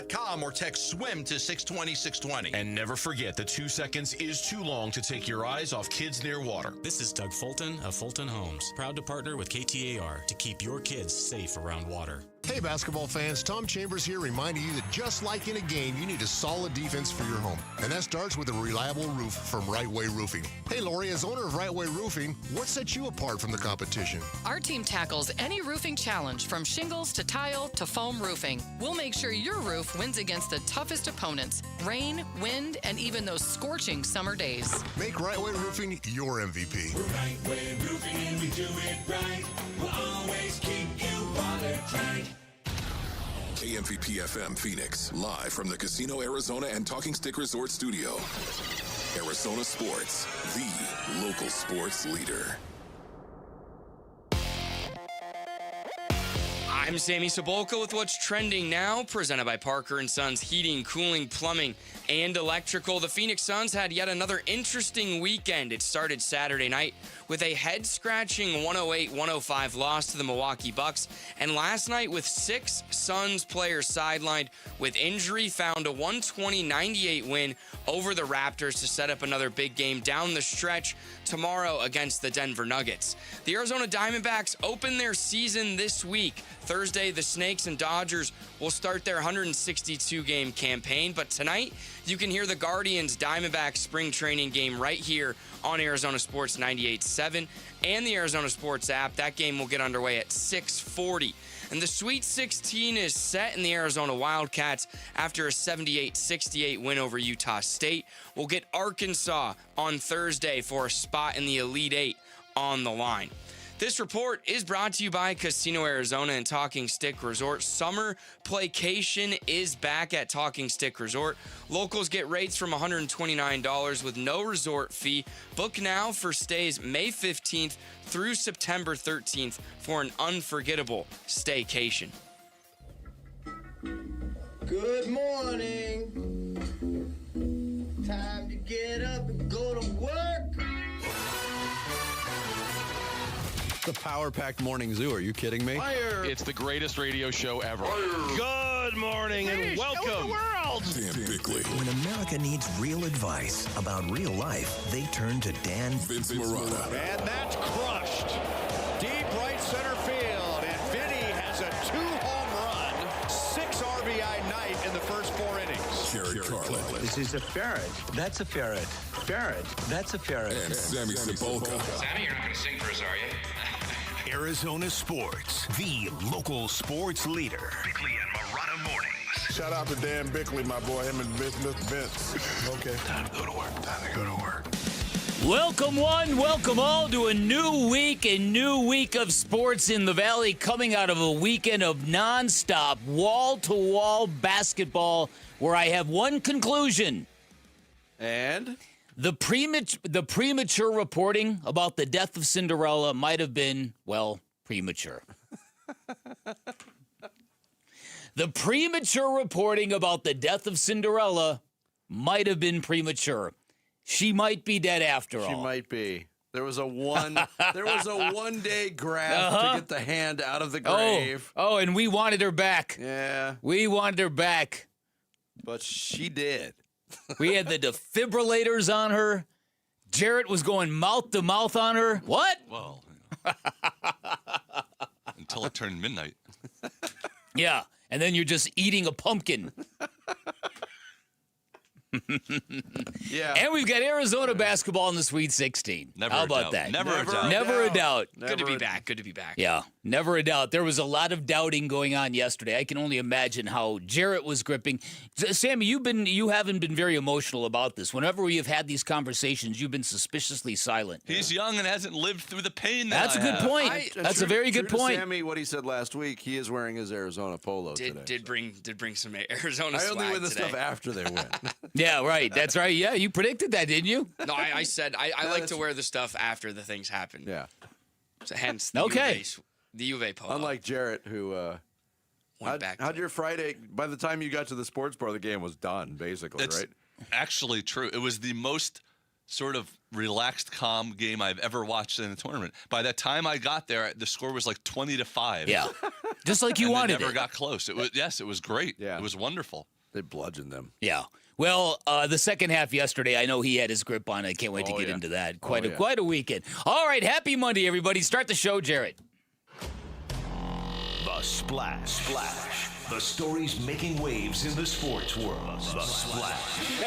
SwimSwap.com or text SWIM to 620-620. And never forget, the 2 seconds is too long to take your eyes off kids near water. This is Doug Fulton of Fulton Homes, proud to partner with KTAR to keep your kids safe around water. Hey, basketball fans, Tom Chambers here reminding you that just like in a game, you need a solid defense for your home. And that starts with a reliable roof from Right Way Roofing. Hey, Lori, as owner of Right Way Roofing, what sets you apart from the competition? Our team tackles any roofing challenge, from shingles to tile to foam roofing. We'll make sure your roof wins against the toughest opponents: rain, wind, and even those scorching summer days. Make Right Way Roofing your MVP. We're Right Way Roofing and we do it right. We'll always keep you watertight. KMVP FM Phoenix, live from the Casino Arizona and Talking Stick Resort Studio. Arizona Sports, the local sports leader. I'm Sammy Sobolka with what's trending now, presented by Parker & Sons Heating, Cooling, Plumbing, and Electrical. The Phoenix Suns had yet another interesting weekend. It started Saturday night with a head-scratching 108-105 loss to the Milwaukee Bucks, and last night with 6 Suns players sidelined with injury, found a 120-98 win over the Raptors to set up another big game down the stretch tomorrow against the Denver Nuggets. The Arizona Diamondbacks open their season this week. Thursday, the Snakes and Dodgers will start their 162-game campaign, but tonight you can hear the Guardians Diamondbacks spring training game right here on Arizona Sports 98.7 and the Arizona Sports app. That game will get underway at 6:40. And the Sweet 16 is set in the Arizona Wildcats after a 78-68 win over Utah State. We'll get Arkansas on Thursday for a spot in the Elite Eight on the line. This report is brought to you by Casino Arizona and Talking Stick Resort. Summer playcation is back at Talking Stick Resort. Locals get rates from $129 with no resort fee. Book now for stays May 15th through September 13th for an unforgettable staycation. Good morning. Time to get up and go to work. The power-packed morning zoo. Are you kidding me? Fire. It's the greatest radio show ever. Fire. Good morning and welcome. The world. Dan Bickley. When America needs real advice about real life, they turn to Dan Vince Marotta. And that's crushed. Deep right center field. And Vinny has a 2-home run, 6 RBI night in the first 4 innings. Jared Carlin. This is a ferret. That's a ferret. Ferret. That's a ferret. And Sammy Sobolka. Sammy, you're not going to sing for us, are you? Arizona Sports, the local sports leader. Bickley and Marotta mornings. Shout out to Dan Bickley, my boy, him and Mr. Vince. Okay. Time to go to work. Time to go to work. Welcome one, welcome all to a new week of sports in the Valley, coming out of a weekend of nonstop, wall-to-wall basketball, where I have one conclusion. And? The premature reporting about the death of Cinderella might have been, well, premature. The premature reporting about the death of Cinderella might have been premature. She might be dead after all. She might be. There was a one-day grab to get the hand out of the grave. Oh, and we wanted her back. Yeah. We wanted her back. But she did. We had the defibrillators on her. Jarrett was going mouth to mouth on her. What? Well, until it turned midnight. Yeah, and then you're just eating a pumpkin. Yeah. And we've got Arizona basketball in the Sweet 16. How about that? Never a doubt. Never a doubt. Good to be back. Good to be back. Yeah, never a doubt. There was a lot of doubting going on yesterday. I can only imagine how Jarrett was gripping. Sammy, you haven't been very emotional about this. Whenever we have had these conversations, you've been suspiciously silent. He's young and hasn't lived through the pain That's a good point. That's a very good point. Sammy, what he said last week, he is wearing his Arizona polo today. Did bring some Arizona I swag only win the today. stuff after they win. Yeah, right. That's right. Yeah, you predicted that, didn't you? No, I said I like to wear the stuff after the things happen. Yeah. So hence the U of A polo. Unlike Jarrett, who how'd your Friday? By the time you got to the sports bar, the game was done, basically, That's right? actually true. It was the most sort of relaxed, calm game I've ever watched in a tournament. By the time I got there, the score was like 20-5. Yeah. Just like you and wanted they never it. got close. It was great. Yeah. It was wonderful. They bludgeoned them. Yeah. Well, the second half yesterday, I know he had his grip on. I can't wait to get into that. Quite a weekend. All right, happy Monday, everybody. Start the show, Jarrett. The Splash. The stories making waves in the sports world. The Splash.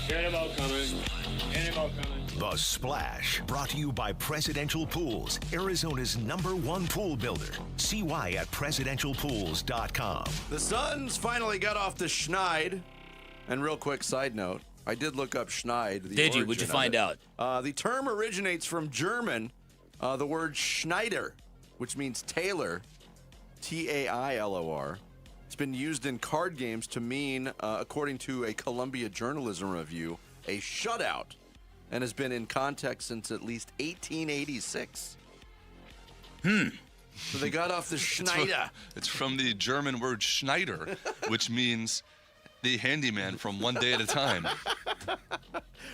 Cannonball coming. The Splash, brought to you by Presidential Pools, Arizona's #1 pool builder. See why at presidentialpools.com. The Suns finally got off the schneid. And real quick side note, I did look up schneid. Did you? What'd you find out? The term originates from German, the word Schneider, which means tailor, Tailor. It's been used in card games to mean, according to a Columbia Journalism review, a shutout, and has been in context since at least 1886. So they got off the Schneider. It's from the German word Schneider, which means the handyman from one day at a time.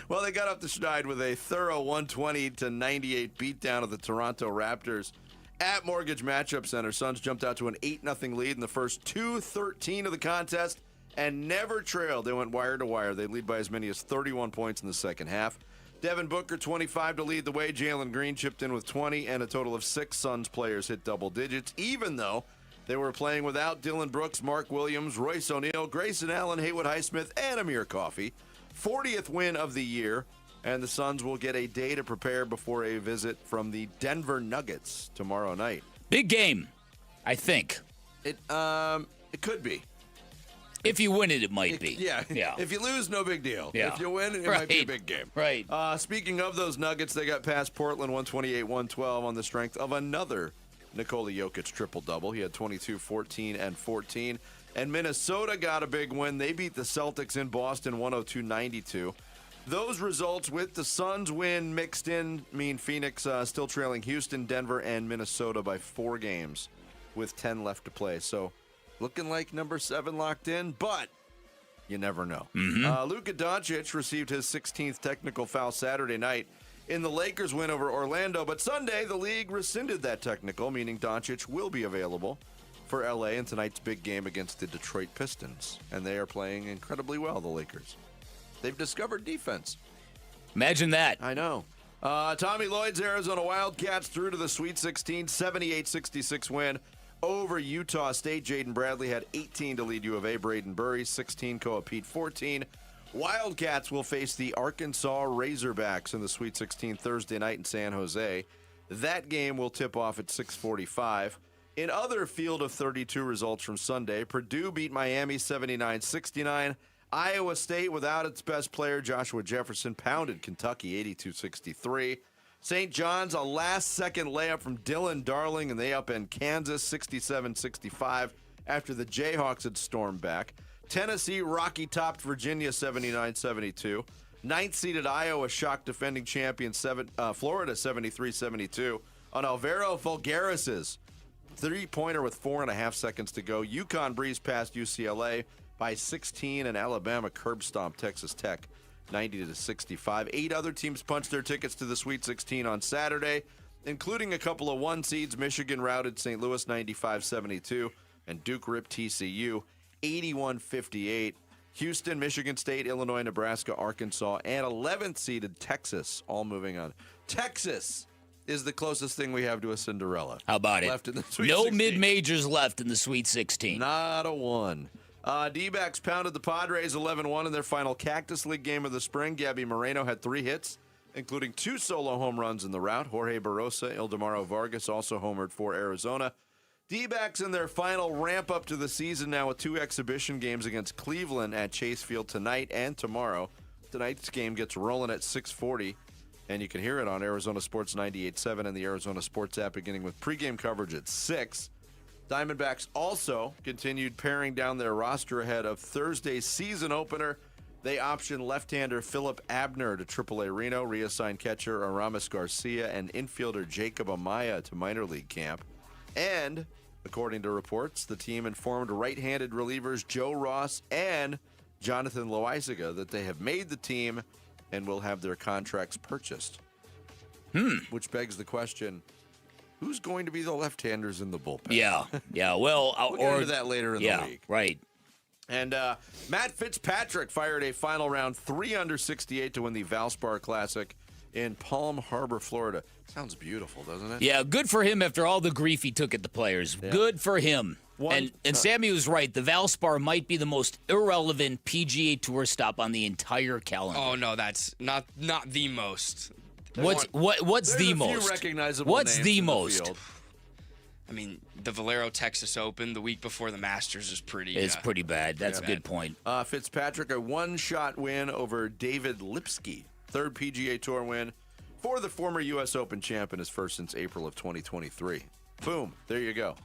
Well, they got off the schneid with a thorough 120-98 beatdown of the Toronto Raptors at Mortgage Matchup Center. Suns jumped out to an 8-0 lead in the first 2:13 of the contest and never trailed. They went wire to wire. They lead by as many as 31 points in the second half. Devin Booker, 25 to lead the way. Jalen Green chipped in with 20, and a total of 6 Suns players hit double digits, even though they were playing without Dylan Brooks, Mark Williams, Royce O'Neal, Grayson Allen, Haywood Highsmith, and Amir Coffey. 40th win of the year, and the Suns will get a day to prepare before a visit from the Denver Nuggets tomorrow night. Big game, I think. It could be. If you win it, it might be. Yeah. If you lose, no big deal. Yeah. If you win, it might be a big game. Right. Speaking of those Nuggets, they got past Portland 128-112 on the strength of another Nikola Jokic triple-double. He had 22, 14, and 14. And Minnesota got a big win. They beat the Celtics in Boston 102-92. Those results with the Suns win mixed in mean Phoenix still trailing Houston, Denver, and Minnesota by 4 games with 10 left to play. So looking like number 7 locked in, but you never know. Luka Doncic received his 16th technical foul Saturday night in the Lakers win over Orlando, but Sunday the league rescinded that technical, meaning Doncic will be available for LA in tonight's big game against the Detroit Pistons. And they are playing incredibly well, the Lakers. They've discovered defense. Imagine that. I know. Tommy Lloyd's Arizona Wildcats through to the Sweet 16, 78-66 win over Utah State. Jaden Bradley had 18 to lead U of A. Braden Burry, 16. Koa Pete, 14. Wildcats will face the Arkansas Razorbacks in the Sweet 16 Thursday night in San Jose. That game will tip off at 6:45. In other field of 32 results from Sunday, Purdue beat Miami 79-69. Iowa State, without its best player, Joshua Jefferson, pounded Kentucky 82-63. St. John's, a last-second layup from Dylan Darling, and they upend Kansas 67-65 after the Jayhawks had stormed back. Tennessee Rocky-topped Virginia 79-72. Ninth-seeded Iowa shocked defending champion Florida 73-72 on Alvaro Vulgaris's three-pointer with 4.5 seconds to go. UConn breezed past UCLA by 16, and Alabama curb stomped Texas Tech 90-65. 8 other teams punched their tickets to the Sweet 16 on Saturday, including a couple of 1 seeds. Michigan routed St. Louis 95-72, and Duke ripped TCU 81-58. Houston, Michigan State, Illinois, Nebraska, Arkansas, and 11th seeded Texas all moving on. Texas is the closest thing we have to a Cinderella. How about it? Left in the Sweet no 16. mid-majors left in the Sweet 16. Not a one. D-backs pounded the Padres 11-1 in their final Cactus League game of the spring. Gabby Moreno had 3 hits, including 2 solo home runs in the rout. Jorge Barrosa, Ildemaro Vargas also homered for Arizona. D-backs in their final ramp-up to the season now with 2 exhibition games against Cleveland at Chase Field tonight and tomorrow. Tonight's game gets rolling at 6:40. And you can hear it on Arizona Sports 98.7 and the Arizona Sports app beginning with pregame coverage at 6. Diamondbacks also continued paring down their roster ahead of Thursday's season opener. They optioned left-hander Philip Abner to AAA Reno, reassigned catcher Aramis Garcia and infielder Jacob Amaya to minor league camp. And, according to reports, the team informed right-handed relievers Joe Ross and Jonathan Loaizaga that they have made the team and will have their contracts purchased. Which begs the question, who's going to be the left-handers in the bullpen? Yeah. Well, we'll get into that later in the week. Right. And Matt Fitzpatrick fired a final round 3 under 68 to win the Valspar Classic in Palm Harbor, Florida. Sounds beautiful, doesn't it? Yeah, good for him after all the grief he took at the Players. Yeah. Good for him. And Sammy was right. The Valspar might be the most irrelevant PGA Tour stop on the entire calendar. Oh no, that's not the most. What's the most? Few recognizable What's names the in most? The field. I mean, the Valero Texas Open the week before the Masters is pretty. It's pretty bad. That's a good point. Fitzpatrick, a one-shot win over David Lipsky, third PGA Tour win for the former U.S. Open champ and his first since April of 2023. Boom, there you go.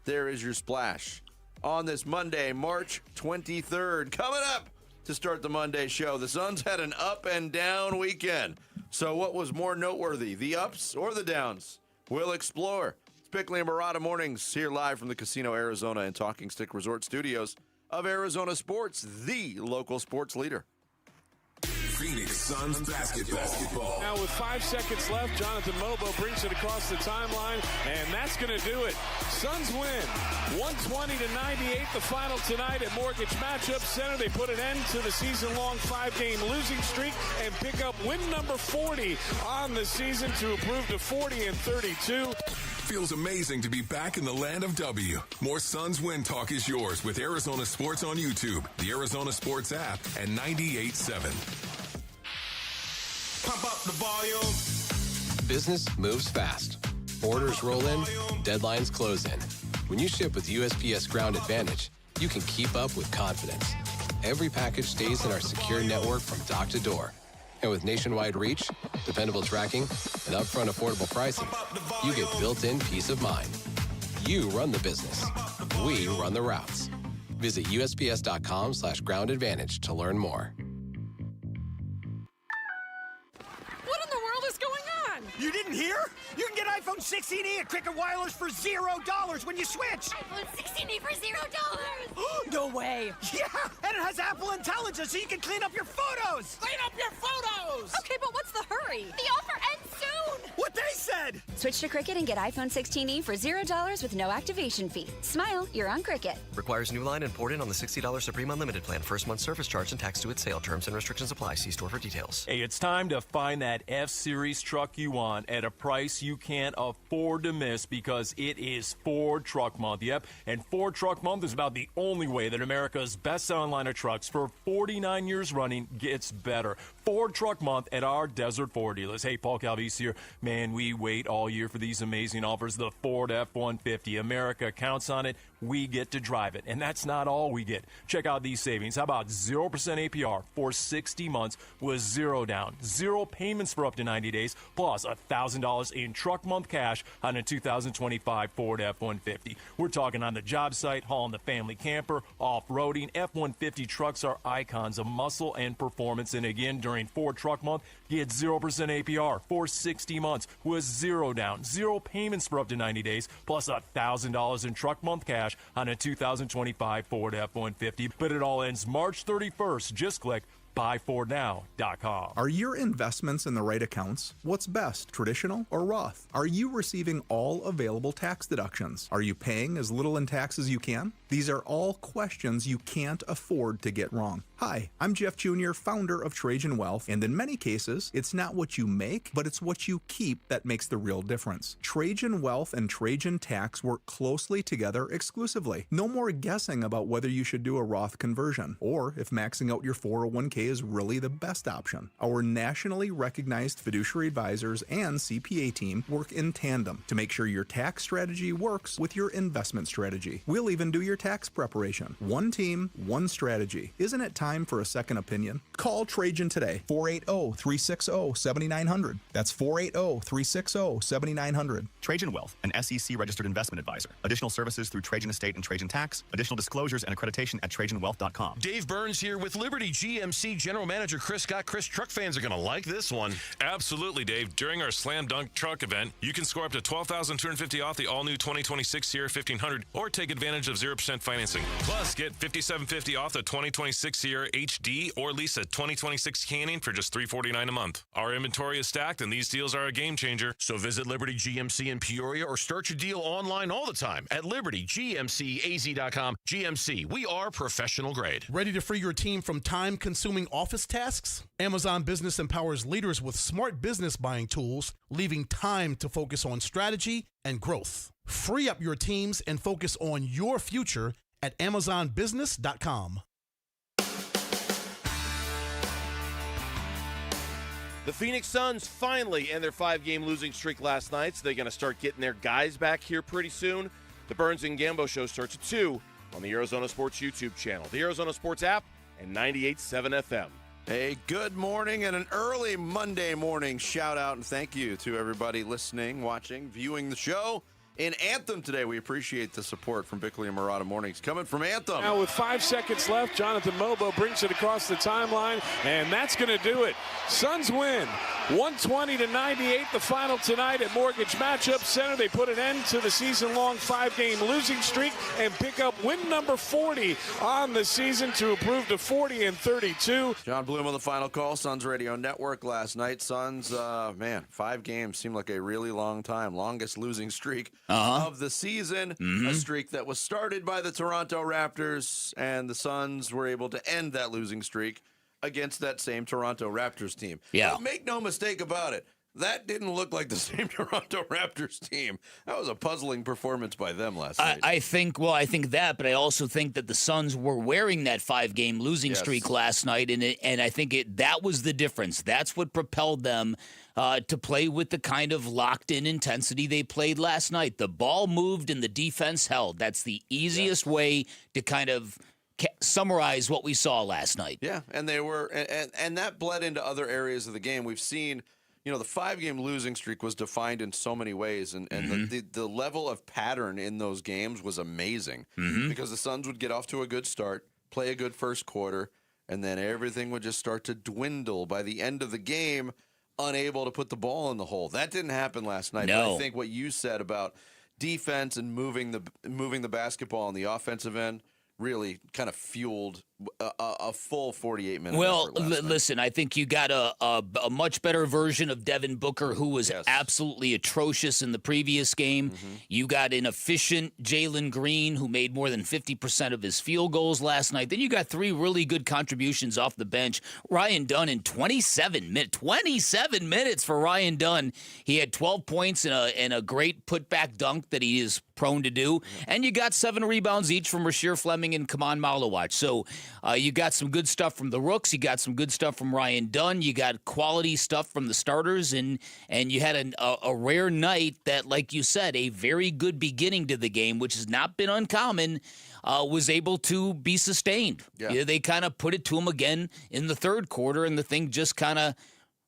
There is your splash on this Monday, March 23rd. Coming up to start the Monday show, the Suns had an up and down weekend. So what was more noteworthy, the ups or the downs? We'll explore. It's Bickley and Murata Mornings here live from the Casino Arizona and Talking Stick Resort Studios of Arizona Sports, the local sports leader. Phoenix Suns basketball. Now with 5 seconds left, Jonathan Mobo brings it across the timeline, and that's going to do it. Suns win 120-98, the final tonight at Mortgage Matchup Center. They put an end to the season-long 5-game losing streak and pick up win number 40 on the season to improve to 40-32. Feels amazing to be back in the land of W. More Suns win talk is yours with Arizona Sports on YouTube, the Arizona Sports app, and 98.7. Pump up the volume. Business moves fast. Orders roll in, deadlines close in. When you ship with USPS Ground Advantage, you can keep up with confidence. Every package stays in our secure network from dock to door. And with nationwide reach, dependable tracking, and upfront affordable pricing, you get built-in peace of mind. You run the business. We run the routes. Visit USPS.com/Ground Advantage to learn more. What in the world is going on? You didn't hear? You can get iPhone 16e at Cricket Wireless for $0 when you switch. iPhone 16e for $0. No way. Yeah, and it has Apple Intelligence so you can clean up your photos. Clean up your photos. Okay, but what's the hurry? The offer ends soon. What they said. Switch to Cricket and get iPhone 16e for $0 with no activation fee. Smile, you're on Cricket. Requires new line and port in on the $60 Supreme Unlimited plan. First month service charge and tax due at sale. Terms and restrictions apply. See store for details. Hey, it's time to find that F-Series truck you want at a price you can't afford to miss because it is Ford Truck Month. Yep, and Ford Truck Month is about the only way that America's best-selling line of trucks for 49 years running gets better. Ford Truck Month at our Desert Ford dealers. Hey, Paul Calvise here. Man, we wait all year for these amazing offers. The Ford F-150. America counts on it. We get to drive it. And that's not all we get. Check out these savings. How about 0% APR for 60 months with zero down, zero payments for up to 90 days, plus $1,000 in truck month cash on a 2025 Ford F-150. We're talking on the job site, hauling the family camper, off-roading. F-150 trucks are icons of muscle and performance. And again, during Ford Truck Month, get 0% APR for 60 months with zero down, zero payments for up to 90 days, plus $1,000 in truck month cash on a 2025 Ford F-150. But it all ends March 31st. Just click buyfordnow.com. Are your investments in the right accounts? What's best, traditional or Roth? Are you receiving all available tax deductions? Are you paying as little in tax as you can? These are all questions you can't afford to get wrong. Hi, I'm Jeff Jr., founder of Trajan Wealth, and in many cases, it's not what you make, but it's what you keep that makes the real difference. Trajan Wealth and Trajan Tax work closely together exclusively. No more guessing about whether you should do a Roth conversion, or if maxing out your 401k is really the best option. Our nationally recognized fiduciary advisors and CPA team work in tandem to make sure your tax strategy works with your investment strategy. We'll even do your tax preparation. One team, one strategy. Isn't it time for a second opinion? Call Trajan today, 480-360-7900. That's 480-360-7900. Trajan Wealth, an SEC registered investment advisor. Additional services through Trajan Estate and Trajan Tax. Additional disclosures and accreditation at TrajanWealth.com. Dave Burns here with Liberty GMC General Manager Chris Scott. Chris, truck fans are going to like this one. Absolutely, Dave. During our Slam Dunk Truck event, you can score up to $12,250 off the all-new 2026 Sierra 1500 or take advantage of 0% 0% financing. Plus, get $5,750 off the 2026 Sierra HD or Lisa 2026 Canyon for just $349 a month. Our inventory is stacked, and these deals are a game changer. So visit Liberty GMC in Peoria or start your deal online all the time at libertygmcaz.com. GMC, we are professional grade. Ready to free your team from time-consuming office tasks? Amazon Business empowers leaders with smart business buying tools, leaving time to focus on strategy and growth. Free up your teams and focus on your future at amazonbusiness.com. The Phoenix Suns finally end their 5-game losing streak last night, so they're going to start getting their guys back here pretty soon. The Burns and Gambo show starts at 2 on the Arizona Sports YouTube channel, the Arizona Sports app, and 98.7 FM. Hey, good morning and an early Monday morning shout out and thank you to everybody listening, watching, viewing the show. In Anthem today, we appreciate the support from Bickley and Murata Mornings. Coming from Anthem. Now with 5 seconds left, Jonathan Mobo brings it across the timeline, and that's going to do it. Suns win 120-98, the final tonight at Mortgage Matchup Center. They put an end to the season-long 5-game losing streak and pick up win number 40 on the season to improve to 40-32. John Bloom on the final call, Suns Radio Network last night. Suns, 5 games seemed like a really long time. Longest losing streak of the season. A streak that was started by the Toronto Raptors, and the Suns were able to end that losing streak against that same Toronto Raptors team. Yeah. But make no mistake about it, that didn't look like the same Toronto Raptors team. That was a puzzling performance by them last night. I think that, but I also think that the Suns were wearing that 5-game losing streak last night, and I think that was the difference. That's what propelled them to play with the kind of locked-in intensity they played last night. The ball moved and the defense held. That's the easiest way to kind of summarize what we saw last night. Yeah, and they were, and that bled into other areas of the game. We've seen, the 5-game losing streak was defined in so many ways, and the level of pattern in those games was amazing because the Suns would get off to a good start, play a good first quarter, and then everything would just start to dwindle by the end of the game, unable to put the ball in the hole. That didn't happen last night. No. But I think what you said about defense and moving the basketball on the offensive end really kind of fueled a full 48-minute Well, effort last night. listen, I think you got a much better version of Devin Booker, who was absolutely atrocious in the previous game. You got an efficient Jalen Green, who made more than 50% of his field goals last night. Then you got 3 really good contributions off the bench. Ryan Dunn in 27 minutes for Ryan Dunn. He had 12 points and a great putback dunk that he is prone to do. And you got 7 rebounds each from Rasheer Fleming and Kaman Malawach. So you got some good stuff from the rooks. You got some good stuff from Ryan Dunn. You got quality stuff from the starters. And you had a rare night that, like you said, a very good beginning to the game, which has not been uncommon, was able to be sustained. Yeah, they kind of put it to him again in the third quarter, and the thing just kind of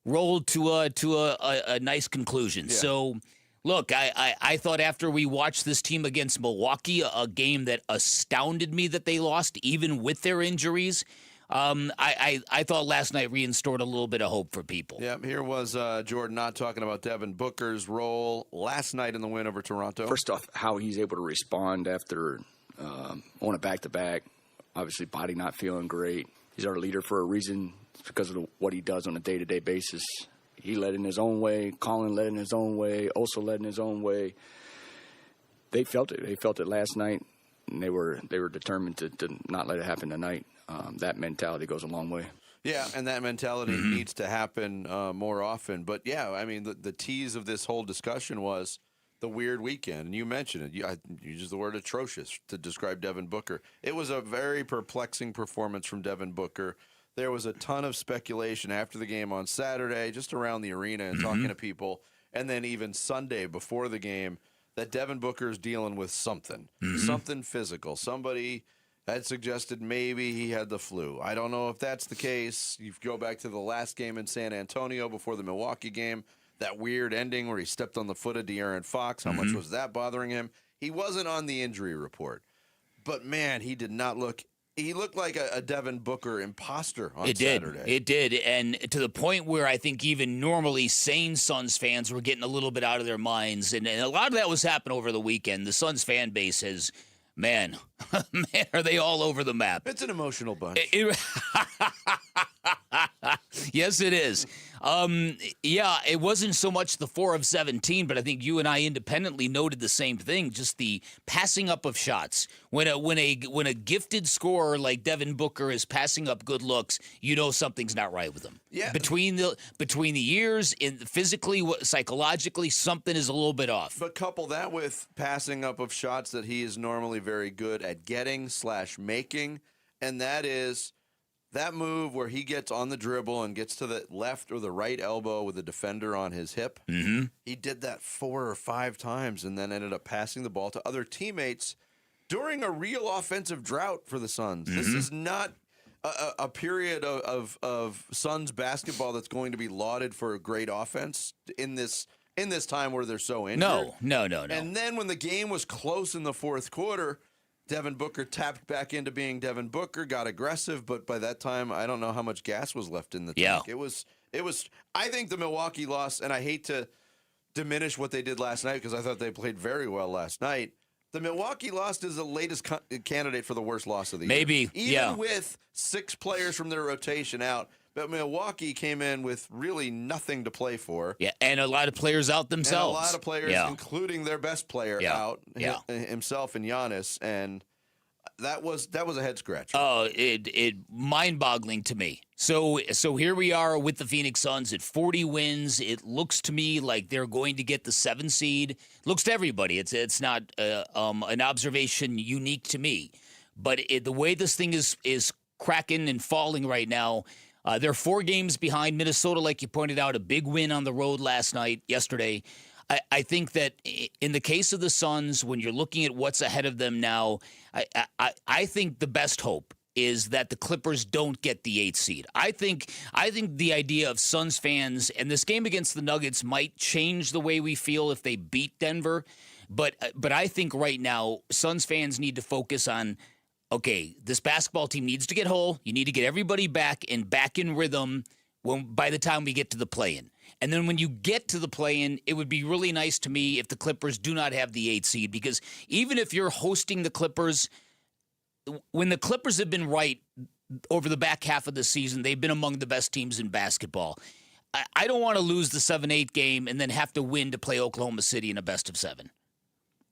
rolled to a nice conclusion. Yeah. So, look, I thought after we watched this team against Milwaukee, a game that astounded me that they lost, even with their injuries, I thought last night reinstored a little bit of hope for people. Yeah, here was Jordan Knott talking about Devin Booker's role last night in the win over Toronto. First off, how he's able to respond after on a back-to-back. Obviously, body not feeling great. He's our leader for a reason. It's because of what he does on a day-to-day basis. He led in his own way. Colin led in his own way. Oso led in his own way. They felt it. They felt it last night, and they were determined to not let it happen tonight. That mentality goes a long way. Yeah, and that mentality needs to happen more often. But, yeah, I mean, the tease of this whole discussion was the weird weekend. And you mentioned it. You used the word atrocious to describe Devin Booker. It was a very perplexing performance from Devin Booker. There was a ton of speculation after the game on Saturday, just around the arena and talking to people, and then even Sunday before the game, that Devin Booker's dealing with something physical. Somebody had suggested maybe he had the flu. I don't know if that's the case. You go back to the last game in San Antonio before the Milwaukee game, that weird ending where he stepped on the foot of De'Aaron Fox. How much was that bothering him? He wasn't on the injury report. But, man, he did not look – he looked like a Devin Booker imposter on Saturday. It did. And to the point where I think even normally sane Suns fans were getting a little bit out of their minds. And a lot of that was happening over the weekend. The Suns fan base has Man, are they all over the map. It's an emotional bunch. Yes, it is. Yeah, it wasn't so much the 4 of 17, but I think you and I independently noted the same thing. Just the passing up of shots. When a gifted scorer like Devin Booker is passing up good looks, you know something's not right with him. Yeah. Between the years, physically, psychologically, something is a little bit off. But couple that with passing up of shots that he is normally very good at getting / making, and that is that move where he gets on the dribble and gets to the left or the right elbow with a defender on his hip. Mm-hmm. He did that 4 or 5 times and then ended up passing the ball to other teammates during a real offensive drought for the Suns. Mm-hmm. This is not a period of Suns basketball that's going to be lauded for a great offense in this time where they're so injured. No. And then when the game was close in the fourth quarter, Devin Booker tapped back into being Devin Booker, got aggressive, but by that time, I don't know how much gas was left in the tank. It was. I think the Milwaukee loss, and I hate to diminish what they did last night because I thought they played very well last night. The Milwaukee loss is the latest candidate for the worst loss of the year. Maybe, Even with 6 players from their rotation out, but Milwaukee came in with really nothing to play for. Yeah, and a lot of players out themselves. And a lot of players, including their best player, out. Himself and Giannis, and that was a head scratcher. Oh, it mind-boggling to me. So here we are with the Phoenix Suns at 40 wins. It looks to me like they're going to get the 7 seed. Looks to everybody. It's not an observation unique to me, but the way this thing is cracking and falling right now. They're 4 games behind Minnesota, like you pointed out, a big win on the road yesterday. I think that in the case of the Suns, when you're looking at what's ahead of them now, I think the best hope is that the Clippers don't get the 8th seed. I think the idea of Suns fans, and this game against the Nuggets might change the way we feel if they beat Denver, but I think right now Suns fans need to focus on, okay, this basketball team needs to get whole. You need to get everybody back in rhythm by the time we get to the play-in. And then when you get to the play-in, it would be really nice to me if the Clippers do not have the 8th seed, because even if you're hosting the Clippers, when the Clippers have been right over the back half of the season, they've been among the best teams in basketball. I don't want to lose the 7-8 game and then have to win to play Oklahoma City in a best-of-7.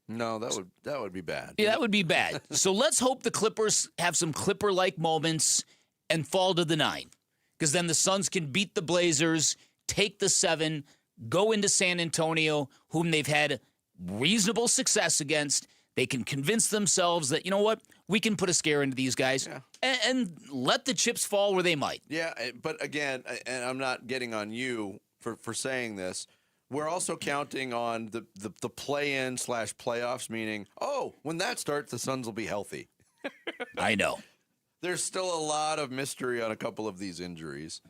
No, that would be bad. Yeah, that would be bad. So let's hope the Clippers have some Clipper-like moments and fall to the 9, because then the Suns can beat the Blazers, take the 7, go into San Antonio, whom they've had reasonable success against. They can convince themselves that, you know what, we can put a scare into these guys and let the chips fall where they might. Yeah, but again, and I'm not getting on you for saying this, we're also counting on the play-in / playoffs, meaning, when that starts, the Suns will be healthy. I know. There's still a lot of mystery on a couple of these injuries.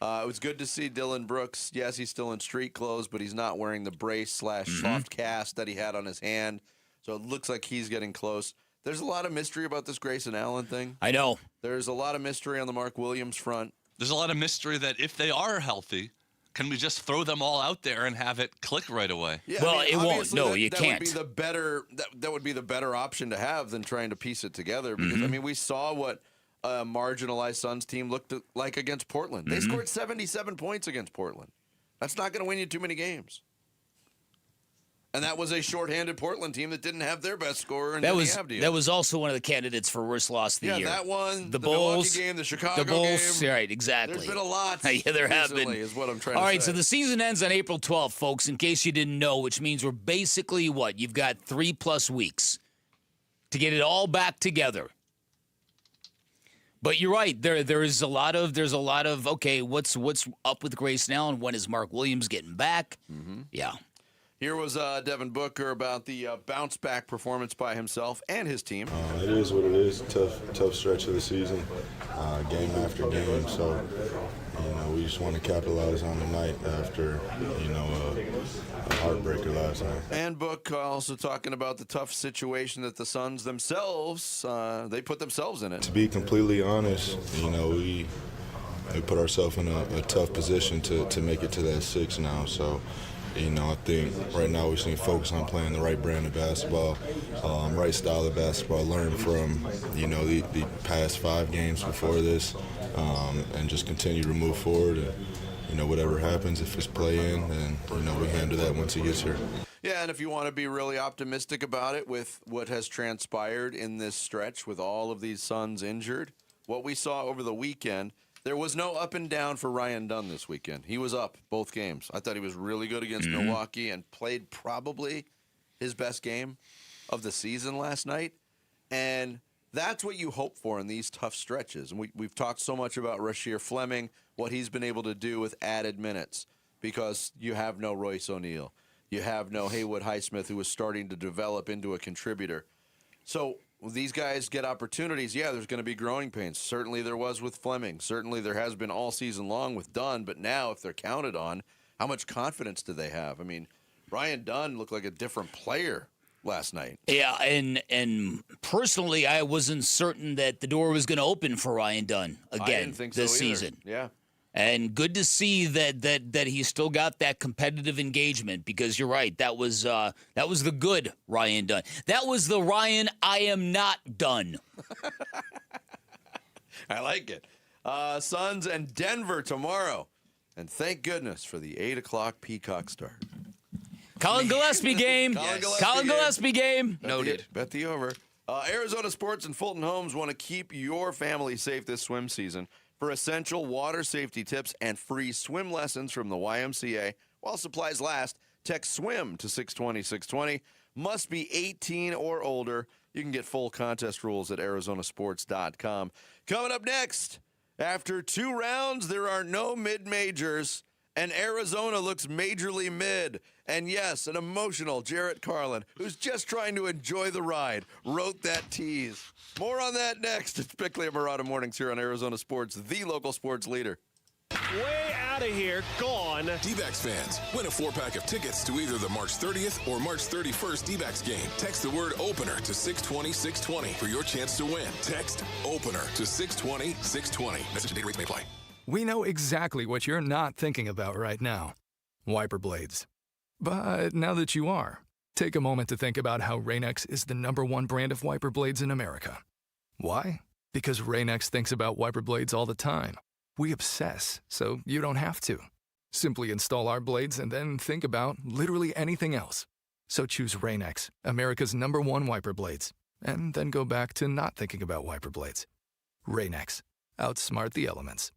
It was good to see Dylan Brooks. Yes, he's still in street clothes, but he's not wearing the brace / soft cast that he had on his hand. So it looks like he's getting close. There's a lot of mystery about this Grayson Allen thing. I know. There's a lot of mystery on the Mark Williams front. There's a lot of mystery that if they are healthy, can we just throw them all out there and have it click right away? Yeah, well, it won't. No, you can't. Would be the better, that would be the better option to have than trying to piece it together. Because, I mean, we saw what a marginalized Suns team looked like against Portland. They scored 77 points against Portland. That's not going to win you too many games. And that was a shorthanded Portland team that didn't have their best scorer. And that was also one of the candidates for worst loss of the year. Yeah, that one, the Bulls Milwaukee game, the Chicago Bulls, game. Right, exactly. There's been a lot. Yeah, there have been. Is what I'm trying All to right, say. so the season ends on April 12th, folks, in case you didn't know, which means we're basically you've got 3+ weeks to get it all back together. But you're right. There's a lot of okay, what's up with Grayson Allen? When is Mark Williams getting back? Yeah. Here was Devin Booker about the bounce-back performance by himself and his team. It is what it is. Tough stretch of the season, game after game. So, we just want to capitalize on the night after, a heartbreaker last night. And Book also talking about the tough situation that the Suns themselves, they put themselves in it. To be completely honest, we put ourselves in a tough position to make it to that 6 now. So, I think right now we should focus on playing the right brand of basketball, right style of basketball, learn from, the past 5 games before this, and just continue to move forward. And, whatever happens, if it's play in, then, we handle that once he gets here. Yeah, and if you want to be really optimistic about it with what has transpired in this stretch with all of these Suns injured, what we saw over the weekend, there was no up and down for Ryan Dunn this weekend. He was up both games. I thought he was really good against Milwaukee and played probably his best game of the season last night. And that's what you hope for in these tough stretches. And we've talked so much about Rasheer Fleming, what he's been able to do with added minutes, because you have no Royce O'Neal. You have no Haywood Highsmith, who is starting to develop into a contributor. So these guys get opportunities. Yeah, there's going to be growing pains. Certainly there was with Fleming. Certainly there has been all season long with Dunn. But now, if they're counted on, how much confidence do they have? I mean, Ryan Dunn looked like a different player last night. Yeah, and personally, I wasn't certain that the door was going to open for Ryan Dunn again this season. Yeah. And good to see that he's still got that competitive engagement, because you're right, that was the good Ryan Dunn. That was the Ryan I am not done. I like it. Suns and Denver tomorrow. And thank goodness for the 8 o'clock Peacock start. Colin Gillespie game. Colin Gillespie game. Noted. Bet the over. Arizona Sports and Fulton Homes want to keep your family safe this swim season. For essential water safety tips and free swim lessons from the YMCA, while supplies last, text SWIM to 620-620. Must be 18 or older. You can get full contest rules at arizonasports.com. Coming up next, after 2 rounds, there are no mid-majors, and Arizona looks majorly mid. And yes, an emotional Jarrett Carlin, who's just trying to enjoy the ride, wrote that tease. More on that next. It's Bickley and Murata Mornings here on Arizona Sports, the local sports leader. Way out of here, gone. D-backs fans, win a 4-pack of tickets to either the March 30th or March 31st D-backs game. Text the word opener to 620-620 for your chance to win. Text opener to 620-620. Message and data rates may apply. We know exactly what you're not thinking about right now. Wiper blades. But now that you are, take a moment to think about how Rain-X is the #1 brand of wiper blades in America. Why? Because Rain-X thinks about wiper blades all the time. We obsess, so you don't have to. Simply install our blades and then think about literally anything else. So choose Rain-X, America's #1 wiper blades, and then go back to not thinking about wiper blades. Rain-X. Outsmart the elements.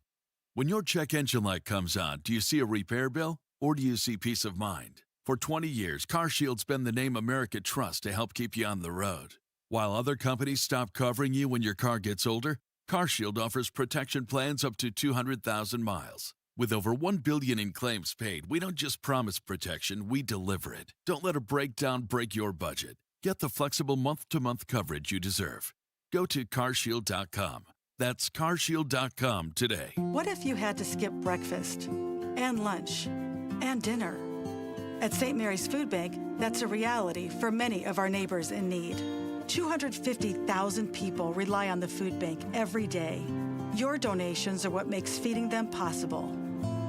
When your check engine light comes on, do you see a repair bill or do you see peace of mind? For 20 years, CarShield's been the name America trusts to help keep you on the road. While other companies stop covering you when your car gets older, CarShield offers protection plans up to 200,000 miles. With over $1 billion in claims paid, we don't just promise protection, we deliver it. Don't let a breakdown break your budget. Get the flexible month-to-month coverage you deserve. Go to CarShield.com. That's CarShield.com today. What if you had to skip breakfast and lunch and dinner? At St. Mary's Food Bank, that's a reality for many of our neighbors in need. 250,000 people rely on the food bank every day. Your donations are what makes feeding them possible.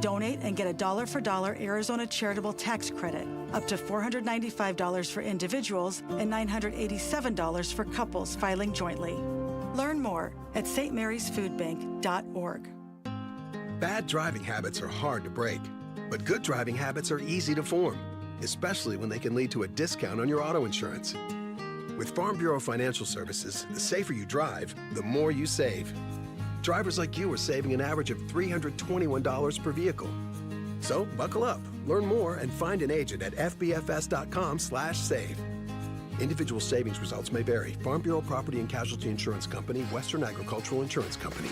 Donate and get a $1 Arizona charitable tax credit, up to $495 for individuals and $987 for couples filing jointly. Learn more at stmarysfoodbank.org. Bad driving habits are hard to break, but good driving habits are easy to form, especially when they can lead to a discount on your auto insurance. With Farm Bureau Financial Services, the safer you drive, the more you save. Drivers like you are saving an average of $321 per vehicle. So buckle up, learn more, and find an agent at fbfs.com/save. Individual savings results may vary. Farm Bureau Property and Casualty Insurance Company, Western Agricultural Insurance Company.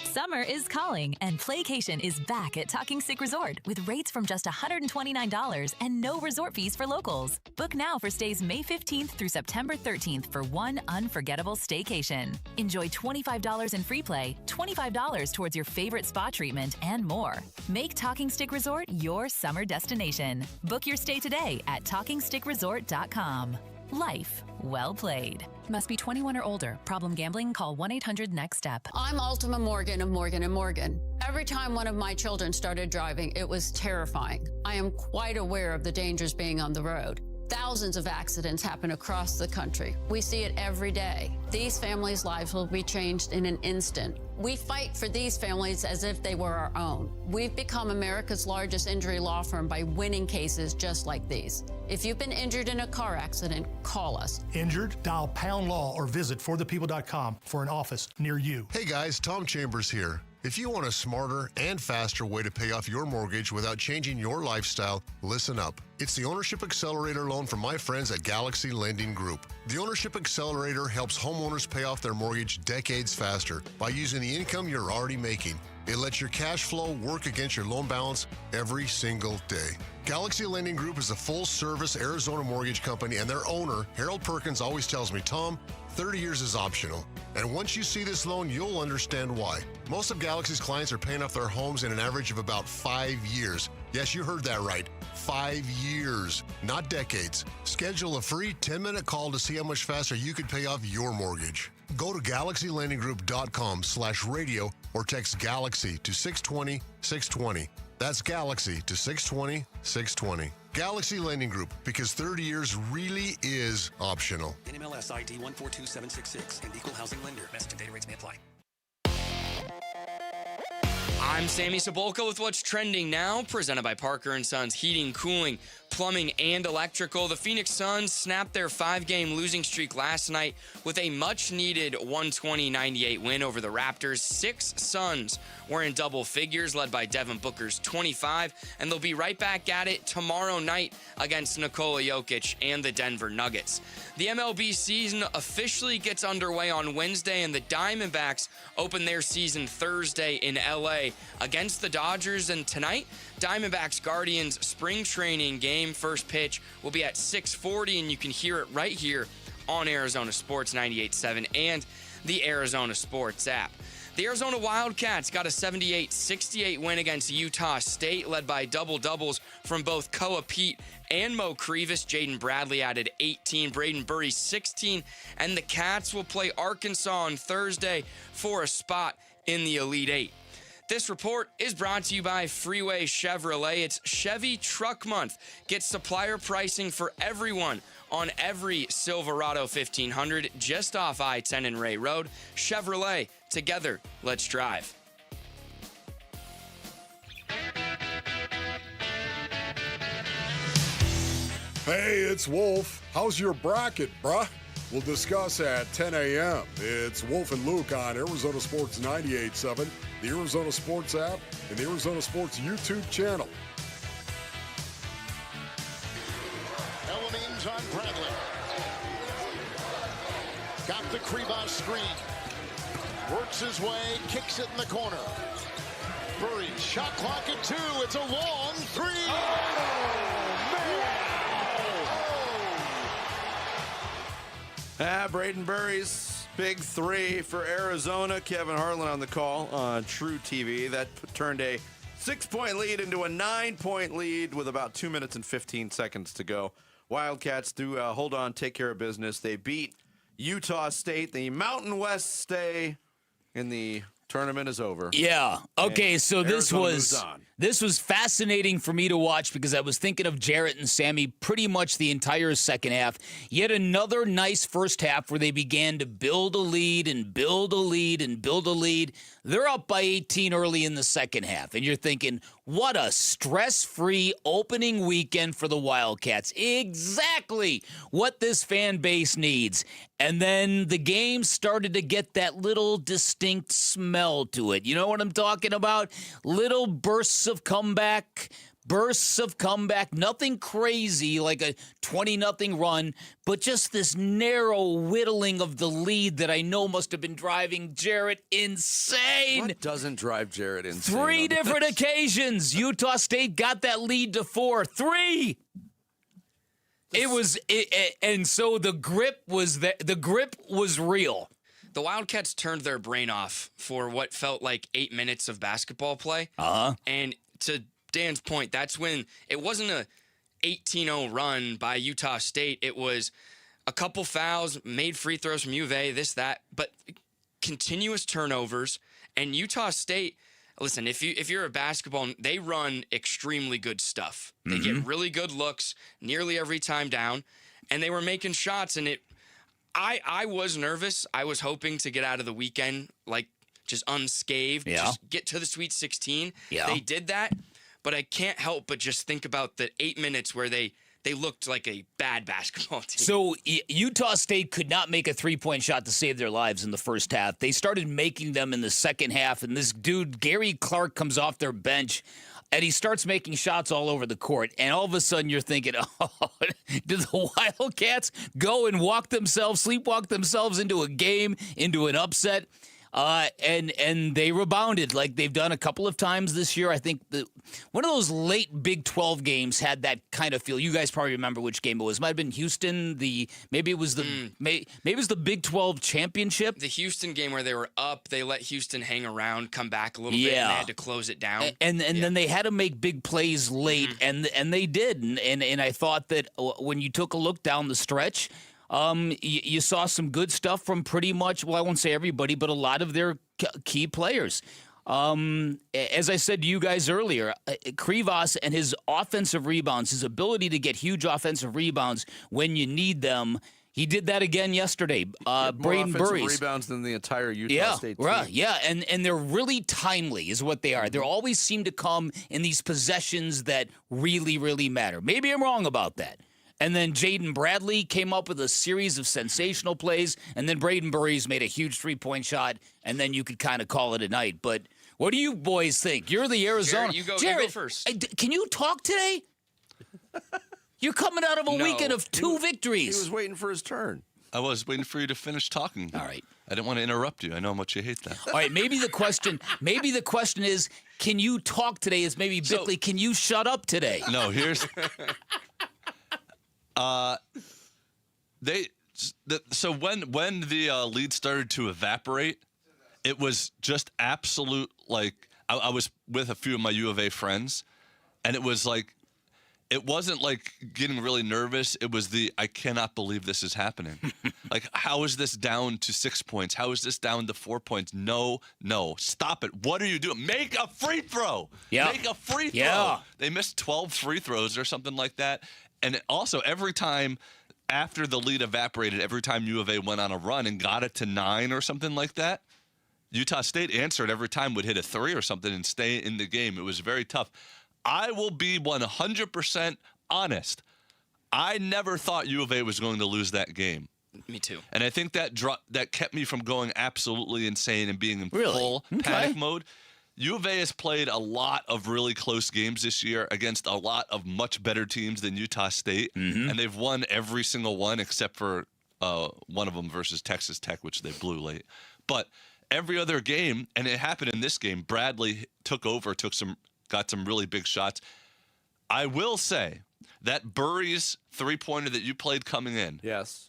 Summer is calling, and Playcation is back at Talking Stick Resort with rates from just $129 and no resort fees for locals. Book now for stays May 15th through September 13th for one unforgettable staycation. Enjoy $25 in free play, $25 towards your favorite spa treatment, and more. Make Talking Stick Resort your summer destination. Book your stay today at TalkingStickResort.com. Life well played. Must be 21 or older. Problem gambling? Call 1-800-NEXT-STEP. I'm Ultima Morgan of Morgan & Morgan. Every time one of my children started driving, it was terrifying. I am quite aware of the dangers being on the road. Thousands of accidents happen across the country. We see it every day. These families' lives will be changed in an instant. We fight for these families as if they were our own. We've become America's largest injury law firm by winning cases just like these. If you've been injured in a car accident, call us. Injured? Dial #law or visit forthepeople.com for an office near you. Hey guys, Tom Chambers here. If you want a smarter and faster way to pay off your mortgage without changing your lifestyle, listen up. It's the Ownership Accelerator loan from my friends at Galaxy Lending Group. The Ownership Accelerator helps homeowners pay off their mortgage decades faster by using the income you're already making. It lets your cash flow work against your loan balance every single day. Galaxy Lending Group is a full-service Arizona mortgage company, and their owner, Harold Perkins, always tells me, Tom, 30 years is optional. And once you see this loan, you'll understand why. Most of Galaxy's clients are paying off their homes in an average of about 5 years. Yes, you heard that right. 5 years, not decades. Schedule a free 10-minute call to see how much faster you could pay off your mortgage. Go to GalaxyLendingGroup.com/radio or text Galaxy to 620-620. That's Galaxy to 620-620. Galaxy Lending Group, because 30 years really is optional. NMLS ID 142766 and equal housing lender. Message and data rates may apply. I'm Sammy Sabolka with what's trending now, presented by Parker & Sons Heating, Cooling, Plumbing, and Electrical. The Phoenix Suns snapped their 5-game losing streak last night with a much-needed 120-98 win over the Raptors. 6 Suns were in double figures, led by Devin Booker's 25, and they'll be right back at it tomorrow night against Nikola Jokic and the Denver Nuggets. The MLB season officially gets underway on Wednesday, and the Diamondbacks open their season Thursday in LA against the Dodgers. And tonight, Diamondbacks Guardians spring training game first pitch will be at 6:40, and you can hear it right here on Arizona Sports 98.7 and the Arizona Sports app. The Arizona Wildcats got a 78-68 win against Utah State, led by double-doubles from both Koa Pete and Mo Crevis. Jaden Bradley added 18, Braden Burry 16, and the Cats will play Arkansas on Thursday for a spot in the Elite Eight. This report is brought to you by Freeway Chevrolet. It's Chevy Truck Month. Get supplier pricing for everyone on every Silverado 1500 just off I-10 and Ray Road. Chevrolet, together, let's drive. Hey, it's Wolf. How's your bracket, bruh? We'll discuss at 10 a.m. It's Wolf and Luke on Arizona Sports 98.7, the Arizona Sports app, and the Arizona Sports YouTube channel. Elamines on Bradley. Got the Kribas screen. Works his way, kicks it in the corner. Burry, shot clock at 2. It's a long 3. Braden Burry's big 3 for Arizona. Kevin Harlan on the call on True TV. That turned a 6-point lead into a 9-point lead with about 2 minutes and 15 seconds to go. Wildcats do hold on, take care of business. They beat Utah State. The Mountain West stay in the tournament is over. Yeah. Okay, and so this Arizona was fascinating for me to watch because I was thinking of Jarrett and Sammy pretty much the entire second half. Yet another nice first half where they began to build a lead and build a lead and build a lead. They're up by 18 early in the second half, and you're thinking, what a stress-free opening weekend for the Wildcats. Exactly what this fan base needs. And then the game started to get that little distinct smell to it. You know what I'm talking about? Little bursts of comeback, nothing crazy like a 20-0 run, but just this narrow whittling of the lead that I know must have been driving Jarrett insane. What doesn't drive Jarrett insane? 3 different occasions. Utah State got that lead to 4. 3. And so the grip was real. The Wildcats turned their brain off for what felt like 8 minutes of basketball play. And to Dan's point, that's when it wasn't a 18-0 run by Utah State. It was a couple fouls, made free throws from U of A, this, that, but continuous turnovers. And Utah State, listen, if you're a basketball, they run extremely good stuff. They get really good looks nearly every time down, and they were making shots. And I was nervous. I was hoping to get out of the weekend just unscathed, just get to the Sweet 16. Yeah. They did that, but I can't help but just think about the 8 minutes where they looked like a bad basketball team. So Utah State could not make a three-point shot to save their lives in the first half. They started making them in the second half, and this dude, Gary Clark, comes off their bench, and he starts making shots all over the court. And all of a sudden you're thinking, oh, did the Wildcats go and sleepwalk themselves into a game, into an upset? And they rebounded like they've done a couple of times this year. I think one of those late Big 12 games had that kind of feel. You guys probably remember which game it was. It might have been Houston. Maybe it was the Big 12 championship. The Houston game where they were up, they let Houston hang around, come back a little bit, and they had to close it down. And then they had to make big plays late, and they did. And I thought that when you took a look down the stretch, you saw some good stuff from pretty much, well, I won't say everybody, but a lot of their key players. As I said to you guys earlier, Krivas and his offensive rebounds, his ability to get huge offensive rebounds when you need them, he did that again yesterday. Braden Burries. Rebounds than the entire Utah State team. Right, yeah, and they're really timely is what they are. They always seem to come in these possessions that really, really matter. Maybe I'm wrong about that. And then Jaden Bradley came up with a series of sensational plays, and then Braden Burries made a huge three-point shot, and then you could kind of call it a night. But what do you boys think? You're the Arizona. Jared, Jared, you go first. Can you talk today? You're coming out of a weekend of two victories. He was waiting for his turn. I was waiting for you to finish talking. All right. I didn't want to interrupt you. I know how much you hate that. All right, maybe the question is, can you talk today? Is maybe Bickley, can you shut up today? No, here's so when the lead started to evaporate, it was just absolute, like, I was with a few of my U of A friends, and it was like, it wasn't like getting really nervous. It was I cannot believe this is happening. Like, how is this down to 6 points? How is this down to 4 points? No, stop it. What are you doing? Make a free throw. Yeah. Make a free throw. Yeah. They missed 12 free throws or something like that. And also, every time after the lead evaporated, every time U of A went on a run and got it to 9 or something like that, Utah State answered every time, would hit a 3 or something and stay in the game. It was very tough. I will be 100% honest. I never thought U of A was going to lose that game. Me too. And I think that kept me from going absolutely insane and being in full panic mode. U of A has played a lot of really close games this year against a lot of much better teams than Utah State, and they've won every single one except for one of them versus Texas Tech, which they blew late. But every other game, and it happened in this game, Bradley took over, got some really big shots. I will say that Burries three-pointer that you played coming in. Yes.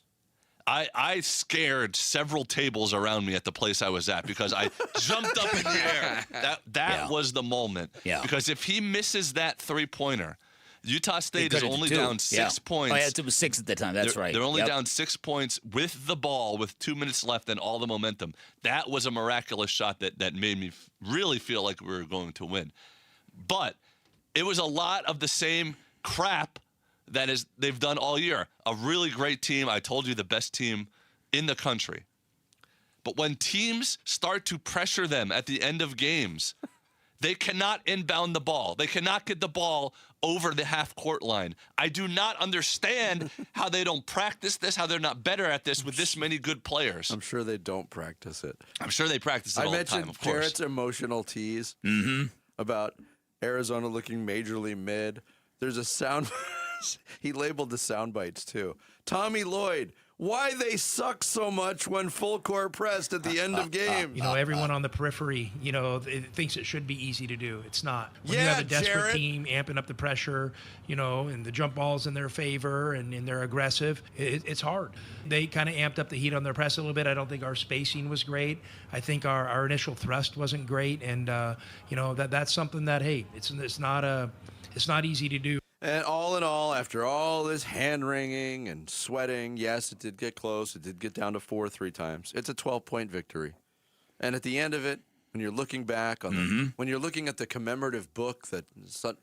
I scared several tables around me at the place I was at because I jumped up in the air. That was the moment. Yeah. Because if he misses that three-pointer, Utah State is only down 6 points. Oh, yeah, it was 6 at the time. That's right. They're only down 6 points with the ball with 2 minutes left and all the momentum. That was a miraculous shot that made me really feel like we were going to win. But it was a lot of the same crap they've done all year. A really great team. I told you, the best team in the country. But when teams start to pressure them at the end of games, they cannot inbound the ball. They cannot get the ball over the half-court line. I do not understand how they don't practice this, how they're not better at this with this many good players. I'm sure they don't practice it. I'm sure they practice it all the time, of course. I mentioned Jarrett's emotional tease about Arizona looking majorly mid. There's a sound... He labeled the sound bites, too. Tommy Lloyd, why they suck so much when full court pressed at the end of games. You know, everyone on the periphery, thinks it should be easy to do. It's not. When you have a desperate team amping up the pressure, and the jump ball's in their favor and they're aggressive, it's hard. They kind of amped up the heat on their press a little bit. I don't think our spacing was great. I think our initial thrust wasn't great. And, that's something that, hey, it's not easy to do. And all in all, after all this hand-wringing and sweating, yes, it did get close. It did get down to 4 3 times. It's a 12-point victory. And at the end of it, when you're looking back on when you're looking at the commemorative book that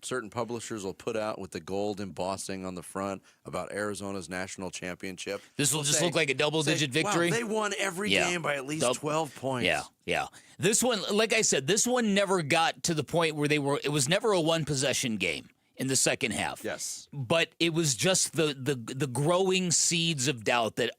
certain publishers will put out with the gold embossing on the front about Arizona's national championship. This will just look like a double-digit victory. Wow, they won every game by at least 12 points. Yeah. This one, like I said, this one never got to the point where it was never a one-possession game in the second half. Yes. But it was just the growing seeds of doubt that,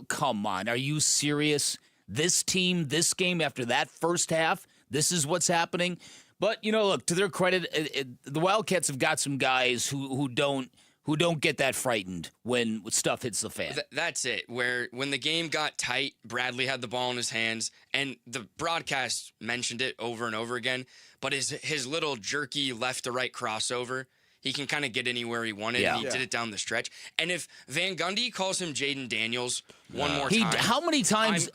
come on, are you serious? This team, this game, after that first half, this is what's happening. But, look, to their credit, the Wildcats have got some guys who don't get that frightened when stuff hits the fan. That's it. When the game got tight, Bradley had the ball in his hands, and the broadcast mentioned it over and over again, but his little jerky left-to-right crossover, he can kind of get anywhere he wanted. Yeah. He did it down the stretch. And if Van Gundy calls him Jaden Daniels one more time. How many times?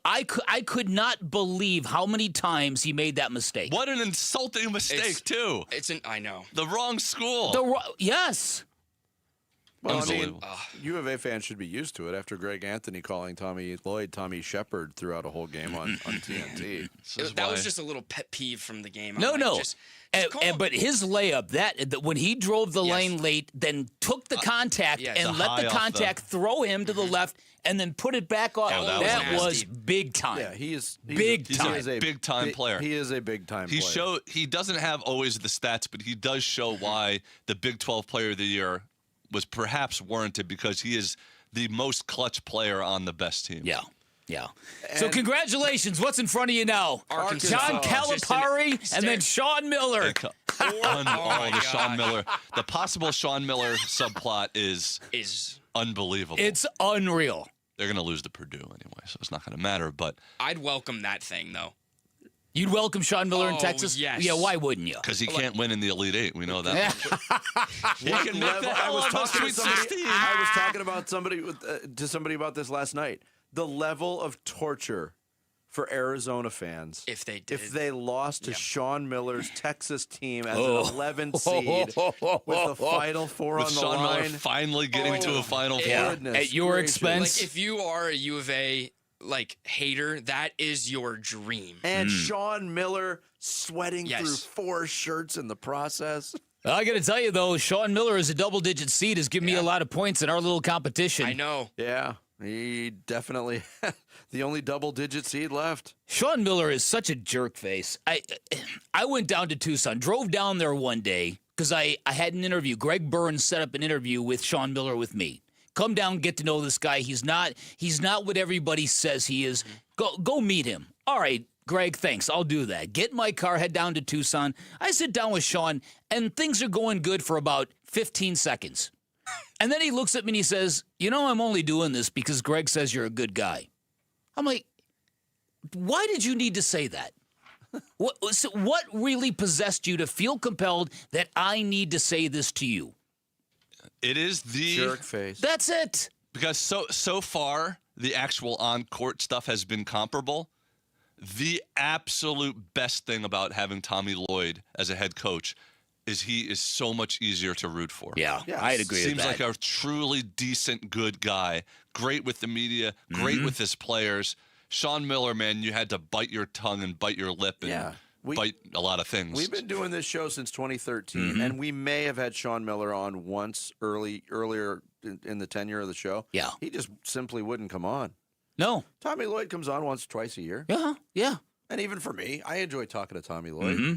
I could not believe how many times he made that mistake. What an insulting mistake, too. I know. The wrong school. Yes. Well, I mean, U of A fans should be used to it after Greg Anthony calling Tommy Lloyd Tommy Shepard throughout a whole game on TNT. That was just a little pet peeve from the game. No. But his layup, that when he drove the lane late, then took the contact and let the contact throw him to the left and then put it back off. That was big time. Yeah, he's a big time player. He is a big time player. He doesn't have always the stats, but he does show why the Big 12 Player of the Year was perhaps warranted, because he is the most clutch player on the best team. Yeah. So congratulations. What's in front of you now? Arkansas. John Calipari and then Sean Miller. Sean Miller. The possible Sean Miller subplot is unbelievable. It's unreal. They're going to lose to Purdue anyway, so it's not going to matter. But I'd welcome that thing, though. You'd welcome Sean Miller in Texas? Yes. Yeah, why wouldn't you? Because he can't win in the Elite Eight. We know that. He can make the hell out of Sweet 16. I was talking about somebody about this last night. The level of torture for Arizona fans if they lost to Sean Miller's Texas team as an 11 seed with the Final Four on the Sean line. Miller finally getting to a Final Four. At your expense. Like, if you are a U of A hater, that is your dream. And Sean Miller sweating through 4 shirts in the process. I got to tell you, though, Sean Miller as a double-digit seed has given me a lot of points in our little competition. I know. Yeah, he definitely the only double-digit seed left. Sean Miller is such a jerk face. I went down to Tucson, drove down there one day because I had an interview. Greg Burns set up an interview with Sean Miller with me. Come down, get to know this guy. He's not what everybody says he is. Go meet him. All right, Greg, thanks. I'll do that. Get in my car, head down to Tucson. I sit down with Sean, and things are going good for about 15 seconds. And then he looks at me and he says, I'm only doing this because Greg says you're a good guy. I'm like, why did you need to say that? What really possessed you to feel compelled that I need to say this to you? It is the jerk face. That's it. Because so far, the actual on-court stuff has been comparable. The absolute best thing about having Tommy Lloyd as a head coach is he is so much easier to root for. Yeah, I'd agree with that. Seems like a truly decent, good guy. Great with the media, great with his players. Sean Miller, man, you had to bite your tongue and bite your lip and bite a lot of things. We've been doing this show since 2013, and we may have had Sean Miller on once earlier in the tenure of the show. Yeah. He just simply wouldn't come on. No. Tommy Lloyd comes on once, twice a year. Yeah. And even for me, I enjoy talking to Tommy Lloyd. Mm-hmm.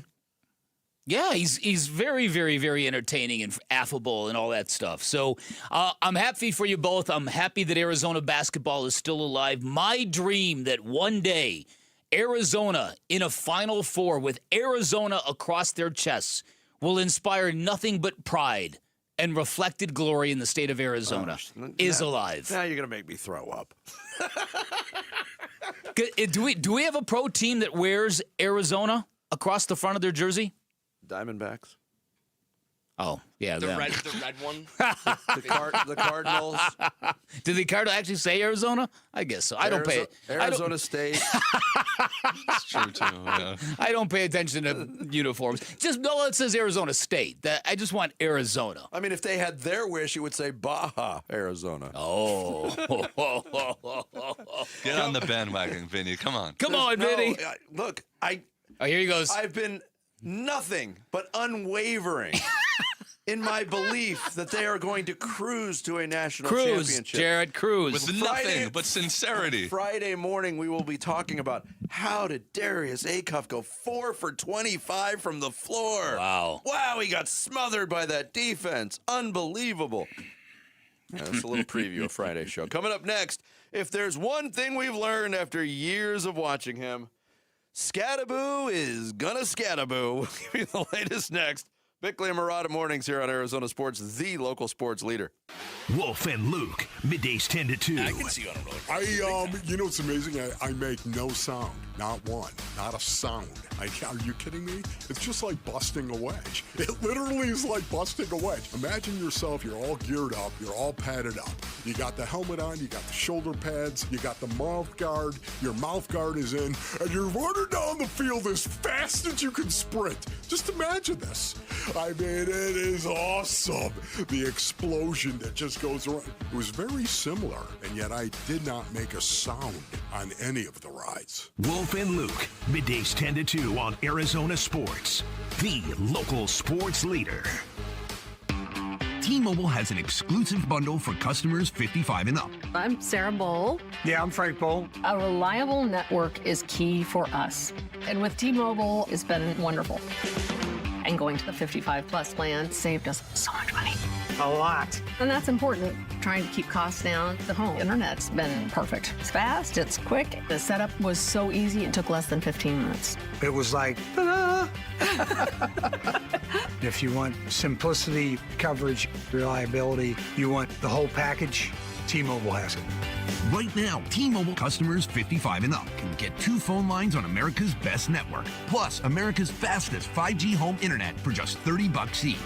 Yeah, he's very, very, very entertaining and affable and all that stuff. So I'm happy for you both. I'm happy that Arizona basketball is still alive. My dream that one day Arizona in a Final Four with Arizona across their chests will inspire nothing but pride and reflected glory in the state of Arizona is alive. Now you're going to make me throw up. Do we have a pro team that wears Arizona across the front of their jersey? Diamondbacks. Oh, yeah, The them. red one. The Cardinals. Did the Cardinals actually say Arizona? I guess so. I don't pay it. Arizona State. It's true, too. Yeah. I don't pay attention to uniforms. Just know it says Arizona State. I just want Arizona. I mean, if they had their wish, it would say Baja, Arizona. Oh. Get on the bandwagon, Vinny. Come on. Come on, Vinny. Look, Oh, here he goes. I've been nothing but unwavering in my belief that they are going to cruise to a national championship. Jared, cruise. With nothing but sincerity. Friday morning, we will be talking about how did Darius Acuff go 4 for 25 from the floor. Wow. Wow, he got smothered by that defense. Unbelievable. Yeah, that's a little preview of Friday's show. Coming up next, if there's one thing we've learned after years of watching him, Scattaboo is gonna Scattaboo. We'll give you the latest next. Bickley and Murata mornings here on Arizona Sports, the local sports leader. Wolf and Luke, middays 10 to 2. I can see you on a roller coaster. You know what's amazing? I make no sound. Not one. Not a sound. Are you kidding me? It's just like busting a wedge. It literally is like busting a wedge. Imagine yourself, you're all geared up, you're all padded up. You got the helmet on, you got the shoulder pads, you got the mouth guard, your mouth guard is in, and you're running down the field as fast as you can sprint. Just imagine this. I mean, it is awesome. The explosion that just goes around. It was very similar, and yet I did not make a sound on any of the rides. Wolf and Luke, middays 10 to 2 on Arizona Sports, the local sports leader. T-Mobile has an exclusive bundle for customers 55 and up. I'm Sarah Bowl. Yeah, I'm Frank Bowl. A reliable network is key for us. And with T-Mobile, it's been wonderful. And going to the 55 plus plan saved us so much money. A lot. And that's important. Trying to keep costs down. The home internet's been perfect. It's fast, it's quick. The setup was so easy, it took less than 15 minutes. It was like, ta-da! If you want simplicity, coverage, reliability, you want the whole package, T-Mobile has it. Right now, T-Mobile customers 55 and up can get 2 phone lines on America's best network, plus America's fastest 5G home internet for just $30 each.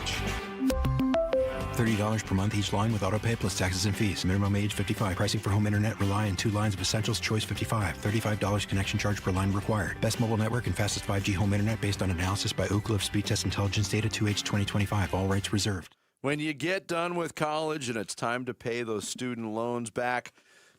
$30 per month each line with autopay plus taxes and fees. Minimum age 55. Pricing for home internet rely on 2 lines of essentials. Choice 55. $35 connection charge per line required. Best mobile network and fastest 5G home internet based on analysis by Ookla of Speed Test Intelligence data 2H 2025. All rights reserved. When you get done with college and it's time to pay those student loans back,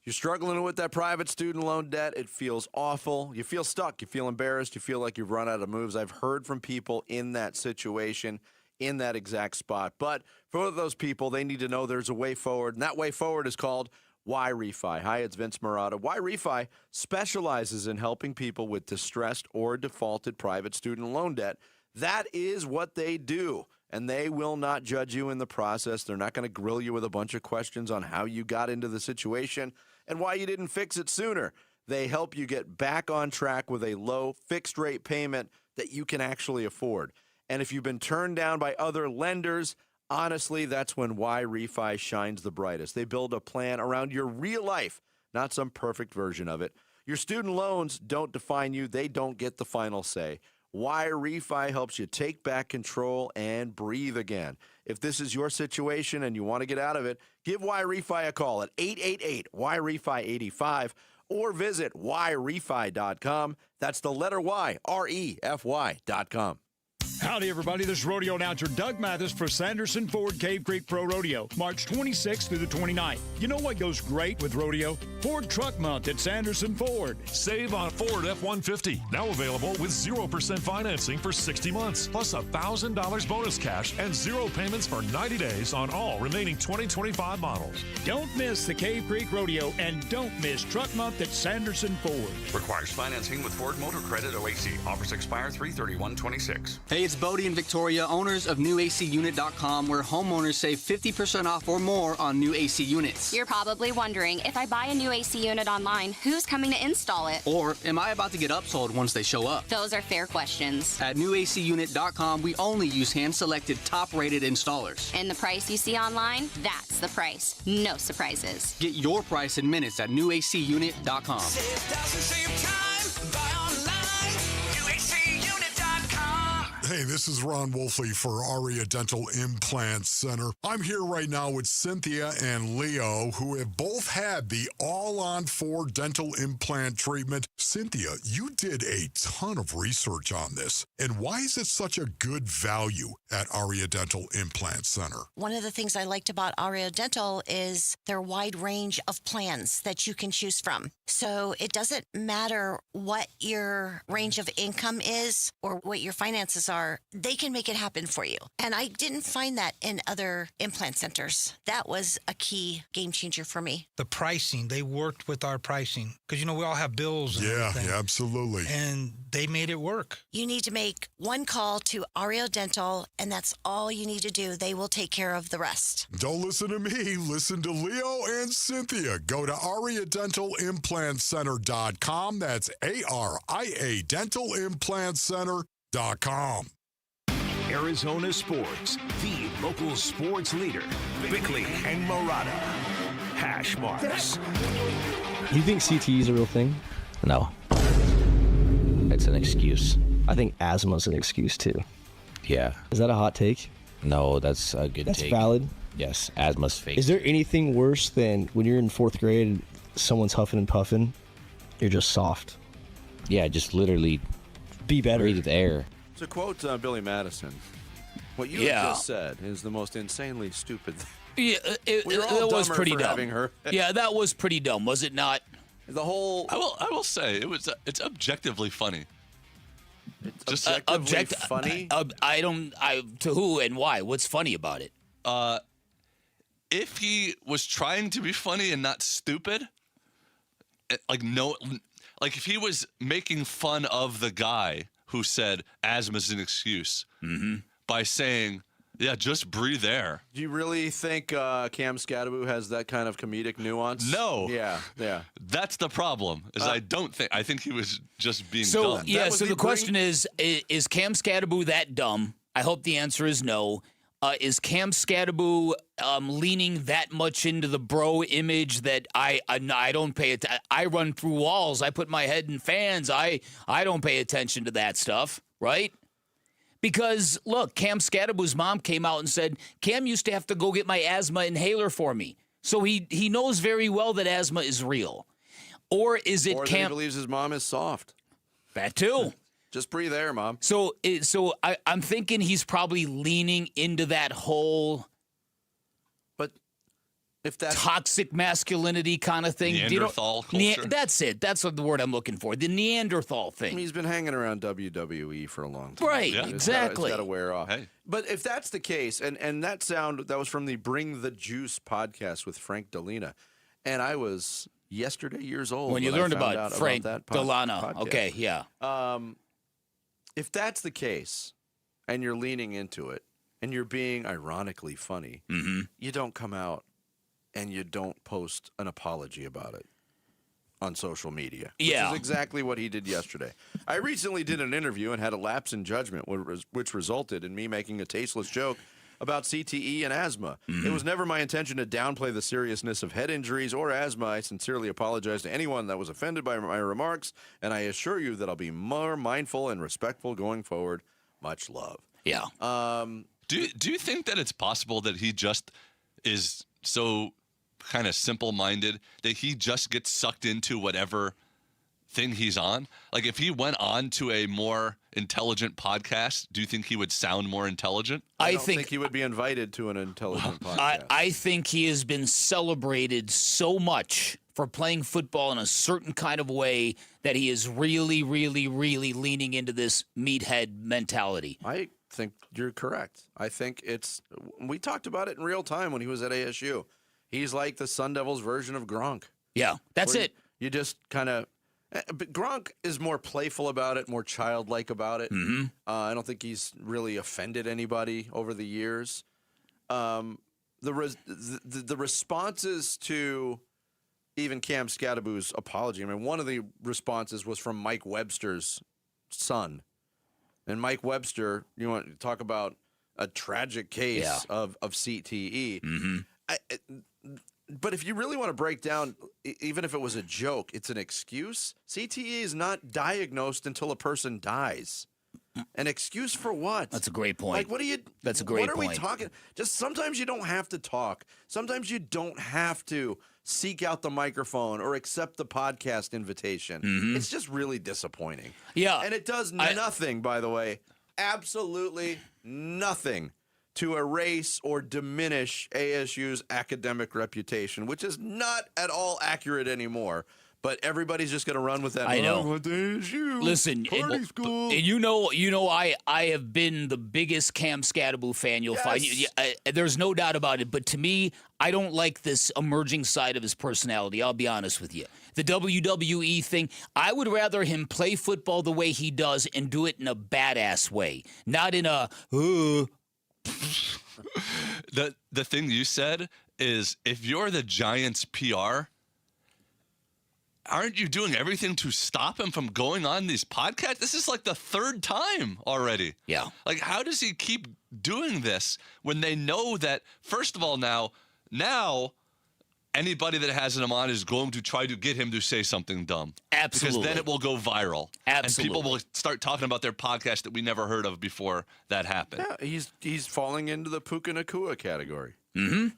you're struggling with that private student loan debt. It feels awful. You feel stuck. You feel embarrassed. You feel like you've run out of moves. I've heard from people in that situation, in that exact spot. But for those people, they need to know there's a way forward, and that way forward is called Y Refi. Hi, it's Vince Murata. Y Refi specializes in helping people with distressed or defaulted private student loan debt. That is what they do, and they will not judge you in the process. They're not going to grill you with a bunch of questions on how you got into the situation and why you didn't fix it sooner. They help you get back on track with a low fixed rate payment that you can actually afford. And if you've been turned down by other lenders, honestly, that's when Y Refi shines the brightest. They build a plan around your real life, not some perfect version of it. Your student loans don't define you. They don't get the final say. Y Refi helps you take back control and breathe again. If this is your situation and you want to get out of it, give Y Refi a call at 888-YREFI-85 or visit YRefi.com. That's the letter Y, REFY.com. Howdy, everybody. This is rodeo announcer Doug Mathis for Sanderson Ford Cave Creek Pro Rodeo, March 26th through the 29th. You know what goes great with rodeo? Ford Truck Month at Sanderson Ford. Save on Ford F-150, now available with 0% financing for 60 months, plus $1,000 bonus cash and 0 payments for 90 days on all remaining 2025 models. Don't miss the Cave Creek Rodeo, and don't miss Truck Month at Sanderson Ford. Requires financing with Ford Motor Credit OAC. Offers expire 3/31/26. Hey, it's Bodie and Victoria, owners of NewACUnit.com, where homeowners save 50% off or more on new AC units. You're probably wondering, if I buy a new AC unit online, who's coming to install it? Or am I about to get upsold once they show up? Those are fair questions. At NewACUnit.com, we only use hand-selected, top-rated installers. And the price you see online, that's the price. No surprises. Get your price in minutes at NewACUnit.com. Save time, buy online, NewACUnit.com. Hey, this is Ron Wolfley for Aria Dental Implant Center. I'm here right now with Cynthia and Leo, who have both had the all-on-4 dental implant treatment. Cynthia, you did a ton of research on this. And why is it such a good value at Aria Dental Implant Center? One of the things I liked about Aria Dental is their wide range of plans that you can choose from. So it doesn't matter what your range of income is or what your finances are, they can make it happen for you. And I didn't find that in other implant centers. That was a key game changer for me. The pricing, they worked with our pricing because, we all have bills. And everything. Yeah, absolutely. And they made it work. You need to make one call to Aria Dental, and that's all you need to do. They will take care of the rest. Don't listen to me. Listen to Leo and Cynthia. Go to AriaDentalImplantCenter.com. That's ARIA DentalImplantCenter.com. Arizona Sports, the local sports leader. Bickley and Murata. Hash marks. You think CTE is a real thing? No. It's an excuse. I think asthma's an excuse too. Yeah. Is that a hot take? No, that's a good take. That's valid? Yes, asthma's fake. Is there anything worse than when you're in 4th grade and someone's huffing and puffing, you're just soft? Yeah, just literally be better. Breathe the air. To quote Billy Madison, what you just said is the most insanely stupid thing. Yeah, it was pretty dumb. Yeah, that was pretty dumb, was it not? The whole. I will say it's objectively funny. It's just objectively funny. To who and why? What's funny about it? If he was trying to be funny and not stupid, if he was making fun of the guy who said asthma's an excuse by saying, yeah, just breathe air. Do you really think Cam Scadaboo has that kind of comedic nuance? No. Yeah. That's the problem. I think he was just being dumb. Yeah, so the question is Cam Scadaboo that dumb? I hope the answer is no. Is Cam Scadaboo leaning that much into the bro image that I don't pay it? I run through walls. I put my head in fans. I don't pay attention to that stuff, right? Because, look, Cam Scadaboo's mom came out and said, Cam used to have to go get my asthma inhaler for me. So he knows very well that asthma is real. Or is it Cam... he believes his mom is soft. That too. Just breathe air, Mom. So I'm thinking he's probably leaning into that whole... But if that's... toxic masculinity kind of thing. Neanderthal culture. That's it. That's the word I'm looking for. The Neanderthal thing. I mean, he's been hanging around WWE for a long time. Right, exactly. It's got to wear off. Hey. But if that's the case, and that was from the Bring the Juice podcast with Frank Delina, and I was years old when you learned about Frank Delana. Okay, yeah. If that's the case, and you're leaning into it, and you're being ironically funny, you don't come out and you don't post an apology about it on social media. Which is exactly what he did yesterday. I recently did an interview and had a lapse in judgment, which resulted in me making a tasteless joke about CTE and asthma. It was never my intention to downplay the seriousness of head injuries or asthma. I sincerely apologize to anyone that was offended by my remarks, and I assure you that I'll be more mindful and respectful going forward. Much love. Yeah. Do you think that it's possible that he just is so kind of simple-minded that he just gets sucked into whatever thing he's on? Like, if he went on to a more intelligent podcast, do you think he would sound more intelligent? I don't think he would be invited to an intelligent podcast. I think he has been celebrated so much for playing football in a certain kind of way that he is really, really, really leaning into this meathead mentality. I think you're correct. I think we talked about it in real time when he was at ASU. He's like the Sun Devils version of Gronk. Yeah, that's it. You just kind of... But Gronk is more playful about it, more childlike about it. I don't think he's really offended anybody over the years. The responses to even Cam Scadaboo's apology, I mean, one of the responses was from Mike Webster's son. And Mike Webster, you want to talk about a tragic case of CTE. But if you really want to break down, even if it was a joke, it's an excuse. CTE is not diagnosed until a person dies. An excuse for what? That's a great point. Like, what are you? That's a great point. What are we talking? Just sometimes you don't have to talk. Sometimes you don't have to seek out the microphone or accept the podcast invitation. Mm-hmm. It's just really disappointing. Yeah. And it does nothing, by the way, absolutely nothing to erase or diminish ASU's academic reputation, which is not at all accurate anymore. But everybody's just going to run with that. I know. What is you? Listen, party school. You know, I have been the biggest Cam Scadaboo fan you'll find. There's no doubt about it. But to me, I don't like this emerging side of his personality. I'll be honest with you. The WWE thing, I would rather him play football the way he does and do it in a badass way, not in a. The thing you said is, if you're the Giants' PR, aren't you doing everything to stop him from going on these podcasts? This is like the third time already. Yeah. Like, how does he keep doing this when they know that, first of all, now anybody that has him on is going to try to get him to say something dumb. Absolutely. Because then it will go viral. Absolutely. And people will start talking about their podcast that we never heard of before that happened. Yeah, he's falling into the Puka Nacua category. Mm-hmm.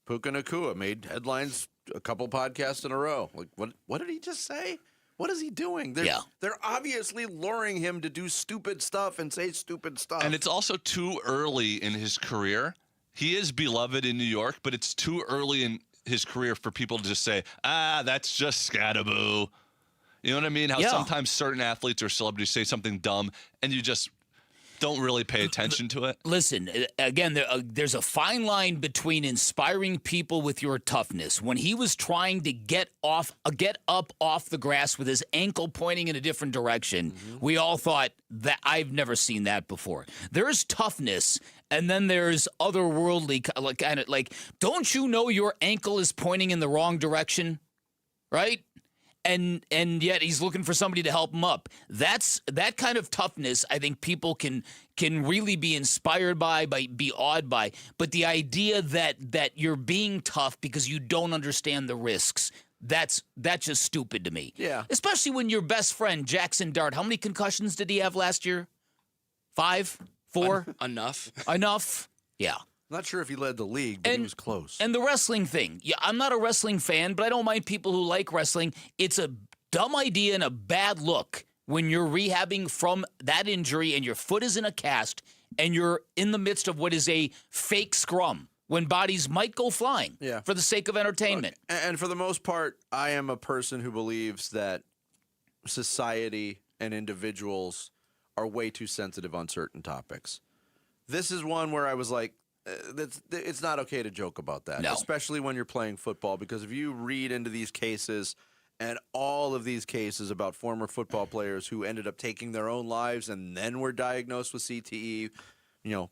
Puka Nacua made headlines a couple podcasts in a row. Like, what did he just say? What is he doing? They're obviously luring him to do stupid stuff and say stupid stuff. And it's also too early in his career. He is beloved in New York, but it's too early in his career for people to just say, that's just Scadaboo. You know what I mean? How sometimes certain athletes or celebrities say something dumb, and you just don't really pay attention to it. Listen, again, there's a fine line between inspiring people with your toughness. When he was trying to get up off the grass with his ankle pointing in a different direction, we all thought that I've never seen that before. There's toughness, and then there's otherworldly, like, don't you know your ankle is pointing in the wrong direction, right? And yet he's looking for somebody to help him up. That kind of toughness, I think people can really be inspired by, be awed by. But the idea that you're being tough because you don't understand the risks, that's just stupid to me. Yeah. Especially when your best friend, Jackson Dart, how many concussions did he have last year? 5? 4? Enough? Yeah. I'm not sure if he led the league, but he was close. And the wrestling thing. Yeah, I'm not a wrestling fan, but I don't mind people who like wrestling. It's a dumb idea and a bad look when you're rehabbing from that injury and your foot is in a cast and you're in the midst of what is a fake scrum when bodies might go flying for the sake of entertainment. Look, and for the most part, I am a person who believes that society and individuals are way too sensitive on certain topics. This is one where I was like, it's not okay to joke about that, especially when you're playing football, because if you read into these cases and all of these cases about former football players who ended up taking their own lives and then were diagnosed with CTE,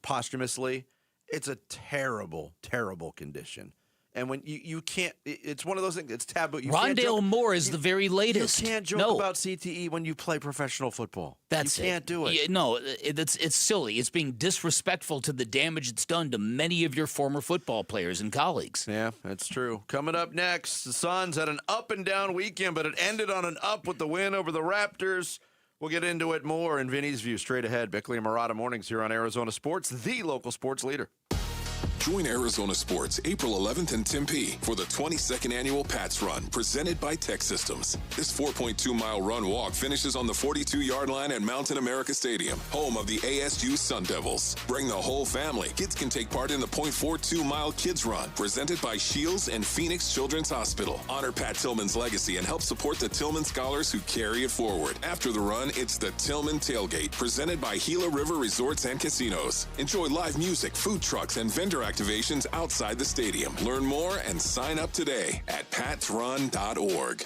posthumously, it's a terrible, terrible condition. And when you can't, it's one of those things, it's taboo. Rondale Moore is the very latest. You can't joke about CTE when you play professional football. You can't do it. No, it's silly. It's being disrespectful to the damage it's done to many of your former football players and colleagues. Yeah, that's true. Coming up next, the Suns had an up and down weekend, but it ended on an up with the win over the Raptors. We'll get into it more in Vinny's View straight ahead. Bickley and Murata mornings here on Arizona Sports, the local sports leader. Join Arizona Sports April 11th in Tempe for the 22nd annual Pats Run presented by Tech Systems. This 4.2-mile run walk finishes on the 42-yard line at Mountain America Stadium, home of the ASU Sun Devils. Bring the whole family. Kids can take part in the 0.42-mile Kids Run presented by Shields and Phoenix Children's Hospital. Honor Pat Tillman's legacy and help support the Tillman scholars who carry it forward. After the run, it's the Tillman Tailgate presented by Gila River Resorts and Casinos. Enjoy live music, food trucks, and vendor activations outside the stadium. Learn more and sign up today at patsrun.org.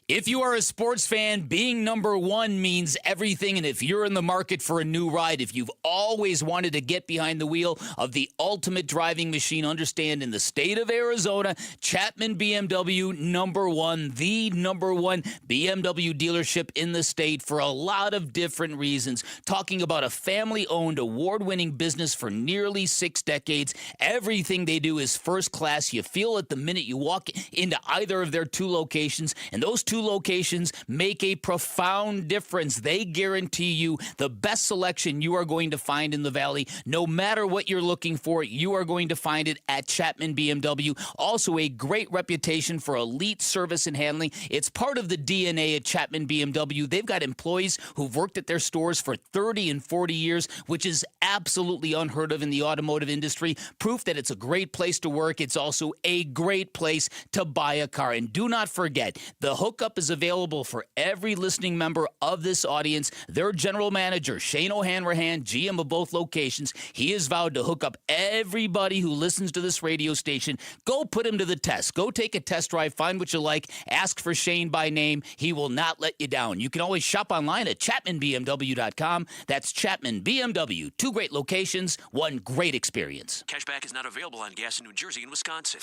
If you are a sports fan, being number one means everything. And if you're in the market for a new ride, if you've always wanted to get behind the wheel of the ultimate driving machine, understand in the state of Arizona, Chapman BMW, number one, the number one BMW dealership in the state for a lot of different reasons. Talking about a family-owned, award-winning business for nearly 6 decades. Everything they do is first class. You feel it the minute you walk into either of their 2 locations. And those 2 2 locations make a profound difference. They guarantee you the best selection you are going to find in the Valley. No matter what you're looking for, you are going to find it at Chapman BMW. Also a great reputation for elite service and handling. It's part of the DNA at Chapman BMW. They've got employees who've worked at their stores for 30 and 40 years, which is absolutely unheard of in the automotive industry. Proof that it's a great place to work. It's also a great place to buy a car. And do not forget, the hookup is available for every listening member of this audience. Their general manager, Shane O'Hanrahan, GM of both locations, he has vowed to hook up everybody who listens to this radio station. Go put him to the test. Go take a test drive, find what you like, ask for Shane by name. He will not let you down. You can always shop online at ChapmanBMW.com. That's Chapman BMW. 2 great locations, 1 great experience. Cashback is not available on gas in New Jersey and Wisconsin.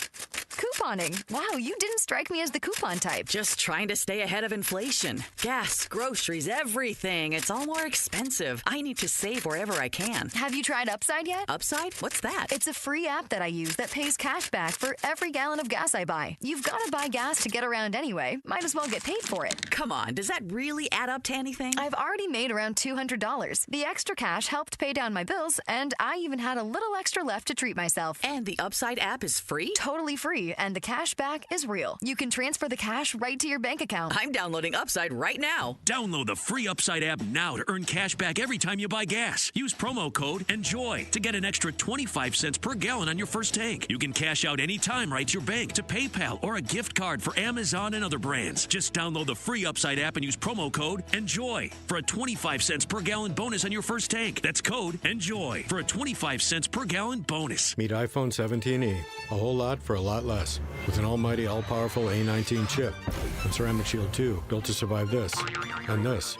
Couponing. Wow, you didn't strike me as the coupon type. Just trying to stay ahead of inflation. Gas, groceries, everything. It's all more expensive. I need to save wherever I can. Have you tried Upside yet? Upside? What's that? It's a free app that I use that pays cash back for every gallon of gas I buy. You've got to buy gas to get around anyway. Might as well get paid for it. Come on, does that really add up to anything? I've already made around $200. The extra cash helped pay down my bills, and I even had a little extra left to treat myself. And the Upside app is free? Totally free, and the cash back is real. You can transfer the cash right to your bank account. I'm downloading Upside right now. Download the free Upside app now to earn cash back every time you buy gas. Use promo code ENJOY to get an extra 25 cents per gallon on your first tank. You can cash out anytime right to your bank, to PayPal, or a gift card for Amazon and other brands. Just download the free Upside app and use promo code ENJOY for a 25 cents per gallon bonus on your first tank. That's code ENJOY for a 25 cents per gallon bonus. Meet iPhone 17e. A whole lot for a lot less. With an almighty, all-powerful A19 chip. And Ceramic Shield 2, built to survive this. And this.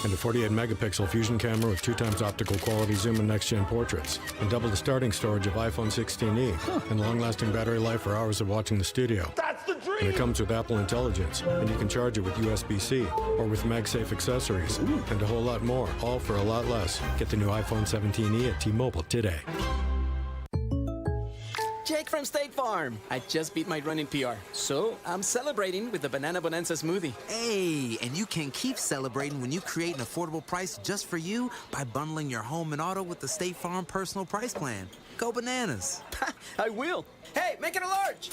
And a 48-megapixel fusion camera with 2 times optical quality zoom and next-gen portraits. And double the starting storage of iPhone 16e. And long-lasting battery life for hours of watching the studio. That's the dream! And it comes with Apple Intelligence. And you can charge it with USB-C or with MagSafe accessories. And a whole lot more, all for a lot less. Get the new iPhone 17e at T-Mobile today. Jake from State Farm. I just beat my running PR, so I'm celebrating with the Banana Bonanza smoothie. Hey, and you can keep celebrating when you create an affordable price just for you by bundling your home and auto with the State Farm Personal Price Plan. Go bananas. I will. Hey, make it a large.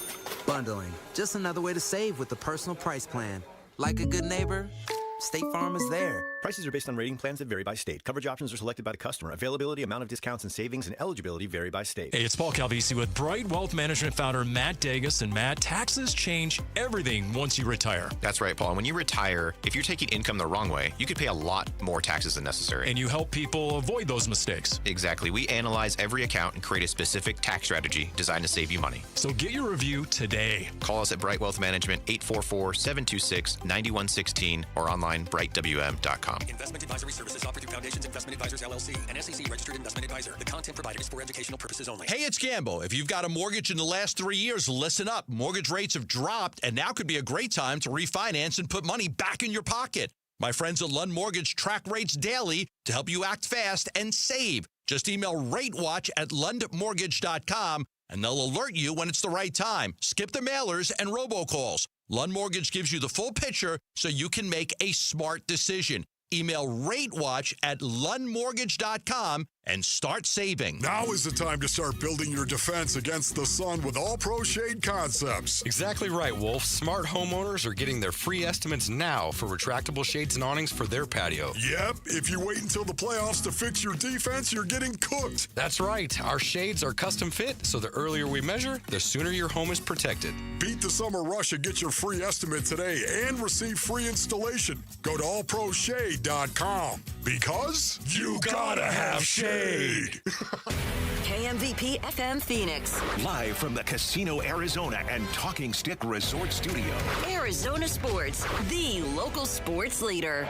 Bundling, just another way to save with the Personal Price Plan. Like a good neighbor, State Farm is there. Prices are based on rating plans that vary by state. Coverage options are selected by the customer. Availability, amount of discounts and savings, and eligibility vary by state. Hey, it's Paul Calvisi with Bright Wealth Management founder Matt Degas. And Matt, taxes change everything once you retire. That's right, Paul. When you retire, if you're taking income the wrong way, you could pay a lot more taxes than necessary. And you help people avoid those mistakes. Exactly. We analyze every account and create a specific tax strategy designed to save you money. So get your review today. Call us at Bright Wealth Management, 844-726-9116, or online, brightwm.com. Investment advisory services offered through Foundations Investment Advisors, LLC, an SEC registered investment advisor. The content provided is for educational purposes only. Hey, it's Gambo. If you've got a mortgage in the last 3 years, listen up. Mortgage rates have dropped, and now could be a great time to refinance and put money back in your pocket. My friends at Lund Mortgage track rates daily to help you act fast and save. Just email RateWatch@lundmortgage.com, and they'll alert you when it's the right time. Skip the mailers and robocalls. Lund Mortgage gives you the full picture so you can make a smart decision. Email RateWatch@lundmortgage.com and start saving. Now is the time to start building your defense against the sun with All Pro Shade Concepts. Exactly right, Wolf. Smart homeowners are getting their free estimates now for retractable shades and awnings for their patio. Yep, if you wait until the playoffs to fix your defense, you're getting cooked. That's right. Our shades are custom fit, so the earlier we measure, the sooner your home is protected. Beat the summer rush and get your free estimate today and receive free installation. Go to allproshade.com because you gotta have shade. KMVP FM Phoenix. Live from the Casino Arizona and Talking Stick Resort Studio. Arizona Sports, the local sports leader.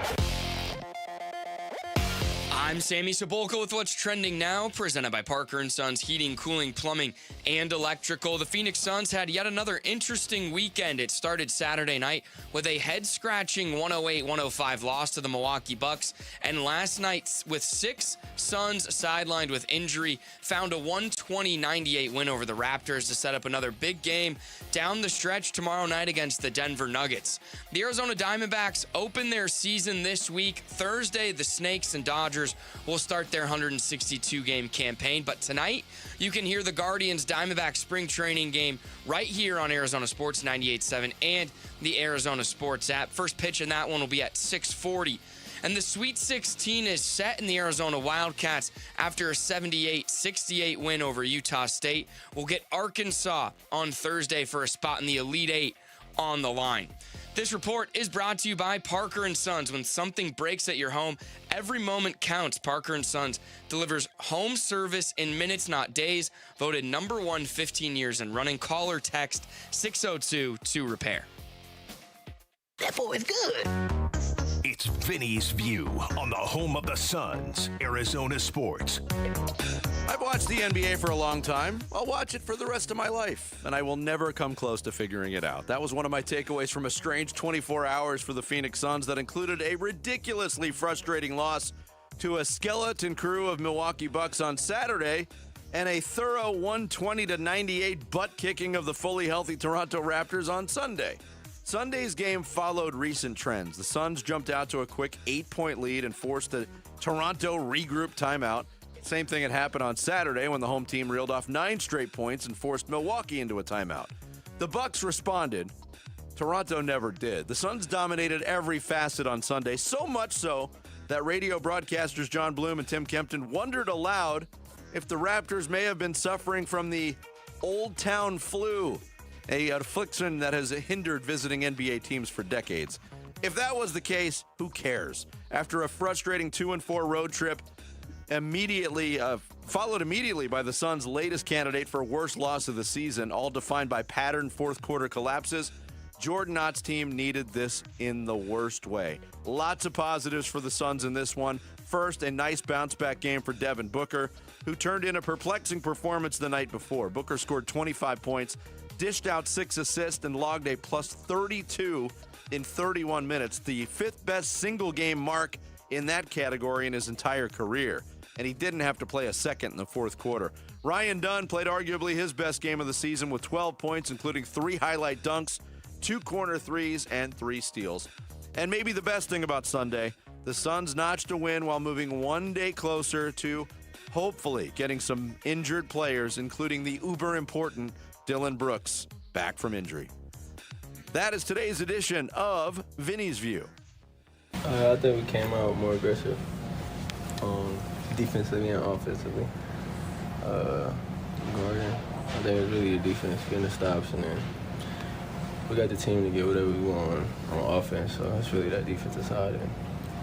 I'm Sammy Sabolka with what's trending now, presented by Parker & Sons Heating, Cooling, Plumbing, and Electrical. The Phoenix Suns had yet another interesting weekend. It started Saturday night with a head-scratching 108-105 loss to the Milwaukee Bucks, and last night, with 6 Suns sidelined with injury, found a 120-98 win over the Raptors to set up another big game down the stretch tomorrow night against the Denver Nuggets. The Arizona Diamondbacks open their season this week. Thursday, the Snakes and Dodgers will start their 162-game campaign. But tonight, you can hear the Guardians Diamondbacks spring training game right here on Arizona Sports 98.7 and the Arizona Sports app. First pitch in that one will be at 6:40. And the Sweet 16 is set in the Arizona Wildcats after a 78-68 win over Utah State. We'll get Arkansas on Thursday for a spot in the Elite Eight on the line. This report is brought to you by Parker & Sons. When something breaks at your home, every moment counts. Parker & Sons delivers home service in minutes, not days. Voted number 1 15 years and running. Call or text 602-2REPAIR. That boy is good. It's Vinny's View on the home of the Suns, Arizona Sports. I've watched the NBA for a long time. I'll watch it for the rest of my life, and I will never come close to figuring it out. That was one of my takeaways from a strange 24 hours for the Phoenix Suns that included a ridiculously frustrating loss to a skeleton crew of Milwaukee Bucks on Saturday and a thorough 120-98 butt-kicking of the fully healthy Toronto Raptors on Sunday. Sunday's game followed recent trends. The Suns jumped out to a quick 8-point lead and forced a Toronto regroup timeout. Same thing had happened on Saturday when the home team reeled off 9 straight points and forced Milwaukee into a timeout. The Bucks responded. Toronto never did. The Suns dominated every facet on Sunday, so much so that radio broadcasters John Bloom and Tim Kemp wondered aloud if the Raptors may have been suffering from the Old Town flu, an affliction that has hindered visiting NBA teams for decades. If that was the case, who cares? After a frustrating 2-4 road trip, followed immediately by the Suns' latest candidate for worst loss of the season, all defined by patterned fourth-quarter collapses, Jordan Ott's team needed this in the worst way. Lots of positives for the Suns in this one. First, a nice bounce-back game for Devin Booker, who turned in a perplexing performance the night before. Booker scored 25 points, dished out 6 assists, and logged a plus 32 in 31 minutes, the 5th best single-game mark in that category in his entire career. And he didn't have to play a second in the fourth quarter. Ryan Dunn played arguably his best game of the season with 12 points, including 3 highlight dunks, 2 corner threes, and 3 steals. And maybe the best thing about Sunday, the Suns notched a win while moving one day closer to hopefully getting some injured players, including the uber-important Dylan Brooks, back from injury. That is today's edition of Vinny's View. I think we came out more aggressive, defensively and offensively. Guarding, I think it was really the defense getting the stops, and then we got the team to get whatever we want on offense. So it's really that defensive side, and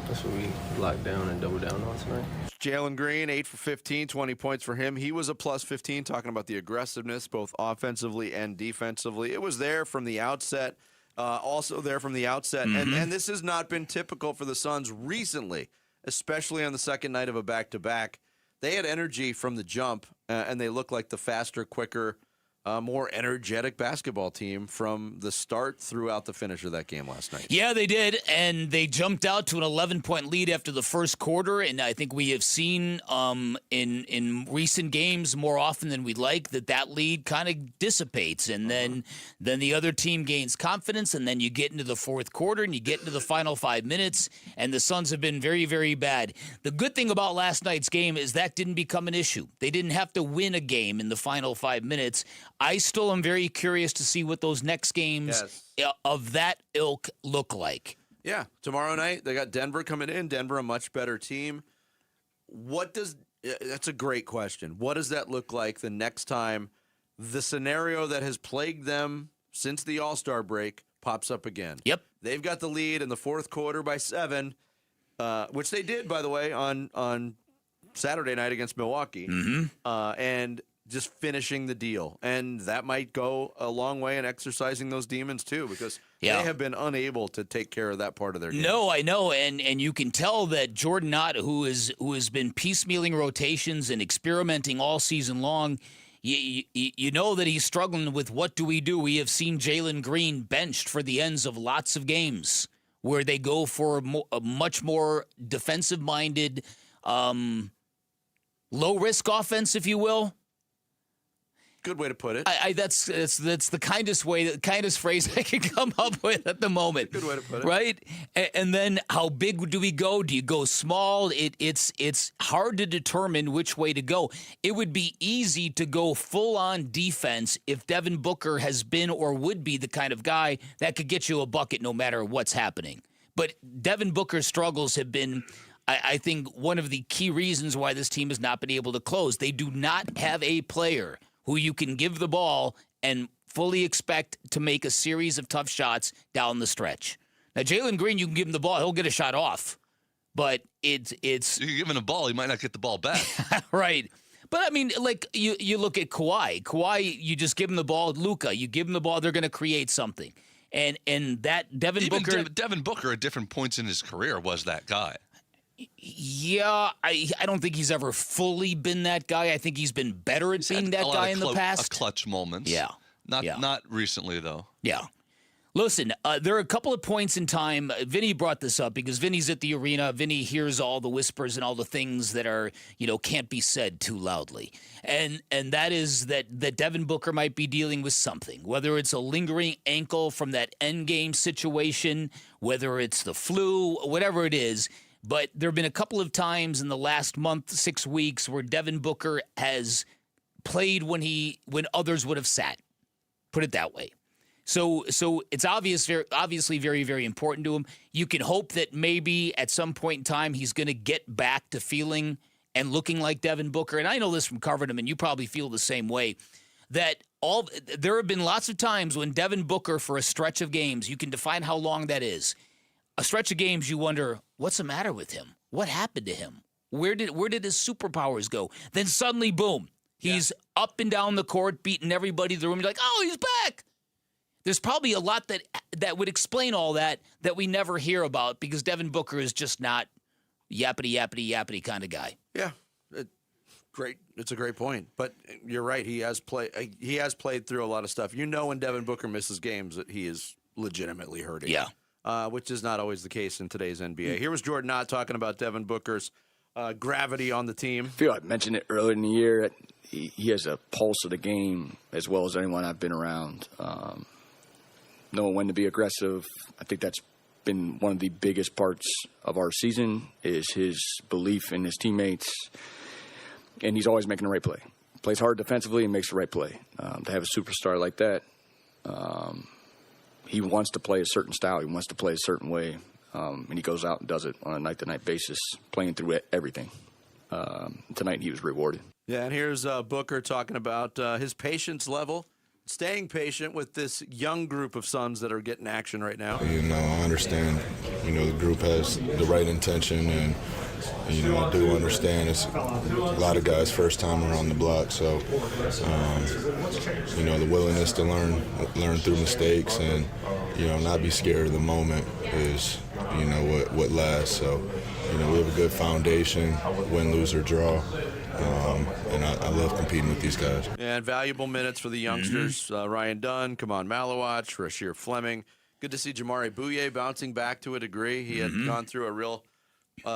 that's what we locked down and doubled down on tonight. Jalen Green, 8 for 15, 20 points for him. He was a plus 15, talking about the aggressiveness, both offensively and defensively. It was there from the outset, also there from the outset. Mm-hmm. And this has not been typical for the Suns recently, especially on the second night of a back-to-back. They had energy from the jump, and they looked like the faster, quicker, more energetic basketball team from the start throughout the finish of that game last night. Yeah, they did, and they jumped out to an 11-point lead after the first quarter, and I think we have seen in recent games more often than we'd like that lead kind of dissipates, and then the other team gains confidence, and then you get into the fourth quarter, and you get into the final 5 minutes, and the Suns have been very, very bad. The good thing about last night's game is that didn't become an issue. They didn't have to win a game in the final 5 minutes. I still am very curious to see what those next games of that ilk look like. Yeah, tomorrow night they got Denver coming in. Denver, a much better team. That's a great question. What does that look like the next time the scenario that has plagued them since the All-Star break pops up again? Yep. They've got the lead in the fourth quarter by 7, which they did, by the way, on Saturday night against Milwaukee. Mm-hmm. And just finishing the deal. And that might go a long way in exercising those demons too, because they have been unable to take care of that part of their game. No, I know, and you can tell that Jordan Knott, who has been piecemealing rotations and experimenting all season long, you know that he's struggling with what do. We have seen Jalen Green benched for the ends of lots of games where they go for a much more defensive-minded, low-risk offense, if you will. Good way to put it. That's the kindest phrase I can come up with at the moment. Good way to put it. Right? And then how big do we go? Do you go small? It's hard to determine which way to go. It would be easy to go full-on defense if Devin Booker has been or would be the kind of guy that could get you a bucket no matter what's happening. But Devin Booker's struggles have been, I think, one of the key reasons why this team has not been able to close. They do not have a player who you can give the ball and fully expect to make a series of tough shots down the stretch. Now, Jalen Green, you can give him the ball, he'll get a shot off. But it's you can give him the ball, he might not get the ball back. Right. But, I mean, like, you look at Kawhi. Kawhi, you just give him the ball. Luka, you give him the ball, they're going to create something. And that Devin Booker... Devin Booker at different points in his career was that guy. Yeah, I don't think he's ever fully been that guy. I think he's been better at being that guy in the past. Clutch moments. Yeah. Not recently, though. Yeah. Listen, there are a couple of points in time. Vinny brought this up because Vinny's at the arena. Vinny hears all the whispers and all the things that are, can't be said too loudly. And that is that Devin Booker might be dealing with something, whether it's a lingering ankle from that endgame situation, whether it's the flu, whatever it is. But there have been a couple of times in the last month, 6 weeks, where Devin Booker has played when others would have sat. Put it that way. So it's obviously very, very important to him. You can hope that maybe at some point in time he's going to get back to feeling and looking like Devin Booker. And I know this from covering him, and you probably feel the same way. That there have been lots of times when Devin Booker, for a stretch of games, you can define how long that is. A stretch of games, you wonder, what's the matter with him? What happened to him? Where did his superpowers go? Then suddenly, boom, he's up and down the court, beating everybody in the room. You're like, oh, he's back. There's probably a lot that would explain all that we never hear about because Devin Booker is just not yappity kind of guy. Yeah, great. It's a great point. But you're right. He has played through a lot of stuff. When Devin Booker misses games that he is legitimately hurting. Yeah. Which is not always the case in today's NBA. Here was Jordan Knott talking about Devin Booker's gravity on the team. I feel I mentioned it earlier in the year. He has a pulse of the game as well as anyone I've been around. Knowing when to be aggressive. I think that's been one of the biggest parts of our season is his belief in his teammates. And he's always making the right play. Plays hard defensively and makes the right play. To have a superstar like that, he wants to play a certain style. He wants to play a certain way. And he goes out and does it on a night-to-night basis, playing through everything. Tonight he was rewarded. Yeah, and here's Booker talking about his patience level, staying patient with this young group of Suns that are getting action right now. I understand, the group has the right intention, and, I do understand it's a lot of guys first time around the block, so, the willingness to learn through mistakes and, not be scared of the moment is, what lasts. So, we have a good foundation, win, lose, or draw. And I love competing with these guys. And valuable minutes for the youngsters. Ryan Dunn, Kaman Malawach, Rasheer Fleming. Good to see Jamari Bouye bouncing back to a degree. He had gone through a real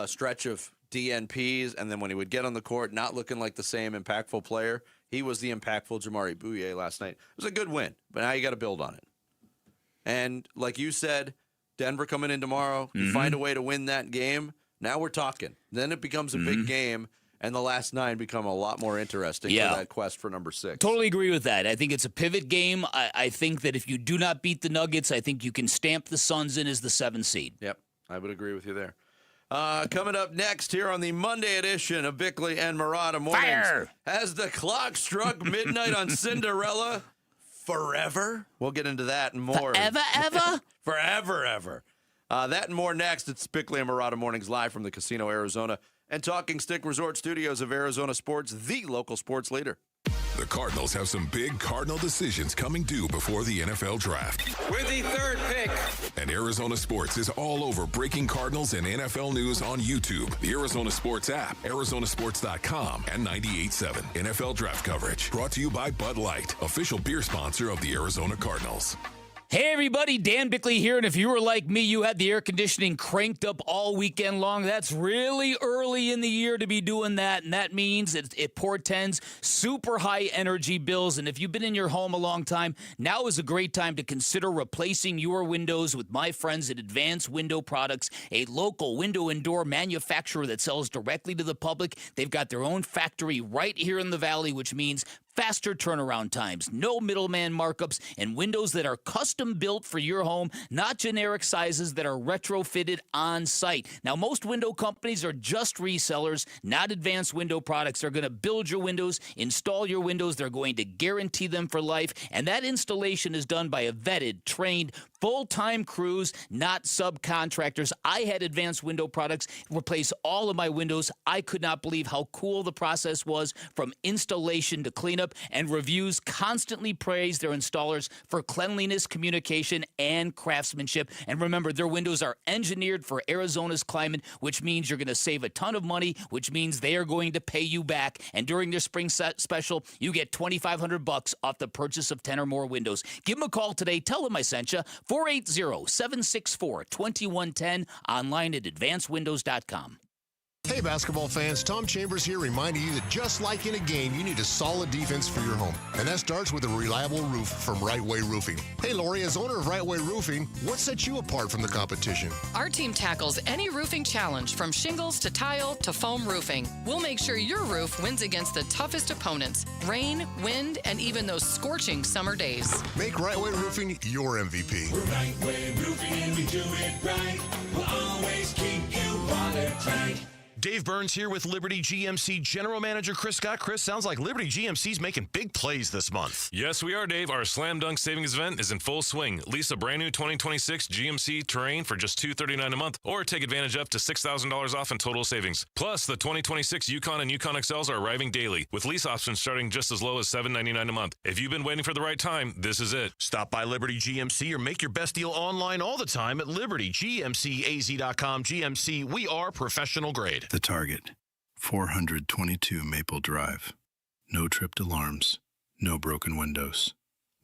stretch of DNPs, and then when he would get on the court, not looking like the same impactful player, he was the impactful Jamari Bouye last night. It was a good win, but now you got to build on it. And like you said, Denver coming in tomorrow, you find a way to win that game, now we're talking. Then it becomes a big game. And the last 9 become a lot more interesting for that quest for number 6. Totally agree with that. I think it's a pivot game. I think that if you do not beat the Nuggets, I think you can stamp the Suns in as the 7th seed. Yep, I would agree with you there. Coming up next here on the Monday edition of Bickley and Murata Mornings. Fire! Has the clock struck midnight on Cinderella forever? We'll get into that and more. Ever? Forever, ever. That and more next. It's Bickley and Murata Mornings live from the Casino Arizona and Talking Stick Resort Studios of Arizona Sports, the local sports leader. The Cardinals have some big Cardinal decisions coming due before the NFL Draft. With the third pick. And Arizona Sports is all over breaking Cardinals and NFL news on YouTube, the Arizona Sports app, Arizonasports.com, and 98.7 NFL Draft coverage. Brought to you by Bud Light, official beer sponsor of the Arizona Cardinals. Hey everybody, Dan Bickley here, and if you were like me, you had the air conditioning cranked up all weekend long. That's really early in the year to be doing that, and that means it portends super high energy bills. And if you've been in your home a long time, now is a great time to consider replacing your windows with my friends at Advanced Window Products, a local window and door manufacturer that sells directly to the public. They've got their own factory right here in the Valley, which means faster turnaround times, no middleman markups, and windows that are custom built for your home, not generic sizes that are retrofitted on site. Now, most window companies are just resellers, not Advanced Window Products. They're going to build your windows, install your windows. They're going to guarantee them for life, and that installation is done by a vetted, trained, full-time crews, not subcontractors. I had Advanced Window Products replace all of my windows. I could not believe how cool the process was from installation to cleanup, and reviews constantly praise their installers for cleanliness, communication, and craftsmanship. And remember, their windows are engineered for Arizona's climate, which means you're going to save a ton of money, which means they are going to pay you back. And during their spring special, you get $2,500 off the purchase of 10 or more windows. Give them a call today. Tell them I sent you. 480-764-2110, online at advancedwindows.com. Hey, basketball fans, Tom Chambers here reminding you that just like in a game, you need a solid defense for your home. And that starts with a reliable roof from Right Way Roofing. Hey, Lori, as owner of Right Way Roofing, what sets you apart from the competition? Our team tackles any roofing challenge, from shingles to tile to foam roofing. We'll make sure your roof wins against the toughest opponents, rain, wind, and even those scorching summer days. Make Right Way Roofing your MVP. We're Right Way Roofing and we do it right. We'll always keep you watertight. Dave Burns here with Liberty GMC General Manager Chris Scott. Chris, sounds like Liberty GMC's making big plays this month. Yes, we are, Dave. Our Slam Dunk Savings event is in full swing. Lease a brand new 2026 GMC Terrain for just $239 a month, or take advantage up to $6,000 off in total savings. Plus, the 2026 Yukon and Yukon XLs are arriving daily, with lease options starting just as low as $799 a month. If you've been waiting for the right time, this is it. Stop by Liberty GMC or make your best deal online all the time at libertygmcaz.com. GMC, we are professional grade. The Target, 422 Maple Drive. No tripped alarms, no broken windows.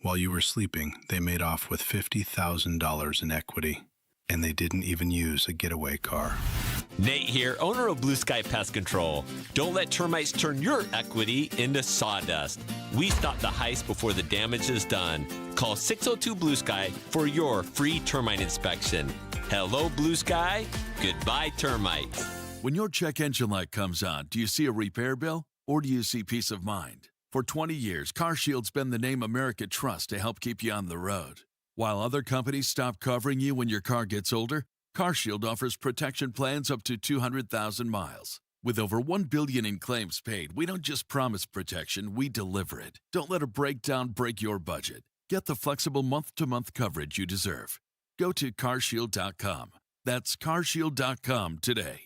While you were sleeping, they made off with $50,000 in equity, and they didn't even use a getaway car. Nate here, owner of Blue Sky Pest Control. Don't let termites turn your equity into sawdust. We stop the heist before the damage is done. Call 602 Blue Sky for your free termite inspection. Hello, Blue Sky. Goodbye, termites. When your check engine light comes on, do you see a repair bill or do you see peace of mind? For 20 years, CarShield's been the name America trusts to help keep you on the road. While other companies stop covering you when your car gets older, CarShield offers protection plans up to 200,000 miles. With over $1 billion in claims paid, we don't just promise protection, we deliver it. Don't let a breakdown break your budget. Get the flexible month-to-month coverage you deserve. Go to CarShield.com. That's CarShield.com today.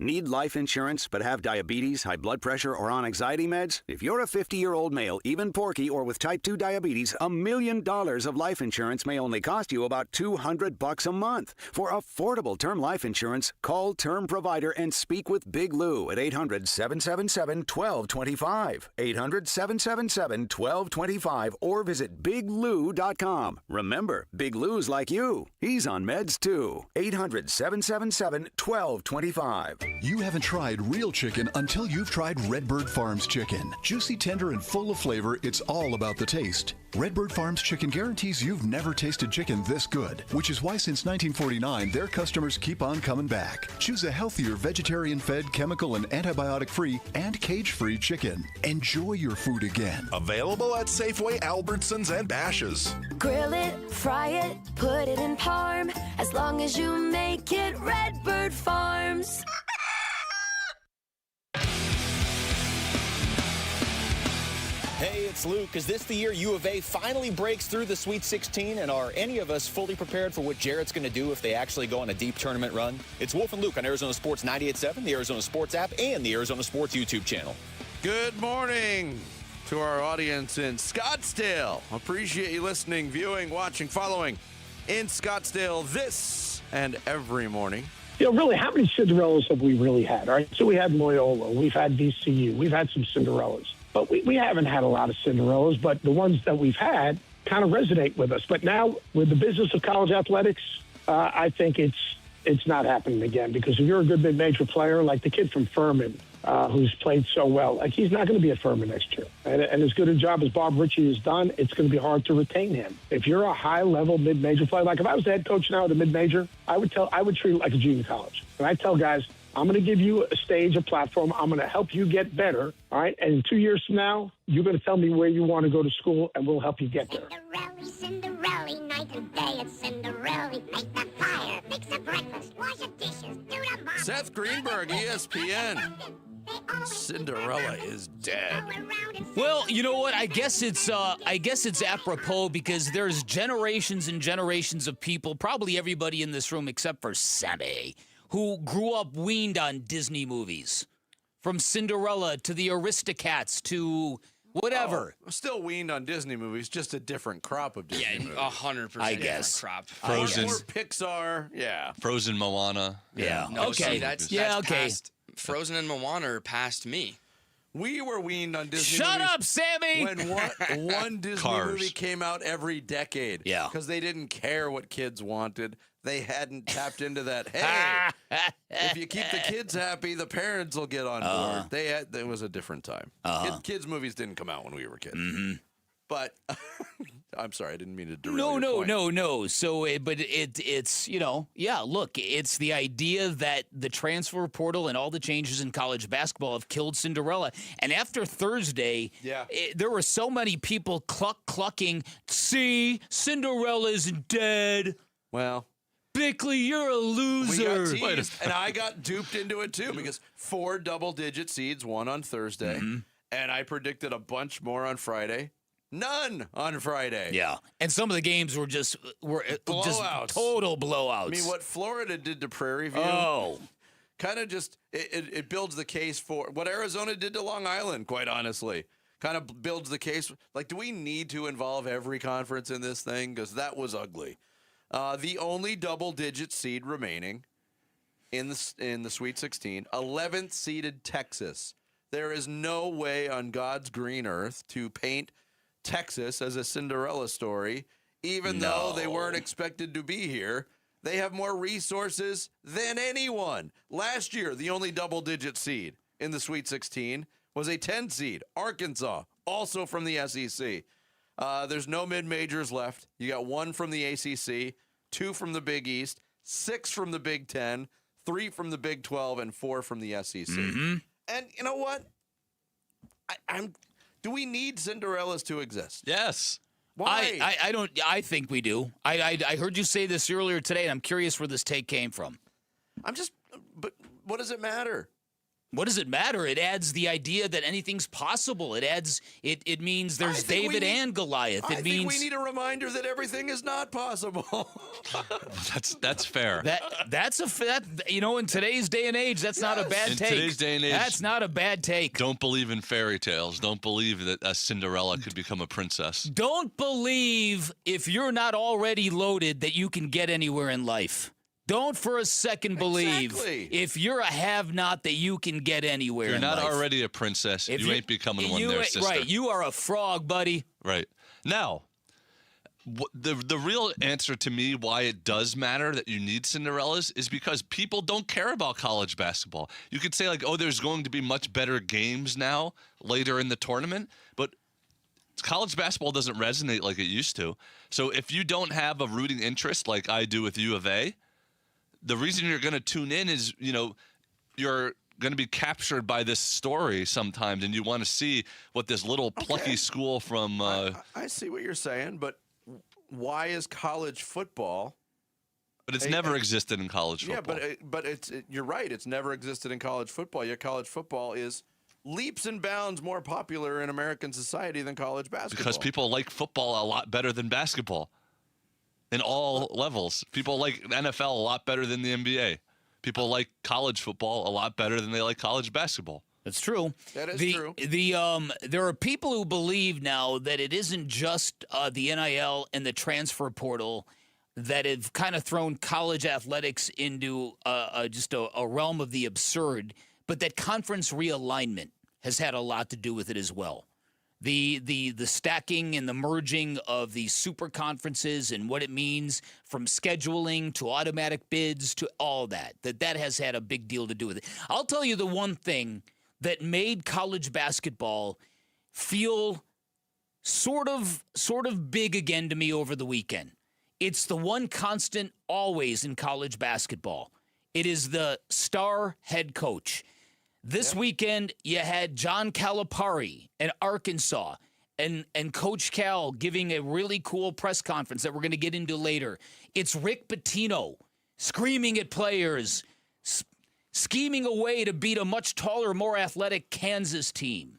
Need life insurance but have diabetes, high blood pressure, or on anxiety meds? If you're a 50-year-old male, even porky, or with type 2 diabetes, $1 million of life insurance may only cost you about $200 a month. For affordable term life insurance, call Term Provider and speak with Big Lou at 800-777-1225. 800-777-1225 or visit biglou.com. Remember, Big Lou's like you. He's on meds too. 800-777-1225. You haven't tried real chicken until you've tried Redbird Farms chicken. Juicy, tender, and full of flavor, it's all about the taste. Redbird Farms chicken guarantees you've never tasted chicken this good, which is why since 1949, their customers keep on coming back. Choose a healthier, vegetarian-fed, chemical and antibiotic-free, and cage-free chicken. Enjoy your food again. Available at Safeway, Albertsons, and Bash's. Grill it, fry it, put it in parm. As long as you make it Redbird Farms. Hey, it's Luke. Is this the year U of A finally breaks through the Sweet 16? And are any of us fully prepared for what Jarrett's going to do if they actually go on a deep tournament run? It's Wolf and Luke on Arizona Sports 98.7, the Arizona Sports app, and the Arizona Sports YouTube channel. Good morning. to our audience in Scottsdale. Appreciate you listening, viewing, watching, following in Scottsdale this and every morning. Really, how many Cinderellas have we really had? All right, so we had Loyola, we've had VCU, we've had some Cinderellas, but we haven't had a lot of Cinderellas. But the ones that we've had kind of resonate with us. But now, with the business of college athletics, I think it's not happening again, because if you're a good mid-major player, like the kid from Furman, who's played so well, like he's not going to be at Furman next year. And as good a job as Bob Ritchie has done, it's going to be hard to retain him. If you're a high-level mid-major player, like if I was the head coach now at a mid-major, I would treat it like a junior college. And I tell guys, I'm going to give you a stage, a platform. I'm going to help you get better, all right? And 2 years from now, you're going to tell me where you want to go to school, and we'll help you get there. Cinderella, night and day, it's Cinderella. Make the fire, fix the breakfast, wash the dishes, do the mop. Seth Greenberg, ESPN. Cinderella is dead. Well, you know what? I guess it's apropos, because there's generations and generations of people, probably everybody in this room except for Sammy, who grew up weaned on Disney movies. From Cinderella to the Aristocats to whatever. Still weaned on Disney movies, just a different crop of Disney movies. 100%. I guess. Crop. Frozen. More Pixar, yeah. Frozen, Moana. Yeah. No, Okay. see, that's past, Frozen and Moana are past me. We were weaned on Disney Shut movies up, Sammy! when one Disney Cars. movie came out every decade. Yeah. Because they didn't care what kids wanted. They hadn't tapped into that, hey, if you keep the kids happy, the parents will get on board. It was a different time. Kids movies didn't come out when we were kids. Mm-hmm. But I'm sorry, I didn't mean to derail your point. No. So, it's look, it's the idea that the transfer portal and all the changes in college basketball have killed Cinderella. And after Thursday, there were so many people clucking, see, Cinderella's dead. Well, Bickley, you're a loser. We got teased, and I got duped into it too, because 4 double-digit seeds won on Thursday, and I predicted a bunch more on Friday. None on Friday. Yeah, and some of the games were just blowouts. Total blowouts. I mean, what Florida did to Prairie View, kind of just it builds the case for what Arizona did to Long Island. Quite honestly, kind of builds the case. Like, do we need to involve every conference in this thing? Because that was ugly. The only double-digit seed remaining in the Sweet 16, 11th seeded Texas. There is no way on God's green earth to paint Texas as a Cinderella story, even though they weren't expected to be here. They have more resources than anyone. Last year, the only double-digit seed in the Sweet 16 was a 10 seed, Arkansas, also from the SEC. There's no mid-majors left. You got 1 from the ACC, 2 from the Big East, 6 from the Big 10, 3 from the Big 12, and 4 from the SEC. And you know what? Do we need Cinderellas to exist? Yes. Why? I don't. I think we do. I heard you say this earlier today, and I'm curious where this take came from. But what does it matter? What does it matter? It adds the idea that anything's possible. It means there's David and Goliath. I think we need a reminder that everything is not possible. That's fair. In today's day and age, that's not a bad take. In today's day and age, that's not a bad take. Don't believe in fairy tales. Don't believe that a Cinderella could become a princess. Don't believe, if you're not already loaded, that you can get anywhere in life. Don't for a second believe, if you're a have-not, that you can get anywhere in life. You're not already a princess. You ain't becoming one there, sister. Right, you are a frog, buddy. Right. Now, the real answer to me why it does matter that you need Cinderellas is because people don't care about college basketball. You could say, like, oh, there's going to be much better games now later in the tournament, but college basketball doesn't resonate like it used to. So if you don't have a rooting interest like I do with U of A, the reason you're going to tune in is, you're going to be captured by this story sometimes, and you want to see what this little plucky school from. I see what you're saying, but why is college football? But it's never existed in college football. Yeah, but you're right. It's never existed in college football. Yet college football is leaps and bounds more popular in American society than college basketball. Because people like football a lot better than basketball. In all levels. People like NFL a lot better than the NBA. People like college football a lot better than they like college basketball. That's true. That is true. There are people who believe now that it isn't just the NIL and the transfer portal that have kind of thrown college athletics into just a realm of the absurd, but that conference realignment has had a lot to do with it as well. The stacking and the merging of the super conferences and what it means from scheduling to automatic bids to all that has had a big deal to do with it. I'll tell you the one thing that made college basketball feel sort of big again to me over the weekend. It's the one constant always in college basketball. It is the star head coach. This weekend, you had John Calipari in Arkansas and Coach Cal giving a really cool press conference that we're going to get into later. It's Rick Pitino screaming at players, scheming a way to beat a much taller, more athletic Kansas team.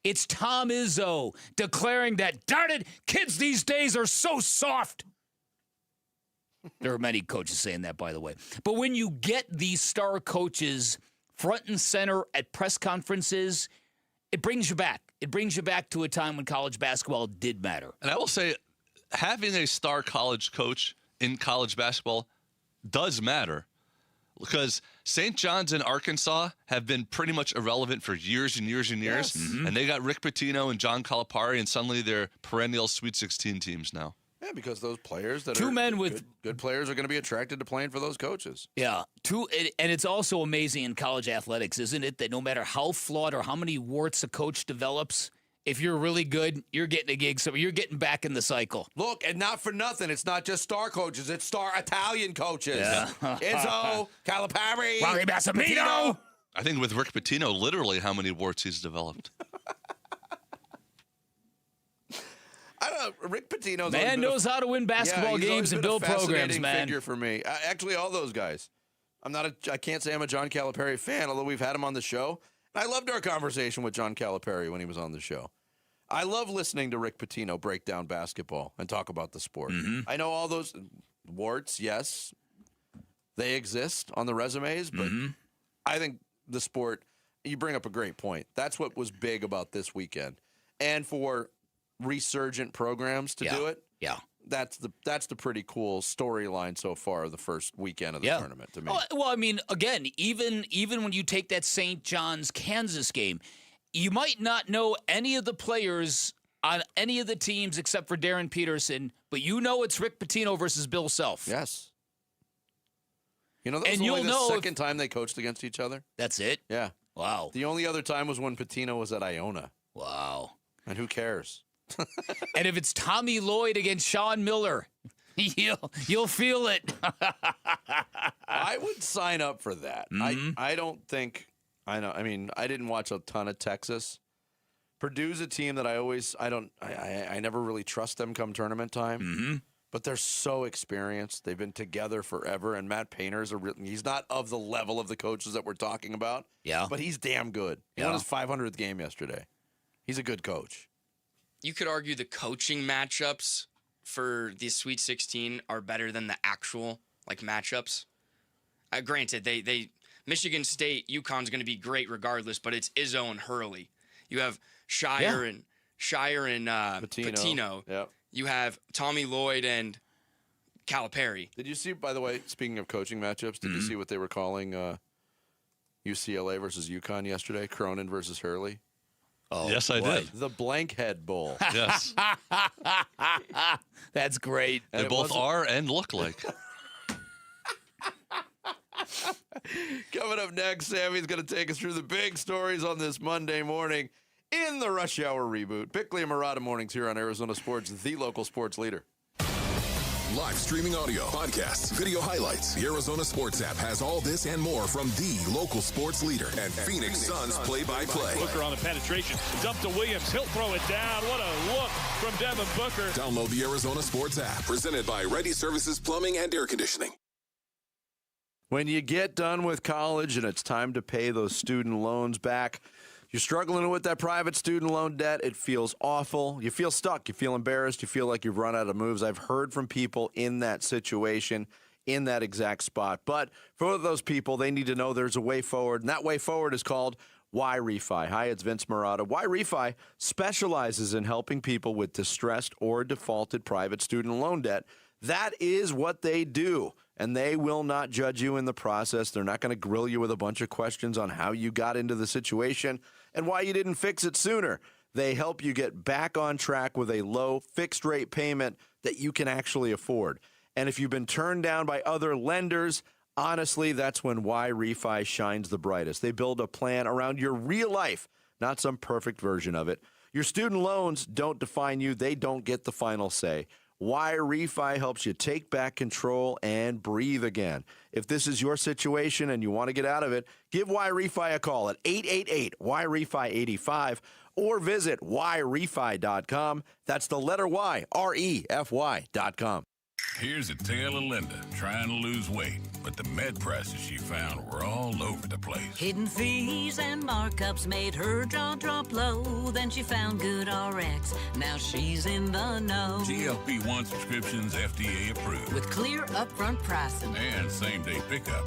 It's Tom Izzo declaring that, darn it, kids these days are so soft. There are many coaches saying that, by the way. But when you get these star coaches front and center at press conferences, it brings you back. It brings you back to a time when college basketball did matter. And I will say, having a star college coach in college basketball does matter, because St. John's and Arkansas have been pretty much irrelevant for years and years and years. Yes. And they got Rick Pitino and John Calipari, and suddenly they're perennial Sweet 16 teams now. Yeah, because those players that Two are men with good players are going to be attracted to playing for those coaches. Yeah, and it's also amazing in college athletics, isn't it, that no matter how flawed or how many warts a coach develops, if you're really good, you're getting a gig, so you're getting back in the cycle. Look, and not for nothing, it's not just star coaches, it's star Italian coaches. Yeah. Izzo, Calipari, Rory Massimino. I think with Rick Pitino, literally how many warts he's developed. I don't know. Rick Pitino's man knows how to win basketball games and build programs, man. Figure for me. Actually, all those guys. I can't say I'm a John Calipari fan, although we've had him on the show. I loved our conversation with John Calipari when he was on the show. I love listening to Rick Pitino break down basketball and talk about the sport. Mm-hmm. I know all those warts, yes, they exist on the resumes, but I think the sport, you bring up a great point. That's what was big about this weekend. And for resurgent programs to do it. Yeah. That's the pretty cool storyline so far of the first weekend of the tournament to me. Well, I mean, again, even when you take that St. John's Kansas game, you might not know any of the players on any of the teams except for Darren Peterson, but you know it's Rick Pitino versus Bill Self. Yes. You know, that was only the second time they coached against each other. That's it? Yeah. Wow. The only other time was when Pitino was at Iona. Wow. And who cares? And if it's Tommy Lloyd against Sean Miller, you'll feel it. I would sign up for that. I don't think I know. I mean, I didn't watch a ton of Texas. Purdue's a team that I never really trust them come tournament time. But they're so experienced. They've been together forever. And Matt Painter's he's not of the level of the coaches that we're talking about. Yeah. But he's damn good. He won his 500th game yesterday. He's a good coach. You could argue the coaching matchups for the Sweet 16 are better than the actual matchups. Granted, they Michigan State, UConn's going to be great regardless, but it's Izzo and Hurley. You have Shire and Pitino. Yep. You have Tommy Lloyd and Calipari. Did you see, by the way, speaking of coaching matchups, did you see what they were calling UCLA versus UConn yesterday? Cronin versus Hurley? Oh, yes, I did. The Blankhead Bowl. Yes. That's great. They both are and look like. Coming up next, Sammy's going to take us through the big stories on this Monday morning in the Rush Hour reboot. Bickley and Murata mornings here on Arizona Sports, the local sports leader. Live streaming audio, podcasts, video highlights. The Arizona Sports app has all this and more from the local sports leader and Phoenix Suns play-by-play. Booker on the penetration. Dump to Williams. He'll throw it down. What a look from Devin Booker. Download the Arizona Sports app. Presented by Ready Services Plumbing and Air Conditioning. When you get done with college and it's time to pay those student loans back, you're struggling with that private student loan debt. It feels awful. You feel stuck. You feel embarrassed. You feel like you've run out of moves. I've heard from people in that situation, in that exact spot. But for those people, they need to know there's a way forward, and that way forward is called Why Refi? Hi, it's Vince Marotta. Why Refi specializes in helping people with distressed or defaulted private student loan debt. That is what they do, and they will not judge you in the process. They're not going to grill you with a bunch of questions on how you got into the situation and why you didn't fix it sooner. They help you get back on track with a low fixed rate payment that you can actually afford. And if you've been turned down by other lenders, honestly, that's when Why Refi shines the brightest. They build a plan around your real life, not some perfect version of it. Your student loans don't define you. They don't get the final say. Why Refi helps you take back control and breathe again. If this is your situation and you want to get out of it, give Why Refi a call at 888-WHY-REFI-85 or visit whyrefi.com. That's the letter Y, REFY.com. Here's a tale of Linda trying to lose weight, but the med prices she found were all over the place. Hidden fees and markups made her jaw drop low. Then she found Good RX. Now she's in the know. GLP-1 subscriptions FDA approved. With clear upfront pricing. And same-day pickup.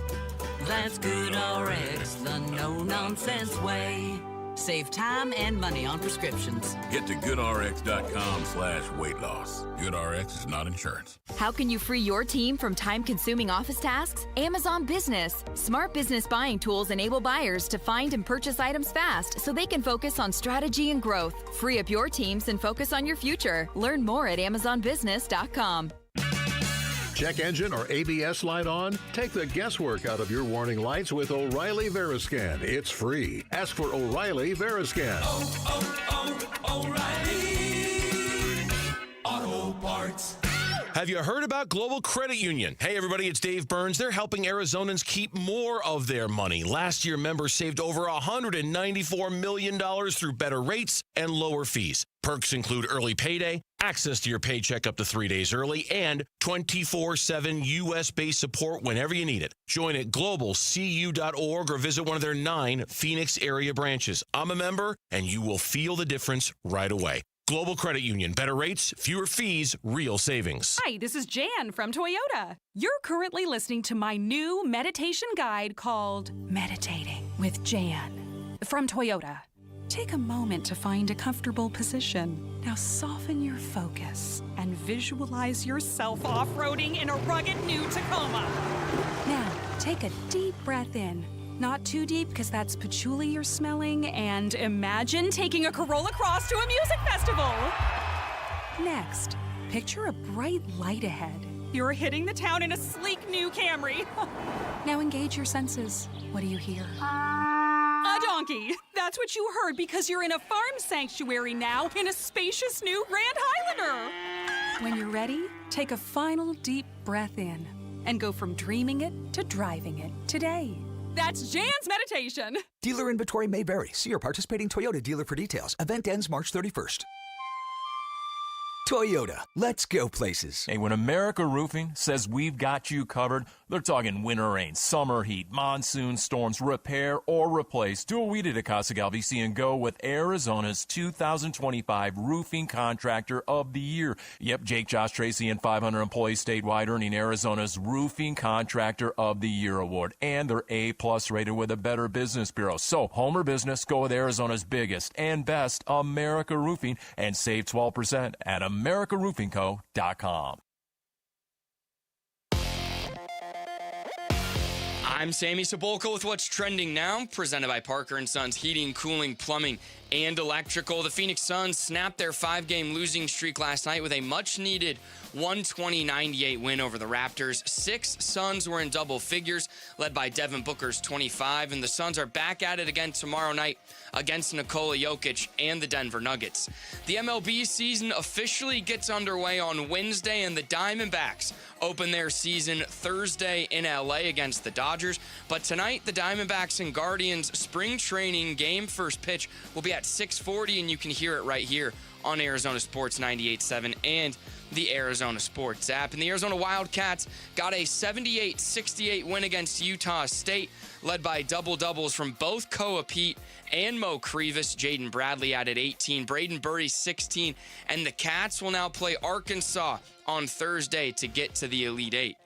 That's Good RX, the no-nonsense way. Save time and money on prescriptions. Get to goodrx.com/weight loss. GoodRx is not insurance. How can you free your team from time-consuming office tasks? Amazon Business. Smart business buying tools enable buyers to find and purchase items fast so they can focus on strategy and growth. Free up your teams and focus on your future. Learn more at amazonbusiness.com. Check engine or ABS light on? Take the guesswork out of your warning lights with O'Reilly Veriscan. It's free. Ask for O'Reilly Veriscan. O'Reilly Auto Parts. Have you heard about Global Credit Union? Hey, everybody, it's Dave Burns. They're helping Arizonans keep more of their money. Last year, members saved over $194 million through better rates and lower fees. Perks include early payday, access to your paycheck up to 3 days early, and 24/7 U.S.-based support whenever you need it. Join at globalcu.org or visit one of their 9 Phoenix area branches. I'm a member, and you will feel the difference right away. Global Credit Union. Better rates, fewer fees, real savings. Hi, this is Jan from Toyota. You're currently listening to my new meditation guide called Meditating with Jan from Toyota. Take a moment to find a comfortable position. Now soften your focus and visualize yourself off-roading in a rugged new Tacoma. Now, take a deep breath in. Not too deep, because that's patchouli you're smelling, and imagine taking a Corolla Cross to a music festival. Next, picture a bright light ahead. You're hitting the town in a sleek new Camry. Now engage your senses. What do you hear? A donkey. That's what you heard, because you're in a farm sanctuary now in a spacious new Grand Highlander. When you're ready, take a final deep breath in and go from dreaming it to driving it today. That's Jan's meditation. Dealer inventory may vary. See your participating Toyota dealer for details. Event ends March 31st. Toyota, let's go places. Hey, when America Roofing says we've got you covered, they're talking winter rain, summer heat, monsoon storms, repair or replace. Do what we did at Casa Galvisi and go with Arizona's 2025 Roofing Contractor of the Year. Yep, Jake, Josh, Tracy, and 500 employees statewide earning Arizona's Roofing Contractor of the Year award. And they're A-plus rated with a Better Business Bureau. So, home or business, go with Arizona's biggest and best, America Roofing, and save 12% at AmericaRoofingCo.com. I'm Sammy Sepulka with what's trending now, presented by Parker & Sons Heating, Cooling, Plumbing, and Electrical. The Phoenix Suns snapped their 5-game losing streak last night with a much-needed 120-98 win over the Raptors. 6 Suns were in double figures, led by Devin Booker's 25, and the Suns are back at it again tomorrow night against Nikola Jokic and the Denver Nuggets. The MLB season officially gets underway on Wednesday, and the Diamondbacks open their season Thursday in LA against the Dodgers. But tonight, the Diamondbacks and Guardians spring training game first pitch will be at 6:40, and you can hear it right here on Arizona Sports 98.7 and the Arizona Sports app. And the Arizona Wildcats got a 78-68 win against Utah State, led by double-doubles from both Koa Pete and Mo Crevis. Jaden Bradley added 18, Braden Burry 16, and the Cats will now play Arkansas on Thursday to get to the Elite Eight.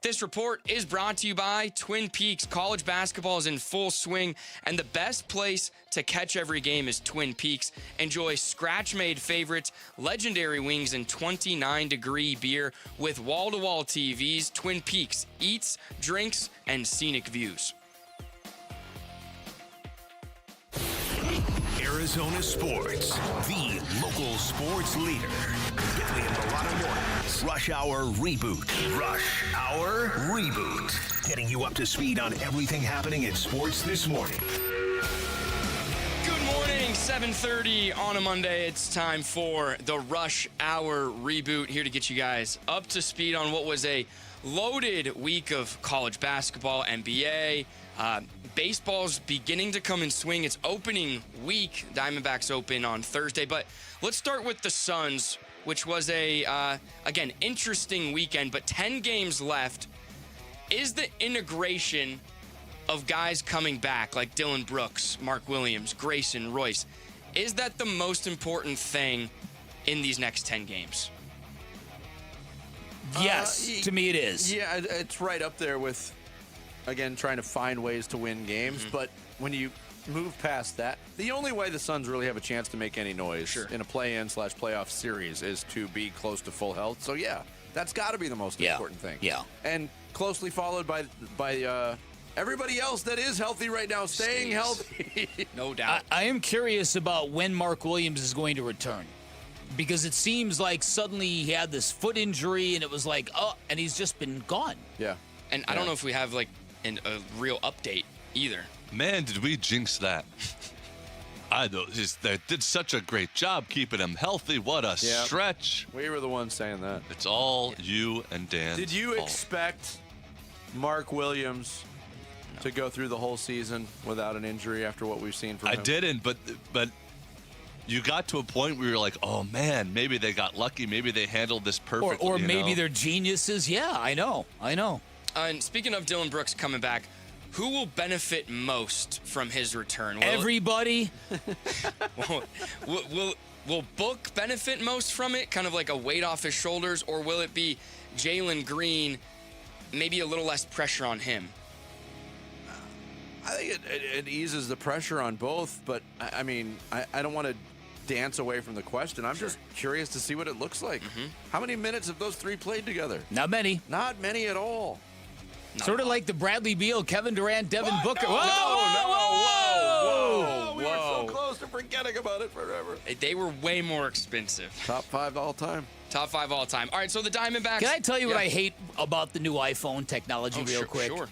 This report is brought to you by Twin Peaks. College basketball is in full swing, and the best place to catch every game is Twin Peaks. Enjoy scratch-made favorites, legendary wings, and 29-degree beer with wall-to-wall TVs. Twin Peaks, eats, drinks, and scenic views. Arizona Sports, the local sports leader. Giving him a lot of mornings. Rush Hour Reboot. Rush Hour Reboot. Getting you up to speed on everything happening in sports this morning. Good morning, 7:30 on a Monday. It's time for the Rush Hour Reboot. Here to get you guys up to speed on what was a loaded week of college basketball, NBA. Baseball's beginning to come in swing. It's opening week. Diamondbacks open on Thursday. But let's start with the Suns, which was a, again, interesting weekend, but 10 games left. Is the integration of guys coming back like Dylan Brooks, Mark Williams, Grayson, Royce, is that the most important thing in these next 10 games? Yes, to me it is. Yeah, it's right up there with, again, trying to find ways to win games. But when you move past that, the only way the Suns really have a chance to make any noise in a play-in/playoff series is to be close to full health. So, yeah, that's got to be the most important thing. Yeah. And closely followed by everybody else that is healthy right now, staying healthy. No doubt. I am curious about when Mark Williams is going to return. Because it seems like suddenly he had this foot injury, and it was like, oh, and he's just been gone. Yeah. And I don't know if we have, like, a real update either. Man, did we jinx that. They did such a great job keeping him healthy. What a stretch. We were the ones saying that. It's all you and Dan. Did you expect Mark Williams to go through the whole season without an injury after what we've seen from him? I didn't, but you got to a point where you're like, oh, man, maybe they got lucky. Maybe they handled this perfectly. Or maybe they're geniuses. Yeah, I know. And speaking of Dylan Brooks coming back, who will benefit most from his return? Everybody. Will Book benefit most from it, kind of like a weight off his shoulders, or will it be Jalen Green, maybe a little less pressure on him? I think it eases the pressure on both, but I mean, I don't want to dance away from the question. I'm just curious to see what it looks like. How many minutes have those three played together? Not many. Not many at all. Sort of like the Bradley Beal, Kevin Durant, Devin Booker. No, Whoa! We were so close to forgetting about it forever. They were way more expensive. Top 5 all time. Top 5 all time. All right, so the Diamondbacks. Can I tell you what I hate about the new iPhone technology real quick? Sure.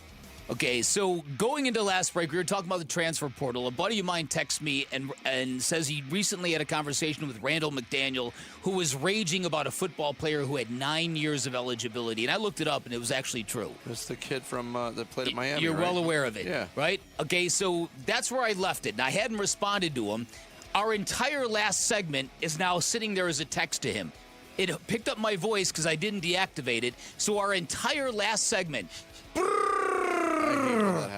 Okay, so going into last break, we were talking about the transfer portal. A buddy of mine texts me and says he recently had a conversation with Randall McDaniel, who was raging about a football player who had 9 years of eligibility. And I looked it up, and it was actually true. That's the kid from that played at Miami, You're right? well aware of it, yeah. Right? Okay, so that's where I left it, and I hadn't responded to him. Our entire last segment is now sitting there as a text to him. It picked up my voice because I didn't deactivate it, so our entire last segment...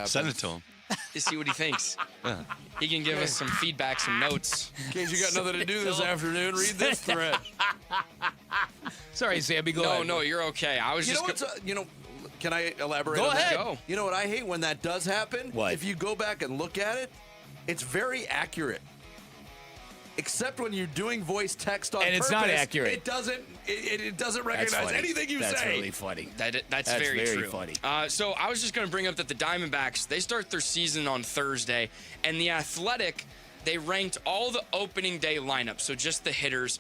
Send it to him. To see what he thinks. He can give us some feedback, some notes. In case you got nothing to do this afternoon, read this thread. Sorry, Sammy, go ahead. No, you're okay. I was can I elaborate Go on ahead. that? Go. You know what I hate when that does happen? What? If you go back and look at it, it's very accurate. Except when you're doing voice text on and purpose. It's not accurate. It doesn't recognize anything you say. That's really funny. That's very true. Funny. So I was just going to bring up that the Diamondbacks, they start their season on Thursday, and the Athletic, they ranked all the opening day lineups, so just the hitters.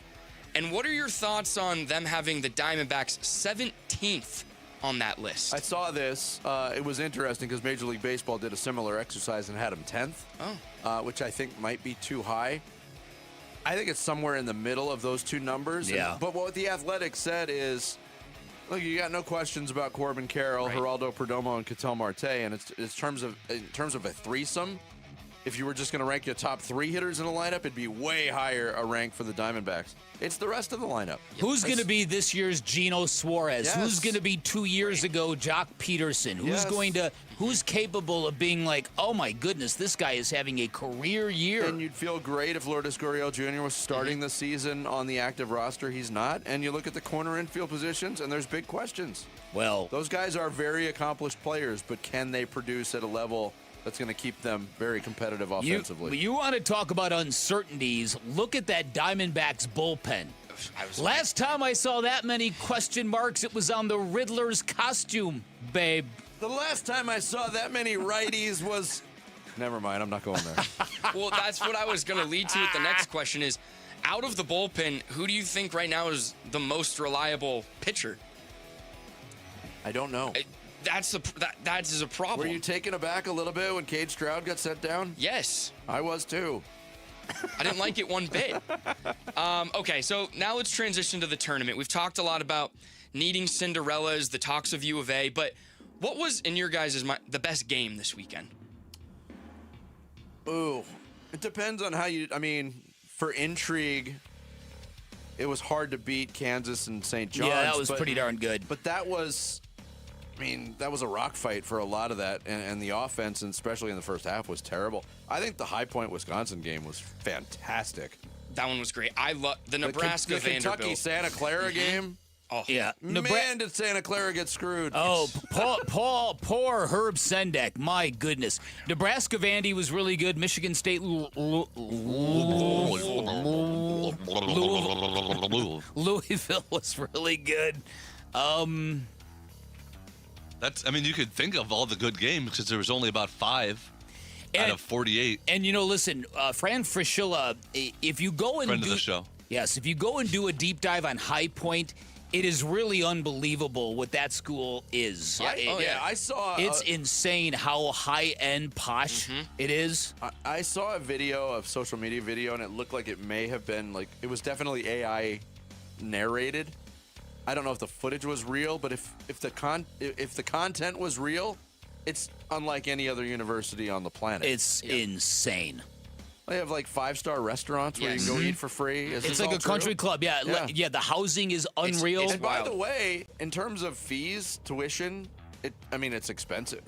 And what are your thoughts on them having the Diamondbacks 17th on that list? I saw this. It was interesting because Major League Baseball did a similar exercise and had them 10th, which I think might be too high. I think it's somewhere in the middle of those two numbers. Yeah. But what the Athletic said is, look, you got no questions about Corbin Carroll, Geraldo Perdomo, and Ketel Marte. And in terms of a threesome, if you were just going to rank your top 3 hitters in a lineup, it'd be way higher a rank for the Diamondbacks. It's the rest of the lineup. Who's going to be this year's Geno Suarez? Yes. Who's going to be 2 years ago Jock Peterson? Who's capable of being like, oh my goodness, this guy is having a career year? And you'd feel great if Lourdes Gurriel Jr. was starting the season on the active roster. He's not. And you look at the corner infield positions, and there's big questions. Well, those guys are very accomplished players, but can they produce at a level that's going to keep them very competitive offensively? You want to talk about uncertainties? Look at that Diamondbacks bullpen. Last time I saw that many question marks, it was on the Riddler's costume, babe. The last time I saw that many righties was... Never mind, I'm not going there. Well, that's what I was going to lead to with the next question is, out of the bullpen, who do you think right now is the most reliable pitcher? I don't know. That is a problem. Were you taken aback a little bit when Cade Stroud got sent down? Yes. I was too. I didn't like it one bit. Okay, so now let's transition to the tournament. We've talked a lot about needing Cinderellas, the talks of U of A, but what was, in your guys' mind, the best game this weekend? Ooh, it depends on how you, I mean, for intrigue, it was hard to beat Kansas and St. John's. Yeah, that was pretty darn good. But that was, I mean, that was a rock fight for a lot of that, and the offense, and especially in the first half, was terrible. I think the High Point Wisconsin game was fantastic. That one was great. I love the Nebraska the Vanderbilt. Kentucky Santa Clara game. Oh yeah, Man, did Santa Clara get screwed? Oh, poor Herb Sendek. My goodness. Nebraska Vandy was really good. Michigan State Louisville was really good. That's. I mean, you could think of all the good games because there was only about 5 out of 48. And listen, Fran Fraschilla, if you go and friend of the show. Yes, if you go and do a deep dive on High Point, it is really unbelievable what that school is. I saw. It's insane how high-end posh it is. I saw a video, of social media video, and it looked like it may have been it was definitely AI narrated. I don't know if the footage was real, but if the content was real, it's unlike any other university on the planet. It's insane. They have 5-star restaurants where you can go eat for free. It's like a country club. Yeah, the housing is unreal. And by the way, in terms of fees, tuition, it's expensive.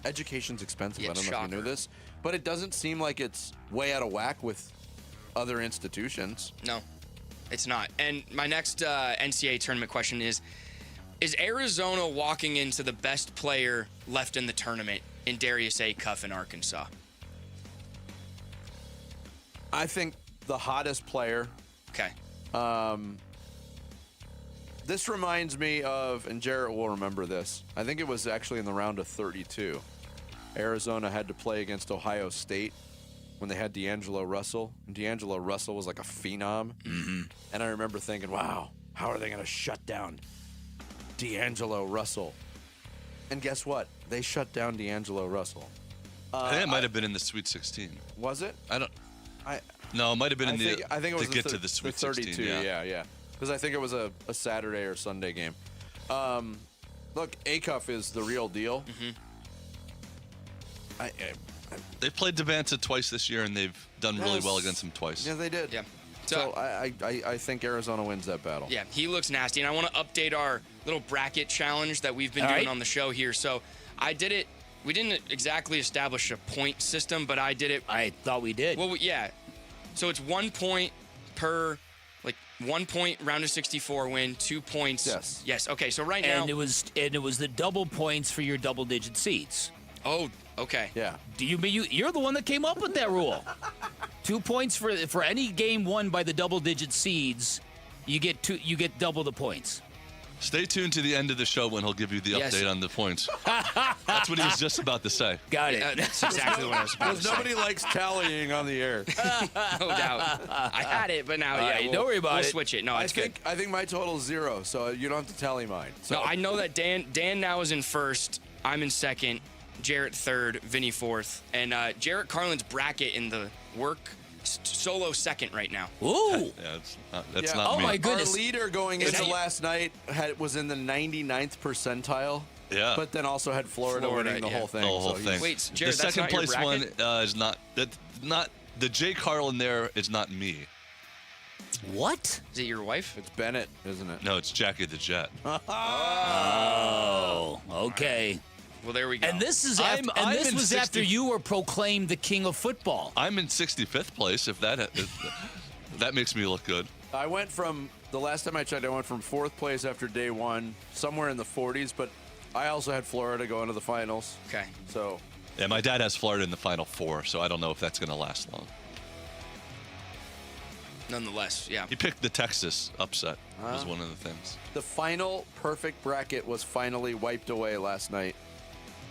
Education's expensive. I don't know if you knew this, but it doesn't seem like it's way out of whack with other institutions. No, it's not. And my next NCAA tournament question is Arizona walking into the best player left in the tournament in Darius A. Cuff in Arkansas? I think the hottest player. Okay. This reminds me of, and Jarrett will remember this, I think it was actually in the round of 32. Arizona had to play against Ohio State when they had D'Angelo Russell. And D'Angelo Russell was like a phenom. Mm-hmm. And I remember thinking, wow, how are they going to shut down D'Angelo Russell? And guess what? They shut down D'Angelo Russell. I think it might have been in the Sweet 16. Was it? No, it might have been I think it was to get to the Sweet 32, 16. Yeah. Because I think it was a Saturday or Sunday game. Look, Acuff is the real deal. They played Devonta twice this year, and they've done really well against him twice. Yeah, they did. Yeah. So I think Arizona wins that battle. Yeah, he looks nasty. And I want to update our little bracket challenge that we've been doing on the show here. So I did it. We didn't exactly establish a point system, but I did it. I thought we did. Well, yeah. So it's 1 point per, 1 point round of 64 win, 2 points. Yes. Okay. So right now, and it was the double points for your double-digit seeds. Oh, okay. Yeah. You're the one that came up with that rule. 2 points for any game won by the double-digit seeds. You get double the points. Stay tuned to the end of the show when he'll give you the update on the points. That's what he was just about to say. Got it. That's exactly what I was about to say. Nobody likes tallying on the air. No doubt. I had it, but now, don't worry about we'll it. switch it. No, it's good. I think my total is 0, so you don't have to tally mine. So. No, I know that Dan now is in first. I'm in second. Jarrett third. Vinny fourth. And Jarrett Carlin's bracket in the work solo second right now. Ooh. That's not me. My goodness. Our leader going into last night was in the 99th percentile. Yeah. But then also had Florida winning the whole thing. The whole thing. Wait, Jared, the second that's not place your one bracket? is not the Jay Carlin there is not me. What? Is it your wife? It's Bennett, isn't it? No, it's Jackie the Jet. Oh, okay. Well, there we go. And this is after you were proclaimed the king of football. I'm in 65th place. If that makes me look good. I went from The last time I checked, I went from 4th place after day 1, somewhere in the 40s, but I also had Florida go into the finals. Okay. So. Yeah, my dad has Florida in the Final Four, so I don't know if that's going to last long. Nonetheless, yeah. He picked the Texas upset. Was one of the things. The final perfect bracket was finally wiped away last night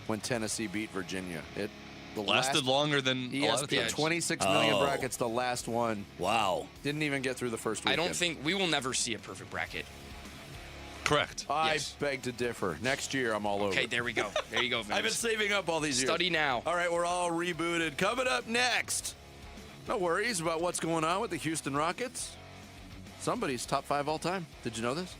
when Tennessee beat Virginia. It lasted longer than a lot of ESPN, times. 26 million brackets, the last one. Wow. Didn't even get through the first weekend. I don't think we will never see a perfect bracket. Correct. I beg to differ. Next year, I'm all over. Okay, there we go. There you go, Vince. I've been saving up all these years. Study now. All right, we're all rebooted. Coming up next, no worries about what's going on with the Houston Rockets. Somebody's top 5 all time. Did you know this?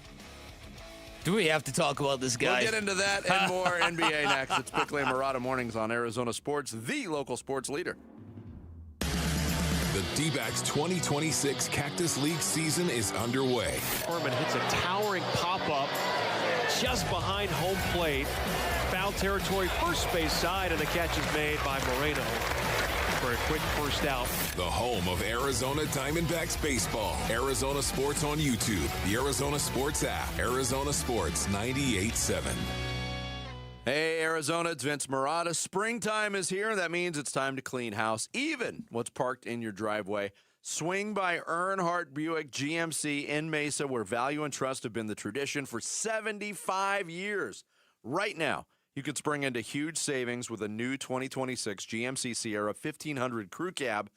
Do we have to talk about this guy? We'll get into that and more NBA next. It's Bickley and Murata Mornings on Arizona Sports, the local sports leader. The D-backs 2026 Cactus League season is underway. Furman hits a towering pop-up just behind home plate. Foul territory, first base side, and the catch is made by Moreno for a quick first out. The home of Arizona Diamondbacks baseball. Arizona Sports on YouTube. The Arizona Sports app. Arizona Sports 98.7. Hey, Arizona, it's Vince Murata. Springtime is here. That means it's time to clean house, even what's parked in your driveway. Swing by Earnhardt Buick GMC in Mesa, where value and trust have been the tradition for 75 years. Right now, you can spring into huge savings with a new 2026 GMC Sierra 1500 Crew Cab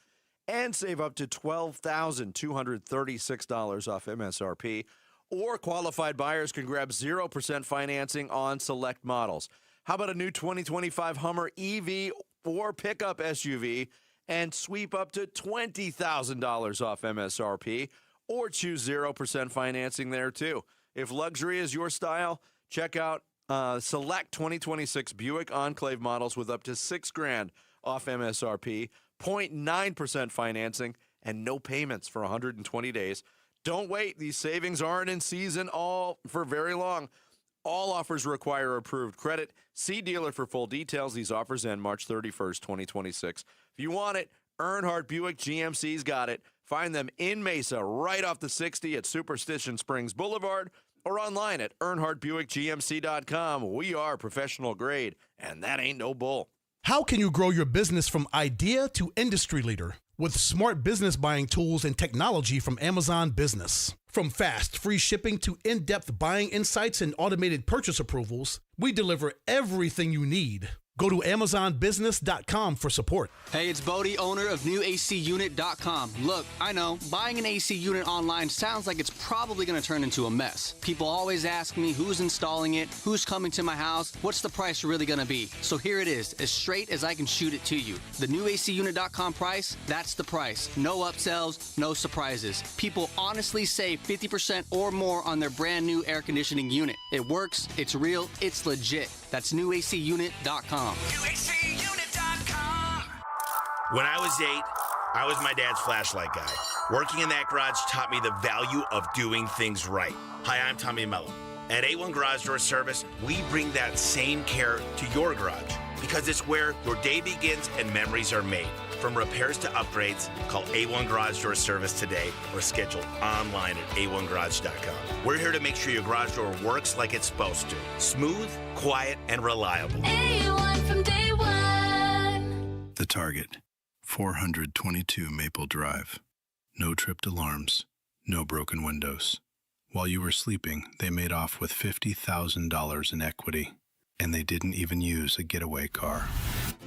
and save up to $12,236 off MSRP. Or qualified buyers can grab 0% financing on select models. How about a new 2025 Hummer EV or pickup SUV and sweep up to $20,000 off MSRP? Or choose 0% financing there too. If luxury is your style, check out select 2026 Buick Enclave models with up to $6,000 off MSRP, 0.9% financing, and no payments for 120 days. Don't wait. These savings aren't in season for very long. All offers require approved credit. See dealer for full details. These offers end March 31st, 2026. If you want it, Earnhardt Buick GMC's got it. Find them in Mesa, right off the 60 at Superstition Springs Boulevard, or online at EarnhardtBuickGMC.com. We are professional grade, and that ain't no bull. How can you grow your business from idea to industry leader? With smart business buying tools and technology from Amazon Business. From fast, free shipping to in-depth buying insights and automated purchase approvals, we deliver everything you need. Go to AmazonBusiness.com for support. Hey, it's Bodie, owner of NewACUnit.com. Look, I know, buying an AC unit online sounds like it's probably going to turn into a mess. People always ask me who's installing it, who's coming to my house, what's the price really going to be. So here it is, as straight as I can shoot it to you. The NewACUnit.com price, that's the price. No upsells, no surprises. People honestly save 50% or more on their brand new air conditioning unit. It works, it's real, it's legit. That's NewACUnit.com. UACUnit.com. When I was 8, I was my dad's flashlight guy. Working in that garage taught me the value of doing things right. Hi, I'm Tommy Mello. At A1 Garage Door Service, we bring that same care to your garage because it's where your day begins and memories are made. From repairs to upgrades, call A1 Garage Door Service today or schedule online at a1garage.com. We're here to make sure your garage door works like it's supposed to. Smooth, quiet, and reliable. A1 from day one. The Target, 422 Maple Drive. No tripped alarms, no broken windows. While you were sleeping, they made off with $50,000 in equity, and they didn't even use a getaway car.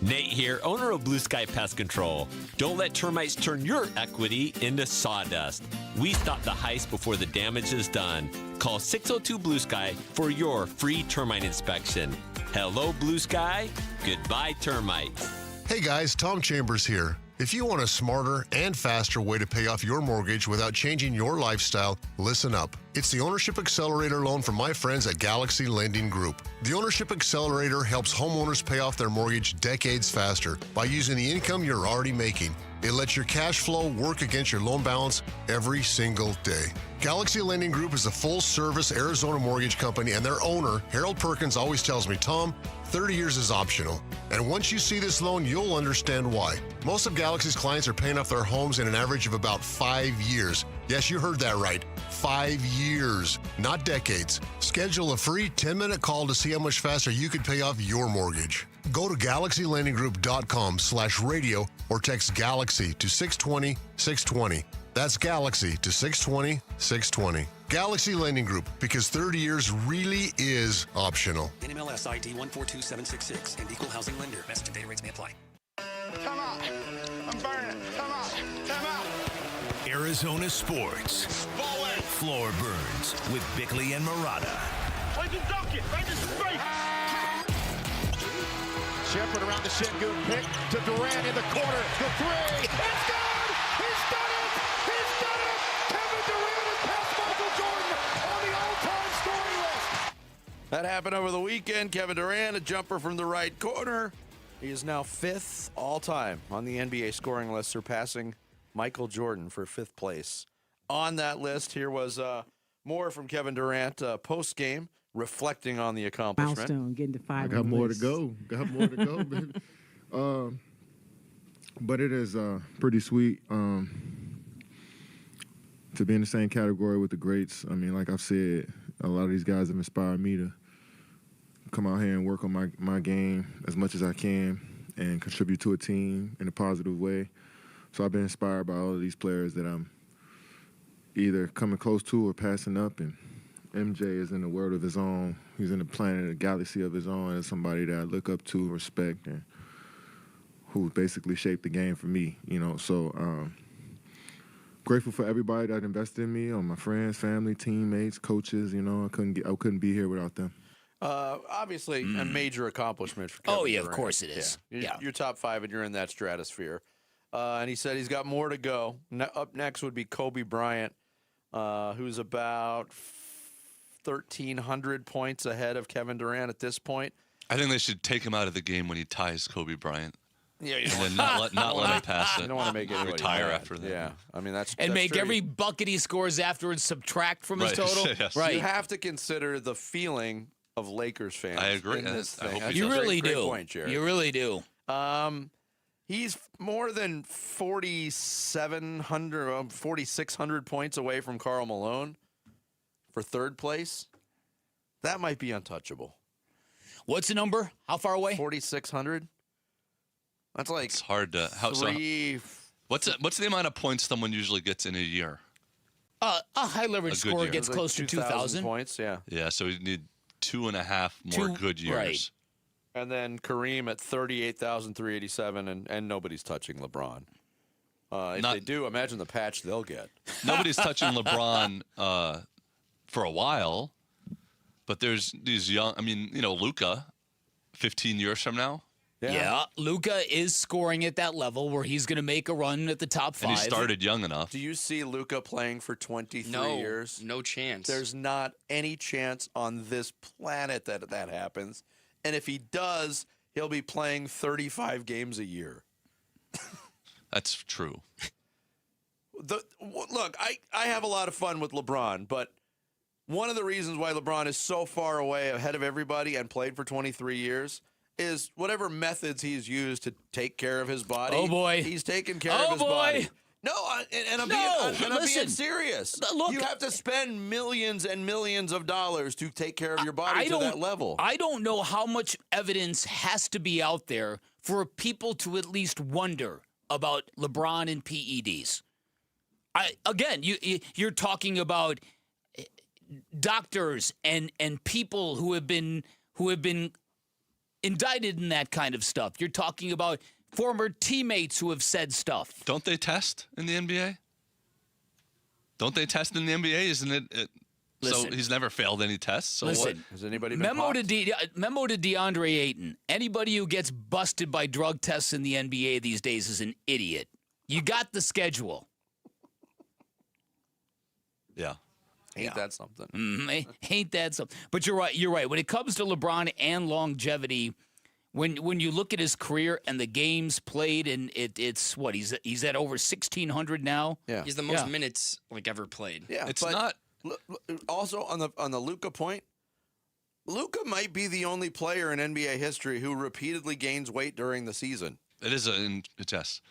Nate here, owner of Blue Sky Pest Control. Don't let termites turn your equity into sawdust. We stop the heist before the damage is done. Call 602 Blue Sky for your free termite inspection. Hello, Blue Sky. Goodbye, termites. Hey guys, Tom Chambers here. If you want a smarter and faster way to pay off your mortgage without changing your lifestyle, listen up. It's the Ownership Accelerator loan from my friends at Galaxy Lending Group. The Ownership Accelerator helps homeowners pay off their mortgage decades faster by using the income you're already making. It lets your cash flow work against your loan balance every single day. Galaxy Lending Group is a full-service Arizona mortgage company, and their owner, Harold Perkins, always tells me, Tom, 30 years is optional. And once you see this loan, you'll understand why. Most of Galaxy's clients are paying off their homes in an average of about 5 years. Yes, you heard that right. 5 years, not decades. Schedule a free 10-minute call to see how much faster you could pay off your mortgage. Go to GalaxyLendingGroup.com/radio or text Galaxy to 620-620. That's Galaxy to 620-620. Galaxy Lending Group, because 30 years really is optional. NMLS ID 142766 and equal housing lender. Message and data rates may apply. Come on. I'm burning. Come on. Come on. Arizona Sports. Floor Burns with Bickley and Murata. Like a ducket. Right to straight. Shepard around the Shingun pick to Durant in the corner. The three. It's good. He's done it. He's done it. Kevin Durant has passed Michael Jordan on the all-time scoring list. That happened over the weekend. Kevin Durant, a jumper from the right corner. He is now 5th all-time on the NBA scoring list, surpassing Michael Jordan for 5th place. On that list, here was more from Kevin Durant post-game, reflecting on the accomplishment. Milestone, getting to 5. I got more to go. Got more to go, baby. But it is pretty sweet to be in the same category with the greats. I mean, like I've said, a lot of these guys have inspired me to come out here and work on my game as much as I can and contribute to a team in a positive way. So I've been inspired by all of these players that I'm either coming close to or passing up. And MJ is in a world of his own. He's in a planet, a galaxy of his own, as somebody that I look up to, respect, and who basically shaped the game for me, you know. So grateful for everybody that invested in me, on my friends, family, teammates, coaches. You know, I couldn't be here without them. Obviously, a major accomplishment for Kevin Durant. Of course it is. You're top 5 and you're in that stratosphere. And he said he's got more to go. Up next would be Kobe Bryant, who's about 1,300 points ahead of Kevin Durant at this point. I think they should take him out of the game when he ties Kobe Bryant. Yeah, and then not let him pass it. You don't want to make anybody retire mad. after that. Yeah, I mean that's make true. every bucket he scores afterwards subtract from his total. Yes. Right. You have to consider the feeling of Lakers fans. I agree. In this thing. I hope You really great do. Point, Jared. You really do. He's more than 4,600 points away from Karl Malone for 3rd place. That might be untouchable. What's the number? How far away? 4,600. That's like it's hard to. What's the amount of points someone usually gets in a year? A high leverage scorer year. gets close to 2,000 points. Yeah. Yeah, so we need 2.5 more good years. Right. And then Kareem at 38,387, and nobody's touching LeBron. If they do, imagine the patch they'll get. Nobody's touching LeBron for a while, but there's these young. I mean, you know, Luka, 15 years from now. Yeah, Luka is scoring at that level where he's going to make a run at the top 5. And he started young enough. Do you see Luka playing for 23 years? No chance. There's not any chance on this planet that happens. And if he does, he'll be playing 35 games a year. That's true. Look, I have a lot of fun with LeBron, but one of the reasons why LeBron is so far away ahead of everybody and played for 23 years is whatever methods he's used to take care of his body. Oh, boy. He's taking care of his body. No, I'm being serious. Look, you have to spend millions and millions of dollars to take care of your body to that level. I don't know how much evidence has to be out there for people to at least wonder about LeBron and PEDs. You're talking about doctors and people who have been indicted in that kind of stuff. You're talking about former teammates who have said stuff. Don't they test in the NBA? Don't they test in the NBA? Isn't it? Listen, so he's never failed any tests. So listen, what? Has anybody been memo to DeAndre Ayton. Anybody who gets busted by drug tests in the NBA these days is an idiot. You got the schedule. Yeah. Ain't that something? Ain't that something? But you're right. You're right. When it comes to LeBron and longevity, when you look at his career and the games played, and it's what he's at over 1,600 now. Yeah, he's the most minutes ever played. Yeah, it's not. Also on the Luka point, Luka might be the only player in NBA history who repeatedly gains weight during the season. It is a test.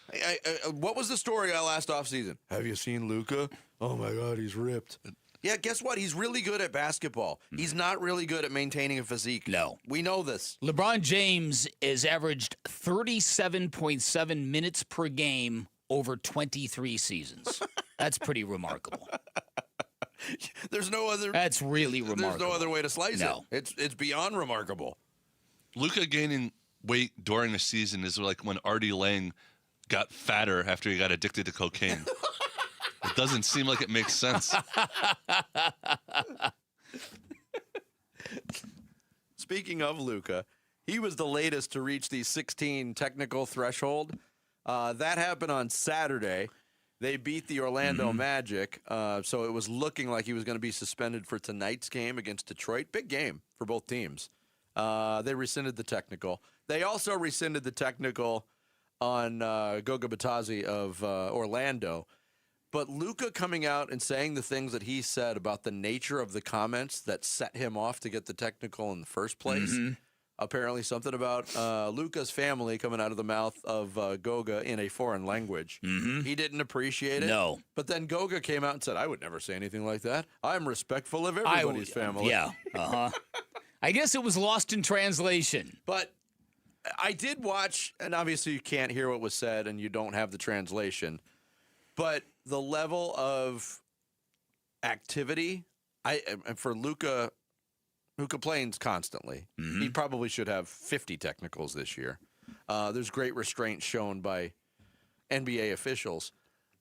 What was the story last offseason? Have you seen Luka? Oh my God, he's ripped. Yeah, guess what? He's really good at basketball. He's not really good at maintaining a physique. No. We know this. LeBron James has averaged 37.7 minutes per game over 23 seasons. That's pretty remarkable. There's no other. That's really remarkable. There's no other way to slice No. it. It's beyond remarkable. Luka gaining weight during the season is like when Artie Lang got fatter after he got addicted to cocaine. It doesn't seem like it makes sense. Speaking of Luka, he was the latest to reach the 16 technical threshold. That happened on Saturday. They beat the Orlando Magic, so it was looking like he was going to be suspended for tonight's game against Detroit. Big game for both teams. They rescinded the technical. They also rescinded the technical on Goga Batadze of Orlando. But Luka coming out and saying the things that he said about the nature of the comments that set him off to get the technical in the first place. Apparently something about Luka's family coming out of the mouth of Goga in a foreign language. He didn't appreciate it. No. But then Goga came out and said, I would never say anything like that. I'm respectful of everybody's family. Yeah. I guess it was lost in translation. But I did watch, and obviously you can't hear what was said and you don't have the translation, but the level of activity, and for Luka, who complains constantly, he probably should have 50 technicals this year. There's great restraint shown by NBA officials.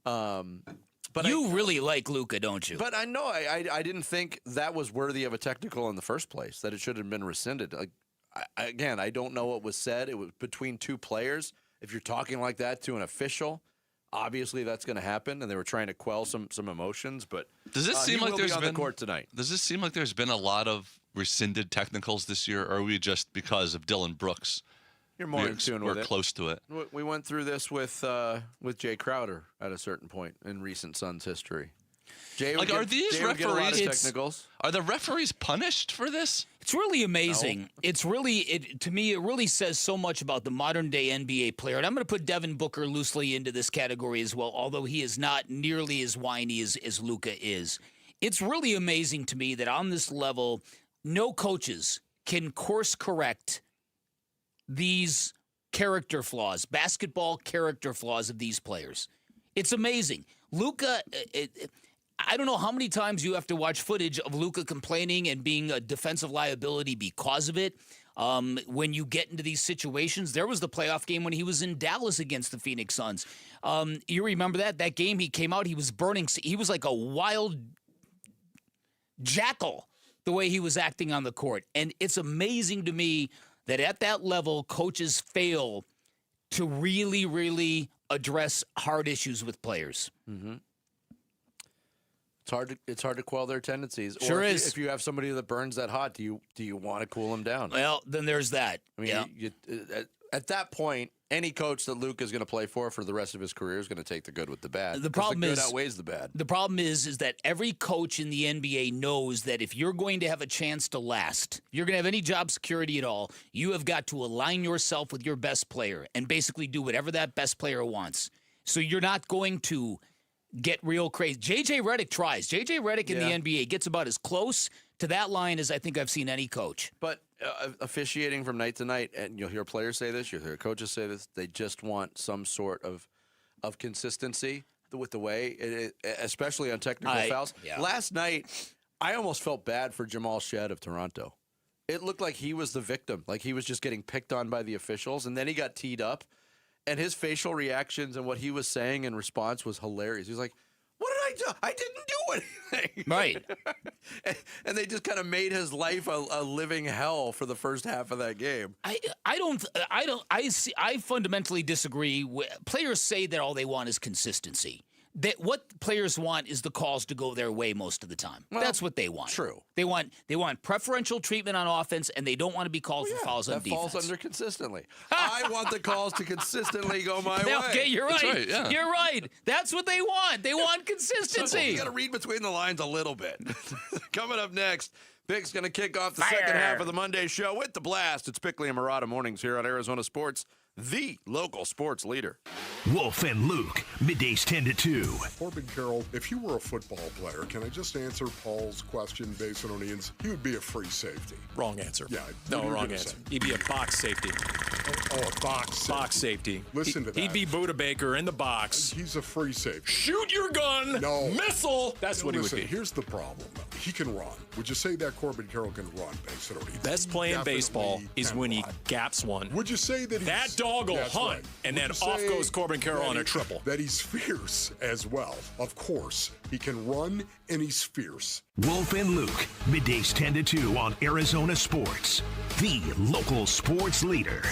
But you really like Luka, don't you? But I know I didn't think that was worthy of a technical in the first place, that it should have been rescinded. Like, again, I don't know what was said. It was between two players. If you're talking like that to an official, obviously that's going to happen, and they were trying to quell some emotions. But does this seem he like will there's be on been the court tonight? Does this seem like there's been a lot of rescinded technicals this year, or are we just because of Dylan Brooks? You're more in tune with we're it. close to it. We went through this with Jay Crowder at a certain point in recent Suns history. Jay would Are these Jay would get a lot of referees technicals? Are the referees punished for this? It's really amazing. No. It's really, to me, it really says so much about the modern day NBA player. And I'm going to put Devin Booker loosely into this category as well, although he is not nearly as whiny as Luka is. It's really amazing to me that on this level, no coaches can course correct these character flaws, basketball character flaws of these players. It's amazing. Luka, I don't know how many times you have to watch footage of Luka complaining and being a defensive liability because of it. When you get into these situations, there was the playoff game when he was in Dallas against the Phoenix Suns. You remember that? That game he came out, he was burning. He was like a wild jackal the way he was acting on the court. And it's amazing to me that at that level, coaches fail to really, really address hard issues with players. It's hard to quell their tendencies. Sure or is. If you have somebody that burns that hot, do you want to cool them down? Well, then there's that. I mean, at that point, any coach that Luke is going to play for the rest of his career is going to take the good with the bad. The problem the good is outweighs the bad. The problem is that every coach in the NBA knows that if you're going to have a chance to last, you're going to have any job security at all, you have got to align yourself with your best player and basically do whatever that best player wants. So you're not going to get real crazy. J.J. Redick tries. J.J. Redick in the NBA gets about as close to that line as I think I've seen any coach. But officiating from night to night, and you'll hear players say this, you'll hear coaches say this, they just want some sort of consistency with the way, especially on technical fouls. Yeah. Last night, I almost felt bad for Jamal Shedd of Toronto. It looked like he was the victim, like he was just getting picked on by the officials, and then he got teed up. And his facial reactions and what he was saying in response was hilarious. He was like, what did I do? I didn't do anything. Right. and they just kind of made his life a living hell for the first half of that game. I fundamentally disagree. Players say that all they want is consistency. That what players want is the calls to go their way most of the time. Well, that's what they want. True. They want preferential treatment on offense, and they don't want to be called for fouls on defense. That falls under consistently. I want the calls to consistently go my way. Okay, you're right. Right, yeah. You're right. That's what they want. They want consistency. You got to read between the lines a little bit. Coming up next, Vic's going to kick off the second half of the Monday show with the blast. It's Pickley and Murata mornings here on Arizona Sports, the local sports leader. Wolf and Luke, middays 10 to 2. Corbin Carroll, if you were a football player, can I just answer Paul's question based on Ian's? He would be a free safety. Wrong answer. Yeah. No, wrong answer. He'd be a box safety. Oh, a box safety. Box safety. Listen to that. He'd be Buda Baker in the box. He's a free safety. Shoot your gun. No. Missile. That's what he would be. Here's the problem. He can run. Would you say that Corbin Carroll can run based on Ian's? Best play in baseball is when he gaps one. Would you say that that dog will hunt, right. and then off goes Corbin Carroll on a triple? That he's fierce as well. Of course, he can run and he's fierce. Wolf and Luke, middays 10 to 2 on Arizona Sports, the local sports leader.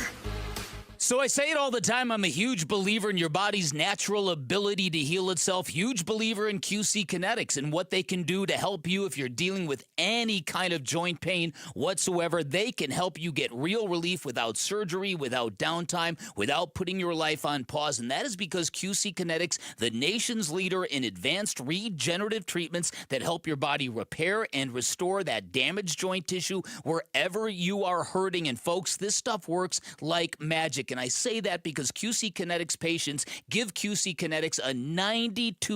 So I say it all the time, I'm a huge believer in your body's natural ability to heal itself, huge believer in QC Kinetics and what they can do to help you if you're dealing with any kind of joint pain whatsoever. They can help you get real relief without surgery, without downtime, without putting your life on pause. And that is because QC Kinetics, the nation's leader in advanced regenerative treatments that help your body repair and restore that damaged joint tissue wherever you are hurting. And folks, this stuff works like magic. And I say that because QC Kinetics patients give QC Kinetics a 92%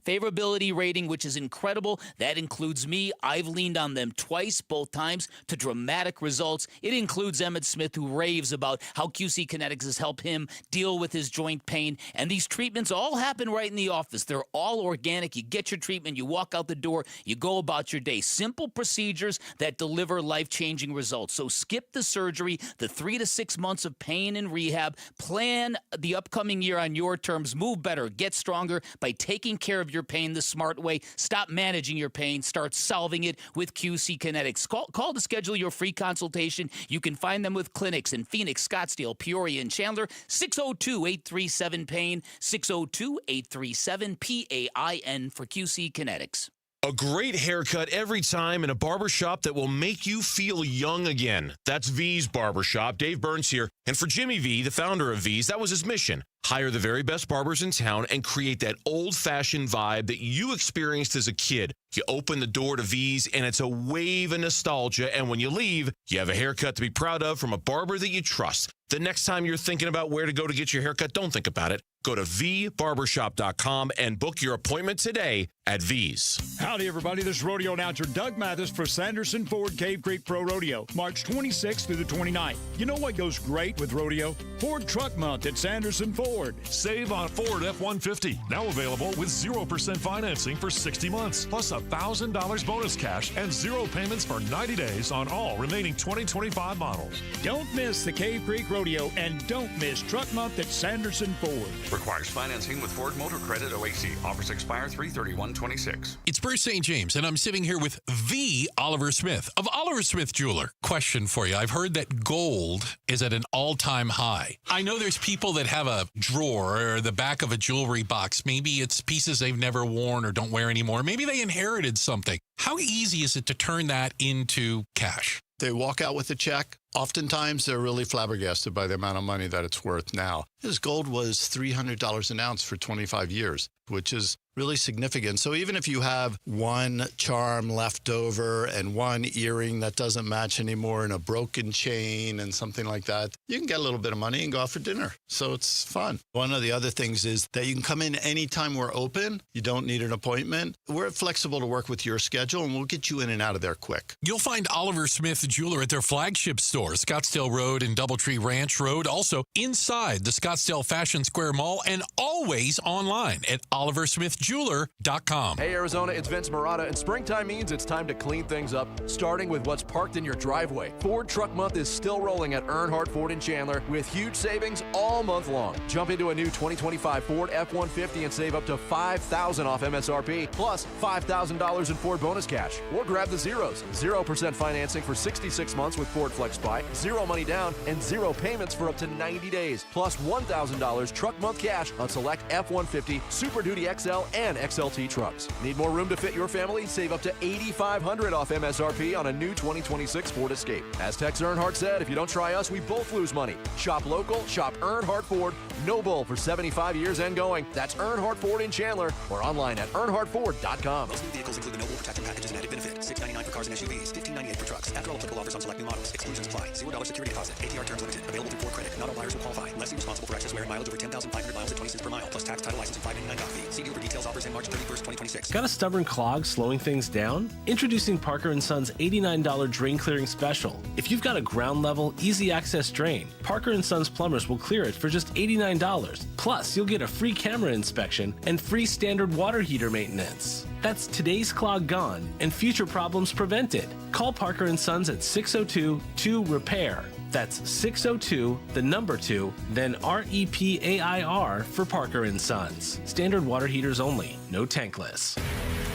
favorability rating, which is incredible. That includes me. I've leaned on them twice, both times, to dramatic results. It includes Emmett Smith, who raves about how QC Kinetics has helped him deal with his joint pain. And these treatments all happen right in the office. They're all organic. You get your treatment, you walk out the door, you go about your day. Simple procedures that deliver life-changing results. So skip the surgery, the 3 to 6 months of pain and rehab. Plan the upcoming year on your terms. Move better, get stronger by taking care of your pain the smart way. Stop managing your pain. Start solving it with QC Kinetics. Call to schedule your free consultation. You can find them with clinics in Phoenix, Scottsdale, Peoria, and Chandler. 602-837-PAIN, 602-837-PAIN for QC Kinetics. A great haircut every time in a barbershop that will make you feel young again. That's V's Barbershop. Dave Burns here. And for Jimmy V, the founder of V's, that was his mission. Hire the very best barbers in town and create that old-fashioned vibe that you experienced as a kid. You open the door to V's, and it's a wave of nostalgia. And when you leave, you have a haircut to be proud of from a barber that you trust. The next time you're thinking about where to go to get your haircut, don't think about it. Go to vbarbershop.com and book your appointment today at V's. Howdy, everybody. This is rodeo announcer Doug Mathis for Sanderson Ford Cave Creek Pro Rodeo, March 26th through the 29th. You know what goes great with rodeo? Ford Truck Month at Sanderson Ford. Save on Ford F-150, now available with 0% financing for 60 months, plus $1,000 bonus cash and 0 payments for 90 days on all remaining 2025 models. Don't miss the Cave Creek Rodeo and don't miss Truck Month at Sanderson Ford. Requires financing with Ford Motor Credit OAC. Offers expire 3/31/26. It's Bruce St. James, and I'm sitting here with the Oliver Smith of Oliver Smith Jeweler. Question for you. I've heard that gold is at an all-time high. I know there's people that have a drawer or the back of a jewelry box. Maybe it's pieces they've never worn or don't wear anymore. Maybe they inherited something. How easy is it to turn that into cash? They walk out with a check. Oftentimes, they're really flabbergasted by the amount of money that it's worth now. His gold was $300 an ounce for 25 years, which is really significant. So even if you have one charm left over and one earring that doesn't match anymore and a broken chain and something like that, you can get a little bit of money and go out for dinner. So it's fun. One of the other things is that you can come in anytime we're open. You don't need an appointment. We're flexible to work with your schedule, and we'll get you in and out of there quick. You'll find Oliver Smith Jeweler at their flagship store, Scottsdale Road and Doubletree Ranch Road, also inside the Scottsdale Fashion Square Mall, and always online at oliversmithjeweler.com. Hey Arizona, it's Vince Marotta, and springtime means it's time to clean things up, starting with what's parked in your driveway. Ford Truck Month is still rolling at Earnhardt Ford in Chandler with huge savings all month long. Jump into a new 2025 Ford F-150 and save up to $5,000 off MSRP, plus $5,000 in Ford bonus cash. Or grab the zeros. 0% financing for 66 months with Ford Flex Buy, 0 money down, and 0 payments for up to 90 days, plus $1,000 truck month cash on select F-150, Super Duty XL, and XLT trucks. Need more room to fit your family? Save up to $8,500 off MSRP on a new 2026 Ford Escape. As Tex Earnhardt said, if you don't try us, we both lose money. Shop local, shop Earnhardt Ford, no bull for 75 years and going. That's Earnhardt Ford in Chandler or online at earnhardtford.com. Most new vehicles include the no bull protector package as an added benefit. $6.99 for cars and SUVs. $15.98 for trucks. After all applicable offers on select new models. Exclusions apply. $0 security deposit. APR terms limited. Available through Ford Credit. Not all buyers will qualify. Lessee responsible for excess wear and mileage over 10,500 miles at 20 cents per mile. Plus tax, title, license, and $5.99 dock fee. See dealer for details. Offers in March 31st, 2026. Got a stubborn clog slowing things down? Introducing Parker & Son's $89 drain clearing special. If you've got a ground level, easy access drain, Parker & Son's plumbers will clear it for just $89. Plus, you'll get a free camera inspection and free standard water heater maintenance. That's today's clog gone and future problems prevented. Call Parker & Sons at 602-2-REPAIR. That's 602-2, then REPAIR for Parker & Sons. Standard water heaters only, no tankless.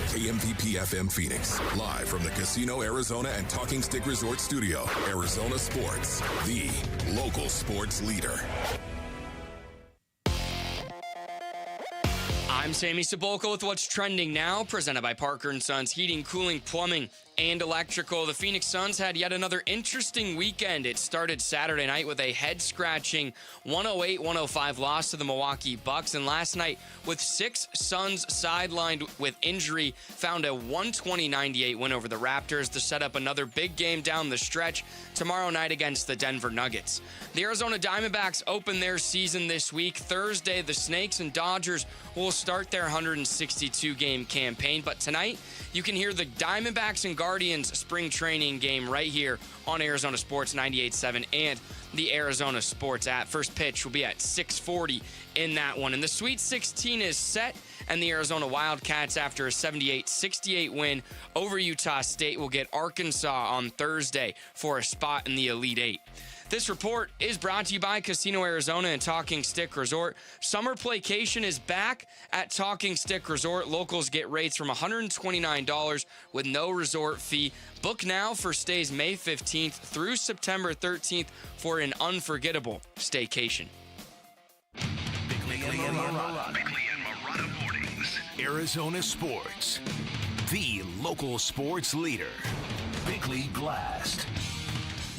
KMVP FM Phoenix, live from the Casino Arizona and Talking Stick Resort Studio. Arizona Sports, the local sports leader. I'm Sammy Cebulka with what's trending now, presented by Parker & Sons Heating, Cooling, Plumbing, and Electrical. The Phoenix Suns had yet another interesting weekend. It started Saturday night with a head-scratching 108-105 loss to the Milwaukee Bucks, and last night, with 6 Suns sidelined with injury, found a 120-98 win over the Raptors to set up another big game down the stretch tomorrow night against the Denver Nuggets. The Arizona Diamondbacks open their season this week. Thursday, the Snakes and Dodgers will start their 162-game campaign, but tonight, you can hear the Diamondbacks and Guardians spring training game right here on Arizona Sports 98.7 and the Arizona Sports app. First pitch will be at 6:40 in that one. And the Sweet 16 is set, and the Arizona Wildcats, after a 78-68 win over Utah State, will get Arkansas on Thursday for a spot in the Elite Eight. This report is brought to you by Casino Arizona and Talking Stick Resort. Summer playcation is back at Talking Stick Resort. Locals get rates from $129 with no resort fee. Book now for stays May 15th through September 13th for an unforgettable staycation. Bickley and Marotta Mornings. Arizona Sports, the local sports leader. Bickley Blast.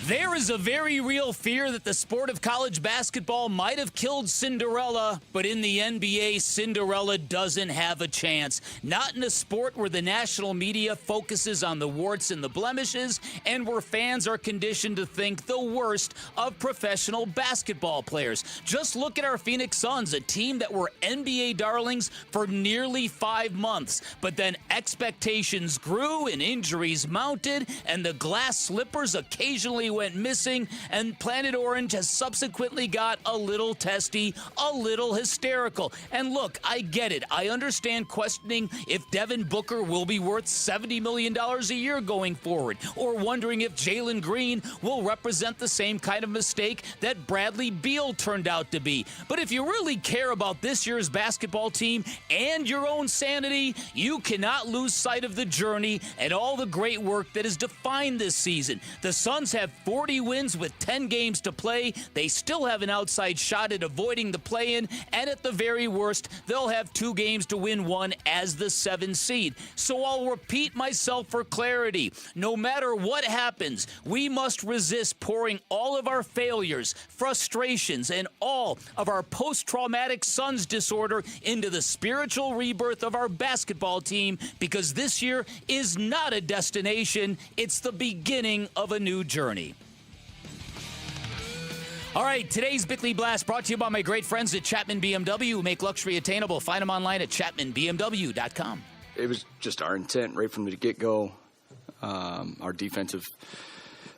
There is a very real fear that the sport of college basketball might have killed Cinderella, but in the NBA, Cinderella doesn't have a chance. Not in a sport where the national media focuses on the warts and the blemishes, and where fans are conditioned to think the worst of professional basketball players. Just look at our Phoenix Suns, a team that were NBA darlings for nearly 5 months. But then expectations grew and injuries mounted, and the glass slippers occasionally went missing, and Planet Orange has subsequently got a little testy, a little hysterical. And look, I get it. I understand questioning if Devin Booker will be worth $70 million a year going forward, or wondering if Jalen Green will represent the same kind of mistake that Bradley Beal turned out to be. But if you really care about this year's basketball team and your own sanity, you cannot lose sight of the journey and all the great work that has defined this season. The Suns have 40 wins with 10 games to play. They still have an outside shot at avoiding the play-in, and at the very worst, they'll have 2 games to win one as the 7th seed. So I'll repeat myself for clarity. No matter what happens, we must resist pouring all of our failures, frustrations, and all of our post-traumatic Suns disorder into the spiritual rebirth of our basketball team, because this year is not a destination, it's the beginning of a new journey. All right, today's Bickley Blast brought to you by my great friends at Chapman BMW, who make luxury attainable. Find them online at chapmanbmw.com. It was just our intent right from the get-go, our defensive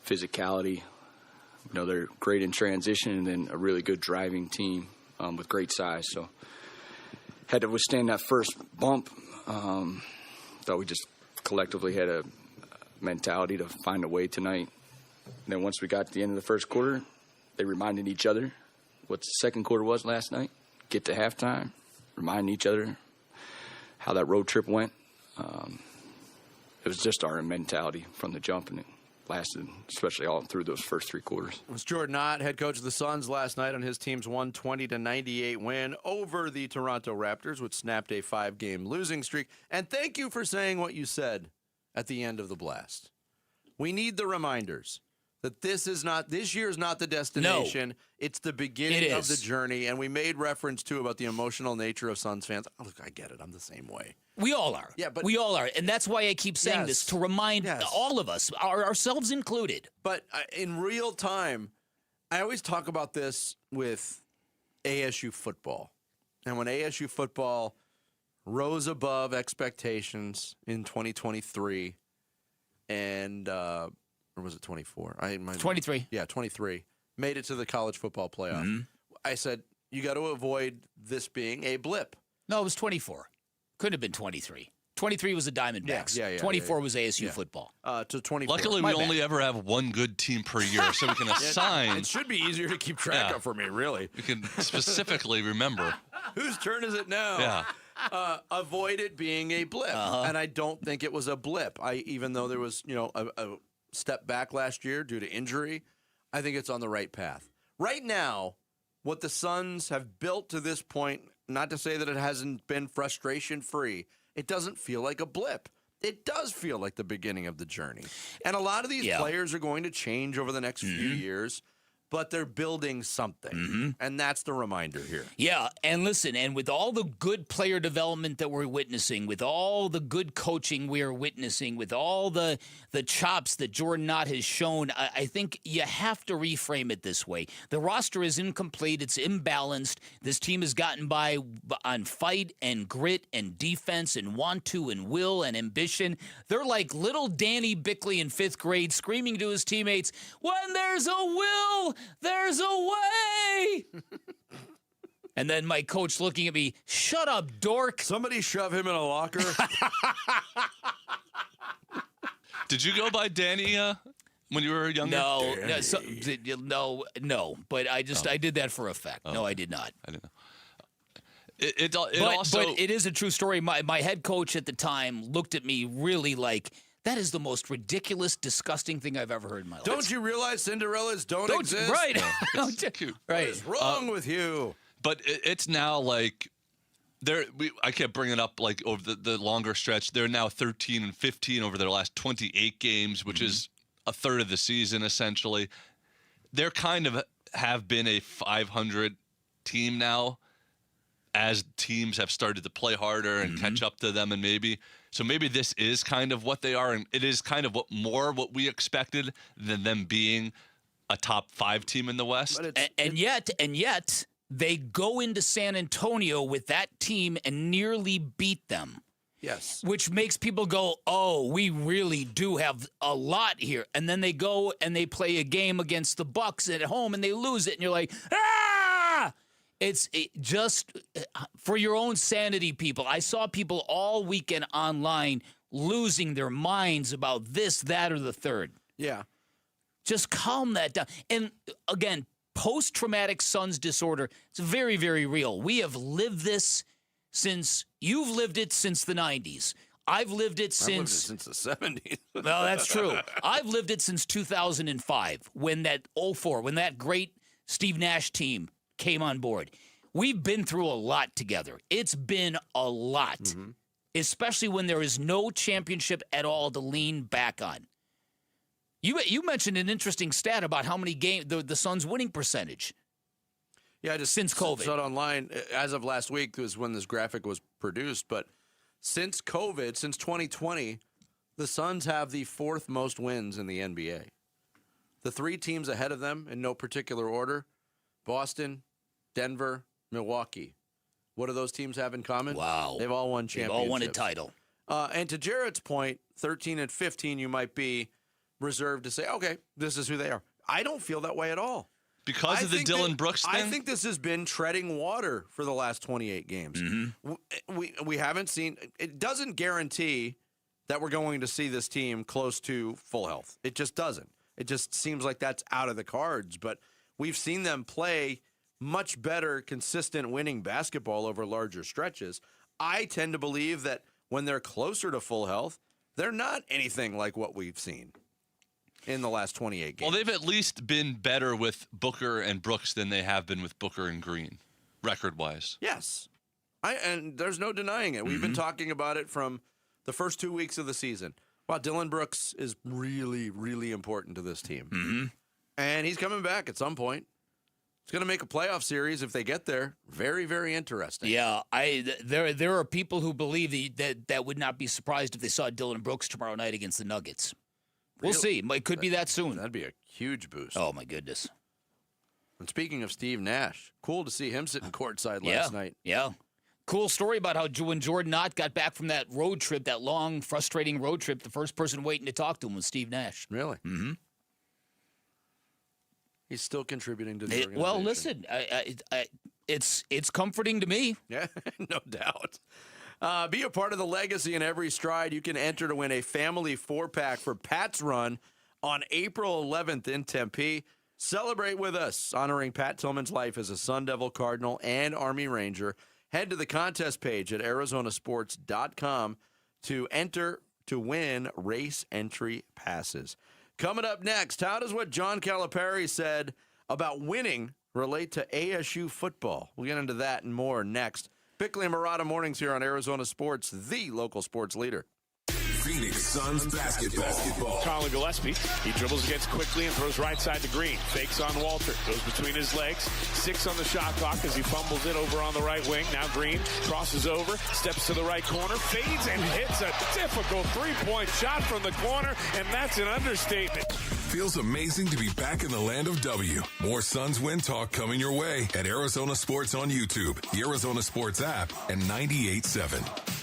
physicality. You know, they're great in transition, and then a really good driving team with great size. So had to withstand that first bump. Thought we just collectively had a mentality to find a way tonight. And then once we got to the end of the first quarter, they reminded each other what the second quarter was last night. Get to halftime, remind each other how that road trip went. It was just our mentality from the jump, and it lasted, especially all through those first 3 quarters. It was Jordan Ott, head coach of the Suns, last night on his team's 120-98 win over the Toronto Raptors, which snapped a 5-game losing streak. And thank you for saying what you said at the end of the blast. We need the reminders. That this year is not the destination. It's the beginning of the journey. And we made reference, too, about the emotional nature of Suns fans. Oh, look, I get it. I'm the same way. We all are. Yeah, but we all are. And that's why I keep saying this, to remind all of us, ourselves included. But in real time, I always talk about this with ASU football. And when ASU football rose above expectations in 2023 and or was it 24? 23. Yeah, 23. Made it to the college football playoff. Mm-hmm. I said, you got to avoid this being a blip. No, it was 24. Couldn't have been 23. 23 was the Diamondbacks. Yeah, 24 was ASU football. To 24. Luckily, we only ever have one good team per year, so we can assign. It should be easier to keep track of for me, really. We can specifically remember. Whose turn is it now? Yeah. Avoid it being a blip. And I don't think it was a blip. Even though there was, a step back last year due to injury, I think it's on the right path. Right now, what the Suns have built to this point, not to say that it hasn't been frustration-free, it doesn't feel like a blip. It does feel like the beginning of the journey. And a lot of these players are going to change over the next few years, but they're building something. And that's the reminder here. Yeah, and listen, and with all the good player development that we're witnessing, with all the good coaching we are witnessing, with all the chops that Jordan Knott has shown, I think you have to reframe it this way. The roster is incomplete. It's imbalanced. This team has gotten by on fight and grit and defense and want to and will and ambition. They're like little Danny Bickley in 5th grade screaming to his teammates, when there's a will, there's a way. And then my coach looking at me, shut up, dork. Somebody shove him in a locker. Did you go by Danny when you were younger? No. But I did that for effect. No, I did not. I didn't know. But it is a true story. My head coach at the time looked at me really like, that is the most ridiculous, disgusting thing I've ever heard in my life. Don't you realize Cinderellas don't exist? Right. Cute. Right. What is wrong with you? But it's now like I kept bringing up like over the longer stretch. They're now 13-15 over their last 28 games, which is a third of the season essentially. They're kind of have been a 500 team now, as teams have started to play harder and catch up to them, and maybe this is kind of what they are, and it is kind of what we expected than them being a top 5 team in the West. And yet they go into San Antonio with that team and nearly beat them. Yes. Which makes people go, oh, we really do have a lot here. And then they go and they play a game against the Bucks at home and they lose it. And you're like, ah! It's just for your own sanity, people. I saw people all weekend online losing their minds about this, that, or the third. Yeah. Just calm that down. And again, post-traumatic Suns disorder, it's very, very real. We have lived this you've lived it since the 90s. I've lived it since the 70s. Well, that's true. I've lived it since 2005 when that great Steve Nash team came on board. We've been through a lot together. It's been a lot, especially when there is no championship at all to lean back on. You mentioned an interesting stat about how many games the Suns' winning percentage. Yeah, I just since COVID. saw it online as of last week was when this graphic was produced. But since COVID, since 2020, the Suns have the 4th most wins in the NBA. The 3 teams ahead of them, in no particular order: Boston, Denver, Milwaukee. What do those teams have in common? Wow. They've all won championships. They've all won a title. And to Jarrett's point, 13 and 15, you might be reserved to say, okay, this is who they are. I don't feel that way at all. Because of the Dylan Brooks thing? I think this has been treading water for the last 28 games. We haven't seen – it doesn't guarantee that we're going to see this team close to full health. It just doesn't. It just seems like that's out of the cards. But we've seen them play much better, consistent winning basketball over larger stretches. I tend to believe that when they're closer to full health, they're not anything like what we've seen in the last 28 games. Well, they've at least been better with Booker and Brooks than they have been with Booker and Green, record-wise. Yes. And there's no denying it. We've been talking about it from the first 2 weeks of the season. Well, Dylan Brooks is really, really important to this team. Mm-hmm. And he's coming back at some point. It's going to make a playoff series if they get there. Very, very interesting. Yeah, there are people who believe that would not be surprised if they saw Dylan Brooks tomorrow night against the Nuggets. We'll see. It could be that soon. That'd be a huge boost. Oh, my goodness. And speaking of Steve Nash, cool to see him sitting courtside last night. Yeah. Cool story about how when Jordan Knott got back from that road trip, that long, frustrating road trip, the first person waiting to talk to him was Steve Nash. Really? Mm-hmm. He's still contributing to the organization. Well, listen, it's comforting to me. Yeah, no doubt. Be a part of the legacy in every stride. You can enter to win a family 4-pack for Pat's Run on April 11th in Tempe. Celebrate with us, honoring Pat Tillman's life as a Sun Devil, Cardinal, and Army Ranger. Head to the contest page at arizonasports.com to enter to win race entry passes. Coming up next, how does what John Calipari said about winning relate to ASU football? We'll get into that and more next. Bickley and Murata mornings here on Arizona Sports, the local sports leader. Phoenix Suns basketball. Colin Gillespie, he dribbles against quickly and throws right side to Green. Fakes on Walter, goes between his legs. 6 on the shot clock as he fumbles it over on the right wing. Now Green crosses over, steps to the right corner, fades and hits a difficult three-point shot from the corner, and that's an understatement. Feels amazing to be back in the land of W. More Suns win talk coming your way at Arizona Sports on YouTube, the Arizona Sports app, and 98.7.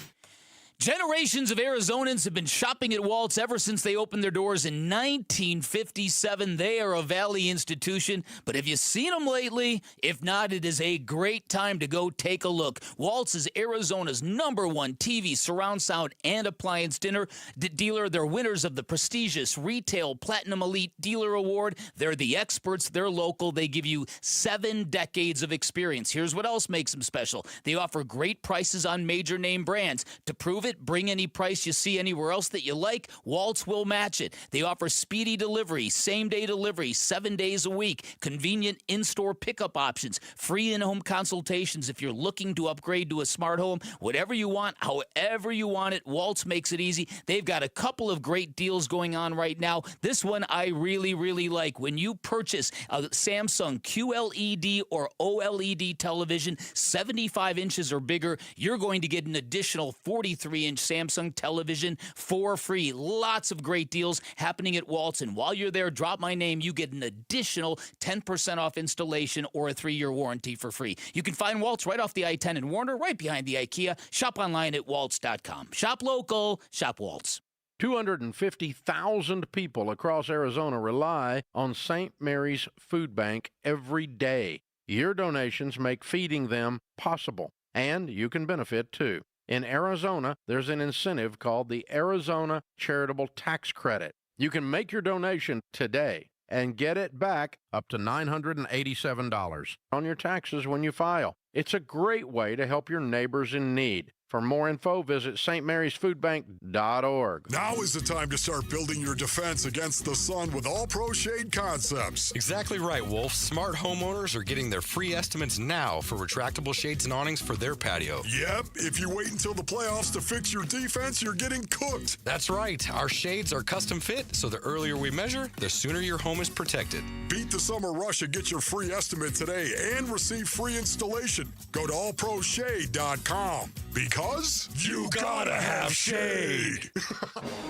Generations of Arizonans have been shopping at Walt's ever since they opened their doors in 1957. They are a Valley institution, but have you seen them lately? If not, it is a great time to go take a look. Walt's is Arizona's #1 TV, surround sound, and appliance dealer. They're winners of the prestigious Retail Platinum Elite Dealer Award. They're the experts. They're local. They give you 7 decades of experience. Here's what else makes them special. They offer great prices on major name brands. To prove it, bring any price you see anywhere else that you like. Walt's will match it. They offer speedy delivery, same-day delivery, 7 days a week, convenient in-store pickup options, free in-home consultations if you're looking to upgrade to a smart home. Whatever you want, however you want it, Walt's makes it easy. They've got a couple of great deals going on right now. This one I really, really like. When you purchase a Samsung QLED or OLED television, 75 inches or bigger, you're going to get an additional 43-inch Samsung television for free. Lots of great deals happening at Walt's, and while you're there, drop my name. You get an additional 10% off installation or a 3-year warranty for free. You can find Walt's right off the I-10 in Warner, right behind the IKEA. Shop online at waltz.com. Shop local, shop Walt's. 250,000 people across Arizona rely on St. Mary's Food Bank every day. Your donations make feeding them possible, and you can benefit too. In Arizona, there's an incentive called the Arizona Charitable Tax Credit. You can make your donation today and get it back up to $987 on your taxes when you file. It's a great way to help your neighbors in need. For more info, visit stmarysfoodbank.org. Now is the time to start building your defense against the sun with All Pro Shade Concepts. Exactly right, Wolf. Smart homeowners are getting their free estimates now for retractable shades and awnings for their patio. Yep, if you wait until the playoffs to fix your defense, you're getting cooked. That's right. Our shades are custom fit, so the earlier we measure, the sooner your home is protected. Beat the summer rush and get your free estimate today and receive free installation. Go to allproshade.com because you gotta have shade.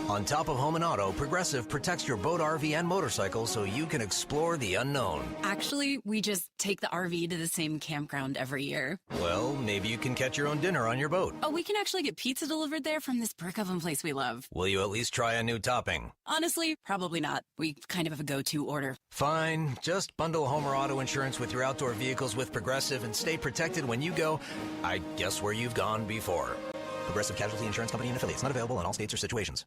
On top of home and auto, Progressive protects your boat, RV, and motorcycle so you can explore the unknown. Actually, we just take the RV to the same campground every year. Well, maybe you can catch your own dinner on your boat. Oh, we can actually get pizza delivered there from this brick oven place we love. Will you at least try a new topping? Honestly, probably not. We kind of have a go-to order. Fine. Just bundle home or auto insurance with your outdoor vehicles with Progressive and stay protected when you go, I guess, where you've gone before. Progressive Casualty Insurance Company and affiliates. Not available in all states or situations.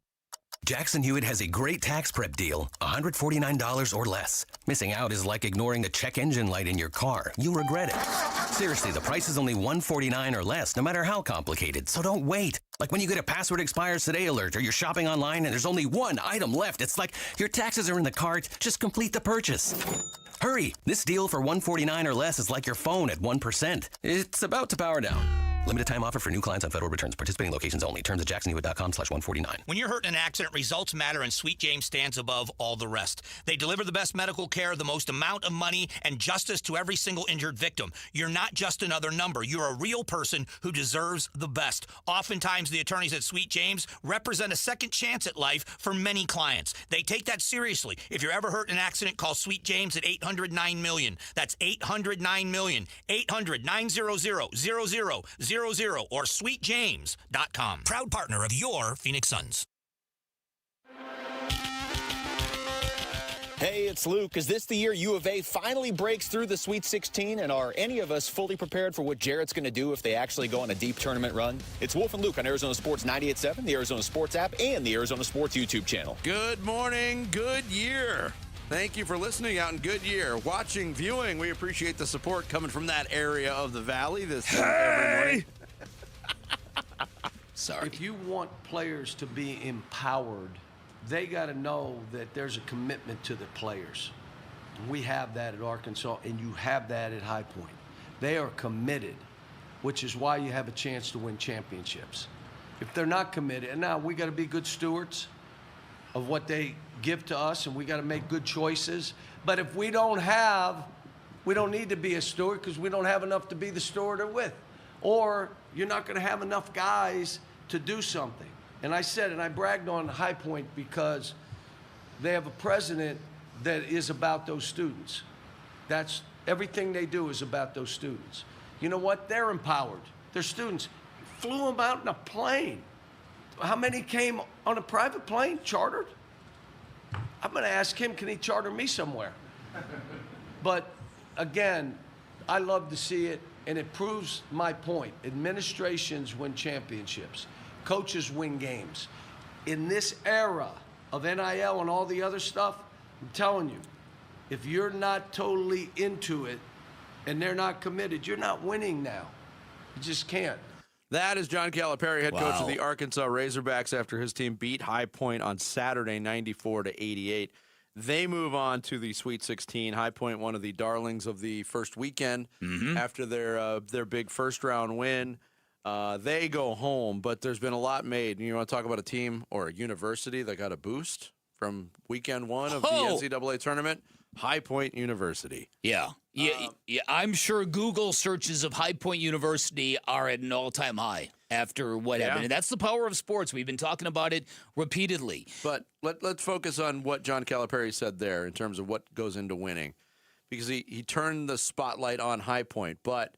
Jackson Hewitt has a great tax prep deal, $149 or less. Missing out is like ignoring the check engine light in your car. You'll regret it. Seriously, the price is only $149 or less, no matter how complicated, so don't wait. Like when you get a password expires today alert or you're shopping online and there's only one item left. It's like your taxes are in the cart, just complete the purchase. Hurry! This deal for $149 or less is like your phone at 1%. It's about to power down. Limited time offer for new clients on federal returns. Participating locations only. Terms at jacksonhewitt.com/149. When you're hurt in an accident, results matter, and Sweet James stands above all the rest. They deliver the best medical care, the most amount of money, and justice to every single injured victim. You're not just another number. You're a real person who deserves the best. Oftentimes, the attorneys at Sweet James represent a second chance at life for many clients. They take that seriously. If you're ever hurt in an accident, call Sweet James at 800-9-MILLION. That's 800-9-MILLION. 800-900-0000 or sweetjames.com. Proud partner of your Phoenix Suns. Hey, it's Luke. Is this the year U of A finally breaks through the Sweet 16? And are any of us fully prepared for what Jarrett's going to do if they actually go on a deep tournament run? It's Wolf and Luke on Arizona Sports 98.7, the Arizona Sports app, and the Arizona Sports YouTube channel. Good morning, Goodyear. Thank you for listening out in Goodyear. Watching, viewing, we appreciate the support coming from that area of the valley every morning. Sorry. If you want players to be empowered, they got to know that there's a commitment to the players. We have that at Arkansas, and you have that at High Point. They are committed, which is why you have a chance to win championships. If they're not committed, and now we got to be good stewards of what they give to us, and we got to make good choices. But if we don't need to be a steward because we don't have enough to be the steward they're with. Or you're not going to have enough guys to do something. And I said, and I bragged on High Point because they have a president that is about those students. That's everything they do is about those students. You know what? They're empowered. They're students. Flew them out in a plane. How many came on a private plane, chartered? I'm going to ask him, can he charter me somewhere? But again, I love to see it, and it proves my point. Administrations win championships. Coaches win games. In this era of NIL and all the other stuff, I'm telling you, if you're not totally into it and they're not committed, you're not winning now. You just can't. That is John Calipari, head coach of the Arkansas Razorbacks, after his team beat High Point on Saturday, 94-88. They move on to the Sweet 16. High Point, one of the darlings of the first weekend after their big first-round win. They go home, but there's been a lot made. You want to talk about a team or a university that got a boost from weekend one of the NCAA tournament? High Point University. Yeah. I'm sure Google searches of High Point University are at an all-time high after what happened. And that's the power of sports. We've been talking about it repeatedly. But let's focus on what John Calipari said there in terms of what goes into winning. Because he turned the spotlight on High Point. But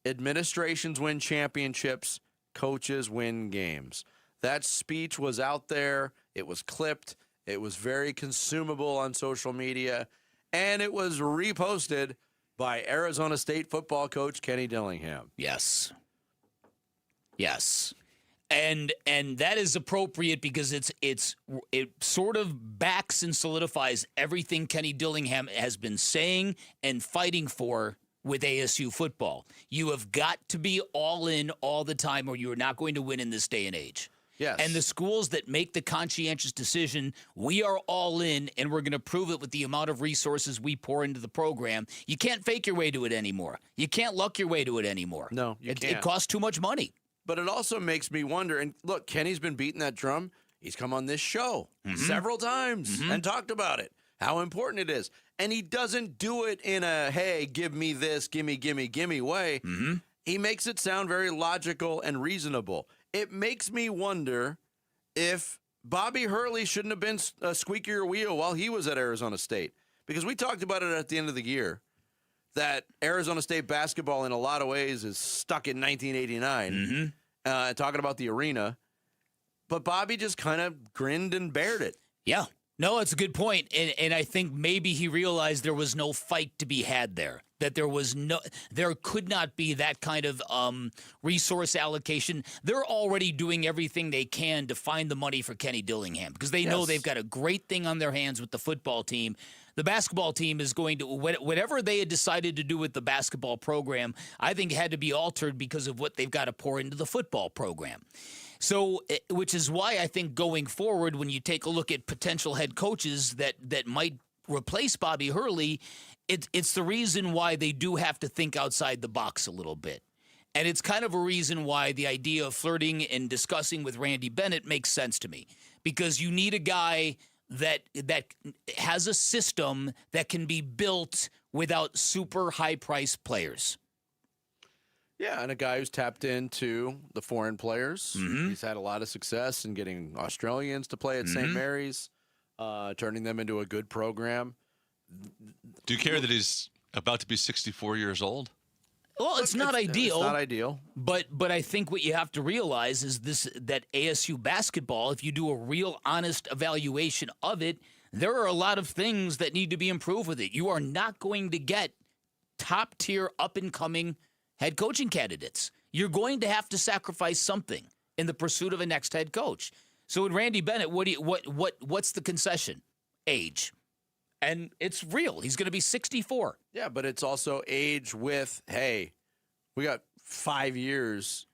administrations win championships, coaches win games. That speech was out there. It was clipped. It was very consumable on social media, and it was reposted by Arizona State football coach Kenny Dillingham. Yes. And that is appropriate because it sort of backs and solidifies everything Kenny Dillingham has been saying and fighting for with ASU football. You have got to be all in all the time or you are not going to win in this day and age. Yes. And the schools that make the conscientious decision, we are all in, and we're going to prove it with the amount of resources we pour into the program. You can't fake your way to it anymore. You can't luck your way to it anymore. No, you can't. It costs too much money. But it also makes me wonder, and look, Kenny's been beating that drum. He's come on this show several times and talked about it, how important it is. And he doesn't do it in a, hey, give me this, gimme way. He makes it sound very logical and reasonable. It makes me wonder if Bobby Hurley shouldn't have been a squeakier wheel while he was at Arizona State. Because we talked about it at the end of the year, that Arizona State basketball in a lot of ways is stuck in 1989, talking about the arena. But Bobby just kind of grinned and bared it. Yeah. No, it's a good point. And I think maybe he realized there was no fight to be had there. That there could not be that kind of resource allocation. They're already doing everything they can to find the money for Kenny Dillingham because they know they've got a great thing on their hands with the football team. The basketball team is going to, whatever they had decided to do with the basketball program, I think had to be altered because of what they've got to pour into the football program. So, which is why I think going forward, when you take a look at potential head coaches that might replace Bobby Hurley, it's the reason why they do have to think outside the box a little bit. And it's kind of a reason why the idea of flirting and discussing with Randy Bennett makes sense to me, because you need a guy that has a system that can be built without super high-priced players. Yeah, and a guy who's tapped into the foreign players. Mm-hmm. He's had a lot of success in getting Australians to play at St. Mary's, turning them into a good program. Do you care that he's about to be 64 years old? Well, it's not ideal. It's not ideal. But I think what you have to realize is that ASU basketball, if you do a real honest evaluation of it, there are a lot of things that need to be improved with it. You are not going to get top-tier, up-and-coming head coaching candidates. You're going to have to sacrifice something in the pursuit of a next head coach. So with Randy Bennett, what's the concession? Age. And it's real. He's going to be 64. Yeah, but it's also age with, hey, we got 5 years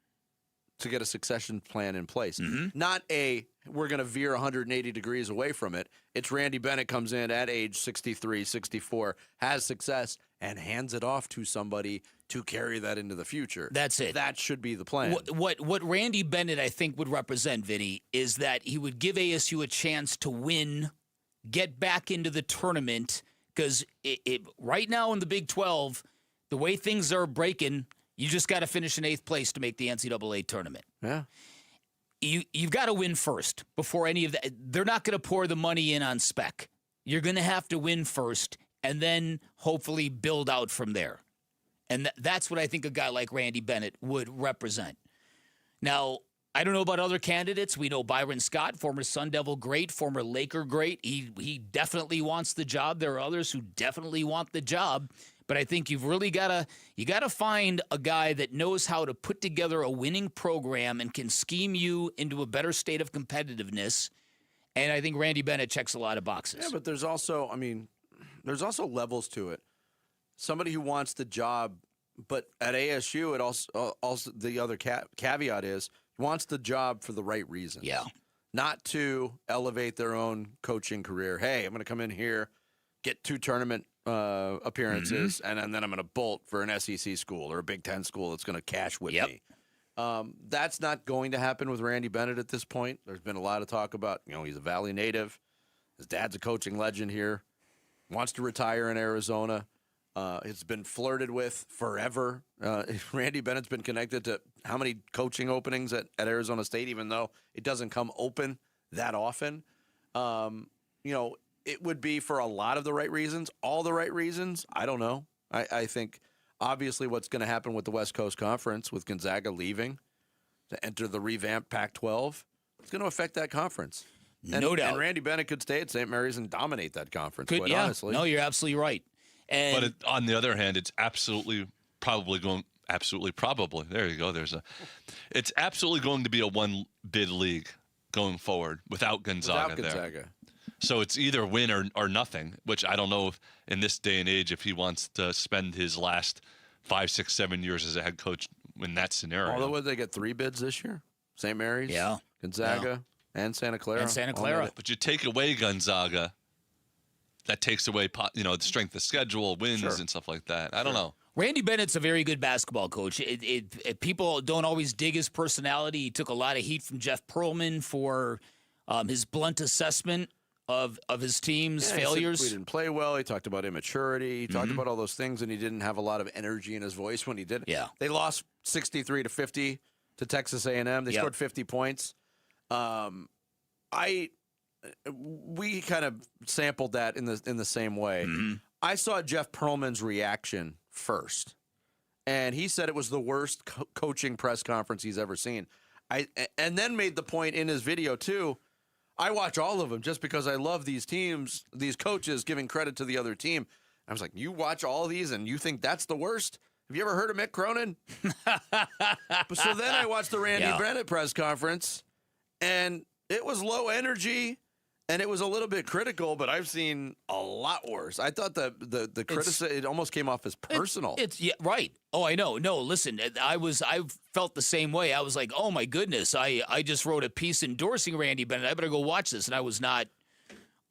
to get a succession plan in place. Not we're going to veer 180 degrees away from it. It's Randy Bennett comes in at age 63, 64, has success, and hands it off to somebody to carry that into the future. That's it. That should be the plan. What Randy Bennett, I think, would represent, Vinny, is that he would give ASU a chance to win, get back into the tournament, because right now in the Big 12, the way things are breaking, you just got to finish in 8th place to make the NCAA tournament. Yeah. You've got to win first before any of that. They're not going to pour the money in on spec. You're going to have to win first and then hopefully build out from there. And that's what I think a guy like Randy Bennett would represent. Now, I don't know about other candidates. We know Byron Scott, former Sun Devil great, former Laker great. He definitely wants the job. There are others who definitely want the job. But I think you've really got to find a guy that knows how to put together a winning program and can scheme you into a better state of competitiveness. And I think Randy Bennett checks a lot of boxes. Yeah, but there's also levels to it. Somebody who wants the job, but at ASU, it also the other caveat is wants the job for the right reasons. Yeah. Not to elevate their own coaching career. Hey, I'm going to come in here, get 2 tournament appearances, and then I'm going to bolt for an SEC school or a Big Ten school that's going to cash with me. That's not going to happen with Randy Bennett at this point. There's been a lot of talk about, he's a Valley native. His dad's a coaching legend here. Wants to retire in Arizona. It's been flirted with forever. Randy Bennett's been connected to how many coaching openings at Arizona State, even though it doesn't come open that often. It would be for a lot of the right reasons. All the right reasons, I don't know. I think obviously what's going to happen with the West Coast Conference, with Gonzaga leaving to enter the revamped Pac-12, it's going to affect that conference. No doubt. And Randy Bennett could stay at St. Mary's and dominate that conference, honestly. No, you're absolutely right. But on the other hand, it's absolutely probably. There you go. It's absolutely going to be a one-bid league going forward without Gonzaga there. So it's either win or nothing, which I don't know if in this day and age if he wants to spend his last 5, 6, 7 years as a head coach in that scenario. Although would they get 3 bids this year? St. Mary's, Gonzaga, and Santa Clara. But you take away Gonzaga, that takes away the strength of schedule, wins, and stuff like that. I don't know. Randy Bennett's a very good basketball coach. People don't always dig his personality. He took a lot of heat from Jeff Pearlman for his blunt assessment of his team's failures. We didn't play well. He talked about immaturity. He talked about all those things, and he didn't have a lot of energy in his voice when he did it. Yeah. They lost 63-50 to Texas A&M. They scored 50 points. We kind of sampled that in the same way. I saw Jeff Pearlman's reaction first, and he said it was the worst coaching press conference he's ever seen. And then made the point in his video too. I watch all of them just because I love these teams, these coaches giving credit to the other team. I was like, you watch all these and you think that's the worst? Have you ever heard of Mick Cronin? So then I watched the Randy Bennett press conference, and it was low energy, and it was a little bit critical, but I've seen a lot worse. I thought the criticism, it almost came off as personal. It's right. Oh, I know. No, listen, I felt the same way. I was like, oh my goodness, I just wrote a piece endorsing Randy Bennett. I better go watch this. And I was not,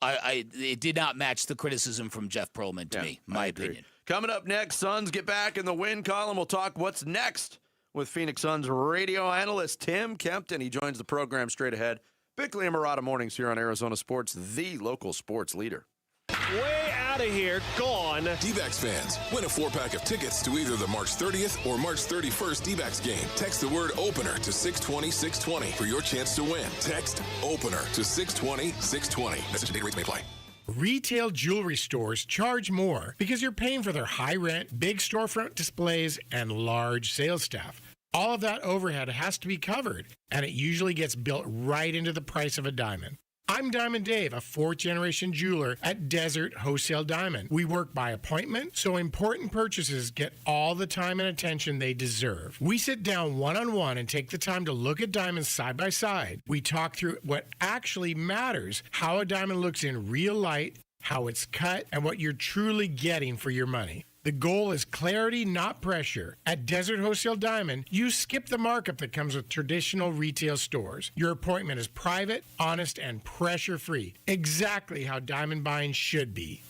it did not match the criticism from Jeff Pearlman to me, my opinion. Coming up next, Suns get back in the win column. We'll talk what's next with Phoenix Suns radio analyst Tim Kemp. He joins the program straight ahead. Bickley and Murata mornings here on Arizona Sports, the local sports leader. Way out of here, gone. D-backs fans, win a 4-pack of tickets to either the March 30th or March 31st D-backs game. Text the word opener to 620-620 for your chance to win. Text opener to 620-620. Message and data rates may apply. Retail jewelry stores charge more because you're paying for their high rent, big storefront displays, and large sales staff. All of that overhead has to be covered, and it usually gets built right into the price of a diamond. I'm Diamond Dave, a fourth-generation jeweler at Desert Wholesale Diamond. We work by appointment, so important purchases get all the time and attention they deserve. We sit down one-on-one and take the time to look at diamonds side by side. We talk through what actually matters, how a diamond looks in real light, how it's cut, and what you're truly getting for your money. The goal is clarity, not pressure. At Desert Wholesale Diamond, you skip the markup that comes with traditional retail stores. Your appointment is private, honest, and pressure-free. Exactly how diamond buying should be.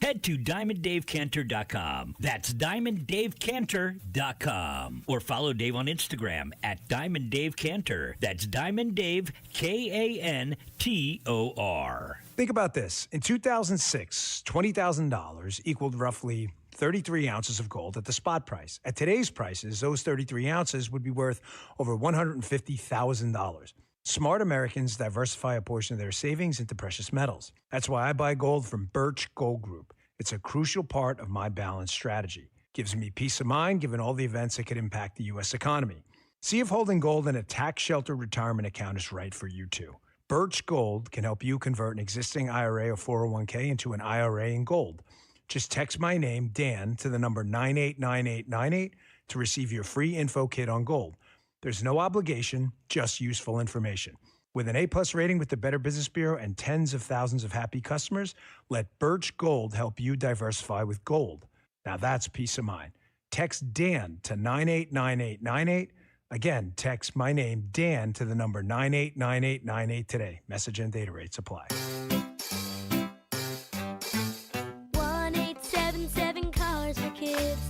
Head to DiamondDaveCantor.com. That's DiamondDaveCantor.com. Or follow Dave on Instagram at DiamondDaveCantor. That's DiamondDave, Kantor. Think about this. In 2006, $20,000 equaled roughly 33 ounces of gold at the spot price. At today's prices, those 33 ounces would be worth over $150,000. Smart Americans diversify a portion of their savings into precious metals. That's why I buy gold from Birch Gold Group. It's a crucial part of my balanced strategy. Gives me peace of mind given all the events that could impact the U.S. economy. See if holding gold in a tax-sheltered retirement account is right for you too. Birch Gold can help you convert an existing IRA or 401k into an IRA in gold. Just text my name, Dan, to the number 989898 to receive your free info kit on gold. There's no obligation, just useful information. With an A-plus rating with the Better Business Bureau and tens of thousands of happy customers, let Birch Gold help you diversify with gold. Now that's peace of mind. Text Dan to 989898. Again, text my name, Dan, to the number 989898 today. Message and data rates apply. 1-877 Cars for Kids.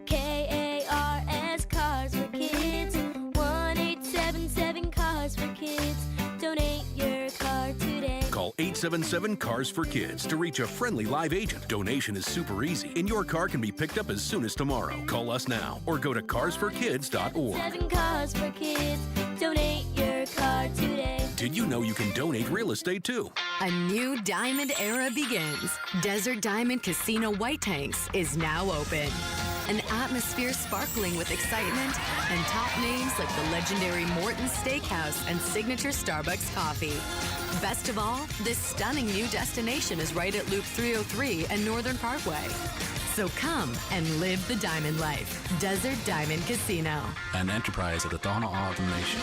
KARS Cars for Kids. 1-877 Cars for Kids. Donate your car today. Call 877 Cars for Kids to reach a friendly live agent. Donation is super easy, and your car can be picked up as soon as tomorrow. Call us now or go to carsforkids.org. 7 Cars for Kids. Donate your car today. Did you know you can donate real estate too? A new diamond era begins. Desert Diamond Casino White Tanks is now open. An atmosphere sparkling with excitement and top names like the legendary Morton's Steakhouse and signature Starbucks coffee. Best of all, this stunning new destination is right at Loop 303 and Northern Parkway. So come and live the diamond life. Desert Diamond Casino. An enterprise of the Donald Automation.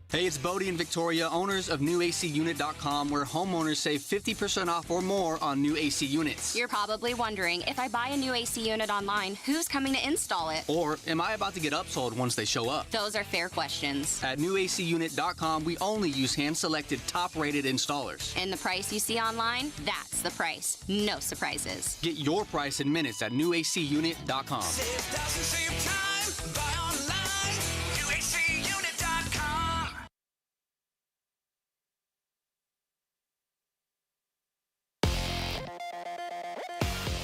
Hey, it's Bodie and Victoria, owners of NewACUnit.com, where homeowners save 50% off or more on new AC units. You're probably wondering, if I buy a new AC unit online, who's coming to install it? Or am I about to get upsold once they show up? Those are fair questions. At NewACUnit.com, we only use hand-selected, top-rated installers. And the price you see online, that's the price. No surprises. Get your price in minutes at NewACUnit.com. Save thousands, save time. Buy online. NewACUnit.com.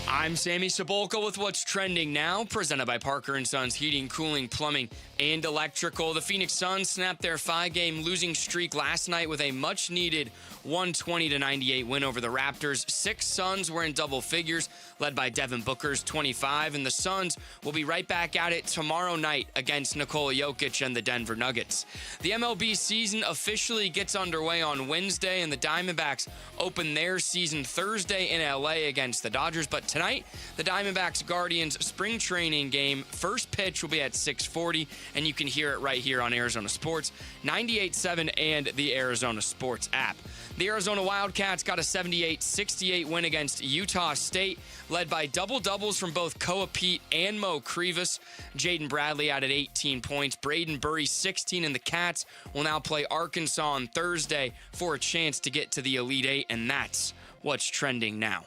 I'm Sammy Cebulka with what's trending now, presented by Parker & Sons Heating, Cooling, Plumbing, and Electrical. The Phoenix Suns snapped their 5-game losing streak last night with a much-needed 120-98 win over the Raptors. 6 Suns were in double figures, led by Devin Booker's 25, and the Suns will be right back at it tomorrow night against Nikola Jokic and the Denver Nuggets. The MLB season officially gets underway on Wednesday, and the Diamondbacks open their season Thursday in LA against the Dodgers, but tonight, the Diamondbacks Guardians spring training game first pitch will be at 6:40, and you can hear it right here on Arizona Sports 98.7 and the Arizona Sports app. The Arizona Wildcats got a 78-68 win against Utah State, led by double-doubles from both Koa Pete and Mo Krivas. Jaden Bradley added 18 points. Braden Burry 16, and the Cats will now play Arkansas on Thursday for a chance to get to the Elite Eight, and that's what's trending now.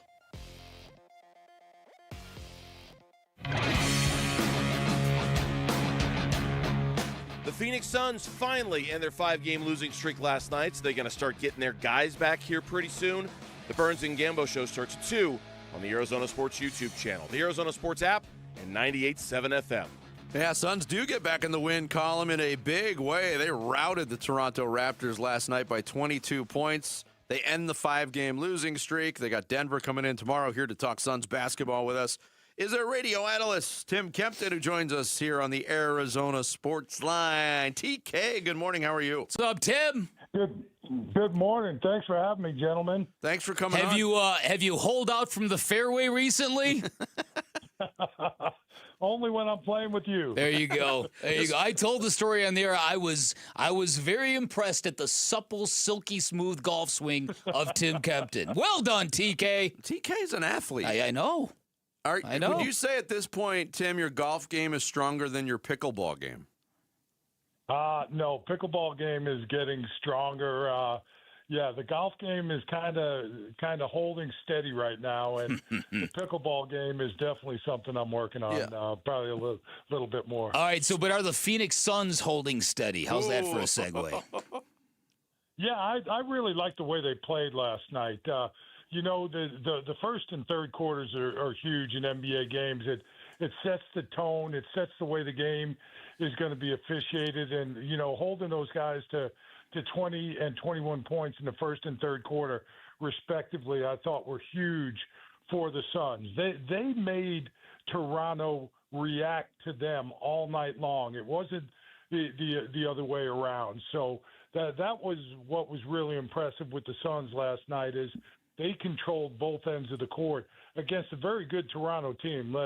Phoenix Suns finally end their 5-game losing streak last night, so they're going to start getting their guys back here pretty soon. The Burns and Gambo Show starts at 2 on the Arizona Sports YouTube channel, the Arizona Sports app, and 98.7 FM. Yeah, Suns do get back in the win column in a big way. They routed the Toronto Raptors last night by 22 points. They end the 5-game losing streak. They got Denver coming in tomorrow here to talk Suns basketball with us. Is our radio analyst, Tim Kemp, who joins us here on the Arizona Sports Line. TK, good morning. How are you? What's up, Tim? Good morning. Thanks for having me, gentlemen. Thanks for coming on. Have you holed out from the fairway recently? Only when I'm playing with you. There you go. There you go. I told the story on the air. I was very impressed at the supple, silky smooth golf swing of Tim Kempton. Well done, TK. TK's an athlete. I know. I know. Would you say at this point, Tim, your golf game is stronger than your pickleball game? No, pickleball game is getting stronger. Yeah, the golf game is kind of holding steady right now, and the pickleball game is definitely something I'm working on. Probably a little bit more. All right. So, but are the Phoenix Suns holding steady? How's that for a segue? Yeah, I really like the way they played last night. You know, the first and third quarters are huge in NBA games. It sets the tone. It sets the way the game is going to be officiated, and you know, holding those guys to 20 and 21 points in the first and third quarter, respectively, I thought were huge for the Suns. They made Toronto react to them all night long. It wasn't the other way around. So that was what was really impressive with the Suns last night is they controlled both ends of the court against a very good Toronto team.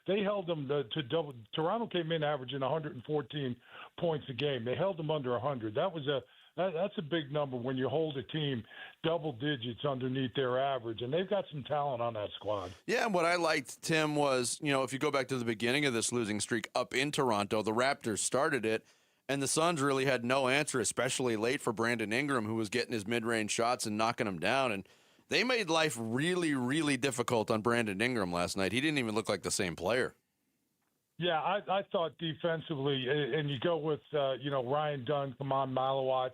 They held them to double. Toronto came in averaging 114 points a game. They held them under 100. That's a big number when you hold a team double digits underneath their average, and they've got some talent on that squad. Yeah, and what I liked, Tim, was, you know, if you go back to the beginning of this losing streak up in Toronto, the Raptors started it, and the Suns really had no answer, especially late for Brandon Ingram, who was getting his mid-range shots and knocking them down, and they made life really, really difficult on Brandon Ingram last night. He didn't even look like the same player. Yeah, I thought defensively, and you go with, Ryan Dunn, Kaman Malawach,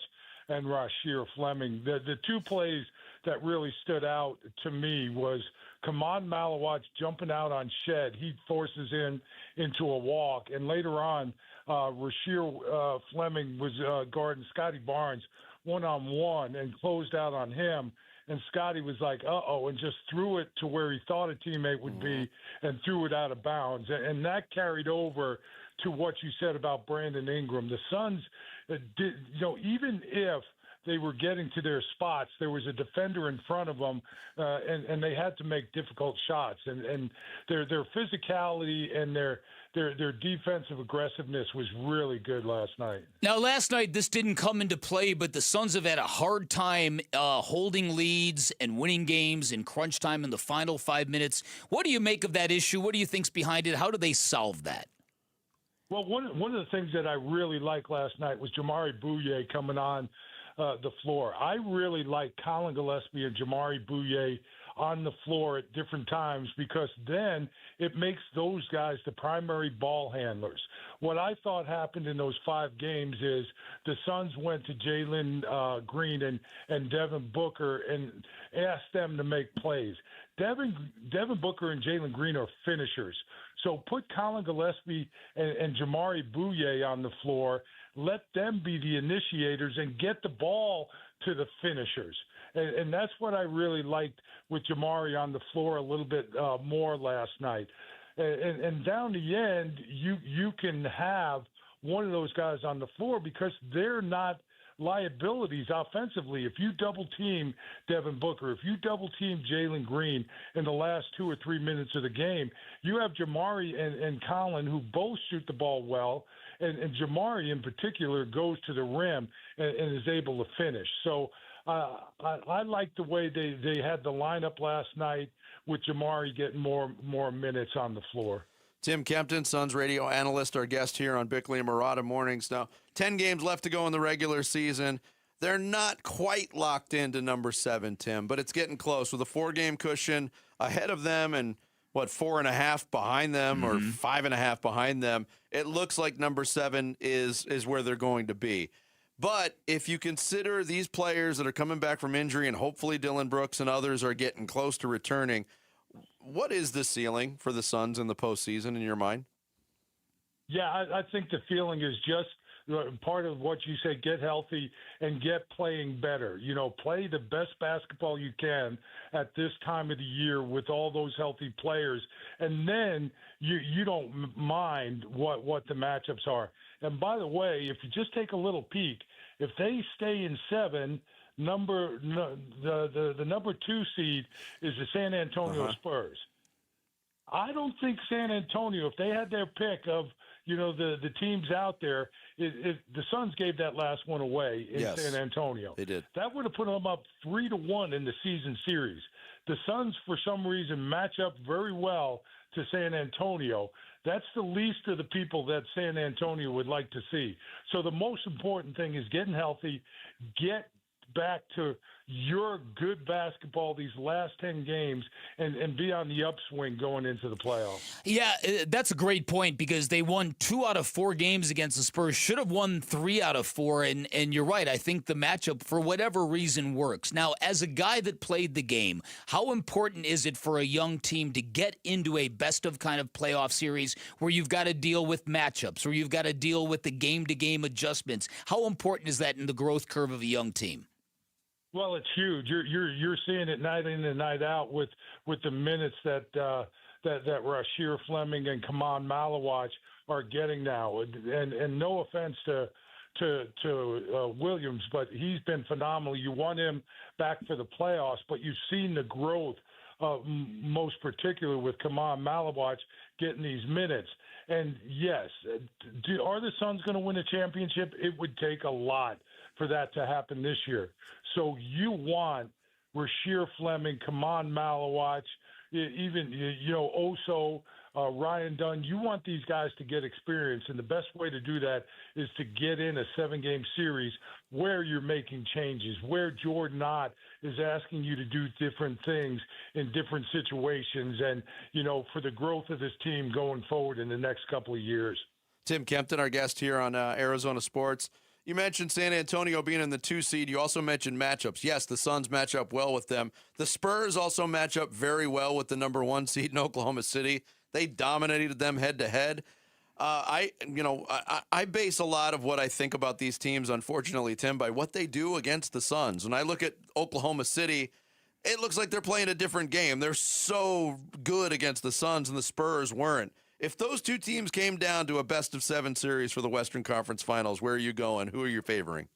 and Rasheer Fleming. The two plays that really stood out to me was Kaman Malawach jumping out on Shed. He forces into a walk, and later on, Rasheer Fleming was guarding Scotty Barnes one-on-one and closed out on him. And Scotty was like, uh-oh, and just threw it to where he thought a teammate would be and threw it out of bounds. And that carried over to what you said about Brandon Ingram. The Suns, even if they were getting to their spots, there was a defender in front of them, and they had to make difficult shots. And their physicality and their defensive aggressiveness was really good last night. Now, last night, this didn't come into play, but the Suns have had a hard time holding leads and winning games in crunch time in the final 5 minutes. What do you make of that issue? What do you think's behind it? How do they solve that? Well, one of the things that I really liked last night was Jamari Bouye coming on the floor. I really like Colin Gillespie and Jamari Bouye on the floor at different times because then it makes those guys the primary ball handlers. What I thought happened in those 5 games is the Suns went to Jalen Green and Devin Booker and asked them to make plays. Devin Booker and Jalen Green are finishers. So put Colin Gillespie and Jamari Bouye on the floor. Let them be the initiators and get the ball to the finishers. And that's what I really liked with Jamari on the floor a little bit more last night. And down the end, you can have one of those guys on the floor because they're not liabilities offensively. If you double team Devin Booker, if you double team Jalen Green in the last 2 or 3 minutes of the game, you have Jamari and Colin who both shoot the ball well, and Jamari in particular goes to the rim and is able to finish. So I like the way they had the lineup last night with Jamari getting more minutes on the floor. Tim Kempton, Suns radio analyst, our guest here on Bickley and Murata Mornings. Now, 10 games left to go in the regular season. They're not quite locked into number 7, Tim, but it's getting close with a 4-game cushion ahead of them and 4.5 behind them or 5.5 behind them. It looks like number 7 is where they're going to be. But if you consider these players that are coming back from injury and hopefully Dylan Brooks and others are getting close to returning, what is the ceiling for the Suns in the postseason in your mind? Yeah, I think the feeling is just part of what you say, get healthy and get playing better. You know, play the best basketball you can at this time of the year with all those healthy players. And then you don't mind what the matchups are. And by the way, if you just take a little peek, if they stay in 7, the number 2 seed is the San Antonio Spurs. I don't think San Antonio, if they had their pick of, the teams out there, the Suns gave that last one away in San Antonio. They did. That would have put them up 3-1 in the season series. The Suns, for some reason, match up very well to San Antonio. That's the least of the people that San Antonio would like to see. So the most important thing is getting healthy, get back to your good basketball these last 10 games and be on the upswing going into the playoffs. Yeah, that's a great point because they won 2 out of 4 games against the Spurs, should have won 3 out of 4, and you're right. I think the matchup, for whatever reason, works. Now, as a guy that played the game, how important is it for a young team to get into a best-of kind of playoff series where you've got to deal with matchups, where you've got to deal with the game-to-game adjustments? How important is that in the growth curve of a young team? Well, it's huge. You're seeing it night in and night out with the minutes that Rasheer Fleming and Kaman Malawach are getting now. And no offense to Williams, but he's been phenomenal. You want him back for the playoffs, but you've seen the growth, most particularly with Kaman Malawach getting these minutes. And yes, are the Suns going to win a championship? It would take a lot for that to happen this year. So you want Rasheer Fleming, Kaman Malawach, even Oso, Ryan Dunn. You want these guys to get experience, and the best way to do that is to get in a 7-game series where you're making changes, where Jordan Ott is asking you to do different things in different situations, and for the growth of this team going forward in the next couple of years. Tim Kemp, our guest here on Arizona Sports. You mentioned San Antonio being in the 2 seed. You also mentioned matchups. Yes, the Suns match up well with them. The Spurs also match up very well with the number 1 seed in Oklahoma City. They dominated them head to head. I base a lot of what I think about these teams, unfortunately, Tim, by what they do against the Suns. When I look at Oklahoma City, it looks like they're playing a different game. They're so good against the Suns, and the Spurs weren't. If those 2 teams came down to a best-of-7 series for the Western Conference Finals, where are you going? Who are you favoring?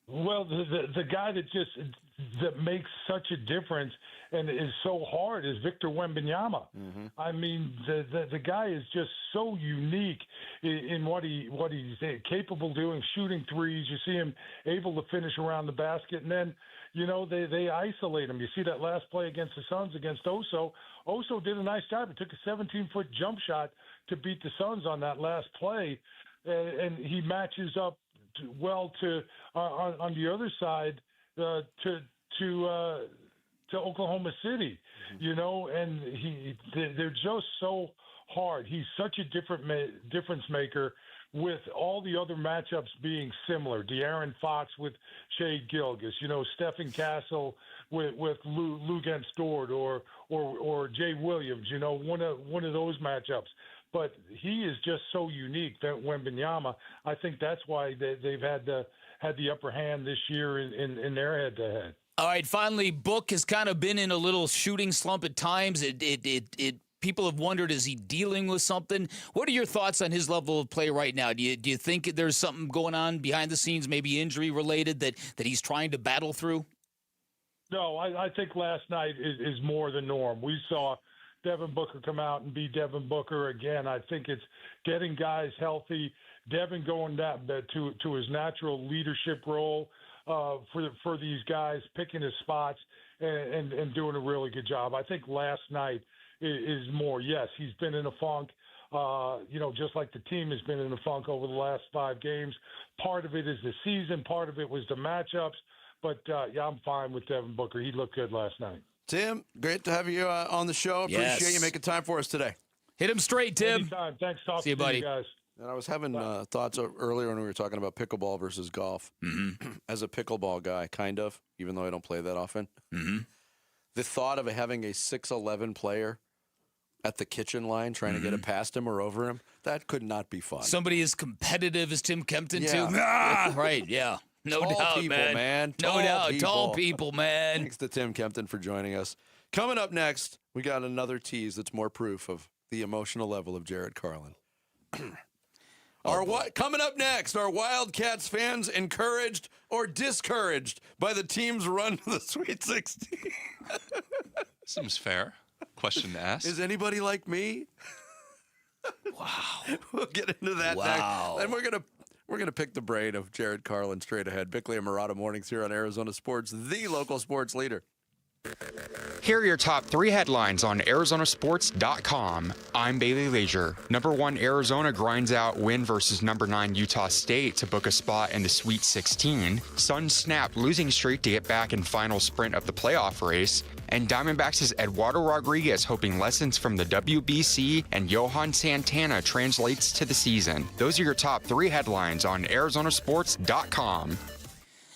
Well, the guy that makes such a difference and is so hard is Victor Wembanyama. Mm-hmm. I mean, the guy is just so unique in what he's capable of doing, shooting threes. You see him able to finish around the basket, and then they isolate him. You see that last play against the Suns against Oso. Oso did a nice job. He took a 17-foot jump shot to beat the Suns on that last play, and he matches up well to on the other side to Oklahoma City, and they're just so hard. He's such a difference maker with all the other matchups being similar. De'Aaron Fox with Shea Gilgeous, Stephen Castle with Luguentz Dort or Jay Williams, one of those matchups. But he is just so unique, Wembanyama. I think that's why they've had the upper hand this year in their head-to-head. All right, finally, Book has kind of been in a little shooting slump at times. People have wondered, is he dealing with something? What are your thoughts on his level of play right now? Do you think there's something going on behind the scenes, maybe injury-related, that he's trying to battle through? No, I think last night is more the norm. We saw Devin Booker come out and be Devin Booker again. I think it's getting guys healthy, Devin going to his natural leadership role for these guys, picking his spots and doing a really good job. I think last night is more, yes, he's been in a funk, just like the team has been in a funk over the last 5 games. Part of it is the season. Part of it was the matchups. But, I'm fine with Devin Booker. He looked good last night. Tim, great to have you on the show. Yes. Appreciate you making time for us today. Hit him straight, Tim. Anytime. Thanks, talking See you, buddy. to you guys. And I was having thoughts earlier when we were talking about pickleball versus golf. Mm-hmm. As a pickleball guy, kind of, even though I don't play that often, the thought of having a 6'11" player at the kitchen line trying to get it past him or over him, that could not be fun. Somebody as competitive as Tim Kemp, too. Right, yeah. No Tall doubt, people, man. Tall No doubt. people. Tall people, man. Thanks to Tim Kempton for joining us. Coming up next, we got another tease that's more proof of the emotional level of Jared Carlin. Coming up next, are Wildcats fans encouraged or discouraged by the team's run to the Sweet 16? Seems fair. Question to ask. Is anybody like me? Wow. We'll get into that Wow. next. And we're gonna pick the brain of Jared Carlin straight ahead. Bickley and Murata mornings here on Arizona Sports, the local sports leader. Here are your top 3 headlines on ArizonaSports.com. I'm Bailey Leisure. Number 1, Arizona grinds out win versus number 9 Utah State to book a spot in the Sweet 16. Suns snap losing streak to get back in final sprint of the playoff race. And Diamondbacks' Eduardo Rodriguez hoping lessons from the WBC and Johan Santana translates to the season. Those are your top 3 headlines on ArizonaSports.com.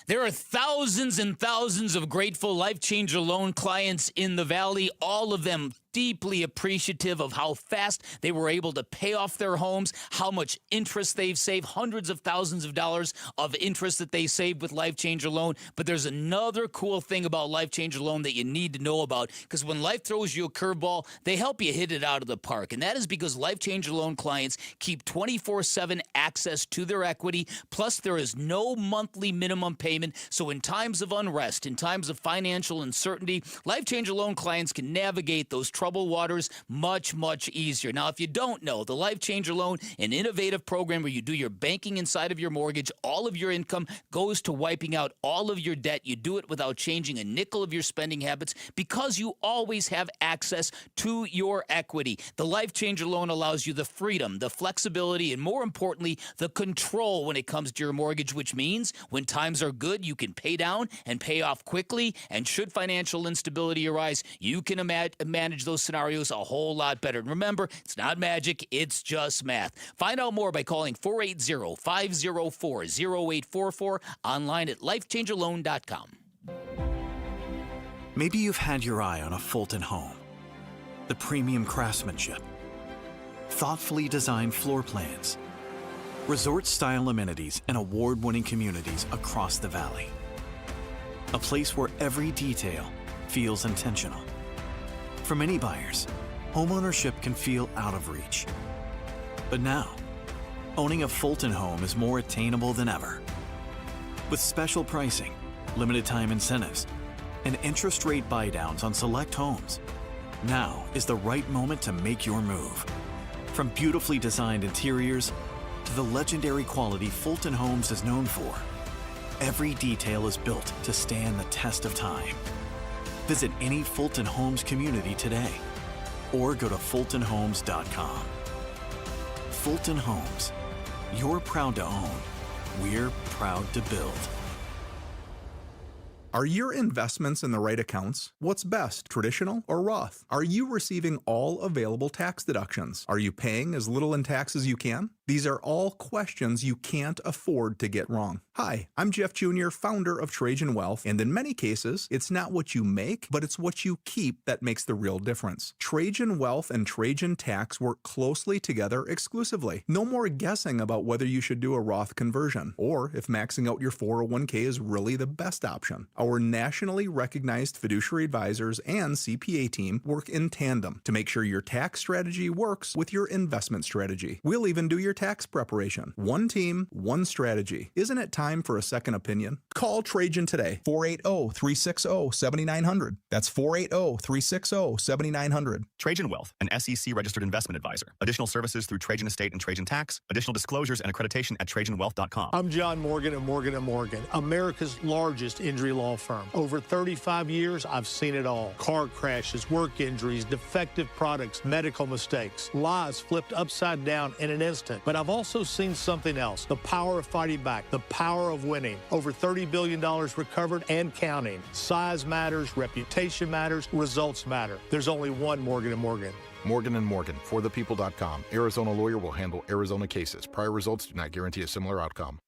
There are thousands and thousands of grateful Life Changer loan clients in the Valley, all of them deeply appreciative of how fast they were able to pay off their homes, how much interest they've saved, hundreds of thousands of dollars of interest that they saved with Life Changer Loan. But there's another cool thing about Life Changer Loan that you need to know about, because when life throws you a curveball, they help you hit it out of the park. And that is because Life Changer Loan clients keep 24/7 access to their equity, plus there is no monthly minimum payment. So in times of unrest, in times of financial uncertainty, Life Changer Loan clients can navigate those troubled waters much, much easier. Now, if you don't know, the Life Changer Loan, an innovative program where you do your banking inside of your mortgage, all of your income goes to wiping out all of your debt. You do it without changing a nickel of your spending habits because you always have access to your equity. The Life Changer Loan allows you the freedom, the flexibility, and more importantly, the control when it comes to your mortgage, which means when times are good, you can pay down and pay off quickly. And should financial instability arise, you can manage those scenarios a whole lot better. And remember, it's not magic, it's just math. Find out more by calling 480-504-0844, online at lifechangerloan.com. Maybe you've had your eye on a Fulton home. The premium craftsmanship, thoughtfully designed floor plans, resort-style amenities, and award-winning communities across the valley. A place where every detail feels intentional. For many buyers, homeownership can feel out of reach. But now, owning a Fulton home is more attainable than ever. With special pricing, limited time incentives, and interest rate buydowns on select homes, now is the right moment to make your move. From beautifully designed interiors to the legendary quality Fulton Homes is known for, every detail is built to stand the test of time. Visit any Fulton Homes community today or go to fultonhomes.com. Fulton Homes. You're proud to own. We're proud to build. Are your investments in the right accounts? What's best, traditional or Roth? Are you receiving all available tax deductions? Are you paying as little in tax as you can? These are all questions you can't afford to get wrong. Hi, I'm Jeff Jr., founder of Trajan Wealth, and in many cases, it's not what you make, but it's what you keep that makes the real difference. Trajan Wealth and Trajan Tax work closely together exclusively. No more guessing about whether you should do a Roth conversion, or if maxing out your 401k is really the best option. Our nationally recognized fiduciary advisors and CPA team work in tandem to make sure your tax strategy works with your investment strategy. We'll even do your tax preparation. One team, one strategy. Isn't it time for a second opinion? Call Trajan today. 480-360-7900. That's 480-360-7900. Trajan Wealth, an SEC registered investment advisor. Additional services through Trajan Estate and Trajan Tax. Additional disclosures and accreditation at TrajanWealth.com. I'm John Morgan at Morgan & Morgan, America's largest injury law firm. Over 35 years, I've seen it all. Car crashes, work injuries, defective products, medical mistakes, lives flipped upside down in an instant. But I've also seen something else, the power of fighting back, the power of winning. Over $30 billion recovered and counting. Size matters, reputation matters, results matter. There's only one Morgan & Morgan. Morgan & Morgan, forthepeople.com. Arizona lawyer will handle Arizona cases. Prior results do not guarantee a similar outcome.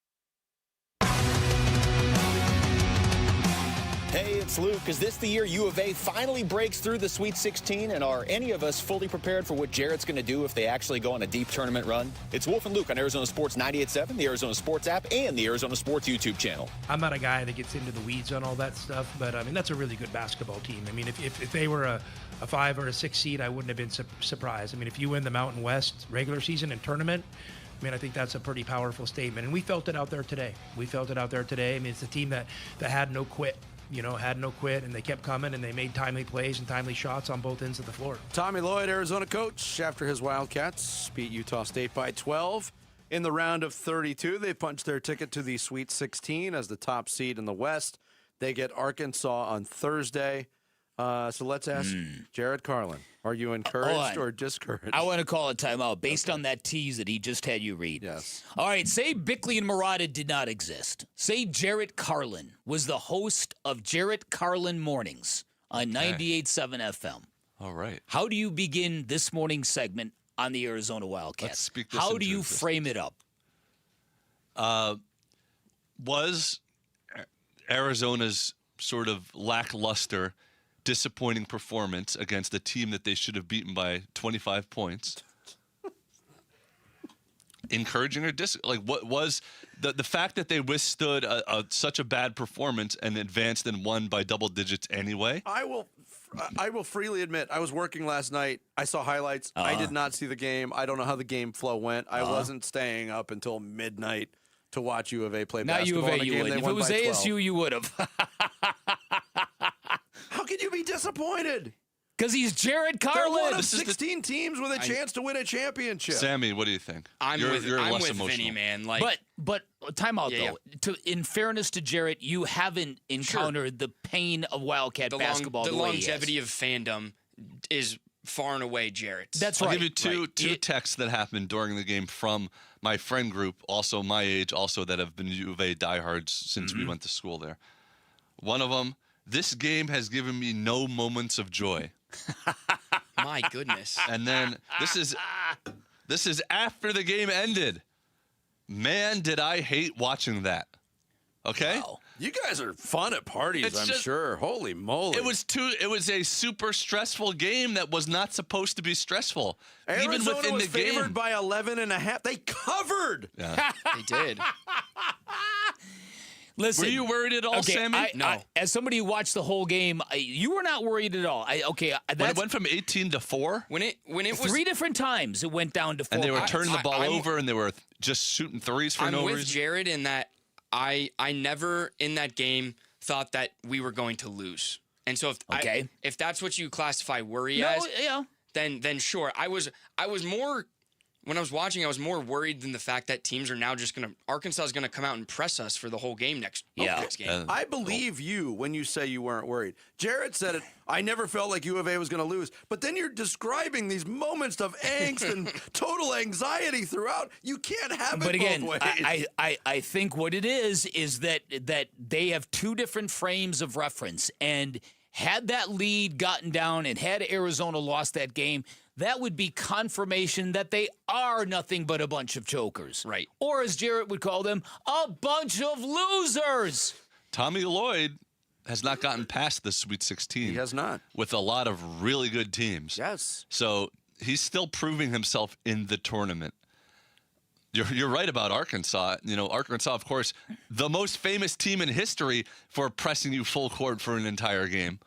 Hey, it's Luke. Is this the year U of A finally breaks through the Sweet 16? And are any of us fully prepared for what Jarrett's going to do if they actually go on a deep tournament run? It's Wolf and Luke on Arizona Sports 98.7, the Arizona Sports app, and the Arizona Sports YouTube channel. I'm not a guy that gets into the weeds on all that stuff, but, I mean, that's a really good basketball team. I mean, if they were a 5 or a 6 seed, I wouldn't have been surprised. I mean, if you win the Mountain West regular season and tournament, I mean, I think that's a pretty powerful statement. And we felt it out there today. I mean, it's a team that had no quit. Had no quit, and they kept coming, and they made timely plays and timely shots on both ends of the floor. Tommy Lloyd, Arizona coach, after his Wildcats beat Utah State by 12 in the round of 32. They punched their ticket to the Sweet 16 as the top seed in the West. They get Arkansas on Thursday. So let's ask Jared Carlin. Are you encouraged or discouraged? I want to call a timeout based on that tease that he just had you read. Yes. All right, say Bickley and Murata did not exist. Say Jarrett Carlin was the host of Jarrett Carlin Mornings on 98.7 FM. All right. How do you begin this morning segment on the Arizona Wildcats? Let's speak this How into do you existence. frame it up? Was Arizona's sort of lackluster, disappointing performance against a team that they should have beaten by 25 points encouraging or what was the fact that they withstood such a bad performance and advanced and won by double digits anyway? I will freely admit, I was working last night. I saw highlights. I did not see the game. I don't know how the game flow went. I wasn't staying up until midnight to watch U of A play basketball. Not U of A, you would. If it was ASU, you would have. How can you be disappointed? Because he's Jared Carlin. They're one of 16 teams with a chance to win a championship. Sammy, what do you think? I'm you're with less emotional. Vinny, man. But time out, though. In fairness to Jarrett, you haven't encountered the pain of Wildcat basketball. The way longevity of fandom is far and away Jarrett's. That's I'll right. give you two texts that happened during the game from my friend group, also my age, also that have been U of A diehards since we went to school there. One of them, this game has given me no moments of joy. My goodness. And then this is after the game ended. Man, did I hate watching that. Okay? Wow. You guys are fun at parties, I'm sure. Holy moly. It was a super stressful game that was not supposed to be stressful. Arizona even within was the game. favored by 11.5. They covered. Yeah. They did. Listen, were you worried at all, Sammy? No. As somebody who watched the whole game, you were not worried at all. When it went from 18 to 4? When it was 3 different times, it went down to 4. And they were turning the ball over, and they were just shooting threes for no reason. I'm with Jared in that I never in that game thought that we were going to lose. And so if that's what you classify worry as, then sure. I was more. When I was watching, I was more worried than the fact that teams are now just Arkansas is going to come out and press us for the whole game next game. I believe you when you say you weren't worried. Jared said it. I never felt like U of A was going to lose. But then you're describing these moments of angst and total anxiety throughout. You can't have it again, both ways. I think what it is that they have two different frames of reference. And had that lead gotten down and had Arizona lost that game, that would be confirmation that they are nothing but a bunch of chokers. Right. Or as Jarrett would call them, a bunch of losers. Tommy Lloyd has not gotten past the Sweet 16. He has not. With a lot of really good teams. Yes. So he's still proving himself in the tournament. You're right about Arkansas. Arkansas, of course, the most famous team in history for pressing you full court for an entire game.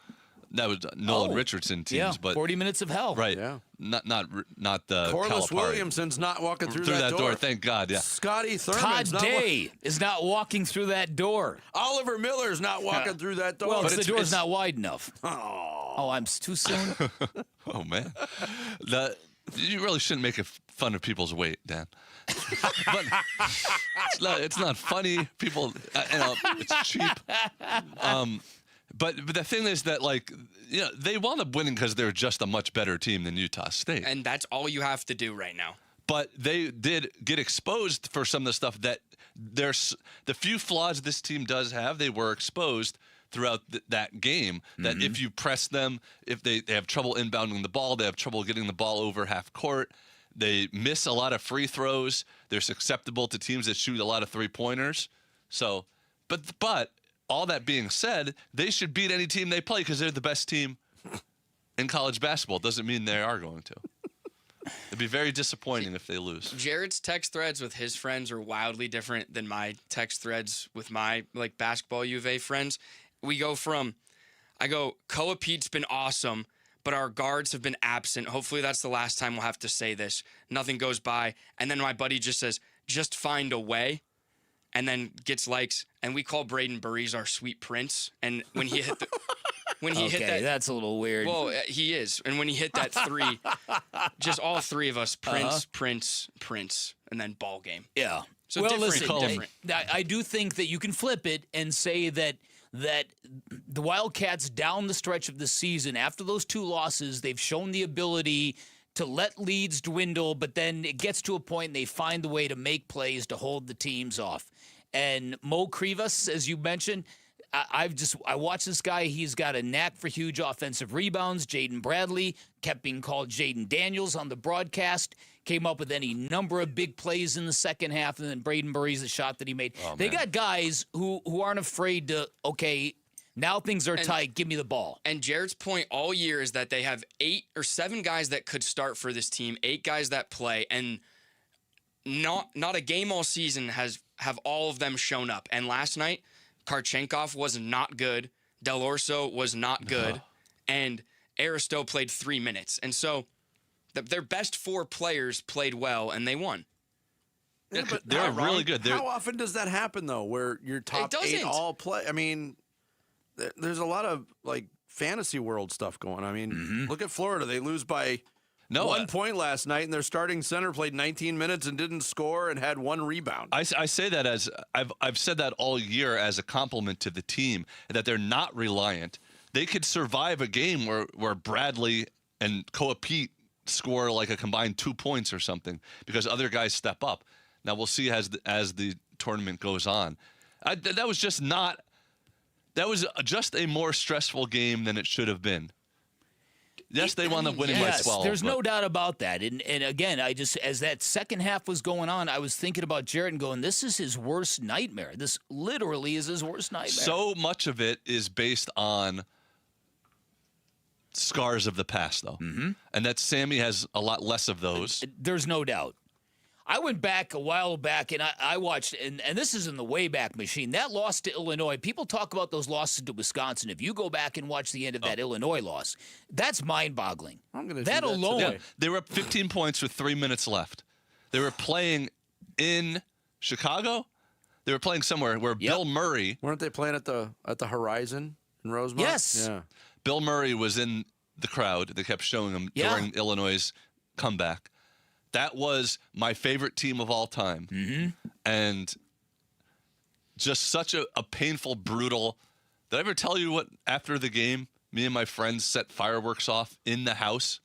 That was Nolan Richardson teams, but 40 minutes of hell. Right. Yeah. Not the Corliss Calipari. Williamson's not walking through that door. Thank God. Yeah. Scotty Todd Thurman's Day is not walking through that door. Oliver Miller's not walking through that door. Well, the door's not wide enough. Oh, I'm too soon. Oh man, you really shouldn't make fun of people's weight, Dan. But it's not funny. People, it's cheap. But the thing is that, they wound up winning because they're just a much better team than Utah State. And that's all you have to do right now. But they did get exposed for some of the stuff that there's the few flaws this team does have. They were exposed throughout that game. That if you press them, if they have trouble inbounding the ball, they have trouble getting the ball over half court. They miss a lot of free throws. They're susceptible to teams that shoot a lot of 3-pointers. So, but all that being said, they should beat any team they play because they're the best team in college basketball. Doesn't mean they are going to. It'd be very disappointing if they lose. Jared's text threads with his friends are wildly different than my text threads with my basketball U of A friends. I go, Koa Pete's been awesome, but our guards have been absent. Hopefully that's the last time we'll have to say this. Nothing goes by. And then my buddy just says, just find a way, and then gets likes. And we call Braden Burries our sweet prince. And when he hit hit that, that's a little weird. Well, he is. And when he hit that 3, just all 3 of us, Prince, and then ball game. Yeah. So well, different. I do think that you can flip it and say that the Wildcats down the stretch of the season, after those 2 losses, they've shown the ability to let leads dwindle, but then it gets to a point and they find the way to make plays to hold the teams off. And Mo Krivas, as you mentioned, I watched this guy. He's got a knack for huge offensive rebounds. Jaden Bradley kept being called Jaden Daniels on the broadcast. Came up with any number of big plays in the second half, and then Braden Burries, the shot that he made. They got guys who aren't afraid to, okay, now things are tight, give me the ball. And Jared's point all year is that they have 8 or 7 guys that could start for this team, 8 guys that play, and not a game all season have all of them shown up. And last night, Karchenkov was not good. Del Orso was not good. And Aristo played 3 minutes. And so their best 4 players played well, and they won. Yeah, but they're really good. How often does that happen, though, where your top 8 all play? I mean, there's a lot of, fantasy world stuff going on. I mean, look at Florida. They lose by 1 point last night, and their starting center played 19 minutes and didn't score and had 1 rebound. I say that as I've said that all year as a compliment to the team, that they're not reliant. They could survive a game where Bradley and Koa Pete score a combined 2 points or something because other guys step up. Now we'll see as the tournament goes on. That was just a more stressful game than it should have been. Yes, they wound up winning by 12. There's no doubt about that. And again, as that second half was going on, I was thinking about Jared and going, this is his worst nightmare. This literally is his worst nightmare. So much of it is based on scars of the past, though. And that Sammy has a lot less of those. There's no doubt. I went back a while back, and I watched, and this is in the Wayback Machine, that loss to Illinois. People talk about those losses to Wisconsin. If you go back and watch the end of that Illinois loss, that's mind-boggling. I'm going to that alone. Today. They were up 15 points with 3 minutes left. They were playing in Chicago. They were playing somewhere where Bill Murray. Weren't they playing at the Horizon in Rosemont? Yes. Yeah. Bill Murray was in the crowd. They kept showing him during Illinois' comeback. That was my favorite team of all time. And just such a painful, brutal. Did I ever tell you what, after the game, me and my friends set fireworks off in the house?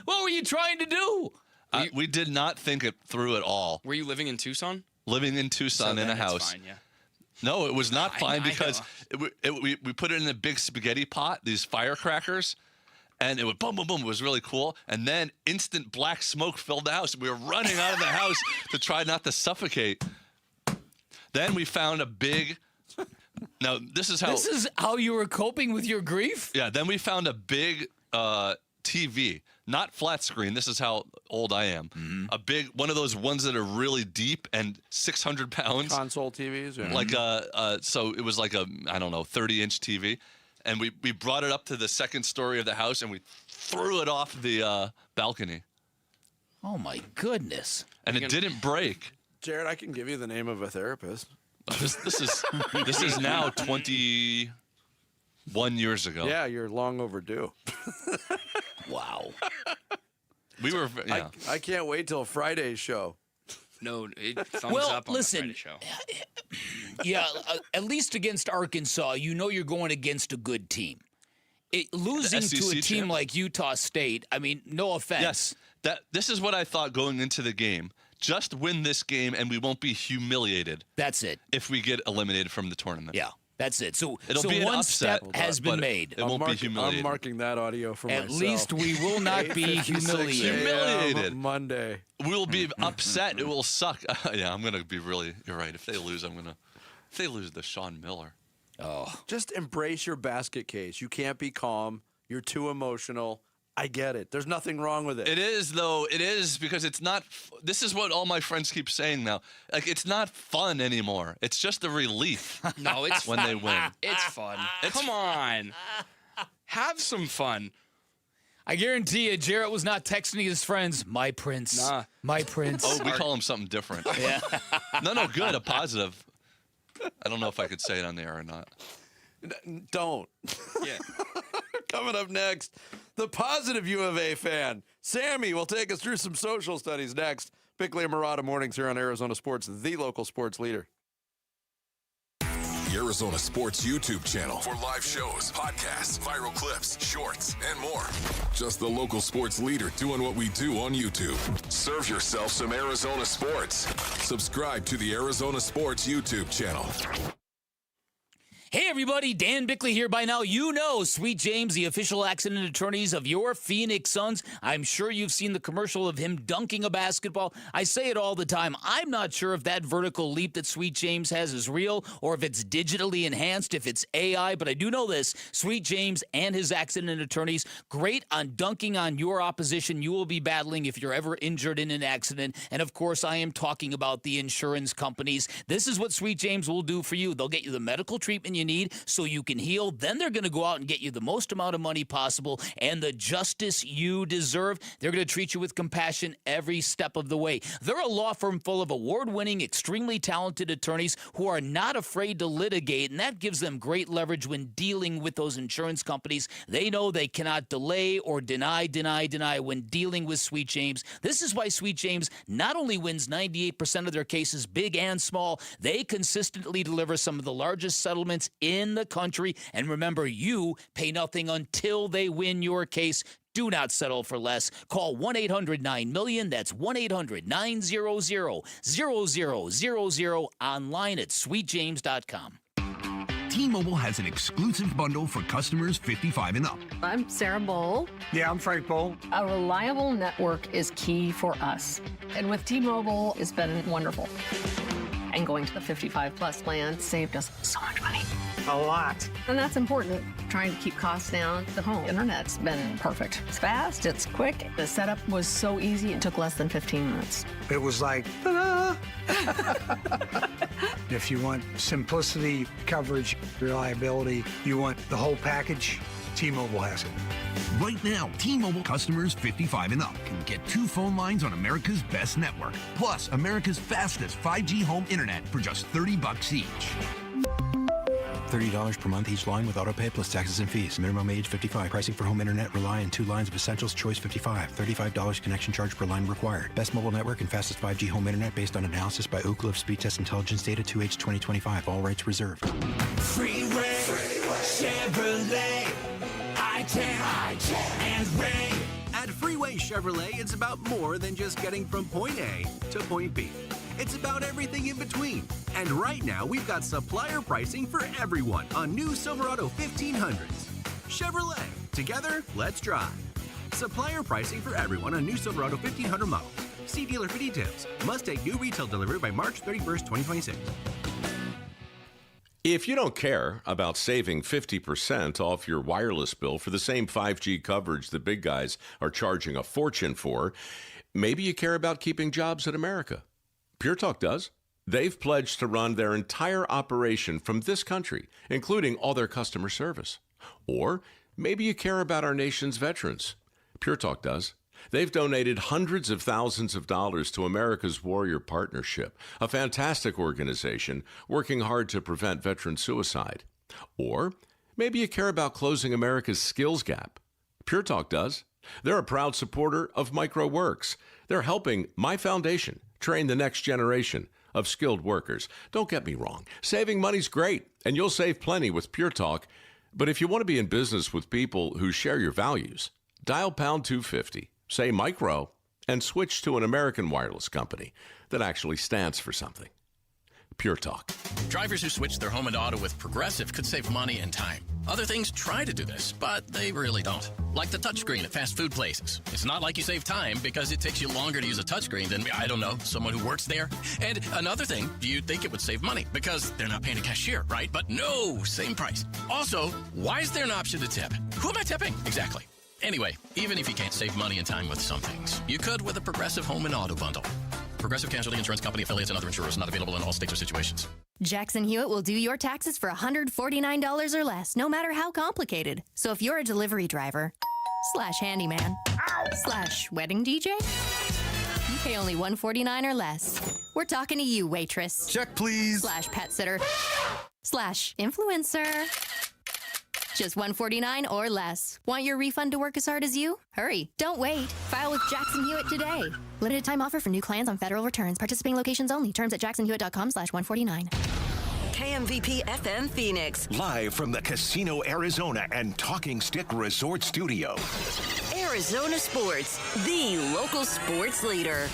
What were you trying to do? We did not think it through at all. Were you living in Tucson? Living in Tucson in a house. Fine, yeah. No, it was not fine because we put it in a big spaghetti pot, these firecrackers. And it would boom, boom, boom. It was really cool. And then instant black smoke filled the house. We were running out of the house to try not to suffocate. Then we found a big. Now, this is how you were coping with your grief? Yeah. Then we found a big TV, not flat screen. This is how old I am. A big one of those ones that are really deep and 600 pounds. Console TVs. Yeah. So it was like a 30-inch TV. And we brought it up to the second story of the house, and we threw it off the balcony. Oh, my goodness. And it didn't break. Jared, I can give you the name of a therapist. This is now 21 years ago. Yeah, you're long overdue. Wow. We were. Yeah. I can't wait till Friday's show. No, thumbs up on the Friday show. Yeah, at least against Arkansas, you're going against a good team. losing the to a SEC team champs. like Utah State, I mean, no offense. Yes, this is what I thought going into the game. Just win this game, and we won't be humiliated. That's it. If we get eliminated from the tournament. Yeah. That's it. So it'll be an one upset, step has been made. It won't be humiliated. I'm marking that audio for At myself. least we will not be humiliated. Humiliated. Monday. We'll be upset. It will suck. Yeah, I'm gonna be really. You're right. If they lose, If they lose to Sean Miller. Oh. Just embrace your basket case. You can't be calm. You're too emotional. I get it. There's nothing wrong with it. It is, though. It is because it's not. This is what all my friends keep saying now. Like, it's not fun anymore. It's just a relief. No, it's when fun. they win. It's fun. Come on. Have some fun. I guarantee you, Jarrett was not texting his friends, my prince, my prince. Oh, we call him something different. Yeah. No, good, a positive. I don't know if I could say it on the air or not. Don't. Yeah. Coming up next, the positive U of A fan, Sammy, will take us through some social studies next. Bickley and Murata mornings here on Arizona Sports, the local sports leader. The Arizona Sports YouTube channel for live shows, podcasts, viral clips, shorts, and more. Just the local sports leader doing what we do on YouTube. Serve yourself some Arizona sports. Subscribe to the Arizona Sports YouTube channel. Hey everybody, Dan Bickley here. By now you know Sweet James, the official accident attorneys of your Phoenix Suns. I'm sure you've seen the commercial of him dunking a basketball. I say it all the time. I'm not sure if that vertical leap that Sweet James has is real or if it's digitally enhanced, if it's AI, but I do know this. Sweet James and his accident attorneys, great on dunking on your opposition you will be battling if you're ever injured in an accident. And of course, I am talking about the insurance companies. This is what Sweet James will do for you. They'll get you the medical treatment you need so you can heal. Then they're going to go out and get you the most amount of money possible and the justice you deserve. They're going to treat you with compassion every step of the way. They're a law firm full of award-winning, extremely talented attorneys who are not afraid to litigate, and that gives them great leverage when dealing with those insurance companies. They know they cannot delay or deny when dealing with Sweet James. This is why Sweet James not only wins 98% of their cases, big and small, they consistently deliver some of the largest settlements in the country. And remember, you pay nothing until they win your case. Do not settle for less. Call 1-800-9-MILLION. That's 1-800-900-0000 online at sweetjames.com. T-Mobile has an exclusive bundle for customers 55 and up. I'm Sarah Bowl. Yeah, I'm Frank Bowl. A reliable network is key for us. And with T-Mobile, it's been wonderful. And going to the 55-plus plan saved us so much money. A lot. And that's important, trying to keep costs down. The home internet's been perfect. It's fast, it's quick. The setup was so easy, it took less than 15 minutes. It was like, ta-da! If you want simplicity, coverage, reliability, you want the whole package, T-Mobile has it. Right now, T-Mobile customers 55 and up can get 2 phone lines on America's best network, plus America's fastest 5G home internet for just $30 each. $30 per month each line with autopay plus taxes and fees. Minimum age 55. Pricing for home internet rely on 2 lines of essentials. Choice 55. $35 connection charge per line required. Best mobile network and fastest 5G home internet based on analysis by Ookla of Speed Test Intelligence data 2H 2025. All rights reserved. Freeway, Chevrolet, I-10, and Ray. At Freeway Chevrolet, it's about more than just getting from point A to point B. It's about everything in between. And right now, we've got supplier pricing for everyone on new Silverado 1500s. Chevrolet, together, let's drive. Supplier pricing for everyone on new Silverado 1500 models. See dealer for details. Must take new retail delivery by March 31st, 2026. If you don't care about saving 50% off your wireless bill for the same 5G coverage the big guys are charging a fortune for, maybe you care about keeping jobs in America. Pure Talk does. They've pledged to run their entire operation from this country, including all their customer service. Or maybe you care about our nation's veterans. Pure Talk does. They've donated hundreds of thousands of dollars to America's Warrior Partnership, a fantastic organization working hard to prevent veteran suicide. Or maybe you care about closing America's skills gap. Pure Talk does. They're a proud supporter of MicroWorks. They're helping my foundation train the next generation of skilled workers. Don't get me wrong. Saving money's great, and you'll save plenty with Pure Talk. But if you want to be in business with people who share your values, dial pound 250, say micro, and switch to an American wireless company that actually stands for something. Pure Talk. Drivers who switch their home and auto with Progressive could save money and time. Other things try to do this, but they really don't. Like the touchscreen at fast food places. It's not like you save time because it takes you longer to use a touchscreen than, I don't know, someone who works there. And another thing, you'd think it would save money because they're not paying a cashier, right? But no, same price. Also, why is there an option to tip? Who am I tipping? Exactly. Anyway, even if you can't save money and time with some things, you could with a Progressive home and auto bundle. Progressive Casualty Insurance Company, affiliates, and other insurers. Not available in all states or situations. Jackson Hewitt will do your taxes for $149 or less, no matter how complicated. So if you're a delivery driver / handyman / wedding DJ, you pay only $149 or less. We're talking to you, waitress. Check, please. / pet sitter / influencer. Just $149 or less. Want your refund to work as hard as you? Hurry. Don't wait. File with Jackson Hewitt today. Limited time offer for new clients on federal returns. Participating locations only. Terms at jacksonhewitt.com/149. KMVP FM Phoenix. Live from the Casino Arizona and Talking Stick Resort Studio. Arizona Sports, the local sports leader.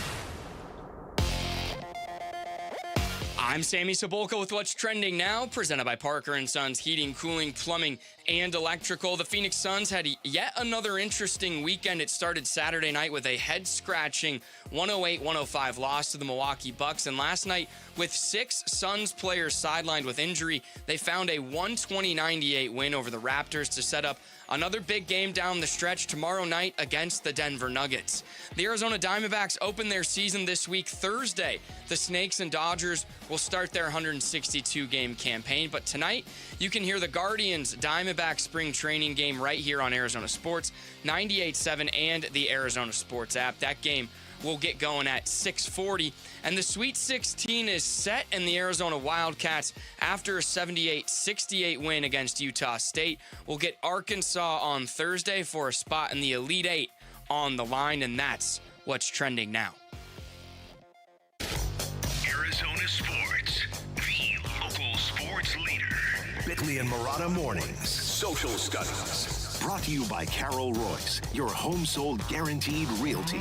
I'm Sammy Cebulka with What's Trending Now, presented by Parker & Sons Heating, Cooling, Plumbing, and Electrical. The Phoenix Suns had yet another interesting weekend. It started Saturday night with a head-scratching 108-105 loss to the Milwaukee Bucks. And last night, with 6 Suns players sidelined with injury, they found a 120-98 win over the Raptors to set up another big game down the stretch tomorrow night against the Denver Nuggets. The Arizona Diamondbacks open their season this week, Thursday. The Snakes and Dodgers will start their 162-game campaign. But tonight, you can hear the Guardians Diamondbacks spring training game right here on Arizona Sports, 98.7 and the Arizona Sports app. That game will get going at 6:40. And the Sweet 16 is set, and the Arizona Wildcats, after a 78-68 win against Utah State, will get Arkansas on Thursday for a spot in the Elite Eight on the line, and that's what's trending now. Arizona Sports, the local sports leader. Bickley and Murata Mornings. Social Studies. Brought to you by Carol Royce, your home sold guaranteed realty.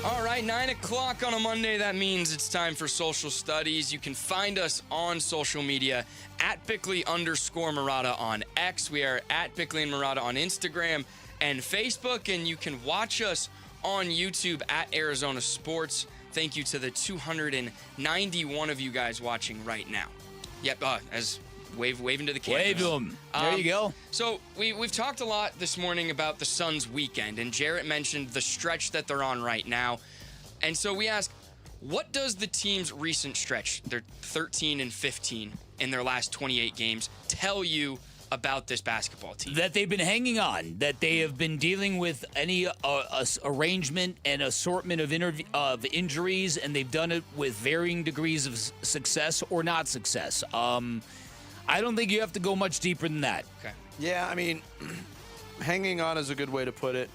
All right, 9 o'clock on a Monday. That means it's time for Social Studies. You can find us on social media at Bickley_Murata on X. We are at Bickley and Murata on Instagram and Facebook. And you can watch us on YouTube at Arizona Sports. Thank you to the 291 of you guys watching right now. Yep, as waving to the cameras. Wave to them. There you go. So we've talked a lot this morning about the Suns' weekend, and Jarrett mentioned the stretch that they're on right now. And so we asked, what does the team's recent stretch, they're 13-15 in their last 28 games, tell you about this basketball team? That they've been hanging on, that they have been dealing with any arrangement and assortment of injuries, and they've done it with varying degrees of success or not success. I don't think you have to go much deeper than that. Okay. Yeah, I mean, hanging on is a good way to put it.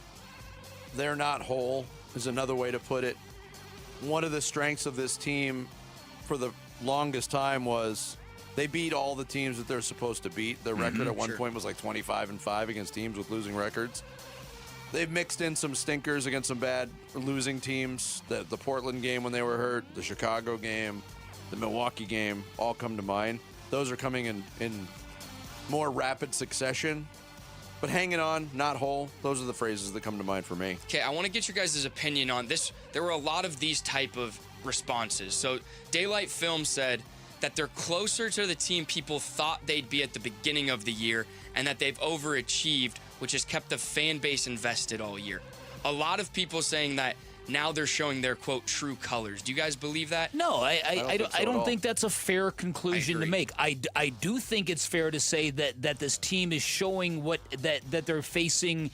They're not whole is another way to put it. One of the strengths of this team for the longest time was they beat all the teams that they're supposed to beat. Their record at one point was like 25-5 against teams with losing records. They've mixed in some stinkers against some bad losing teams. The Portland game when they were hurt, the Chicago game, the Milwaukee game, all come to mind. Those are coming in more rapid succession. But hanging on, not whole, those are the phrases that come to mind for me. Okay, I want to get your guys' opinion on this. There were a lot of these type of responses. So Daylight Film said that they're closer to the team people thought they'd be at the beginning of the year, and that they've overachieved, which has kept the fan base invested all year. A lot of people saying that now they're showing their, quote, true colors. Do you guys believe that? No, I don't think that's a fair conclusion to make. I do think it's fair to say that this team is showing that they're facing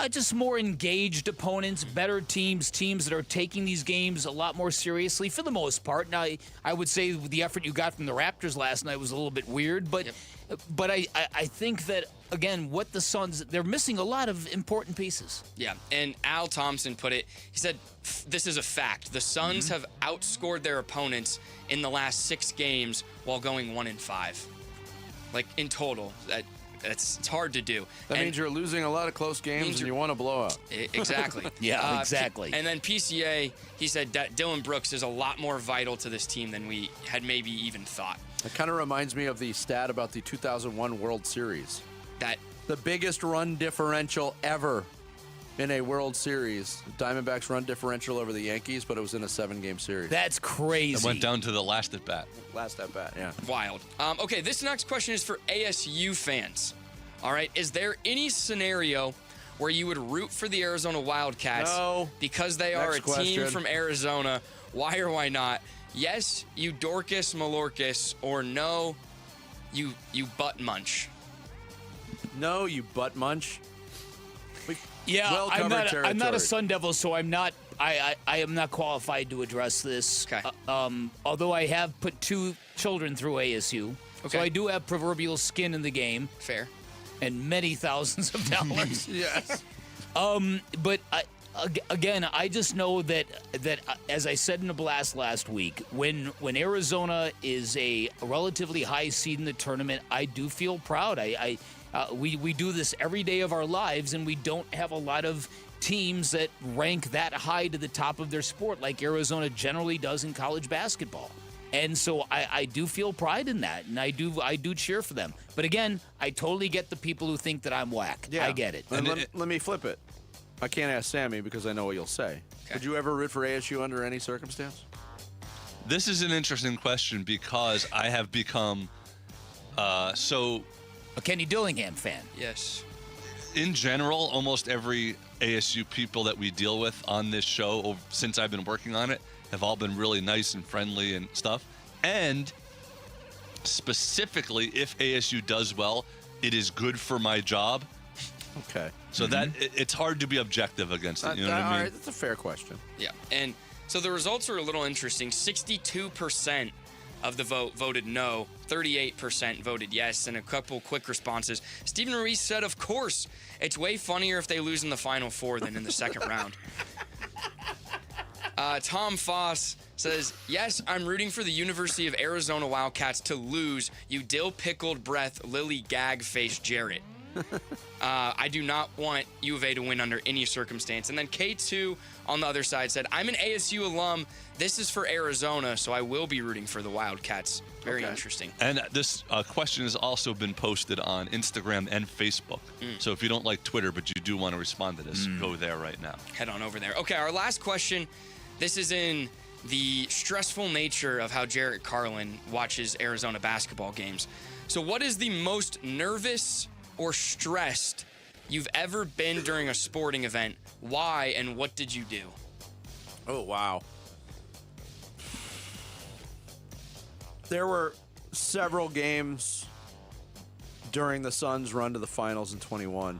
just more engaged opponents, better teams that are taking these games a lot more seriously for the most part. Now, I would say the effort you got from the Raptors last night was a little bit weird, but I think that, again, what the Suns, they're missing a lot of important pieces. Yeah, and Al Thompson put it, he said, this is a fact. The Suns have outscored their opponents in the last 6 games while going 1-5. Like, in total. it's hard to do. That means you're losing a lot of close games and you want to blow out. Exactly. Exactly. And then PCA, he said that Dylan Brooks is a lot more vital to this team than we had maybe even thought. It kind of reminds me of the stat about the 2001 World Series. That the biggest run differential ever in a World Series. Diamondbacks run differential over the Yankees, but it was in a 7-game series. That's crazy. It went down to the last at bat. Last at bat, yeah. Wild. Okay, this next question is for ASU fans. All right, is there any scenario where you would root for the Arizona Wildcats because they are a team from Arizona? Why or why not? Yes, you Dorcas Malorcas, or no, you butt munch. No, you butt munch. Yeah, I'm not a Sun Devil, so I'm not. I am not qualified to address this. Okay. Although I have put 2 children through ASU, so I do have proverbial skin in the game. Fair. And many thousands of dollars. Yes. But again, I just know that as I said in the blast last week, when Arizona is a relatively high seed in the tournament, I do feel proud. We do this every day of our lives, and we don't have a lot of teams that rank that high to the top of their sport like Arizona generally does in college basketball. And so I do feel pride in that, and I do cheer for them. But again, I totally get the people who think that I'm whack. Yeah. I get it. And let me flip it. I can't ask Sammy because I know what you'll say. Okay. Would you ever root for ASU under any circumstance? This is an interesting question because I have become a Kenny Dillingham fan. Yes. In general, almost every ASU people that we deal with on this show since I've been working on it have all been really nice and friendly and stuff. And specifically, if ASU does well, it is good for my job. Okay. So that it's hard to be objective against it. You know what I mean? All right, that's a fair question. Yeah. And so the results are a little interesting. 62% of the vote voted no, 38% voted yes, and a couple quick responses. Stephen Ruiz said, of course, it's way funnier if they lose in the Final Four than in the second round. Tom Foss says, yes, I'm rooting for the University of Arizona Wildcats to lose, you dill-pickled breath, lily gag-face Jarrett. I do not want U of A to win under any circumstance. And then K2 on the other side said, I'm an ASU alum. This is for Arizona, so I will be rooting for the Wildcats. Very interesting. And this question has also been posted on Instagram and Facebook. So if you don't like Twitter, but you do want to respond to this, go there right now. Head on over there. Okay, our last question. This is in the stressful nature of how Jarrett Carlin watches Arizona basketball games. So what is the most nervous or stressed you've ever been during a sporting event? Why and what did you do? Oh, wow. There were several games during the Suns' run to the finals in 21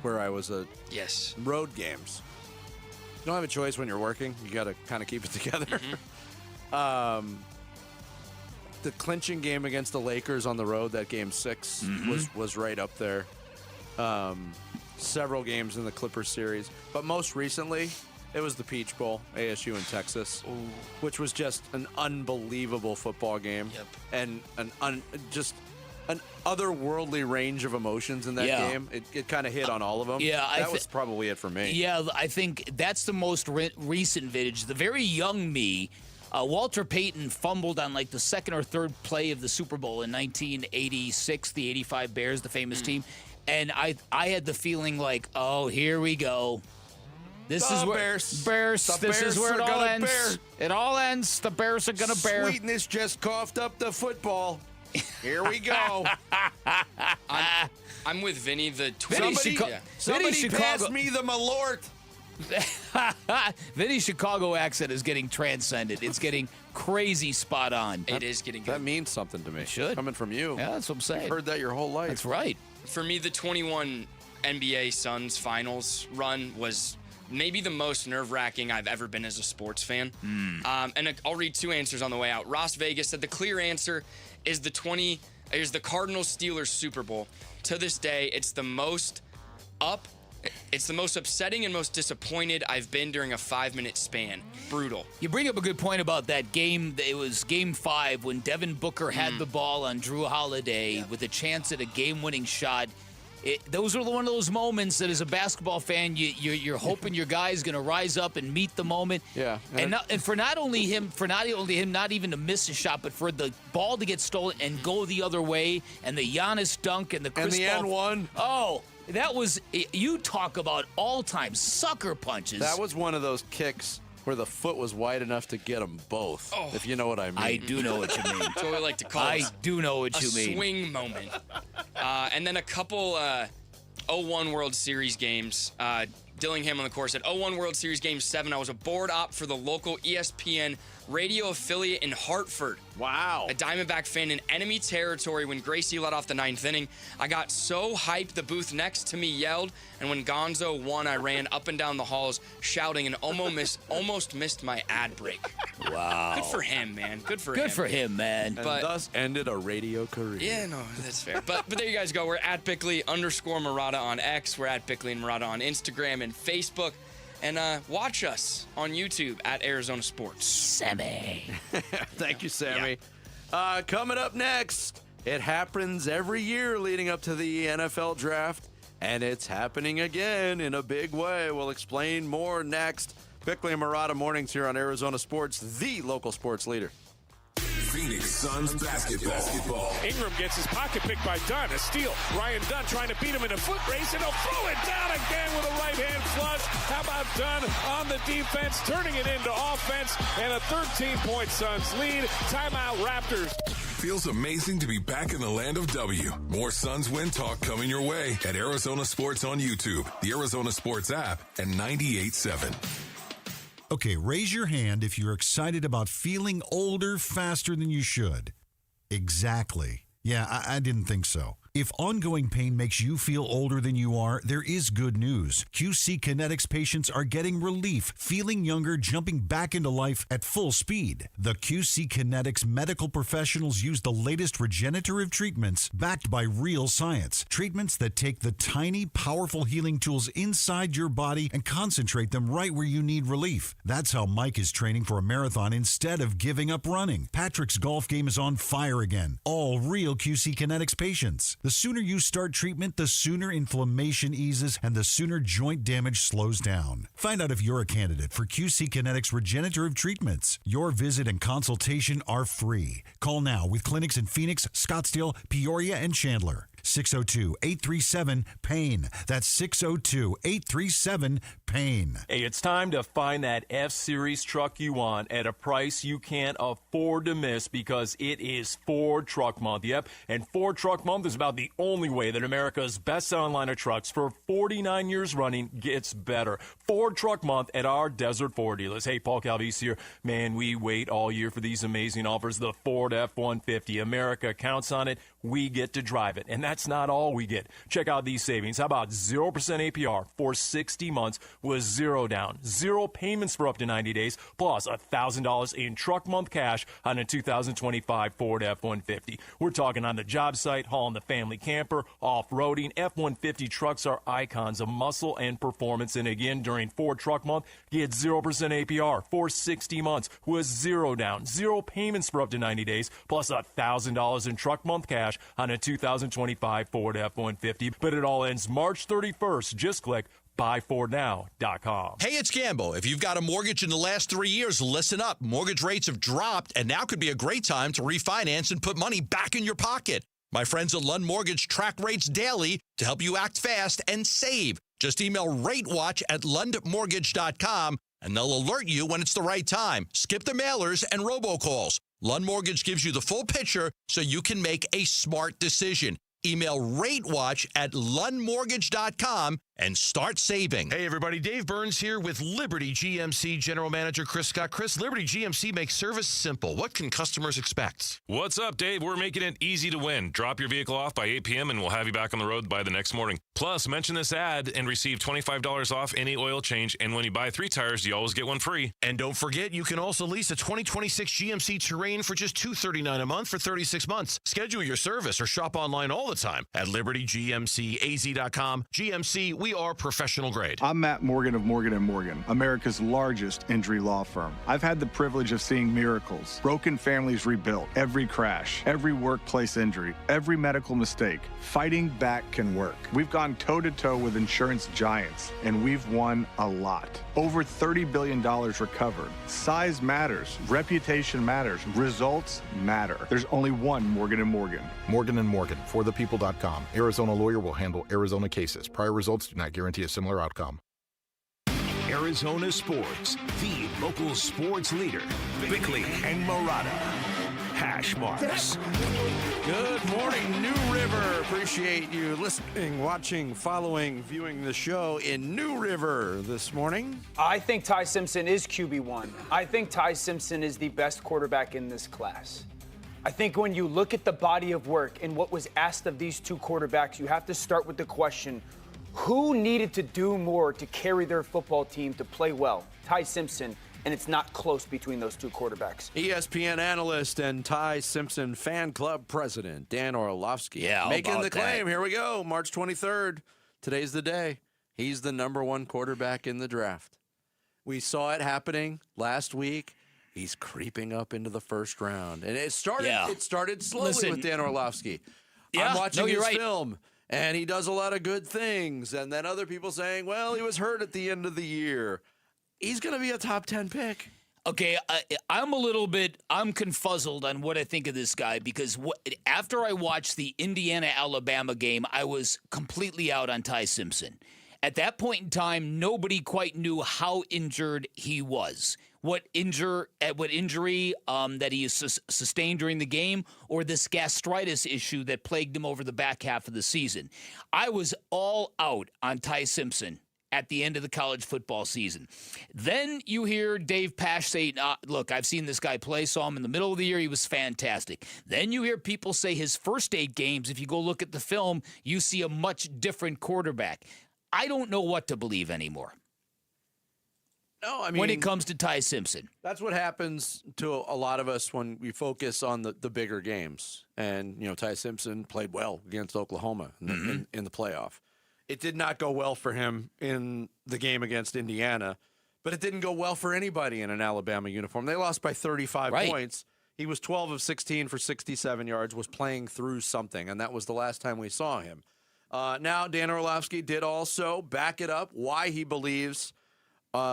where I was road games. You don't have a choice when you're working. You got to kind of keep it together. The clinching game against the Lakers on the road, that game 6 was right up there. Several games in the Clippers series. But most recently, it was the Peach Bowl, ASU in Texas, which was just an unbelievable football game. And just an otherworldly range of emotions in that game. It kind of hit on all of them. Yeah, that was probably it for me. Yeah, I think that's the most recent vintage. The very young me, Walter Payton fumbled on like the second or third play of the Super Bowl in 1986, the 85 Bears, the famous team. And I had the feeling like, oh, here we go. This is where Bears. This is where it all ends. It all ends. The Bears are gonna bear. Sweetness just coughed up the football. Here we go. I'm with Vinny. Somebody pass me the Malort. Vinny's Chicago accent is getting transcended. It's getting crazy spot on. It is getting good. That means something to me. It should. Coming from you. Yeah, that's what I'm saying. You've heard that your whole life. That's right. For me, the 21 NBA Suns finals run was maybe the most nerve-wracking I've ever been as a sports fan. And I'll read 2 answers on the way out. Ross Vegas said the clear answer is the Cardinals-Steelers Super Bowl. To this day, it's the most up It's the most upsetting and most disappointed I've been during a 5-minute span. Brutal. You bring up a good point about that game. It was Game 5 when Devin Booker had the ball on Drew Holiday with a chance at a game-winning shot. Those are one of those moments that, as a basketball fan, you're hoping your guy's going to rise up and meet the moment. Yeah, and for not only him not even to miss a shot, but for the ball to get stolen and go the other way, and the Giannis dunk and the Chris and the Paul. N1. Oh, that was, you talk about all-time sucker punches. That was one of those kicks where the foot was wide enough to get them both, if you know what I mean. I do know what you mean. That's what we like to call it. I do know what you mean. A swing moment. And then a couple 01 World Series games. Dillingham on the course at 01 World Series Game 7. I was a board op for the local ESPN radio affiliate in Hartford. Wow. A Diamondback fan in enemy territory when Gracie led off the 9th inning. I got so hyped the booth next to me yelled, and when Gonzo won, I ran up and down the halls shouting and almost missed my ad break. Wow. Good for him, man. Good for him, man. And thus ended a radio career. Yeah, no, that's fair. But there you guys go. We're at Bickley_Murata on X. We're at Bickley and Murata on Instagram and Facebook. And watch us on YouTube at Arizona Sports. Sammy. Thank you, Sammy. Yeah. Coming up next, it happens every year leading up to the NFL draft, and it's happening again in a big way. We'll explain more next. Bickley and Murata mornings here on Arizona Sports, the local sports leader. Phoenix Suns basketball. Ingram gets his pocket picked by Dunn. A steal. Ryan Dunn trying to beat him in a foot race, and he'll throw it down again with a right-hand flush. How about Dunn on the defense, turning it into offense, and a 13-point Suns lead. Timeout Raptors. Feels amazing to be back in the land of W. More Suns win talk coming your way at Arizona Sports on YouTube, the Arizona Sports app, and 98.7. Okay, raise your hand if you're excited about feeling older faster than you should. Exactly. Yeah, I didn't think so. If ongoing pain makes you feel older than you are, there is good news. QC Kinetics patients are getting relief, feeling younger, jumping back into life at full speed. The QC Kinetics medical professionals use the latest regenerative treatments backed by real science. Treatments that take the tiny, powerful healing tools inside your body and concentrate them right where you need relief. That's how Mike is training for a marathon instead of giving up running. Patrick's golf game is on fire again. All real QC Kinetics patients. The sooner you start treatment, the sooner inflammation eases and the sooner joint damage slows down. Find out if you're a candidate for QC Kinetics regenerative treatments. Your visit and consultation are free. Call now with clinics in Phoenix, Scottsdale, Peoria, and Chandler. 602-837-PAIN. That's 602-837-PAIN. Hey, it's time to find that F-Series truck you want at a price you can't afford to miss because it is Ford Truck Month. Yep, and Ford Truck Month is about the only way that America's best-selling line of trucks for 49 years running gets better. Ford Truck Month at our Desert Ford dealers. Hey, Paul Calvise here. Man, we wait all year for these amazing offers. The Ford F-150. America counts on it. We get to drive it. And that's not all we get. Check out these savings. How about 0% APR for 60 months with zero down, zero payments for up to 90 days, plus $1,000 in truck month cash on a 2025 Ford F-150. We're talking on the job site, hauling the family camper, off-roading. F-150 trucks are icons of muscle and performance. And again, during Ford Truck Month, get 0% APR for 60 months with zero down, zero payments for up to 90 days, plus $1,000 in truck month cash on a 2025 Ford F-150. But it all ends March 31st. Just click buyfordnow.com. Hey, it's Gambo. If you've got a mortgage in the last 3 years, listen up. Mortgage rates have dropped, and now could be a great time to refinance and put money back in your pocket. My friends at Lund Mortgage track rates daily to help you act fast and save. Just email RateWatch at lundmortgage.com, and they'll alert you when it's the right time. Skip the mailers and robocalls. Lund Mortgage gives you the full picture so you can make a smart decision. Email RateWatch at lundmortgage.com and start saving. Hey, everybody. Dave Burns here with Liberty GMC General Manager Chris Scott. Chris, Liberty GMC makes service simple. What can customers expect? What's up, Dave? We're making it easy to win. Drop your vehicle off by 8 p.m. and we'll have you back on the road by the next morning. Plus, mention this ad and receive $25 off any oil change. And when you buy 3 tires, you always get one free. And don't forget, you can also lease a 2026 GMC Terrain for just $239 a month for 36 months. Schedule your service or shop online all the time at libertygmcaz.com. GMC, we are professional grade. I'm Matt Morgan of Morgan & Morgan, America's largest injury law firm. I've had the privilege of seeing miracles, broken families rebuilt, every crash, every workplace injury, every medical mistake. Fighting back can work. We've gone toe-to-toe with insurance giants, and we've won a lot. Over $30 billion recovered. Size matters. Reputation matters. Results matter. There's only one Morgan & Morgan. Morgan & Morgan, forthepeople.com. Arizona lawyer will handle Arizona cases. Prior results do not guarantee a similar outcome. Arizona Sports, the local sports leader. Bickley and Murata. Hash marks. Good morning, New River. Appreciate you listening, watching, following, viewing the show in New River this morning. I think Ty Simpson is QB1. I think Ty Simpson is the best quarterback in this class. I think when you look at the body of work and what was asked of these two quarterbacks, you have to start with the question, who needed to do more to carry their football team to play well? Ty Simpson, and it's not close between those two quarterbacks. ESPN analyst and Ty Simpson fan club president, Dan Orlovsky. Making the claim. Here we go, March 23rd. Today's the day. He's the number one quarterback in the draft. We saw it happening last week. He's creeping up into the first round. And it started slowly with Dan Orlovsky. I'm watching his film, and he does a lot of good things. And then other people saying, well, he was hurt at the end of the year. He's going to be a top 10 pick. Okay, I'm confuzzled on what I think of this guy because after I watched the Indiana-Alabama game, I was completely out on Ty Simpson. At that point in time, nobody quite knew how injured he was. What injury that he sustained during the game, or this gastritis issue that plagued him over the back half of the season. I was all out on Ty Simpson at the end of the college football season. Then you hear Dave Pasch say, look, I've seen this guy play, saw him in the middle of the year, he was fantastic. Then you hear people say his first 8 games, if you go look at the film, you see a much different quarterback. I don't know what to believe anymore. No, I mean, when it comes to Ty Simpson. That's what happens to a lot of us when we focus on the bigger games. And, Ty Simpson played well against Oklahoma in the playoff. It did not go well for him in the game against Indiana, but it didn't go well for anybody in an Alabama uniform. They lost by 35 points. He was 12 of 16 for 67 yards, was playing through something, and that was the last time we saw him. Now, Dan Orlovsky did also back it up why he believes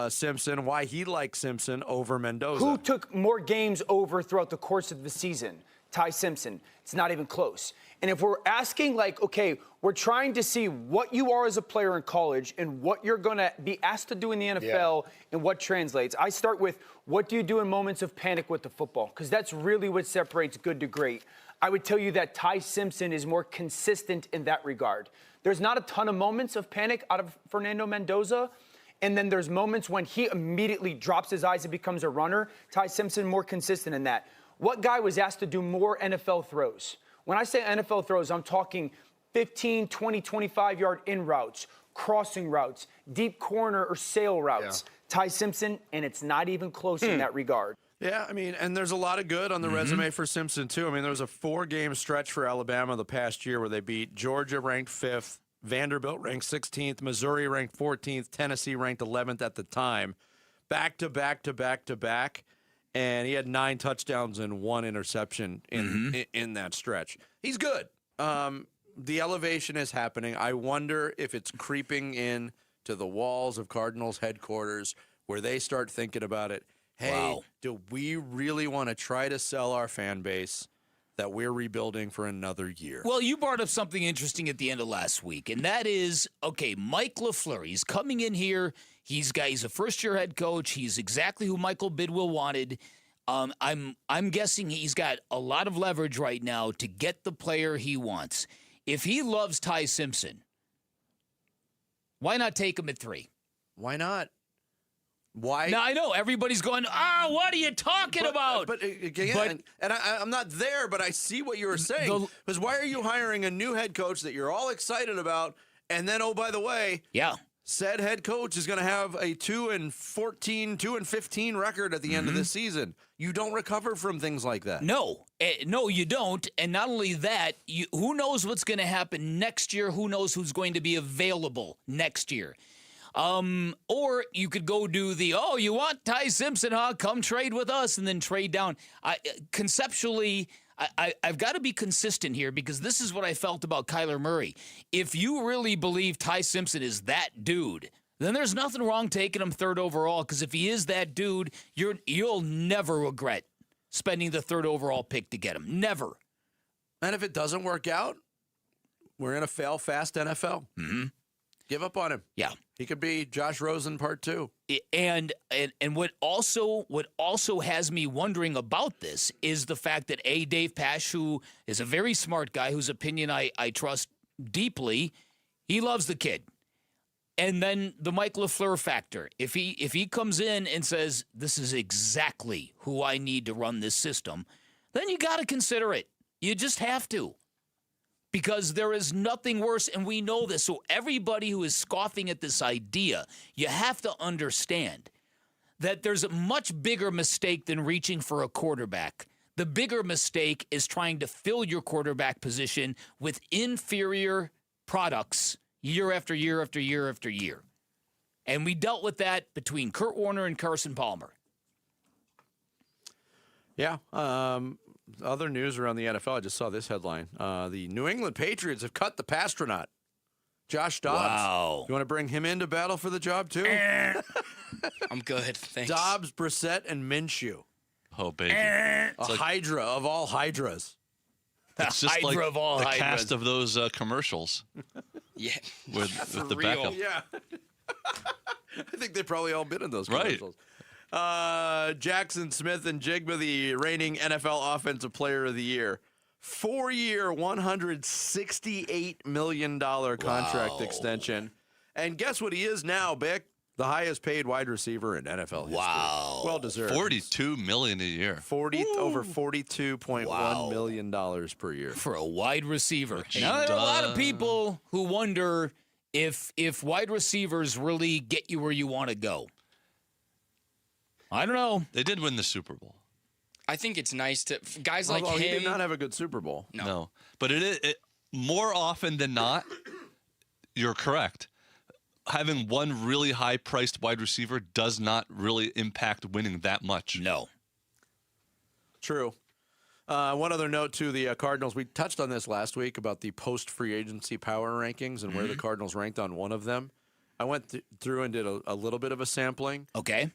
Simpson, why he likes Simpson over Mendoza. Who took more games over throughout the course of the season? Ty Simpson. It's not even close. And if we're asking, okay, we're trying to see what you are as a player in college and what you're going to be asked to do in the NFL and what translates. I start with, what do you do in moments of panic with the football? Because that's really what separates good to great. I would tell you that Ty Simpson is more consistent in that regard. There's not a ton of moments of panic out of Fernando Mendoza. And then there's moments when he immediately drops his eyes and becomes a runner. Ty Simpson more consistent in that. What guy was asked to do more NFL throws? When I say NFL throws, I'm talking 15, 20, 25-yard in routes, crossing routes, deep corner or sail routes. Ty Simpson, and it's not even close in that regard. Yeah, I mean, and there's a lot of good on the resume for Simpson, too. I mean, there was a 4-game stretch for Alabama the past year where they beat Georgia, ranked 5th, Vanderbilt ranked 16th, Missouri ranked 14th, Tennessee ranked 11th at the time. Back to back to back to back. And he had 9 touchdowns and 1 interception in that stretch. He's good. The elevation is happening. I wonder if it's creeping in to the walls of Cardinals headquarters where they start thinking about it. Hey, do we really want to try to sell our fan base that we're rebuilding for another year? Well, you brought up something interesting at the end of last week, and that is, okay, Mike LaFleur, he's coming in here. He's a first-year head coach. He's exactly who Michael Bidwill wanted. I'm guessing he's got a lot of leverage right now to get the player he wants. If he loves Ty Simpson, why not take him at 3? Why not? Why? Now, I know everybody's going, what are you talking about? But again, I'm not there, but I see what you were saying. Because why are you hiring a new head coach that you're all excited about, and then, oh, by the way, said head coach is going to have a 2-14, 2-15 record at the end of this season. You don't recover from things like that. No, you don't. And not only that, who knows what's going to happen next year? Who knows who's going to be available next year? Or you could go do you want Ty Simpson, huh? Come trade with us and then trade down. Conceptually, I've got to be consistent here because this is what I felt about Kyler Murray. If you really believe Ty Simpson is that dude, then there's nothing wrong taking him 3rd overall, because if he is that dude, you'll never regret spending the 3rd overall pick to get him. Never. And if it doesn't work out, we're in a fail-fast NFL. Mm-hmm. Give up on him. Yeah. He could be Josh Rosen part 2. And what also has me wondering about this is the fact that Dave Pasch, who is a very smart guy, whose opinion I trust deeply, he loves the kid. And then the Mike LaFleur factor. If he comes in and says, this is exactly who I need to run this system, then you got to consider it. You just have to. Because there is nothing worse, and we know this. So everybody who is scoffing at this idea, you have to understand that there's a much bigger mistake than reaching for a quarterback. The bigger mistake is trying to fill your quarterback position with inferior products year after year after year after year. And we dealt with that between Kurt Warner and Carson Palmer. Yeah. Other news around the NFL, I just saw this headline. The New England Patriots have cut the Pastronaut, Josh Dobbs. Wow. You want to bring him into battle for the job, too? I'm good, thanks. Dobbs, Brissett, and Minshew. Oh, baby. A hydra of all hydras. It's just Hydra like of all the hydras. cast of those commercials. Yeah. With the real. backup. Yeah. I think they've probably all been in those Right. commercials. Jackson Smith and Jigba, the reigning NFL Offensive Player of the Year. 4-year, $168 million contract extension. And guess what he is now, Bick? The highest paid wide receiver in NFL history. Wow. Well deserved. $42 million a year. Over $42.1 million per year. For a wide receiver. Now, there are a lot of people who wonder if wide receivers really get you where you want to go. I don't know. They did win the Super Bowl. I think it's nice to guys like Although him. he did not have a good Super Bowl. No. But it more often than not, you're correct. Having one really high-priced wide receiver does not really impact winning that much. No. True. One other note to the Cardinals. We touched on this last week about the post-free agency power rankings and where the Cardinals ranked on one of them. I went through and did a little bit of a sampling. Okay.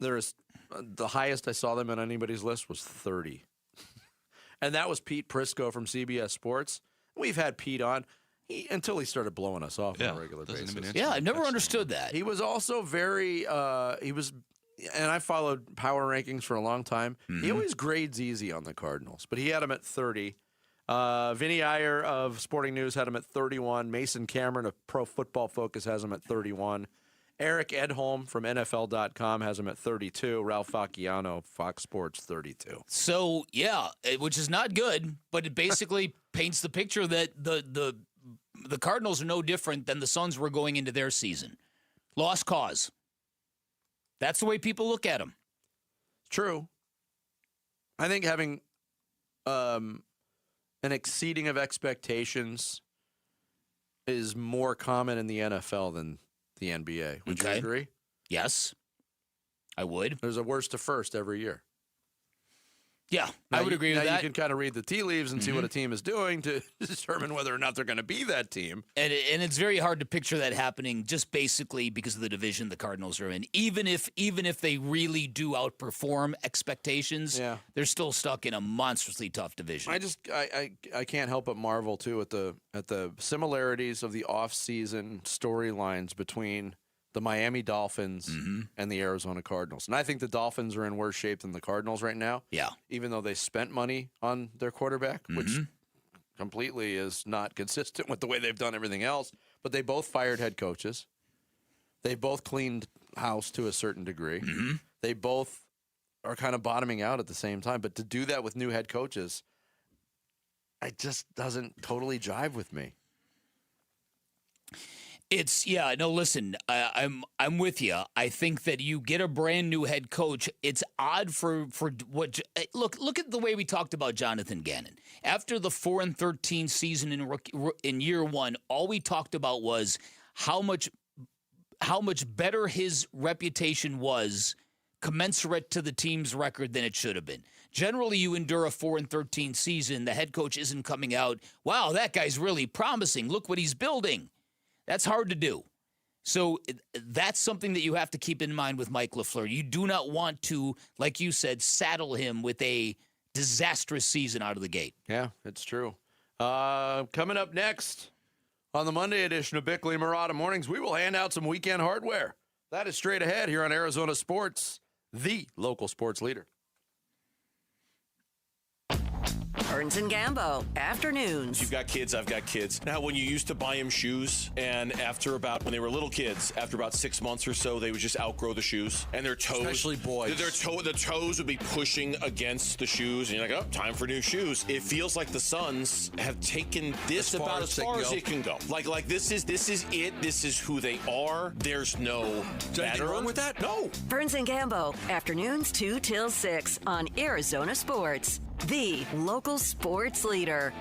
There is the highest I saw them on anybody's list was 30. And that was Pete Prisco from CBS Sports. We've had Pete on until he started blowing us off on a regular basis. Yeah, I've never understood that. He was also very and I followed power rankings for a long time. He always grades easy on the Cardinals, but he had him at 30. Vinny Iyer of Sporting News had him at 31. Mason Cameron of Pro Football Focus has him at 31. Eric Edholm from NFL.com has him at 32. Ralph Facciano, Fox Sports, 32. So, yeah, which is not good, but it basically paints the picture that the Cardinals are no different than the Suns were going into their season. Lost cause. That's the way people look at them. True. I think having an exceeding of expectations is more common in the NFL than the NBA. Would you agree? Yes, I would. There's a worst to first every year. Yeah, I would agree with that. You can kind of read the tea leaves and see what a team is doing to determine whether or not they're going to be that team. And it's very hard to picture that happening just basically because of the division the Cardinals are in. Even if they really do outperform expectations, they're still stuck in a monstrously tough division. I can't help but marvel too at the similarities of the off-season storylines between the Miami Dolphins and the Arizona Cardinals. And I think the Dolphins are in worse shape than the Cardinals right now. Yeah. Even though they spent money on their quarterback, which completely is not consistent with the way they've done everything else. But they both fired head coaches. They both cleaned house to a certain degree. They both are kind of bottoming out at the same time. But to do that with new head coaches, it just doesn't totally jive with me. Listen, I'm with you. I think that you get a brand new head coach. It's odd for what. Look at the way we talked about Jonathan Gannon. After the 4-13 season in year one, all we talked about was how much better his reputation was commensurate to the team's record than it should have been. Generally, you endure a 4-13 season, the head coach isn't coming out, wow, that guy's really promising. Look what he's building. That's hard to do. So that's something that you have to keep in mind with Mike LaFleur. You do not want to, like you said, saddle him with a disastrous season out of the gate. Yeah, it's true. Coming up next on the Monday edition of Bickley and Murata Mornings, we will hand out some weekend hardware. That is straight ahead here on Arizona Sports, the local sports leader. Burns and Gambo, afternoons. You've got kids, I've got kids. Now, when you used to buy them shoes, and when they were little kids, after about 6 months or so, they would just outgrow the shoes. And their toes. Especially boys. The toes would be pushing against the shoes, and you're like, oh, time for new shoes. It feels like the Suns have taken this about as far as it can go. Like this is it. This is who they are. There's no Is anything wrong with that? No. Burns and Gambo, afternoons 2 till 6 on Arizona Sports, the local sports leader.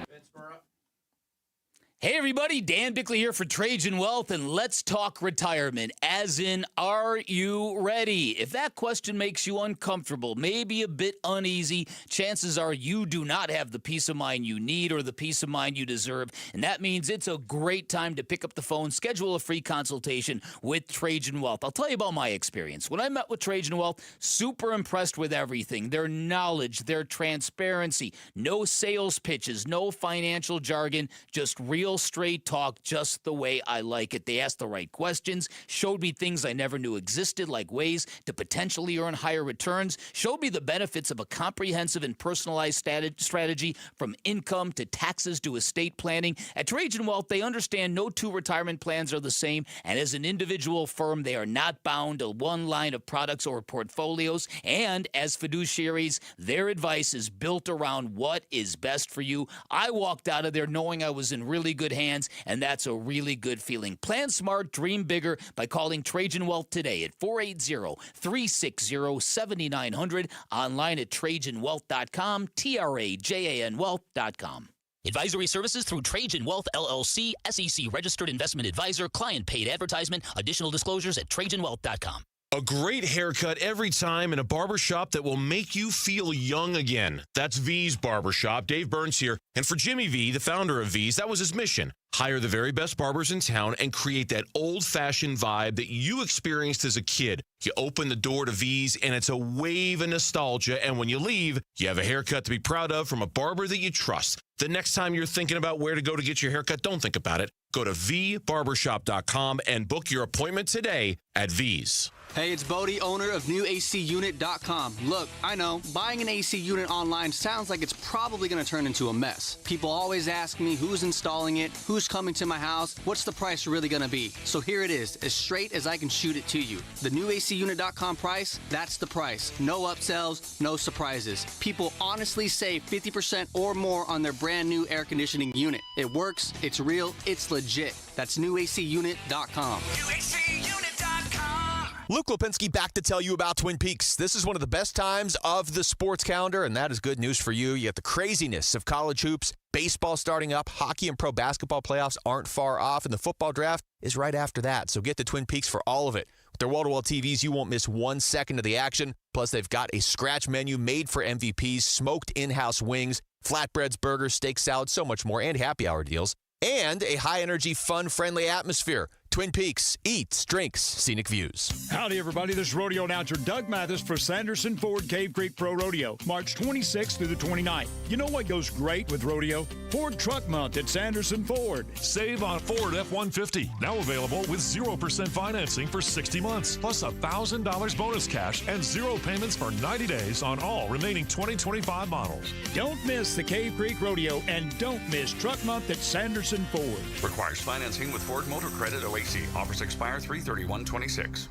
Hey everybody, Dan Bickley here for Trajan Wealth, and let's talk retirement, as in, are you ready? If that question makes you uncomfortable, maybe a bit uneasy, chances are you do not have the peace of mind you need or the peace of mind you deserve, and that means it's a great time to pick up the phone, schedule a free consultation with Trajan Wealth. I'll tell you about my experience. When I met with Trajan Wealth, super impressed with everything, their knowledge, their transparency, no sales pitches, no financial jargon, just real straight talk, just the way I like it. They asked the right questions, showed me things I never knew existed, like ways to potentially earn higher returns, showed me the benefits of a comprehensive and personalized strategy from income to taxes to estate planning. At Trajan Wealth, they understand no two retirement plans are the same, and as an individual firm, they are not bound to one line of products or portfolios, and as fiduciaries, their advice is built around what is best for you. I walked out of there knowing I was in really good hands, and that's a really good feeling. Plan smart, dream bigger by calling Trajan Wealth today at 480-360-7900, online at TrajanWealth.com, TRAJAN Wealth.com. Advisory services through Trajan Wealth, LLC, SEC registered investment advisor, client paid advertisement. Additional disclosures at TrajanWealth.com. A great haircut every time in a barbershop that will make you feel young again. That's V's Barbershop. Dave Burns here. And for Jimmy V, the founder of V's, that was his mission. Hire the very best barbers in town and create that old-fashioned vibe that you experienced as a kid. You open the door to V's, and it's a wave of nostalgia. And when you leave, you have a haircut to be proud of from a barber that you trust. The next time you're thinking about where to go to get your haircut, don't think about it. Go to vbarbershop.com and book your appointment today at V's. Hey, it's Bodie, owner of NewACUnit.com. Look, I know, buying an AC unit online sounds like it's probably going to turn into a mess. People always ask me who's installing it, who's coming to my house, what's the price really going to be. So here it is, as straight as I can shoot it to you. The NewACUnit.com price, that's the price. No upsells, no surprises. People honestly save 50% or more on their brand new air conditioning unit. It works, it's real, it's legit. That's NewACUnit.com. NewACUnit.com. Luke Lipinski back to tell you about Twin Peaks. This is one of the best times of the sports calendar, and that is good news for you. You get the craziness of college hoops, baseball starting up, hockey and pro basketball playoffs aren't far off, and the football draft is right after that. So get to Twin Peaks for all of it. With their wall-to-wall TVs, you won't miss 1 second of the action. Plus, they've got a scratch menu made for MVPs, smoked in-house wings, flatbreads, burgers, steak salad, so much more, and happy hour deals. And a high-energy, fun-friendly atmosphere. Twin Peaks, eats, drinks, scenic views. Howdy, everybody. This is rodeo announcer Doug Mathis for Sanderson Ford Cave Creek Pro Rodeo, March 26th through the 29th. You know what goes great with rodeo? Ford Truck Month at Sanderson Ford. Save on Ford F-150, now available with 0% financing for 60 months, plus $1,000 bonus cash and 0 payments for 90 days on all remaining 2025 models. Don't miss the Cave Creek Rodeo, and don't miss Truck Month at Sanderson Ford. Requires financing with Ford Motor Credit OAC. Offers expire 3/31/26.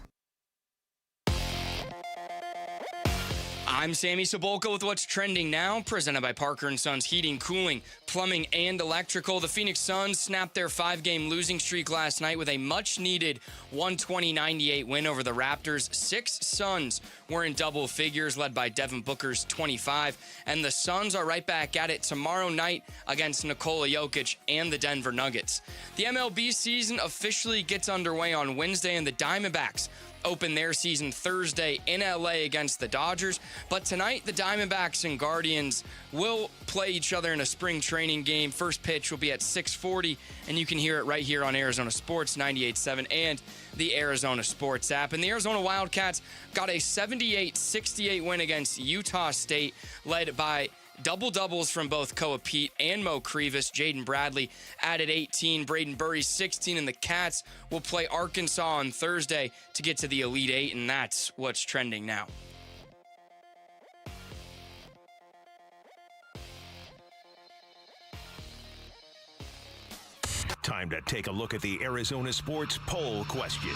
I'm Sammy Sabolka with what's trending now, presented by Parker & Sons Heating, Cooling, Plumbing, and Electrical. The Phoenix Suns snapped their 5-game losing streak last night with a much-needed 120-98 win over the Raptors. 6 Suns were in double figures, led by Devin Booker's 25, and the Suns are right back at it tomorrow night against Nikola Jokic and the Denver Nuggets. The MLB season officially gets underway on Wednesday, and the Diamondbacks open their season Thursday in LA against the Dodgers. But tonight, the Diamondbacks and Guardians will play each other in a spring training game. First pitch will be at 6:40, and you can hear it right here on Arizona Sports 98.7 and the Arizona Sports app. And the Arizona Wildcats got a 78-68 win against Utah State, led by double-doubles from both Koa Pete and Mo Krivas. Jaden Bradley added 18, Braden Burry 16, and the Cats will play Arkansas on Thursday to get to the Elite Eight, and that's what's trending now. Time to take a look at the Arizona Sports Poll Question.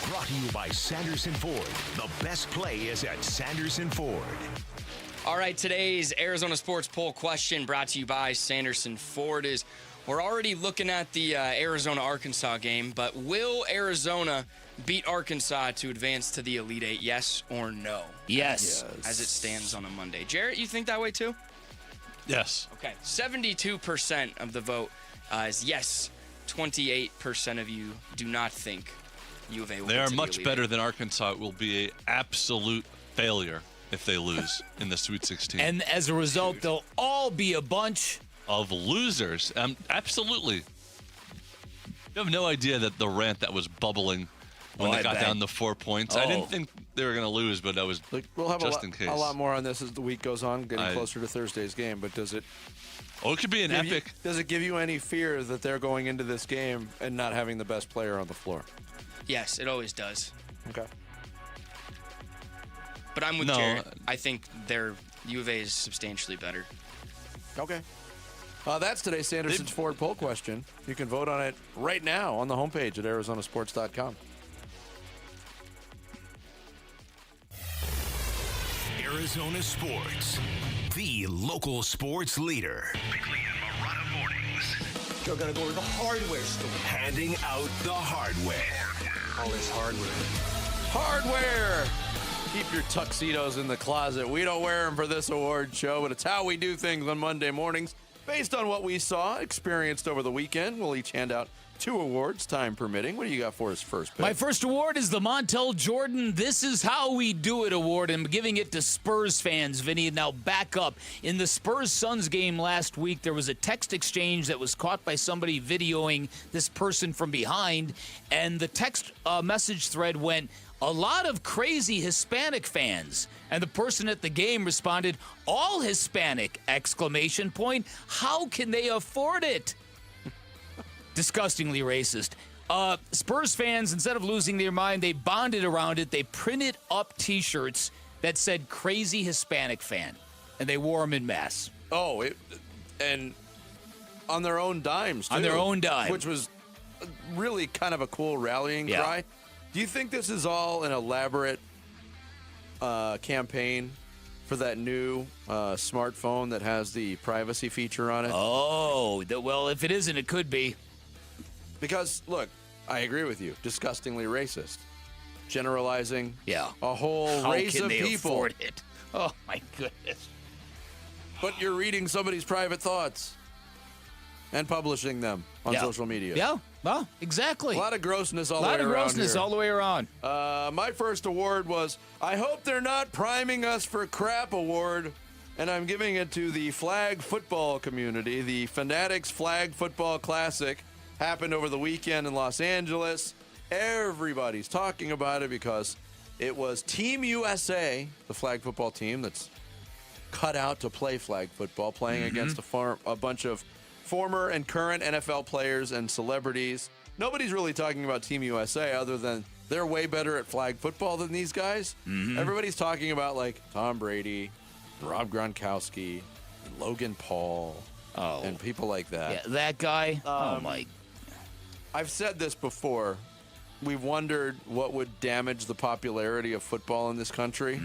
Brought to you by Sanderson Ford. The best play is at Sanderson Ford. All right, today's Arizona Sports Poll Question, brought to you by Sanderson Ford, is we're already looking at the Arizona-Arkansas game, but will Arizona beat Arkansas to advance to the Elite Eight, yes or no? Yes. As it stands on a Monday. Jarrett, you think that way too? Yes. Okay, 72% of the vote is yes. 28% of you do not think U of A will They get are to the much Elite better Eight. than Arkansas. It will be an absolute failure if they lose in the Sweet 16. And as a result, they'll all be a bunch of losers. Absolutely. You have no idea that the rant that was bubbling when they got down to 4 points. I didn't think they were going to lose, but that was we'll have just in case. a lot more on this as the week goes on, getting closer to Thursday's game. But does it? Oh, it could be an epic. Does it give you any fear that they're going into this game and not having the best player on the floor? Yes, it always does. Okay. But I'm with Jarrett. I think their U of A is substantially better. Okay. That's today's Sanderson's Ford Poll Question. You can vote on it right now on the homepage at arizonasports.com. Arizona Sports, the local sports leader. Bickley and Marotta mornings. You're going to go to the hardware store. Handing out the hardware. All this hardware. Hardware! Keep your tuxedos in the closet. We don't wear them for this award show, but it's how we do things on Monday mornings. Based on what we saw, experienced over the weekend, we'll each hand out 2 awards, time permitting. What do you got for us first, pick? My first award is the Montel Jordan This Is How We Do It award. I'm giving it to Spurs fans. Vinny, now back up. In the Spurs-Suns game last week, there was a text exchange that was caught by somebody videoing this person from behind, and the text message thread went, "A lot of crazy Hispanic fans." And the person at the game responded, "All Hispanic!" ! How can they afford it? Disgustingly racist. Spurs fans, instead of losing their mind, they bonded around it. They printed up T-shirts that said "Crazy Hispanic Fan," and they wore them in mass. Oh, and on their own dimes, too. On their own dime. Which was really kind of a cool rallying cry. Do you think this is all an elaborate campaign for that new smartphone that has the privacy feature on it? Oh, well, if it isn't, it could be. Because, look, I agree with you. Disgustingly racist. Generalizing a whole race of people. How can they people. afford it? Oh, my goodness. But you're reading somebody's private thoughts and publishing them on social media. Yeah, well, exactly. A lot of grossness all the way around. A lot of grossness all the way around. My first award was, I hope they're not priming us for crap award, and I'm giving it to the flag football community. The Fanatics Flag Football Classic happened over the weekend in Los Angeles. Everybody's talking about it because it was Team USA, the flag football team that's cut out to play flag football, playing against a bunch of former and current NFL players and celebrities. Nobody's really talking about Team USA other than they're way better at flag football than these guys. Everybody's talking about, like, Tom Brady, Rob Gronkowski, and Logan Paul, and people like that. Yeah, that guy. Oh, my. I've said this before. We've wondered what would damage the popularity of football in this country.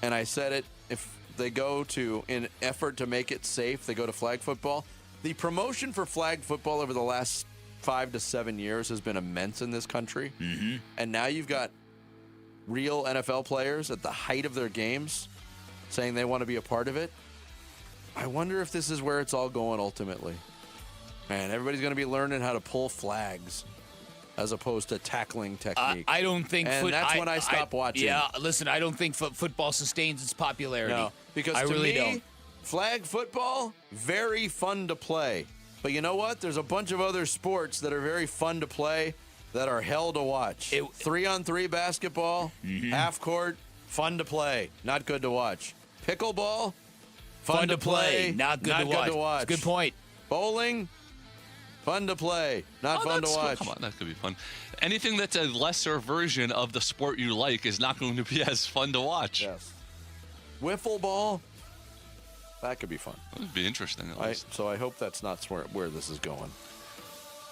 and I said it, if they go to, in effort to make it safe, they go to flag football. The promotion for flag football over the last 5 to 7 years has been immense in this country. Mm-hmm. And now you've got real NFL players at the height of their games saying they want to be a part of it. I wonder if this is where it's all going ultimately. Man, everybody's going to be learning how to pull flags as opposed to tackling technique. I don't think... And that's when I stop watching. Yeah, listen, I don't think football sustains its popularity. No, because I to really me, don't. flag football, very fun to play. But you know what? There's a bunch of other sports that are very fun to play that are hell to watch. 3-on-3 basketball, half court, fun to play, not good to watch. Pickleball, fun to play, not good to watch. Good point. Bowling, fun to play, not fun to watch. Come on, that could be fun. Anything that's a lesser version of the sport you like is not going to be as fun to watch. Yes. Wiffle ball, that could be fun. That would be interesting, at least. So I hope that's not where this is going.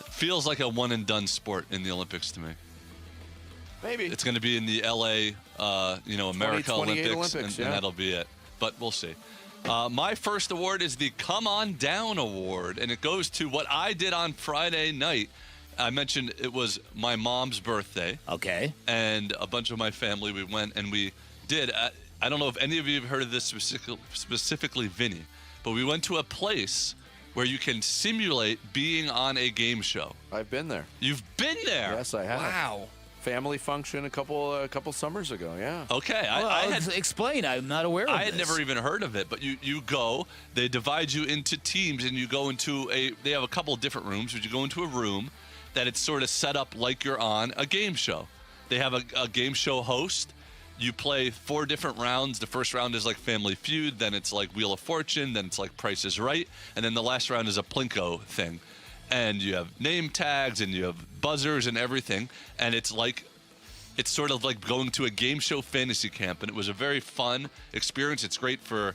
Feels like a one-and-done sport in the Olympics to me. Maybe. It's going to be in the L.A., America Olympics, and that'll be it. But we'll see. My first award is the Come On Down Award, and it goes to what I did on Friday night. I mentioned it was my mom's birthday. Okay. And a bunch of my family, we went and we did. I don't know if any of you have heard of this specifically Vinny, but we went to a place where you can simulate being on a game show. I've been there. You've been there? Yes, I have. Wow. Family function a couple summers ago, yeah. Okay. Explain. I'm not aware of this. I had never even heard of it, but you go, they divide you into teams, and you go into they have a couple of different rooms, but you go into a room that it's sort of set up like you're on a game show. They have a game show host. You play 4 different rounds. The first round is like Family Feud, then it's like Wheel of Fortune, then it's like Price is Right, and then the last round is a Plinko thing. And you have name tags and you have buzzers and everything, and it's sort of like going to a game show fantasy camp, and it was a very fun experience. It's great for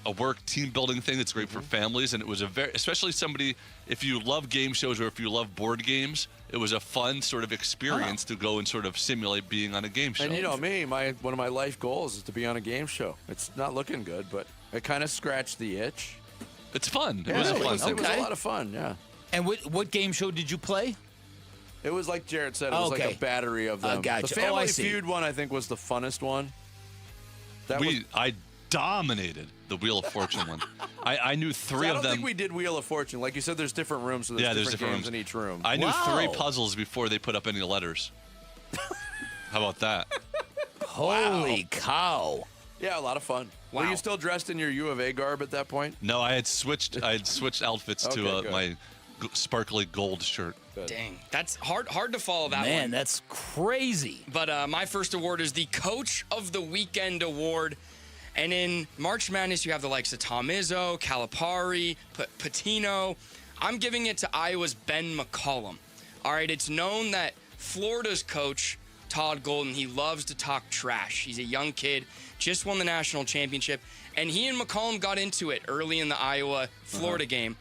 a work team building thing. It's great for families, and it was especially somebody, if you love game shows or if you love board games, it was a fun sort of experience to go and sort of simulate being on a game show. And you know me, one of my life goals is to be on a game show. It's not looking good, but it kind of scratched the itch. It's fun. It was a lot of fun, yeah. And what game show did you play? It was like Jared said. It was like a battery of them. Gotcha. The Family Feud one, I think, was the funnest one. I dominated the Wheel of Fortune one. I knew 3 of them. I don't think we did Wheel of Fortune. Like you said, there's different rooms, so there's different games in each room. I knew 3 puzzles before they put up any letters. How about that? Holy cow. Yeah, a lot of fun. Wow. Were you still dressed in your U of A garb at that point? No, I had switched outfits to my sparkly gold shirt. Good. Dang, that's hard to follow that one. Man, that's crazy. But my first award is the Coach of the Weekend Award. And in March Madness, you have the likes of Tom Izzo, Calipari, Patino. I'm giving it to Iowa's Ben McCollum. All right, it's known that Florida's coach, Todd Golden, he loves to talk trash. He's a young kid, just won the national championship, and he and McCollum got into it early in the Iowa-Florida game.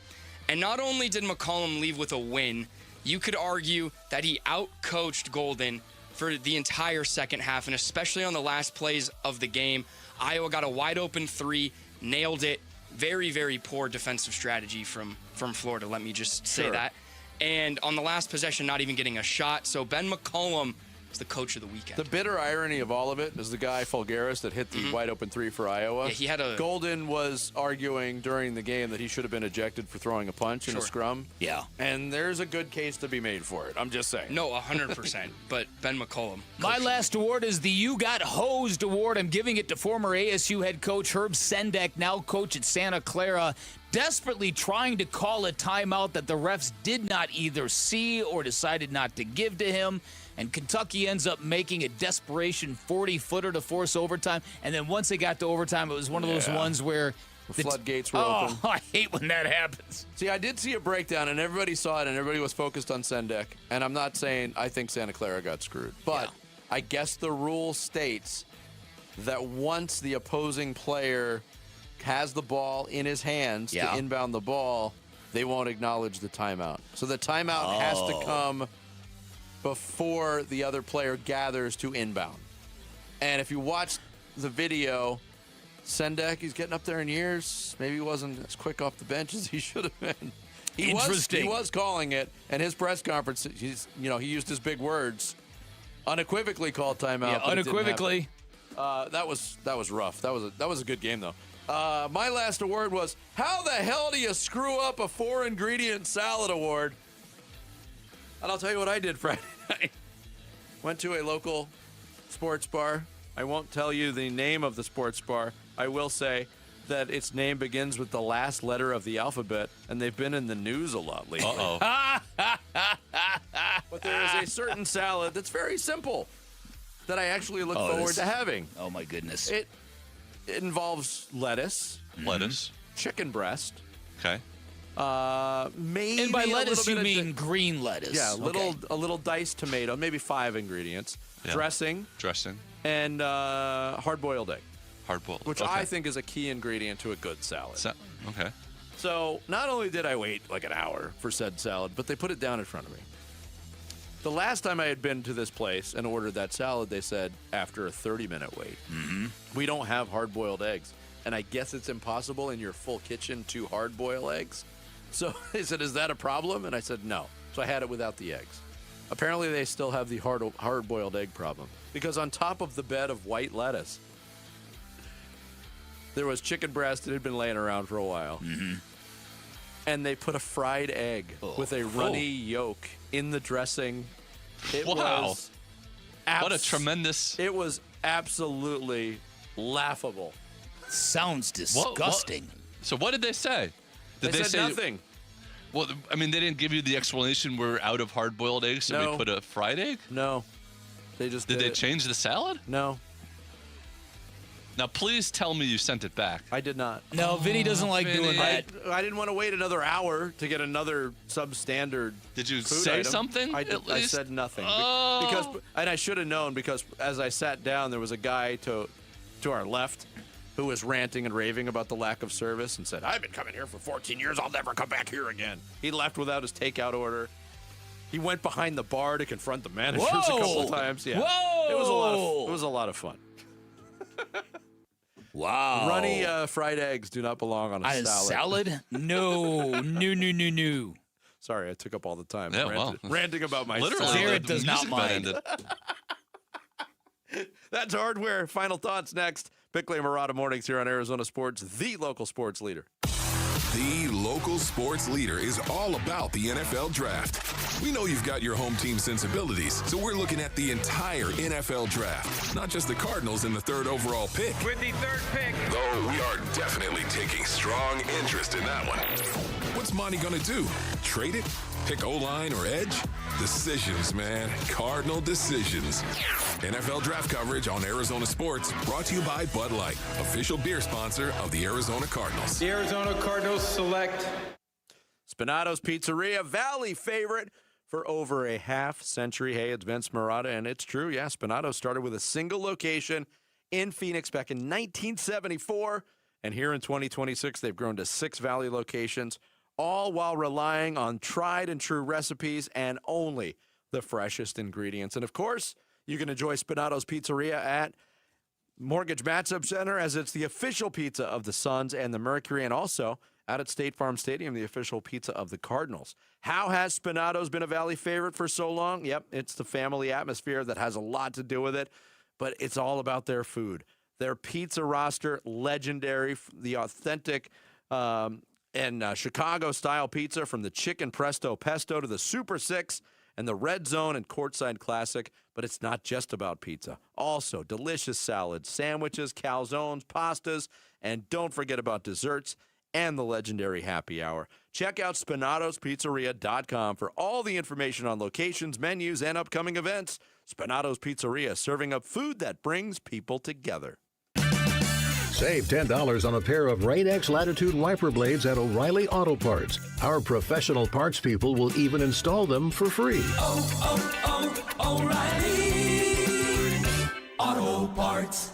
And not only did McCollum leave with a win, you could argue that he out-coached Golden for the entire second half, and especially on the last plays of the game. Iowa got a wide-open 3, nailed it. Very, very poor defensive strategy from Florida, let me just say that. And on the last possession, not even getting a shot. So Ben McCollum is the coach of the weekend. The bitter irony of all of it is the guy, Fulgaris, that hit the wide-open 3 for Iowa. Yeah, he had Golden was arguing during the game that he should have been ejected for throwing a punch in a scrum. Yeah. And there's a good case to be made for it. I'm just saying. No, 100%. But Ben McCollum. My last award is the You Got Hosed Award. I'm giving it to former ASU head coach Herb Sendek, now coach at Santa Clara, desperately trying to call a timeout that the refs did not either see or decided not to give to him. And Kentucky ends up making a desperation 40-footer to force overtime. And then once they got to overtime, it was one of those ones where the floodgates were open. Oh, I hate when that happens. See, I did see a breakdown, and everybody saw it, and everybody was focused on Sendek. And I'm not saying I think Santa Clara got screwed. But I guess the rule states that once the opposing player has the ball in his hands to inbound the ball, they won't acknowledge the timeout. So the timeout has to come before the other player gathers to inbound. And if you watch the video, Sendek, he's getting up there in years. Maybe he wasn't as quick off the bench as he should have been. Interesting. He was calling it, and his press conference, he used his big words. Unequivocally called timeout. Yeah, unequivocally. That was rough. That was a good game though. My last award was, how the hell do you screw up a 4-ingredient salad award? And I'll tell you what I did Friday night. Went to a local sports bar. I won't tell you the name of the sports bar. I will say that its name begins with the last letter of the alphabet, and they've been in the news a lot lately. Uh-oh. But there is a certain salad that's very simple that I actually look forward to having. Oh, my goodness. It involves lettuce. Lettuce. Chicken breast. Okay. Maybe and by lettuce, you bit mean green lettuce. Yeah, a little diced tomato, maybe 5 ingredients. Yeah. Dressing. And hard-boiled egg. Hard-boiled. Which I think is a key ingredient to a good salad. Okay. So not only did I wait like an hour for said salad, but they put it down in front of me. The last time I had been to this place and ordered that salad, they said after a 30-minute wait, we don't have hard-boiled eggs. And I guess it's impossible in your full kitchen to hard-boil eggs. So they said, is that a problem? And I said, no. So I had it without the eggs. Apparently, they still have the hard-boiled egg problem. Because on top of the bed of white lettuce, there was chicken breast that had been laying around for a while. And they put a fried egg with a runny yolk in the dressing. It was what a tremendous... It was absolutely laughable. Sounds disgusting. So what did they say? Did they said say nothing. Well, I mean, they didn't give you the explanation we're out of hard-boiled eggs, so we put a fried egg? No. They just Did they change the salad? No. Now, please tell me you sent it back. I did not. No, Vinny doesn't like doing that. I didn't want to wait another hour to get another substandard. Did you food say item. something? I said nothing. Because I should have known, because as I sat down, there was a guy to our left who was ranting and raving about the lack of service and said, I've been coming here for 14 years. I'll never come back here again. He left without his takeout order. He went behind the bar to confront the managers a couple of times. Yeah. Whoa! It was a lot of fun. Wow. Runny fried eggs do not belong on a salad. No. No. Sorry, I took up all the time. Yeah, ranting about my literally, salad. Garrett does not mind. That's Hardware. Final thoughts next. Bickley and Murata mornings here on Arizona Sports, the local sports leader. The local sports leader is all about the NFL Draft. We know you've got your home team sensibilities, so we're looking at the entire NFL Draft, not just the Cardinals in the 3rd overall pick. With the 3rd pick. Though we are definitely taking strong interest in that one. What's Monty gonna do? Trade it? Pick O-line or edge? Decisions, man. Cardinal decisions. NFL Draft coverage on Arizona Sports, brought to you by Bud Light, official beer sponsor of the Arizona Cardinals. The Arizona Cardinals select Spinato's Pizzeria, Valley favorite for over a half century. Hey, it's Vince Murata, and it's true. Yeah, Spinato started with a single location in Phoenix back in 1974, and here in 2026, they've grown to 6 Valley locations, all while relying on tried and true recipes and only the freshest ingredients. And of course, you can enjoy Spinato's Pizzeria at Mortgage Matchup Center, as it's the official pizza of the Suns and the Mercury, and also out at State Farm Stadium, the official pizza of the Cardinals. How has Spinato's been a Valley favorite for so long? Yep, it's the family atmosphere that has a lot to do with it, but it's all about their food. Their pizza roster, legendary, the authentic and Chicago-style pizza, from the Chicken Presto Pesto to the Super Six and the Red Zone and Courtside Classic. But it's not just about pizza. Also, delicious salads, sandwiches, calzones, pastas, and don't forget about desserts and the legendary happy hour. Check out SpinatosPizzeria.com for all the information on locations, menus, and upcoming events. Spinato's Pizzeria, serving up food that brings people together. Save $10 on a pair of Rain-X Latitude wiper blades at O'Reilly Auto Parts. Our professional parts people will even install them for free. O'Reilly Auto Parts.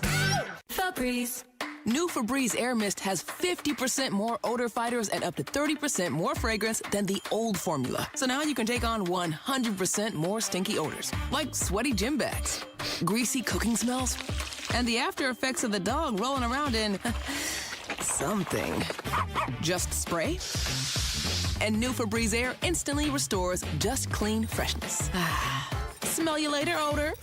Febreze. New Febreze Air Mist has 50% more odor fighters and up to 30% more fragrance than the old formula. So now you can take on 100% more stinky odors, like sweaty gym bags, greasy cooking smells, and the after effects of the dog rolling around in something. Just spray, and new Febreze Air instantly restores just clean freshness. Smell you later, odor.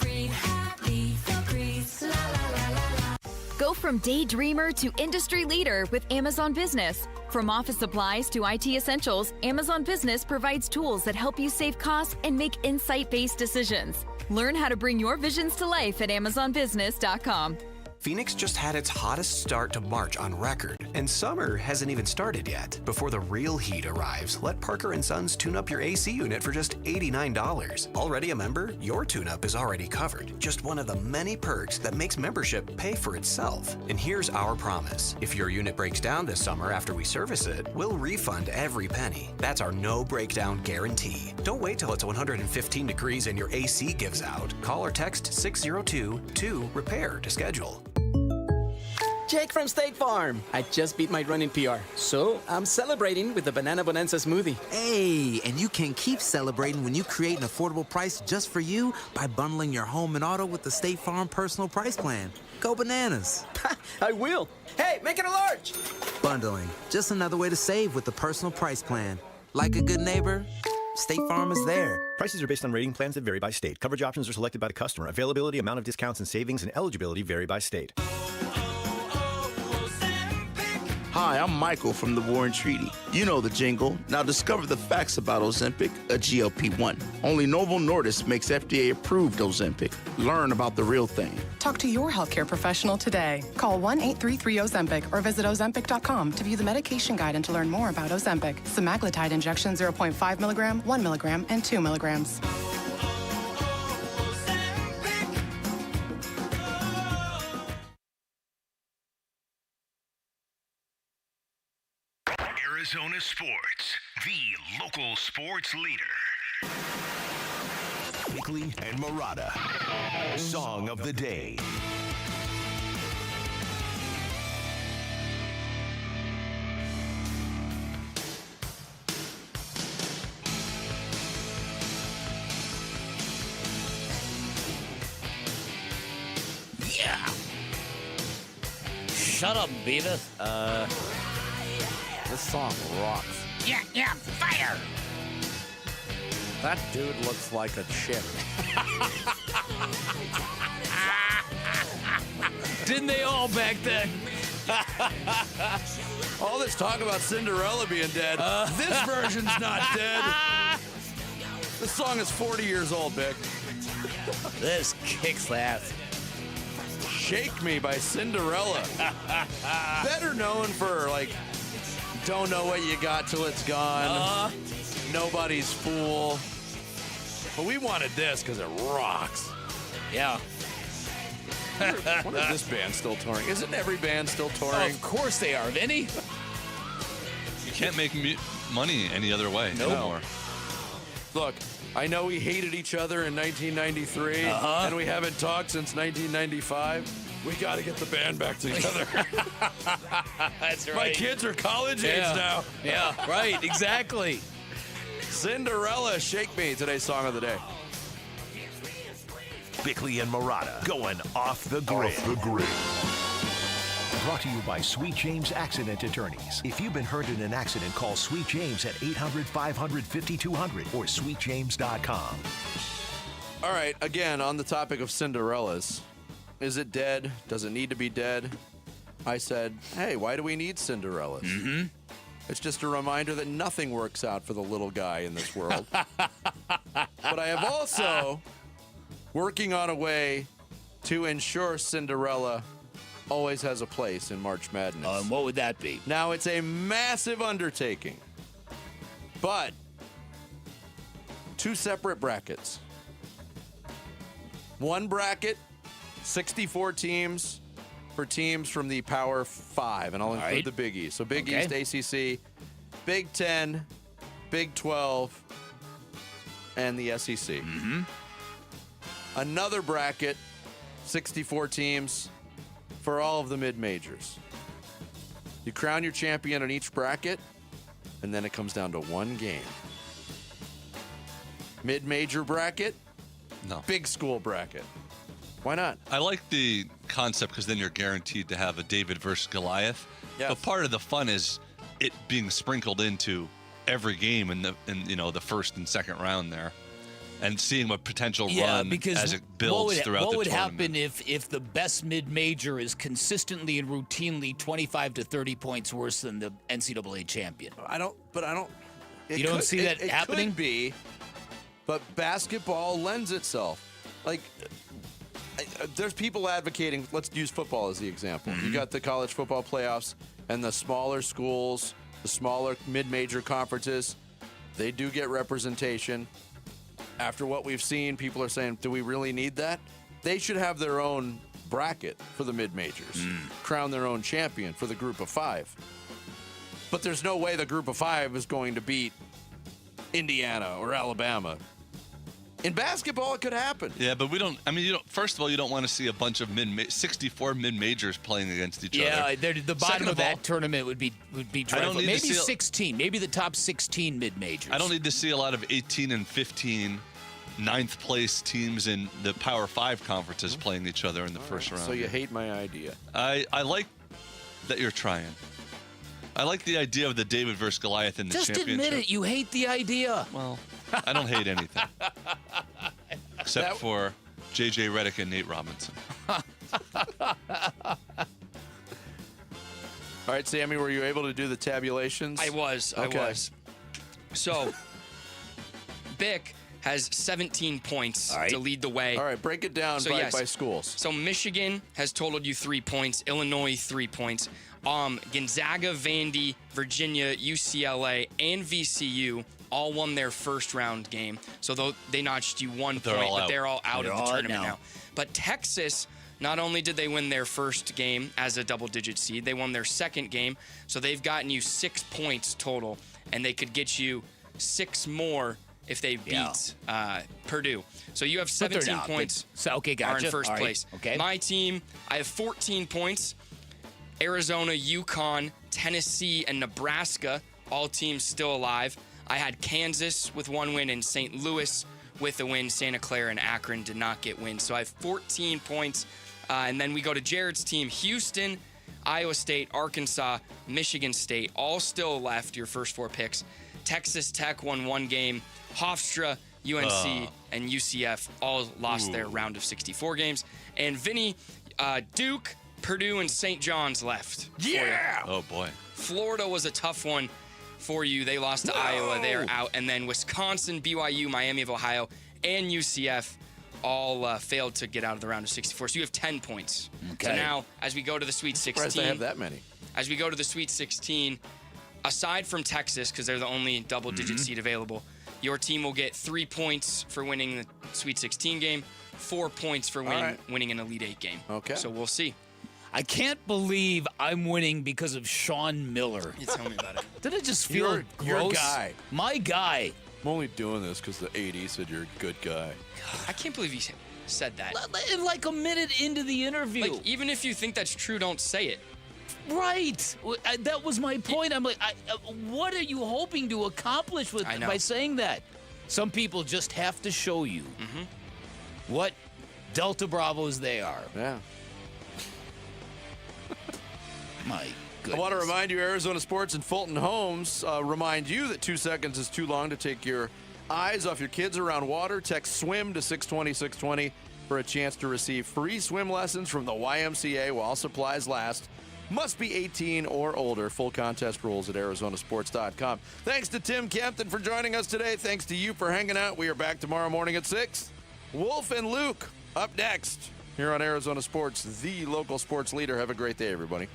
Go from daydreamer to industry leader with Amazon Business. From office supplies to IT essentials, Amazon Business provides tools that help you save costs and make insight-based decisions. Learn how to bring your visions to life at AmazonBusiness.com. Phoenix just had its hottest start to March on record, and summer hasn't even started yet. Before the real heat arrives, let Parker & Sons tune up your AC unit for just $89. Already a member? Your tune-up is already covered. Just one of the many perks that makes membership pay for itself. And here's our promise. If your unit breaks down this summer after we service it, we'll refund every penny. That's our no breakdown guarantee. Don't wait till it's 115 degrees and your AC gives out. Call or text 602-2-REPAIR to schedule. Jake from State Farm. I just beat my running PR, so I'm celebrating with the Banana Bonanza smoothie. Hey, and you can keep celebrating when you create an affordable price just for you by bundling your home and auto with the State Farm Personal Price Plan. Go bananas. I will. Hey, make it a large. Bundling, just another way to save with the Personal Price Plan. Like a good neighbor, State Farm is there. Prices are based on rating plans that vary by state. Coverage options are selected by the customer. Availability, amount of discounts and savings, and eligibility vary by state. Hi, I'm Michael from the Warren Treaty. You know the jingle. Now discover the facts about Ozempic, a GLP-1. Only Novo Nordisk makes FDA-approved Ozempic. Learn about the real thing. Talk to your healthcare professional today. Call 1-833-OZEMPIC or visit Ozempic.com to view the medication guide and to learn more about Ozempic. Semaglutide injection 0.5 milligram, 1 milligram, and 2 milligrams. Arizona Sports, the local sports leader. Bickley and Murata, Song of the Day. Yeah! Shut up, Beavis. This song rocks. Yeah, fire! That dude looks like a chip. Didn't they all back then? All this talk about Cinderella being dead. This version's not dead. This song is 40 years old, Vic. This kicks ass. Shake Me by Cinderella. Better known for, like, Don't Know What You Got Till It's Gone. Nobody's Fool. But we wanted this because it rocks. Yeah. What is this band still touring? Isn't every band still touring? Oh, of course they are, Vinny. You can't make money any other way anymore. Look, I know we hated each other in 1993, and we haven't talked since 1995. We got to get the band back together. That's right. My kids are college age now. Yeah, right, exactly. Cinderella, Shake Me, today's song of the day. Bickley and Murata going off the grid. Brought to you by Sweet James Accident Attorneys. If you've been hurt in an accident, call Sweet James at 800-500-5200 or sweetjames.com. All right, again, on the topic of Cinderellas. Is it dead? Does it need to be dead? I said, hey, why do we need Cinderellas? Mm-hmm. It's just a reminder that nothing works out for the little guy in this world. But I have also working on a way to ensure Cinderella always has a place in March Madness. What would that be? Now, it's a massive undertaking, but 2 separate brackets. One bracket, 64 teams for teams from the Power 5, and I'll include the Big East. So Big East, ACC, Big 10, Big 12, and the SEC. Mm-hmm. Another bracket, 64 teams for all of the mid-majors. You crown your champion in each bracket, and then it comes down to one game. Mid-major bracket, big school bracket. Why not? I like the concept because then you're guaranteed to have a David versus Goliath. Yes. But part of the fun is it being sprinkled into every game in the first and second round there, and seeing what potential run because as it builds throughout the tournament. What would happen if the best mid-major is consistently and routinely 25 to 30 points worse than the NCAA champion? I don't. You don't see that happening? It could be, but basketball lends itself. Like, there's people advocating. Let's use football as the example. You got the college football playoffs, and the smaller schools, the smaller mid-major conferences, they do get representation. After what we've seen, people are saying, do we really need that? They should have their own bracket for the mid-majors, crown their own champion for the group of 5. But there's no way the group of 5 is going to beat Indiana or Alabama. In basketball, it could happen. Yeah, but we don't. I mean, first of all, you don't want to see a bunch of 64 mid-majors playing against each other. Yeah, the bottom of that tournament would be dreadful. Maybe 16. Maybe the top 16 mid-majors. I don't need to see a lot of 18 and 15 ninth place teams in the Power 5 conferences playing each other in the first round. So you hate my idea. I like that you're trying. I like the idea of the David versus Goliath in the championship. Just admit it. You hate the idea. Well, I don't hate anything. Except for J.J. Redick and Nate Robinson. All right, Sammy, were you able to do the tabulations? I was. So, Bick has 17 points to lead the way. All right, break it down by schools. So Michigan has totaled you 3 points. Illinois, 3 points. Gonzaga, Vandy, Virginia, UCLA, and VCU all won their first round game. So they notched you 1 point, but they're all out of the tournament now. But Texas, not only did they win their first game as a double-digit seed, they won their second game. So they've gotten you 6 points total, and they could get you 6 more if they beat Purdue. So you have 17 points. Are in first place. Okay. My team, I have 14 points. Arizona, UConn, Tennessee, and Nebraska, all teams still alive. I had Kansas with 1 win and St. Louis with a win. Santa Clara and Akron did not get wins. So I have 14 points. And then we go to Jared's team, Houston, Iowa State, Arkansas, Michigan State, all still left, your first 4 picks. Texas Tech won 1 game. Hofstra, UNC, and UCF all lost their round of 64 games. And Vinny, Duke, Purdue, and St. John's left. Yeah! Oh, boy. Florida was a tough one for you. They lost to Iowa. They're out. And then Wisconsin, BYU, Miami of Ohio, and UCF all failed to get out of the round of 64. So you have 10 points. Okay. So now, as we go to the Sweet 16. Surprised I have that many. As we go to the Sweet 16, aside from Texas, because they're the only double-digit seed available, your team will get 3 points for winning the Sweet 16 game, 4 points for winning an Elite 8 game. Okay. So we'll see. I can't believe I'm winning because of Sean Miller. You tell me about it. Did it just feel gross? Your guy. My guy. I'm only doing this because the AD said you're a good guy. I can't believe he said that. Like a minute into the interview. Like, even if you think that's true, don't say it. Right. That was my point. I'm like, what are you hoping to accomplish by saying that? Some people just have to show you what Delta Bravos they are. Yeah. My goodness. I want to remind you, Arizona Sports and Fulton Homes remind you that 2 seconds is too long to take your eyes off your kids around water. Text SWIM to 620-620 for a chance to receive free swim lessons from the YMCA while supplies last. Must be 18 or older. Full contest rules at arizonasports.com. Thanks to Tim Kemp for joining us today. Thanks to you for hanging out. We are back tomorrow morning at 6. Wolf and Luke up next here on Arizona Sports, the local sports leader. Have a great day, everybody.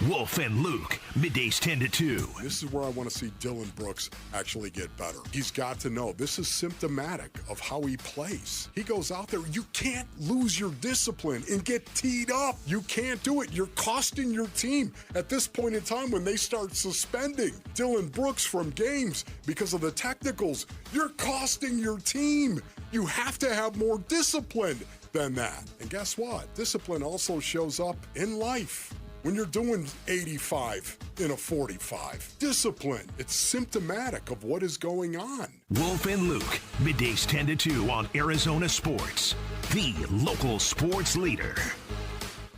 Wolf and Luke, middays 10 to 2. This is where I want to see Dylan Brooks actually get better. He's got to know this is symptomatic of how he plays. He goes out there. You can't lose your discipline and get teed up. You can't do it. You're costing your team at this point in time when they start suspending Dylan Brooks from games because of the technicals. You're costing your team. You have to have more discipline than that. And guess what? Discipline also shows up in life. when you're doing 85 in a 45. Discipline. It's symptomatic of what is going on. Wolf and Luke, middays 10 to 2 on Arizona Sports, the local sports leader.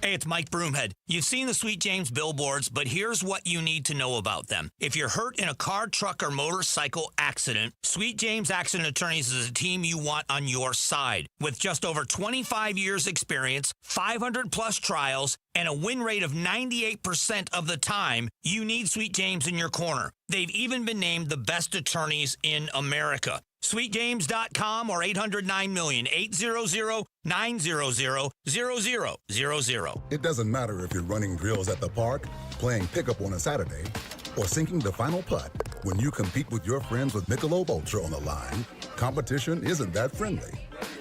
Hey, it's Mike Broomhead. You've seen the Sweet James billboards, but here's what you need to know about them. If you're hurt in a car, truck, or motorcycle accident, Sweet James Accident Attorneys is a team you want on your side. With just over 25 years experience, 500-plus trials, and a win rate of 98% of the time, you need Sweet James in your corner. They've even been named the best attorneys in America. SweetJames.com or 800-9-million, 800-900-0000. It doesn't matter if you're running drills at the park, playing pickup on a Saturday, or sinking the final putt. When you compete with your friends with Michelob Ultra on the line, competition isn't that friendly.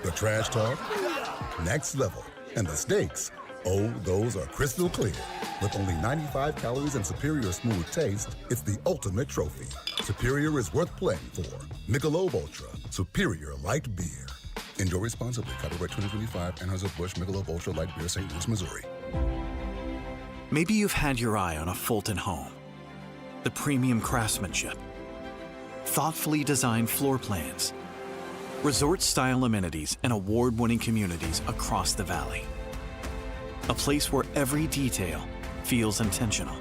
The trash talk, next level, and the stakes, oh, those are crystal clear. With only 95 calories and superior smooth taste, it's the ultimate trophy. Superior is worth playing for. Michelob Ultra, superior light beer. Enjoy responsibly. Copyright 2025, Anheuser-Busch Michelob Ultra Light Beer, St. Louis, Missouri. Maybe you've had your eye on a Fulton home. The premium craftsmanship, thoughtfully designed floor plans, resort-style amenities, and award-winning communities across the valley. A place where every detail feels intentional.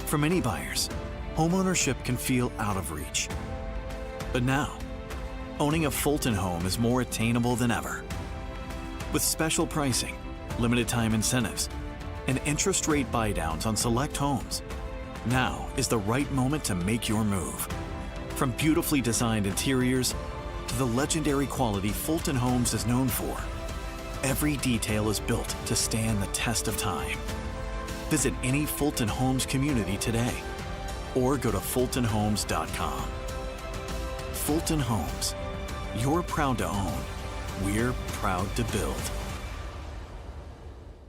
For many buyers, homeownership can feel out of reach. But now, owning a Fulton home is more attainable than ever. With special pricing, limited time incentives, and interest rate buydowns on select homes, now is the right moment to make your move. From beautifully designed interiors to the legendary quality Fulton Homes is known for, every detail is built to stand the test of time. Visit any Fulton Homes community today or go to fultonhomes.com. Fulton Homes. You're proud to own. We're proud to build.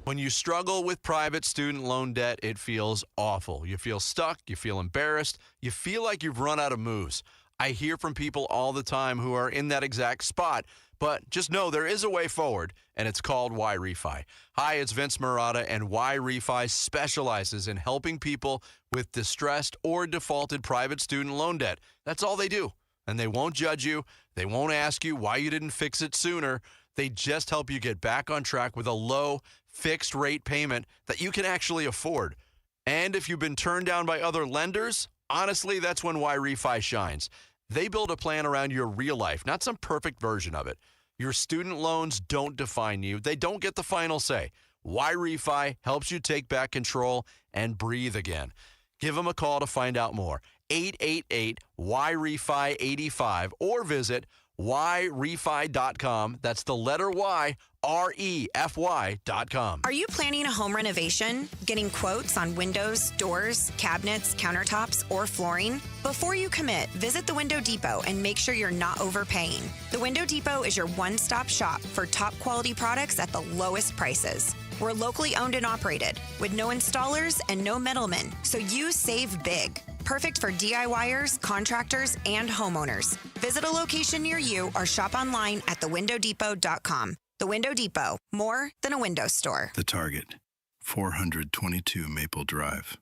When you struggle with private student loan debt, it feels awful. You feel stuck. You feel embarrassed. You feel like you've run out of moves. I hear from people all the time who are in that exact spot. But just know there is a way forward, and it's called Y-Refi. Hi, it's Vince Marotta, and Y-Refi specializes in helping people with distressed or defaulted private student loan debt. That's all they do. And they won't judge you. They won't ask you why you didn't fix it sooner. They just help you get back on track with a low, fixed rate payment that you can actually afford. And if you've been turned down by other lenders, honestly, that's when Y-Refi shines. They build a plan around your real life, not some perfect version of it. Your student loans don't define you. They don't get the final say. Y-Refi helps you take back control and breathe again. Give them a call to find out more. 888-Y-REFI-85 or visit YREFI.com. That's the letter Y, REFY.com. Are you planning a home renovation? Getting quotes on windows, doors, cabinets, countertops, or flooring? Before you commit, visit the Window Depot and make sure you're not overpaying. The Window Depot is your one-stop shop for top quality products at the lowest prices. We're locally owned and operated with no installers and no middlemen, so you save big. Perfect for DIYers, contractors, and homeowners. Visit a location near you or shop online at thewindowdepot.com. The Window Depot, more than a window store. The Target, 422 Maple Drive.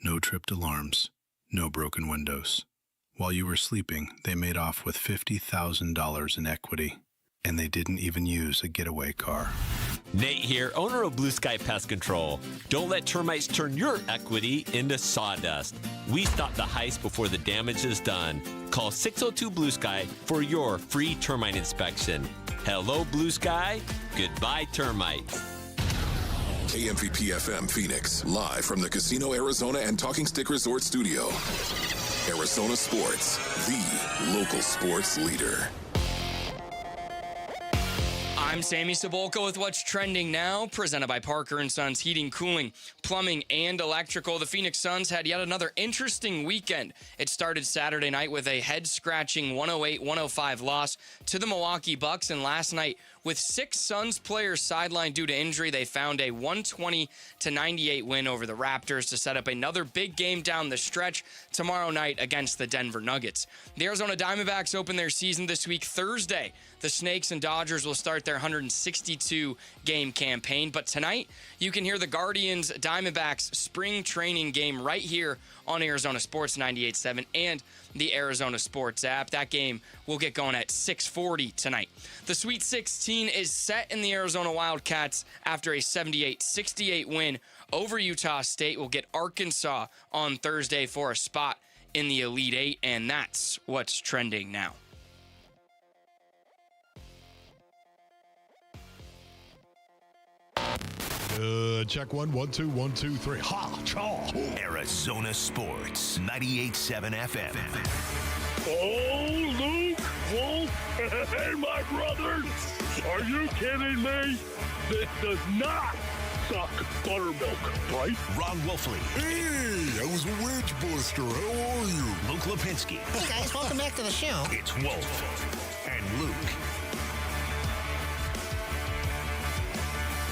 No tripped alarms, no broken windows. While you were sleeping, they made off with $50,000 in equity, and they didn't even use a getaway car. Nate here, owner of Blue Sky Pest Control. Don't let termites turn your equity into sawdust. We stop the heist before the damage is done. Call 602 Blue Sky for your free termite inspection. Hello, Blue Sky. Goodbye, termites. KMVP FM Phoenix, live from the Casino Arizona and Talking Stick Resort Studio. Arizona Sports, the local sports leader. I'm Sammy Cebulka with what's trending now, presented by Parker & Sons Heating, Cooling, Plumbing, and Electrical. The Phoenix Suns had yet another interesting weekend. It started Saturday night with a head-scratching 108-105 loss to the Milwaukee Bucks, and last night, with 6 Suns players sidelined due to injury, they found a 120-98 win over the Raptors to set up another big game down the stretch tomorrow night against the Denver Nuggets. The Arizona Diamondbacks open their season this week Thursday. The Snakes and Dodgers will start their 162 game campaign. But tonight, you can hear the Guardians Diamondbacks spring training game right here on Arizona Sports 98.7 and the Arizona Sports app. That game will get going at 6:40 tonight. The Sweet 16 is set in the Arizona Wildcats after a 78-68 win over Utah State. We'll get Arkansas on Thursday for a spot in the Elite Eight, and that's what's trending now. Check 1, 1, 2, 1, 2, 3. Ha! Chaw! Arizona Sports 98.7 FM. Oh, Luke, Wolf, hey, my brothers, are you kidding me? This does not suck buttermilk, right? Ron Wolfley. Hey, I was a wedge buster. How are you? Luke Lipinski. Hey, guys, welcome back to the show. It's Wolf and Luke.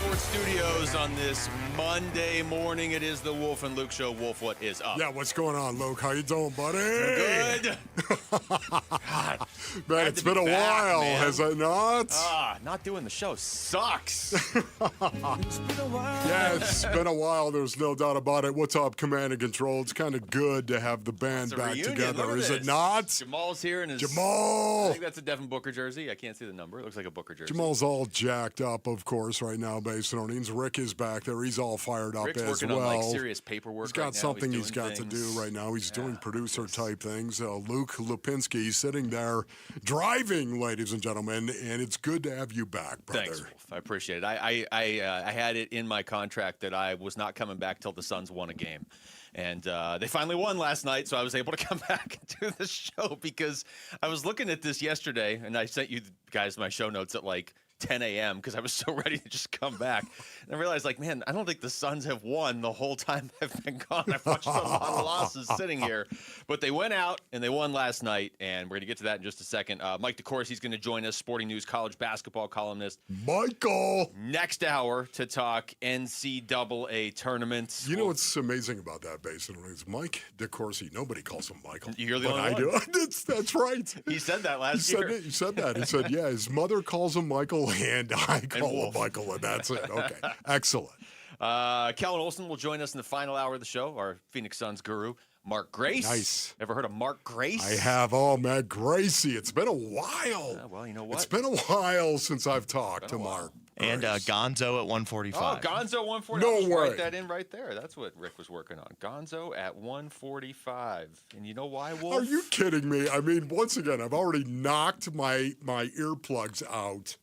Sports Studios on this Monday morning. It is the Wolf and Luke Show. Wolf, what is up? Yeah, what's going on, Luke? How you doing, buddy? Good. God, man, it's been a while, has it not? Not doing the show sucks. Yeah, it's been a while. There's no doubt about it. What's up, Command and Control? It's kind of good to have the band back together, is it not? Jamal's here in his... Jamal! I think that's a Devin Booker jersey. I can't see the number. It looks like a Booker jersey. Jamal's all jacked up, of course, right now, based on Orleans. Rick is back there. He's all fired up Rick's as working well. on, like, serious paperwork. He's got right now. something he's got to do right now. He's doing producer-type things. Luke Lipinski sitting there driving, ladies and gentlemen, and it's good to have you back, brother. Thanks, Wolf. I appreciate it. I had it in my contract that I was not coming back till the Suns won a game. And they finally won last night, so I was able to come back and do the show because I was looking at this yesterday, and I sent you guys my show notes at like 10 a.m. because I was so ready to just come back. And I realized, like, man, I don't think the Suns have won the whole time I've been gone. I've watched a lot of losses sitting here. But they went out, and they won last night, and we're going to get to that in just a second. Mike DeCourcy, he's going to join us, Sporting News college basketball columnist. Michael! Next hour to talk NCAA tournaments. You know what's amazing about that, Basin? It's Mike DeCourcy. Nobody calls him Michael. You're the but only I one. do. That's right. He said that last year. He said that. He said, yeah, his mother calls him Michael, and I call him Michael, and that's it. Okay. Excellent. Kellen Olson will join us in the final hour of the show, our Phoenix Suns guru, Mark Grace. Nice. Ever heard of Mark Grace? I have. Oh, man, Gracie. It's been a while. Well, you know what? It's been a while since I've talked to Mark. And Gonzo at 145. Oh, Gonzo 145. No way. Write that in right there. That's what Rick was working on. Gonzo at 145. And you know why, Wolf? Are you kidding me? I mean, once again, I've already knocked my earplugs out.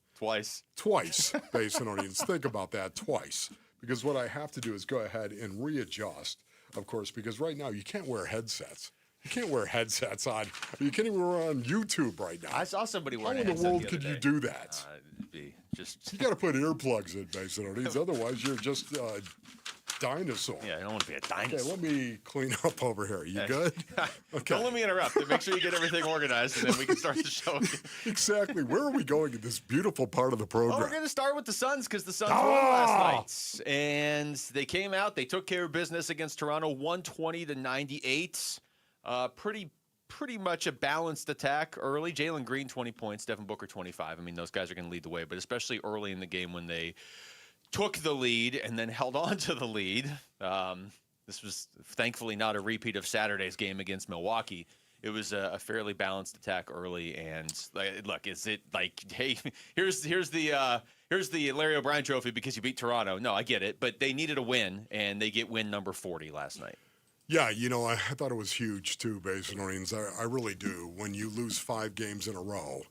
Twice, Basin audience. Think about that, twice. Because what I have to do is go ahead and readjust, of course, because right now you can't wear headsets. You can't wear headsets on. You can't even wear on YouTube right now. I saw somebody wearing a How in the headset world the could other you day. do that? It'd be just... You got to put earplugs in, Basin audience. Otherwise, you're just a dinosaur. Yeah, I don't want to be a dinosaur. Okay, let me clean up over here. You good? Okay. Don't let me interrupt. Make sure you get everything organized, and then we can start the show again. Exactly. Where are we going in this beautiful part of the program? Well, we're going to start with the Suns because the Suns won last night. And they came out. They took care of business against Toronto, 120-98. Pretty much a balanced attack early. Jalen Green, 20 points. Devin Booker, 25. I mean, those guys are going to lead the way, but especially early in the game when they took the lead and then held on to the lead. This was thankfully not a repeat of Saturday's game against Milwaukee. It was a fairly balanced attack early, and look, is it like, hey, here's the Larry O'Brien Trophy because you beat Toronto? No, I get it, but they needed a win, and they get win number 40 last night. Yeah, you know, I thought it was huge too, Basin Marines. I really do. When you lose 5 games in a row,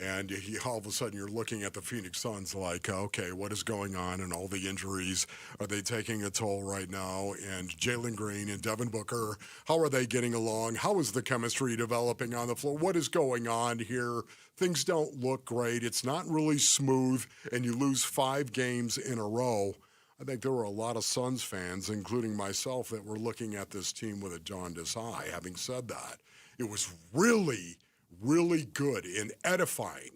and all of a sudden you're looking at the Phoenix Suns like, okay, what is going on? And all the injuries, are they taking a toll right now? And Jalen Green and Devin Booker, how are they getting along? How is the chemistry developing on the floor? What is going on here? Things don't look great. It's not really smooth, and you lose 5 games in a row. I think there were a lot of Suns fans, including myself, that were looking at this team with a jaundiced eye. Having said that, it was really, really good and edifying.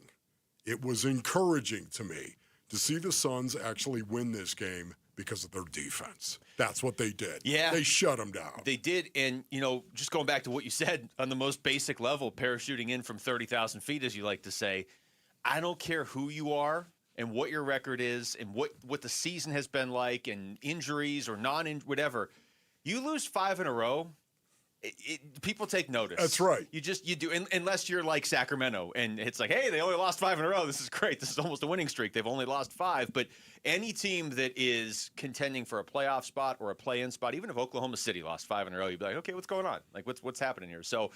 It was encouraging to me to see the Suns actually win this game because of their defense. That's what they did. Yeah. They shut them down. They did, and, you know, just going back to what you said, on the most basic level, parachuting in from 30,000 feet, as you like to say, I don't care who you are. and what your record is and what the season has been like and injuries or whatever, you lose 5 in a row, people take notice. That's right. You do, unless you're like Sacramento and it's like, hey, they only lost 5 in a row. This is great. This is almost a winning streak. They've only lost 5. But any team that is contending for a playoff spot or a play-in spot, even if Oklahoma City lost 5 in a row, you'd be like, okay, what's going on? Like, what's happening here? So,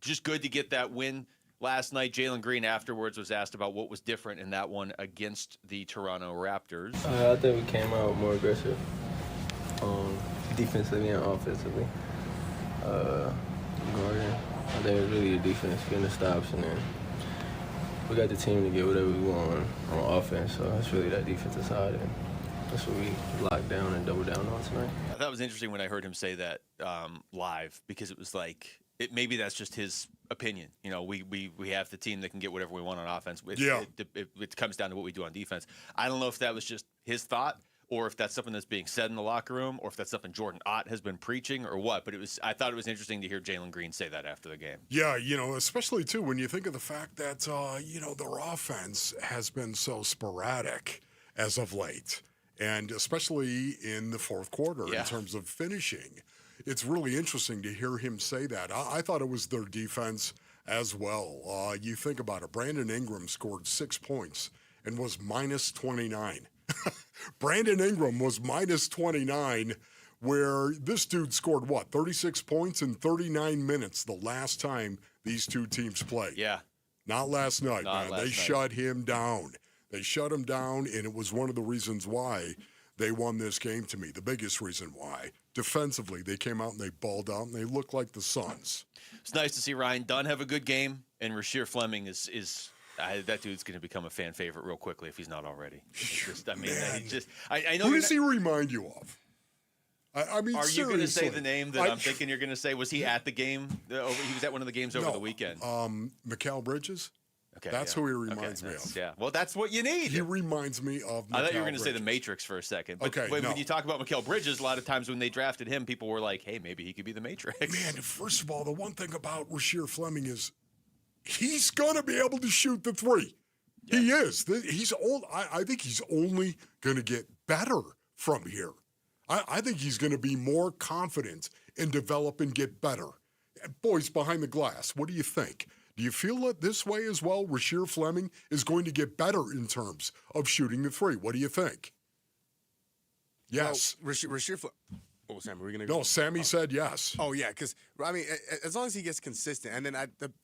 just good to get that win last night. Jalen Green afterwards was asked about what was different in that one against the Toronto Raptors. I think we came out more aggressive, defensively and offensively. Gordon, I think it was really the defense getting the stops, and then we got the team to get whatever we want on offense. So it's really that defensive side, and that's what we locked down and doubled down on tonight. I thought it was interesting when I heard him say that live, because it was like, maybe that's just his opinion. You know, we have the team that can get whatever we want on offense. It comes down to what we do on defense. I don't know if that was just his thought, or if that's something that's being said in the locker room, or if that's something Jordan Ott has been preaching, or what. But I thought it was interesting to hear Jalen Green say that after the game. Yeah, especially, too, when you think of the fact that, their offense has been so sporadic as of late, and especially in the fourth quarter in terms of finishing. It's really interesting to hear him say that. I thought it was their defense as well. You think about it. Brandon Ingram scored 6 points and was minus 29. Brandon Ingram was minus 29, where this dude scored, 36 points in 39 minutes the last time these two teams played. Yeah. Not last night, man. They shut him down. They shut him down, and it was one of the reasons why they won this game to me, the biggest reason why. Defensively, they came out and they balled out, and they looked like the Suns. It's nice to see Ryan Dunn have a good game, and Rasheer Fleming is that dude's going to become a fan favorite real quickly if he's not already. I know. Who does he remind you of? I mean, are you going to say seriously. the name that I'm thinking you're going to say? Was he at the game? He was at one of the games over the weekend. Mikal Bridges. Okay, that's who he reminds me of. Yeah, well, that's what you need. He reminds me of Mikal I thought you were going to say Bridges. the Matrix for a second. But Okay, when you talk about Mikal Bridges, a lot of times when they drafted him, people were like, hey, maybe he could be the Matrix. Man, first of all, the one thing about Rasheer Fleming is he's going to be able to shoot the three. Yeah. He is. He's old. I think he's only going to get better from here. I think he's going to be more confident and develop and get better. Boys behind the glass, what do you think? Do you feel it this way as well? Rasheer Fleming is going to get better in terms of shooting the three. What do you think? Yes. Well, Rasheer Fleming. Oh, Sam, were we gonna go? No, Sammy said yes. Oh, yeah, because, I mean, as long as he gets consistent, and then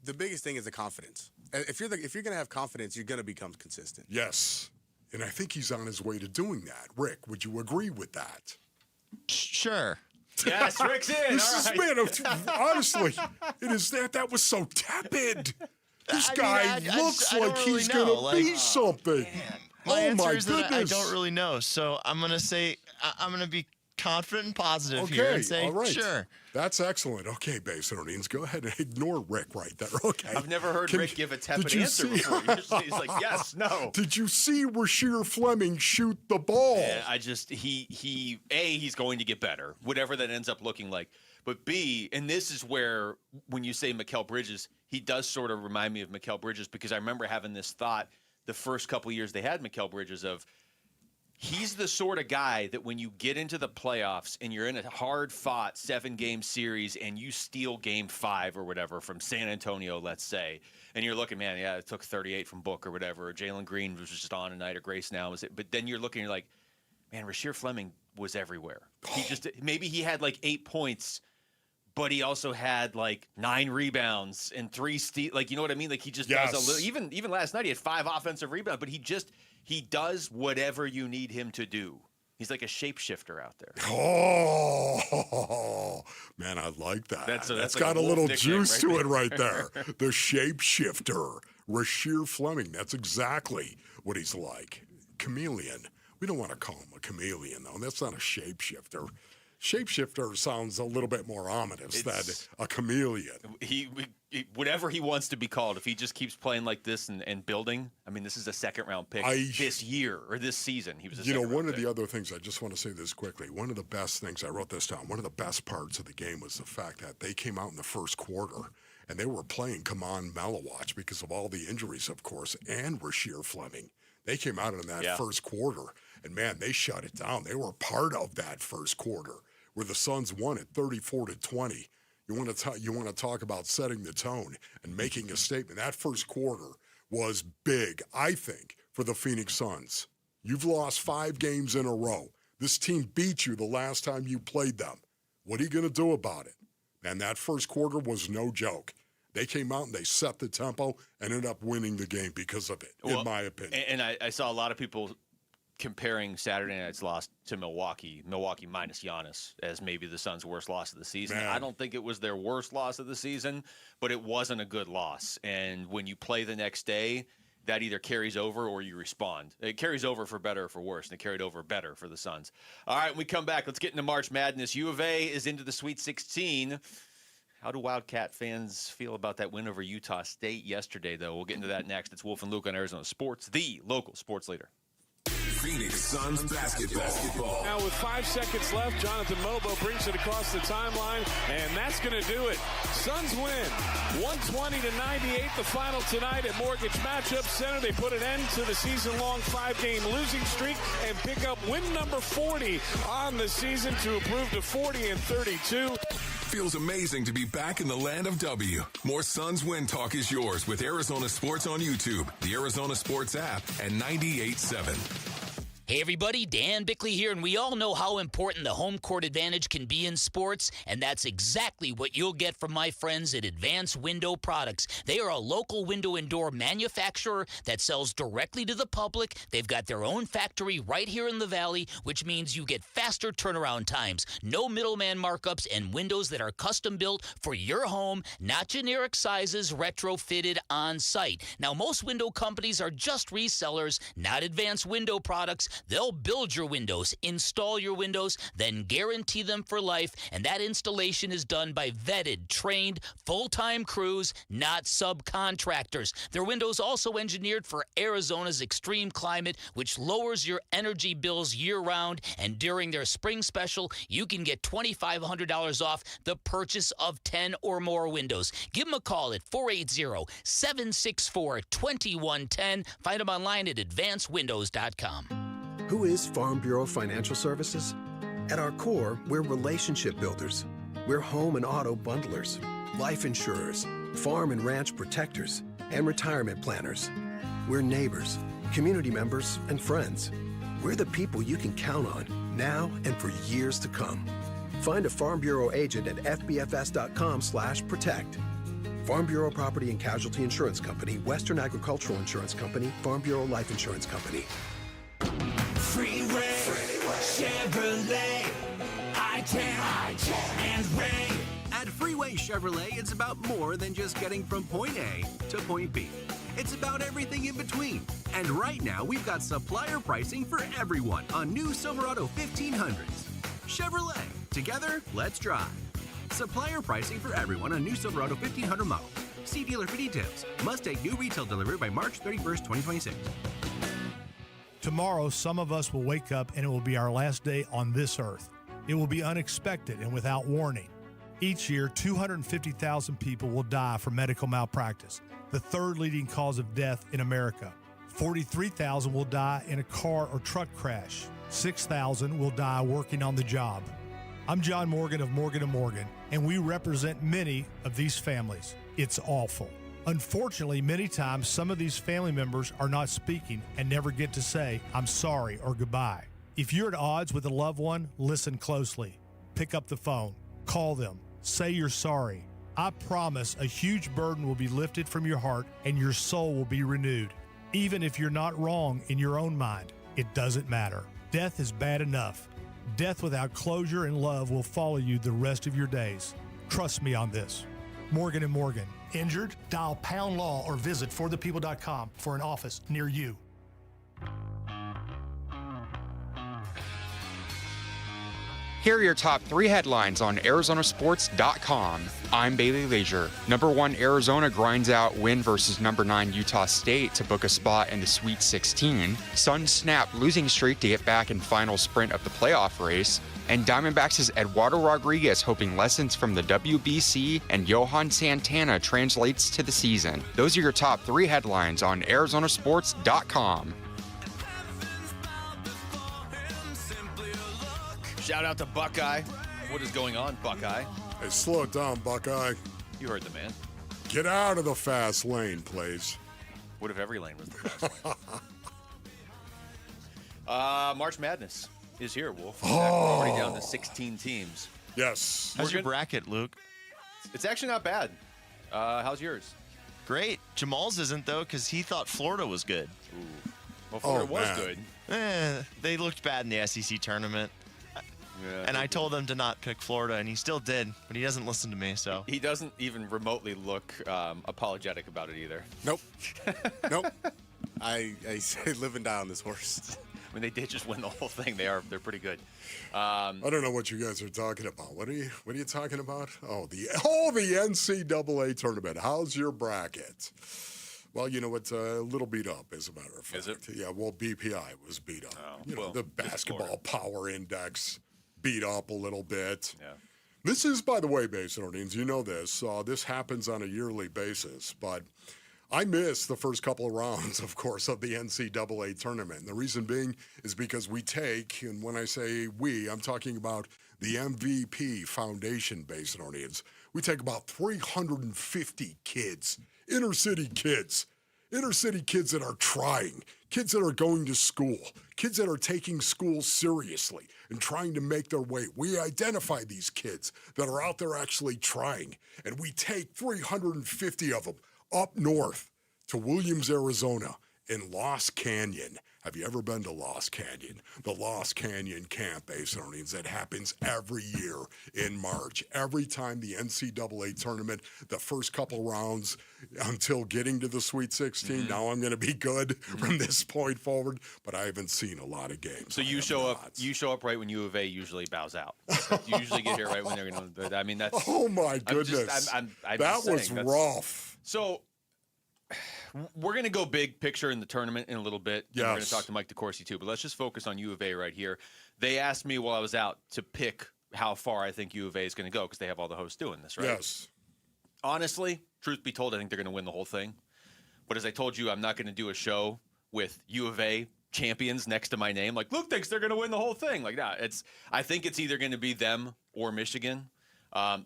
the biggest thing is the confidence. If you're going to have confidence, you're going to become consistent. Yes, and I think he's on his way to doing that. Rick, would you agree with that? Sure. Yes, Rick's in. This All is, right. man, honestly, it is that was so tepid. This guy looks like he's going to be something. My answer my is that I goodness. don't really know. So I'm going to say, I'm going to be confident and positive Okay, here and say, all right. sure. That's excellent. Okay, Basinonians, go ahead and ignore Rick right there. Okay. I've never heard Rick give a tepid did you answer see- before. Usually he's like, yes, no. Did you see Rasheer Fleming shoot the ball? Yeah, he's going to get better, whatever that ends up looking like. But B, and this is where, when you say Mikal Bridges, he does sort of remind me of Mikal Bridges, because I remember having this thought the first couple years they had Mikal Bridges of, he's the sort of guy that when you get into the playoffs and you're in a hard-fought 7-game series and you steal game 5 or whatever from San Antonio, let's say, and you're looking, man, yeah, it took 38 from Book or whatever, or Jalen Green was just on tonight, or Grace now. But then you're looking, you're like, man, Rasheer Fleming was everywhere. Maybe he had like 8 points, but he also had like 9 rebounds and 3 steals. Like, you know what I mean? Like, he just does a little. Even last night he had 5 offensive rebounds, but he does whatever you need him to do. He's like a shapeshifter out there. Oh, man, I like that. That's That's like got a a little wolf juice nickname to it right right there. The shapeshifter, Rasheer Fleming. That's exactly what he's like. Chameleon. We don't want to call him a chameleon, though. That's not a shapeshifter. Shapeshifter sounds a little bit more ominous than a chameleon. Whatever he wants to be called, if he just keeps playing like this and building, I mean, this is a second-round pick this year or this season. He was a second-round one of pick. the other things, I just want to say this quickly. One of the best things, I wrote this down, one of the best parts of the game was the fact that they came out in the first quarter and they were playing Come On Mellow Watch because of all the injuries, of course, and Rasheer Fleming. They came out in that first quarter, and, man, they shut it down. They were part of that first quarter where the Suns won it 34-20. You want to talk about setting the tone and making a statement. That first quarter was big, I think, for the Phoenix Suns. You've lost 5 games in a row. This team beat you the last time you played them. What are you going to do about it? And that first quarter was no joke. They came out and they set the tempo and ended up winning the game because of it, in my opinion. And I saw a lot of people comparing Saturday night's loss to Milwaukee minus Giannis, as maybe the Suns' worst loss of the season. Man. I don't think it was their worst loss of the season, but it wasn't a good loss. And when you play the next day, that either carries over or you respond. It carries over for better or for worse, and it carried over better for the Suns. All right, when we come back, let's get into March Madness. U of A is into the Sweet 16. How do Wildcat fans feel about that win over Utah State yesterday, though? We'll get into that next. It's Wolf and Luke on Arizona Sports, the local sports leader. Phoenix Suns basketball. Now with 5 seconds left, Jonathan Mobo brings it across the timeline, and that's going to do it. Suns win 120-98, the final tonight at Mortgage Matchup Center. They put an end to the season-long 5-game losing streak and pick up win number 40 on the season to improve to 40-32. Feels amazing to be back in the land of W. More Suns Win talk is yours with Arizona Sports on YouTube, the Arizona Sports app, and 98.7. Hey everybody, Dan Bickley here, and we all know how important the home court advantage can be in sports, and that's exactly what you'll get from my friends at Advanced Window Products. They are a local window and door manufacturer that sells directly to the public. They've got their own factory right here in the Valley, which means you get faster turnaround times, no middleman markups, and windows that are custom built for your home, not generic sizes, retrofitted on site. Now, most window companies are just resellers, not Advanced Window Products. They'll build your windows, install your windows, then guarantee them for life, and that installation is done by vetted, trained, full-time crews, not subcontractors. Their windows also engineered for Arizona's extreme climate, which lowers your energy bills year-round, and during their spring special, you can get $2,500 off the purchase of 10 or more windows. Give them a call at 480-764-2110. Find them online at advancedwindows.com. Who is Farm Bureau Financial Services? At our core, we're relationship builders. We're home and auto bundlers, life insurers, farm and ranch protectors, and retirement planners. We're neighbors, community members, and friends. We're the people you can count on now and for years to come. Find a Farm Bureau agent at fbfs.com/protect. Farm Bureau Property and Casualty Insurance Company, Western Agricultural Insurance Company, Farm Bureau Life Insurance Company. Freeway, Chevrolet, I-10, and Ray. At Freeway Chevrolet, it's about more than just getting from point A to point B. It's about everything in between. And right now, we've got supplier pricing for everyone on new Silverado 1500s. Chevrolet, together, let's drive. Supplier pricing for everyone on new Silverado 1500 model. See dealer for details. Must take new retail delivery by March 31st, 2026. Tomorrow, some of us will wake up and it will be our last day on this earth. It will be unexpected and without warning. Each year, 250,000 people will die from medical malpractice, the third leading cause of death in America. 43,000 will die in a car or truck crash. 6,000 will die working on the job. I'm John Morgan of Morgan & Morgan, and we represent many of these families. It's awful. Unfortunately, many times, some of these family members are not speaking and never get to say, I'm sorry or goodbye. If you're at odds with a loved one, listen closely. Pick up the phone. Call them. Say you're sorry. I promise a huge burden will be lifted from your heart and your soul will be renewed. Even if you're not wrong in your own mind, it doesn't matter. Death is bad enough. Death without closure and love will follow you the rest of your days. Trust me on this. Morgan & Morgan. Injured? Dial pound law or visit forthepeople.com for an office near you. Here are your top 3 headlines on ArizonaSports.com. I'm Bailey Leisure. Number 1, Arizona grinds out win versus number 9 Utah State to book a spot in the Sweet 16. Suns snap losing streak to get back in final sprint of the playoff race. And Diamondbacks' Eduardo Rodriguez hoping lessons from the WBC and Johan Santana translates to the season. Those are your top 3 headlines on ArizonaSports.com. Shout out to Buckeye. What is going on, Buckeye? Hey, slow it down, Buckeye. You heard the man. Get out of the fast lane, please. What if every lane was the fast lane? March Madness is here, Wolf. We're already down to 16 teams. Yes. How's your bracket, Luke? It's actually not bad. How's yours? Great. Jamal's isn't, though, because he thought Florida was good. Ooh. Well, Florida was good. They looked bad in the SEC tournament. Yeah, and I told him to not pick Florida, and he still did, but he doesn't listen to me, so. He doesn't even remotely look apologetic about it either. Nope. Nope. I say live and die on this horse. I mean, they did just win the whole thing. They're pretty good. I don't know what you guys are talking about. What are you talking about? Oh, the NCAA tournament. How's your bracket? Well, you know, it's a little beat up, as a matter of fact. Is it? Yeah, well, BPI was beat up. Oh, you know, well, the basketball power index beat up a little bit. Yeah. This is, by the way, Basinonians, you know this. This happens on a yearly basis, but I missed the first couple of rounds, of course, of the NCAA tournament. And the reason being is because we take, and when I say we, I'm talking about the MVP Foundation, Basinonians. We take about 350 kids, inner city kids that are trying, kids that are going to school, kids that are taking school seriously and trying to make their way. We identify these kids that are out there actually trying, and we take 350 of them up north to Williams, Arizona, in Lost Canyon. Have you ever been to Lost Canyon? The Lost Canyon Camp, Basinonians, that happens every year in March. Every time the NCAA tournament, the first couple rounds until getting to the Sweet 16. Now I'm going to be good from this point forward, but I haven't seen a lot of games. So you show up right when U of A usually bows out. You usually get here right when they're going to. I mean, that's. Oh my goodness, that was rough. So. We're going to go big picture in the tournament in a little bit. Yes. We're going to talk to Mike DeCourcy too, but let's just focus on U of A right here. They asked me while I was out to pick how far I think U of A is going to go because they have all the hosts doing this, right? Yes. Honestly, truth be told, I think they're going to win the whole thing. But as I told you, I'm not going to do a show with U of A champions next to my name. Like, Luke thinks they're going to win the whole thing. Like, nah, I think it's either going to be them or Michigan.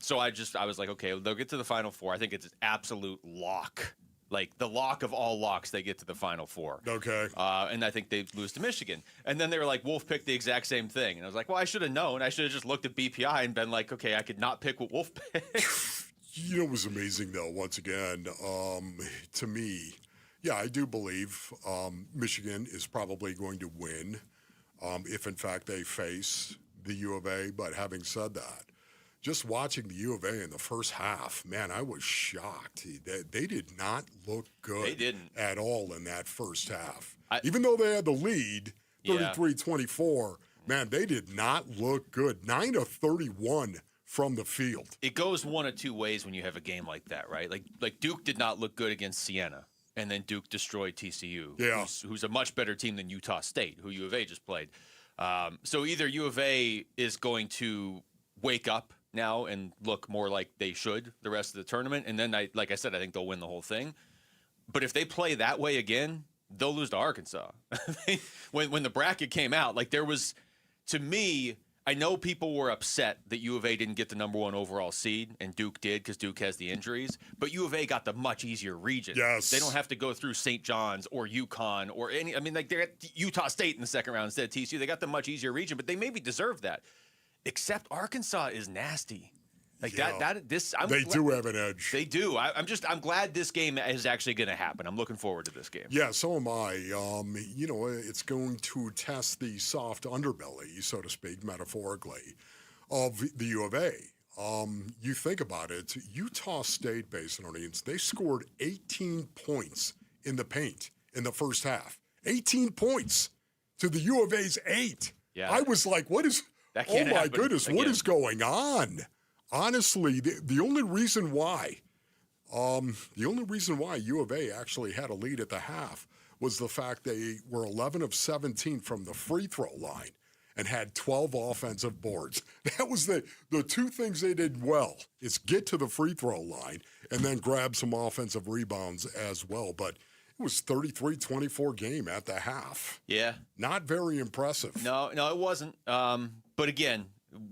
So I was like, okay, they'll get to the Final Four. I think it's an absolute lock. Like the lock of all locks, they get to the Final Four. Okay. And I think they lose to Michigan. And then they were like, Wolf picked the exact same thing. And I was like, well, I should have known. I should have just looked at BPI and been like, okay, I could not pick what Wolf picked. You know, it was amazing, though, once again, to me, yeah, I do believe Michigan is probably going to win if, in fact, they face the U of A. But having said that, just watching the U of A in the first half, man, I was shocked. They did not look good They didn't. at all in that first half. Even though they had the lead, 33-24, man, they did not look good. 9 of 31 from the field. It goes one of two ways when you have a game like that, right? Like Duke did not look good against Siena, and then Duke destroyed TCU, who's a much better team than Utah State, who U of A just played. So either U of A is going to wake up now and look more like they should the rest of the tournament. And then, like I said, I think they'll win the whole thing. But if they play that way again, they'll lose to Arkansas. when the bracket came out, like there was, to me, I know people were upset that U of A didn't get the number 1 overall seed and Duke did because Duke has the injuries. But U of A got the much easier region. Yes. They don't have to go through St. John's or UConn or any. I mean, like they're at Utah State in the second round instead of TCU. They got the much easier region, but they maybe deserve that. Except Arkansas is nasty. Like they do have an edge. They do. I'm glad this game is actually going to happen. I'm looking forward to this game. Yeah, so am I. You know, it's going to test the soft underbelly, so to speak, metaphorically, of the U of A. You think about it, Utah State, Basinonians, they scored 18 points in the paint in the first half. 18 points to the U of A's 8. Yeah. I was like, what is... Oh, my goodness, again. What is going on? Honestly, the only reason why U of A actually had a lead at the half was the fact they were 11 of 17 from the free throw line and had 12 offensive boards. That was the two things they did well, is get to the free throw line and then grab some offensive rebounds as well. But it was 33-24 game at the half. Yeah. Not very impressive. No, it wasn't. But again,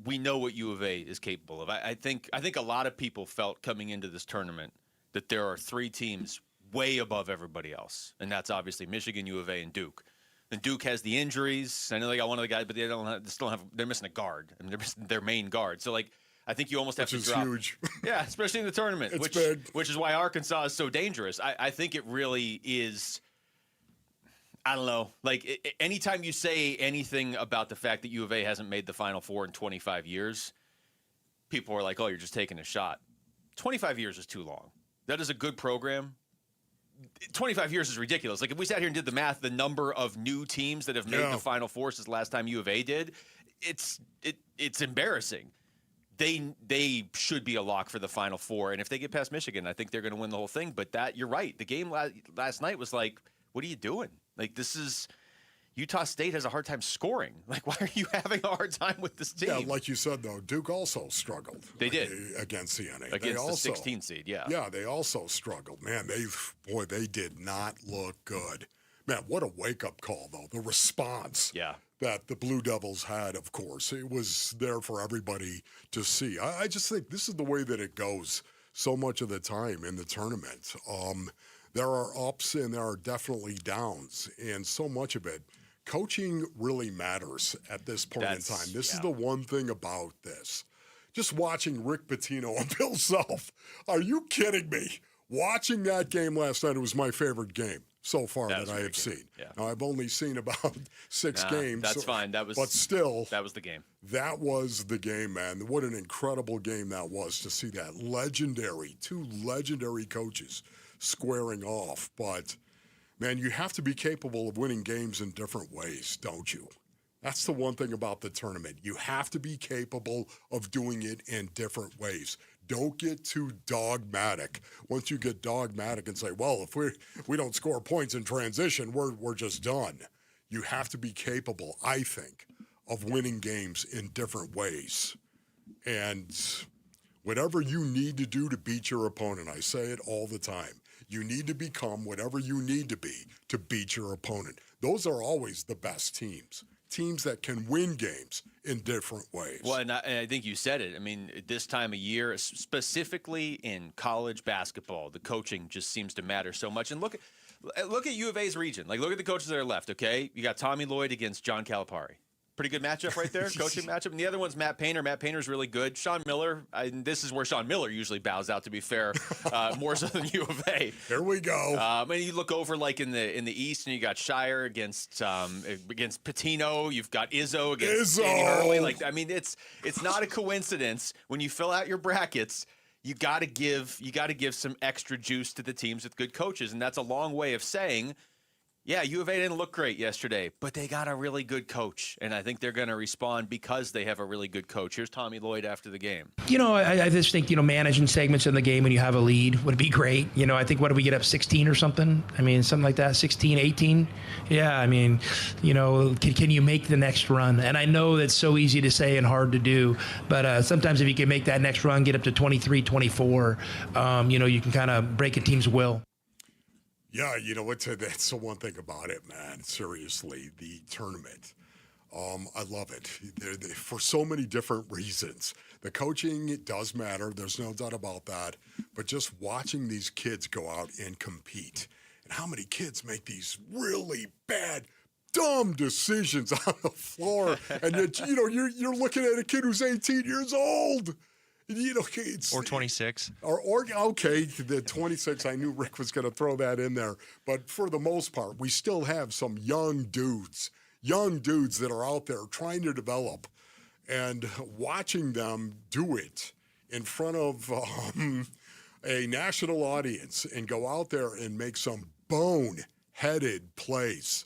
we know what U of A is capable of. I think a lot of people felt coming into this tournament that there are 3 teams way above everybody else, and that's obviously Michigan, U of A, and Duke. And Duke has the injuries. I know they got one of the guys, but they're missing a guard. I mean, they're missing their main guard. So, like, I think you almost have to drop. Huge. Yeah, especially in the tournament, It's big. which is why Arkansas is so dangerous. I think it really is. I don't know. Like, anytime you say anything about the fact that U of A hasn't made the Final Four in 25 years, people are like, "Oh, you're just taking a shot." 25 years is too long. That is a good program. 25 years is ridiculous. Like, if we sat here and did the math, the number of new teams that have made the Final Four since last time U of A did, it's embarrassing. They should be a lock for the Final Four, and if they get past Michigan, I think they're going to win the whole thing. But you're right. The game last night was like, what are you doing? Like, this is Utah State has a hard time scoring. Like, why are you having a hard time with this team? Yeah, like you said, though, Duke also struggled. They did. Against CNA. Against the 16 seed, yeah. Yeah, they also struggled. Man, they did not look good. Man, what a wake-up call, though. The response that the Blue Devils had, of course. It was there for everybody to see. I just think this is the way that it goes so much of the time in the tournament. There are ups and there are definitely downs, and so much of it. Coaching really matters at this point in time. This is the one thing about this. Just watching Rick Pitino and Bill Self. Are you kidding me? Watching that game last night, it was my favorite game so far that I have seen. Yeah. Now, I've only seen about 6 games. That's fine. But still, that was the game. That was the game, man. What an incredible game that was to see that two legendary coaches squaring off. But, man, you have to be capable of winning games in different ways, don't you? That's the one thing about the tournament. You have to be capable of doing it in different ways. Don't get too dogmatic. Once you get dogmatic and say, well, if we don't score points in transition, we're just done. You have to be capable, I think, of winning games in different ways. And whatever you need to do to beat your opponent, I say it all the time, you need to become whatever you need to be to beat your opponent. Those are always the best teams. Teams that can win games in different ways. Well, and I think you said it. I mean, this time of year, specifically in college basketball, the coaching just seems to matter so much. And look at U of A's region. Like, look at the coaches that are left, okay? You got Tommy Lloyd against John Calipari. Pretty good matchup right there, coaching matchup. And the other one's Matt Painter. Matt Painter's really good. Sean Miller, this is where Sean Miller usually bows out, to be fair, more so than U of A. Here we go. And you look over, like, in the East, and you got Shire against Pitino. You've got Izzo against Danny Hurley. Like, I mean, it's not a coincidence when you fill out your brackets. You got to give some extra juice to the teams with good coaches, and that's a long way of saying, yeah, U of A didn't look great yesterday, but they got a really good coach, and I think they're going to respond because they have a really good coach. Here's Tommy Lloyd after the game. I just think, managing segments in the game when you have a lead would be great. I think, what did we get up, 16 or something? I mean, something like that, 16, 18? Yeah, I mean, can you make the next run? And I know that's so easy to say and hard to do, but sometimes if you can make that next run, get up to 23, 24, you can kind of break a team's will. Yeah, that's the one thing about it, man. Seriously, the tournament. I love it for so many different reasons. The coaching does matter. There's no doubt about that. But just watching these kids go out and compete, and how many kids make these really bad, dumb decisions on the floor, and yet, you're looking at a kid who's 18 years old. Or 26. Or okay, the 26, I knew Rick was going to throw that in there. But for the most part, we still have some young dudes that are out there trying to develop, and watching them do it in front of a national audience and go out there and make some bone-headed plays.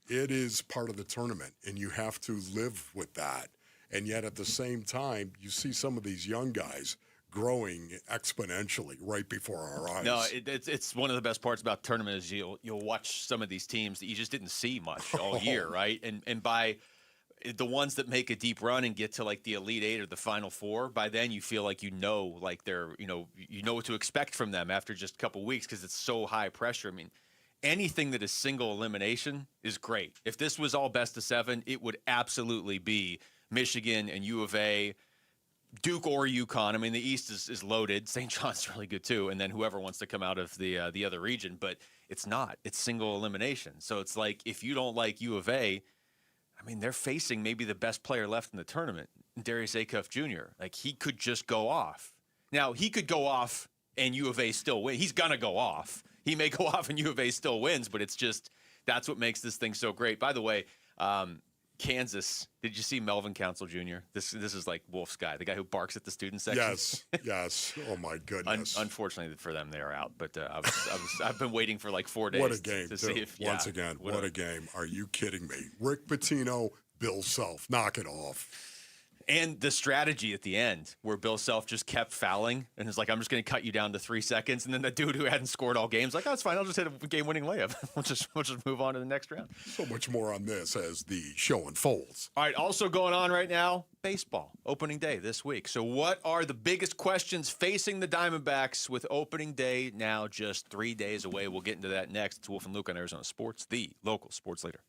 It is part of the tournament, and you have to live with that. And yet at the same time, you see some of these young guys growing exponentially right before our eyes. No, it's one of the best parts about the tournament is you'll watch some of these teams that you just didn't see much all year, right? And by the ones that make a deep run and get to, like, the Elite Eight or the Final Four, by then you feel like like they're you know what to expect from them after just a couple weeks because it's so high pressure. I mean, anything that is single elimination is great. If this was all best of 7, it would absolutely be Michigan and U of A, Duke or UConn. I mean, the East is loaded. St. John's really good too, and then whoever wants to come out of the other region. But it's not. It's single elimination. So it's like if you don't like U of A, I mean, they're facing maybe the best player left in the tournament, Darius Acuff Jr. Like, he could just go off. Now, he could go off and U of A still win. He's going to go off. He may go off and U of A still wins, but it's just that's what makes this thing so great. By the way, Kansas, did you see Melvin Council Jr.? This is like Wolf's guy, the guy who barks at the student section. Yes. Oh, my goodness. Unfortunately for them, they are out. But I've been waiting for like 4 days. What a game, to too. see if, Once again, what a game. Are you kidding me? Rick Pitino, Bill Self. Knock it off. And the strategy at the end where Bill Self just kept fouling and is like, I'm just going to cut you down to 3 seconds. And then the dude who hadn't scored all games like, oh, it's fine. I'll just hit a game-winning layup. We'll just move on to the next round. So much more on this as the show unfolds. All right, also going on right now, baseball, opening day this week. So what are the biggest questions facing the Diamondbacks with opening day now just 3 days away? We'll get into that next. It's Wolf and Luke on Arizona Sports, the local sports leader.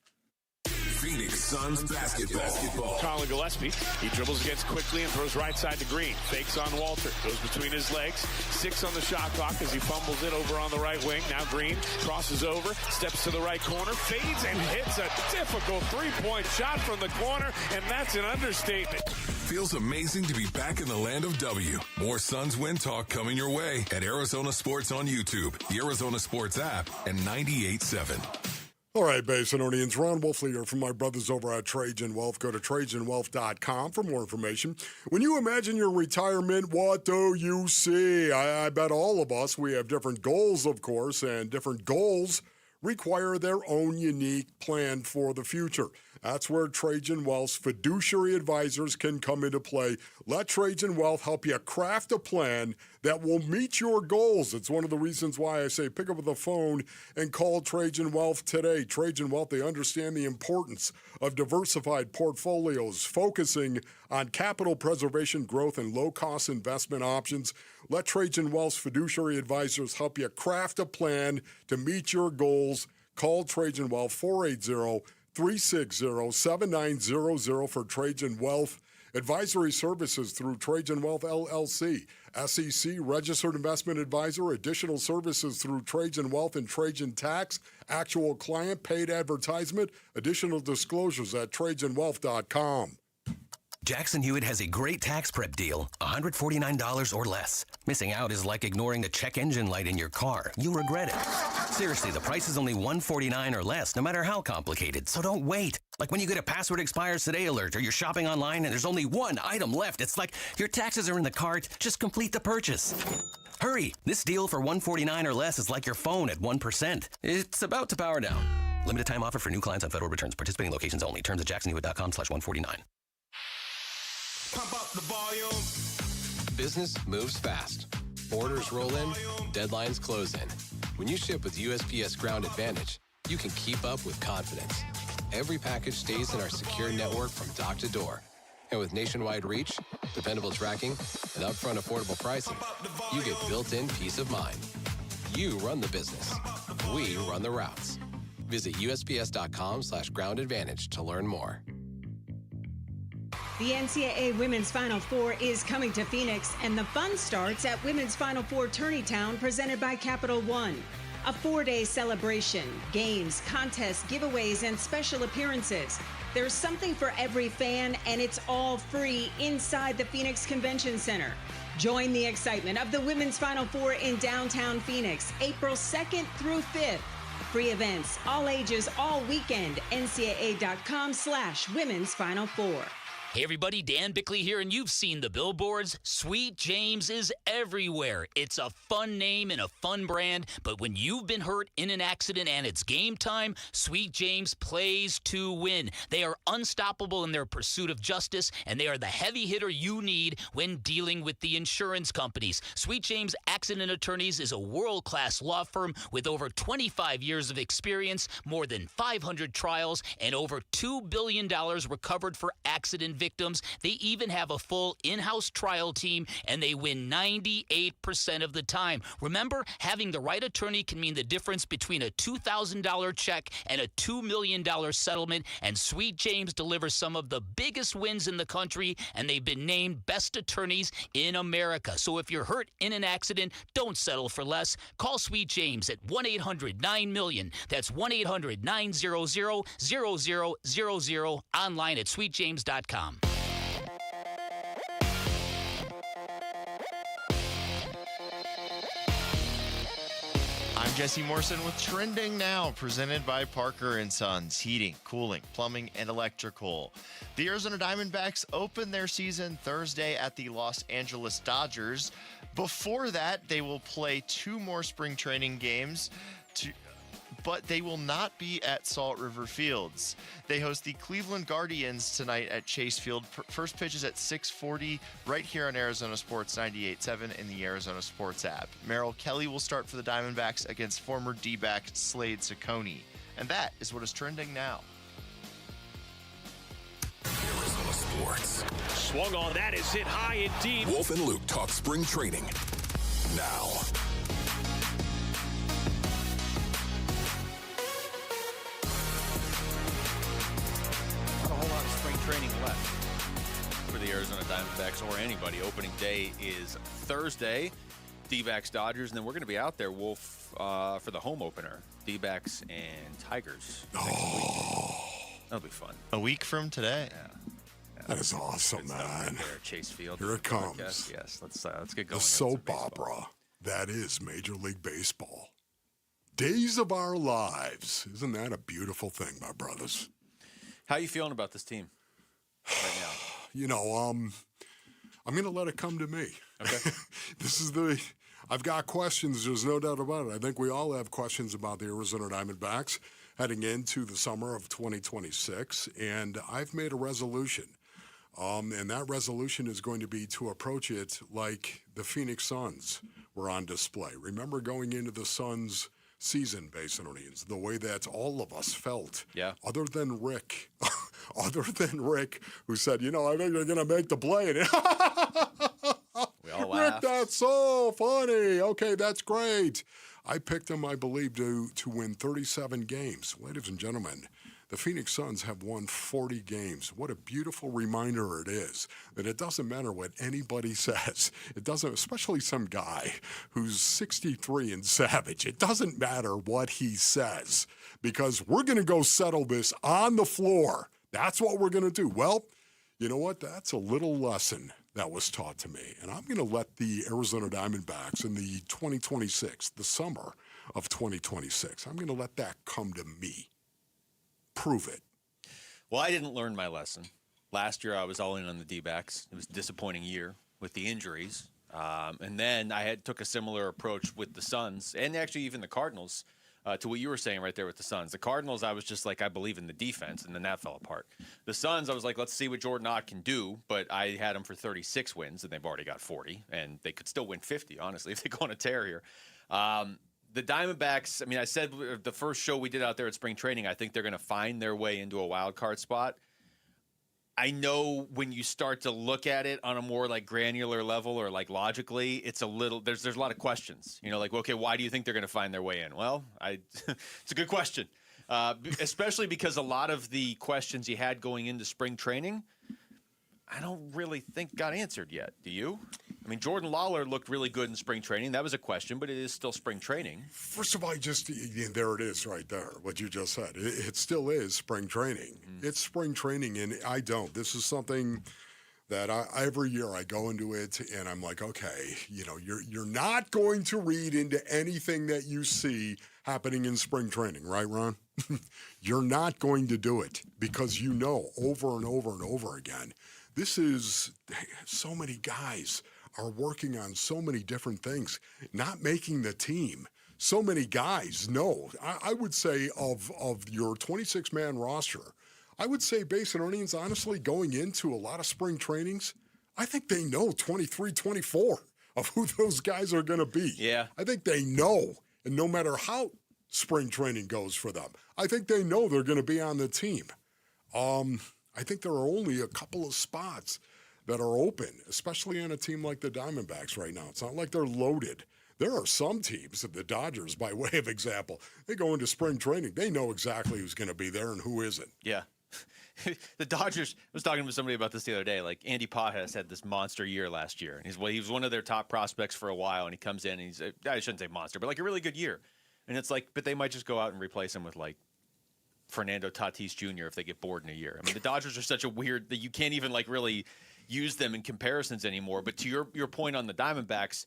Phoenix Suns basketball. Colin Gillespie, he dribbles against quickly and throws right side to Green. Fakes on Walter, goes between his legs. 6 on the shot clock as he fumbles it over on the right wing. Now Green crosses over, steps to the right corner, fades and hits a difficult three-point shot from the corner, and that's an understatement. Feels amazing to be back in the land of W. More Suns win talk coming your way at Arizona Sports on YouTube, the Arizona Sports app, and 98.7. All right, Basinonians, Ron Wolfley here from my brothers over at Trajan Wealth. Go to TrajanWealth.com for more information. When you imagine your retirement, what do you see? I bet all of us, we have different goals, of course, and different goals require their own unique plan for the future. That's where Trajan Wealth's fiduciary advisors can come into play. Let Trajan Wealth help you craft a plan that will meet your goals. It's one of the reasons why I say pick up the phone and call Trajan Wealth today. Trajan Wealth, they understand the importance of diversified portfolios, focusing on capital preservation, growth, and low-cost investment options. Let Trajan Wealth's fiduciary advisors help you craft a plan to meet your goals. Call Trajan Wealth 480-360-7900 for Trajan Wealth advisory services through Trajan Wealth LLC, SEC registered investment advisor, additional services through Trajan Wealth and Trajan Tax, actual client paid advertisement, additional disclosures at TrajanWealth.com. Jackson Hewitt has a great tax prep deal, $149 or less. Missing out is like ignoring the check engine light in your car. You'll regret it. Seriously, the price is only $149 or less, no matter how complicated, so don't wait. Like when you get a password expires today alert or you're shopping online and there's only one item left. It's like your taxes are in the cart, just complete the purchase. Hurry, this deal for $149 or less is like your phone at 1%. It's about to power down. Limited time offer for new clients on federal returns. Participating locations only. Terms at jacksonhewitt.com/149. Pump up the volume. Business moves fast. Orders roll in, deadlines close in. When you ship with USPS Ground Advantage, you can keep up with confidence. Every package stays in our secure network from dock to door. And with nationwide reach, dependable tracking, and upfront affordable pricing, you get built-in peace of mind. You run the business. We run the routes. Visit USPS.com/Ground Advantage to learn more. The NCAA Women's Final Four is coming to Phoenix, and the fun starts at Women's Final Four Tourneytown, presented by Capital One. A 4-day celebration, games, contests, giveaways, and special appearances. There's something for every fan, and it's all free inside the Phoenix Convention Center. Join the excitement of the Women's Final Four in downtown Phoenix, April 2nd through 5th. Free events, all ages, all weekend. NCAA.com/Women's Final Four. Hey everybody, Dan Bickley here, and you've seen the billboards. Sweet James is everywhere. It's a fun name and a fun brand, but when you've been hurt in an accident and it's game time, Sweet James plays to win. They are unstoppable in their pursuit of justice, and they are the heavy hitter you need when dealing with the insurance companies. Sweet James Accident Attorneys is a world-class law firm with over 25 years of experience, more than 500 trials, and over $2 billion recovered for accident victims. victims. They even have a full in-house trial team, and they win 98% of the time. Remember, having the right attorney can mean the difference between a $2,000 check and a $2 million settlement, and Sweet James delivers some of the biggest wins in the country, and they've been named best attorneys in America. So if you're hurt in an accident, don't settle for less. Call Sweet James at 1-800-9-MILLION. That's 1-800-900-0000, online at sweetjames.com. I'm Jesse Morrison with Trending Now, presented by Parker & Sons, heating, cooling, plumbing, and electrical. The Arizona Diamondbacks open their season Thursday at the Los Angeles Dodgers. Before that, they will play 2 more spring training games, but they will not be at Salt River Fields. They host the Cleveland Guardians tonight at Chase Field. First pitch is at 6:40 right here on Arizona Sports 98.7 in the Arizona Sports app. Merrill Kelly will start for the Diamondbacks against former D-back Slade Ciccone. And that is what is trending now. Arizona Sports. Swung on that is hit high and deep. Wolf and Luke talk spring training now. Not a whole lot of spring training left for the Arizona Diamondbacks or anybody. Opening day is Thursday. D-backs, Dodgers, and then we're going to be out there, Wolf, for the home opener. D-backs and Tigers. That'll be fun. A week from today. Yeah. That is awesome, man. There, Chase Field. Here it comes. Yes, let's get going. The soap opera. That is Major League Baseball. Days of our lives. Isn't that a beautiful thing, my brothers? How are you feeling about this team right now? You know, I'm going to let it come to me. Okay. I've got questions. There's no doubt about it. I think we all have questions about the Arizona Diamondbacks heading into the summer of 2026, and I've made a resolution. And that resolution is going to be to approach it like the Phoenix Suns were on display. Remember going into the Suns season, Basinonians, the way that all of us felt. Yeah. Other than Rick, who said, I think they're going to make the play. And we all Rick, laughed. that's so funny. Okay, that's great. I picked them, I believe, to win 37 games. Ladies and gentlemen, the Phoenix Suns have won 40 games. What a beautiful reminder it is that it doesn't matter what anybody says. It doesn't, especially some guy who's 63 and savage. It doesn't matter what he says because we're going to go settle this on the floor. That's what we're going to do. Well, you know what? That's a little lesson that was taught to me. And I'm going to let the Arizona Diamondbacks in the 2026, the summer of 2026, I'm going to let that come to me. Prove it. Well, I didn't learn my lesson. Last year, I was all in on the D-backs. It was a disappointing year with the injuries. And then I took a similar approach with the Suns and actually even the Cardinals to what you were saying right there with the Suns. The Cardinals, I was just like, I believe in the defense, and then that fell apart. The Suns, I was like, let's see what Jordan Ott can do, but I had them for 36 wins, and they've already got 40, and they could still win 50, honestly, if they go on a tear here. The Diamondbacks, I mean, I said the first show we did out there at spring training, I think they're going to find their way into a wild card spot. I know when you start to look at it on a more like granular level or like logically, it's a little there's a lot of questions. Like, okay, why do you think they're going to find their way in? Well, it's a good question, especially because a lot of the questions you had going into spring training, I don't really think got answered yet. Do you? I mean, Jordan Lawler looked really good in spring training. That was a question, but it is still spring training. First of all, there it is right there, what you just said. It still is spring training. Mm-hmm. It's spring training, and I don't. This is something that every year I go into it, and I'm like, okay, you're not going to read into anything that you see happening in spring training, right, Ron? You're not going to do it because over and over and over again, this is so many guys are working on so many different things, not making the team. So many guys know. I would say of your 26-man roster, I would say Basinonians, honestly, going into a lot of spring trainings, I think they know 23, 24 of who those guys are going to be. Yeah. I think they know, and no matter how spring training goes for them, I think they know they're going to be on the team. I think there are only a couple of spots that are open, especially on a team like the Diamondbacks right now. It's not like they're loaded. There are some teams, the Dodgers, by way of example, they go into spring training. They know exactly who's going to be there and who isn't. Yeah. The Dodgers, I was talking to somebody about this the other day. Like, Andy Pajas had this monster year last year. And he was one of their top prospects for a while. And he comes in and I shouldn't say monster, but like a really good year. And it's like, but they might just go out and replace him with like Fernando Tatis Jr. if they get bored in a year. I mean, the Dodgers are such a weird that you can't even like really use them in comparisons anymore. But to your point on the Diamondbacks,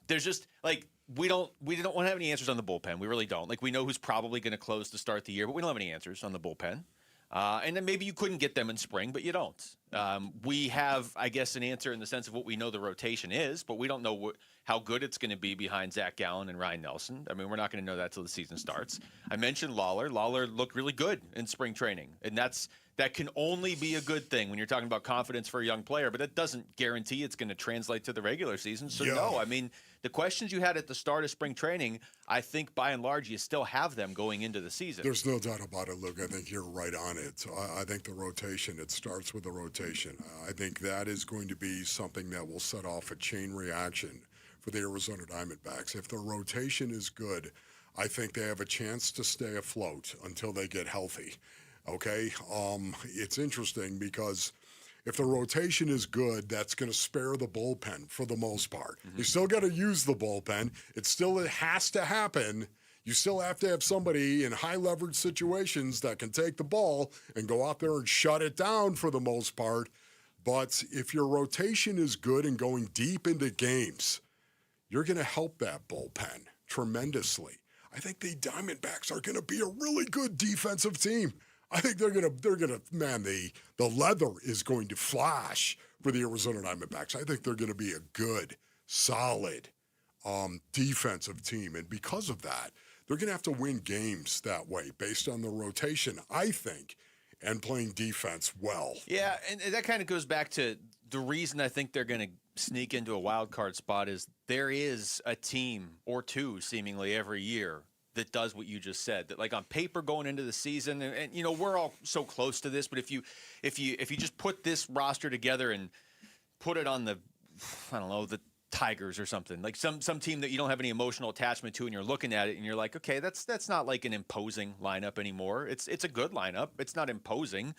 there's just like we don't want to have any answers on the bullpen. We really don't. Like, we know who's probably going to close to start the year, but we don't have any answers on the bullpen. And then maybe you couldn't get them in spring, but you don't. We have, I guess, an answer in the sense of what we know the rotation is, but we don't know how good it's going to be behind Zach Gallen and Ryan Nelson. I mean, we're not going to know that till the season starts. I mentioned Lawler. Lawler looked really good in spring training, and that can only be a good thing when you're talking about confidence for a young player, but it doesn't guarantee it's going to translate to the regular season. So, no, I mean, the questions you had at the start of spring training, I think by and large you still have them going into the season. There's no doubt about it, Luke. I think you're right on it. I think the rotation, it starts with the rotation. I think that is going to be something that will set off a chain reaction for the Arizona Diamondbacks. If the rotation is good, I think they have a chance to stay afloat until they get healthy. Okay? It's interesting because if the rotation is good, that's going to spare the bullpen for the most part. You still got to use the bullpen. It has to happen. You still have to have somebody in high leverage situations that can take the ball and go out there and shut it down for the most part. But if your rotation is good and going deep into games, you're going to help that bullpen tremendously. I think the Diamondbacks are going to be a really good defensive team. I think they're gonna man, the leather is going to flash for the Arizona Diamondbacks. I think they're gonna be a good, solid defensive team. And because of that, they're gonna have to win games that way based on the rotation, I think, and playing defense well. Yeah, and that kind of goes back to the reason I think they're gonna sneak into a wild card spot is there is a team or two seemingly every year that does what you just said, that like on paper going into the season, and you know, we're all so close to this, but if you just put this roster together and put it on the Tigers or something, like some team that you don't have any emotional attachment to, and you're looking at it and you're like, okay, that's not like an imposing lineup anymore. It's a good lineup. It's not imposing.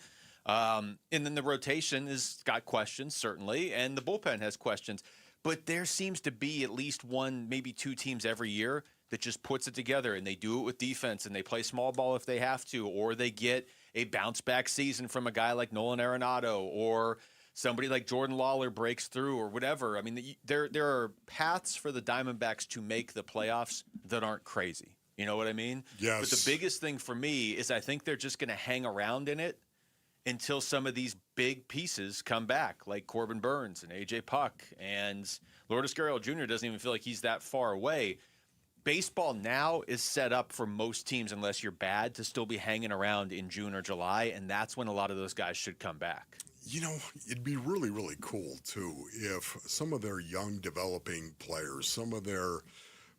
And then the rotation has got questions, certainly, and the bullpen has questions. But there seems to be at least one, maybe two teams every year that just puts it together, and they do it with defense, and they play small ball if they have to, or they get a bounce-back season from a guy like Nolan Arenado, or somebody like Jordan Lawler breaks through, or whatever. I mean, there are paths for the Diamondbacks to make the playoffs that aren't crazy. You know what I mean? Yes. But the biggest thing for me is I think they're just going to hang around in it until some of these big pieces come back, like Corbin Burns and A.J. Puck, and Lourdes Gurriel Jr. doesn't even feel like he's that far away. Baseball now is set up for most teams, unless you're bad, to still be hanging around in June or July, and that's when a lot of those guys should come back. You know, it'd be really, really cool, too, if some of their young developing players, some of their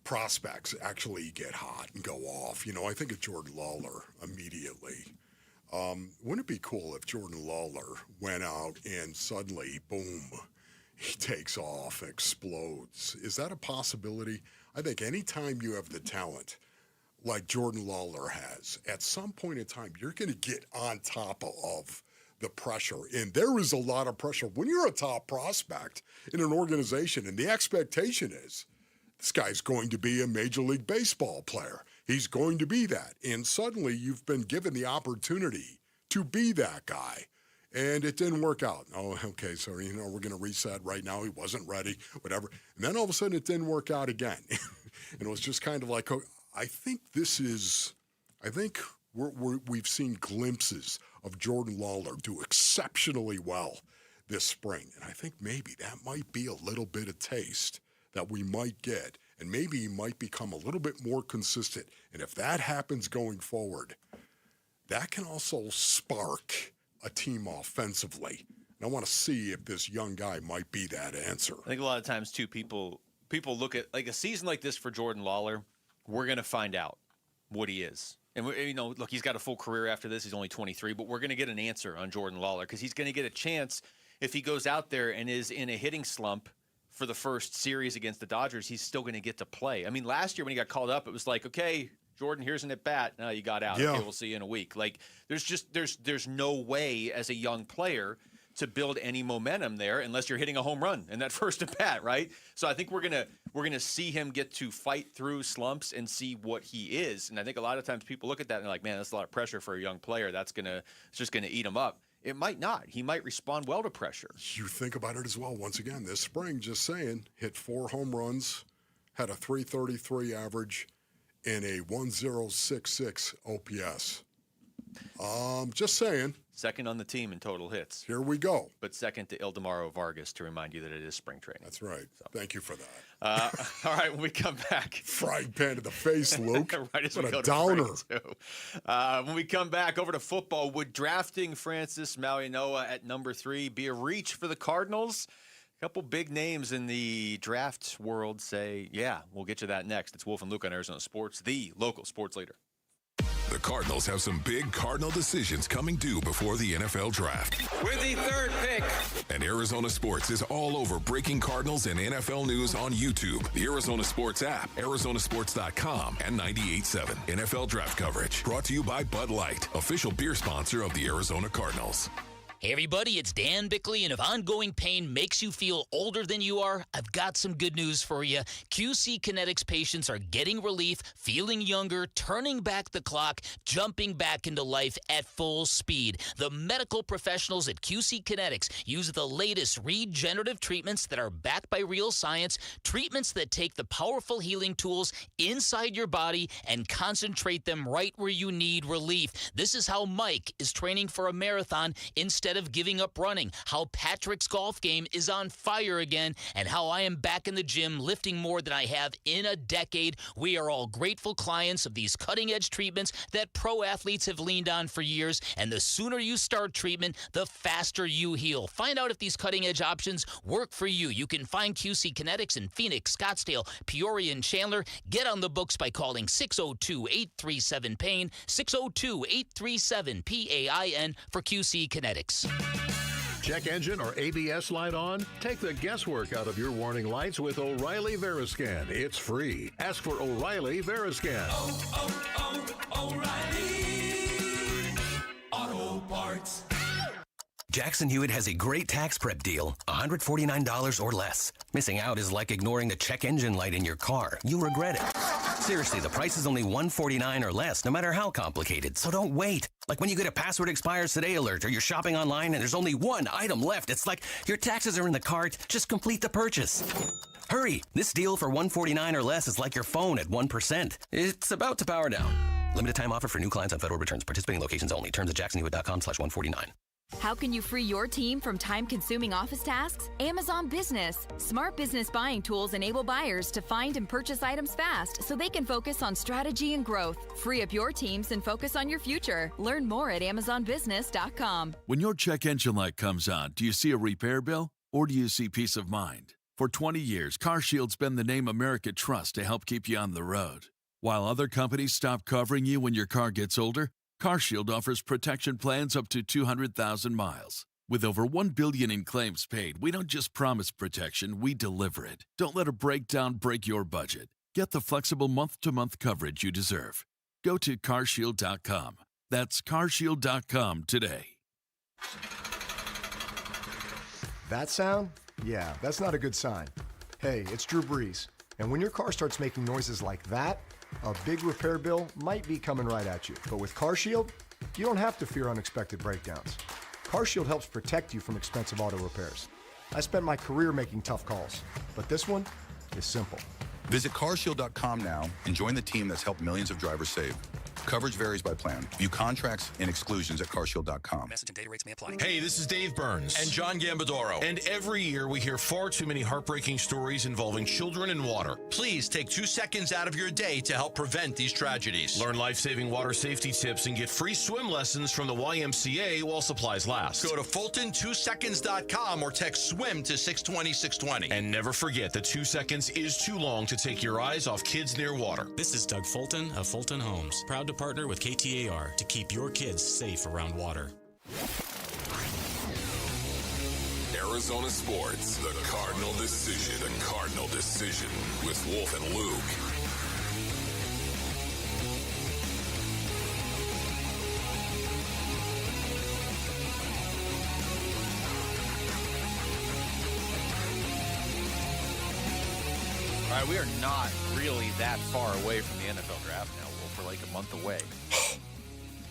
prospects actually get hot and go off. You know, I think of Jordan Lawler immediately. Wouldn't it be cool if Jordan Lawler went out and suddenly, boom, he takes off, explodes? Is that a possibility? I think anytime you have the talent like Jordan Lawler has, at some point in time, you're going to get on top of the pressure. And there is a lot of pressure when you're a top prospect in an organization, and the expectation is this guy's going to be a Major League Baseball player. He's going to be that. And suddenly you've been given the opportunity to be that guy. And it didn't work out. Oh, okay, so, you know, we're going to reset right now. He wasn't ready, whatever. And then all of a sudden it didn't work out again. And it was just kind of like, I think we've seen glimpses of Jordan Lawler do exceptionally well this spring. And I think maybe that might be a little bit of taste that we might get. And maybe he might become a little bit more consistent. And if that happens going forward, that can also spark a team offensively. And I want to see if this young guy might be that answer. I think a lot of times, too, people look at like a season like this for Jordan Lawler, we're going to find out what he is. And, look, he's got a full career after this. He's only 23, but we're going to get an answer on Jordan Lawler because he's going to get a chance if he goes out there and is in a hitting slump for the first series against the Dodgers. He's still going to get to play. I mean, last year when he got called up, it was like, okay, Jordan, here's an at-bat. No, you got out. Yeah. Okay, we'll see you in a week. Like, there's no way as a young player to build any momentum there unless you're hitting a home run in that first at-bat, right? So I think we're gonna see him get to fight through slumps and see what he is. And I think a lot of times people look at that and they're like, man, that's a lot of pressure for a young player. It's just gonna eat him up. It might not. He might respond well to pressure. You think about it as well. Once again, this spring, just saying, hit 4 home runs, had a .333 average, and a 1.066 OPS. Just saying. Second on the team in total hits. Here we go. But second to Ildemaro Vargas to remind you that it is spring training. That's right. So. Thank you for that. All right, when we come back. Frying pan to the face, Luke. Right as what we a go downer. To when we come back over to football, would drafting Francis Mauigoa at number 3 be a reach for the Cardinals? A couple big names in the draft world say, yeah, we'll get to that next. It's Wolf and Luke on Arizona Sports, the local sports leader. The Cardinals have some big Cardinal decisions coming due before the NFL Draft. With the 3rd pick. And Arizona Sports is all over breaking Cardinals and NFL news on YouTube, the Arizona Sports app, Arizonasports.com, and 98.7 NFL Draft coverage. Brought to you by Bud Light, official beer sponsor of the Arizona Cardinals. Hey everybody, it's Dan Bickley, and if ongoing pain makes you feel older than you are, I've got some good news for you. QC Kinetics patients are getting relief, feeling younger, turning back the clock, jumping back into life at full speed. The medical professionals at QC Kinetics use the latest regenerative treatments that are backed by real science, treatments that take the powerful healing tools inside your body and concentrate them right where you need relief. This is how Mike is training for a marathon instead of giving up running, how Patrick's golf game is on fire again, and how I am back in the gym lifting more than I have in a decade. We are all grateful clients of these cutting-edge treatments that pro athletes have leaned on for years, and the sooner you start treatment, the faster you heal. Find out if these cutting-edge options work for you. You can find QC Kinetics in Phoenix, Scottsdale, Peoria, and Chandler. Get on the books by calling 602-837-PAIN, 602-837-PAIN for QC Kinetics. Check engine or ABS light on? Take the guesswork out of your warning lights with O'Reilly Veriscan. It's free. Ask for O'Reilly Veriscan. O'Reilly Auto Parts. Jackson Hewitt has a great tax prep deal, $149 or less. Missing out is like ignoring the check engine light in your car. You'll regret it. Seriously, the price is only $149 or less, no matter how complicated, so don't wait. Like when you get a password expires today alert, or you're shopping online and there's only one item left. It's like your taxes are in the cart, just complete the purchase. Hurry, this deal for $149 or less is like your phone at 1%. It's about to power down. Limited time offer for new clients on federal returns. Participating locations only. Terms at jacksonhewitt.com/149. How can you free your team from time-consuming office tasks? Amazon Business. Smart business buying tools enable buyers to find and purchase items fast so they can focus on strategy and growth. Free up your teams and focus on your future. Learn more at amazonbusiness.com. When your check engine light comes on, do you see a repair bill or do you see peace of mind? For 20 years, CarShield's been the name America trusts to help keep you on the road. While other companies stop covering you when your car gets older, CarShield offers protection plans up to 200,000 miles. With over $1 billion in claims paid, we don't just promise protection, we deliver it. Don't let a breakdown break your budget. Get the flexible month-to-month coverage you deserve. Go to carshield.com. That's carshield.com today. That sound? Yeah, that's not a good sign. Hey, it's Drew Brees. And when your car starts making noises like that, a big repair bill might be coming right at you. But with CarShield, you don't have to fear unexpected breakdowns. CarShield helps protect you from expensive auto repairs. I spent my career making tough calls, but this one is simple. Visit carshield.com now and join the team that's helped millions of drivers save. Coverage varies by plan. View contracts and exclusions at carshield.com. Message and data rates may apply. Hey, this is Dave Burns and John Gambadoro. And every year we hear far too many heartbreaking stories involving children and water. Please take 2 seconds out of your day to help prevent these tragedies. Learn life-saving water safety tips and get free swim lessons from the YMCA while supplies last. Go to Fulton2seconds.com or text SWIM to 620-620. And never forget that 2 seconds is too long to take your eyes off kids near water. This is Doug Fulton of Fulton Homes, proud to to partner with KTAR to keep your kids safe around water. Arizona Sports, the Cardinal Decision. The Cardinal Decision with Wolf and Luke. All right, we are not really that far away from the NFL draft now, Wolf. We're like a month away.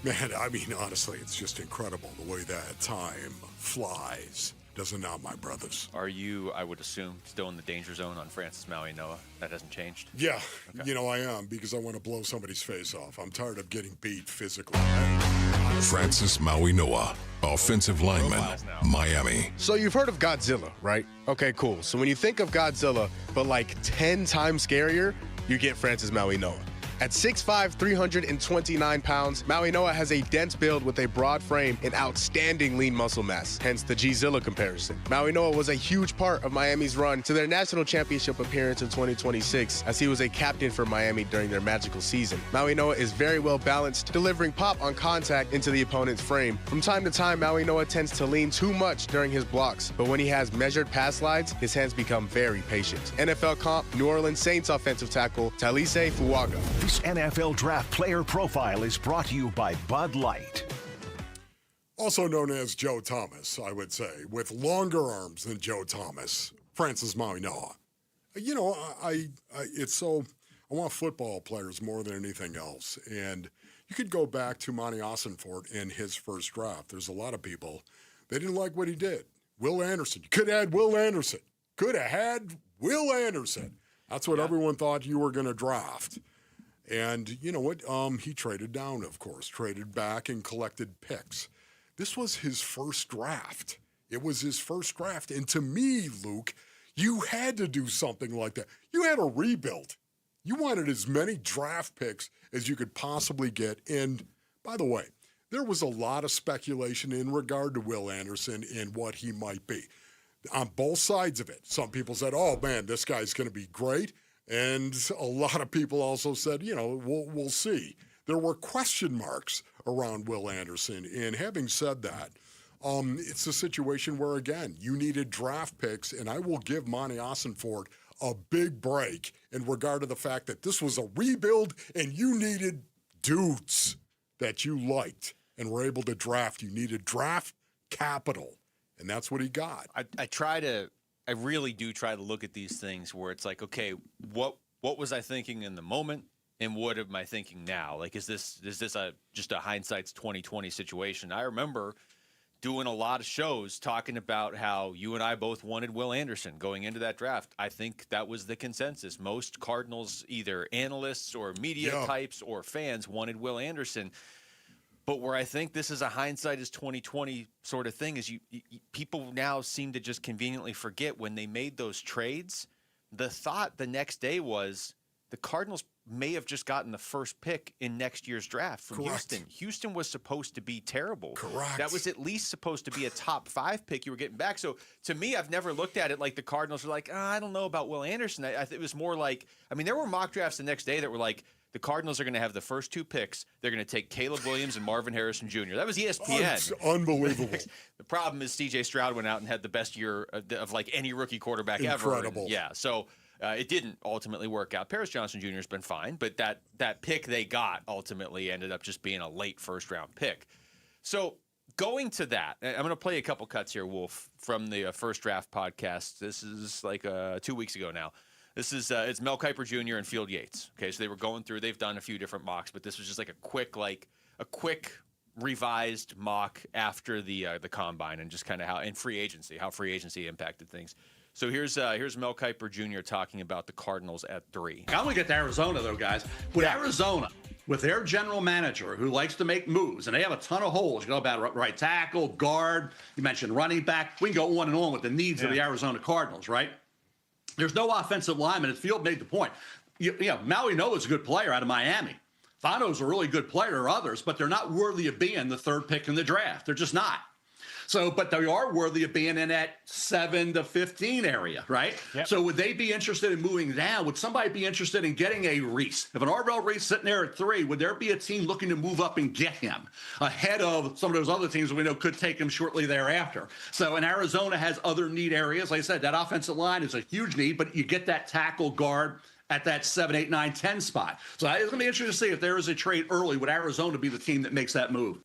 Man, I mean, honestly, it's just incredible the way that time flies. Does it not, my brothers? Are you, I would assume, still in the danger zone on Francis Maui Noah? That hasn't changed? Yeah, Okay. you know I am, because I want to blow somebody's face off. I'm tired of getting beat physically. Francis Maui Noah, offensive lineman, Miami. So you've heard of Godzilla, right? Okay, cool. So when you think of Godzilla, but like 10 times scarier, you get Francis Maui Noah. At 6'5", 329 pounds, Maui Noah has a dense build with a broad frame and outstanding lean muscle mass, hence the G-Zilla comparison. Maui Noah was a huge part of Miami's run to their national championship appearance in 2026, as he was a captain for Miami during their magical season. Maui Noah is very well balanced, delivering pop on contact into the opponent's frame. From time to time, Maui Noah tends to lean too much during his blocks, but when he has measured pass slides, his hands become very patient. NFL comp, New Orleans Saints offensive tackle, Talise Fuaga. This NFL Draft Player Profile is brought to you by Bud Light. Also known as Joe Thomas, I would say, with longer arms than Joe Thomas, Francis Maui Noah. You know, I want football players more than anything else. And you could go back to Monty Ossenfort in his first draft. There's a lot of people, they didn't like what he did. Will Anderson. You could have had Will Anderson. Could have had Will Anderson. That's what everyone thought you were going to draft. And you know what? He traded down, of course, traded back and collected picks. This was his first draft. It was his first draft. And to me, Luke, you had to do something like that. You had a rebuild. You wanted as many draft picks as you could possibly get. And by the way, there was a lot of speculation in regard to Will Anderson and what he might be. On both sides of it, some people said, oh, man, this guy's going to be great. And a lot of people also said, you know, we'll see. There were question marks around Will Anderson. And having said that, it's a situation where, again, you needed draft picks, and I will give Monty Ossenfort a big break in regard to the fact that this was a rebuild and you needed dudes that you liked and were able to draft. You needed draft capital, and that's what he got. I really do try to look at these things where it's like, okay, what was I thinking in the moment, and what am I thinking now? Like, is this just a hindsight's 2020 situation? I remember doing a lot of shows talking about how you and I both wanted Will Anderson going into that draft. I think that was the consensus. Most Cardinals, either analysts or media types or fans, wanted Will Anderson. But where I think this is a hindsight is 2020 sort of thing is you people now seem to just conveniently forget when they made those trades. The thought the next day was the Cardinals may have just gotten the first pick in next year's draft from Houston. Houston was supposed to be terrible. Correct. That was at least supposed to be a top 5 pick you were getting back. So to me, I've never looked at it like the Cardinals were like, I don't know about Will Anderson. It was more like, I mean, there were mock drafts the next day that were like, the Cardinals are going to have the first 2 picks. They're going to take Caleb Williams and Marvin Harrison Jr. That was ESPN. It's unbelievable. The problem is C.J. Stroud went out and had the best year of like any rookie quarterback ever. Incredible. Yeah, so it didn't ultimately work out. Paris Johnson Jr. has been fine, but that pick they got ultimately ended up just being a late first-round pick. So going to that, I'm going to play a couple cuts here, Wolf, from the First Draft podcast. This is like 2 weeks ago now. This is it's Mel Kiper Jr. and Field Yates. Okay, so they were going through. They've done a few different mocks, but this was just like a quick revised mock after the combine and just kind of how free agency impacted things. So here's Mel Kiper Jr. talking about the Cardinals at 3. I'm going to get to Arizona though, guys. With Arizona, with their general manager who likes to make moves, and they have a ton of holes. You know about right tackle, guard. You mentioned running back. We can go on and on with the needs of the Arizona Cardinals, right? There's no offensive lineman. And Field made the point. Maui Noah's a good player out of Miami. Fano's a really good player, or others, but they're not worthy of being the 3rd pick in the draft. They're just not. So, but they are worthy of being in that 7 to 15 area, right? Yep. So would they be interested in moving down? Would somebody be interested in getting a Reese? If an Arbel Reese sitting there at 3, would there be a team looking to move up and get him ahead of some of those other teams we know could take him shortly thereafter? So, and Arizona has other need areas. Like I said, that offensive line is a huge need, but you get that tackle guard at that 7, 8, 9, 10 spot. So it's going to be interesting to see if there is a trade early. Would Arizona be the team that makes that move?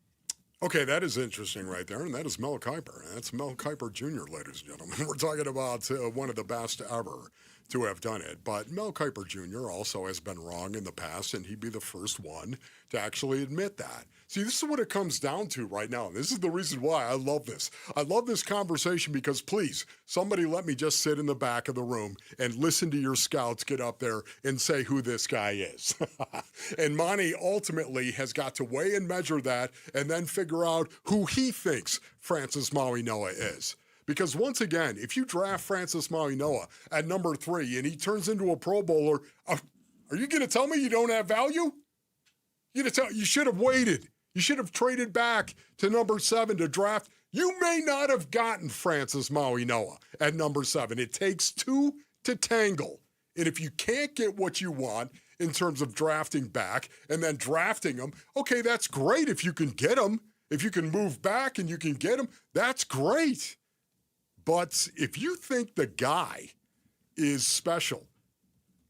Okay, that is interesting right there, and that is Mel Kiper. That's Mel Kiper Jr., ladies and gentlemen. We're talking about one of the best ever to have done it. But Mel Kiper Jr. also has been wrong in the past, and he'd be the first one to actually admit that. See, this is what it comes down to right now. This is the reason why I love this. I love this conversation because, please, somebody let me just sit in the back of the room and listen to your scouts get up there and say who this guy is. And Monty ultimately has got to weigh and measure that and then figure out who he thinks Francis Maui-Noa is. Because once again, if you draft Francis Maui-Noa at number 3 and he turns into a Pro Bowler, are you going to tell me you don't have value? You should have waited. You should have traded back to number 7 to draft. You may not have gotten Francis Maui-Noa at number 7. It takes 2 to tangle. And if you can't get what you want in terms of drafting back and then drafting him, okay, that's great if you can get him. If you can move back and you can get him, that's great. But if you think the guy is special,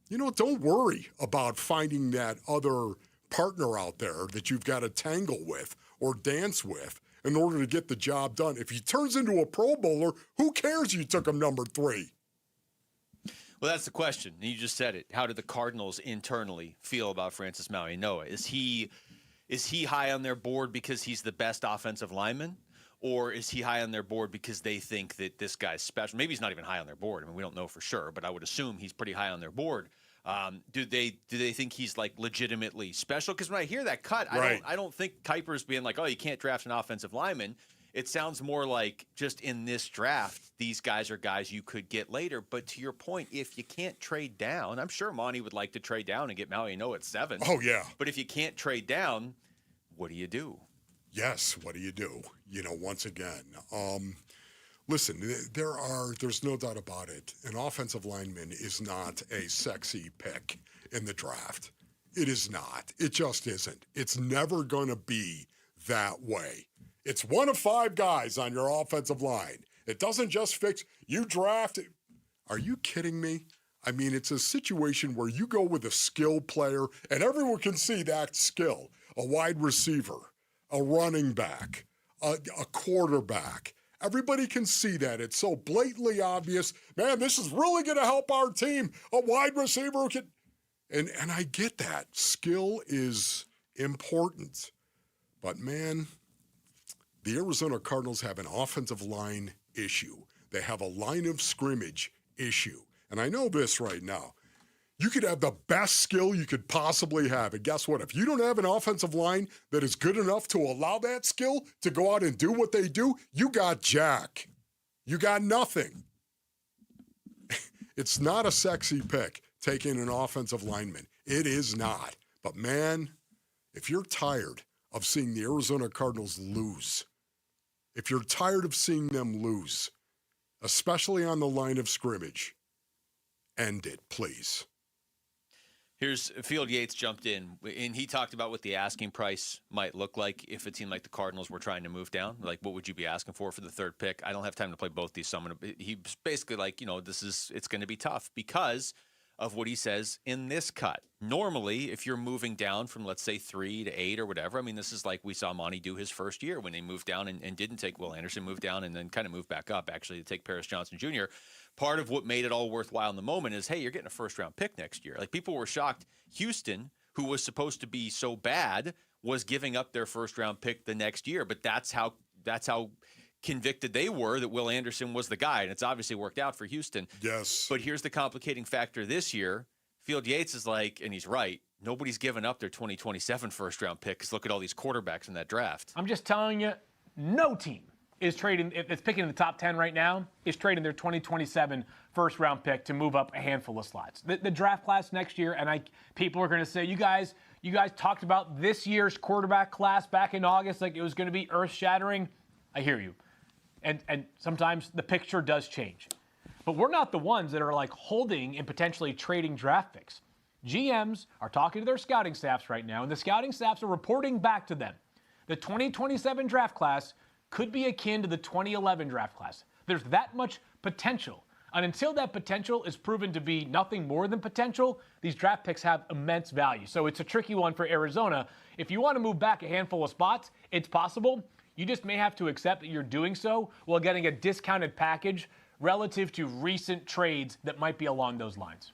don't worry about finding that other partner out there that you've got to tangle with or dance with in order to get the job done. If he turns into a Pro Bowler, who cares you took him number 3? Well, that's the question. You just said it. How do the Cardinals internally feel about Francis Maui-Noa? Is he high on their board because he's the best offensive lineman? Or is he high on their board because they think that this guy's special? Maybe he's not even high on their board. I mean, we don't know for sure, but I would assume he's pretty high on their board. Do they think he's like legitimately special? Because when I hear that cut, I don't think Kuiper's being like, oh, you can't draft an offensive lineman. It sounds more like just in this draft, these guys are guys you could get later. But to your point, if you can't trade down, I'm sure Monty would like to trade down and get Maui-Noa at 7. Oh, yeah. But if you can't trade down, what do you do? Yes, what do you do? Once again, listen, there's no doubt about it. An offensive lineman is not a sexy pick in the draft. It is not. It just isn't. It's never going to be that way. It's one of 5 guys on your offensive line. It doesn't just fix, you draft. Are you kidding me? I mean, it's a situation where you go with a skill player and everyone can see that skill. A wide receiver, a running back, a quarterback. Everybody can see that. It's so blatantly obvious. Man, this is really going to help our team. A wide receiver can... And I get that. Skill is important. But, man, the Arizona Cardinals have an offensive line issue. They have a line of scrimmage issue. And I know this right now. You could have the best skill you could possibly have. And guess what? If you don't have an offensive line that is good enough to allow that skill to go out and do what they do, you got jack. You got nothing. It's not a sexy pick, taking an offensive lineman. It is not. But, man, if you're tired of seeing the Arizona Cardinals lose, if you're tired of seeing them lose, especially on the line of scrimmage, end it, please. Here's Field Yates jumped in, and he talked about what the asking price might look like if it seemed like the Cardinals were trying to move down. Like, what would you be asking for the 3rd pick? I don't have time to play both these. So he's basically like, it's going to be tough because of what he says in this cut. Normally, if you're moving down from, let's say, 3 to 8 or whatever, I mean, this is like we saw Monty do his first year when they moved down and didn't take Will Anderson, moved down and then kind of moved back up, actually, to take Paris Johnson Jr. Part of what made it all worthwhile in the moment is, hey, you're getting a first-round pick next year. Like, people were shocked. Houston, who was supposed to be so bad, was giving up their first-round pick the next year. But that's how convicted they were that Will Anderson was the guy, and it's obviously worked out for Houston. Yes. But here's the complicating factor this year. Field Yates is like, and he's right, nobody's given up their 2027 first-round pick because look at all these quarterbacks in that draft. I'm just telling you, no team is trading, if it's picking in the top 10 right now, is trading their 2027 first-round pick to move up a handful of slots. The draft class next year, and people are going to say, you guys talked about this year's quarterback class back in August like it was going to be earth-shattering. I hear you. And sometimes the picture does change. But we're not the ones that are like holding and potentially trading draft picks. GMs are talking to their scouting staffs right now, and the scouting staffs are reporting back to them. The 2027 draft class could be akin to the 2011 draft class. There's that much potential. And until that potential is proven to be nothing more than potential, these draft picks have immense value. So it's a tricky one for Arizona. If you want to move back a handful of spots, it's possible. You just may have to accept that you're doing so while getting a discounted package relative to recent trades that might be along those lines.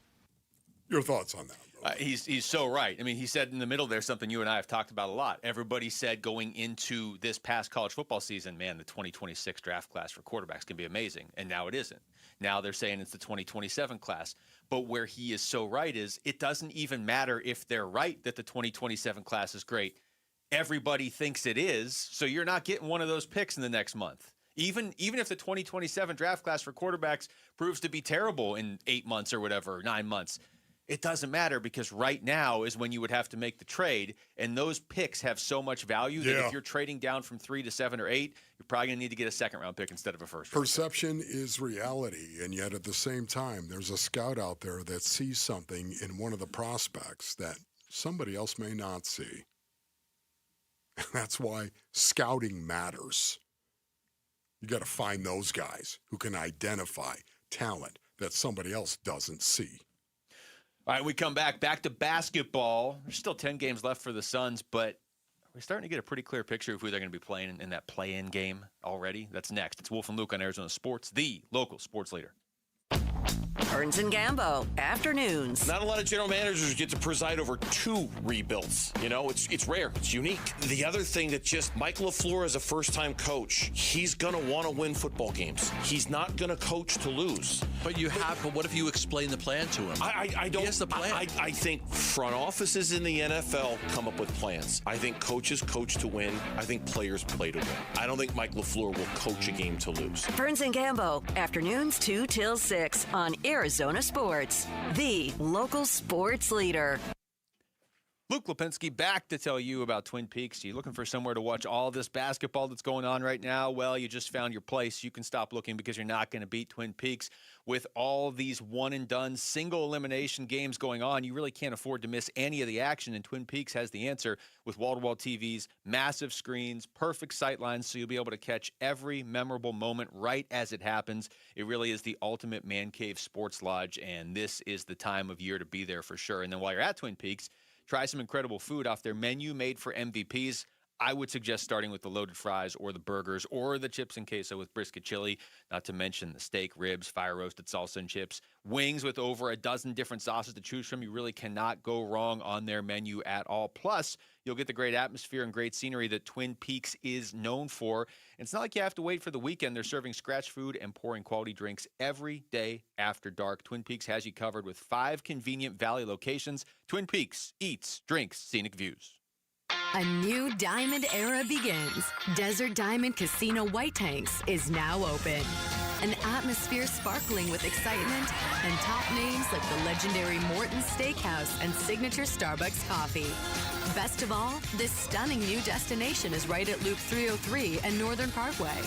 Your thoughts on that? He's so right. I mean, he said in the middle there something you and I have talked about a lot. Everybody said going into this past college football season, man, the 2026 draft class for quarterbacks can be amazing. And now it isn't. Now they're saying it's the 2027 class. But where he is so right is it doesn't even matter if they're right that the 2027 class is great. Everybody thinks it is, so you're not getting one of those picks in the next month. Even if the 2027 draft class for quarterbacks proves to be terrible in 8 months or whatever, 9 months, it doesn't matter because right now is when you would have to make the trade, and those picks have so much value that if you're trading down from 3 to 7 or 8, you're probably going to need to get a second-round pick instead of a first-round Perception is reality, and yet at the same time, there's a scout out there that sees something in one of the prospects that somebody else may not see. That's why scouting matters. You got to find those guys who can identify talent that somebody else doesn't see. All right, we come back to basketball. There's still 10 games left for the Suns, but we're starting to get a pretty clear picture of who they're going to be playing in that play-in game already. That's next. It's Wolf and Luke on Arizona Sports, the local sports leader. Burns and Gambo, afternoons. Not a lot of general managers get to preside over 2 rebuilds. You know, it's rare. It's unique. The other thing that just Mike LaFleur is a first-time coach. He's going to want to win football games. He's not going to coach to lose. But what if you explain the plan to him? I don't. Yes, the plan. I think front offices in the NFL come up with plans. I think coaches coach to win. I think players play to win. I don't think Mike LaFleur will coach a game to lose. Burns and Gambo, afternoons 2 till 6 on Arizona Sports, the local sports leader. Luke Lipinski back to tell you about Twin Peaks. You looking for somewhere to watch all this basketball that's going on right now? Well, you just found your place. You can stop looking because you're not going to beat Twin Peaks. With all these one-and-done single elimination games going on, you really can't afford to miss any of the action, and Twin Peaks has the answer with wall-to-wall TVs, massive screens, perfect sightlines, so you'll be able to catch every memorable moment right as it happens. It really is the ultimate man cave sports lodge, and this is the time of year to be there for sure. And then while you're at Twin Peaks, try some incredible food off their menu made for MVPs. I would suggest starting with the loaded fries or the burgers or the chips and queso with brisket chili, not to mention the steak, ribs, fire-roasted salsa and chips, wings with over a dozen different sauces to choose from. You really cannot go wrong on their menu at all. Plus, you'll get the great atmosphere and great scenery that Twin Peaks is known for. And it's not like you have to wait for the weekend. They're serving scratch food and pouring quality drinks every day after dark. Twin Peaks has you covered with 5 convenient Valley locations. Twin Peaks eats, drinks, scenic views. A new diamond era begins. Desert Diamond Casino White Tanks is now open. An atmosphere sparkling with excitement and top names like the legendary Morton's Steakhouse and signature Starbucks coffee. Best of all, this stunning new destination is right at Loop 303 and Northern Parkway.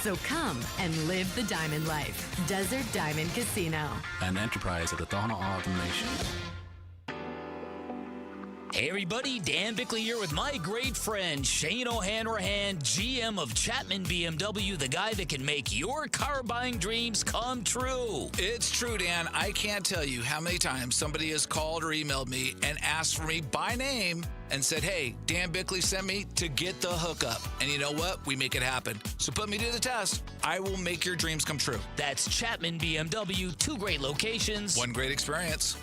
So come and live the diamond life. Desert Diamond Casino. An enterprise of the Tohono O'odham Nation. Hey everybody, Dan Bickley here with my great friend Shane O'Hanrahan, GM of Chapman BMW, the guy that can make your car buying dreams come true. It's true, Dan. I can't tell you how many times somebody has called or emailed me and asked for me by name and said, hey, Dan Bickley sent me to get the hookup. And you know what? We make it happen. So put me to the test. I will make your dreams come true. That's Chapman BMW, 2 great locations. 1 great experience.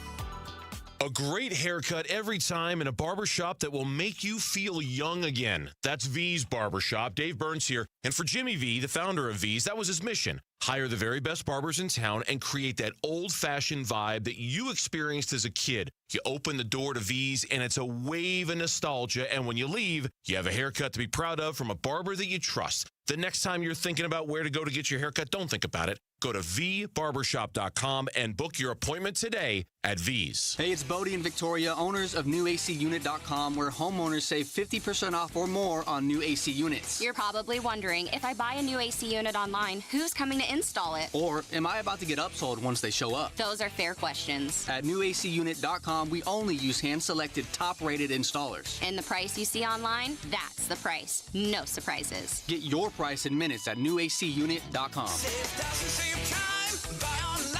A great haircut every time in a barbershop that will make you feel young again. That's V's Barbershop. Dave Burns here. And for Jimmy V, the founder of V's, that was his mission. Hire the very best barbers in town and create that old-fashioned vibe that you experienced as a kid. You open the door to V's, and it's a wave of nostalgia. And when you leave, you have a haircut to be proud of from a barber that you trust. The next time you're thinking about where to go to get your haircut, don't think about it. Go to vbarbershop.com and book your appointment today. at V's. Hey, it's Bodie and Victoria, owners of newacunit.com, where homeowners save 50% off or more on new AC units. You're probably wondering, if I buy a new AC unit online, who's coming to install it? Or am I about to get upsold once they show up? Those are fair questions. At newacunit.com, we only use hand-selected, top-rated installers. And the price you see online, that's the price. No surprises. Get your price in minutes at newacunit.com. Save thousands, save time. Buy online.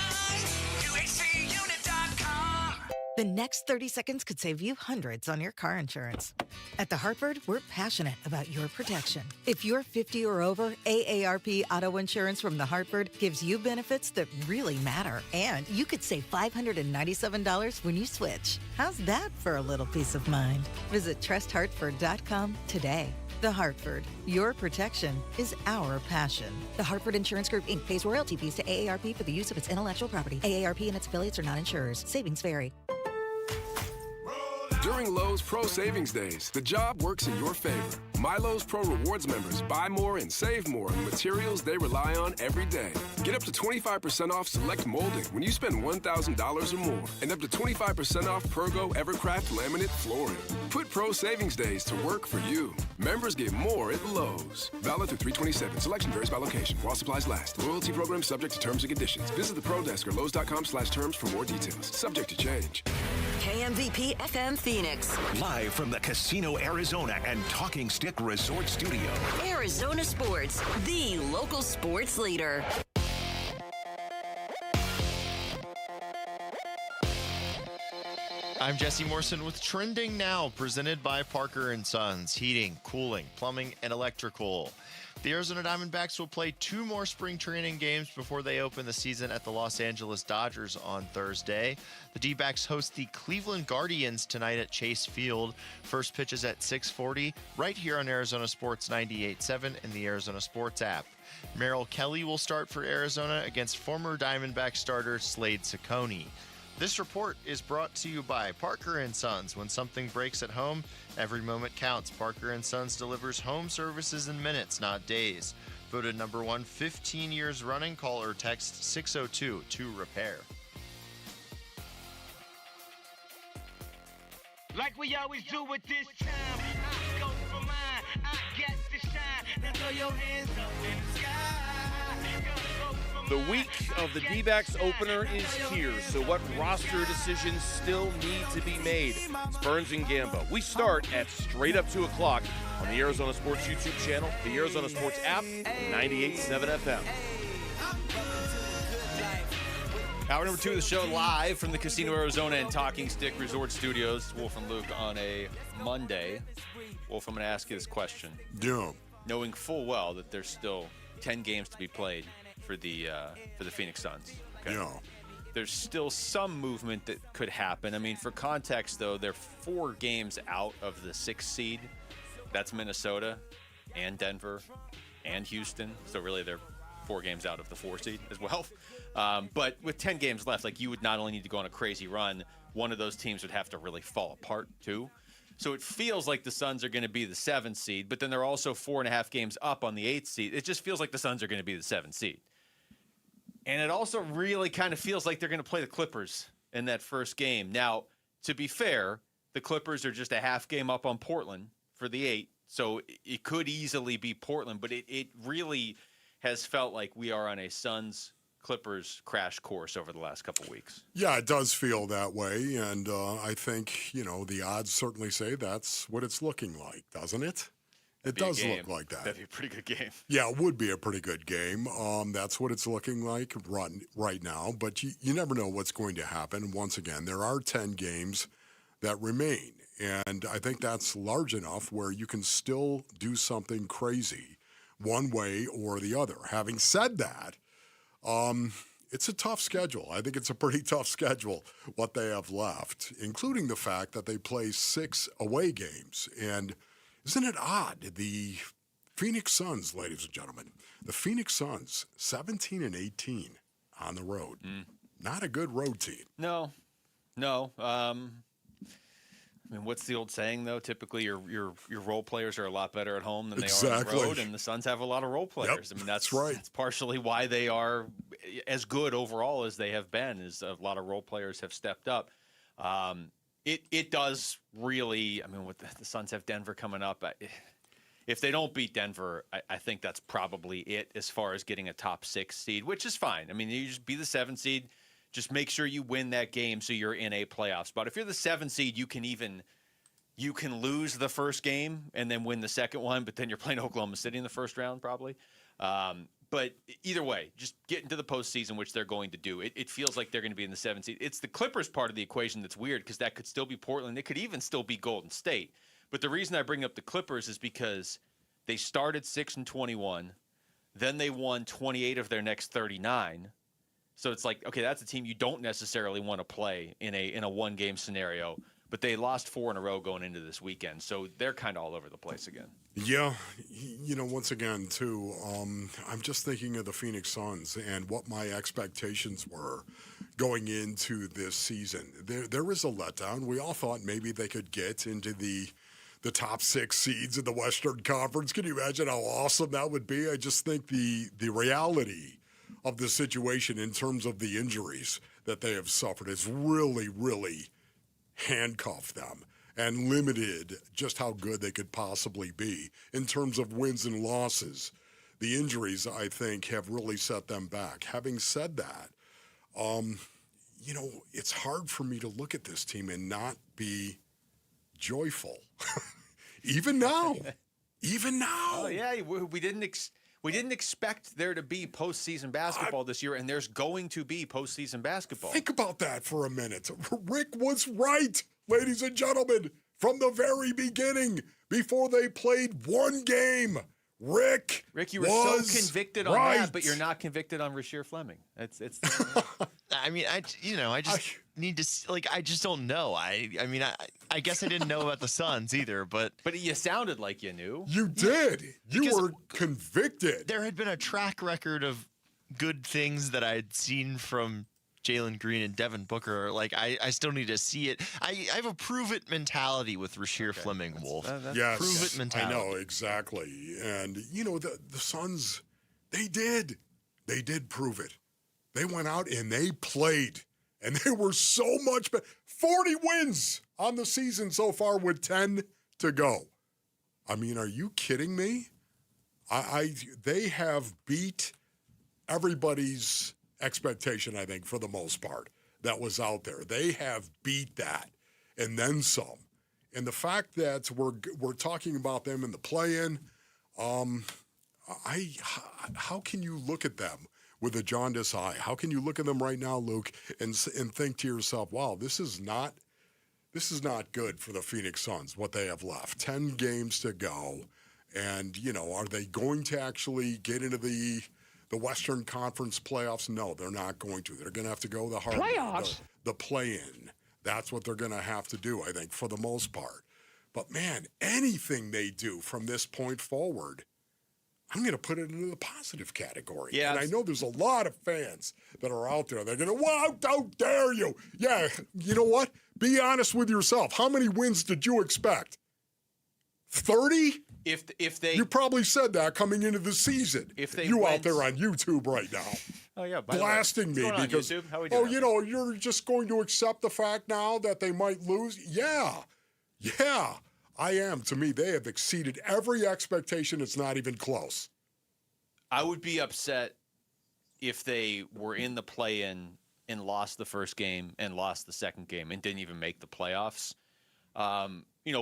newacunit.com. The next 30 seconds could save you hundreds on your car insurance. At The Hartford, we're passionate about your protection. If you're 50 or over, AARP Auto Insurance from The Hartford gives you benefits that really matter. And you could save $597 when you switch. How's that for a little peace of mind? Visit trusthartford.com today. The Hartford, your protection is our passion. The Hartford Insurance Group, Inc. pays royalty fees to AARP for the use of its intellectual property. AARP and its affiliates are not insurers. Savings vary. During Lowe's Pro Savings Days, the job works in your favor. My Lowe's Pro Rewards members buy more and save more on materials they rely on every day. Get up to 25% off select molding when you spend $1,000 or more, and up to 25% off Pergo Evercraft laminate flooring. Put Pro Savings Days to work for you. Members get more at Lowe's. Valid through 3/27. Selection varies by location. While supplies last. Loyalty program subject to terms and conditions. Visit the Pro Desk or Lowe's.com/terms for more details. Subject to change. KMVP FM Phoenix. Live from the Casino Arizona and Talking Stick Resort Studio. Arizona Sports, the local sports leader. I'm Jesse Morrison with Trending Now, presented by Parker & Sons, heating, cooling, plumbing, and electrical. The Arizona Diamondbacks will play 2 more spring training games before they open the season at the Los Angeles Dodgers on Thursday. The D-backs host the Cleveland Guardians tonight at Chase Field. First pitch is at 6:40, right here on Arizona Sports 98.7 and the Arizona Sports app. Merrill Kelly will start for Arizona against former Diamondback starter Slade Ciccone. This report is brought to you by Parker & Sons. When something breaks at home, every moment counts. Parker & Sons delivers home services in minutes, not days. Voted number 1 15 years running. Call or text 602-2REPAIR. Like we always do at this time, I go for mine, I get to shine. Now throw your hands up in the sky. The week of the D-backs opener is here, so what roster decisions still need to be made? It's Burns and Gamba. We start at straight up 2 o'clock on the Arizona Sports YouTube channel, the Arizona Sports app, 98.7 FM. Hour number 2 of the show, live from the Casino Arizona and Talking Stick Resort Studios. Wolf and Luke on a Monday. Wolf, I'm going to ask you this question. Yeah. Knowing full well that there's still 10 games to be played for the Phoenix Suns. Okay? Yeah. There's still some movement that could happen. I mean, for context, though, they're 4 games out of the 6th seed. That's Minnesota and Denver and Houston. So really, they're 4 games out of the 4 seed as well. But with 10 games left, like, you would not only need to go on a crazy run, one of those teams would have to really fall apart too. So it feels like the Suns are going to be the 7th seed, but then they're also 4.5 games up on the 8th seed. It just feels like the Suns are going to be the 7th seed. And it also really kind of feels like they're going to play the Clippers in that first game. Now, to be fair, the Clippers are just a half game up on Portland for the 8th, so it could easily be Portland, but it really has felt like we are on a Suns-Clippers crash course over the last couple weeks. Yeah, it does feel that way, and I think, the odds certainly say that's what it's looking like, doesn't it? It does look like that. That'd be a pretty good game. Yeah, it would be a pretty good game. That's what it's looking like right now, but you never know what's going to happen. Once again, there are 10 games that remain, and I think that's large enough where you can still do something crazy one way or the other. Having said that, it's a tough schedule. I think it's a pretty tough schedule, what they have left, including the fact that they play 6 away games. And isn't it odd? The Phoenix Suns, ladies and gentlemen, the Phoenix Suns, 17-18 on the road. Not a good road team. No. I mean, what's the old saying though? Typically, your role players are a lot better at home than they are on the road, and the Suns have a lot of role players. I mean, that's right. That's partially why they are as good overall as they have been. Is a lot of role players have stepped up. It does really. I mean, with the Suns have Denver coming up. If they don't beat Denver, I think that's probably it as far as getting a top 6 seed, which is fine. I mean, you just be the 7 seed. Just make sure you win that game so you're in a playoff spot. If you're the 7 seed, you can lose the first game and then win the second one, but then you're playing Oklahoma City in the first round probably. But either way, just get into the postseason, which they're going to do. It feels like they're going to be in the 7 seed. It's the Clippers part of the equation that's weird because that could still be Portland. It could even still be Golden State. But the reason I bring up the Clippers is because they started 6-21, then they won 28 of their next 39. So it's like, okay, that's a team you don't necessarily want to play in a one-game scenario, but they lost 4 in a row going into this weekend, so they're kind of all over the place again. Yeah, once again, too, I'm just thinking of the Phoenix Suns and what my expectations were going into this season. There was a letdown. We all thought maybe they could get into the top 6 seeds in the Western Conference. Can you imagine how awesome that would be? I just think the reality of the situation in terms of the injuries that they have suffered has really, really handcuffed them and limited just how good they could possibly be in terms of wins and losses. The injuries, I think, have really set them back. Having said that, it's hard for me to look at this team and not be joyful. Even now. Oh, yeah, we didn't expect there to be postseason basketball this year, and there's going to be postseason basketball. Think about that for a minute. Rick was right, ladies and gentlemen, from the very beginning, before they played one game. Rick, you were so convicted on that, but you're not convicted on Rasheer Fleming. It's. I mean, I just need to I just don't know. I guess I didn't know about the Suns either, but you sounded like you knew. You did. You were convicted. There had been a track record of good things that I'd seen from Jalen Green and Devin Booker. I still need to see it. I have a prove it mentality with Rasheer Fleming, Wolf. Yes, prove it mentality. I know exactly. And the Suns, they did prove it. They went out and they played, and they were so much better. 40 wins on the season so far with 10 to go. I mean, are you kidding me? They have beat everybody's expectation, I think, for the most part, that was out there. They have beat that and then some. And the fact that we're talking about them in the play-in, how can you look at them with a jaundiced eye? How can you look at them right now, Luke, and think to yourself, wow, this is not good for the Phoenix Suns, what they have left. 10 games to go. And, are they going to actually get into the Western Conference playoffs? No, they're not going to. They're going to have to go the hard way. The play-in. That's what they're going to have to do, I think, for the most part. But, man, anything they do from this point forward, I'm going to put it into the positive category. Yeah, and I know there's a lot of fans that are out there. They're going to, wow, how dare you? Yeah, you know what? Be honest with yourself. How many wins did you expect? 30? If they, you probably said that coming into the season. If they out there on YouTube right now, oh yeah, blasting me because you're just going to accept the fact now that they might lose. Yeah, I am. To me, they have exceeded every expectation. It's not even close. I would be upset if they were in the play-in and lost the first game and lost the second game and didn't even make the playoffs.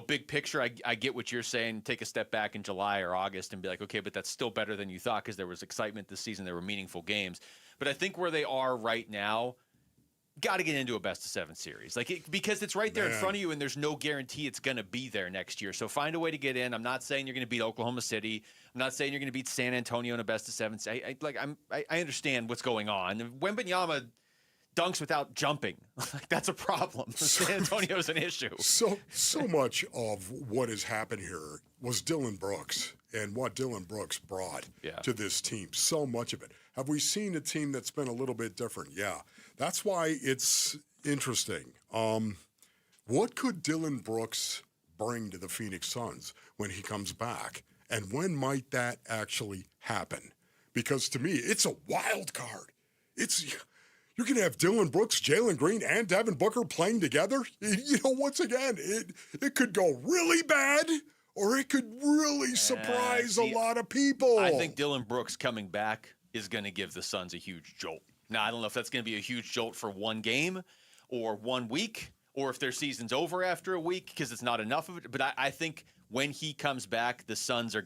Big picture, I get what you're saying. Take a step back in July or August and be like, okay, but that's still better than you thought because there was excitement this season. There were meaningful games. But I think where they are right now, got to get into a best-of-7 series. Because it's right there in front of you and there's no guarantee it's going to be there next year. So find a way to get in. I'm not saying you're going to beat Oklahoma City. I'm not saying you're going to beat San Antonio in a best-of-7. I understand what's going on. Wembanyama dunks without jumping. That's a problem. San Antonio's an issue. So much of what has happened here was Dillon Brooks and what Dillon Brooks brought to this team. So much of it. Have we seen a team that's been a little bit different? Yeah. That's why it's interesting. What could Dillon Brooks bring to the Phoenix Suns when he comes back? And when might that actually happen? Because to me, it's a wild card. You're going to have Dillon Brooks, Jalen Green, and Devin Booker playing together. Once again, it could go really bad, or it could really surprise a lot of people. I think Dillon Brooks coming back is going to give the Suns a huge jolt. Now, I don't know if that's going to be a huge jolt for one game or 1 week, or if their season's over after a week because it's not enough of it. But I think when he comes back, the Suns are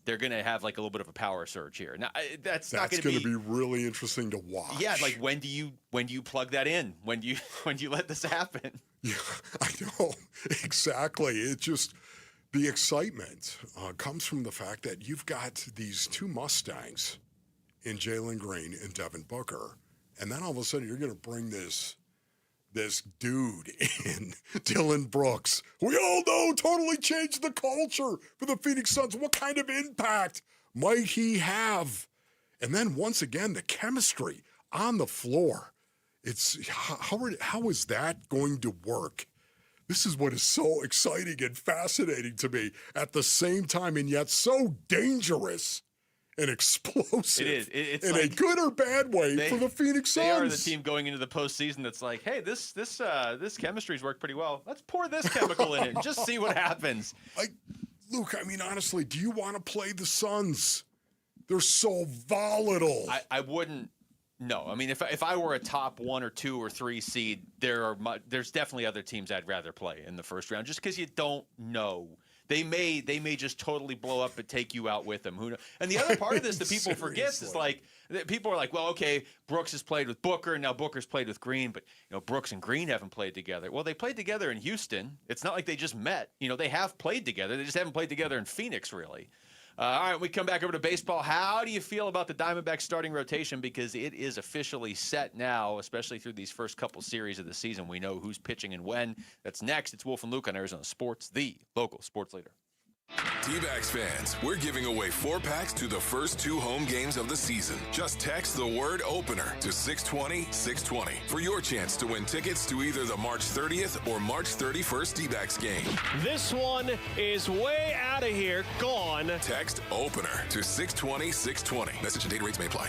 they're gonna have like a little bit of a power surge here. Now that's not gonna be really interesting to watch. Yeah, like when do you plug that in? When do you let this happen? Yeah, I know exactly. It just the excitement comes from the fact that you've got these two Mustangs in Jalen Green and Devin Booker, and then all of a sudden you're gonna bring this dude in, Dillon Brooks. We all know totally changed the culture for the Phoenix Suns. What kind of impact might he have? And then once again, the chemistry on the floor. It's how is that going to work? This is what is so exciting and fascinating to me at the same time, and yet so dangerous and explosive. It is. It's in like a good or bad way for the Phoenix Suns. They are the team going into the postseason that's like, hey, this chemistry's worked pretty well. Let's pour this chemical in it and just see what happens. Luke, I mean, honestly, do you want to play the Suns? They're so volatile. I wouldn't. No, I mean, if I were a top 1 or 2 or 3 seed, there's definitely other teams I'd rather play in the first round, just because you don't know. They may just totally blow up and take you out with them. Who knows? And the other part of this that people forget is like people are like, well, okay, Brooks has played with Booker, and now Booker's played with Green, but Brooks and Green haven't played together. Well, they played together in Houston. It's not like they just met. They have played together. They just haven't played together in Phoenix, really. All right, we come back over to baseball. How do you feel about the Diamondbacks starting rotation? Because it is officially set now, especially through these first couple series of the season. We know who's pitching and when. That's next. It's Wolf and Luke on Arizona Sports, the local sports leader. D-backs fans, we're giving away 4-packs to the first 2 home games of the season. Just text the word opener to 620-620 for your chance to win tickets to either the March 30th or March 31st D-backs game. This one is way out of here. Gone. Text opener to 620-620. Message and data rates may apply.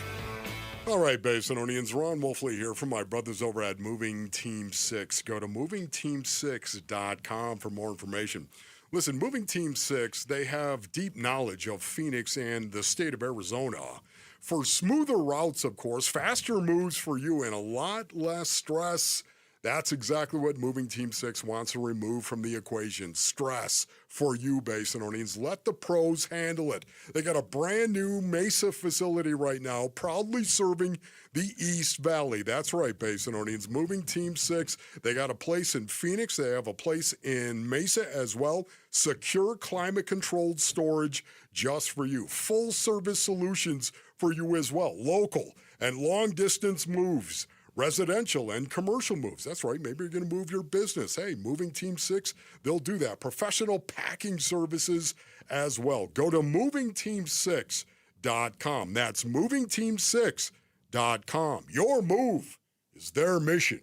All right, Basinonians, Ron Wolfley here from my brothers over at Moving Team 6. Go to movingteam6.com for more information. Listen, Moving Team 6, they have deep knowledge of Phoenix and the state of Arizona. For smoother routes, of course, faster moves for you, and a lot less stress. That's exactly what Moving Team 6 wants to remove from the equation. Stress for you, Basinonians. Let the pros handle it. They got a brand new Mesa facility right now, proudly serving the East Valley. That's right, Basinonians. Moving Team 6, they got a place in Phoenix. They have a place in Mesa as well. Secure climate-controlled storage just for you. Full-service solutions for you as well. Local and long-distance moves. Residential and commercial moves. That's right. Maybe you're going to move your business. Hey, Moving Team 6, they'll do that. Professional packing services as well. Go to movingteam6.com. That's movingteam6.com. Your move is their mission.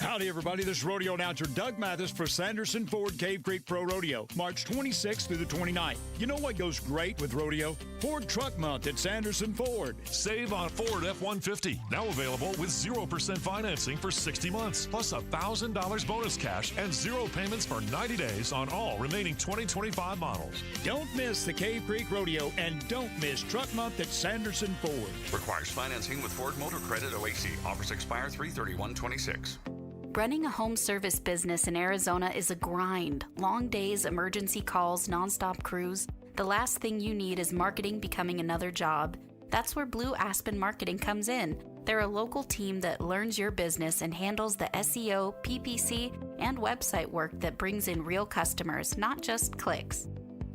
Howdy, everybody. This is rodeo announcer Doug Mathis for Sanderson Ford Cave Creek Pro Rodeo, March 26th through the 29th. You know what goes great with rodeo? Ford Truck Month at Sanderson Ford. Save on Ford F-150. Now available with 0% financing for 60 months, plus $1,000 bonus cash and 0 payments for 90 days on all remaining 2025 models. Don't miss the Cave Creek Rodeo, and don't miss Truck Month at Sanderson Ford. Requires financing with Ford Motor Credit OAC. Offers expire 3/31/26. Running a home service business in Arizona is a grind. Long days, emergency calls, nonstop crews. The last thing you need is marketing becoming another job. That's where Blue Aspen Marketing comes in. They're a local team that learns your business and handles the SEO, PPC, and website work that brings in real customers, not just clicks.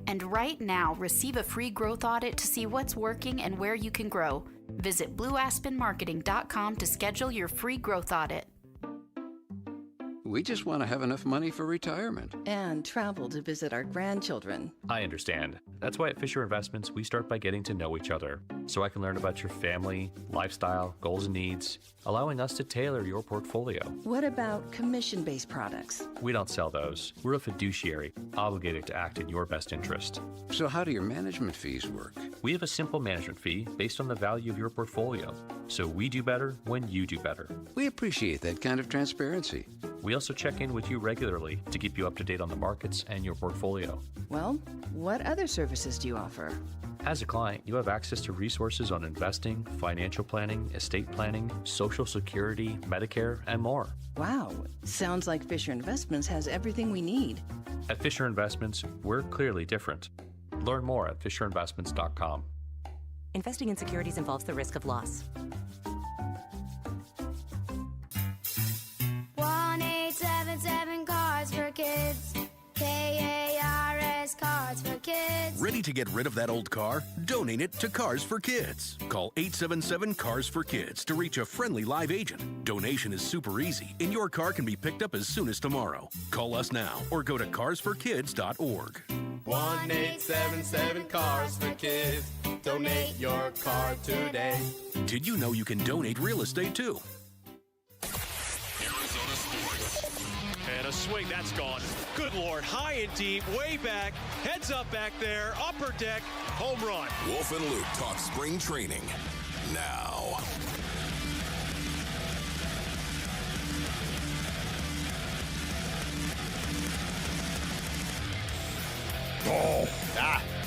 And right now, receive a free growth audit to see what's working and where you can grow. Visit blueaspenmarketing.com to schedule your free growth audit. We just want to have enough money for retirement. And travel to visit our grandchildren. I understand. That's why at Fisher Investments, we start by getting to know each other, so I can learn about your family, lifestyle, goals, and needs, allowing us to tailor your portfolio. What about commission-based products? We don't sell those. We're a fiduciary, obligated to act in your best interest. So how do your management fees work? We have a simple management fee based on the value of your portfolio, so we do better when you do better. We appreciate that kind of transparency. We also check in with you regularly to keep you up to date on the markets and your portfolio. Well, what other services do you offer? As a client, you have access to resources on investing, financial planning, estate planning, Social Security, Medicare, and more. Wow, sounds like Fisher Investments has everything we need. At Fisher Investments, we're clearly different. Learn more at fisherinvestments.com. Investing in securities involves the risk of loss. 1-877 Cards for Kids. KARS Cards for Kids. Ready to get rid of that old car? Donate it to Cars for Kids. Call 877 Cars for Kids to reach a friendly live agent. Donation is super easy, and your car can be picked up as soon as tomorrow. Call us now or go to carsforkids.org. 1-877 Cars for Kids. Donate your car today. Did you know you can donate real estate too? Arizona Sports. And a swing, that's gone. Good Lord, high and deep, way back, heads up back there, upper deck, home run. Wolf and Luke talk spring training now.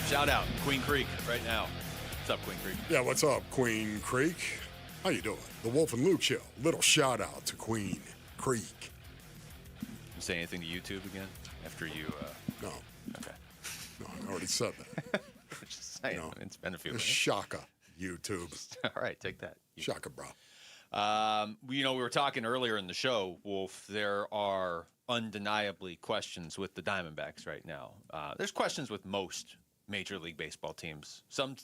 Shout out Queen Creek right now. What's up, Queen Creek? Yeah, what's up, Queen Creek? How you doing? The Wolf and Luke Show. Little shout out to Queen Creek. You say anything to YouTube again after you? No. Okay. No, I already said that. Just saying. No. It's been a few minutes. Shaka, YouTube. All right, take that. Shaka, bro. We were talking earlier in the show, Wolf. There are undeniably questions with the Diamondbacks right now. There's questions with most Major League Baseball teams. Some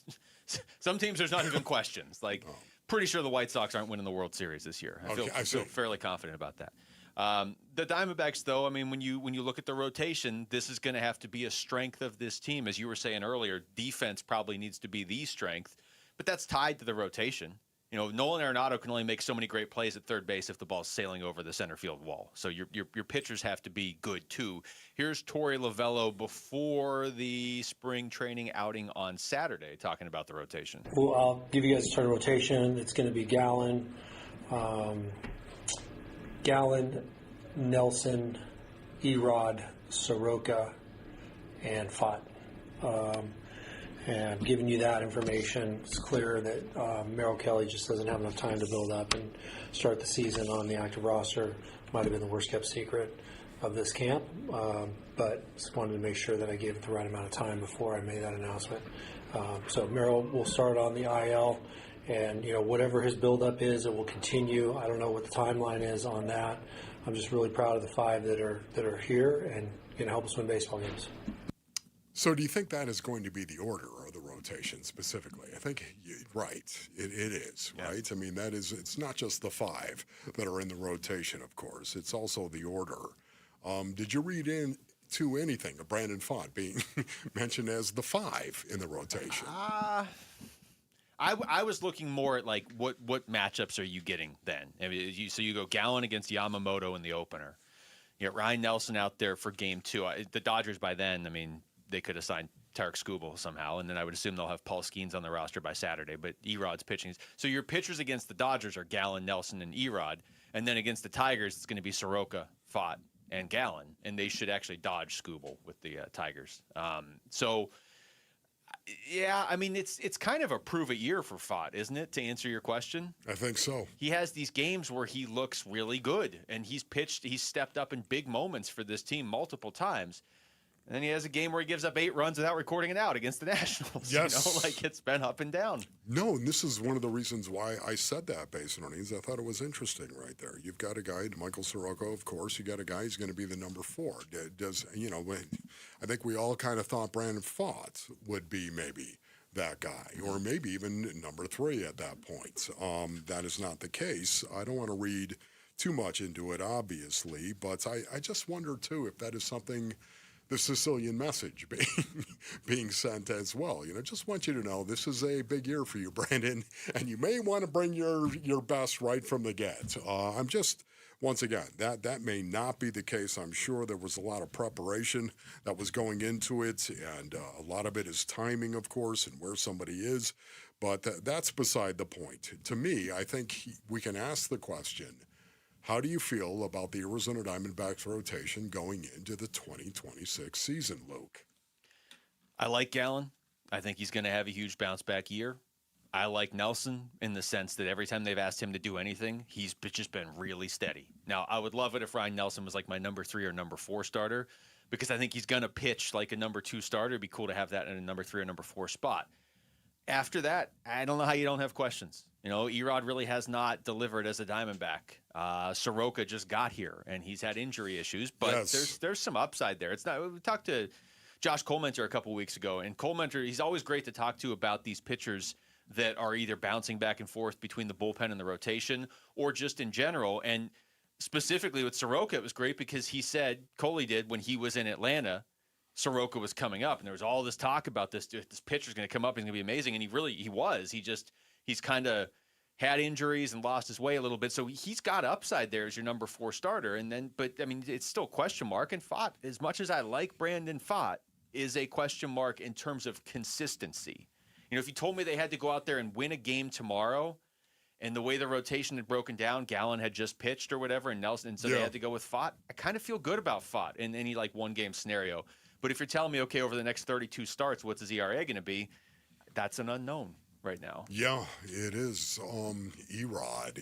teams there's not even questions. Like, pretty sure the White Sox aren't winning the World Series this year. I feel fairly confident about that. The Diamondbacks, though, I mean, when you look at the rotation, this is going to have to be a strength of this team. As you were saying earlier, defense probably needs to be the strength, but that's tied to the rotation. Nolan Arenado can only make so many great plays at third base if the ball's sailing over the center field wall. So your pitchers have to be good, too. Here's Torey Lovullo before the spring training outing on Saturday talking about the rotation. Well, I'll give you guys a starting rotation. It's going to be Gallen, Nelson, Erod, Soroka, and Fott. And giving you that information, it's clear that Merrill Kelly just doesn't have enough time to build up and start the season on the active roster. Might have been the worst kept secret of this camp, but just wanted to make sure that I gave it the right amount of time before I made that announcement. So Merrill will start on the IL, and whatever his buildup is, it will continue. I don't know what the timeline is on that. I'm just really proud of the 5 that are here and going to help us win baseball games. So do you think that is going to be the order of the rotation specifically? I think, right, it is, right? I mean, it's not just the 5 that are in the rotation, of course. It's also the order. Did you read into anything of Brandon Pfaadt being mentioned as the 5 in the rotation? I was looking more at, like, what matchups are you getting then? I mean, so you go Gallen against Yamamoto in the opener. You got Ryan Nelson out there for game 2. The Dodgers by then, I mean, they could have signed Tarek Skubal somehow, and then I would assume they'll have Paul Skeens on the roster by Saturday, but Erod's pitching. So your pitchers against the Dodgers are Gallen, Nelson, and Erod, and then against the Tigers, it's going to be Soroka, Pfaadt, and Gallen, and they should actually dodge Skubal with the Tigers. Yeah, I mean, it's kind of a prove-it year for Pfaadt, isn't it, to answer your question? I think so. He has these games where he looks really good, and he's stepped up in big moments for this team multiple times. And then he has a game where he gives up 8 runs without recording it out against the Nationals. Yes. It's been up and down. No, and this is one of the reasons why I said that, based on it. I thought it was interesting right there. You've got a guy, Michael Soroka, of course. You got a guy who's going to be the number 4. I think we all kind of thought Brandon Pfaadt would be maybe that guy, or maybe even number 3 at that point. That is not the case. I don't want to read too much into it, obviously, but I just wonder, too, if that is something, the Sicilian message being sent as well. Just want you to know this is a big year for you, Brandon, and you may want to bring your best right from the get. I'm just, once again, that may not be the case. I'm sure there was a lot of preparation that was going into it, and a lot of it is timing, of course, and where somebody is, but that's beside the point. To me, I think we can ask the question, how do you feel about the Arizona Diamondbacks rotation going into the 2026 season, Luke? I like Gallen. I think he's going to have a huge bounce-back year. I like Nelson in the sense that every time they've asked him to do anything, he's just been really steady. Now, I would love it if Ryan Nelson was like my number 3 or number 4 starter, because I think he's going to pitch like a number 2 starter. It'd be cool to have that in a number 3 or number 4 spot. After that, I don't know how you don't have questions. Erod really has not delivered as a Diamondback. Soroka just got here, and he's had injury issues, but there's some upside there. It's not. We talked to Josh Colementor a couple weeks ago, and Colementor, he's always great to talk to about these pitchers that are either bouncing back and forth between the bullpen and the rotation, or just in general. And specifically with Soroka, it was great because he said, Coley did, when he was in Atlanta, Soroka was coming up, and there was all this talk about this pitcher's going to come up, he's going to be amazing, and he was. He's kind of had injuries and lost his way a little bit, so he's got upside there as your number 4 starter. But it's still a question mark. And Pfaadt, as much as I like Brandon Pfaadt, is a question mark in terms of consistency. If you told me they had to go out there and win a game tomorrow, and the way the rotation had broken down, Gallen had just pitched or whatever, and Nelson, and so they had to go with Pfaadt, I kind of feel good about Pfaadt in any one-game scenario. But if you're telling me, okay, over the next 32 starts, what's his ERA going to be? That's an unknown right now. Yeah, it is. Erod.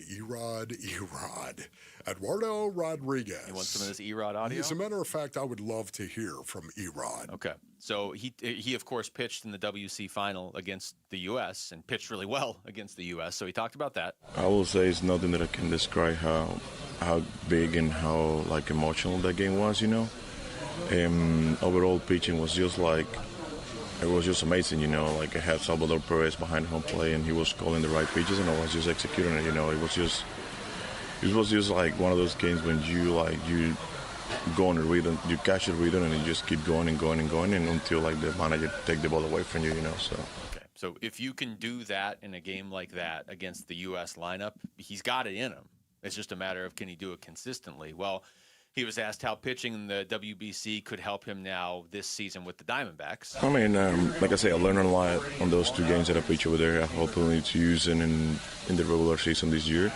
Eduardo Rodriguez. You want some of this Erod audio? As a matter of fact, I would love to hear from Erod. Okay. So he of course pitched in the WC final against the U.S. and pitched really well against the U.S. So he talked about that. I will say it's nothing that I can describe how big and how emotional that game was. Overall pitching was just it was just amazing, I had Salvador Perez behind home plate, and he was calling the right pitches, and I was just executing it. It was just like one of those games when you go on a rhythm, you catch a rhythm, and you just keep going and going and going, and until the manager take the ball away from you, So. Okay, so if you can do that in a game like that against the U.S. lineup, he's got it in him. It's just a matter of can he do it consistently. Well, he was asked how pitching in the WBC could help him now this season with the Diamondbacks. Like I say, I learned a lot on those 2 games that I pitched over there. I hopefully to use it in the regular season this year.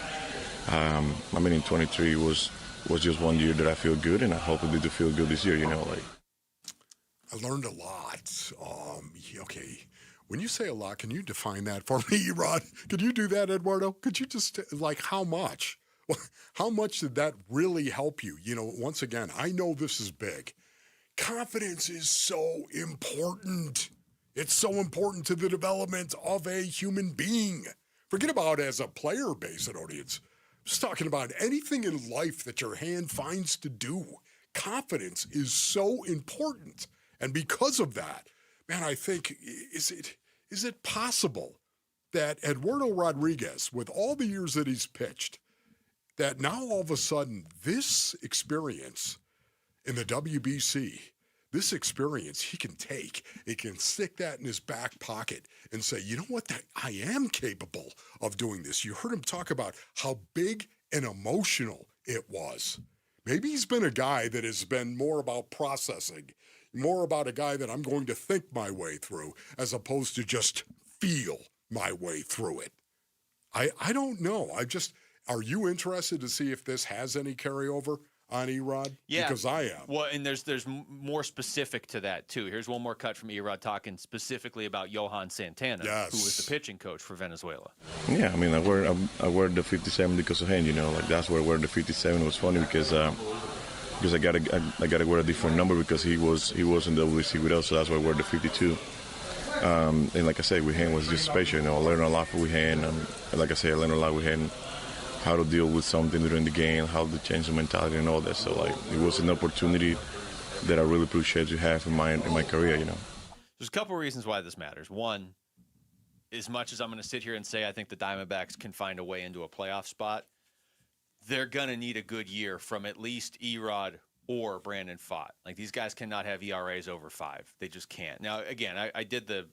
In 23 was just one year that I feel good, and I hope to feel good this year. I learned a lot. Okay, when you say a lot, can you define that for me, Rod? Could you do that, Eduardo? Could you just how much? How much did that really help you? Once again, I know this is big. Confidence is so important. It's so important to the development of a human being. Forget about as a player-based audience. I'm just talking about anything in life that your hand finds to do. Confidence is so important. And because of that, man, I think, is it possible that Eduardo Rodriguez, with all the years that he's pitched, that now all of a sudden this experience in the WBC, this experience he can take, he can stick that in his back pocket and say, you know what, that I am capable of doing this. You heard him talk about how big and emotional it was. Maybe he's been a guy that has been more about processing, more about a guy that I'm going to think my way through as opposed to just feel my way through it. I don't know. Are you interested to see if this has any carryover on Erod? Yeah. Because I am. Well, and there's more specific to that, too. Here's one more cut from Erod talking specifically about Johan Santana, who was the pitching coach for Venezuela. Yeah, I wear the 57 because of him, that's where I wear the 57 was funny because I got to wear a different number because he was in the WBC with us, so that's why I wear the 52. And like I said, with him was just special. I learned a lot with him. And like I said, I learned a lot with him. How to deal with something during the game, how to change the mentality and all that. So it was an opportunity that I really appreciate to have in my career, There's a couple of reasons why this matters. One, as much as I'm going to sit here and say I think the Diamondbacks can find a way into a playoff spot, they're going to need a good year from at least Erod or Brandon Pfaadt. Like, these guys cannot have ERAs over 5. They just can't. Now, again, I did the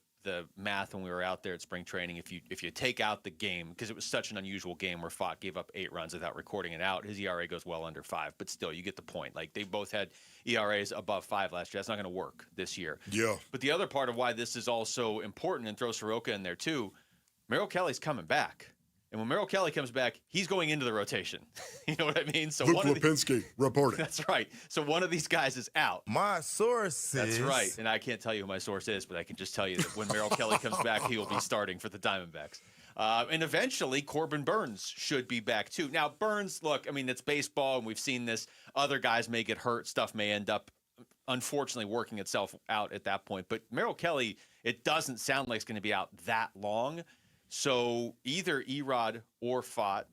math when we were out there at spring training. If you take out the game, because it was such an unusual game where Pfaadt gave up 8 runs without recording it out, his ERA goes well under 5. But still, you get the point. Like, they both had ERAs above 5 last year. That's not going to work this year. Yeah. But the other part of why this is also important, and throw Soroka in there too, Merrill Kelly's coming back. And when Merrill Kelly comes back, he's going into the rotation. You know what I mean? So Luke Lipinski reporting. That's right. So one of these guys is out. My source That's right. And I can't tell you who my source is, but I can just tell you that when Merrill Kelly comes back, he will be starting for the Diamondbacks. And eventually, Corbin Burnes should be back too. Now, Burnes, look, I mean, it's baseball, and we've seen this. Other guys may get hurt. Stuff may end up, unfortunately, working itself out at that point. But Merrill Kelly, it doesn't sound like it's going to be out that long. So either Erod or Pfaadt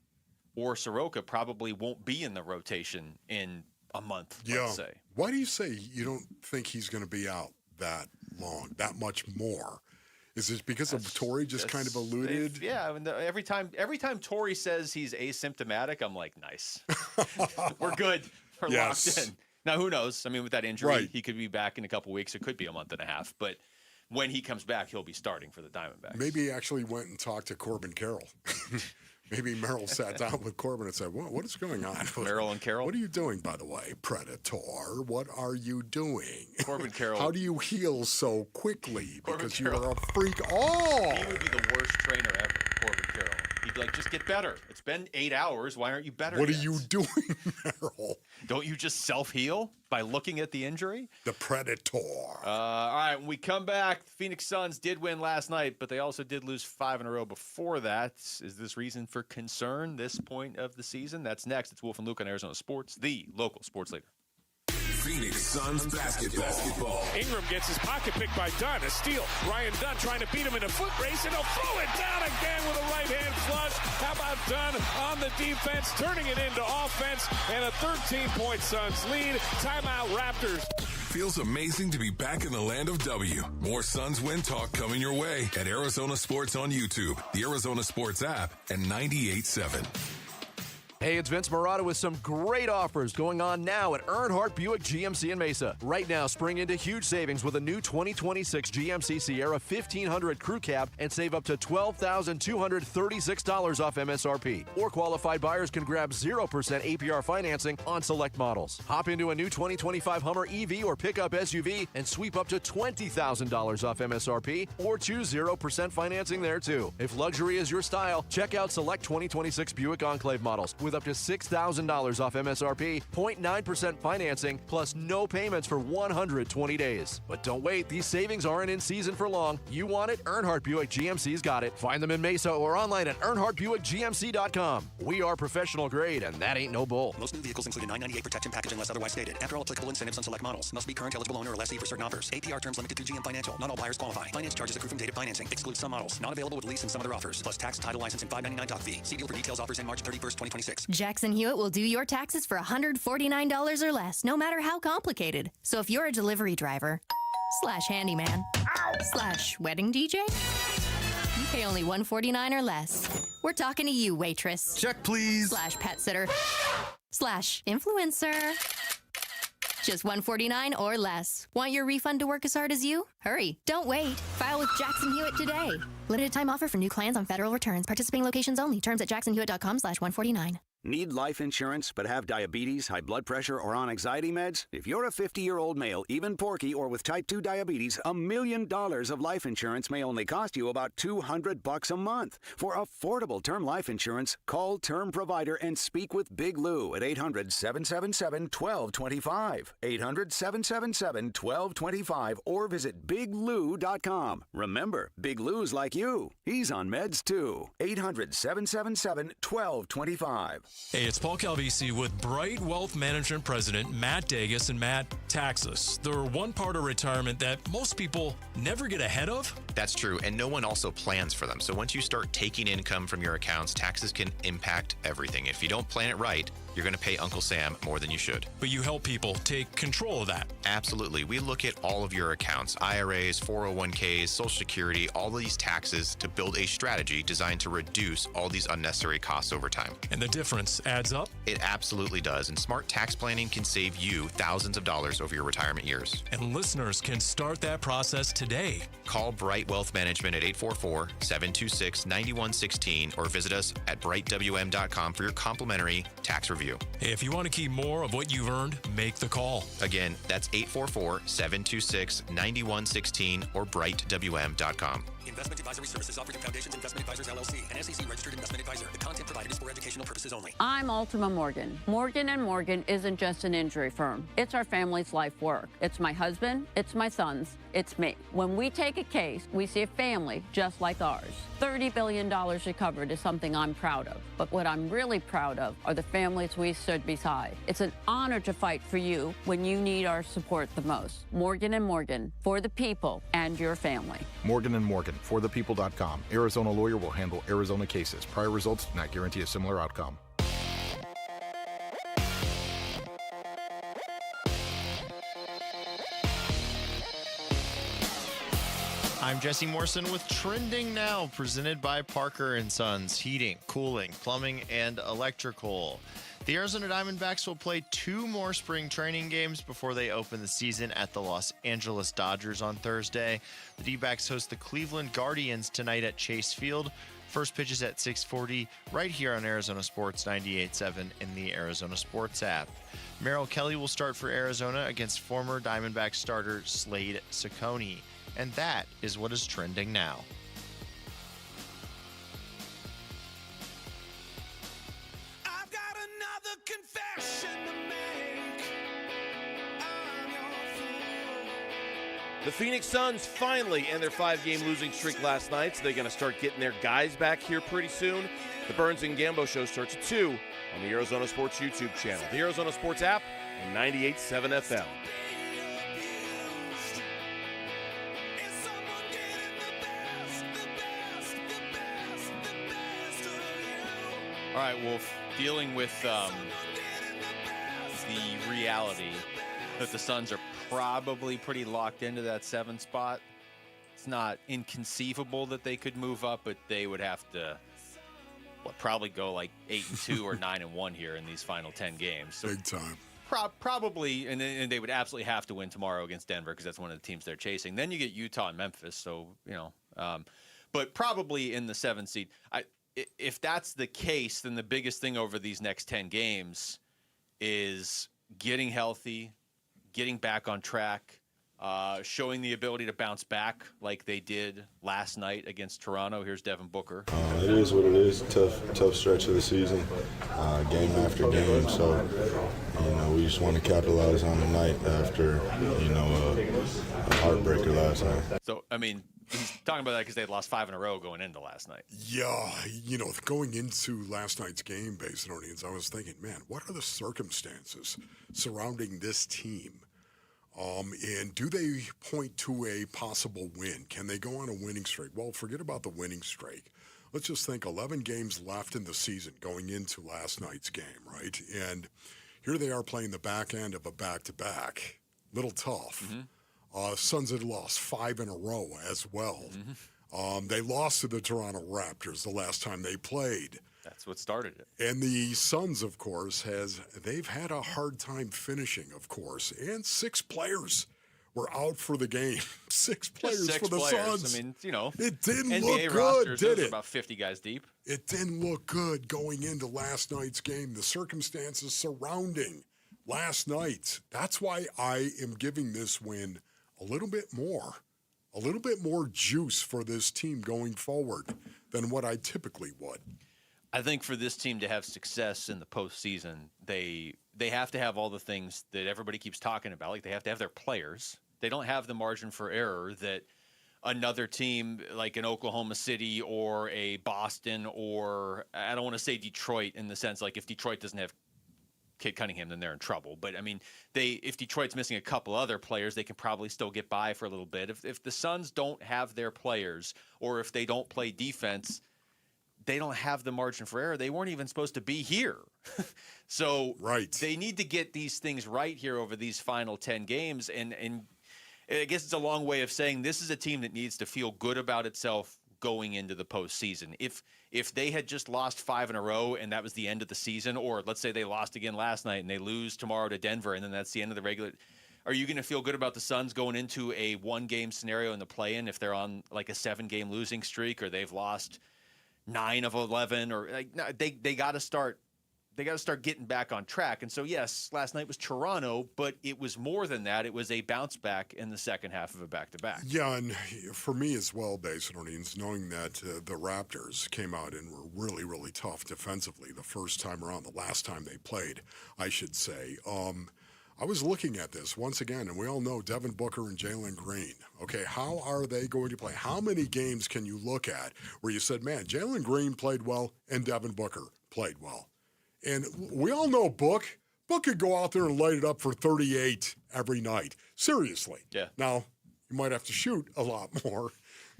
or Soroka probably won't be in the rotation in a month, let's say. Why do you say you don't think he's going to be out that long, that much more? Is it because of Torrey just kind of alluded? Yeah, and every time Torrey says he's asymptomatic, I'm like, nice. We're good. We're locked in. Now, who knows? I mean, with that injury, he could be back in a couple weeks. It could be a month and a half. But when he comes back, he'll be starting for the Diamondbacks. Maybe he actually went and talked to Corbin Carroll. Maybe Merrill sat down with Corbin and said, what is going on? Merrill and Carroll? What are you doing, by the way, Predator? What are you doing? Corbin Carroll. How do you heal so quickly? Because you are a freak. He would be the worst trainer ever, Corbin Carroll. He'd be like, just get better. It's been 8 hours. Why aren't you better What yet? are you doing, Merrill? Don't you just self-heal by looking at the injury? The Predator. All right, when we come back, the Phoenix Suns did win last night, but they also did lose 5 in a row before that. Is this reason for concern this point of the season? That's next. It's Wolf and Luke on Arizona Sports, the local sports leader. Phoenix Suns basketball. Ingram gets his pocket picked by Dunn. A steal. Ryan Dunn trying to beat him in a foot race, and he'll throw it down again with a right-hand flush. How about Dunn on the defense, turning it into offense, and a 13-point Suns lead. Timeout, Raptors. Feels amazing to be back in the land of W. More Suns win talk coming your way at Arizona Sports on YouTube, the Arizona Sports app, and 98.7. Hey, it's Vince Marotta with some great offers going on now at Earnhardt Buick GMC in Mesa. Right now, spring into huge savings with a new 2026 GMC Sierra 1500 Crew Cab and save up to $12,236 off MSRP. Or qualified buyers can grab 0% APR financing on select models. Hop into a new 2025 Hummer EV or pickup SUV and sweep up to $20,000 off MSRP or choose 0% financing there too. If luxury is your style, check out select 2026 Buick Enclave models with up to $6,000 off MSRP, 0.9% financing, plus no payments for 120 days. But don't wait, these savings aren't in season for long. You want it? Earnhardt Buick GMC's got it. Find them in Mesa or online at EarnhardtBuickGMC.com. We are professional grade, and that ain't no bull. Most new vehicles include a $998 protection package unless otherwise stated. After all applicable incentives on select models. Must be current eligible owner or lessee for certain offers. APR terms limited through GM Financial. Not all buyers qualify. Finance charges accrue from date of financing. Excludes some models. Not available with lease and some other offers. Plus tax, title, license, and $599 doc fee. See deal for details. Offers in March 31st, 2026. Jackson Hewitt will do your taxes for $149 or less, no matter how complicated. So if you're a delivery driver / handyman / wedding DJ, you pay only $149 or less. We're talking to you, waitress. Check, please. / pet sitter / influencer. Just $149 or less. Want your refund to work as hard as you? Hurry. Don't wait. File with Jackson Hewitt today. Limited time offer for new clients on federal returns. Participating locations only. Terms at jacksonhewitt.com/149. Need life insurance but have diabetes, high blood pressure, or on anxiety meds? If you're a 50-year-old male, even porky, or with type 2 diabetes, $1 million of life insurance may only cost you about $200 a month. For affordable term life insurance, call Term Provider and speak with Big Lou at 800-777-1225. 800-777-1225 or visit biglou.com. Remember, Big Lou's like you. He's on meds too. 800-777-1225. Hey, it's Paul Calvisi with Bright Wealth Management President Matt Dagas and Matt Taxus. The one part of retirement that most people never get ahead of That's true, and no one also plans for them. So once you start taking income from your accounts, taxes can impact everything. If you don't plan it right, you're going to pay Uncle Sam more than you should. But you help people take control of that. Absolutely. We look at all of your accounts, IRAs, 401ks, Social Security, all these taxes to build a strategy designed to reduce all these unnecessary costs over time. And the difference adds up? It absolutely does. And smart tax planning can save you thousands of dollars over your retirement years. And listeners can start that process today. Call Bright Wealth Management at 844-726-9116 or visit us at brightwm.com for your complimentary tax review. If you want to keep more of what you've earned, make the call. Again, that's 844-726-9116 or brightwm.com. Investment advisory services offered through Foundations Investment Advisors, LLC, an SEC-registered investment advisor. The content provided is for educational purposes only. I'm Ultima Morgan. Morgan & Morgan isn't just an injury firm. It's our family's life work. It's my husband, it's my sons, it's me. When we take a case, we see a family just like ours. $30 billion recovered is something I'm proud of. But what I'm really proud of are the families we stood beside. It's an honor to fight for you when you need our support the most. Morgan & Morgan, for the people and your family. Morgan & Morgan, forthepeople.com. Arizona lawyer will handle Arizona cases. Prior results do not guarantee a similar outcome. I'm Jesse Morrison with Trending Now, presented by Parker & Sons Heating, Cooling, Plumbing, and Electrical. The Arizona Diamondbacks will play 2 more spring training games before they open the season at the Los Angeles Dodgers on Thursday. The D-backs host the Cleveland Guardians tonight at Chase Field. First pitch is at 6:40 right here on Arizona Sports 98.7 in the Arizona Sports app. Merrill Kelly will start for Arizona against former Diamondbacks starter Slade Ciccone. And that is what is trending now. I've got another confession to make. I'm your fool. The Phoenix Suns finally end their 5-game losing streak last night, so they're going to start getting their guys back here pretty soon. The Burns and Gambo Show starts at 2 on the Arizona Sports YouTube channel, the Arizona Sports app, and 98.7 FM. All right, Wolf, dealing with the reality that the Suns are probably pretty locked into that 7 spot. It's not inconceivable that they could move up, but they would have to probably go like 8-2 or 9-1 here in these final 10 games. So big time. Probably, and they would absolutely have to win tomorrow against Denver because that's one of the teams they're chasing. Then you get Utah and Memphis, so, but probably in the 7th seed. If that's the case, then the biggest thing over these next 10 games is getting healthy, getting back on track, showing the ability to bounce back like they did last night against Toronto. Here's Devin Booker. It is what it is. Tough stretch of the season, game after game. So, we just want to capitalize on the night after, a heartbreaker last night. So, he's talking about that because they had lost 5 in a row going into last night. Yeah, going into last night's game, Basinonians, I was thinking, man, what are the circumstances surrounding this team? And do they point to a possible win? Can they go on a winning streak? Well, forget about the winning streak. Let's just think 11 games left in the season going into last night's game, right? And here they are playing the back end of a back-to-back. Little tough. Mm-hmm. Suns had lost 5 in a row as well. Mm-hmm. They lost to the Toronto Raptors the last time they played. That's what started it. And the Suns, of course, they've had a hard time finishing, of course. And 6 players were out for the game. 6 players for the Suns. It didn't NBA look good, rosters, did it? About 50 guys deep. It didn't look good going into last night's game. The circumstances surrounding last night. That's why I am giving this win a little bit more juice for this team going forward than what I typically would. I think for this team to have success in the postseason, they have to have all the things that everybody keeps talking about. Like, they have to have their players. They don't have the margin for error that another team like an Oklahoma City or a Boston, or I don't want to say Detroit in the sense like if Detroit doesn't have Kate Cunningham, then they're in trouble. But, I mean, if Detroit's missing a couple other players, they can probably still get by for a little bit. If the Suns don't have their players, or if they don't play defense, they don't have the margin for error. They weren't even supposed to be here. So they need to get these things right here over these final 10 games. And I guess it's a long way of saying this is a team that needs to feel good about itself going into the postseason. If they had just lost 5 in a row and that was the end of the season, or let's say they lost again last night and they lose tomorrow to Denver and then that's the end of the regular, are you going to feel good about the Suns going into a 1-game scenario in the play-in if they're on like a 7-game losing streak, or they've lost 9 of 11, or like, no, they got to start. They got to start getting back on track. And so, yes, last night was Toronto, but it was more than that. It was a bounce back in the second half of a back-to-back. Yeah, and for me as well, Basinonians, knowing that the Raptors came out and were really, really tough defensively the first time around, the last time they played, I should say. I was looking at this once again, and we all know Devin Booker and Jalen Green. Okay, how are they going to play? How many games can you look at where you said, man, Jalen Green played well and Devin Booker played well? And we all know Book could go out there and light it up for 38 every night. Seriously. Yeah. Now, you might have to shoot a lot more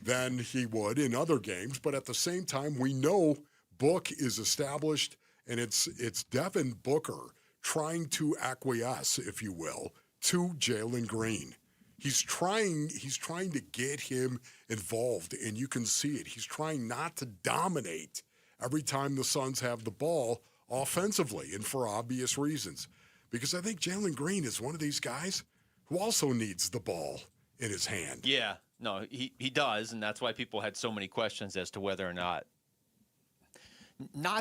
than he would in other games, but at the same time, we know Book is established, and it's Devin Booker trying to acquiesce, if you will, to Jalen Green. He's trying to get him involved, and you can see it. He's trying not to dominate every time the Suns have the ball offensively, and for obvious reasons. Because I think Jalen Green is one of these guys who also needs the ball in his hand. Yeah, no, he does, and that's why people had so many questions as to whether or not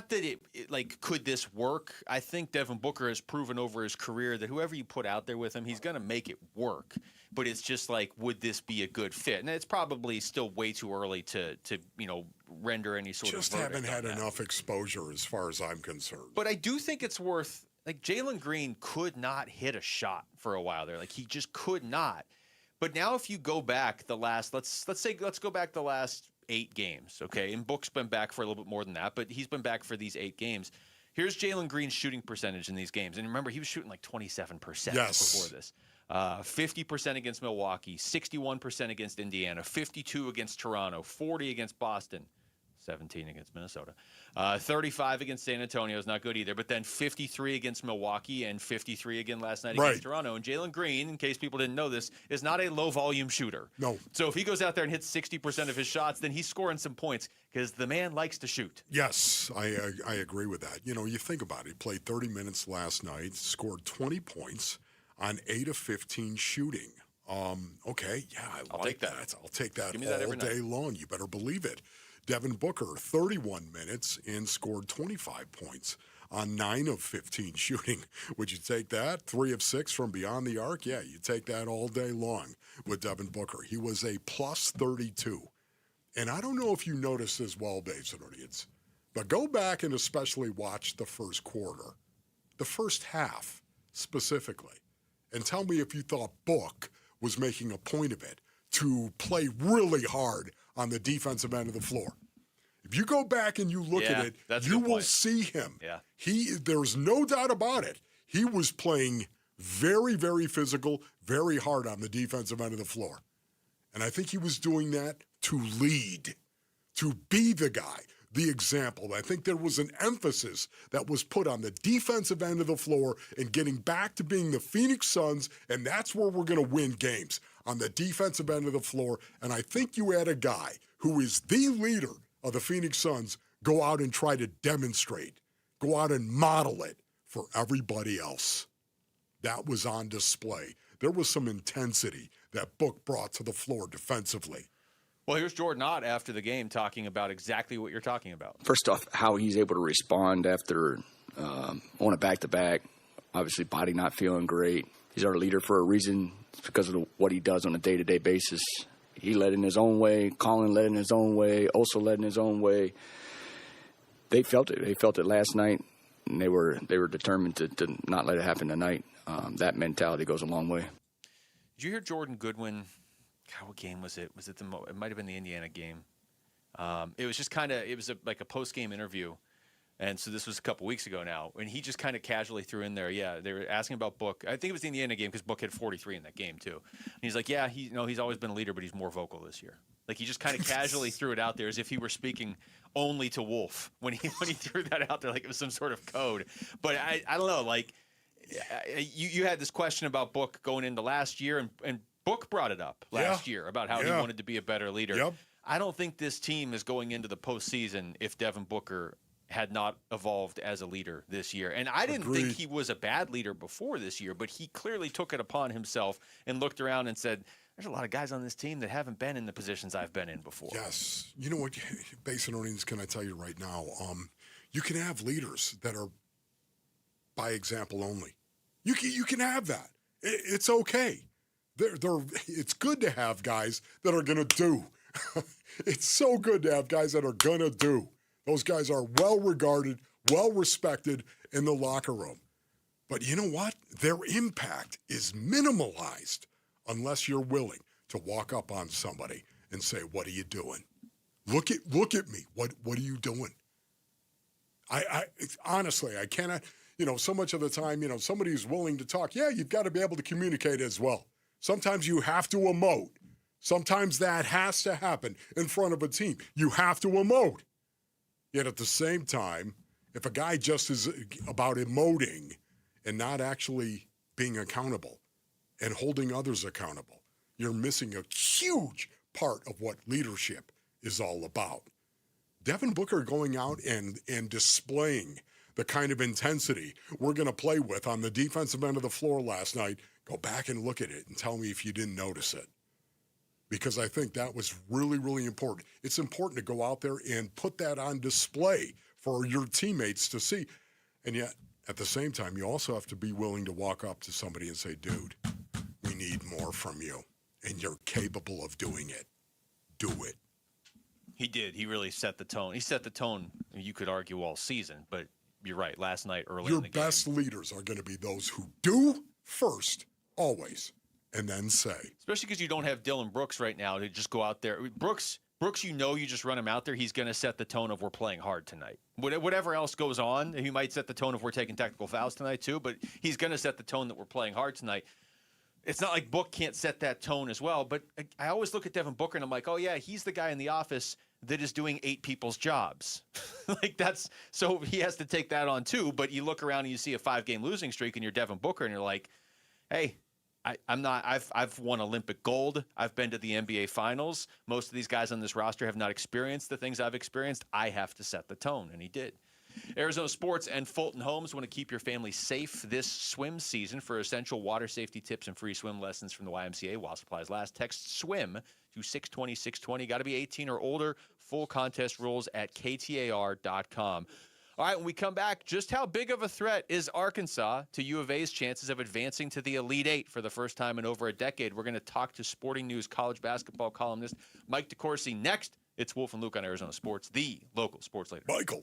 that it like, could this work? I think Devin Booker has proven over his career that whoever you put out there with him, he's going to make it work. But it's just like, would this be a good fit? And it's probably still way too early to render any sort of verdict. Just haven't had enough exposure as far as I'm concerned. But I do think it's worth, like, Jalen Green could not hit a shot for a while there. Like, he just could not. But now if you go back the last, let's go back the last 8 games, okay? And Book's been back for a little bit more than that, but he's been back for these 8 games. Here's Jalen Green's shooting percentage in these games. And remember, he was shooting like 27% before this. 50% against Milwaukee, 61% against Indiana, 52 against Toronto, 40 against Boston, 17 against Minnesota, 35 against San Antonio is not good either, but then 53 against Milwaukee and 53 again last night against Toronto. And Jalen Green, in case people didn't know this, is not a low-volume shooter. No. So if he goes out there and hits 60% of his shots, then he's scoring some points because the man likes to shoot. Yes, I agree with that. You know, you think about it. He played 30 minutes last night, scored 20 points on 8 of 15 shooting. Okay, yeah, I'll take that. I'll take that all day long. You better believe it. Devin Booker, 31 minutes and scored 25 points on 9 of 15 shooting. Would you take that? 3 of 6 from beyond the arc? Yeah, you take that all day long with Devin Booker. He was a plus 32. And I don't know if you noticed as well, Basin audience, but go back and especially watch the first quarter, the first half specifically, and tell me if you thought Book was making a point of it to play really hard on the defensive end of the floor. If you go back and you look at it, you will see him. Yeah. There's no doubt about it. He was playing very, very physical, very hard on the defensive end of the floor. And I think he was doing that to lead, to be the guy, the example. I think there was an emphasis that was put on the defensive end of the floor and getting back to being the Phoenix Suns, and that's where we're going to win games, on the defensive end of the floor. And I think you had a guy who is the leader of the Phoenix Suns go out and try to demonstrate, go out and model it for everybody else. That was on display. There was some intensity that Book brought to the floor defensively. Well, here's Jordan Ott after the game talking about exactly what you're talking about. First off, how he's able to respond after on a back-to-back. Obviously, body not feeling great. He's our leader for a reason. It's because of what he does on a day-to-day basis. He led in his own way. Colin led in his own way. Also led in his own way. They felt it. They felt it last night, and they were determined to not let it happen tonight. That mentality goes a long way. Did you hear Jordan Goodwin? God, what game was it? Was it it might have been the Indiana game. It was just kind of, it was like a post-game interview And so this was a couple weeks ago now, and he just kind of casually threw in there, yeah, they were asking about Book. I think it was the Indiana game because Book had 43 in that game too. And he's like, yeah, he's always been a leader, but he's more vocal this year. Like he just kind of casually threw it out there as if he were speaking only to Wolf when he threw that out there like it was some sort of code. But I don't know, like you had this question about Book going into last year, and Book brought it up last year about how he wanted to be a better leader. Yep. I don't think this team is going into the postseason if Devin Booker had not evolved as a leader this year. And I didn't think he was a bad leader before this year, but he clearly took it upon himself and looked around and said, there's a lot of guys on this team that haven't been in the positions I've been in before. Yes. You know what, Basinonians, can I tell you right now, you can have leaders that are by example only. You can have that. It's okay. It's good to have guys that are going to do. It's so good to have guys that are going to do. Those guys are well-regarded, well-respected in the locker room. But you know what? Their impact is minimalized unless you're willing to walk up on somebody and say, what are you doing? Look at me. What are you doing? Honestly, I cannot, so much of the time, somebody who's willing to talk, you've got to be able to communicate as well. Sometimes you have to emote. Sometimes that has to happen in front of a team. You have to emote. Yet at the same time, if a guy just is about emoting and not actually being accountable and holding others accountable, you're missing a huge part of what leadership is all about. Devin Booker going out and displaying the kind of intensity we're going to play with on the defensive end of the floor last night, go back and look at it and tell me if you didn't notice it. Because I think that was really, really important. It's important to go out there and put that on display for your teammates to see. And yet, at the same time, you also have to be willing to walk up to somebody and say, dude, we need more from you. And you're capable of doing it. Do it. He did. He really set the tone. He set the tone, you could argue, all season. But you're right, last night early in the game. Your best leaders are going to be those who do first, always. And then say. Especially because you don't have Dylan Brooks right now to just go out there. Brooks, you just run him out there. He's going to set the tone of we're playing hard tonight. Whatever else goes on, he might set the tone of we're taking technical fouls tonight too, but he's going to set the tone that we're playing hard tonight. It's not like Book can't set that tone as well, but I always look at Devin Booker and I'm like, oh yeah, he's the guy in the office that is doing 8 people's jobs. So he has to take that on too, but you look around and you see a 5-game losing streak and you're Devin Booker and you're like, hey, I've won Olympic gold. I've been to the NBA Finals. Most of these guys on this roster have not experienced the things I've experienced. I have to set the tone, and he did. Arizona Sports and Fulton Homes want to keep your family safe this swim season. For essential water safety tips and free swim lessons from the YMCA while supplies last, text SWIM to 620-620. Got to be 18 or older. Full contest rules at ktar.com. All right, when we come back, just how big of a threat is Arkansas to U of A's chances of advancing to the Elite Eight for the first time in over a decade? We're going to talk to Sporting News college basketball columnist Mike DeCourcy next. It's Wolf and Luke on Arizona Sports, the local sports leader. Michael.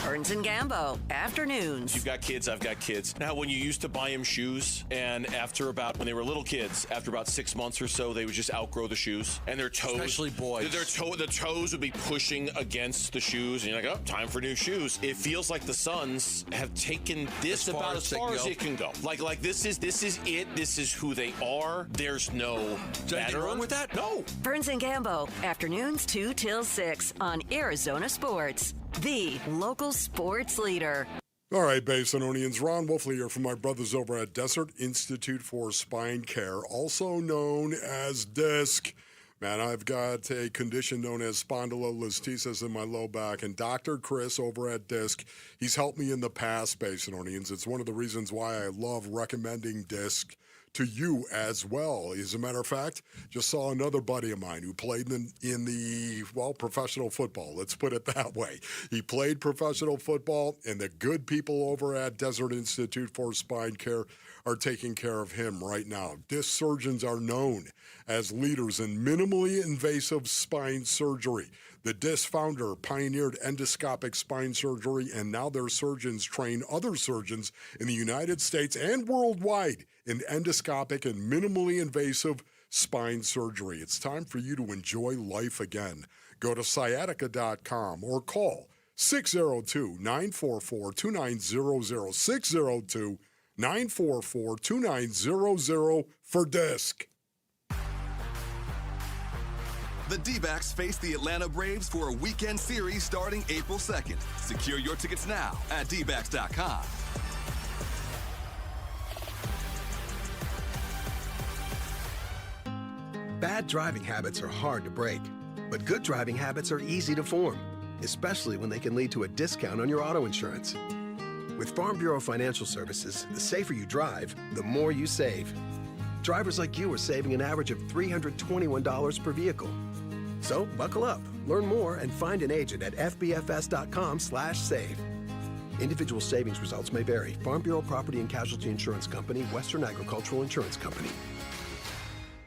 Burns and Gambo, afternoons. You've got kids, I've got kids. Now, when you used to buy them shoes, and when they were little kids, after about 6 months or so, they would just outgrow the shoes, and their toes, especially boys, the toes would be pushing against the shoes, and you're like, oh, time for new shoes. It feels like the Suns have taken this about as far as it can go. Like this is it. This is who they are. There's no anything wrong with that? No. Burns and Gambo, afternoons 2 till 6 on Arizona Sports, the local sports leader. All right, Basinonians, Ron Wolfley here from my brothers over at Desert Institute for Spine Care, also known as DISC. Man, I've got a condition known as spondylolisthesis in my low back, and Dr. Chris over at DISC, he's helped me in the past, Basinonians. It's one of the reasons why I love recommending DISC to you as well. As a matter of fact, just saw another buddy of mine who played in the professional football. Let's put it that way. He played professional football, and the good people over at Desert Institute for Spine Care are taking care of him right now. Disc surgeons are known as leaders in minimally invasive spine surgery. The DISC founder pioneered endoscopic spine surgery, and now their surgeons train other surgeons in the United States and worldwide in endoscopic and minimally invasive spine surgery. It's time for you to enjoy life again. Go to sciatica.com or call 602-944-2900. 602-944-2900 for disc. The D-backs face the Atlanta Braves for a weekend series starting April 2nd. Secure your tickets now at dbacks.com. Bad driving habits are hard to break, but good driving habits are easy to form, especially when they can lead to a discount on your auto insurance. With Farm Bureau Financial Services, the safer you drive, the more you save. Drivers like you are saving an average of $321 per vehicle. So buckle up, learn more, and find an agent at fbfs.com/save. Individual savings results may vary. Farm Bureau Property and Casualty Insurance Company, Western Agricultural Insurance Company.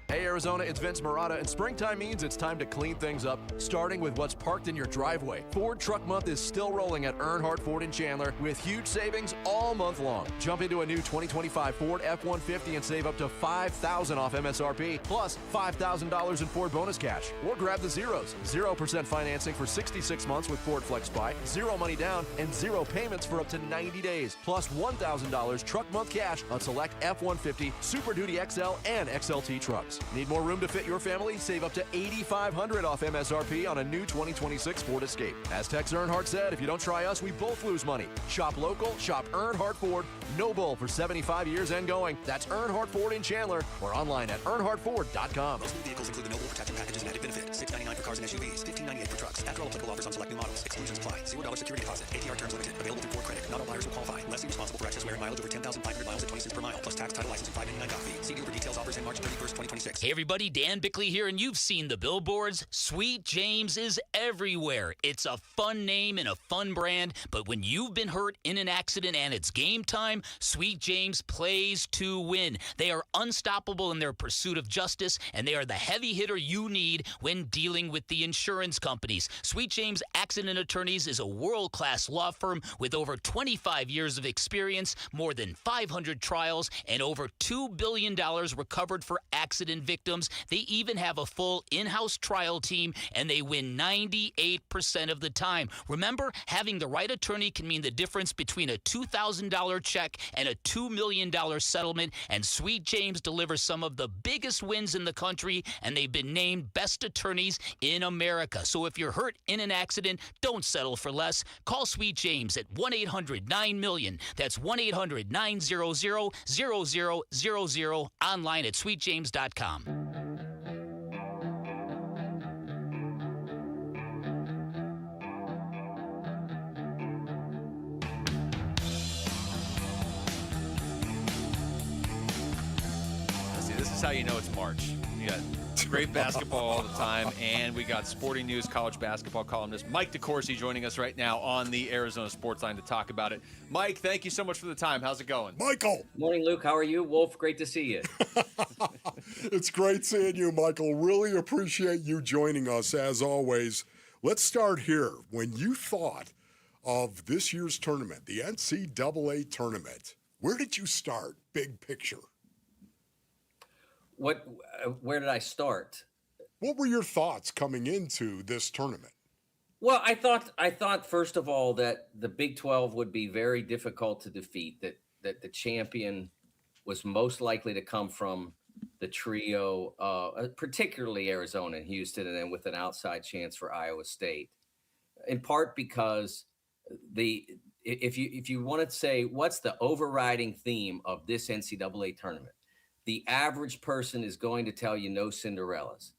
Hey Arizona, it's Vince Marotta, and springtime means it's time to clean things up, starting with what's parked in your driveway. Ford Truck Month is still rolling at Earnhardt Ford in Chandler with huge savings all month long. Jump into a new 2025 Ford F-150 and save up to $5,000 off MSRP, plus $5,000 in Ford bonus cash. Or grab the zeros. 0% financing for 66 months with Ford Flex Buy, 0 money down, and 0 payments for up to 90 days, plus $1,000 Truck Month cash on select F-150, Super Duty XL, and XLT trucks. Need more room to fit your family? Save up to $8,500 off MSRP on a new 2026 Ford Escape. As Tex Earnhardt said, if you don't try us, we both lose money. Shop local, shop Earnhardt Ford, no bull for 75 years and going. That's Earnhardt Ford in Chandler or online at earnhardtford.com. Most new vehicles include the no bull protection packages and added benefit. $699 for cars and SUVs, $1,598 for trucks. After all applicable offers on select new models. Exclusions apply. $0 security deposit. APR terms limited. Available through Ford Credit. Not all buyers will qualify. Lessee responsible for excess wear and mileage over 10,500 miles at 20 cents per mile. Plus tax, title, license, and $5.99 dock fee. See dealer for details. Offers in March 31st, 2026. Hey everybody, Dan Bickley here, and you've seen the billboards. Sweet James is everywhere. It's a fun name and a fun brand, but when you've been hurt in an accident and it's game time, Sweet James plays to win. They are unstoppable in their pursuit of justice, and they are the heavy hitter you need when dealing with the insurance companies. Sweet James Accident Attorneys is a world-class law firm with over 25 years of experience, more than 500 trials, and over $2 billion recovered for accident victims. They even have a full in-house trial team, and they win 98% of the time. Remember, having the right attorney can mean the difference between a $2,000 check and a $2 million settlement, and Sweet James delivers some of the biggest wins in the country, and they've been named best attorneys in America. So if you're hurt in an accident, don't settle for less. Call Sweet James at 1-800-9-MILLION. That's 1-800-900-0000, online at sweetjames.com. This is how you know it's March. We got great basketball all the time, and we got Sporting News college basketball columnist Mike DeCourcy joining us right now on the Arizona Sports Line to talk about it. Mike, thank you so much for the time. How's it going? Michael! Morning, Luke. How are you? Wolf, great to see you. It's great seeing you, Michael. Really appreciate you joining us, as always. Let's start here. When you thought of this year's tournament, the NCAA tournament, where did you start, big picture? Where did I start? What were your thoughts coming into this tournament? Well, I thought first of all that the Big 12 would be very difficult to defeat, that the champion was most likely to come from the trio, particularly Arizona and Houston, and then with an outside chance for Iowa State. In part because if you want to say what's the overriding theme of this NCAA tournament, the average person is going to tell you no Cinderellas.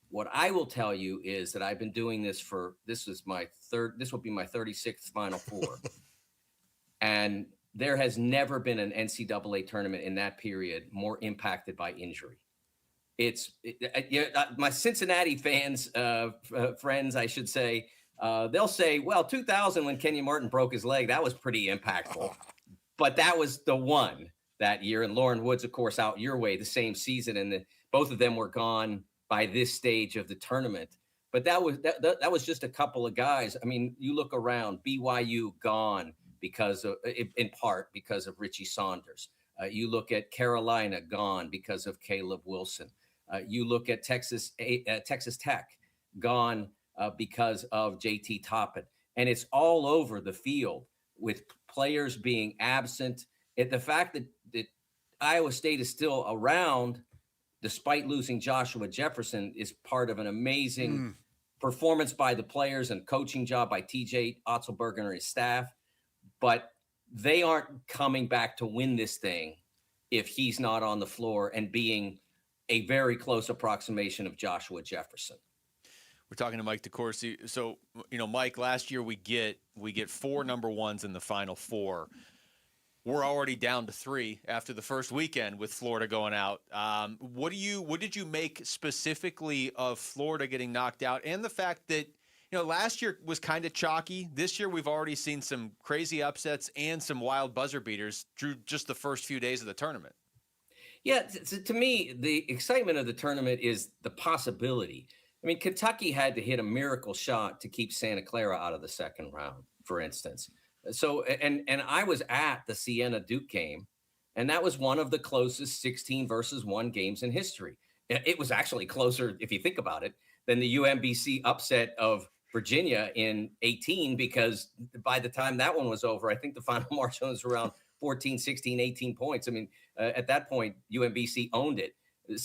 What I will tell you is that I've been doing this this will be my 36th Final Four. And there has never been an NCAA tournament in that period more impacted by injury. My Cincinnati fans, friends, I should say, they'll say, well, 2000 when Kenyon Martin broke his leg, that was pretty impactful. But that was the one that year. And Lauren Woods, of course, out your way the same season. And both of them were gone by this stage of the tournament. But that was just a couple of guys. I mean, you look around, BYU gone in part because of Richie Saunders. You look at Carolina gone because of Caleb Wilson. You look at Texas Tech gone because of JT Toppin. and it's all over the field with players being absent. The fact that Iowa State is still around despite losing Joshua Jefferson is part of an amazing performance by the players and coaching job by TJ Otzelberger and his staff. But they aren't coming back to win this thing if he's not on the floor and being a very close approximation of Joshua Jefferson. We're talking to Mike DeCourcy. So, Mike, last year we get 4 number ones in the Final Four. We're already down to 3 after the first weekend with Florida going out. What did you make specifically of Florida getting knocked out, and the fact that last year was kind of chalky. This year we've already seen some crazy upsets and some wild buzzer beaters through just the first few days of the tournament. Yeah, to me, the excitement of the tournament is the possibility. I mean, Kentucky had to hit a miracle shot to keep Santa Clara out of the second round, for instance. So, and I was at the Siena-Duke game, and that was one of the closest 16-1 games in history. It was actually closer, if you think about it, than the UMBC upset of Virginia in 18, because by the time that one was over, I think the final margin was around 14, 16, 18 points. I mean, at that point, UMBC owned it.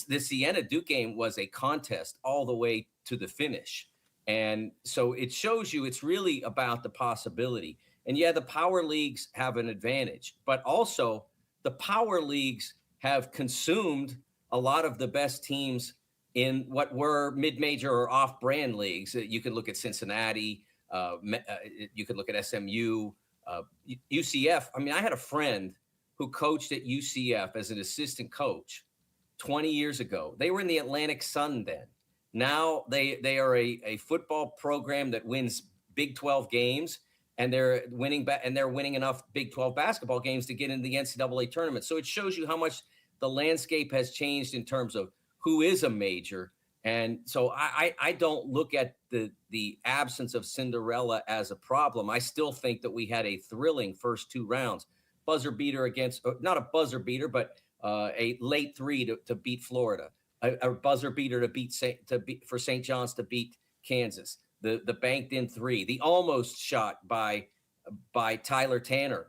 The Siena-Duke game was a contest all the way to the finish. And so it shows you it's really about the possibility. And yeah, the power leagues have an advantage, but also the power leagues have consumed a lot of the best teams in what were mid-major or off-brand leagues. You could look at Cincinnati, you could look at SMU, UCF. I mean, I had a friend who coached at UCF as an assistant coach 20 years ago. They were in the Atlantic Sun then. Now they are a football program that wins Big 12 games, and they're winning enough Big 12 basketball games to get into the NCAA tournament. So it shows you how much the landscape has changed in terms of who is a major. And so I don't look at the absence of Cinderella as a problem. I still think that we had a thrilling first 2 rounds. Buzzer beater not a buzzer beater, but a late 3 to beat Florida, a buzzer beater for St. John's to beat Kansas, the banked in 3, the almost shot by Tyler Tanner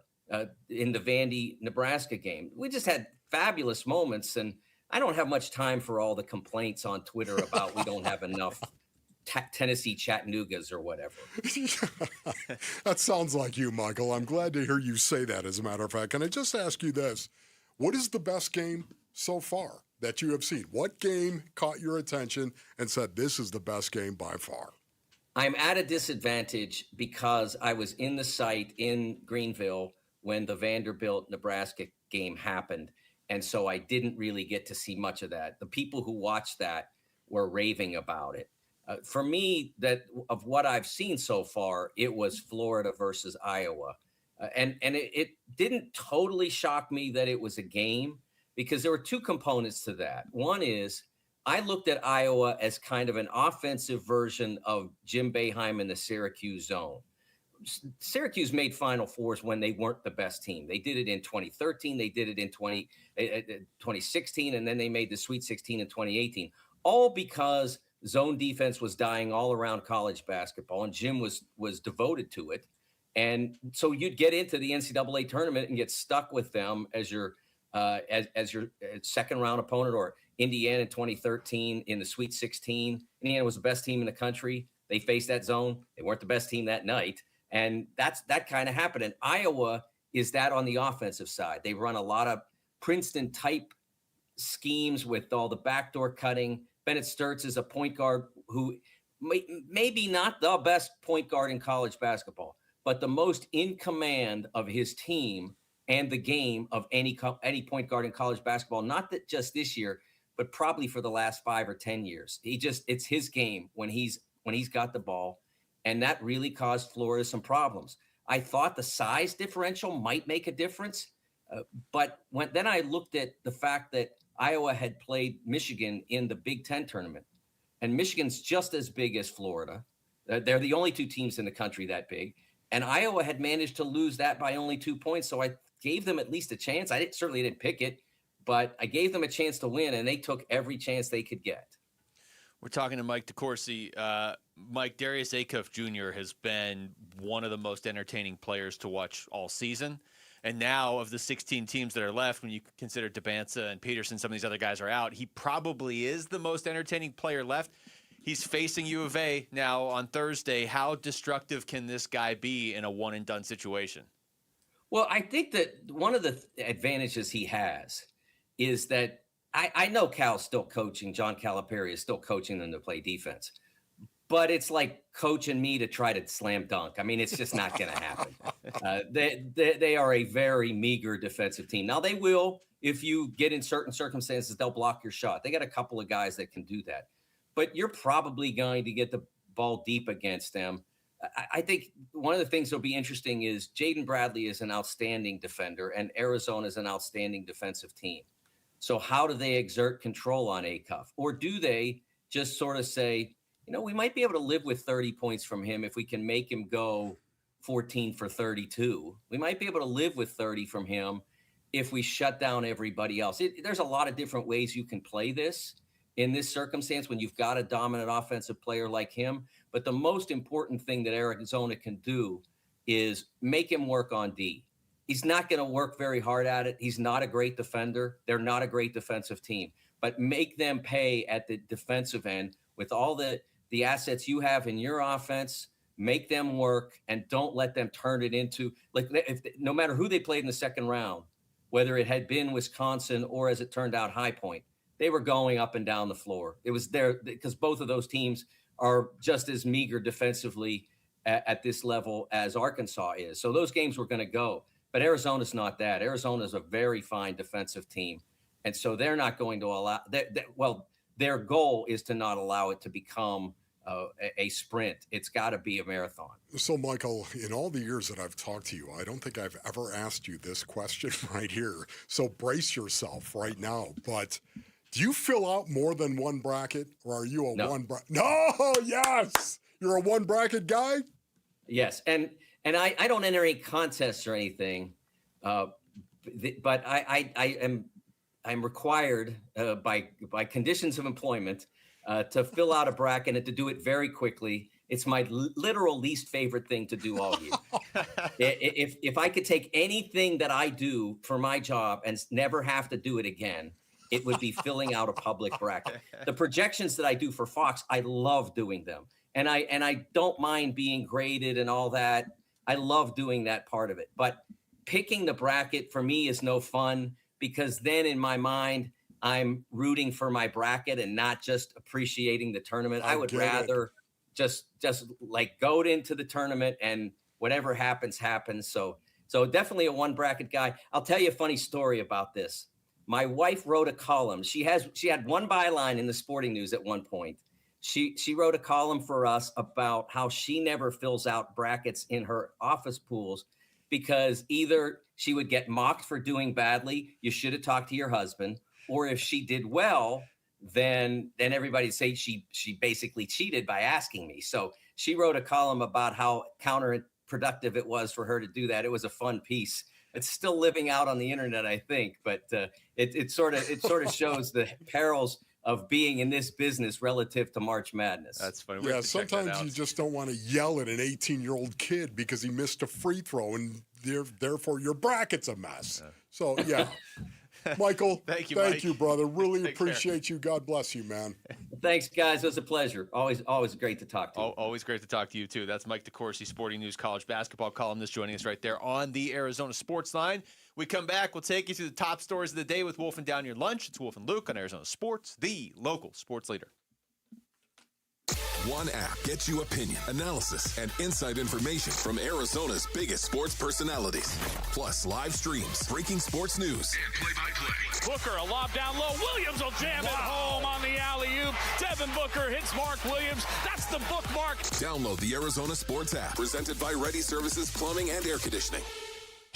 in the Vandy, Nebraska game. We just had fabulous moments, and I don't have much time for all the complaints on Twitter about we don't have enough Tennessee Chattanoogas or whatever. That sounds like you, Michael. I'm glad to hear you say that, as a matter of fact. Can I just ask you this? What is the best game so far that you have seen? What game caught your attention and said, this is the best game by far? I'm at a disadvantage because I was in the site in Greenville when the Vanderbilt-Nebraska game happened, and so I didn't really get to see much of that. The people who watched that were raving about it. For me, of what I've seen so far, it was Florida versus Iowa. And it didn't totally shock me that it was a game, because there were 2 components to that. One is I looked at Iowa as kind of an offensive version of Jim Boeheim in the Syracuse zone. Syracuse made Final Fours when they weren't the best team. They did it in 2013. They did it in 2016, and then they made the Sweet 16 in 2018, all because zone defense was dying all around college basketball, and Jim was devoted to it. And so you'd get into the NCAA tournament and get stuck with them as your second round opponent, or Indiana in 2013 in the Sweet 16. Indiana was the best team in the country. They faced that zone. They weren't the best team that night. And that kind of happened. And Iowa is that on the offensive side. They run a lot of Princeton type schemes with all the backdoor cutting. Bennett Sturtz is a point guard who maybe not the best point guard in college basketball, but the most in command of his team and the game of any point guard in college basketball. Not that just this year, but probably for the last 5 or 10 years. It's his game when he's got the ball. And that really caused Florida some problems. I thought the size differential might make a difference. But then I looked at the fact that Iowa had played Michigan in the Big Ten tournament. And Michigan's just as big as Florida. They're the only 2 teams in the country that big. And Iowa had managed to lose that by only 2 points. So I gave them at least a chance. I certainly didn't pick it, but I gave them a chance to win, and they took every chance they could get. We're talking to Mike DeCourcy. Mike, Darius Acuff Jr. has been one of the most entertaining players to watch all season. And now, of the 16 teams that are left, when you consider Debanza and Peterson, some of these other guys are out, he probably is the most entertaining player left. He's facing U of A now on Thursday. How destructive can this guy be in a one-and-done situation? Well, I think that one of the advantages he has is that I know Cal's still coaching. John Calipari is still coaching them to play defense. But it's like coaching me to try to slam dunk. I mean, it's just not going to happen. They are a very meager defensive team. Now, they will, if you get in certain circumstances, they'll block your shot. They got a couple of guys that can do that. But you're probably going to get the ball deep against them. I think one of the things that'll be interesting is Jaden Bradley is an outstanding defender, and Arizona is an outstanding defensive team. So how do they exert control on Acuff? Or do they just sort of say, we might be able to live with 30 points from him if we can make him go 14 for 32. We might be able to live with 30 from him if we shut down everybody else. There's a lot of different ways you can play this in this circumstance when you've got a dominant offensive player like him. But the most important thing that Arizona can do is make him work on D. He's not going to work very hard at it. He's not a great defender. They're not a great defensive team. But make them pay at the defensive end with all the assets you have in your offense. Make them work and don't let them turn it into no matter who they played in the second round, whether it had been Wisconsin or, as it turned out, High Point, they were going up and down the floor. It was there because both of those teams are just as meager defensively at this level as Arkansas is. So those games were going to go. But Arizona's not that. Arizona's a very fine defensive team. And so they're not going to allow their goal is to not allow it to become a sprint. It's got to be a marathon. So, Michael, in all the years that I've talked to you, I don't think I've ever asked you this question right here. So brace yourself right now. But do you fill out more than one bracket, or are you a one bracket? No, yes. You're a one bracket guy? Yes. And I don't enter any contests or anything, but I'm required by conditions of employment to fill out a bracket and to do it very quickly. It's my literal least favorite thing to do all year. If I could take anything that I do for my job and never have to do it again, it would be filling out a public bracket. The projections that I do for Fox, I love doing them. And I don't mind being graded and all that. I love doing that part of it. But picking the bracket for me is no fun, because then in my mind, I'm rooting for my bracket and not just appreciating the tournament. I would rather just like go into the tournament and whatever happens, happens. So definitely a one bracket guy. I'll tell you a funny story about this. My wife wrote a column. She had one byline in the Sporting News at one point. She wrote a column for us about how she never fills out brackets in her office pools because either she would get mocked for doing badly, you should have talked to your husband, or if she did well, then everybody'd say she basically cheated by asking me. So she wrote a column about how counterproductive it was for her to do that. It was a fun piece. It's still living out on the internet, I think, but it sort of shows the perils of being in this business relative to March Madness. That's funny. Yeah, sometimes you just don't want to yell at an 18-year-old kid because he missed a free throw, and therefore your bracket's a mess. So, yeah. Michael, thank you, brother. Really appreciate you. God bless you, man. Thanks, guys. It was a pleasure. Always great to talk to you. Always great to talk to you, too. That's Mike DeCourcy, Sporting News college basketball columnist, joining us right there on the Arizona Sports Line. We come back, we'll take you through the top stories of the day with Wolf and Down Your Lunch. It's Wolf and Luke on Arizona Sports, the local sports leader. One app gets you opinion, analysis, and inside information from Arizona's biggest sports personalities. Plus live streams, breaking sports news, and play-by-play. Booker, a lob down low. Williams will jam it home on the alley-oop. Devin Booker hits Mark Williams. That's the bookmark. Download the Arizona Sports app, presented by Ready Services Plumbing and Air Conditioning.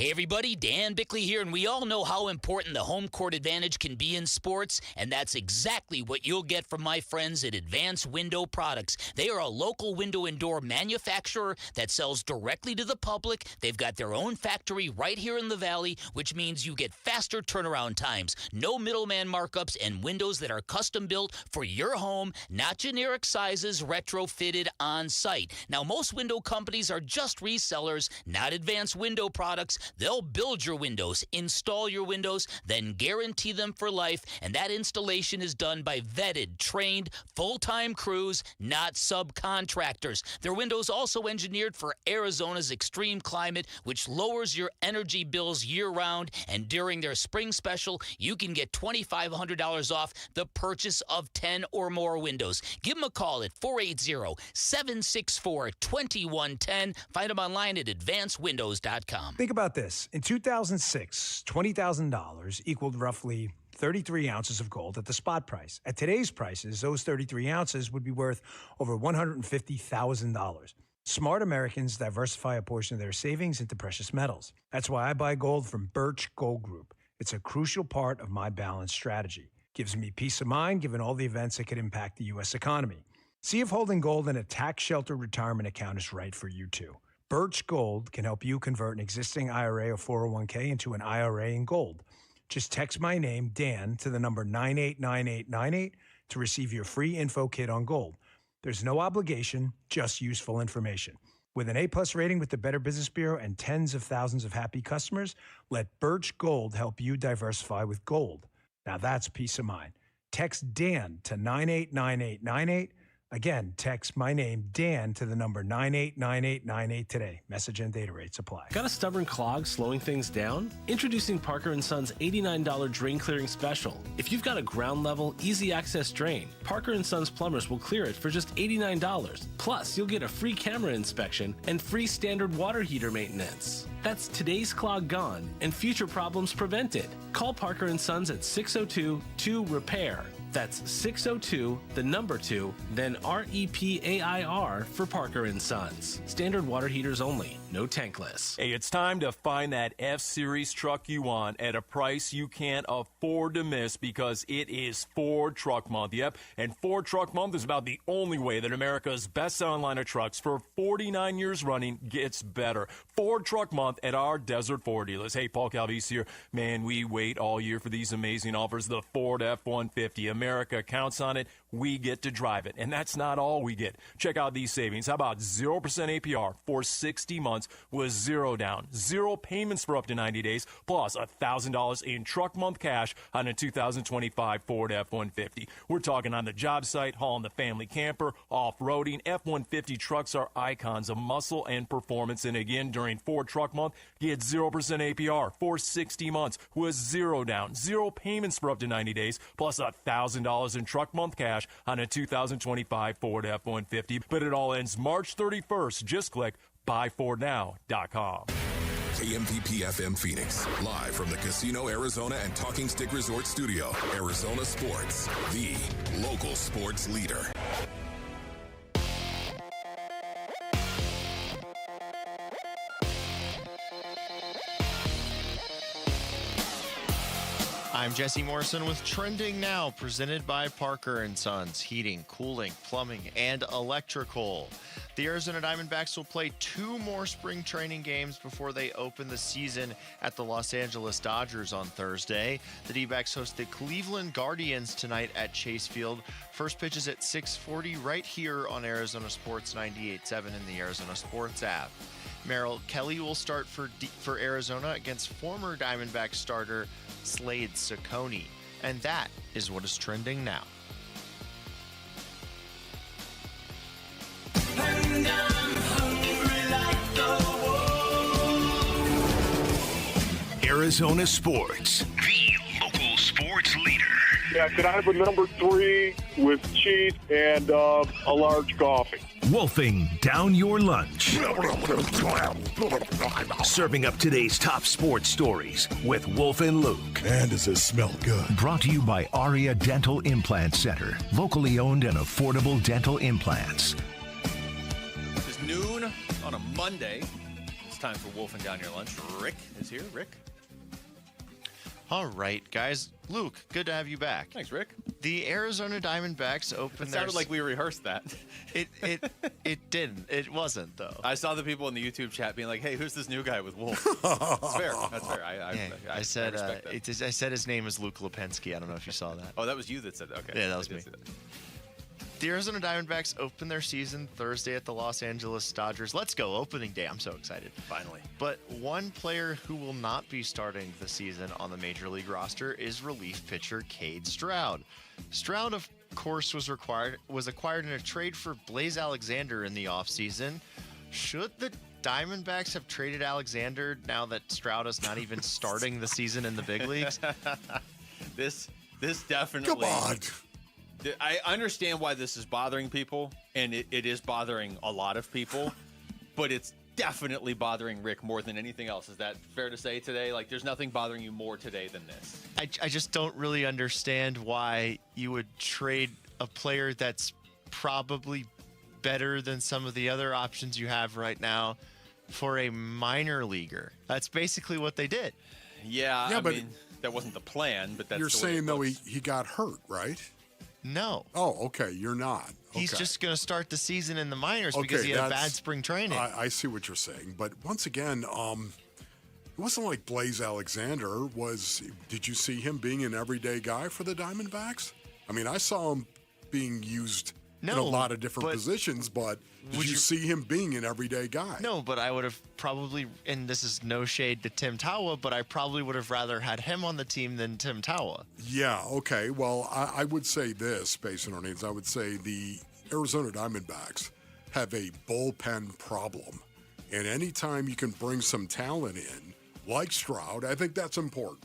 Hey everybody, Dan Bickley here, and we all know how important the home court advantage can be in sports, and that's exactly what you'll get from my friends at Advanced Window Products. They are a local window and door manufacturer that sells directly to the public. They've got their own factory right here in the Valley, which means you get faster turnaround times, no middleman markups, and windows that are custom built for your home, not generic sizes, retrofitted on site. Now, most window companies are just resellers, not Advanced Window Products. They'll build your windows, install your windows, then guarantee them for life, and that installation is done by vetted, trained, full-time crews, not subcontractors. Their windows also engineered for Arizona's extreme climate, which lowers your energy bills year-round, and during their spring special, you can get $2,500 off the purchase of 10 or more windows. Give them a call at 480-764-2110. Find them online at advancedwindows.com. Think about this. In 2006, $20,000 equaled roughly 33 ounces of gold at the spot price. At today's prices, those 33 ounces would be worth over $150,000. Smart Americans diversify a portion of their savings into precious metals. That's why I buy gold from Birch Gold Group. It's a crucial part of my balanced strategy. Gives me peace of mind given all the events that could impact the U.S. economy. See if holding gold in a tax-sheltered retirement account is right for you too. Birch Gold can help you convert an existing IRA or 401k into an IRA in gold. Just text my name, Dan, to the number 989898 to receive your free info kit on gold. There's no obligation, just useful information. With an A-plus rating with the Better Business Bureau and tens of thousands of happy customers, let Birch Gold help you diversify with gold. Now that's peace of mind. Text Dan to 989898. Again, text my name, Dan, to the number 989898 today. Message and data rates apply. Got a stubborn clog slowing things down? Introducing Parker & Son's $89 drain clearing special. If you've got a ground level, easy access drain, Parker & Son's plumbers will clear it for just $89. Plus, you'll get a free camera inspection and free standard water heater maintenance. That's today's clog gone and future problems prevented. Call Parker & Sons at 602-2-REPAIR. That's 602, the number 2, then REPAIR for Parker & Sons. Standard water heaters only, no tankless. Hey, it's time to find that F-Series truck you want at a price you can't afford to miss because it is Ford Truck Month. Yep, and Ford Truck Month is about the only way that America's best-selling line of trucks for 49 years running gets better. Ford Truck Month at our Desert Ford dealers. Hey, Paul Calvise here. Man, we wait all year for these amazing offers. The Ford F-150. America counts on it. We get to drive it. And that's not all we get. Check out these savings. How about 0% APR for 60 months with zero down, zero payments for up to 90 days, plus $1,000 in truck month cash on a 2025 Ford F-150. We're talking on the job site, hauling the family camper, off-roading. F-150 trucks are icons of muscle and performance. And again, during Ford Truck Month, get 0% APR for 60 months with zero down, zero payments for up to 90 days, plus $1,000 in truck month cash on a 2025 Ford F-150. But it all ends March 31st. Just click buyfordnow.com. KMPP FM Phoenix, live from the Casino Arizona and Talking Stick Resort Studio. Arizona Sports, the local sports leader. I'm Jesse Morrison with Trending Now, presented by Parker & Sons, heating, cooling, plumbing, and electrical. The Arizona Diamondbacks will play 2 more spring training games before they open the season at the Los Angeles Dodgers on Thursday. The D-backs host the Cleveland Guardians tonight at Chase Field. First pitch is at 6:40 right here on Arizona Sports 98.7 in the Arizona Sports app. Merrill Kelly will start for Arizona against former Diamondback starter Slade Ciccone. And that is what is trending now. And I'm hungry like the wolf. Arizona Sports, the local sports leader. Yeah, could I have a number 3 with cheese and a large coffee? Wolfing down your lunch. Serving up today's top sports stories with Wolf and Luke. Man, does this smell good. Brought to you by Aria Dental Implant Center. Locally owned and affordable dental implants. It's noon on a Monday. It's time for Wolfing Down Your Lunch. Rick is here. Rick? All right, guys. Luke, good to have you back. Thanks, Rick. The Arizona Diamondbacks opened It sounded like we rehearsed that. It didn't. It wasn't, though. I saw the people in the YouTube chat being like, hey, who's this new guy with Wolf? That's fair. That's fair. I said respect that. I said his name is Luke Lipinski. I don't know if you saw that. Oh, that was you that said that. Okay. Yeah, that was me. The Arizona Diamondbacks open their season Thursday at the Los Angeles Dodgers. Let's go. Opening day. I'm so excited. Finally. But one player who will not be starting the season on the Major League roster is relief pitcher Cade Stroud. Stroud, of course, was acquired in a trade for Blaze Alexander in the offseason. Should the Diamondbacks have traded Alexander now that Stroud is not even starting the season in the big leagues? This definitely... Come on. I understand why this is bothering people, and it is bothering a lot of people, but it's definitely bothering Rick more than anything else. Is that fair to say today? Like, there's nothing bothering you more today than this. I just don't really understand why you would trade a player that's probably better than some of the other options you have right now for a minor leaguer. That's basically what they did. Yeah, I mean, that wasn't the plan, but that's You're the way saying, it though, looks. he got hurt, right? No. Oh, okay. You're not. He's Okay. just going to start the season in the minors because he had a bad spring training. I see what you're saying. But once again, it wasn't like Blaze Alexander was. Did you see him being an everyday guy for the Diamondbacks? I mean, I saw him being used in a lot of different positions, but did you see him being an everyday guy? No, but I would have probably, and this is no shade to Tim Tawa, but I probably would have rather had him on the team than Tim Tawa. Yeah, okay. Well, I would say this, based on our names, I would say the Arizona Diamondbacks have a bullpen problem. And anytime you can bring some talent in, like Stroud, I think that's important.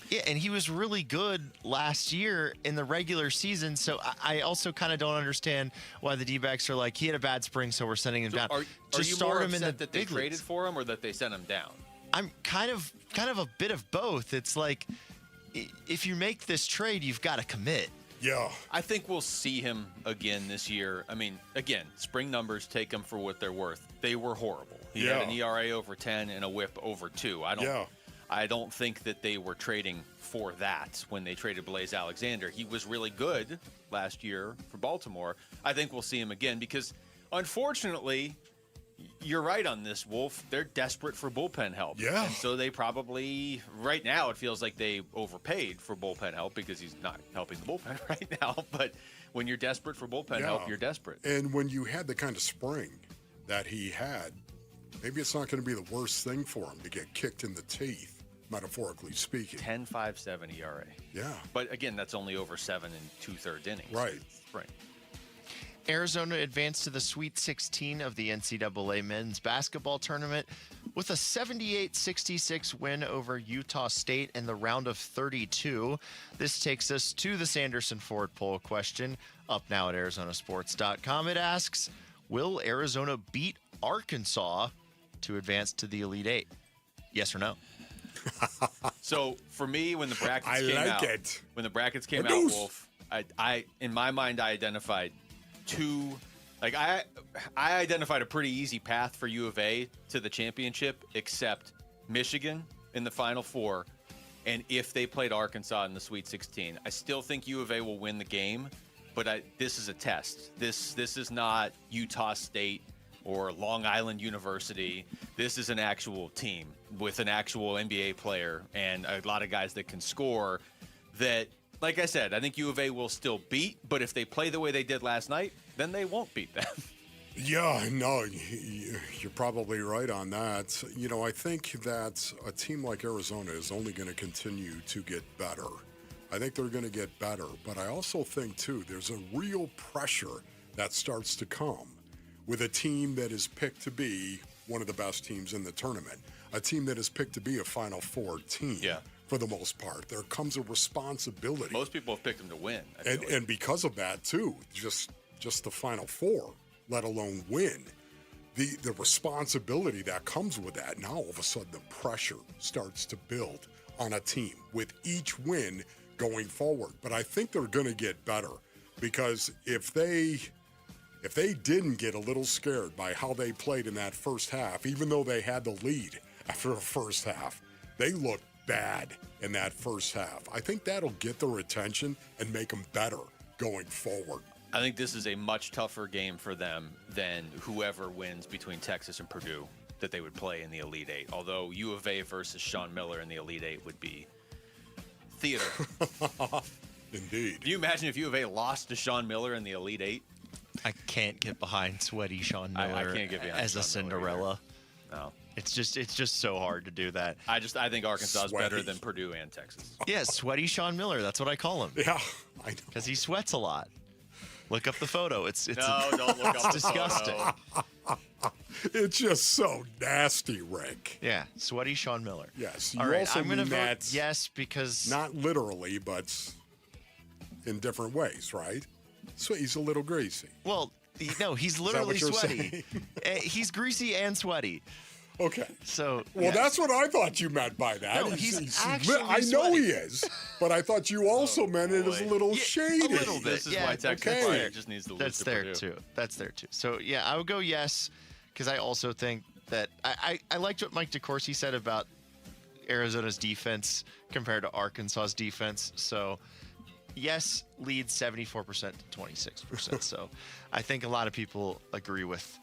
Yeah, and he was really good last year in the regular season, so I also kind of don't understand why the D-backs are like, he had a bad spring, so we're sending him down. Are Just you start more him in upset the that they big traded leagues. for him or that they sent him down? I'm kind of a bit of both. It's like, if you make this trade, you've got to commit. Yeah. I think we'll see him again this year. I mean, again, spring numbers, take them for what they're worth. They were horrible. He had an ERA over 10 and a whip over 2. I don't think that they were trading for that when they traded Blaze Alexander. He was really good last year for Baltimore. I think we'll see him again because, unfortunately, you're right on this, Wolf. They're desperate for bullpen help. Yeah. And so they probably, right now, it feels like they overpaid for bullpen help because he's not helping the bullpen right now. But when you're desperate for bullpen help, you're desperate. And when you had the kind of spring that he had, maybe it's not going to be the worst thing for him to get kicked in the teeth, metaphorically speaking. 10.57 ERA. Yeah. But again, that's only over 7 2/3 innings. Right. Right. Arizona advanced to the Sweet 16 of the NCAA men's basketball tournament with a 78-66 win over Utah State in the round of 32. This takes us to the Sanderson Ford poll question, up now at arizonasports.com. It asks, will Arizona beat Arkansas to advance to the Elite Eight? Yes or no? So for me, when the brackets when the brackets came out, Wolf, I in my mind I identified two. Like I identified a pretty easy path for U of A to the championship, except Michigan in the Final Four, and if they played Arkansas in the Sweet 16, I still think U of A will win the game. But this is a test. This is not Utah State or Long Island University. This is an actual team with an actual NBA player and a lot of guys that can score that, like I said, I think U of A will still beat, but if they play the way they did last night, then they won't beat them. Yeah, no, you're probably right on that. You know, I think that a team like Arizona is only going to continue to get better. I think they're going to get better, but I also think, too, there's a real pressure that starts to come with a team that is picked to be one of the best teams in the tournament, a team that is picked to be a Final Four team for the most part. There comes a responsibility. Most people have picked them to win. And because of that, too, just the Final Four, let alone win, the responsibility that comes with that, now all of a sudden the pressure starts to build on a team with each win going forward. But I think they're going to get better because if they if they didn't get a little scared by how they played in that first half, even though they had the lead after the first half, they looked bad in that first half. I think that'll get their attention and make them better going forward. I think this is a much tougher game for them than whoever wins between Texas and Purdue that they would play in the Elite Eight. Although U of A versus Sean Miller in the Elite Eight would be theater. Indeed. Can you imagine if U of A lost to Sean Miller in the Elite Eight? I can't get behind sweaty Sean Miller I can't get behind as Sean a Cinderella. No. It's just so hard to do that. I think Arkansas is better than Purdue and Texas. Yeah, sweaty Sean Miller. That's what I call him. Yeah, I know. Because he sweats a lot. Look up the photo. It's don't look up the disgusting. photo. It's just so nasty, Rick. Yeah, sweaty Sean Miller. Yes. You All right, also I'm going to mean vote that yes because not literally, but in different ways, right? So he's a little greasy. Well, no, he's that literally what you're sweaty. He's greasy and sweaty. Okay. So well, that's what I thought you meant by that. No, he's actually I know sweaty. he is, but I thought you also meant it as a little shady. A little bit. This is why Texas just needs to lose That's to there Purdue. too. That's there too. So yeah, I would go yes because I also think that I liked what Mike DeCourcy said about Arizona's defense compared to Arkansas's defense. So yes, leads 74% to 26%. So I think a lot of people agree with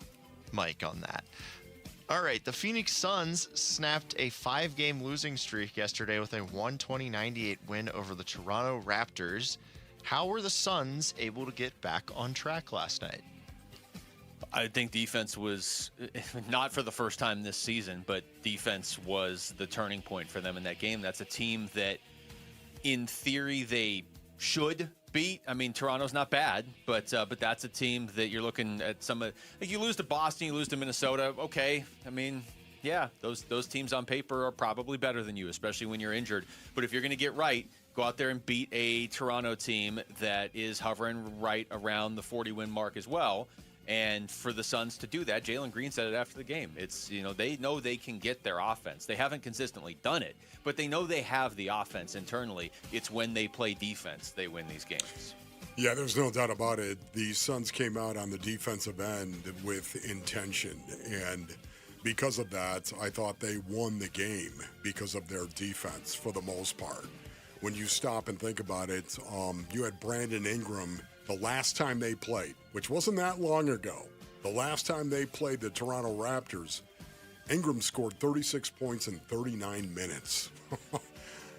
Mike on that. All right, the Phoenix Suns snapped a 5-game losing streak yesterday with a 120-98 win over the Toronto Raptors. How were the Suns able to get back on track last night? I think defense was, not for the first time this season, but defense was the turning point for them in that game. That's a team that, in theory, they should beat. I mean, Toronto's not bad, but that's a team that you're looking at. Like you lose to Boston, you lose to Minnesota. Okay, I mean, yeah, those teams on paper are probably better than you, especially when you're injured. But if you're going to get right, go out there and beat a Toronto team that is hovering right around the 40-win mark as well. And for the Suns to do that, Jalen Green said it after the game. It's, they know they can get their offense. They haven't consistently done it, but they know they have the offense internally. It's when they play defense they win these games. Yeah, there's no doubt about it. The Suns came out on the defensive end with intention, and because of that, I thought they won the game because of their defense for the most part. When you stop and think about it, you had Brandon Ingram the last time they played, which wasn't that long ago. The last time they played the Toronto Raptors, Ingram scored 36 points in 39 minutes.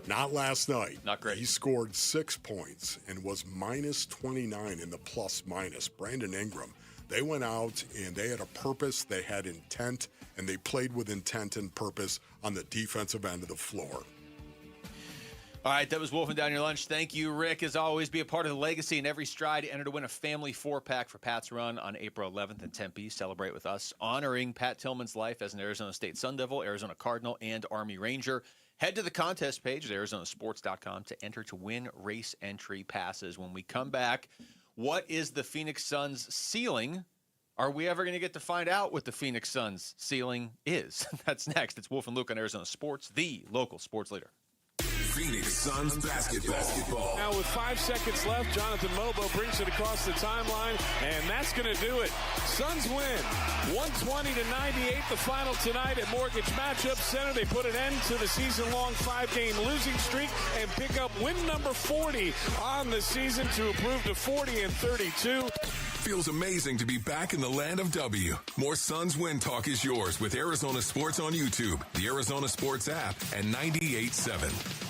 Not last night. Not great. He scored 6 points and was minus 29 in the plus-minus. Brandon Ingram, they went out and they had a purpose, they had intent, and they played with intent and purpose on the defensive end of the floor. All right, that was Wolfing Down Your Lunch. Thank you, Rick. As always, be a part of the legacy in every stride. Enter to win a family 4-pack for Pat's Run on April 11th in Tempe. Celebrate with us, honoring Pat Tillman's life as an Arizona State Sun Devil, Arizona Cardinal, and Army Ranger. Head to the contest page at arizonasports.com to enter to win race entry passes. When we come back, what is the Phoenix Suns' ceiling? Are we ever going to get to find out what the Phoenix Suns' ceiling is? That's next. It's Wolf and Luke on Arizona Sports, the local sports leader. Phoenix Suns basketball. Now with 5 seconds left, Jonathan Mobo brings it across the timeline, and that's going to do it. Suns win 120-98, the final tonight at Mortgage Matchup Center. They put an end to the season-long 5-game losing streak and pick up win number 40 on the season to improve to 40-32. Feels amazing to be back in the land of W. More Suns Win Talk is yours with Arizona Sports on YouTube, the Arizona Sports app, and 98.7.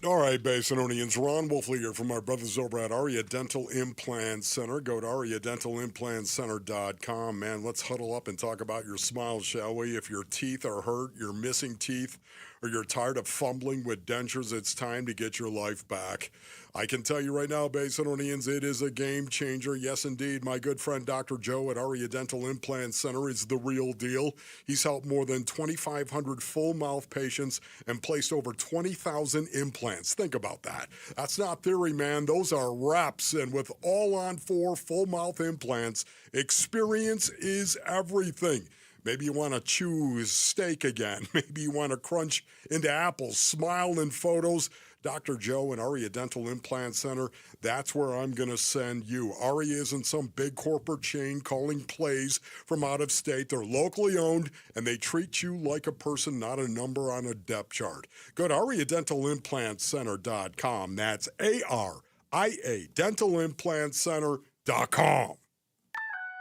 All right, Basinonians, Ron Wolfley here from our brothers over at Aria Dental Implant Center. Go to ariadentalimplantcenter.com. Man, let's huddle up and talk about your smile, shall we? If your teeth are hurt, you're missing teeth, or you're tired of fumbling with dentures, it's time to get your life back. I can tell you right now, Basinonians, it is a game changer. Yes, indeed. My good friend Dr. Joe at Aria Dental Implant Center is the real deal. He's helped more than 2,500 full-mouth patients and placed over 20,000 implants. Think about that. That's not theory, man. Those are reps. And with all-on-4 full-mouth implants, experience is everything. Maybe you want to chew steak again. Maybe you want to crunch into apples, smile in photos. Dr. Joe and Aria Dental Implant Center, that's where I'm going to send you. Aria isn't some big corporate chain calling plays from out of state. They're locally owned, and they treat you like a person, not a number on a depth chart. Go to AriaDentalImplantCenter.com. That's ARIA DentalImplantCenter.com.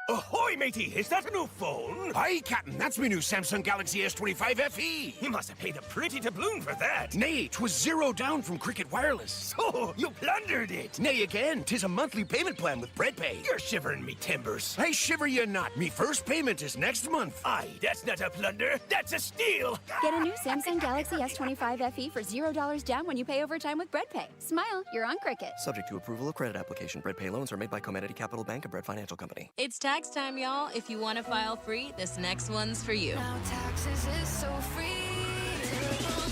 Ahoy, matey! Is that a new phone? Aye, Captain. That's me new Samsung Galaxy S25 FE. You must have paid a pretty doubloon for that. Nay, 'twas zero down from Cricket Wireless. So, you plundered it. Nay, again, 'tis a monthly payment plan with BreadPay. You're shivering me timbers. I shiver you not. Me first payment is next month. Aye, that's not a plunder. That's a steal. Get a new Samsung Galaxy S25 FE for $0 down when you pay over time with BreadPay. Smile, you're on Cricket. Subject to approval of credit application. BreadPay loans are made by Comenity Capital Bank, a Bread Financial Company. It's tax time, y'all. If you want to file free, this next one's for you. Now taxes is so free.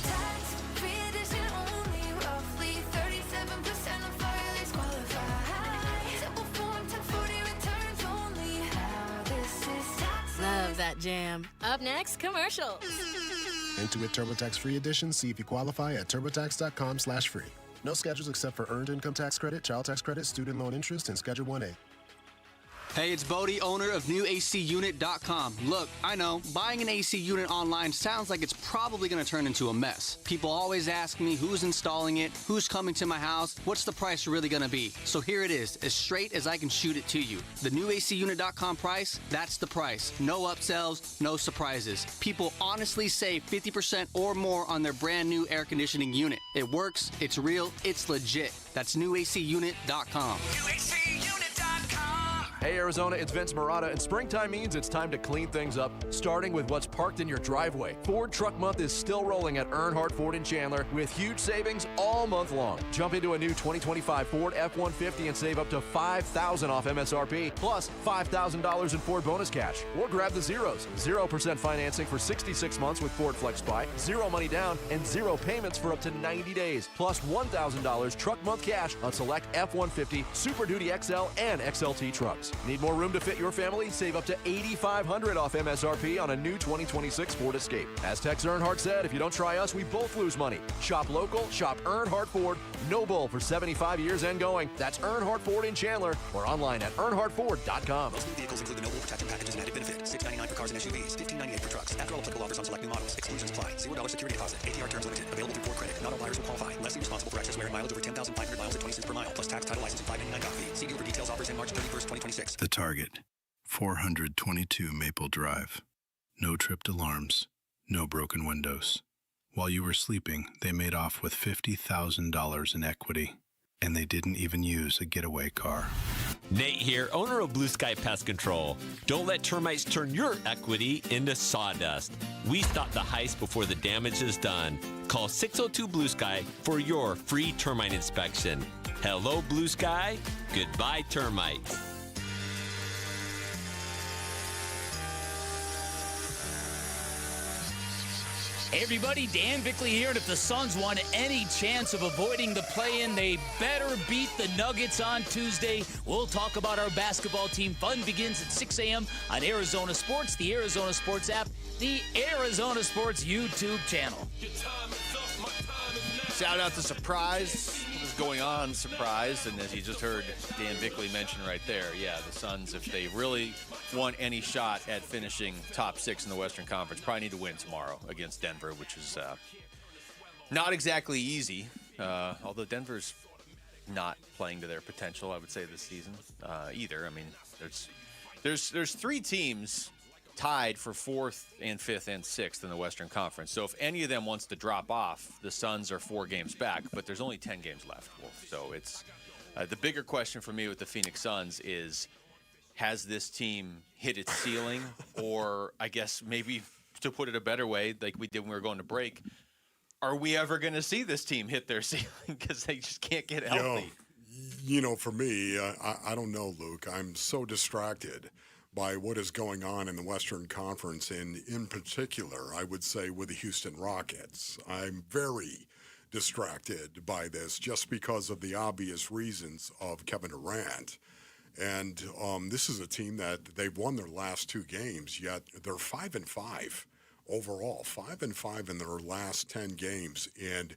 Tax free edition only, roughly 37% of filers qualify. Simple form 1040 returns only. How this is taxes. Love that jam. Up next, commercials. Intuit TurboTax free edition. See if you qualify at turbotax.com/free. No schedules except for earned income tax credit, child tax credit, student loan interest, and Schedule 1A. Hey, it's Bodie, owner of NewACUnit.com. Look, I know, buying an AC unit online sounds like it's probably going to turn into a mess. People always ask me who's installing it, who's coming to my house, what's the price really going to be. So here it is, as straight as I can shoot it to you. The NewACUnit.com price, that's the price. No upsells, no surprises. People honestly save 50% or more on their brand new air conditioning unit. It works, it's real, it's legit. That's NewACUnit.com. Hey Arizona, it's Vince Marotta, and springtime means it's time to clean things up, starting with what's parked in your driveway. Ford Truck Month is still rolling at Earnhardt Ford in Chandler with huge savings all month long. Jump into a new 2025 Ford F-150 and save up to $5,000 off MSRP, plus $5,000 in Ford bonus cash. Or grab the zeros. 0% financing for 66 months with Ford Flex Buy, 0 money down, and 0 payments for up to 90 days, plus $1,000 Truck Month cash on select F-150, Super Duty XL, and XLT trucks. Need more room to fit your family? Save up to $8,500 off MSRP on a new 2026 Ford Escape. As Tex Earnhardt said, if you don't try us, we both lose money. Shop local, shop Earnhardt Ford, no bull for 75 years and going. That's Earnhardt Ford in Chandler or online at earnhardtford.com. Most new vehicles include the no-bull protection package and added benefit. $699 for cars and SUVs, $1598 for trucks. After all applicable offers on select new models. Exclusions apply. $0 security deposit. APR terms limited. Available through Ford Credit. Not all buyers will qualify. Lessee responsible for excess wear and mileage over 10,500 miles at 20 cents per mile. Plus tax, title, license, and $599 doc fee. See dealer for details. Offers in March 31st, 2026. The Target, 422 Maple Drive. No tripped alarms, no broken windows. While you were sleeping, they made off with $50,000 in equity, and they didn't even use a getaway car. Nate here, owner of Blue Sky Pest Control. Don't let termites turn your equity into sawdust. We stop the heist before the damage is done. Call 602 Blue Sky for your free termite inspection. Hello, Blue Sky. Goodbye, termites. Hey everybody, Dan Bickley here, and if the Suns want any chance of avoiding the play-in, they better beat the Nuggets on Tuesday. We'll talk about our basketball team. Fun begins at 6 a.m. on Arizona Sports, the Arizona Sports app, the Arizona Sports YouTube channel. Shout out to Surprise. What is going on, Surprise? And as you just heard Dan Bickley mention right there, yeah, the Suns, if they really want any shot at finishing top 6 in the Western Conference, probably need to win tomorrow against Denver, which is not exactly easy. Although Denver's not playing to their potential, I would say, this season either. I mean, there's 3 teams tied for 4th and 5th and 6th in the Western Conference. So if any of them wants to drop off, the Suns are 4 games back, but there's only 10 games left, Wolf. So it's the bigger question for me with the Phoenix Suns is, has this team hit its ceiling? Or I guess maybe to put it a better way, like we did when we were going to break, are we ever going to see this team hit their ceiling because they just can't get healthy? You know, for me, I don't know, Luke. I'm so distracted by what is going on in the Western Conference, and in particular, I would say with the Houston Rockets. I'm very distracted by this just because of the obvious reasons of Kevin Durant. And this is a team that they've won their last 2 games, yet they're 5-5 overall, 5-5 in their last 10 games. And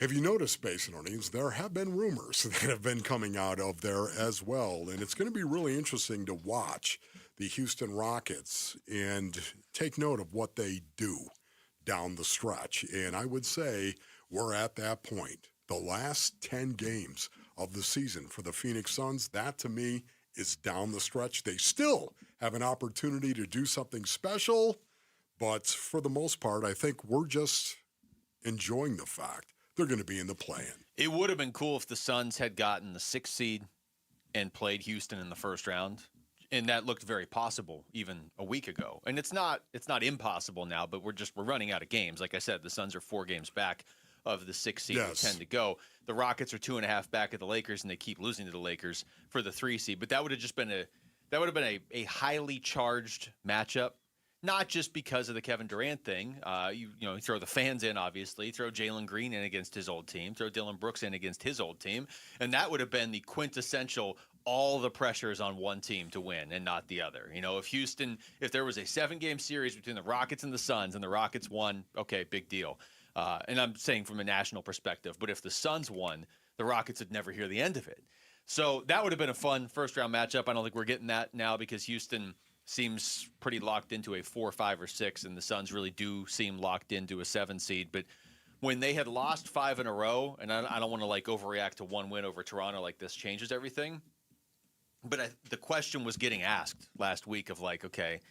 Have you noticed, Basinonians, there have been rumors that have been coming out of there as well, and it's going to be really interesting to watch the Houston Rockets and take note of what they do down the stretch. And I would say we're at that point. The last 10 games of the season for the Phoenix Suns, that to me is down the stretch. They still have an opportunity to do something special, but for the most part, I think we're just enjoying the fact they're going to be in the play-in. It would have been cool if the Suns had gotten the 6th seed and played Houston in the first round, and that looked very possible even a week ago. And it's not impossible now, but we're running out of games. Like I said, the Suns are 4 games back of the 6th seed with 10 to go. The Rockets are 2.5 back at the Lakers, and they keep losing to the Lakers for the 3 seed. But that would have just been a highly charged matchup. Not just because of the Kevin Durant thing. You throw the fans in, obviously. Throw Jalen Green in against his old team. Throw Dylan Brooks in against his old team. And that would have been the quintessential, all the pressures on one team to win and not the other. If there was a 7-game series between the Rockets and the Suns and the Rockets won, okay, big deal. And I'm saying from a national perspective. But if the Suns won, the Rockets would never hear the end of it. So that would have been a fun first-round matchup. I don't think we're getting that now because Houston seems pretty locked into a 4, 5, or 6, and the Suns really do seem locked into a 7 seed. But when they had lost 5 in a row, and I don't want to overreact to one win over Toronto like this changes everything, but the question was getting asked last week of okay,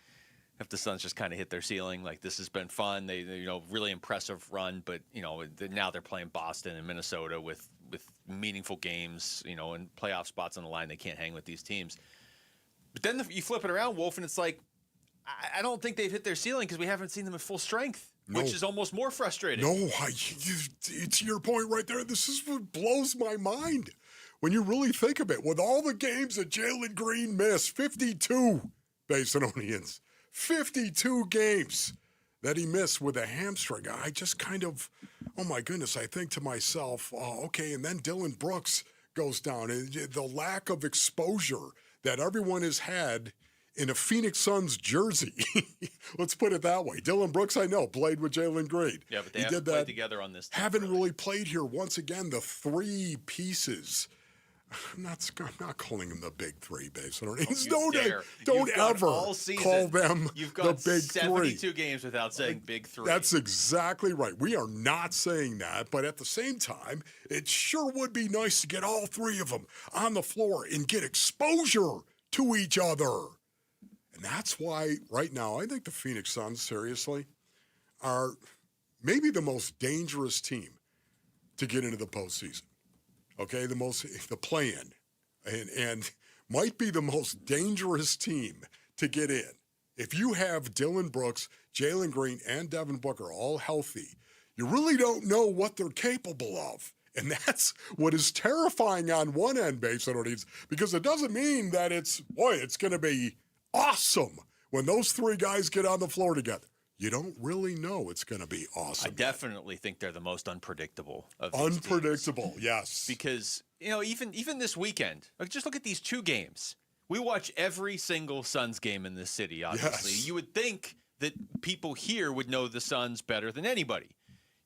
if the Suns just kind of hit their ceiling, this has been fun, they really impressive run, but now they're playing Boston and Minnesota with meaningful games, and playoff spots on the line. They can't hang with these teams. But then you flip it around, Wolf, and it's I don't think they've hit their ceiling because we haven't seen them at full strength, which is almost more frustrating. No, it's your point right there. This is what blows my mind when you really think of it. With all the games that Jalen Green missed, 52, Basinonians, 52 games that he missed with a hamstring. I just kind of, oh my goodness, I think to myself, okay, and then Dylan Brooks goes down. And the lack of exposure that everyone has had in a Phoenix Suns jersey. Let's put it that way. Dylan Brooks, I know, played with Jalen Green. Yeah, but they haven't played together on this team. Haven't really played here. Once again, the 3 pieces. I'm not calling them the big 3, Basinonians. Don't ever call them You've got the big 72 3. games without saying big 3. That's exactly right. We are not saying that, but at the same time, it sure would be nice to get all 3 of them on the floor and get exposure to each other. And that's why right now I think the Phoenix Suns, seriously, are maybe the most dangerous team to get into the postseason. Okay, the play-in, and might be the most dangerous team to get in. If you have Dylan Brooks, Jalen Green, and Devin Booker all healthy, you really don't know what they're capable of. And that's what is terrifying on one end, Basinonians, because it doesn't mean that it's going to be awesome when those 3 guys get on the floor together. You don't really know it's going to be awesome. I definitely think they're the most unpredictable of these Unpredictable, teams. Yes. Because, even this weekend, just look at these 2 games. We watch every single Suns game in this city, obviously. Yes. You would think that people here would know the Suns better than anybody.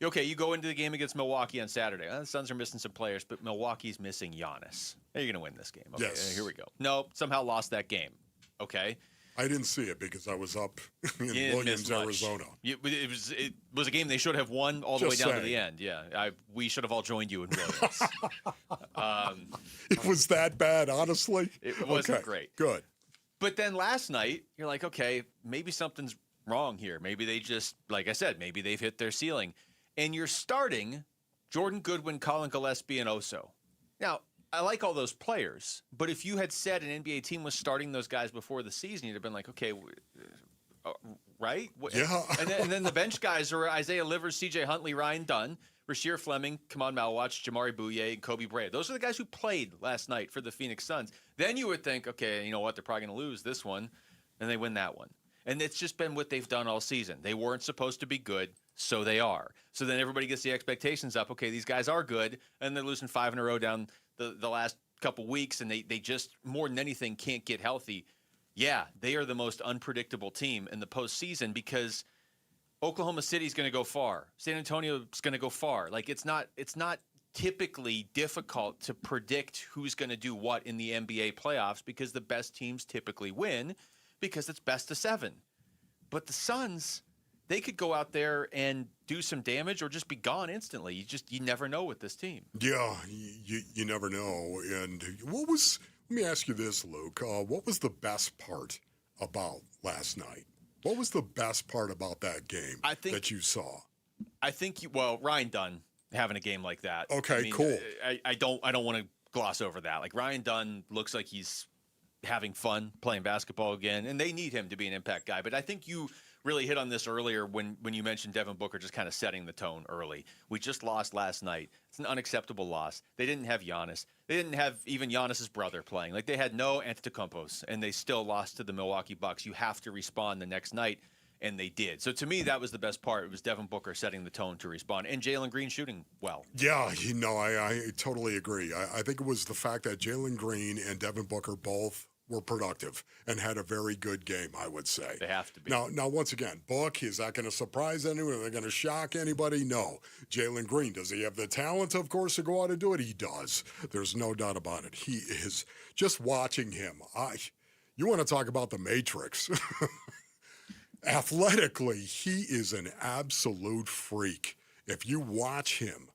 Okay, you go into the game against Milwaukee on Saturday. The Suns are missing some players, but Milwaukee's missing Giannis. You're going to win this game. Okay, Yes. Here we go. Nope, somehow lost that game. Okay. I didn't see it because I was up in Williams, Arizona. It was a game they should have won all the way down to the end. Yeah, we should have all joined you in Williams. It was that bad, honestly? It wasn't great. Good. But then last night, you're like, okay, maybe something's wrong here. Maybe they just, like I said, maybe they've hit their ceiling. And you're starting Jordan Goodwin, Colin Gillespie, and Oso. Now, I like all those players, but if you had said an NBA team was starting those guys before the season, you'd have been like, okay, right? Yeah. and then the bench guys are Isaiah Livers, CJ Huntley, Ryan Dunn, Rasheer Fleming, Kaman Malwatch, Jamari Bouye, and Kobe Bryant. Those are the guys who played last night for the Phoenix Suns. Then you would think, okay, you know what? They're probably going to lose this one, and they win that one. And it's just been what they've done all season. They weren't supposed to be good, so they are. So then everybody gets the expectations up. Okay, these guys are good, and they're losing 5 in a row down the last couple weeks, and they just, more than anything, can't get healthy. Yeah, they are the most unpredictable team in the postseason because Oklahoma City's going to go far. San Antonio's going to go far. Like, it's not typically difficult to predict who's going to do what in the NBA playoffs because the best teams typically win because it's best of 7. But the Suns, they could go out there and do some damage or just be gone instantly. You never know with this team. Yeah, you never know. And let me ask you this, Luke. What was the best part about last night? What was the best part about that game that you saw? I think Ryan Dunn having a game like that. Okay, cool. I don't want to gloss over that. Like, Ryan Dunn looks like he's having fun playing basketball again, and they need him to be an impact guy. But I think you really hit on this earlier when you mentioned Devin Booker just kind of setting the tone early. We just lost last night. It's an unacceptable loss. They didn't have Giannis. They didn't have even Giannis's brother playing. Like, they had no Antetokounmpos, and they still lost to the Milwaukee Bucks. You have to respond the next night, and they did. So to me, that was the best part. It was Devin Booker setting the tone to respond, and Jalen Green shooting well. Yeah, I totally agree. I think it was the fact that Jalen Green and Devin Booker both were productive and had a very good game, I would say. They have to be. Now, once again, Book, is that going to surprise anyone? Are they going to shock anybody? No. Jalen Green, does he have the talent, of course, to go out and do it? He does. There's no doubt about it. He is, just watching him, you want to talk about the Matrix. Athletically, he is an absolute freak. If you watch him,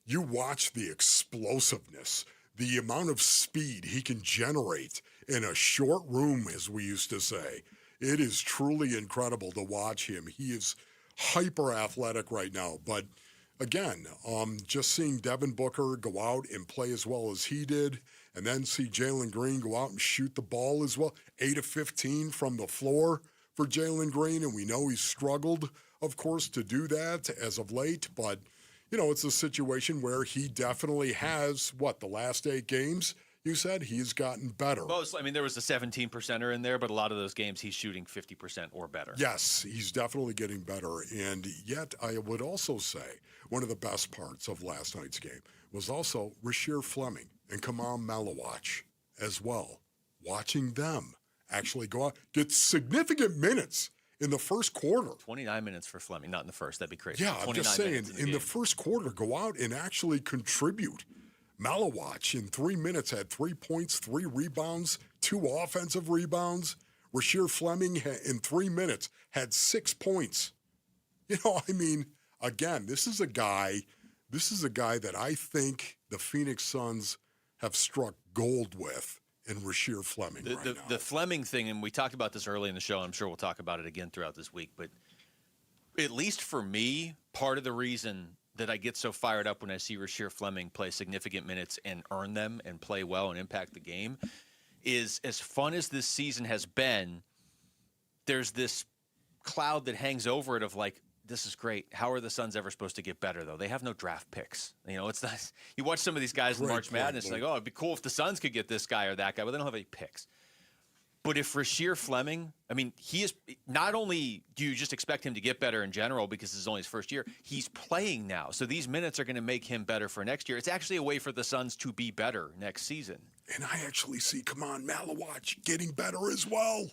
you watch the explosiveness, the amount of speed he can generate in a short room, as we used to say. It is truly incredible to watch him. He is hyper athletic right now. But again, just seeing Devin Booker go out and play as well as he did, and then see Jalen Green go out and shoot the ball as well. 8 of 15 from the floor for Jalen Green, and we know he's struggled, of course, to do that as of late. But, it's a situation where he definitely has, the last 8 games? You said he's gotten better. Well, there was a 17%er in there, but a lot of those games he's shooting 50% or better. Yes, he's definitely getting better. And yet I would also say one of the best parts of last night's game was also Rasheer Fleming and Kamal Malawach as well. Watching them actually go out, get significant minutes in the first quarter. 29 minutes for Fleming, not in the first. That'd be crazy. Yeah, I'm just saying, in the first quarter, go out and actually contribute. Malawach in 3 minutes had 3 points, 3 rebounds, 2 offensive rebounds. Rasheer Fleming in 3 minutes had 6 points. Again, this is a guy that I think the Phoenix Suns have struck gold with in Rasheer Fleming right now. The Fleming thing, and we talked about this early in the show, and I'm sure we'll talk about it again throughout this week, but at least for me, part of the reason that I get so fired up when I see Rasheer Fleming play significant minutes and earn them and play well and impact the game is, as fun as this season has been, there's this cloud that hangs over it of like, this is great. How are the Suns ever supposed to get better, though? They have no draft picks. It's not. You watch some of these guys in March Madness, like, it'd be cool if the Suns could get this guy or that guy, but they don't have any picks. But if Rasheer Fleming, he is not only do you just expect him to get better in general because this is only his first year, he's playing now. So these minutes are going to make him better for next year. It's actually a way for the Suns to be better next season. And I actually see, Malawach getting better as well.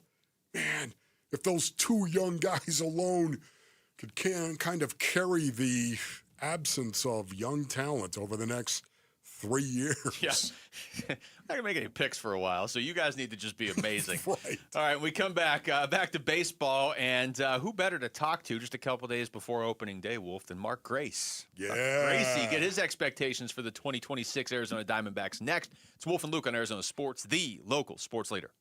Man, if those 2 young guys alone could kind of carry the absence of young talent over the next 3 years. Yeah. I'm not going to make any picks for a while, so you guys need to just be amazing. Right. All right, we come back to baseball, and who better to talk to just a couple days before opening day, Wolf, than Mark Grace. Yeah. Gracie, get his expectations for the 2026 Arizona Diamondbacks next. It's Wolf and Luke on Arizona Sports, the local sports leader.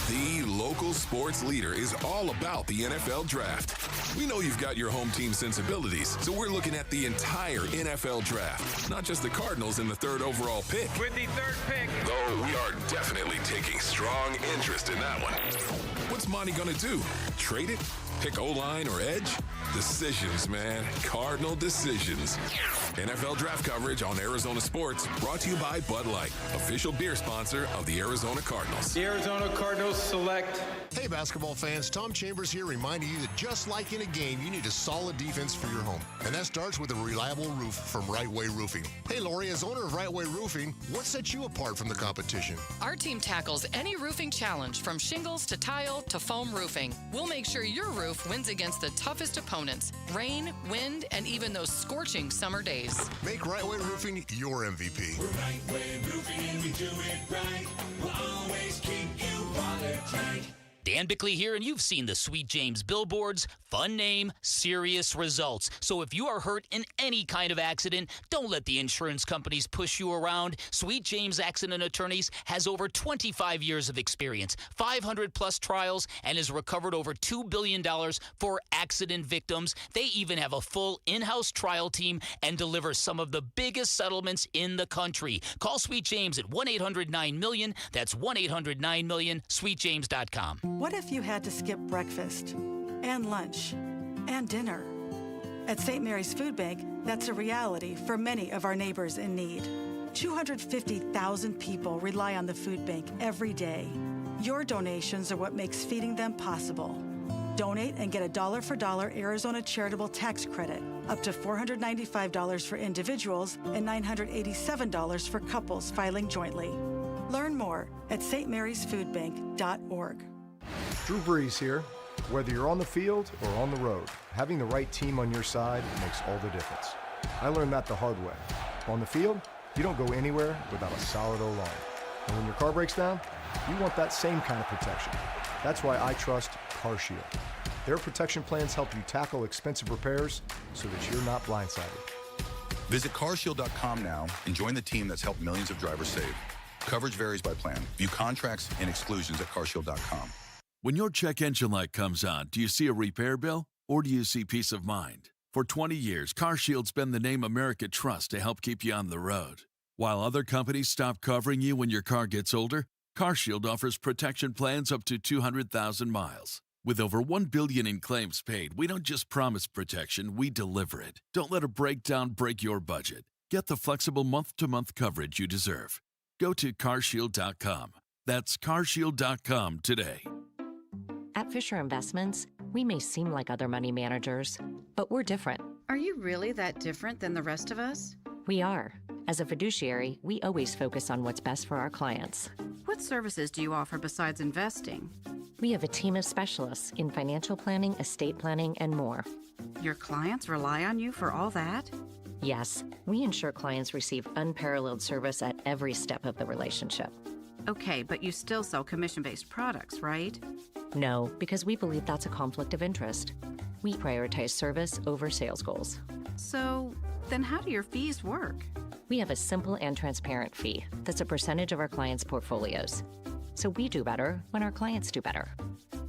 The local sports leader is all about the NFL Draft. We know you've got your home team sensibilities, so we're looking at the entire NFL Draft, not just the Cardinals in the 3rd overall pick. With the 3rd pick. Though we are definitely taking strong interest in that one. What's Monty gonna do? Trade it? Pick O-line or edge? Decisions, man. Cardinal decisions. NFL Draft coverage on Arizona Sports, brought to you by Bud Light, official beer sponsor of the Arizona Cardinals. The Arizona Cardinals select. Hey, basketball fans, Tom Chambers here reminding you that just like in a game, you need a solid defense for your home. And that starts with a reliable roof from Right Way Roofing. Hey, Lori, as owner of Right Way Roofing, what sets you apart from the competition? Our team tackles any roofing challenge, from shingles to tile to foam roofing. We'll make sure your roof roof wins against the toughest opponents. Rain, wind, and even those scorching summer days. Make Right Way Roofing your MVP. We're Right Way Roofing and we do it right. We'll always keep you watertight. Dan Bickley here, and you've seen the Sweet James billboards. Fun name, serious results. So if you are hurt in any kind of accident, don't let the insurance companies push you around. Sweet James Accident Attorneys has over 25 years of experience, 500-plus trials, and has recovered over $2 billion for accident victims. They even have a full in-house trial team and deliver some of the biggest settlements in the country. Call Sweet James at 1-800-9-MILLION. That's 1-800-9-MILLION, sweetjames.com. What if you had to skip breakfast and lunch and dinner? At St. Mary's Food Bank, that's a reality for many of our neighbors in need. 250,000 people rely on the food bank every day. Your donations are what makes feeding them possible. Donate and get a dollar-for-dollar Arizona charitable tax credit, up to $495 for individuals and $987 for couples filing jointly. Learn more at stmarysfoodbank.org. Drew Brees here. Whether you're on the field or on the road, having the right team on your side makes all the difference. I learned that the hard way. On the field, you don't go anywhere without a solid O-line. And when your car breaks down, you want that same kind of protection. That's why I trust CarShield. Their protection plans help you tackle expensive repairs so that you're not blindsided. Visit carshield.com now and join the team that's helped millions of drivers save. Coverage varies by plan. View contracts and exclusions at carshield.com. When your check engine light comes on, do you see a repair bill or do you see peace of mind? For 20 years, CarShield's been the name America trusts to help keep you on the road. While other companies stop covering you when your car gets older, CarShield offers protection plans up to 200,000 miles. With over $1 billion in claims paid, we don't just promise protection, we deliver it. Don't let a breakdown break your budget. Get the flexible month-to-month coverage you deserve. Go to carshield.com. That's carshield.com today. At Fisher Investments, we may seem like other money managers, but we're different. Are you really that different than the rest of us? We are. As a fiduciary, we always focus on what's best for our clients. What services do you offer besides investing? We have a team of specialists in financial planning, estate planning, and more. Your clients rely on you for all that? Yes, we ensure clients receive unparalleled service at every step of the relationship. Okay, but you still sell commission-based products, right? No, because we believe that's a conflict of interest. We prioritize service over sales goals. So, then how do your fees work? We have a simple and transparent fee that's a percentage of our clients' portfolios. So we do better when our clients do better.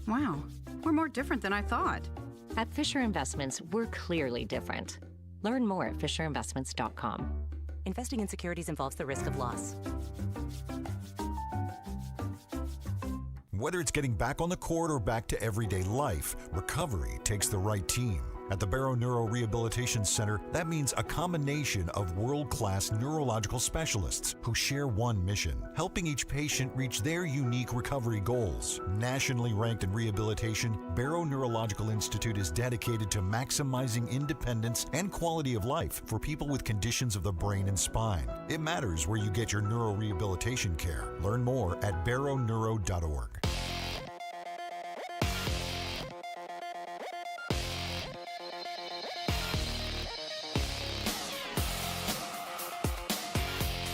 Wow, we're more different than I thought. At Fisher Investments, we're clearly different. Learn more at FisherInvestments.com. Investing in securities involves the risk of loss. Whether it's getting back on the court or back to everyday life, recovery takes the right team. At the Barrow Neuro Rehabilitation Center, that means a combination of world-class neurological specialists who share one mission, helping each patient reach their unique recovery goals. Nationally ranked in rehabilitation, Barrow Neurological Institute is dedicated to maximizing independence and quality of life for people with conditions of the brain and spine. It matters where you get your neurorehabilitation care. Learn more at barrowneuro.org.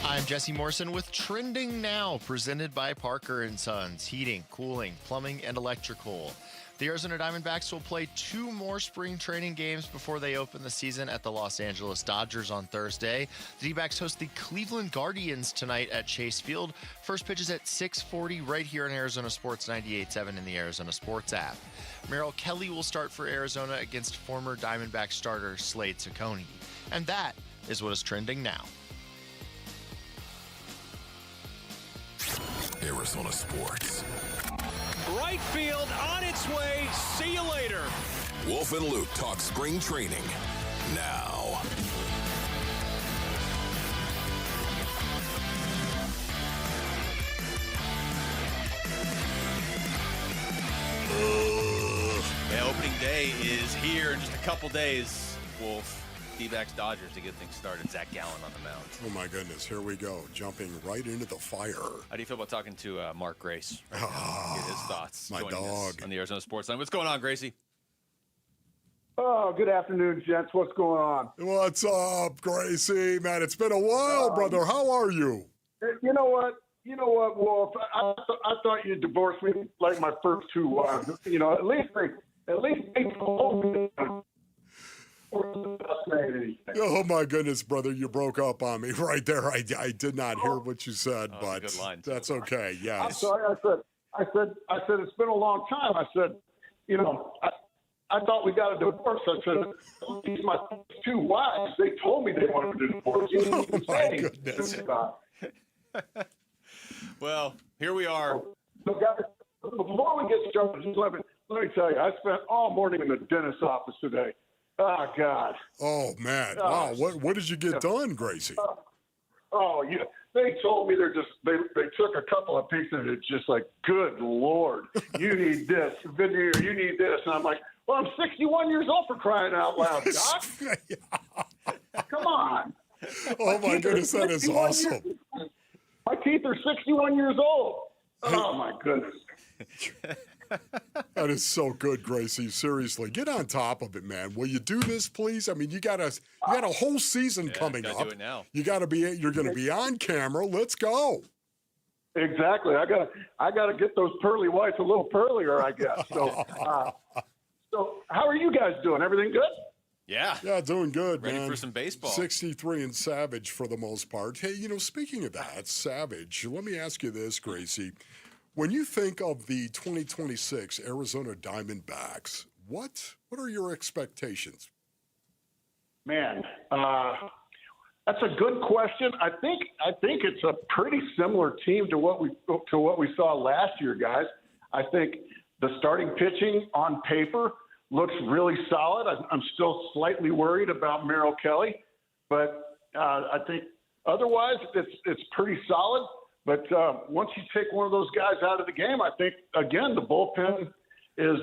I'm Jesse Morrison with Trending Now, presented by Parker & Sons, heating, cooling, plumbing, and electrical. The Arizona Diamondbacks will play 2 more spring training games before they open the season at the Los Angeles Dodgers on Thursday. The D-backs host the Cleveland Guardians tonight at Chase Field. First pitch is at 6:40 right here on Arizona Sports 98.7 in the Arizona Sports app. Merrill Kelly will start for Arizona against former Diamondback starter Slade Ciccone. And that is what is trending now. Arizona Sports. Right field on its way. See you later. Wolf and Luke talk spring training now. Yeah, opening day is here in just a couple days, Wolf. D-backs Dodgers to get things started. Zach Gallen on the mound. Oh, my goodness. Here we go. Jumping right into the fire. How do you feel about talking to Mark Grace? Get his thoughts. My joining dog. us on the Arizona Sports Line. What's going on, Gracie? Oh, good afternoon, gents. What's going on? What's up, Gracie? Man, it's been a while, brother. How are you? You know what, Wolf? I thought you'd divorce me like my first two wives. You know, at least they told me. Oh my goodness, brother, you broke up on me right there. I did not hear what you said, but good line, that's okay. Yes. I'm sorry. I said it's been a long time. I said, I thought we got a divorce. I said, these my two wives. They told me they wanted a divorce. Oh my goodness. Well, here we are. So guys, before we get started, just let me tell you, I spent all morning in the dentist's office today. Oh God. Oh man. Wow. What did you get done, Gracie? Yeah. They told me they took a couple of pieces and it's just like, good Lord, you need this veneer, you need this. And I'm like, well, I'm 61 years old, for crying out loud, Doc. Come on. Oh my goodness, that is awesome. My teeth are 61 years old. Oh my goodness. That is so good, Gracie. Seriously, get on top of it, man. Will you do this, please? I mean, you got a whole season coming up. Do it now. You're going to be on camera. Let's go. Exactly. I got to get those pearly whites a little pearlier, I guess. So, so how are you guys doing? Everything good? Yeah, doing good, Ready man. for some baseball. 63 and Savage for the most part. Hey, speaking of that, Savage, let me ask you this, Gracie. When you think of the 2026 Arizona Diamondbacks, what are your expectations? Man, that's a good question. I think it's a pretty similar team to what we saw last year, guys. I think the starting pitching on paper looks really solid. I'm still slightly worried about Merrill Kelly, but I think otherwise it's pretty solid. But once you take one of those guys out of the game, I think, again, the bullpen is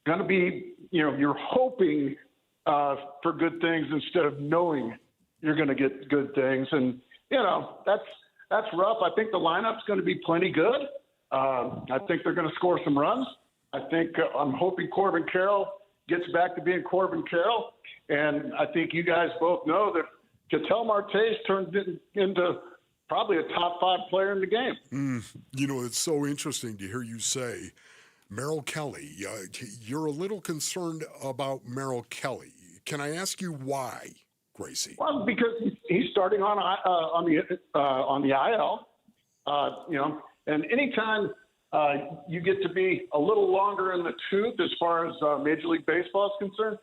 going to be, you're hoping for good things instead of knowing you're going to get good things. And, that's rough. I think the lineup's going to be plenty good. I think they're going to score some runs. I'm hoping Corbin Carroll gets back to being Corbin Carroll. And I think you guys both know that Ketel Marte's turned into probably a top 5 player in the game. It's so interesting to hear you say Merrill Kelly. You're a little concerned about Merrill Kelly. Can I ask you why, Gracie? Well, because he's starting on the IL. And anytime you get to be a little longer in the tooth as far as Major League Baseball is concerned,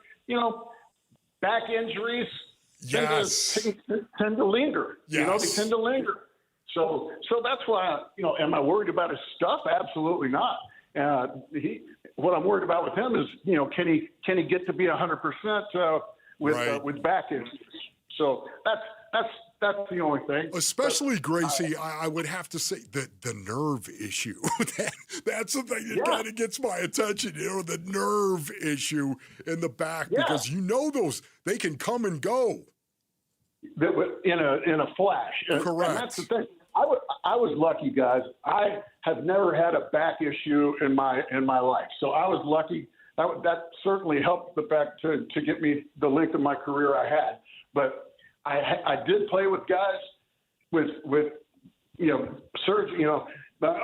back injuries tend to linger. Yes. They tend to linger. So that's why, am I worried about his stuff? Absolutely not. What I'm worried about with him is, can he get to be 100% with back injuries? So that's the only thing. Especially, Gracie, I would have to say that the nerve issue. That's the thing that kind of gets my attention, the nerve issue in the back, because those, they can come and go. In a flash. Correct. And that's the thing. I was lucky, guys. I have never had a back issue in my life. So I was lucky. That certainly helped the back to get me the length of my career I had. But I did play with guys with surgery, but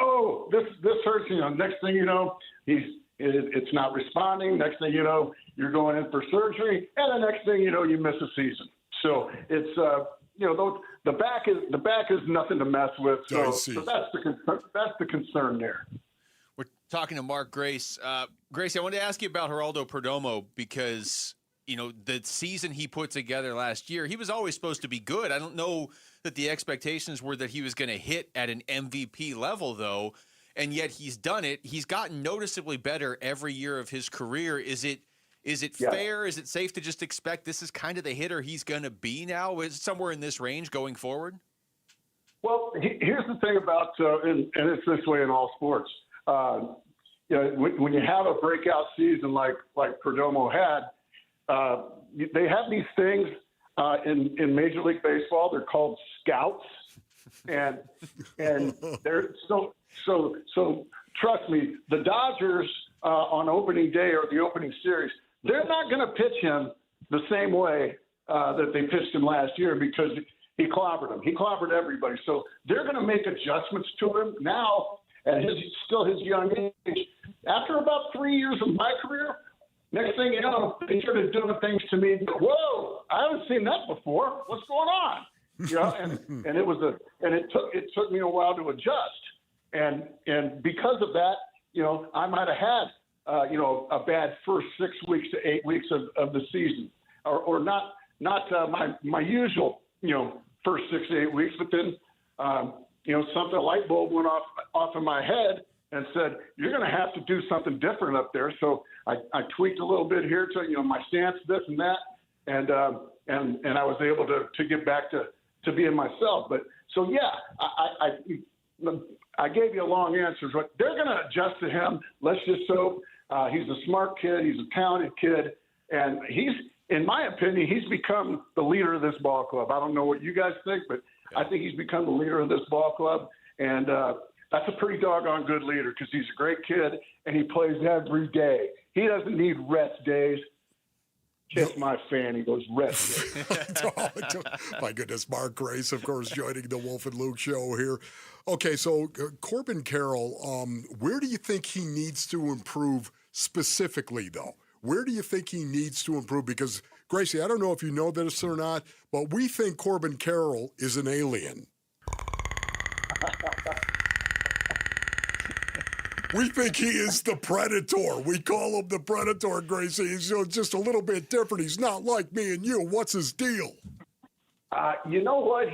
this hurts, next thing you know, it's not responding. Next thing you know, you're going in for surgery, and the next thing you know, you miss a season. So it's the back is nothing to mess with. So that's the concern there. We're talking to Mark Grace. Gracie, I wanted to ask you about Geraldo Perdomo because the season he put together last year, he was always supposed to be good. I don't know that the expectations were that he was going to hit at an MVP level, though, and yet he's done it. He's gotten noticeably better every year of his career. Is it fair? Is it safe to just expect this is kind of the hitter he's going to be now? Is it somewhere in this range going forward? Well, here's the thing about, and it's this way in all sports. When you have a breakout season like Perdomo had, they have these things in Major League Baseball. They're called scouts, and they're so trust me. The Dodgers on opening day or the opening series, they're not going to pitch him the same way that they pitched him last year because he clobbered him. He clobbered everybody. So they're going to make adjustments to him now at his young age. After about 3 years of my career, next thing you know, they started doing things to me. Whoa, I haven't seen that before. What's going on? You know, and it took me a while to adjust. And because of that, you know, I might have had a bad first 6 weeks to 8 weeks of the season, or not my usual, you know, first 6 to 8 weeks. But then, a light bulb went off in my head and said, you're going to have to do something different up there. So I tweaked a little bit here to, you know, my stance, this and that, and I was able to get back to being myself. But so yeah, I gave you a long answer. But they're going to adjust to him. Let's just hope. He's a smart kid. He's a talented kid, and in my opinion, he's become the leader of this ball club. I don't know what you guys think, but I think he's become the leader of this ball club, and that's a pretty doggone good leader because he's a great kid and he plays every day. He doesn't need rest days. Kiss my fan. He goes, rest days. My goodness, Mark Grace, of course, joining the Wolf and Luke show here. Okay, so Corbin Carroll, where do you think he needs to improve specifically, though? Where do you think he needs to improve? Because, Gracie, I don't know if you know this or not, but we think Corbin Carroll is an alien. We think he is the Predator. We call him the Predator, Gracie. He's just a little bit different. He's not like me and you. What's his deal? You know what?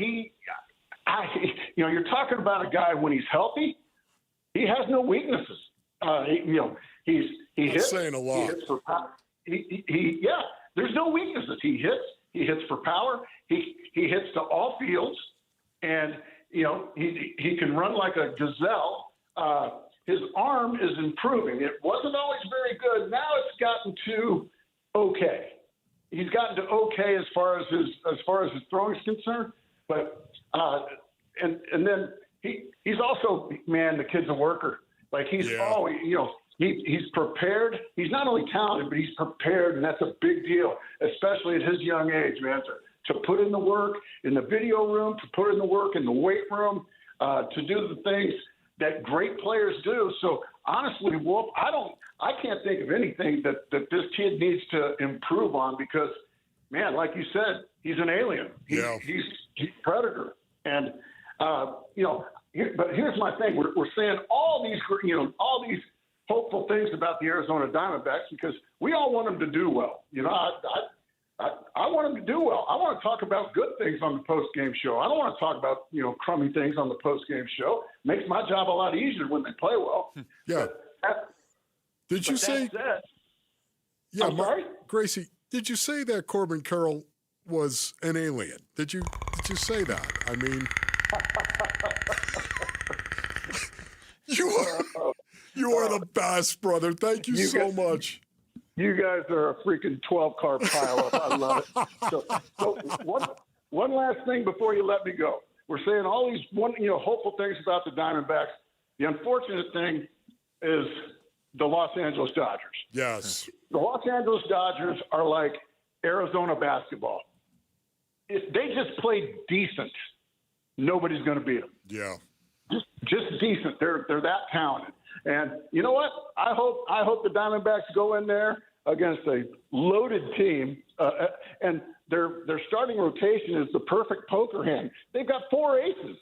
You're talking about a guy when he's healthy. He has no weaknesses. He hits. Saying a lot. He hits for power. There's no weaknesses. He hits for power. He hits to all fields, and he can run like a gazelle. His arm is improving. It wasn't always very good. Now it's gotten to okay. He's gotten to okay as far as his throwing is concerned. But and then he's also, man, the kid's a worker. Like he's always, he's prepared. He's not only talented, but he's prepared, and that's a big deal, especially at his young age, man. To put in the work in the video room, to put in the work in the weight room, to do the things that great players do. So honestly, Wolf, I can't think of anything that this kid needs to improve on because, man, like you said, he's an alien. He's a predator. And, but here's my thing. We're saying all these hopeful things about the Arizona Diamondbacks because we all want them to do well. I want them to do well. I want to talk about good things on the post-game show. I don't want to talk about, crummy things on the post-game show. Makes my job a lot easier when they play well. Yeah. Did you say? Yeah, I'm sorry? Gracie, did you say that Corbin Carroll was an alien? Did you say that? I mean, you are the best, brother. Thank you so much. You guys are a freaking 12-car pileup. I love it. So one last thing before you let me go. We're saying all these hopeful things about the Diamondbacks. The unfortunate thing is the Los Angeles Dodgers. Yes. The Los Angeles Dodgers are like Arizona basketball. If they just play decent, nobody's going to beat them. Yeah. Just decent. They're that talented. And you know what? I hope the Diamondbacks go in there against a loaded team, and their starting rotation is the perfect poker hand. They've got 4 aces.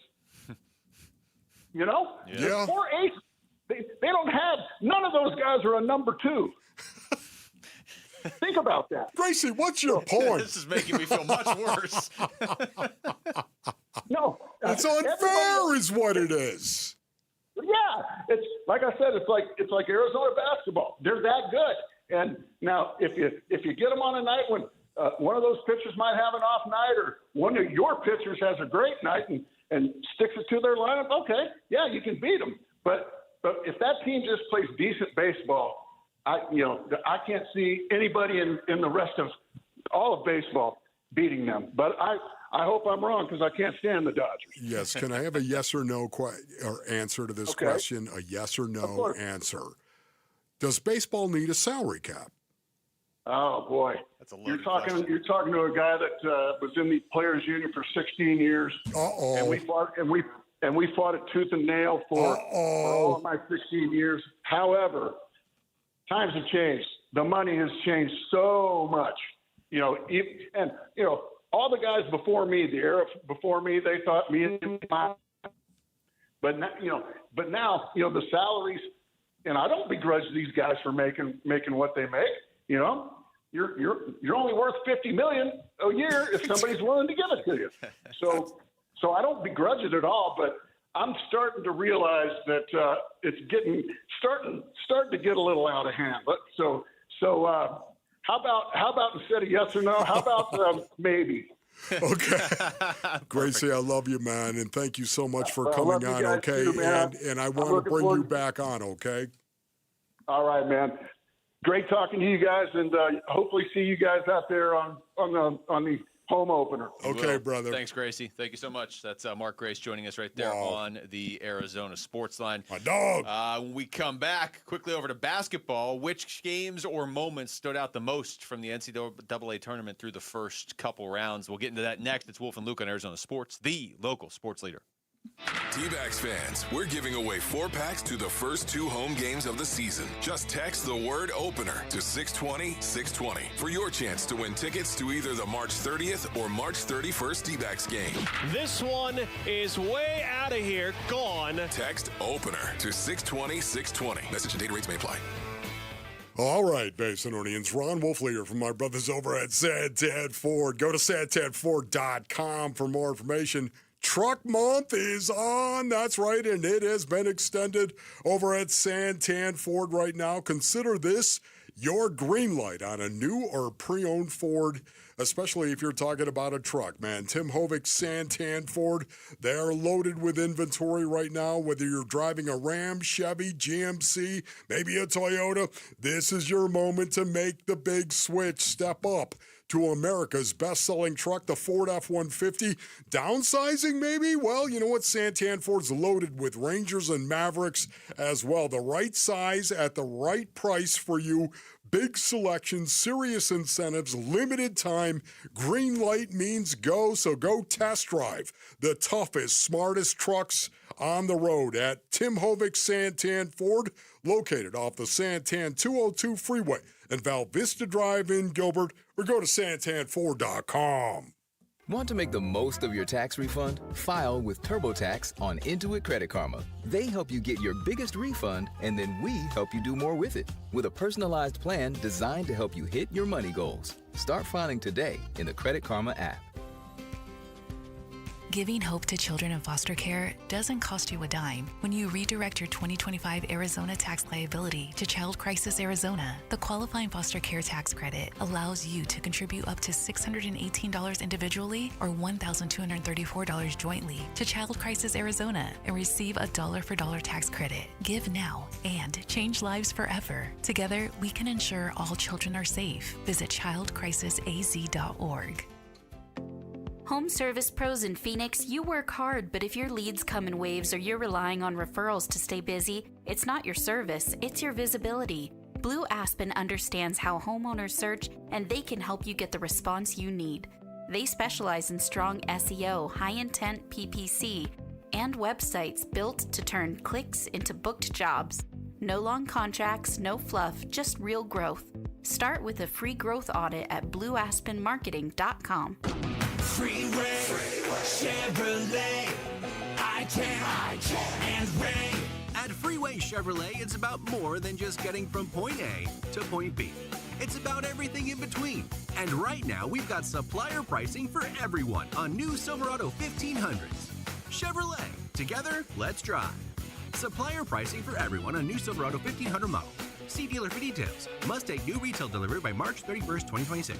Yeah. 4 aces. They don't have none of those guys are a number 2. Think about that. Gracie, what's your point? This is making me feel much worse. No, it's unfair, is what it is. Yeah, it's like I said, it's like Arizona basketball. They're that good. And now, if you get them on a night when one of those pitchers might have an off night, or one of your pitchers has a great night and sticks it to their lineup, okay, yeah, you can beat them. But if that team just plays decent baseball, I can't see anybody in the rest of all of baseball beating them. But I hope I'm wrong because I can't stand the Dodgers. Yes. Can I have a yes or no answer to this question? A yes or no answer. Does baseball need a salary cap? Oh boy, that's a you're talking to a guy that was in the players' union for 16 years. And we fought it tooth and nail for all of my 16 years. However, times have changed. The money has changed so much. All the guys before me, the era before me, they thought me and my. But now, the salaries, and I don't begrudge these guys for making what they make. You're only worth $50 million a year if somebody's willing to give it to you. So I don't begrudge it at all. But I'm starting to realize that it's starting to get a little out of hand. So how about instead of yes or no, how about maybe? Okay. Gracie, I love you, man, and thank you so much for coming on, okay? Too, and I want to bring you back on, okay? All right, man. Great talking to you guys, and hopefully see you guys out there on the home opener. Okay, brother. Thanks, Gracie. Thank you so much. That's Mark Grace joining us right there on the Arizona Sports Line. My dog. When we come back, quickly over to basketball, which games or moments stood out the most from the NCAA tournament through the first couple rounds? We'll get into that next. It's Wolf and Luke on Arizona Sports, the local sports leader. T-Backs fans, we're giving away 4-packs to the first 2 home games of the season. Just text the word opener to 620-620 for your chance to win tickets to either the March 30th or March 31st T-Backs game. This one is way out of here. Gone. Text opener to 620-620. Message and data rates may apply. All right, Basinonians. Ron Wolfleger from my brothers over at Santan Ford. Go to santanford.com for more information. Truck Month is on. That's right, and it has been extended over at Santan Ford right now. Consider this your green light on a new or pre-owned Ford, especially if you're talking about a truck, man. Tim Hovick, Santan Ford, they're loaded with inventory right now. Whether you're driving a Ram, Chevy, GMC, maybe a Toyota, this is your moment to make the big switch. Step up to America's best-selling truck, the Ford F-150. Downsizing, maybe? Well, you know what? Santan Ford's loaded with Rangers and Mavericks as well. The right size at the right price for you. Big selection, serious incentives, limited time. Green light means go, so go test drive the toughest, smartest trucks on the road at Tim Hovick Santan Ford, located off the Santan 202 freeway and Val Vista Drive in Gilbert, or go to santanford.com. Want to make the most of your tax refund? File with TurboTax on Intuit Credit Karma. They help you get your biggest refund, and then we help you do more with it with a personalized plan designed to help you hit your money goals. Start filing today in the Credit Karma app. Giving hope to children in foster care doesn't cost you a dime when you redirect your 2025 Arizona tax liability to Child Crisis Arizona. The qualifying foster care tax credit allows you to contribute up to $618 individually or $1,234 jointly to Child Crisis Arizona and receive a dollar-for-dollar tax credit. Give now and change lives forever. Together, we can ensure all children are safe. Visit childcrisisaz.org. Home service pros in Phoenix, you work hard, but if your leads come in waves or you're relying on referrals to stay busy, it's not your service, it's your visibility. Blue Aspen understands how homeowners search, and they can help you get the response you need. They specialize in strong SEO, high-intent PPC, and websites built to turn clicks into booked jobs. No long contracts, no fluff, just real growth. Start with a free growth audit at blueaspenmarketing.com. Freeway, Chevrolet, I-10, and Ray. At Freeway Chevrolet, it's about more than just getting from point A to point B. It's about everything in between. And right now, we've got supplier pricing for everyone on new Silverado 1500s. Chevrolet, together, let's drive. Supplier pricing for everyone on new Silverado 1500 model. See dealer for details. Must take new retail delivery by March 31st, 2026.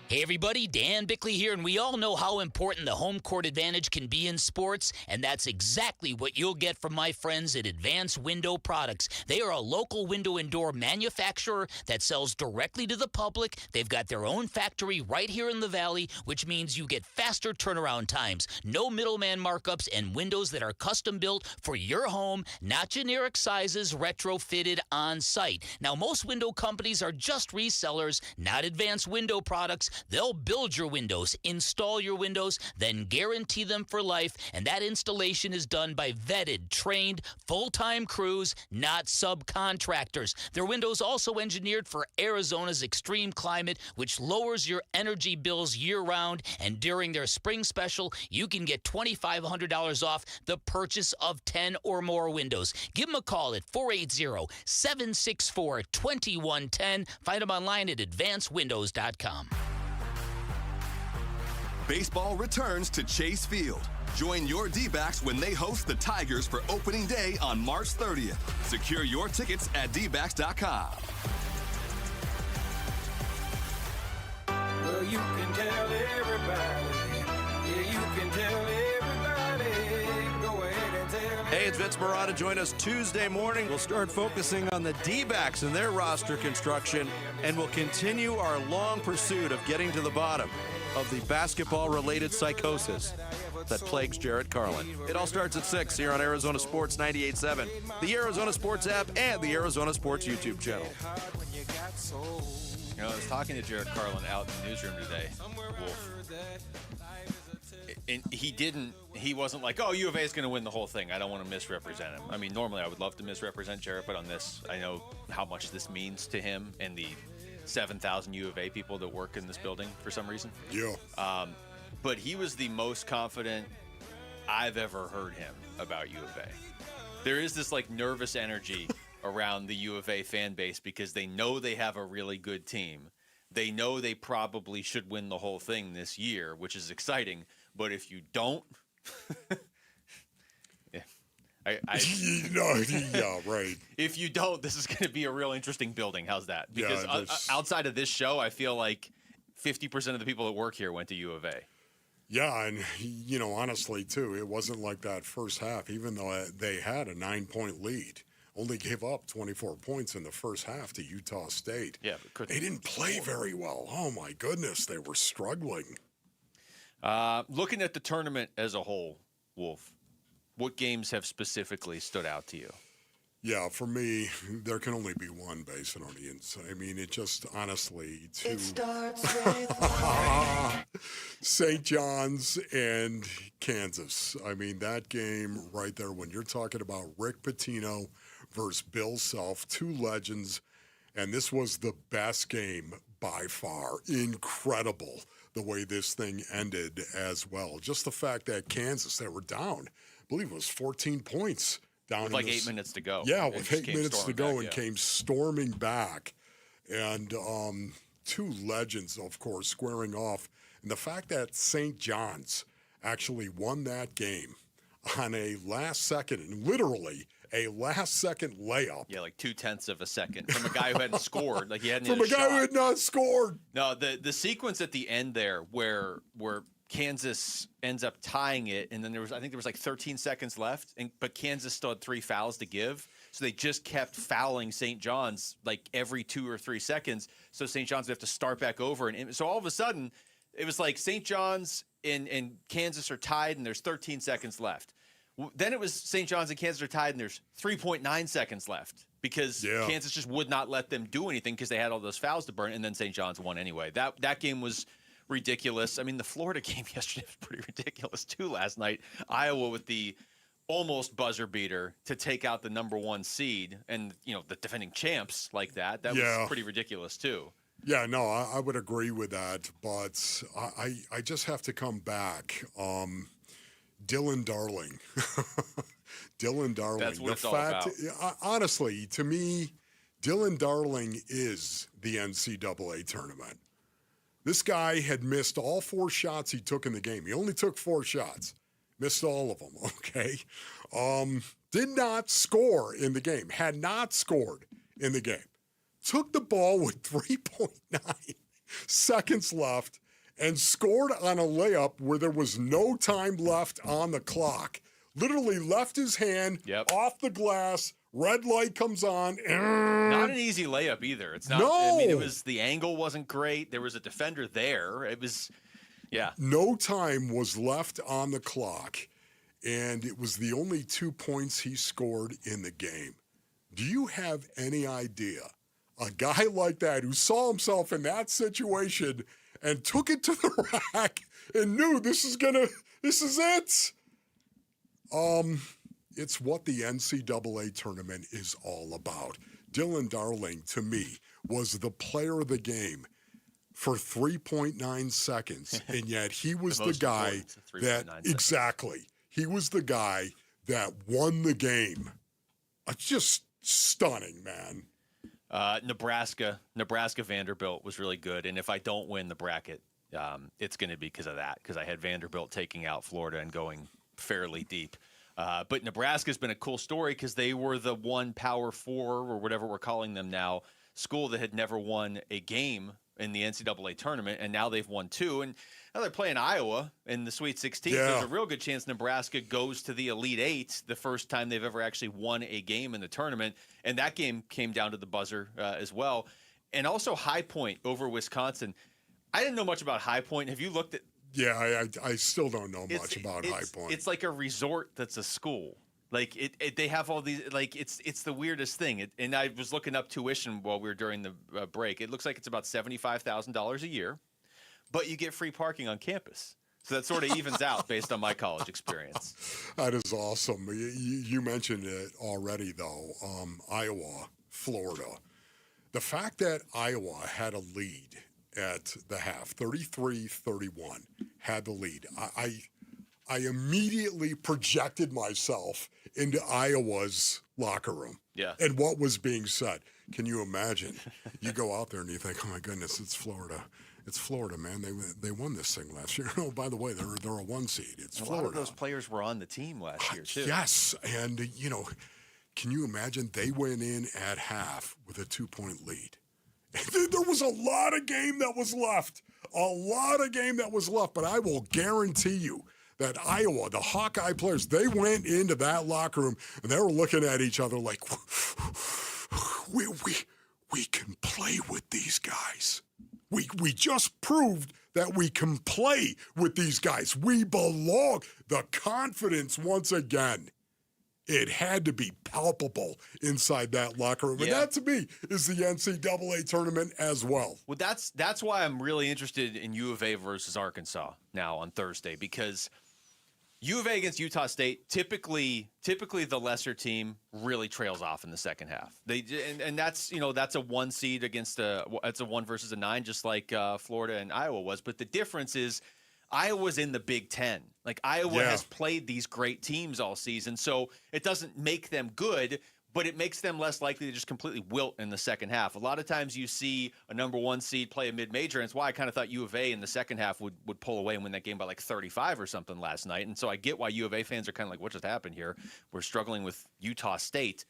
Hey everybody, Dan Bickley here, and we all know how important the home court advantage can be in sports, and that's exactly what you'll get from my friends at Advanced Window Products. They are a local window and door manufacturer that sells directly to the public. They've got their own factory right here in the Valley, which means you get faster turnaround times, no middleman markups, and windows that are custom built for your home, not generic sizes, retrofitted on site. Now, most window companies are just resellers, not Advanced Window Products. They'll build your windows, install your windows, then guarantee them for life, and that installation is done by vetted, trained, full-time crews, not subcontractors. Their windows also engineered for Arizona's extreme climate, which lowers your energy bills year-round, and during their spring special, you can get $2,500 off the purchase of 10 or more windows. Give them a call at 480-764-2110. Find them online at advancedwindows.com. Baseball returns to Chase Field. Join your D-backs when they host the Tigers for opening day on March 30th. Secure your tickets at dbacks.com. Well, you can tell everybody. Yeah, you can tell everybody. Go ahead and tell. Hey, it's Vince Marotta. Join us Tuesday morning. We'll start focusing on the D-backs and their roster construction, and we'll continue our long pursuit of getting to the bottom of the basketball-related psychosis that plagues Jarrett Carlin. It all starts at 6 here on Arizona Sports 98.7, the Arizona Sports app, and the Arizona Sports YouTube channel. You know, I was talking to Jarrett Carlin out in the newsroom today, Wolf. And he wasn't like, oh, U of A is going to win the whole thing. I don't want to misrepresent him. I mean, normally I would love to misrepresent Jarrett, but on this, I know how much this means to him and the 7,000 U of A people that work in this building for some reason. Yeah. But he was the most confident I've ever heard him about U of A. There is this like nervous energy around the U of A fan base because they know they have a really good team. They know they probably should win the whole thing this year, which is exciting. But if you don't, yeah, right. If you don't, this is going to be a real interesting building. How's that? Because outside of this show, I feel like 50% of the people that work here went to U of A. Yeah, and, you know, honestly, too, it wasn't like that first half, even though they had a 9-point lead. Only gave up 24 points in the first half to Utah State. Yeah, but they didn't play very well. Oh, my goodness, they were struggling. Looking at the tournament as a whole, Wolf, what games have specifically stood out to you? Yeah, for me, there can only be one based on the inside. I mean, it just honestly, It starts with St. John's and Kansas. I mean, that game right there, when you're talking about Rick Pitino versus Bill Self, two legends, and this was the best game by far. Incredible the way this thing ended as well. Just the fact that Kansas, they were down, I believe it was 14 points. Down with like 8 minutes to go. Yeah, with 8 minutes to go back, and came storming back. And two legends, of course, squaring off. And the fact that St. John's actually won that game on a last-second, and literally a last-second layup. Yeah, like 0.2 of a second from a guy who hadn't scored. Like he hadn't From hit a guy who had not scored. No, the sequence at the end there where Kansas ends up tying it, and then there was like 13 seconds left, but Kansas still had 3 fouls to give, so they just kept fouling St. John's like every 2 or 3 seconds. So St. John's would have to start back over, and so all of a sudden it was like St. John's and Kansas are tied, and there's 13 seconds left. Then it was St. John's and Kansas are tied, and there's 3.9 seconds left because Kansas just would not let them do anything because they had all those fouls to burn, and then St. John's won anyway. That game was ridiculous. I mean, the Florida game yesterday was pretty ridiculous too last night. Iowa with the almost buzzer beater to take out the number 1 seed and, you know, the defending champs like that. That was pretty ridiculous too. Yeah, no, I would agree with that, but I just have to come back. Dylan Darling. Dylan Darling. That's what it's all about. Honestly, to me, Dylan Darling is the NCAA tournament. This guy had missed all 4 shots he took in the game. He only took 4 shots. Missed all of them, okay? Did not score in the game. Had not scored in the game. Took the ball with 3.9 seconds left and scored on a layup where there was no time left on the clock. Literally left his hand off the glass. Red light comes on. Not an easy layup either. It's not. No. I mean, the angle wasn't great. There was a defender there. It was, No time was left on the clock, and it was the only 2 points he scored in the game. Do you have any idea a guy like that who saw himself in that situation and took it to the rack and knew this is it? It's what the NCAA tournament is all about. Dylan Darling, to me, was the player of the game for 3.9 seconds, and yet he was the guy he was the guy that won the game. It's just stunning, man. Nebraska Vanderbilt was really good, and if I don't win the bracket, it's going to be because of that, because I had Vanderbilt taking out Florida and going fairly deep. But Nebraska's been a cool story because they were the one Power Four, or whatever we're calling them now, school that had never won a game in the NCAA tournament, and now they've won 2. And now they're playing Iowa in the Sweet 16. Yeah. There's a real good chance Nebraska goes to the Elite Eight the first time they've ever actually won a game in the tournament. And that game came down to the buzzer as well. And also High Point over Wisconsin. I didn't know much about High Point. Have you looked at? Yeah, I still don't know much about High Point. It's like a resort that's a school. Like they have all these, like it's the weirdest thing. And I was looking up tuition while we were during the break. It looks like it's about $75,000 a year, but you get free parking on campus. So that sort of evens out based on my college experience. That is awesome. You mentioned it already, though. Iowa, Florida. The fact that Iowa had a lead at the half, 33-31, had the lead. I immediately projected myself into Iowa's locker room and what was being said. Can you imagine? You go out there and you think, oh, my goodness, it's Florida. It's Florida, man. They won this thing last year. Oh, by the way, they're a 1 seed. It's Florida. A lot of those players were on the team last year, too. Yes, and, can you imagine they went in at half with a 2-point lead? There was a lot of game that was left. But I will guarantee you that Iowa, the Hawkeye players, they went into that locker room and they were looking at each other like, we can play with these guys. We just proved that we can play with these guys. We belong. The confidence, once again, it had to be palpable inside that locker room. And that, to me, is the NCAA tournament as well. Well, that's why I'm really interested in U of A versus Arkansas now on Thursday, because U of A against Utah State, typically the lesser team really trails off in the second half. And that's a 1 seed against it's a 1 versus a 9, just like Florida and Iowa was. But the difference is Iowa's in the Big Ten. Like Iowa has played these great teams all season, so it doesn't make them good, but it makes them less likely to just completely wilt in the second half. A lot of times you see a number 1 seed play a mid-major, and it's why I kind of thought U of A in the second half would pull away and win that game by like 35 or something last night. And so I get why U of A fans are kind of like, what just happened here? We're struggling with Utah State.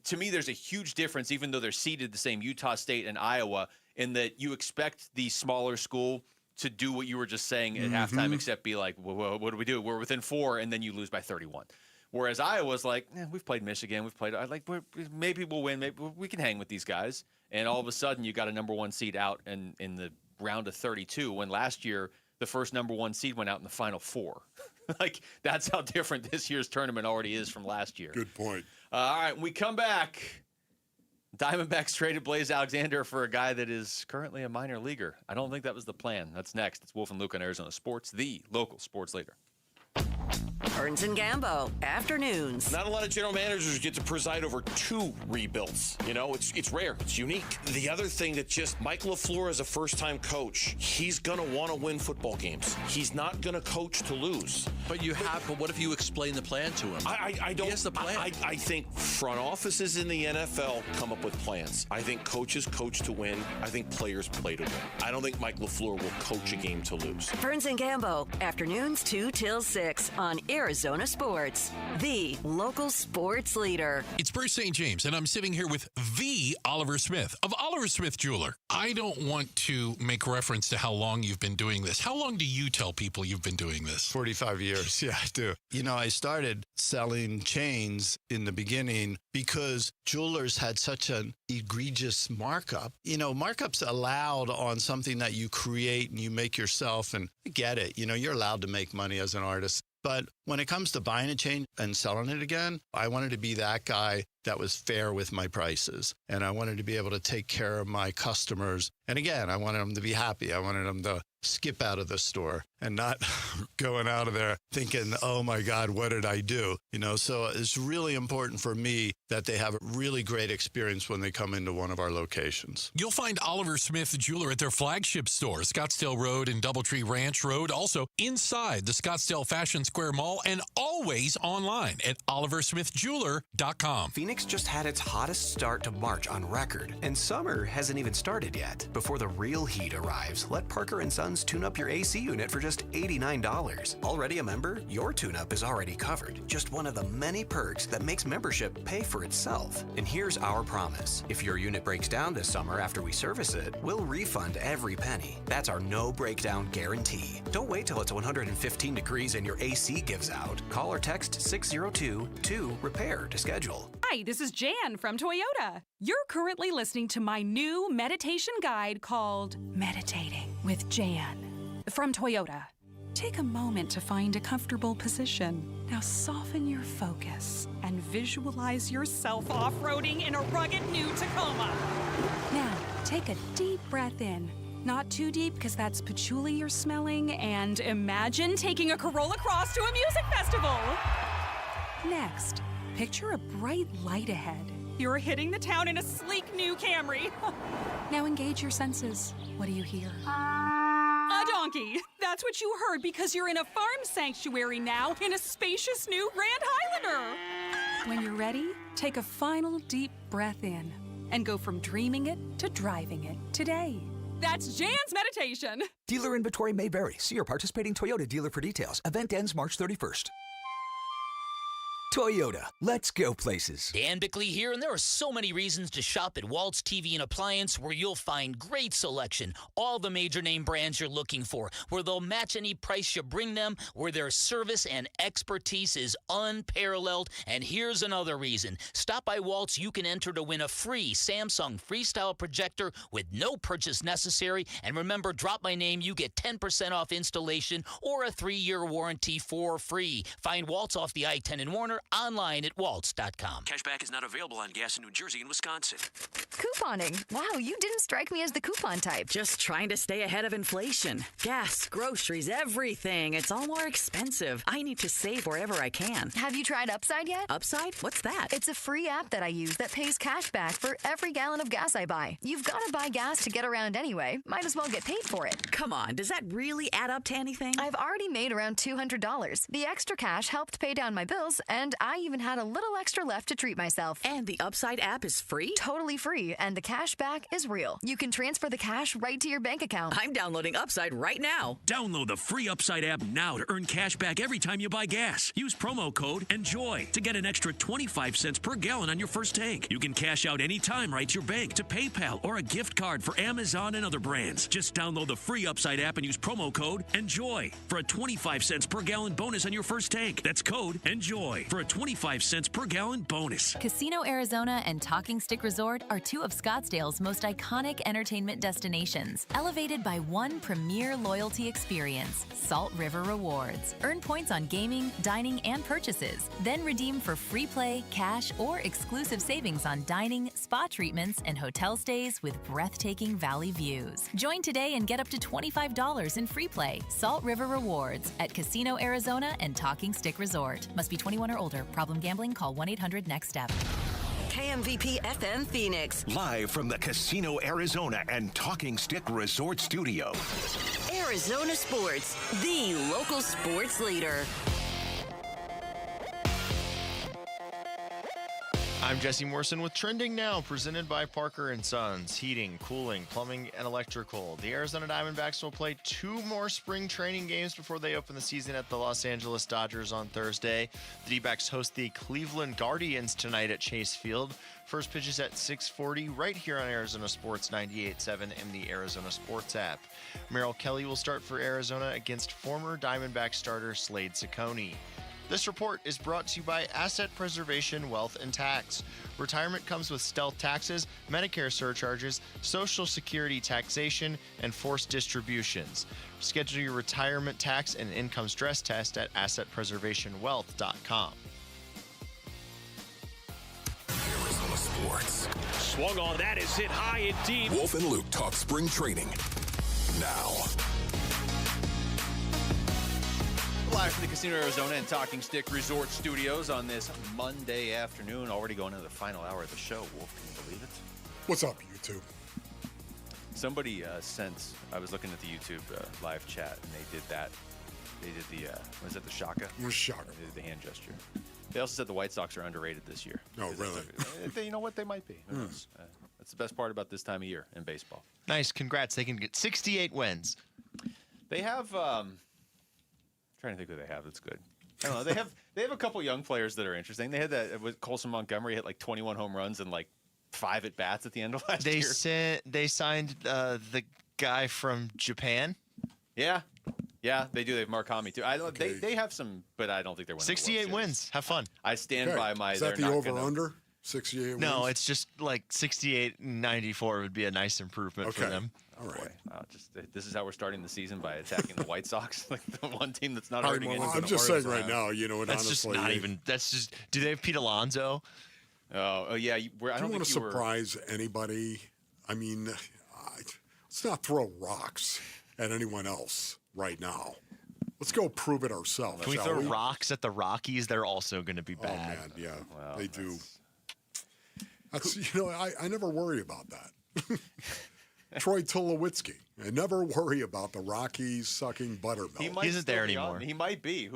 To me, there's a huge difference, even though they're seeded the same, Utah State and Iowa, in that you expect the smaller school to do what you were just saying at halftime, except be like, well, what do we do? We're within 4, and then you lose by 31. Whereas Iowa's like, we've played Michigan, maybe we'll win, maybe we can hang with these guys. And all of a sudden, you got a number 1 seed out in the round of 32, when last year the first number 1 seed went out in the final 4. Like, that's how different this year's tournament already is from last year. Good point. All right, when we come back, Diamondbacks traded Blaze Alexander for a guy that is currently a minor leaguer. I don't think that was the plan. That's next. It's Wolf and Luke on Arizona Sports, the local sports leader. Burns and Gambo, afternoons. Not a lot of general managers get to preside over 2 rebuilds. It's rare. It's unique. The other thing that just Mike LaFleur is a first-time coach. He's going to want to win football games. He's not going to coach to lose. But what if you explain the plan to him? I don't. Yes, the plan. I think front offices in the NFL come up with plans. I think coaches coach to win. I think players play to win. I don't think Mike LaFleur will coach a game to lose. Burns and Gambo, afternoons 2 till 6 on Arizona Sports, the local sports leader. It's Bruce St. James, and I'm sitting here with the Oliver Smith of Oliver Smith Jeweler. I don't want to make reference to how long you've been doing this. How long do you tell people you've been doing this? 45 years. Yeah, I do. You know, I started selling chains in the beginning because jewelers had such an egregious markup. You know, markups allowed on something that you create and you make yourself, and I get it. You know, you're allowed to make money as an artist. But when it comes to buying a chain and selling it again, I wanted to be that guy that was fair with my prices. And I wanted to be able to take care of my customers. And again, I wanted them to be happy. I wanted them to skip out of the store and not going out of there thinking, oh my God, what did I do? You know, so it's really important for me that they have a really great experience when they come into one of our locations. You'll find Oliver Smith Jeweler at their flagship store, Scottsdale Road and Doubletree Ranch Road, also inside the Scottsdale Fashion Square Mall, and always online at oliversmithjeweler.com. Phoenix just had its hottest start to March on record, and summer hasn't even started yet. Before the real heat arrives, let Parker & Sons tune up your AC unit for just $89. Already a member? Your tune-up is already covered. Just one of the many perks that makes membership pay for itself. And here's our promise. If your unit breaks down this summer after we service it, we'll refund every penny. That's our no breakdown guarantee. Don't wait till it's 115 degrees and your AC gives out. Call or text 602-2-REPAIR to schedule. Hi, this is Jan from Toyota. You're currently listening to my new meditation guide called Meditating with Jan from Toyota. Take a moment to find a comfortable position. Now soften your focus and visualize yourself off-roading in a rugged new Tacoma. Now, take a deep breath in. Not too deep, because that's patchouli you're smelling, and imagine taking a Corolla Cross to a music festival. Next, picture a bright light ahead. You're hitting the town in a sleek new Camry. Now engage your senses. What do you hear? A donkey. That's what you heard because you're in a farm sanctuary now in a spacious new Grand Highlander. When you're ready, take a final deep breath in and go from dreaming it to driving it today. That's Jan's meditation. Dealer inventory may vary. See your participating Toyota dealer for details. Event ends March 31st. Toyota, let's go places. Dan Bickley here, and there are so many reasons to shop at Walt's TV and Appliance, where you'll find great selection, all the major name brands you're looking for, where they'll match any price you bring them, where their service and expertise is unparalleled. And here's another reason. Stop by Walt's, you can enter to win a free Samsung Freestyle projector with no purchase necessary. And remember, drop my name, you get 10% off installation or a 3-year warranty for free. Find Walt's off the I-10 in Warner, online at waltz.com. Cashback is not available on gas in New Jersey and Wisconsin. Couponing. Wow, you didn't strike me as the coupon type. Just trying to stay ahead of inflation. Gas, groceries, everything. It's all more expensive. I need to save wherever I can. Have you tried Upside yet? Upside? What's that? It's a free app that I use that pays cash back for every gallon of gas I buy. You've got to buy gas to get around anyway. Might as well get paid for it. Come on, does that really add up to anything? I've already made around $200. The extra cash helped pay down my bills, and I even had a little extra left to treat myself. And the Upside app is free? Totally free, and the cash back is real. You can transfer the cash right to your bank account. I'm downloading Upside right now. Download the free Upside app now to earn cash back every time you buy gas. Use promo code ENJOY to get an extra 25 cents per gallon on your first tank. You can cash out anytime right to your bank, to PayPal, or a gift card for Amazon and other brands. Just download the free Upside app and use promo code ENJOY for a 25 cents per gallon bonus on your first tank. That's code ENJOY for a 25 cents per gallon bonus. Casino Arizona and Talking Stick Resort are two of Scottsdale's most iconic entertainment destinations, elevated by one premier loyalty experience, Salt River Rewards. Earn points on gaming, dining, and purchases. Then redeem for free play, cash, or exclusive savings on dining, spa treatments, and hotel stays with breathtaking valley views. Join today and get up to $25 in free play. Salt River Rewards at Casino Arizona and Talking Stick Resort. Must be 21 or older. Problem gambling? Call 1-800-NEXT-STEP. KMVP FM Phoenix. Live from the Casino Arizona and Talking Stick Resort Studio. Arizona Sports, the local sports leader. I'm Jesse Morrison with Trending Now, presented by Parker & Sons, heating, cooling, plumbing, and electrical. The Arizona Diamondbacks will play 2 more spring training games before they open the season at the Los Angeles Dodgers on Thursday. The D-backs host the Cleveland Guardians tonight at Chase Field. First pitch is at 6:40 right here on Arizona Sports 98.7 and the Arizona Sports app. Merrill Kelly will start for Arizona against former Diamondback starter Slade Ciccone. This report is brought to you by Asset Preservation Wealth and Tax. Retirement comes with stealth taxes, Medicare surcharges, Social Security taxation, and forced distributions. Schedule your retirement tax and income stress test at AssetPreservationWealth.com. Arizona Sports. Swung on that is hit high and deep. Wolf and Luke talk spring training now. Live from the Casino Arizona and Talking Stick Resort Studios on this Monday afternoon. Already going into the final hour of the show. Wolf, can you believe it? What's up, YouTube? Somebody sent, I was looking at the YouTube live chat, and they did that. They did the, was that the shaka? It was shaka. They did the hand gesture. They also said the White Sox are underrated this year. Oh, really? You know what? They might be. Who knows? That's the best part about this time of year in baseball. Nice. Congrats. They can get 68 wins. They have... trying to think who they have that's good. I don't know. They have a couple young players that are interesting. They had that with Colson Montgomery hit like 21 home runs and like 5 at bats at the end of last year. They signed the guy from Japan. Yeah, they do. They have Mark Hami too. They have some, but I don't think they're winning. 68 wins. Have fun. I stand by my. Is that the over/under? 68 wins? No, it's just like 68-94 would be a nice improvement for them. All right. This is how we're starting the season by attacking the White Sox, like the one team that's not hurting anyone. I'm just saying right now, and that's honestly, just not even. That's just. Do they have Pete Alonso? Oh yeah. I don't want to surprise anybody. I mean, let's not throw rocks at anyone else right now. Let's go prove it ourselves. Can we throw rocks at the Rockies? They're also going to be bad. Oh man, yeah, well, they do. That's I never worry about that. Troy Tulowitzki. I never worry about the Rockies sucking buttermilk. He isn't there anymore. He might be.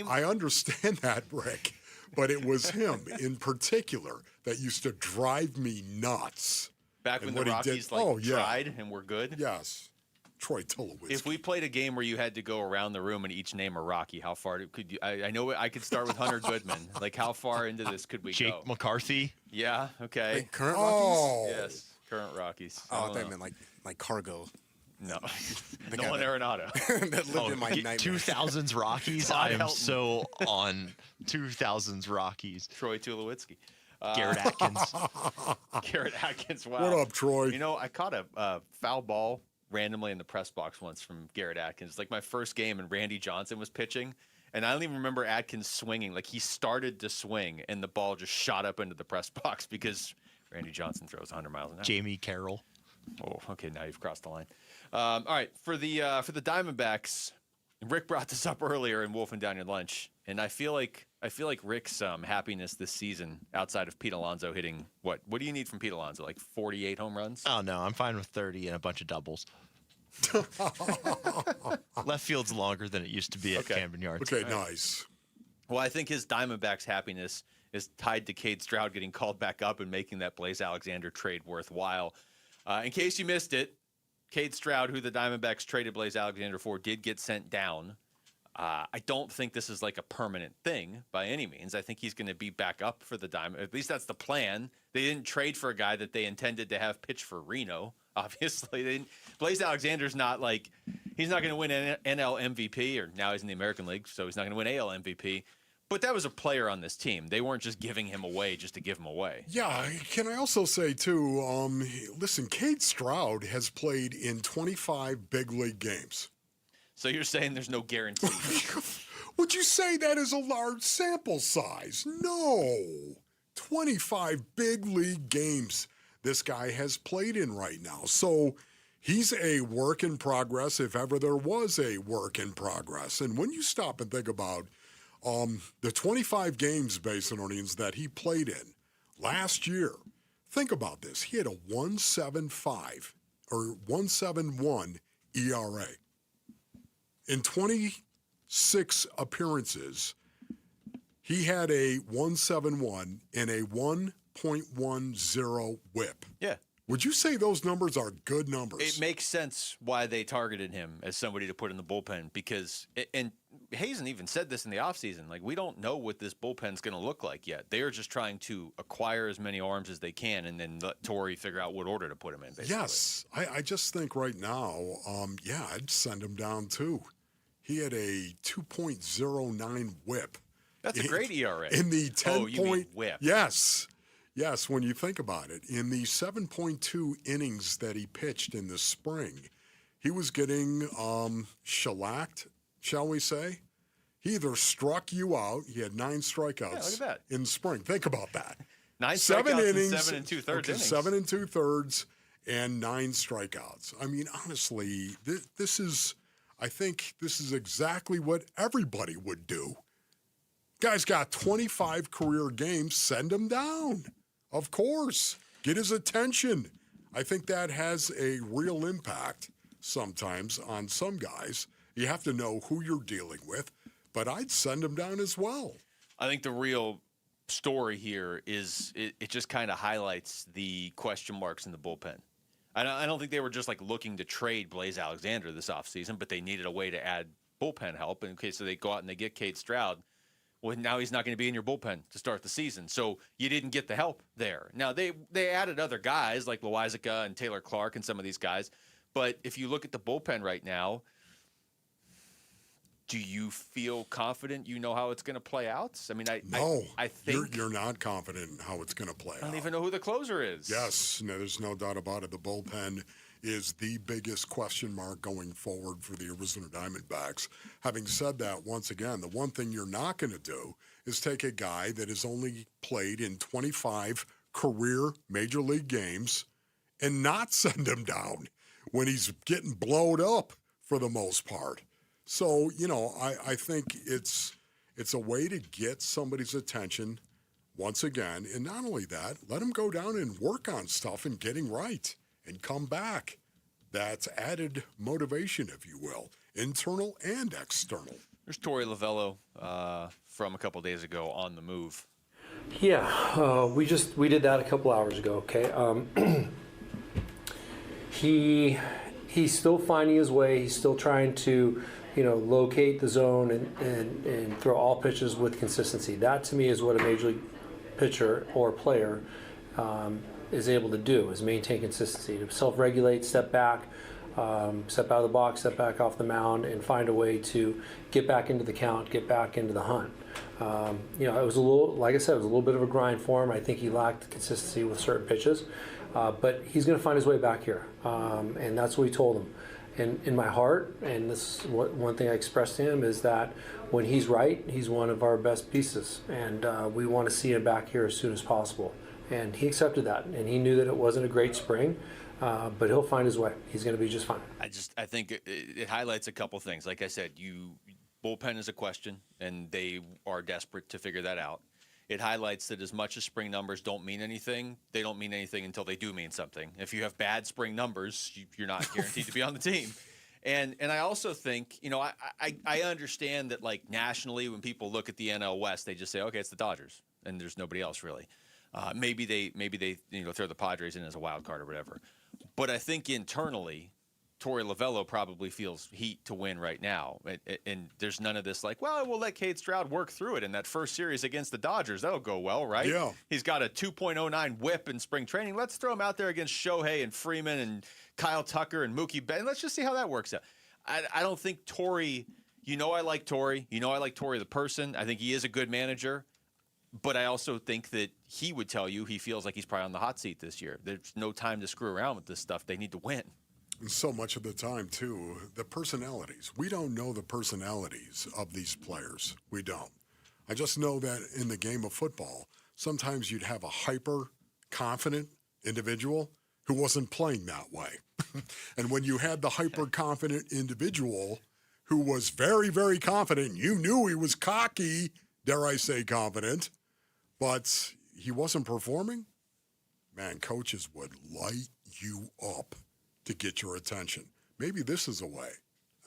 I understand that, Rick, but it was him in particular that used to drive me nuts. Back when the Rockies tried and were good? Yes. Troy Tulowitzki. If we played a game where you had to go around the room and each name a Rocky, how far could you? I know I could start with Hunter Goodman. Like, how far into this could we go? Jake McCarthy? Yeah, okay. Wait, current Rockies? Yes, current Rockies. Oh, I thought you meant like Cargo. No. Nolan Arenado. That lived in my nightmare. 2000s Rockies? I am so on 2000s Rockies. Troy Tulowitzki. Garrett Atkins. Garrett Atkins, wow. What up, Troy? I caught a foul ball randomly in the press box once from Garrett Atkins. Like my first game, and Randy Johnson was pitching, and I don't even remember Atkins swinging. Like he started to swing, and the ball just shot up into the press box because Randy Johnson throws 100 miles an hour. Jamie Carroll. Oh, okay, now you've crossed the line. All right, for the Diamondbacks, Rick brought this up earlier in Wolfing Down Your Lunch, and I feel like Rick's happiness this season, outside of Pete Alonso hitting what do you need from Pete Alonso? Like 48 home runs? Oh no, I'm fine with 30 and a bunch of doubles. Left field's longer than it used to be at Camden Yards. Okay, nice. Well, I think his Diamondbacks happiness is tied to Cade Stroud getting called back up and making that Blaze Alexander trade worthwhile. In case you missed it, Cade Stroud, who the Diamondbacks traded Blaze Alexander for, did get sent down. I don't think this is like a permanent thing by any means. I think he's going to be back up for the Diamond. At least that's the plan. They didn't trade for a guy that they intended to have pitch for Reno. Obviously, Blaze Alexander's not like he's not going to win NL MVP, or now he's in the American League, so he's not going to win AL MVP. But that was a player on this team. They weren't just giving him away just to give him away. Yeah, can I also say, too, listen, Cade Stroud has played in 25 big league games. So you're saying there's no guarantee? Would you say that is a large sample size? No. 25 big league games this guy has played in right now. So he's a work in progress, if ever there was a work in progress. And when you stop and think about the 25 games, Basinonians, that he played in last year, think about this. He had a 1.75 or 1.71 ERA. In 26 appearances, he had a 1.71 and a .10 whip. Yeah. Would you say those numbers are good numbers? It makes sense why they targeted him as somebody to put in the bullpen because, and Hazen even said this in the offseason, like, we don't know what this bullpen's going to look like yet. They are just trying to acquire as many arms as they can and then let Torrey figure out what order to put him in, basically. Yes. I just think right now, I'd send him down too. He had a 2.09 whip. That's a great ERA. In the 10 you mean whip. Yes. Yes, when you think about it. In the 7.2 innings that he pitched in the spring, he was getting shellacked, shall we say. He either struck you out. He had 9 strikeouts in spring. Think about that. 9 7 strikeouts innings, in 7 2/3 innings. 7 2/3 and 9 strikeouts. I mean, honestly, I think this is exactly what everybody would do. Guy's got 25 career games. Send him down. Of course. Get his attention. I think that has a real impact sometimes on some guys. You have to know who you're dealing with, but I'd send him down as well. I think the real story here is it just kind of highlights the question marks in the bullpen. I don't think they were just like looking to trade Blaze Alexander this offseason, but they needed a way to add bullpen help. In case they go out and they get Cade Stroud. Well, now he's not going to be in your bullpen to start the season. So you didn't get the help there. Now, they added other guys like Loizaga and Taylor Clark and some of these guys. But if you look at the bullpen right now, do you feel confident you know how it's going to play out? I mean, I think you're not confident in how it's going to play out. I don't even know who the closer is. Yes, no, there's no doubt about it. The bullpen is the biggest question mark going forward for the Arizona Diamondbacks. Having said that, once again, the one thing you're not going to do is take a guy that has only played in 25 career Major League games and not send him down when he's getting blowed up for the most part. So, I think it's a way to get somebody's attention once again. And not only that, let him go down and work on stuff and getting right and come back. That's added motivation, if you will, internal and external. There's Torrey Lovello from a couple days ago on the move. Yeah, we did that a couple hours ago, okay? He's still finding his way. He's still trying to, locate the zone and throw all pitches with consistency. That, to me, is what a major league pitcher or player is able to do, is maintain consistency, to self-regulate, step back, step out of the box, step back off the mound, and find a way to get back into the count, get back into the hunt. It was a little, like I said, it was a little bit of a grind for him. I think he lacked consistency with certain pitches, but he's going to find his way back here, and that's what we told him. And in my heart, and this is one thing I expressed to him, is that when he's right, he's one of our best pieces, and we want to see him back here as soon as possible. And he accepted that, and he knew that it wasn't a great spring, but he'll find his way. He's going to be just fine. I think it highlights a couple things. Like I said, bullpen is a question, and they are desperate to figure that out. It highlights that as much as spring numbers don't mean anything, they don't mean anything until they do mean something. If you have bad spring numbers, you're not guaranteed to be on the team. And I also think, I understand that, like, nationally, when people look at the NL West, they just say, okay, it's the Dodgers, and there's nobody else really. Maybe they throw the Padres in as a wild card or whatever. But I think internally, Torrey Lovello probably feels heat to win right now. And there's none of this like, well, we'll let Cade Stroud work through it in that first series against the Dodgers. That'll go well, right? Yeah. He's got a 2.09 whip in spring training. Let's throw him out there against Shohei and Freeman and Kyle Tucker and Mookie Betts. Let's just see how that works out. I don't think Torrey, I like Torrey. I like Torrey the person. I think he is a good manager. But I also think that he would tell you he feels like he's probably on the hot seat this year. There's no time to screw around with this stuff. They need to win. And so much of the time, too, the personalities. We don't know the personalities of these players. We don't. I just know that in the game of football, sometimes you'd have a hyper-confident individual who wasn't playing that way. And when you had the hyper-confident individual who was very, very confident, you knew he was cocky, dare I say confident, but he wasn't performing, man, coaches would light you up to get your attention. Maybe this is a way.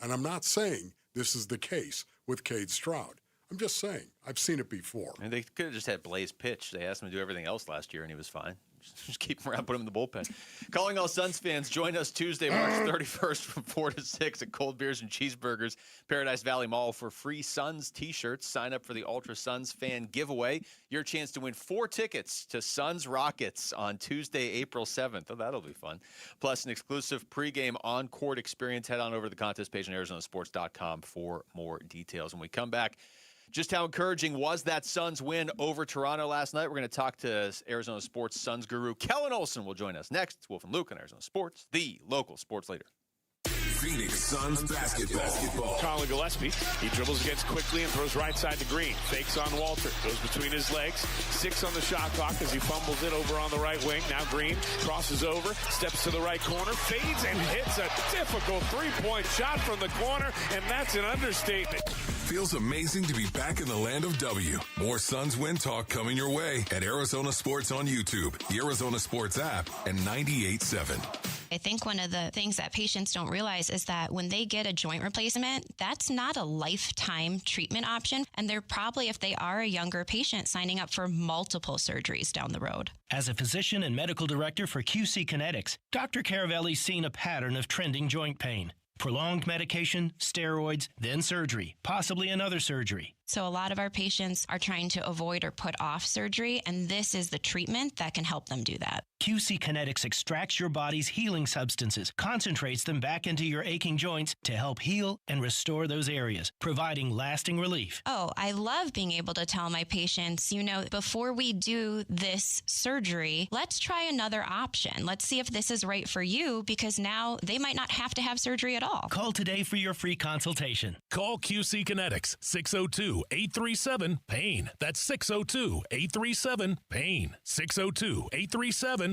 And I'm not saying this is the case with Cade Stroud. I'm just saying. I've seen it before. And they could have just had Blaze pitch. They asked him to do everything else last year, and he was fine. Just keep him around, put him in the bullpen. Calling all Suns fans, join us Tuesday, March 31st from 4 to 6 at Cold Beers and Cheeseburgers, Paradise Valley Mall for free Suns t-shirts. Sign up for the Ultra Suns fan giveaway. Your chance to win 4 tickets to Suns Rockets on Tuesday, April 7th. Oh, that'll be fun. Plus an exclusive pregame on-court experience. Head on over to the contest page on ArizonaSports.com for more details. When we come back, just how encouraging was that Suns win over Toronto last night? We're going to talk to Arizona Sports Suns guru Kellen Olson will join us next. It's Wolf and Luke on Arizona Sports, the local sports leader. Phoenix Suns basketball. Colin Gillespie, he dribbles against quickly and throws right side to Green. Fakes on Walter, goes between his legs. 6 on the shot clock as he fumbles it over on the right wing. Now Green crosses over, steps to the right corner, fades and hits a difficult three-point shot from the corner, and that's an understatement. Feels amazing to be back in the land of W. More Suns win talk coming your way at Arizona Sports on YouTube, the Arizona Sports app, and 98.7. I think one of the things that patients don't realize is that when they get a joint replacement, that's not a lifetime treatment option. And they're probably, if they are a younger patient, signing up for multiple surgeries down the road. As a physician and medical director for QC Kinetics, Dr. Caravelli's seen a pattern of trending joint pain. Prolonged medication, steroids, then surgery, possibly another surgery. So a lot of our patients are trying to avoid or put off surgery, and this is the treatment that can help them do that. QC Kinetics extracts your body's healing substances, concentrates them back into your aching joints to help heal and restore those areas, providing lasting relief. Oh, I love being able to tell my patients, before we do this surgery, let's try another option. Let's see if this is right for you, because now they might not have to have surgery at all. Call today for your free consultation. Call QC Kinetics, 602-837-PAIN. That's 602-837-PAIN. 602-837-PAIN.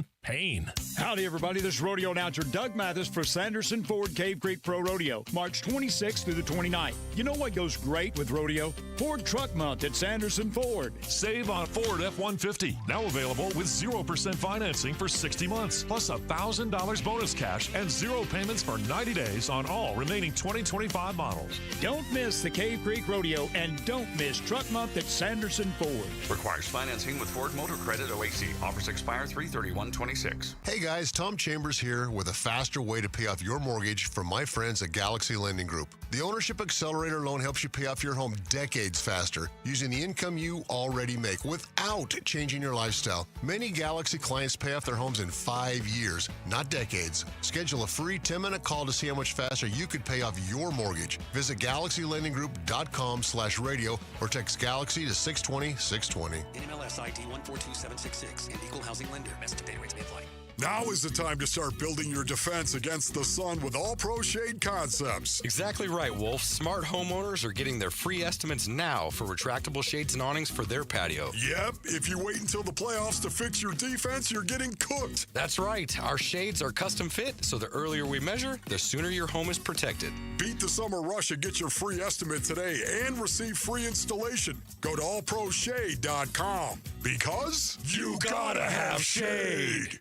Howdy, everybody. This is rodeo announcer Doug Mathis for Sanderson Ford Cave Creek Pro Rodeo, March 26th through the 29th. You know what goes great with rodeo? Ford Truck Month at Sanderson Ford. Save on Ford F-150. Now available with 0% financing for 60 months, plus $1,000 bonus cash and 0 payments for 90 days on all remaining 2025 models. Don't miss the Cave Creek Rodeo, and don't miss Truck Month at Sanderson Ford. Requires financing with Ford Motor Credit OAC. Offers expire 3/31/26. Hey guys, Tom Chambers here with a faster way to pay off your mortgage from my friends at Galaxy Lending Group. The Ownership Accelerator loan helps you pay off your home decades faster using the income you already make without changing your lifestyle. Many Galaxy clients pay off their homes in 5 years, not decades. Schedule a free 10-minute call to see how much faster you could pay off your mortgage. Visit GalaxyLendingGroup.com/radio or text Galaxy to 620-620. NMLS ID 142766 and Equal Housing Lender. Message data rates may apply. Now is the time to start building your defense against the sun with All Pro Shade Concepts. Exactly right, Wolf. Smart homeowners are getting their free estimates now for retractable shades and awnings for their patio. Yep, if you wait until the playoffs to fix your defense, you're getting cooked. That's right. Our shades are custom fit, so the earlier we measure, the sooner your home is protected. Beat the summer rush and get your free estimate today and receive free installation. Go to allproshade.com because you gotta have shade.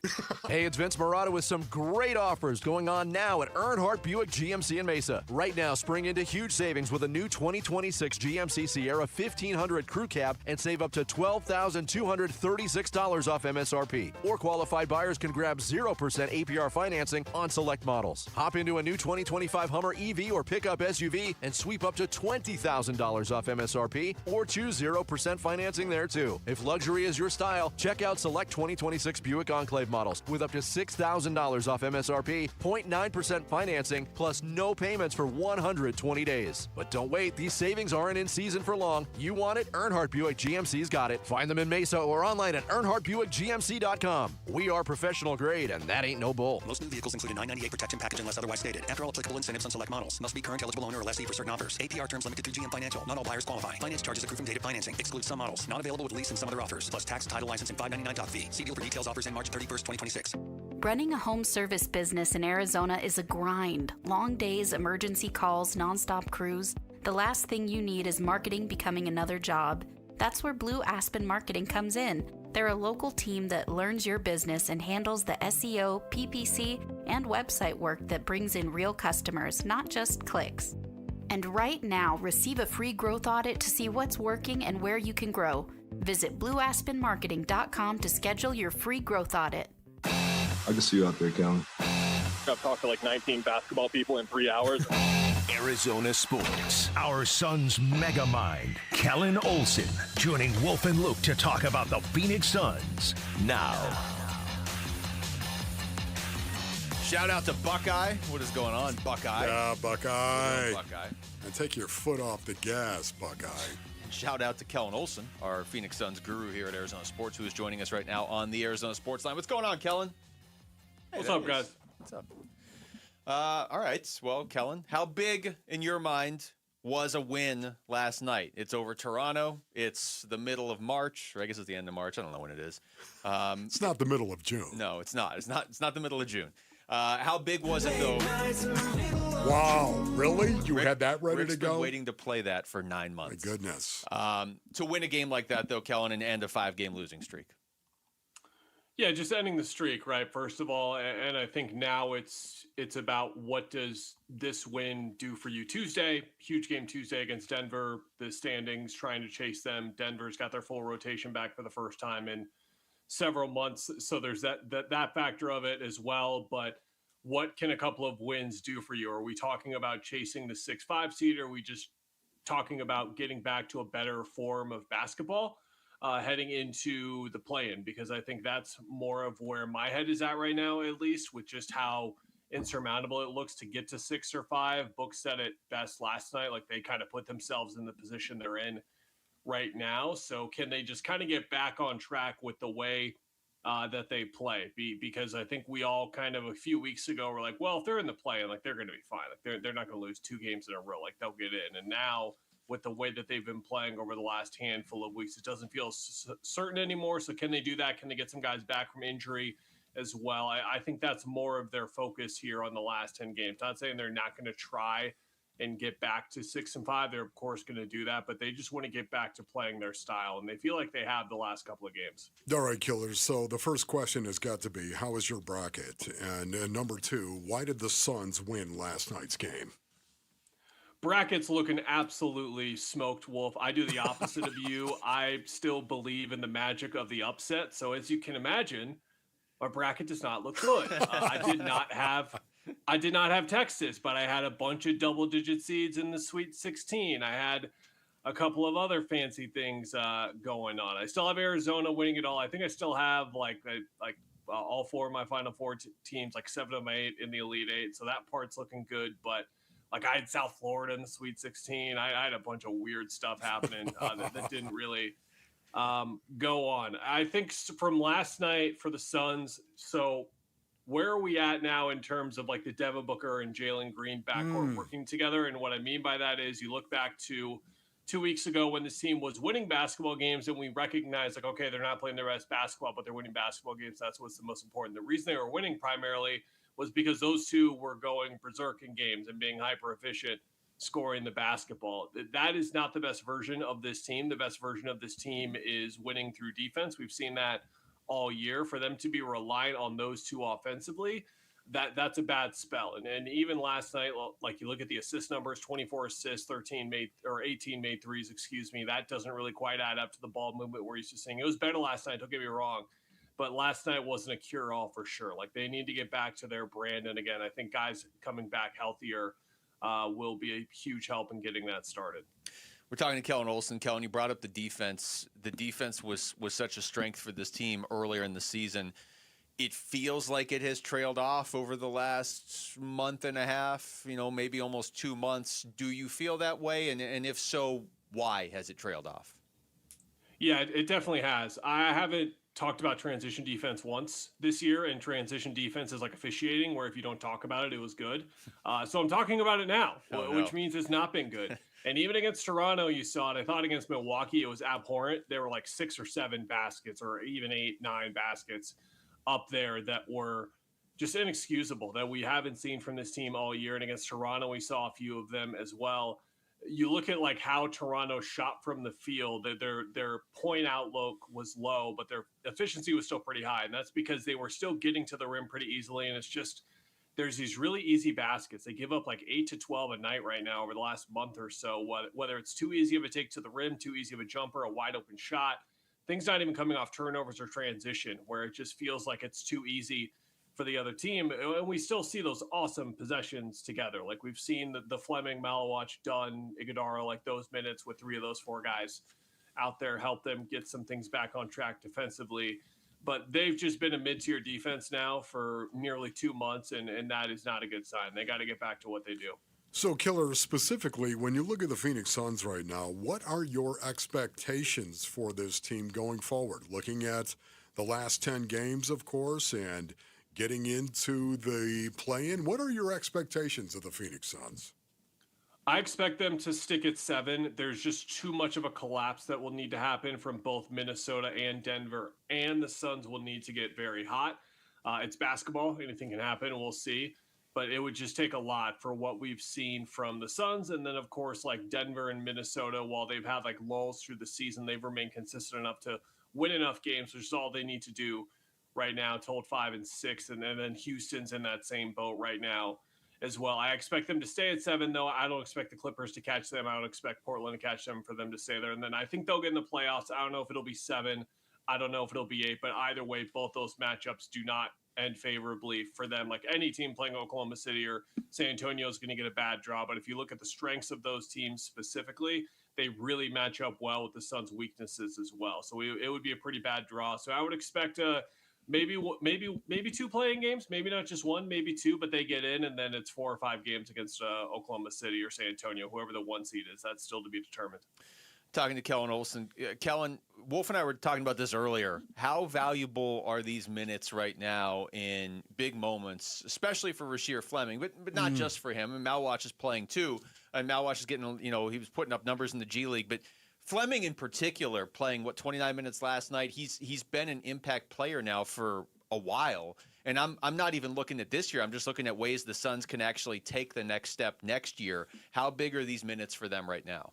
Hey, it's Vince Morata with some great offers going on now at Earnhardt Buick GMC in Mesa. Right now, spring into huge savings with a new 2026 GMC Sierra 1500 Crew Cab and save up to $12,236 off MSRP. Or qualified buyers can grab 0% APR financing on select models. Hop into a new 2025 Hummer EV or pickup SUV and sweep up to $20,000 off MSRP or choose 0% financing there too. If luxury is your style, check out select 2026 Buick Enclave models with up to $6,000 off MSRP, 0.9% financing, plus no payments for 120 days. But don't wait, these savings aren't in season for long. You want it? Earnhardt Buick GMC's got it. Find them in Mesa or online at EarnhardtBuickGMC.com. We are professional grade, and that ain't no bull. Most new vehicles include a $998 protection package unless otherwise stated. After all applicable incentives on select models. Must be current eligible owner or lessee for certain offers. APR terms limited through GM Financial. Not all buyers qualify. Finance charges accrue from dated financing. Excludes some models. Not available with lease and some other offers. Plus tax, title, license, and $599 doc fee. See deal for details. Offers in March 31st, 2026. Running a home service business in Arizona is a grind. Long days, emergency calls, nonstop crews. The last thing you need is marketing becoming another job. That's where Blue Aspen Marketing comes in. They're a local team that learns your business and handles the SEO, PPC, and website work that brings in real customers, not just clicks. And right now, receive a free growth audit to see what's working and where you can grow. Visit blueaspenmarketing.com to schedule your free growth audit. I can see you out there, Calvin. I've talked to like 19 basketball people in 3 hours. Arizona Sports, our Suns mega mind, Kellen Olson, joining Wolf and Luke to talk about the Phoenix Suns now. Shout out to Buckeye. What is going on, Buckeye? Yeah, Buckeye. Buckeye. And take your foot off the gas, Buckeye. Shout out to Kellen Olson, our Phoenix Suns guru here at Arizona Sports, who is joining us right now on the Arizona Sports Line. What's going on, Kellen? Hey, what's up, guys? What's up? All right. Well, Kellen, how big in your mind was a win last night? It's over Toronto. It's the middle of March, or I guess it's the end of March. I don't know when it is. It's not the middle of June. No, it's not. It's not the middle of June. How big was it, though? Wow, really? You had that ready Rick's to go? Been waiting to play that for 9 months. My goodness. To win a game like that, though, Kellen, and end a 5-game losing streak. Yeah, just ending the streak, right? First of all, and I think now it's about what does this win do for you Tuesday? Huge game Tuesday against Denver. The standings trying to chase them. Denver's got their full rotation back for the first time in several months, so there's that factor of it as well. But what can a couple of wins do for you? Are we talking about chasing the 6-5 seed, or are we just talking about getting back to a better form of basketball heading into the play-in? Because I think that's more of where my head is at right now, at least, with just how insurmountable it looks to get to 6 or 5. Book said it best last night, like they kind of put themselves in the position they're in right now. So can they just kind of get back on track with the way that they play? Because I think we all kind of a few weeks ago were like, well, if they're in the play, like they're going to be fine. Like they're not going to lose 2 games in a row. Like they'll get in. And now with the way that they've been playing over the last handful of weeks, it doesn't feel certain anymore. So can they do that? Can they get some guys back from injury as well? I think that's more of their focus here on the last 10 games. Not saying they're not going to try and get back to 6 and 5. They're of course going to do that, but they just want to get back to playing their style, and they feel like they have the last couple of games. All right, Killers. So the first question has got to be, how is your bracket? And number 2, why did the Suns win last night's game? Bracket's looking absolutely smoked, Wolf. I do the opposite of you. I still believe in the magic of the upset. So as you can imagine, our bracket does not look good. I did not have Texas, but I had a bunch of double-digit seeds in the Sweet 16. I had a couple of other fancy things going on. I still have Arizona winning it all. I think I still have all 4 of my Final Four teams, like 7 of my 8 in the Elite 8. So that part's looking good. But like I had South Florida in the Sweet 16. I had a bunch of weird stuff happening that didn't really go on. I think from last night for the Suns, so where are we at now in terms of like the Devin Booker and Jalen Green backcourt working together? And what I mean by that is you look back to 2 weeks ago when this team was winning basketball games and we recognized like, okay, they're not playing their best basketball, but they're winning basketball games. That's what's the most important. The reason they were winning primarily was because those two were going berserk in games and being hyper efficient, scoring the basketball. That is not the best version of this team. The best version of this team is winning through defense. We've seen that all year. For them to be reliant on those two offensively, that's a bad spell. And even last night, like you look at the assist numbers, 24 assists, 18 made threes, excuse me. That doesn't really quite add up to the ball movement we're used to seeing. It was better last night, don't get me wrong, but last night wasn't a cure-all for sure. Like they need to get back to their brand. And again, I think guys coming back healthier will be a huge help in getting that started. We're talking to Kellen Olson. Kellen, you brought up the defense. The defense was such a strength for this team earlier in the season. It feels like it has trailed off over the last month and a half, maybe almost 2 months. Do you feel that way? And if so, why has it trailed off? Yeah, it definitely has. I haven't talked about transition defense once this year, and transition defense is like officiating, where if you don't talk about it, it was good. So I'm talking about it now, which means it's not been good. And even against Toronto, you saw it. I thought against Milwaukee, it was abhorrent. There were like 6 or 7 baskets, or even 8, 9 baskets up there that were just inexcusable, that we haven't seen from this team all year. And against Toronto, we saw a few of them as well. You look at like how Toronto shot from the field, their point outlook was low, but their efficiency was still pretty high. And that's because they were still getting to the rim pretty easily. And it's just there's these really easy baskets. They give up like 8 to 12 a night right now over the last month or so, whether it's too easy of a take to the rim, too easy of a jumper, a wide open shot, things not even coming off turnovers or transition, where it just feels like it's too easy for the other team. And we still see those awesome possessions together. Like we've seen the Fleming, Malawach, Dunn, Iguodala, like those minutes with 3 of those 4 guys out there help them get some things back on track defensively. But they've just been a mid-tier defense now for nearly 2 months, and that is not a good sign. They got to get back to what they do. So, Killer, specifically, when you look at the Phoenix Suns right now, what are your expectations for this team going forward? Looking at the last 10 games, of course, and getting into the play-in, what are your expectations of the Phoenix Suns? I expect them to stick at 7. There's just too much of a collapse that will need to happen from both Minnesota and Denver, and the Suns will need to get very hot. It's basketball. Anything can happen. We'll see. But it would just take a lot for what we've seen from the Suns. And then, of course, like Denver and Minnesota, while they've had like lulls through the season, they've remained consistent enough to win enough games, which is all they need to do right now to hold 5 and 6. And then Houston's in that same boat right now as well. I expect them to stay at 7, though. I don't expect the Clippers to catch them. I don't expect Portland to catch them for them to stay there. And then I think they'll get in the playoffs. I don't know if it'll be 7. I don't know if it'll be 8. But either way, both those matchups do not end favorably for them. Like any team playing Oklahoma City or San Antonio is going to get a bad draw. But if you look at the strengths of those teams specifically, they really match up well with the Suns' weaknesses as well. So it would be a pretty bad draw. So I would expect maybe 2 playing games, maybe not just 1, maybe 2, but they get in, and then it's 4 or 5 games against Oklahoma City or San Antonio, whoever the 1 seed is. That's still to be determined. Talking to Kellen Olson. Kellen, Wolf and I were talking about this earlier. How valuable are these minutes right now in big moments, especially for Rasheer Fleming, but not just for him? And Malawach is playing too. And Malawach is getting, he was putting up numbers in the G League, but Fleming in particular playing 29 minutes last night. He's been an impact player now for a while. And I'm not even looking at this year. I'm just looking at ways the Suns can actually take the next step next year. How big are these minutes for them right now?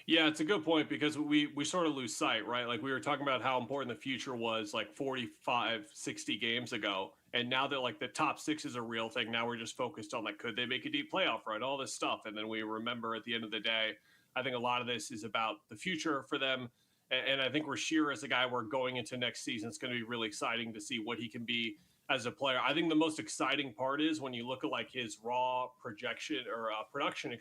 Yeah, it's a good point because we sort of lose sight, right? Like we were talking about how important the future was like 45, 60 games ago. And now that like the top 6 is a real thing, now we're just focused on like, could they make a deep playoff run, all this stuff. And then we remember at the end of the day, I think a lot of this is about the future for them. And I think Rasheer is a guy we're going into next season. It's going to be really exciting to see what he can be as a player. I think the most exciting part is when you look at like his raw projection or production,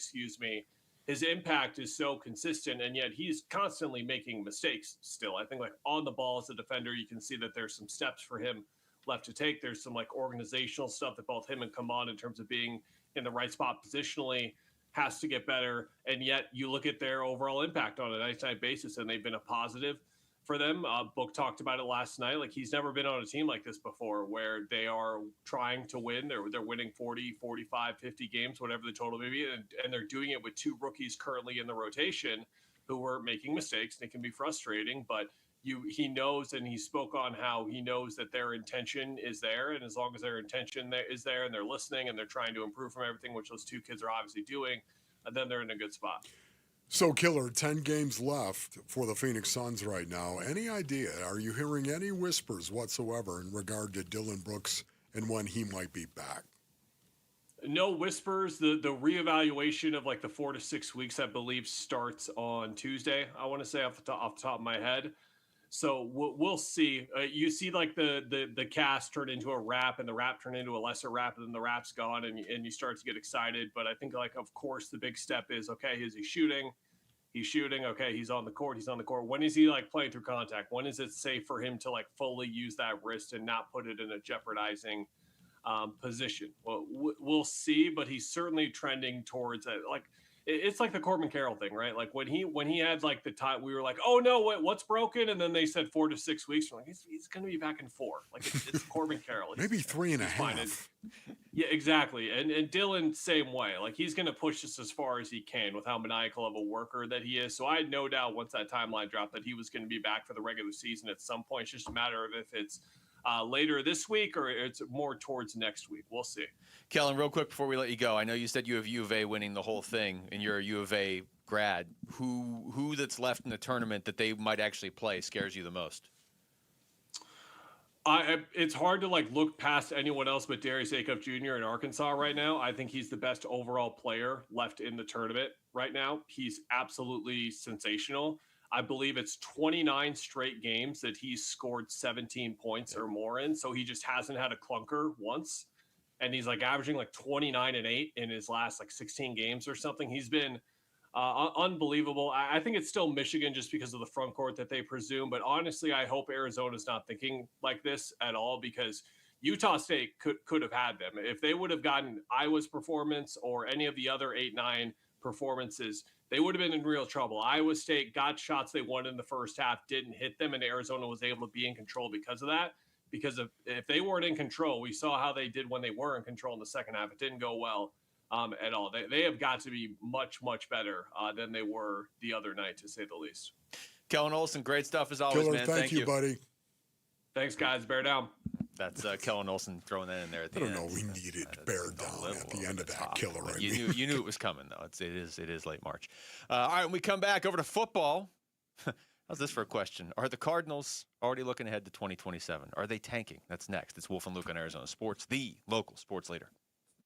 his impact is so consistent, and yet he's constantly making mistakes still. I think like on the ball as a defender, you can see that there's some steps for him left to take. There's some like organizational stuff that both him and Kaman in terms of being in the right spot positionally has to get better. And yet you look at their overall impact on a night-to-night basis, and they've been a positive for them. Book talked about it last night. Like he's never been on a team like this before where they are trying to win. They're winning 40, 45, 50 games, whatever the total may be. And they're doing it with 2 rookies currently in the rotation who were making mistakes. And it can be frustrating, but he knows, and he spoke on how he knows that their intention is there. And as long as their intention is there and they're listening and they're trying to improve from everything, which those 2 kids are obviously doing, then they're in a good spot. So, Killer, 10 games left for the Phoenix Suns right now. Any idea? Are you hearing any whispers whatsoever in regard to Dylan Brooks and when he might be back? No whispers. The reevaluation of like the 4 to 6 weeks, I believe, starts on Tuesday. I want to say off the top of my head. So we'll see. You see like the cast turn into a wrap and the wrap turn into a lesser wrap, and then the wrap's gone and you start to get excited. But I think like, of course, the big step is, okay, is he shooting? He's shooting. Okay, he's on the court. He's on the court. When is he like playing through contact? When is it safe for him to like fully use that wrist and not put it in a jeopardizing position? Well, we'll see, but he's certainly trending towards it. Like, it's like the Corbin Carroll thing, right? Like when he had like the time, we were like, oh no, what's broken? And then they said 4 to 6 weeks. We're like, he's going to be back in 4. Like it's Corbin Carroll. Maybe 3.5. Yeah, exactly. And Dylan, same way. Like he's going to push this as far as he can with how maniacal of a worker that he is. So I had no doubt once that timeline dropped that he was going to be back for the regular season at some point. It's just a matter of if it's later this week or it's more towards next week. We'll see. Kellen, real quick before we let you go, I know you said you have U of A winning the whole thing, and you're a U of A grad. Who that's left in the tournament that they might actually play scares you the most? It's hard to look past anyone else but Darius Acuff Jr. in Arkansas right now. I think he's the best overall player left in the tournament right now. He's absolutely sensational. I believe it's 29 straight games that he's scored 17 points or more in. So he just hasn't had a clunker once. And he's averaging 29 and 8 in his last 16 games or something. He's been unbelievable. I think it's still Michigan just because of the front court that they presume. But honestly, I hope Arizona's not thinking like this at all, because Utah State could have had them. If they would have gotten Iowa's performance or any of the other 8-9 performances, they would have been in real trouble. Iowa State got shots they wanted in the first half, didn't hit them, and Arizona was able to be in control because of that. Because if they weren't in control, we saw how they did when they were in control in the second half. It didn't go well at all. They have got to be much, much better than they were the other night, to say the least. Kellen Olson, great stuff as always, Killer, man. thank you, buddy. Thanks, guys. Bear down. That's Kellen Olson throwing that in there at the end. I don't know. We needed bear down at the end of that killer. Right? You knew it was coming, though. It is late March. All right, when we come back over to football. How's this for a question? Are the Cardinals already looking ahead to 2027? Are they tanking? That's next. It's Wolf and Luke on Arizona Sports, the local sports leader.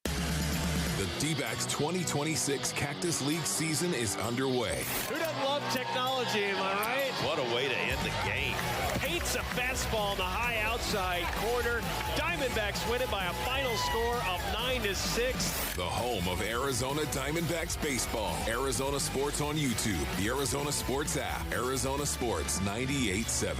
The D-backs 2026 Cactus League season is underway. Who doesn't love technology, am I right? What a way to end the game. Paints a fastball in the high outside corner. Diamondbacks win it by a final score of 9-6. The home of Arizona Diamondbacks baseball. Arizona Sports on YouTube. The Arizona Sports app. Arizona Sports 98.7.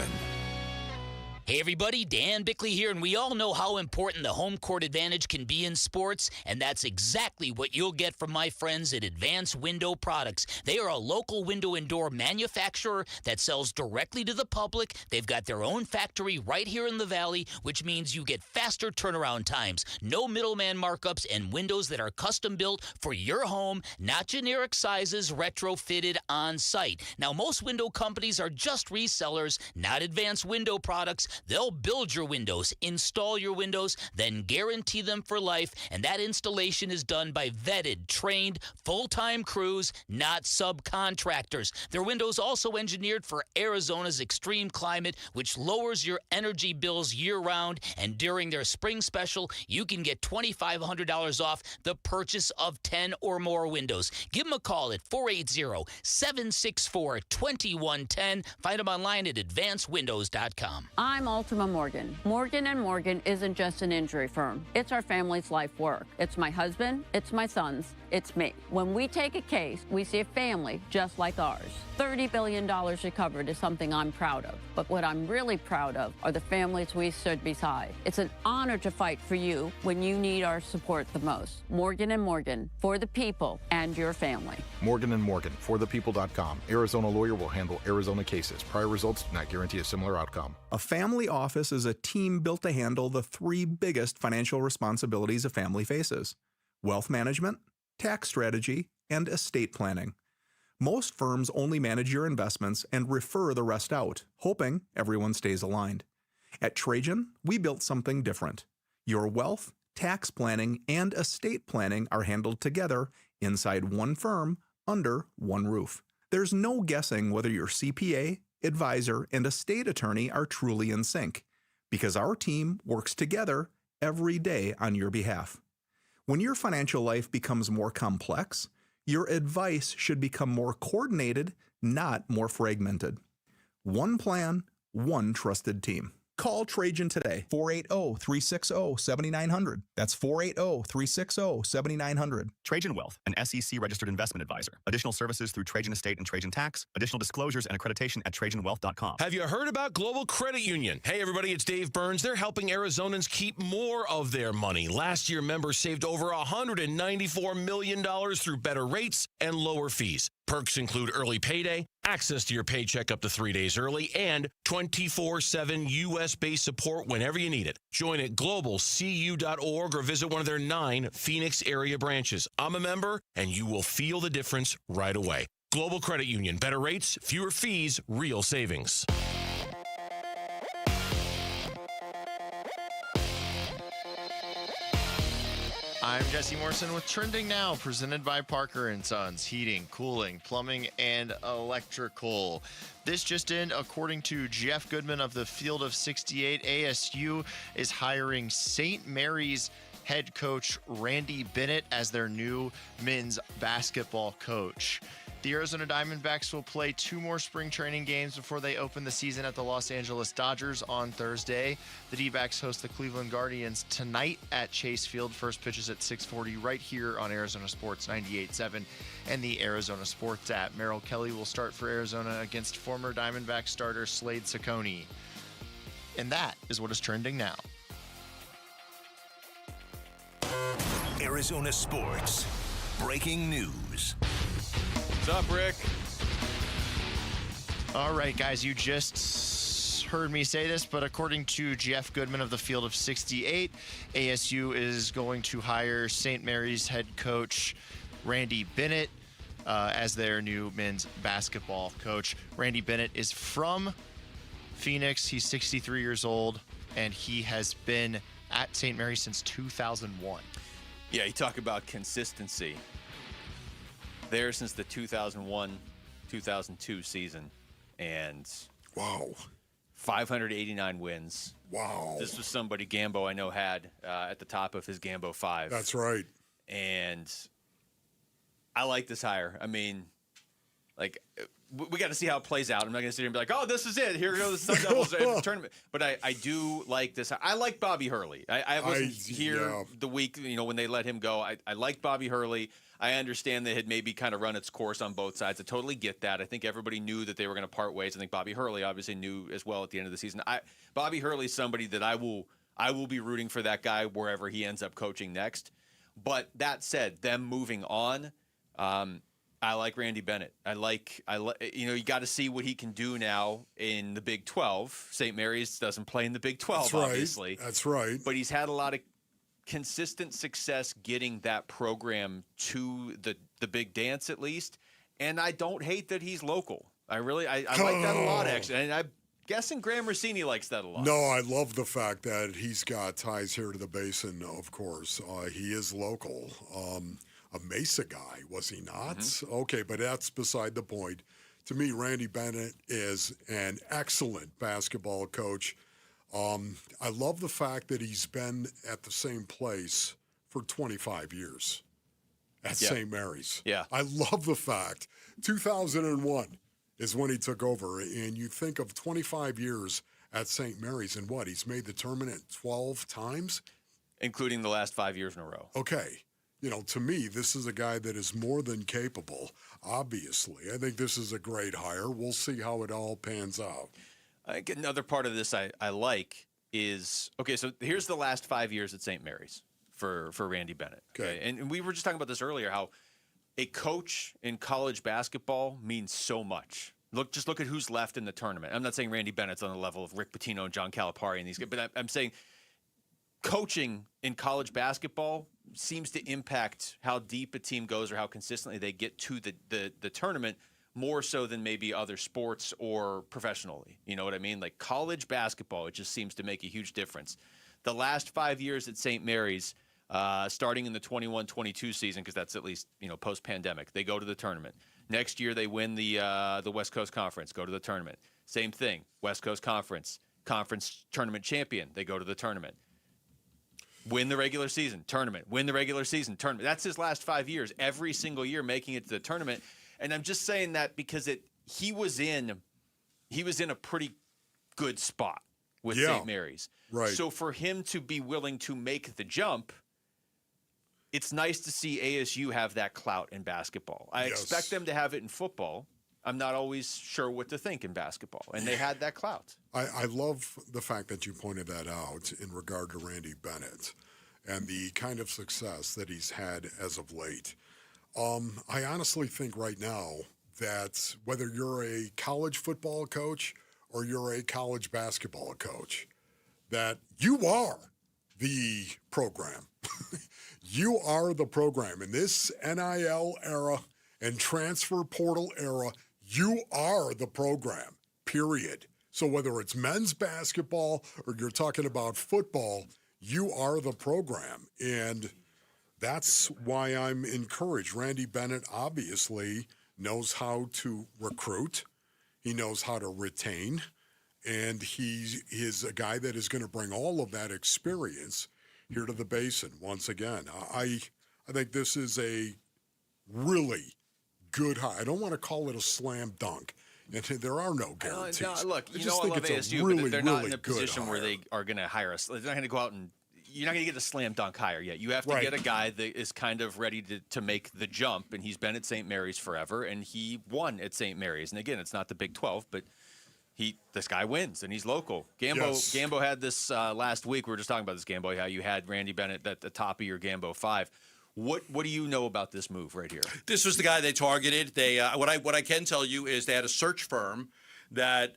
Hey everybody, Dan Bickley here, and we all know how important the home court advantage can be in sports, and that's exactly what you'll get from my friends at Advanced Window Products. They are a local window and door manufacturer that sells directly to the public. They've got their own factory right here in the Valley, which means you get faster turnaround times, no middleman markups, and windows that are custom built for your home, not generic sizes, retrofitted on site. Now, most window companies are just resellers, not Advanced Window Products. They'll build your windows, install your windows, then guarantee them for life, and that installation is done by vetted, trained, full-time crews, not subcontractors. Their windows also engineered for Arizona's extreme climate, which lowers your energy bills year-round, and during their spring special, you can get $2,500 off the purchase of 10 or more windows. Give them a call at 480-764-2110. Find them online at advancedwindows.com. I'm Ultima Morgan. Morgan & Morgan isn't just an injury firm. It's our family's life work. It's my husband, it's my sons, it's me. When we take a case, we see a family just like ours. $30 billion recovered is something I'm proud of. But what I'm really proud of are the families we stood beside. It's an honor to fight for you when you need our support the most. Morgan & Morgan, for the people and your family. Morgan & Morgan, forthepeople.com. Arizona lawyer will handle Arizona cases. Prior results do not guarantee a similar outcome. A family office is a team built to handle the three biggest financial responsibilities a family faces: wealth management, tax strategy, and estate planning. Most firms only manage your investments and refer the rest out, hoping everyone stays aligned. At Trajan, we built something different. Your wealth, tax planning, and estate planning are handled together inside one firm under one roof. There's no guessing whether your CPA, advisor, and estate attorney are truly in sync, because our team works together every day on your behalf. When your financial life becomes more complex, your advice should become more coordinated, not more fragmented. One plan, one trusted team. Call Trajan today, 480-360-7900. That's 480-360-7900. Trajan Wealth, an SEC-registered investment advisor. Additional services through Trajan Estate and Trajan Tax. Additional disclosures and accreditation at TrajanWealth.com. Have you heard about Global Credit Union? Hey, everybody, it's Dave Burns. They're helping Arizonans keep more of their money. Last year, members saved over $194 million through better rates and lower fees. Perks include early payday, access to your paycheck up to 3 days early, and 24/7 U.S.-based support whenever you need it. Join at globalcu.org or visit one of their 9 Phoenix area branches. I'm a member, and you will feel the difference right away. Global Credit Union. Better rates, fewer fees, real savings. I'm Jesse Morrison with Trending Now, presented by Parker & Sons, heating, cooling, plumbing, and electrical. This just in, according to Jeff Goodman of the Field of 68, ASU is hiring St. Mary's head coach Randy Bennett as their new men's basketball coach. The Arizona Diamondbacks will play 2 more spring training games before they open the season at the Los Angeles Dodgers on Thursday. The D-backs host the Cleveland Guardians tonight at Chase Field. First pitch is at 6:40 right here on Arizona Sports 98.7 and the Arizona Sports app. Merrill Kelly will start for Arizona against former Diamondback starter Slade Ciccone. And that is what is trending now. Arizona Sports. Breaking news. What's up, Rick? All right, guys, you just heard me say this, but according to Jeff Goodman of the Field of 68, ASU is going to hire St. Mary's head coach Randy Bennett as their new men's basketball coach. Randy Bennett is from Phoenix. He's 63 years old, and he has been at St. Mary's since 2001. Yeah, you talk about consistency. There since the 2001-2002 season, and wow, 589 wins. Wow, this was somebody Gambo I know had at the top of his Gambo 5. That's right. And I like this hire. I mean, like, we got to see how it plays out. I'm not going to sit here and be like, oh, this is it. Here goes the Sun Devils tournament. But I do like this. I like Bobby Hurley. I wasn't here the week, when they let him go. I like Bobby Hurley. I understand they had maybe kind of run its course on both sides. I totally get that. I think everybody knew that they were going to part ways. I think Bobby Hurley obviously knew as well at the end of the season. Bobby Hurley's somebody that I will be rooting for that guy wherever he ends up coaching next. But that said, them moving on, I like Randy Bennett. You got to see what he can do now in the Big 12. St. Mary's doesn't play in the Big 12, obviously. That's right. But he's had a lot of consistent success getting that program to the big dance, at least. And I don't hate that he's local. I like that a lot, actually. And I'm guessing Graham Rossini likes that a lot. No, I love the fact that he's got ties here to the Basin, of course. He is local. A Mesa guy, was he not? Mm-hmm. Okay, but that's beside the point. To me, Randy Bennett is an excellent basketball coach. I love the fact that he's been at the same place for 25 years at St. Mary's. Yeah. I love the fact. 2001 is when he took over, and you think of 25 years at St. Mary's, and what? He's made the tournament 12 times? Including the last 5 years in a row. Okay. To me, this is a guy that is more than capable, obviously. I think this is a great hire. We'll see how it all pans out. I think another part of this I like is, okay, so here's the last 5 years at St. Mary's for Randy Bennett. Okay. And we were just talking about this earlier, how a coach in college basketball means so much. Look at who's left in the tournament. I'm not saying Randy Bennett's on the level of Rick Pitino and John Calipari and these guys, but I'm saying coaching in college basketball seems to impact how deep a team goes or how consistently they get to the tournament, more so than maybe other sports or professionally. You know what I mean? Like college basketball, it just seems to make a huge difference. The last 5 years at St. Mary's, starting in the 21-22 season, because that's at least post-pandemic, they go to the tournament. Next year they win the West Coast Conference, go to the tournament. Same thing, West Coast Conference tournament champion, they go to the tournament. Win the regular season, tournament. Win the regular season, tournament. That's his last 5 years, every single year making it to the tournament. And I'm just saying that because he was in a pretty good spot with St. Mary's. Right. So for him to be willing to make the jump, it's nice to see ASU have that clout in basketball. I expect them to have it in football. I'm not always sure what to think in basketball, and they had that clout. I love the fact that you pointed that out in regard to Randy Bennett and the kind of success that he's had as of late. I honestly think right now that whether you're a college football coach or you're a college basketball coach, that you are the program. You are the program. In this NIL era and transfer portal era, you are the program, period. So whether it's men's basketball or you're talking about football, you are the program. And That's why I'm encouraged. Randy Bennett obviously knows how to recruit. He knows how to retain. And he is a guy that is going to bring all of that experience here to the Basin once again. I think this is a really good hire. I don't want to call it a slam dunk. And there are no guarantees. No, look, I I love ASU, really, but they're not really in a position where they are going to hire us. They're not going to go out and you're not going to get a slam dunk hire yet. You have to get a guy that is kind of ready to make the jump, and he's been at St. Mary's forever, and he won at St. Mary's. And again, it's not the Big 12, but this guy wins, and he's local. Gambo had this last week. We were just talking about this, Gambo, how you had Randy Bennett at the top of your Gambo 5. What do you know about this move right here? This was the guy they targeted. They what I can tell you is they had a search firm that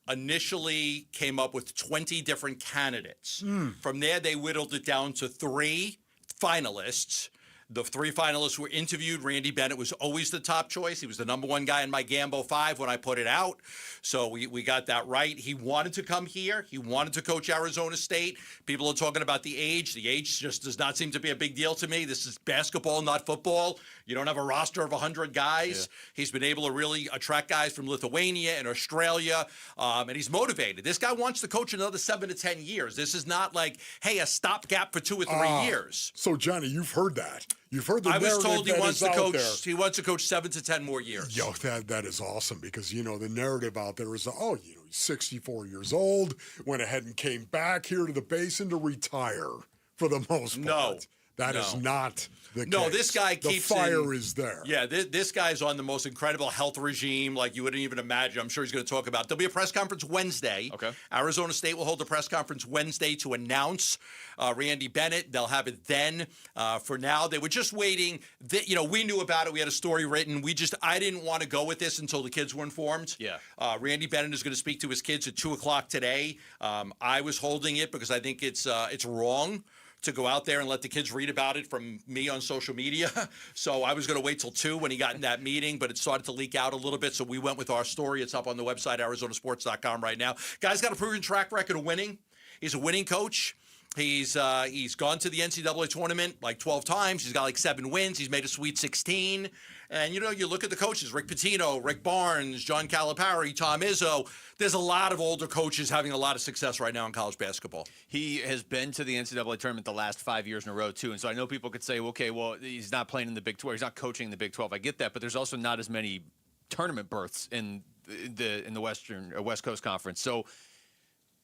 initially came up with 20 different candidates. From there, they whittled it down to 3 finalists. The 3 finalists were interviewed. Randy Bennett was always the top choice. He was the number 1 guy in my Gambo 5 when I put it out. So we got that right. He wanted to come here. He wanted to coach Arizona State. People are talking about the age. The age just does not seem to be a big deal to me. This is basketball, not football. You don't have a roster of 100 guys. Yeah. He's been able to really attract guys from Lithuania and Australia, and he's motivated. This guy wants to coach another 7 to 10 years. This is not like, hey, a stopgap for 2 or 3 years. So, Johnny, you've heard that. You've heard the I was told he wants to coach. There. He wants to coach 7 to 10 more years. Yo, that is awesome because the narrative out there is, he's 64 years old, went ahead and came back here to the Basin to retire for the most part. That is not the case. No, this guy keeps the fire is there. Yeah, this guy's on the most incredible health regime like you wouldn't even imagine. I'm sure he's going to talk about it. There'll be a press conference Wednesday. Okay. Arizona State will hold a press conference Wednesday to announce Randy Bennett. They'll have it then. For now, they were just waiting. We knew about it. We had a story written. I didn't want to go with this until the kids were informed. Yeah. Randy Bennett is going to speak to his kids at 2:00 today. I was holding it because I think it's wrong to go out there and let the kids read about it from me on social media. So I was going to wait till 2 when he got in that meeting, but it started to leak out a little bit. So we went with our story. It's up on the website, arizonasports.com right now. Guy's got a proven track record of winning. He's a winning coach. He's gone to the NCAA tournament like 12 times. He's got like 7 wins. He's made a Sweet 16. And, you look at the coaches, Rick Pitino, Rick Barnes, John Calipari, Tom Izzo. There's a lot of older coaches having a lot of success right now in college basketball. He has been to the NCAA tournament the last 5 years in a row, too. And so I know people could say, okay, well, he's not playing in the Big 12. He's not coaching in the Big 12. I get that. But there's also not as many tournament berths in the West Coast Conference. So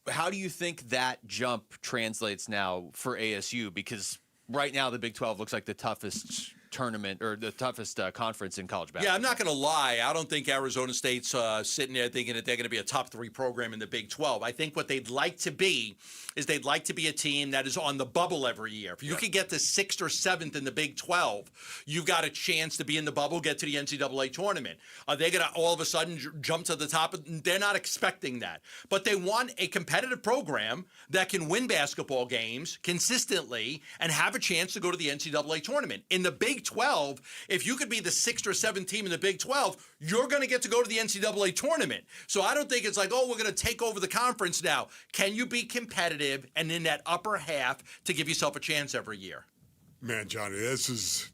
how do you think that jump translates now for ASU? Because right now the Big 12 looks like the toughest tournament or the toughest conference in college basketball. Yeah, I'm not going to lie. I don't think Arizona State's sitting there thinking that they're going to be a top 3 program in the Big 12. I think what they'd like to be is they'd like to be a team that is on the bubble every year. If you could get to 6th or 7th in the Big 12, you've got a chance to be in the bubble, get to the NCAA tournament. Are they going to all of a sudden jump to the top? They're not expecting that. But they want a competitive program that can win basketball games consistently and have a chance to go to the NCAA tournament. In the Big 12, if you could be the 6th or 7th team in the Big 12, you're going to get to go to the NCAA tournament. So I don't think it's like, we're going to take over the conference now. Can you be competitive and in that upper half to give yourself a chance every year? Man, Johnny, this is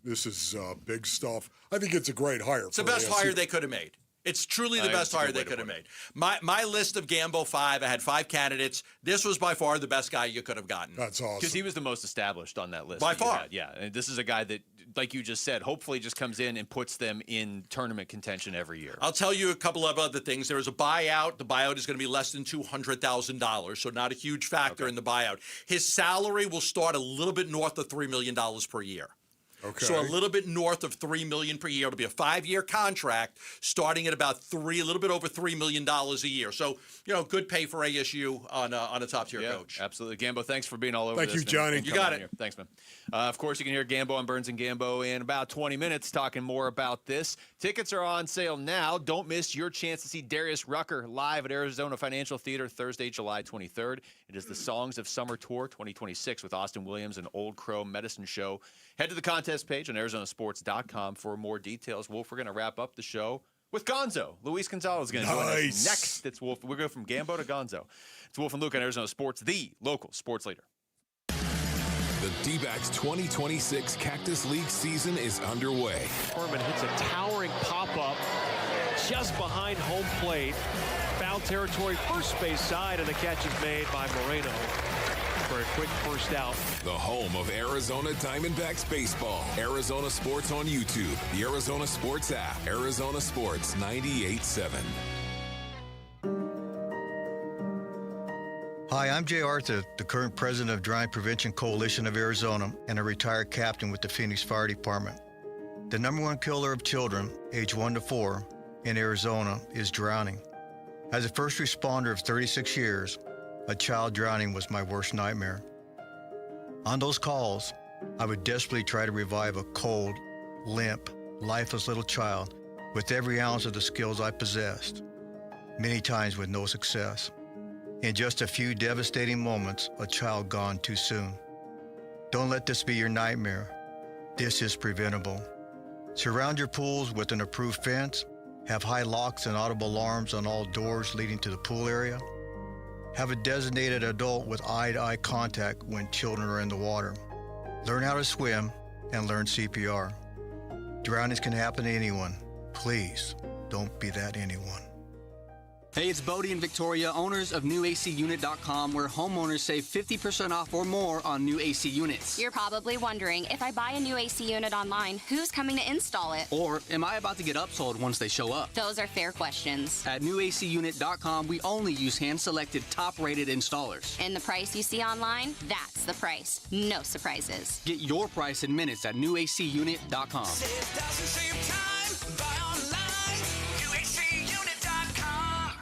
big stuff. I think it's a great hire. It's the best hire they could have made. It's truly the best hire they could have made. My list of Gambo 5, I had 5 candidates. This was by far the best guy you could have gotten. That's awesome. Because he was the most established on that list. By far. Yeah, and this is a guy that, like you just said, hopefully just comes in and puts them in tournament contention every year. I'll tell you a couple of other things. There is a buyout. The buyout is going to be less than $200,000, so not a huge factor in the buyout. His salary will start a little bit north of $3 million per year. Okay. So a little bit north of $3 million per year. It'll be a 5-year contract starting at about a little bit over $3 million a year. So, good pay for ASU on a top-tier coach. Absolutely. Gambo, thanks for being all over this. Thank you, Johnny. You got it. Here. Thanks, man. Of course, you can hear Gambo on Burns and Gambo in about 20 minutes talking more about this. Tickets are on sale now. Don't miss your chance to see Darius Rucker live at Arizona Financial Theater Thursday, July 23rd. It is the Songs of Summer Tour 2026 with Austin Williams and Old Crow Medicine Show. Head to the contest page on arizonasports.com for more details. Wolf, we're going to wrap up the show with Gonzo. Luis Gonzalez is going to join us next. It's Wolf. We're going from Gambo to Gonzo. It's Wolf and Luke on Arizona Sports, the local sports leader. The D-backs 2026 Cactus League season is underway. Herman hits a towering pop-up just behind home plate. Foul territory, first base side, and the catch is made by Moreno for a quick first out. The home of Arizona Diamondbacks baseball. Arizona Sports on YouTube, the Arizona Sports app, Arizona Sports 98.7. Hi, I'm Jay Arthur, the current president of Drowning Prevention Coalition of Arizona and a retired captain with the Phoenix Fire Department. The number one killer of children, age 1 to 4, in Arizona is drowning. As a first responder of 36 years, a child drowning was my worst nightmare. On those calls, I would desperately try to revive a cold, limp, lifeless little child with every ounce of the skills I possessed, many times with no success. In just a few devastating moments, a child gone too soon. Don't let this be your nightmare. This is preventable. Surround your pools with an approved fence. Have high locks and audible alarms on all doors leading to the pool area. Have a designated adult with eye-to-eye contact when children are in the water. Learn how to swim and learn CPR. Drownings can happen to anyone. Please, don't be that anyone. Hey, it's Bodie and Victoria, owners of NewACUnit.com, where homeowners save 50% off or more on new AC units. You're probably wondering, if I buy a new AC unit online, who's coming to install it? Or, am I about to get upsold once they show up? Those are fair questions. At NewACUnit.com, we only use hand-selected, top-rated installers. And the price you see online, that's the price. No surprises. Get your price in minutes at NewACUnit.com. Save thousands, save time, buy online,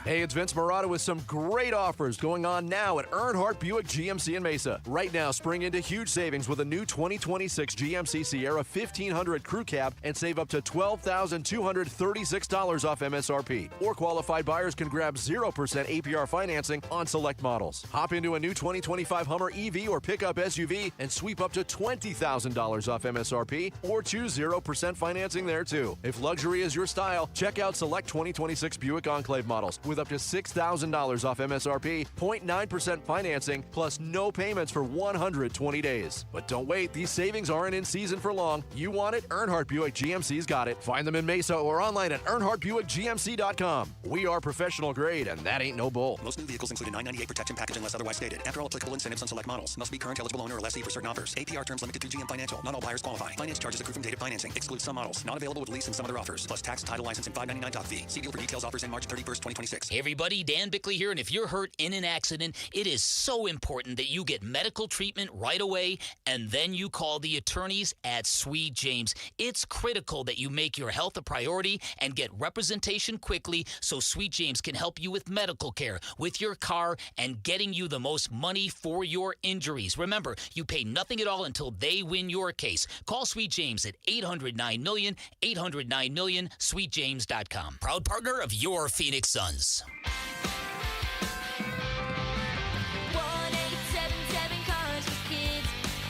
Hey, it's Vince Morata with some great offers going on now at Earnhardt Buick GMC in Mesa. Right now, spring into huge savings with a new 2026 GMC Sierra 1500 Crew Cab and save up to $12,236 off MSRP. Or qualified buyers can grab 0% APR financing on select models. Hop into a new 2025 Hummer EV or pickup SUV and sweep up to $20,000 off MSRP or choose 0% financing there too. If luxury is your style, check out select 2026 Buick Enclave models with up to $6,000 off MSRP, 0.9% financing, plus no payments for 120 days. But don't wait, these savings aren't in season for long. You want it? Earnhardt Buick GMC's got it. Find them in Mesa or online at EarnhardtBuickGMC.com. We are professional grade, and that ain't no bull. Most new vehicles include a $998 protection package unless otherwise stated. After all applicable incentives on select models. Must be current eligible owner or lessee for certain offers. APR terms limited through GM Financial. Not all buyers qualify. Finance charges accrue from dated financing. Excludes some models. Not available with lease and some other offers. Plus tax, title, license, and $599 top fee. See deal for details. Offers in March 31st, 2026. Hey everybody, Dan Bickley here, and if you're hurt in an accident, it is so important that you get medical treatment right away, and then you call the attorneys at Sweet James. It's critical that you make your health a priority and get representation quickly so Sweet James can help you with medical care, with your car, and getting you the most money for your injuries. Remember, you pay nothing at all until they win your case. Call Sweet James at 800-9-MILLION, 800-9-MILLION, sweetjames.com. Proud partner of your Phoenix Suns. 1-877 Cars for Kids.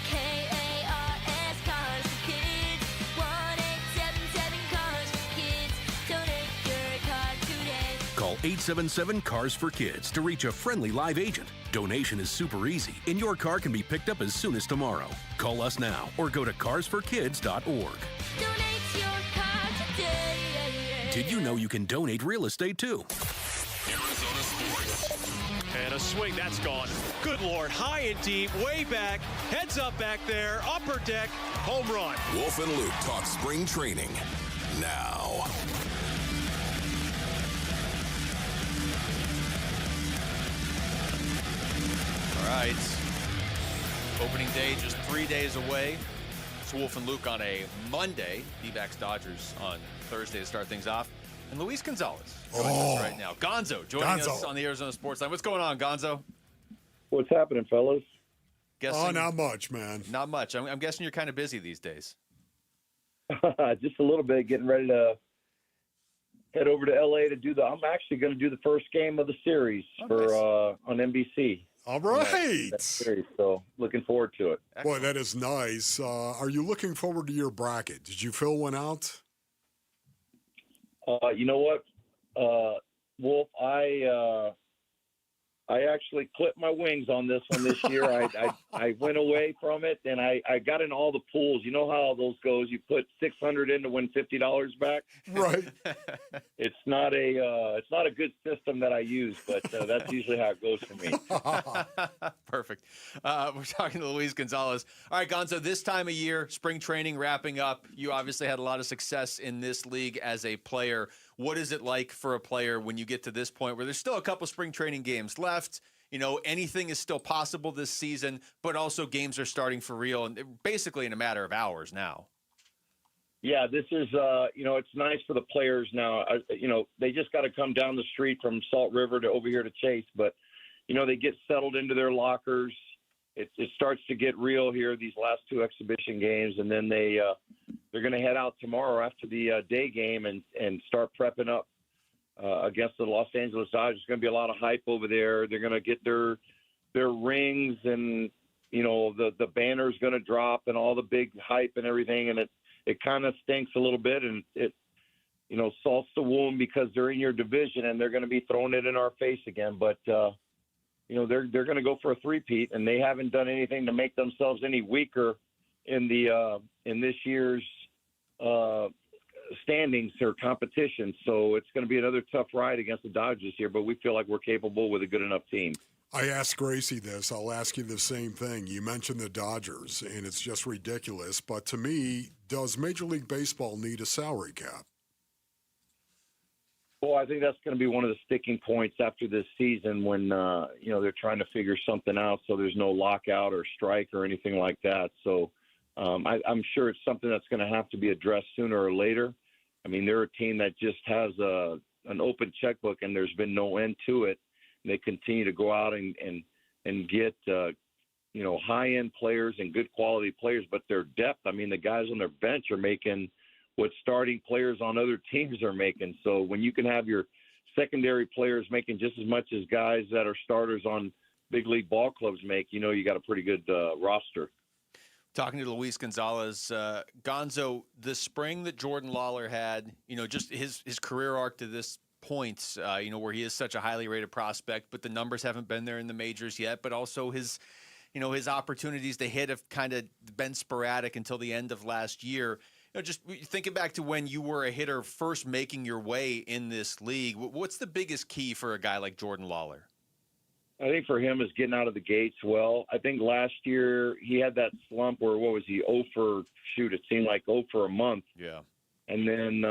K-A-R-S Cars for Kids. 1-877 Cars for Kids. Donate your car today. Call 877-CARS for Kids to reach a friendly live agent. Donation is super easy, and your car can be picked up as soon as tomorrow. Call us now or go to carsforkids.org. Donate your car today. Did you know you can donate real estate too? Arizona Sports. And a swing, that's gone. Good Lord, high and deep, way back, heads up back there, upper deck, home run. Wolf and Luke talk spring training now. All right. Opening day just 3 days away. It's Wolf and Luke on a Monday. D-backs Dodgers on Thursday to start things off. And Luis Gonzalez joining us right now. Gonzo joining us on the Arizona Sports Line. What's going on, Gonzo? What's happening, fellas? Guessing, not much, man. Not much. I'm guessing you're kind of busy these days. Just a little bit, getting ready to head over to LA to do I'm actually going to do the first game of the series on NBC. All right. That series, so looking forward to it. Boy, that is nice. Are you looking forward to your bracket? Did you fill one out? You know what, Wolf? I I actually clipped my wings on this one this year. I went away from it, and I got in all the pools. You know how those goes. You put $600 in to win $50 back. Right. It's not a good system that I use, but that's usually how it goes for me. Perfect. We're talking to Luis Gonzalez. All right, Gonzo, this time of year, spring training wrapping up. You obviously had a lot of success in this league as a player. What is it like for a player when you get to this point where there's still a couple spring training games left? You know, anything is still possible this season, but also games are starting for real and basically in a matter of hours now. Yeah, this is, it's nice for the players now. They just got to come down the street from Salt River to over here to Chase, but, they get settled into their lockers. It starts to get real here, these last two exhibition games, and then they're going to head out tomorrow after the day game and start prepping up against the Los Angeles Dodgers. There's going to be a lot of hype over there. They're going to get their rings, and the banner's going to drop and all the big hype and everything, and it kind of stinks a little bit, and it salts the wound because they're in your division and they're going to be throwing it in our face again. But they're going to go for a three-peat, and they haven't done anything to make themselves any weaker in this year's standings or competition. So it's going to be another tough ride against the Dodgers here, but we feel like we're capable with a good enough team. I asked Gracie this. I'll ask you the same thing. You mentioned the Dodgers, and it's just ridiculous. But to me, does Major League Baseball need a salary cap? Well, I think that's going to be one of the sticking points after this season when, they're trying to figure something out so there's no lockout or strike or anything like that. So I'm sure it's something that's going to have to be addressed sooner or later. I mean, they're a team that just has an open checkbook, and there's been no end to it. They continue to go out and get, high-end players and good quality players, but their depth, I mean, the guys on their bench are making what starting players on other teams are making. So when you can have your secondary players making just as much as guys that are starters on big league ball clubs make, you got a pretty good roster. Talking to Luis Gonzalez, Gonzo, the spring that Jordan Lawler had, just his career arc to this point, where he is such a highly rated prospect, but the numbers haven't been there in the majors yet, but also his opportunities to hit have kind of been sporadic until the end of last year. Just thinking back to when you were a hitter first making your way in this league, what's the biggest key for a guy like Jordan Lawler? I think for him is getting out of the gates well. I think last year he had that slump where, it seemed like 0 for a month. Yeah. And then,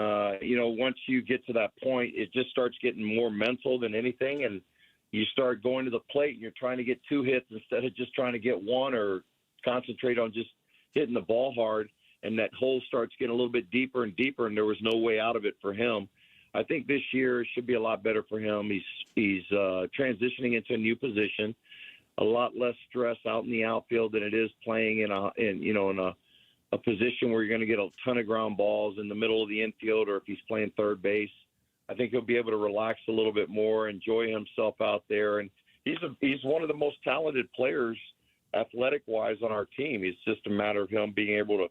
once you get to that point, it just starts getting more mental than anything. And you start going to the plate and you're trying to get 2 hits instead of just trying to get 1 or concentrate on just hitting the ball hard. And that hole starts getting a little bit deeper and deeper, and there was no way out of it for him. I think this year should be a lot better for him. He's transitioning into a new position, a lot less stress out in the outfield than it is playing in a position where you're going to get a ton of ground balls in the middle of the infield, or if he's playing third base. I think he'll be able to relax a little bit more, enjoy himself out there, and he's one of the most talented players athletic-wise on our team. It's just a matter of him being able to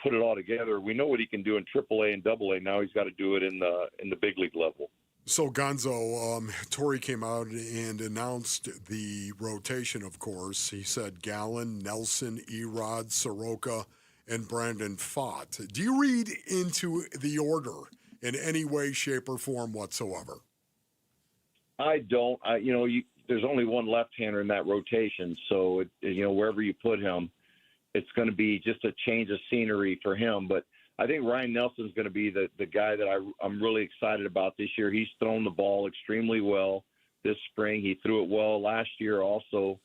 put it all together. We know what he can do in AAA and AA. Now he's got to do it in the big league level. So, Gonzo, Torrey came out and announced the rotation, of course. He said Gallen, Nelson, Erod, Soroka, and Brandon Pfaadt. Do you read into the order in any way, shape, or form whatsoever? I don't. There's only one left-hander in that rotation, so wherever you put him, it's going to be just a change of scenery for him. But I think Ryan Nelson's going to be the guy that I'm really excited about this year. He's thrown the ball extremely well this spring. He threw it well last year also.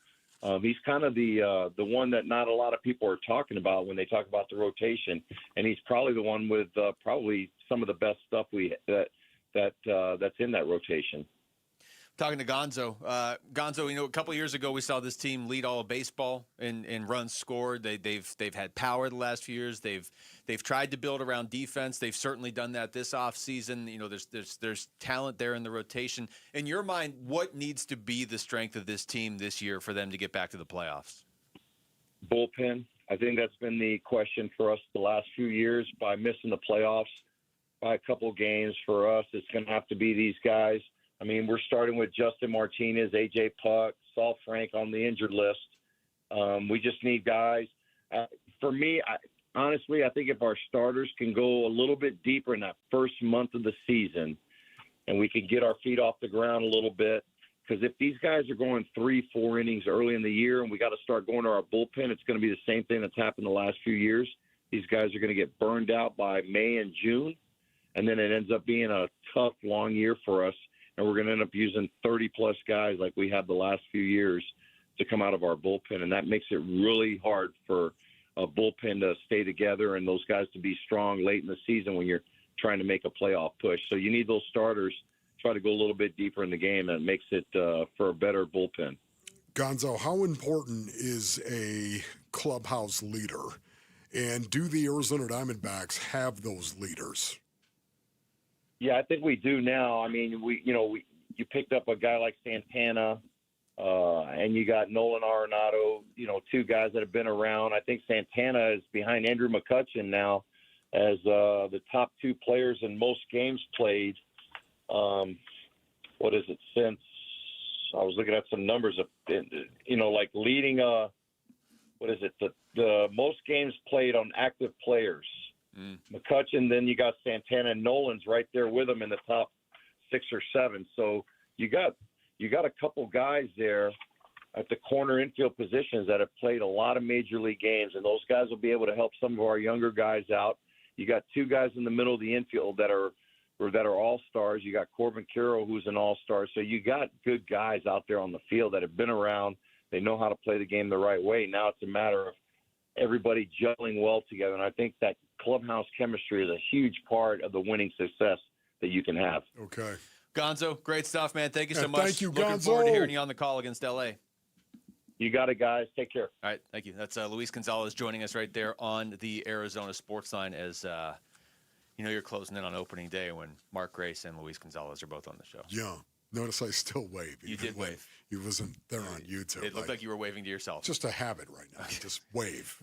He's kind of the one that not a lot of people are talking about when they talk about the rotation, and he's probably the one with probably some of the best stuff that's in that rotation. Talking to Gonzo. Gonzo, a couple of years ago we saw this team lead all of baseball in runs scored. They've had power the last few years. They've tried to build around defense. They've certainly done that this offseason. There's talent there in the rotation. In your mind, what needs to be the strength of this team this year for them to get back to the playoffs? Bullpen. I think that's been the question for us the last few years. By missing the playoffs by a couple games for us, it's going to have to be these guys. I mean, we're starting with Justin Martinez, A.J. Puck, Saul Frank on the injured list. We just need guys. For me, honestly, I think if our starters can go a little bit deeper in that first month of the season and we can get our feet off the ground a little bit, because if these guys are going 3-4 innings early in the year and we got to start going to our bullpen, it's going to be the same thing that's happened the last few years. These guys are going to get burned out by May and June, and then it ends up being a tough, long year for us, and we're going to end up using 30-plus guys like we have the last few years to come out of our bullpen, and that makes it really hard for a bullpen to stay together and those guys to be strong late in the season when you're trying to make a playoff push. So you need those starters try to go a little bit deeper in the game, and it makes it for a better bullpen. Gonzo, how important is a clubhouse leader, and do the Arizona Diamondbacks have those leaders? Yeah, I think we do now. I mean, you picked up a guy like Santana, and you got Nolan Arenado, two guys that have been around. I think Santana is behind Andrew McCutchen now as the top two players in most games played. What is it, since I was looking at some numbers of, like leading, the most games played on active players. McCutchen, then you got Santana and Nolan's right there with them in the top 6 or 7. So you got a couple guys there at the corner infield positions that have played a lot of major league games, and those guys will be able to help some of our younger guys out. You got 2 guys in the middle of the infield that are all-stars. You got Corbin Carroll, who's an all-star. So you got good guys out there on the field that have been around. They know how to play the game the right way. Now it's a matter of everybody gelling well together, and I think that clubhouse chemistry is a huge part of the winning success that you can have. Okay. Gonzo, great stuff, man. Thank you so much. Thank you, Looking Gonzo. forward to hearing you on the call against L.A. You got it, guys. Take care. All right, thank you. That's Luis Gonzalez joining us right there on the Arizona Sports Line as you're closing in on opening day when Mark Grace and Luis Gonzalez are both on the show. Yeah. Notice I still wave. You did wave. He wasn't there on YouTube. It looked like you were waving to yourself. Just a habit right now. Just wave.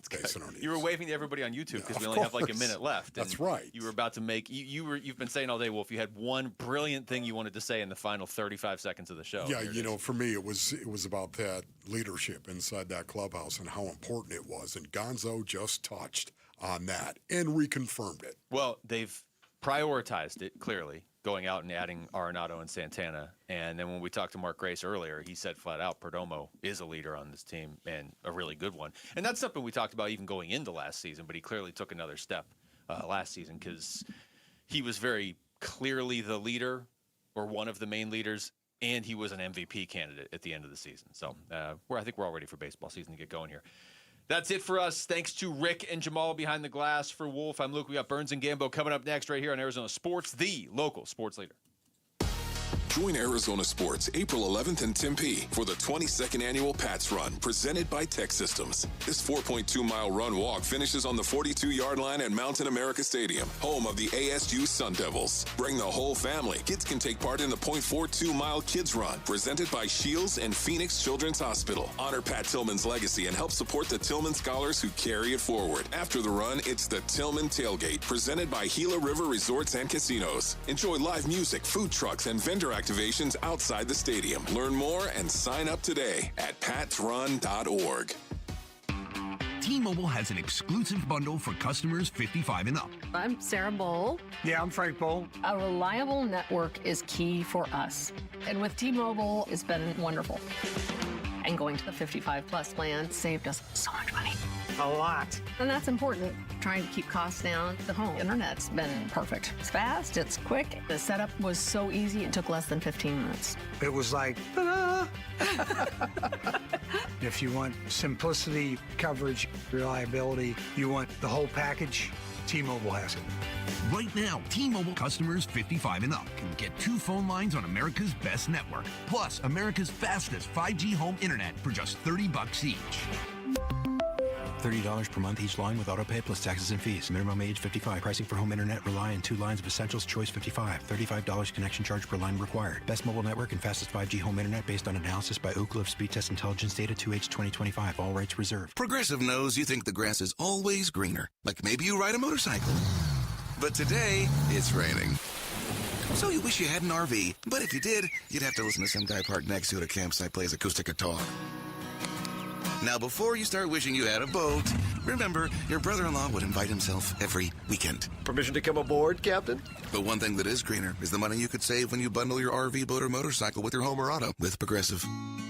You were waving to everybody on YouTube because we only have like a minute left. That's right. You were about to make you've been saying all day, well, if you had one brilliant thing you wanted to say in the final 35 seconds of the show. Yeah, for me it was about that leadership inside that clubhouse and how important it was. And Gonzo just touched on that and reconfirmed it. Well, they've prioritized it clearly, going out and adding Arenado and Santana. And then when we talked to Mark Grace earlier, he said flat out Perdomo is a leader on this team and a really good one. And that's something we talked about even going into last season, but he clearly took another step last season because he was very clearly the leader or one of the main leaders, and he was an MVP candidate at the end of the season. So I think we're all ready for baseball season to get going here. That's it for us. Thanks to Rick and Jamal behind the glass. For Wolf, I'm Luke. We got Burns and Gambo coming up next right here on Arizona Sports, the local sports leader. Join Arizona Sports April 11th in Tempe for the 22nd annual Pats Run presented by Tech Systems. This 4.2-mile run-walk finishes on the 42-yard line at Mountain America Stadium, home of the ASU Sun Devils. Bring the whole family. Kids can take part in the 0.42-mile Kids Run presented by Shields and Phoenix Children's Hospital. Honor Pat Tillman's legacy and help support the Tillman scholars who carry it forward. After the run, it's the Tillman Tailgate presented by Gila River Resorts and Casinos. Enjoy live music, food trucks, and vendor activations outside the stadium. Learn more and sign up today at patsrun.org. T-Mobile has an exclusive bundle for customers 55 and up. I'm Sarah Bowl. Yeah, I'm Frank Bowl. A reliable network is key for us. And with T-Mobile, it's been wonderful. And going to the 55-plus plan saved us so much money. A lot. And that's important. Trying to keep costs down. The home internet's been perfect. It's fast, it's quick. The setup was so easy, it took less than 15 minutes. It was like, ta-da! If you want simplicity, coverage, reliability, you want the whole package, T-Mobile has it. Right now, T-Mobile customers 55 and up can get 2 phone lines on America's best network, plus America's fastest 5G home internet for just $30 each. $30 per month each line with autopay plus taxes and fees. Minimum age 55. Pricing for home internet rely on 2 lines of essentials. Choice 55. $35 connection charge per line required. Best mobile network and fastest 5G home internet based on analysis by Ookla of Speed Test Intelligence data 2H 2025. All rights reserved. Progressive knows you think the grass is always greener. Like maybe you ride a motorcycle. But today, it's raining. So you wish you had an RV, but if you did, you'd have to listen to some guy parked next to it at a campsite plays acoustic guitar. Now, before you start wishing you had a boat, remember, your brother-in-law would invite himself every weekend. Permission to come aboard, Captain? But one thing that is greener is the money you could save when you bundle your RV, boat, or motorcycle with your home or auto with Progressive.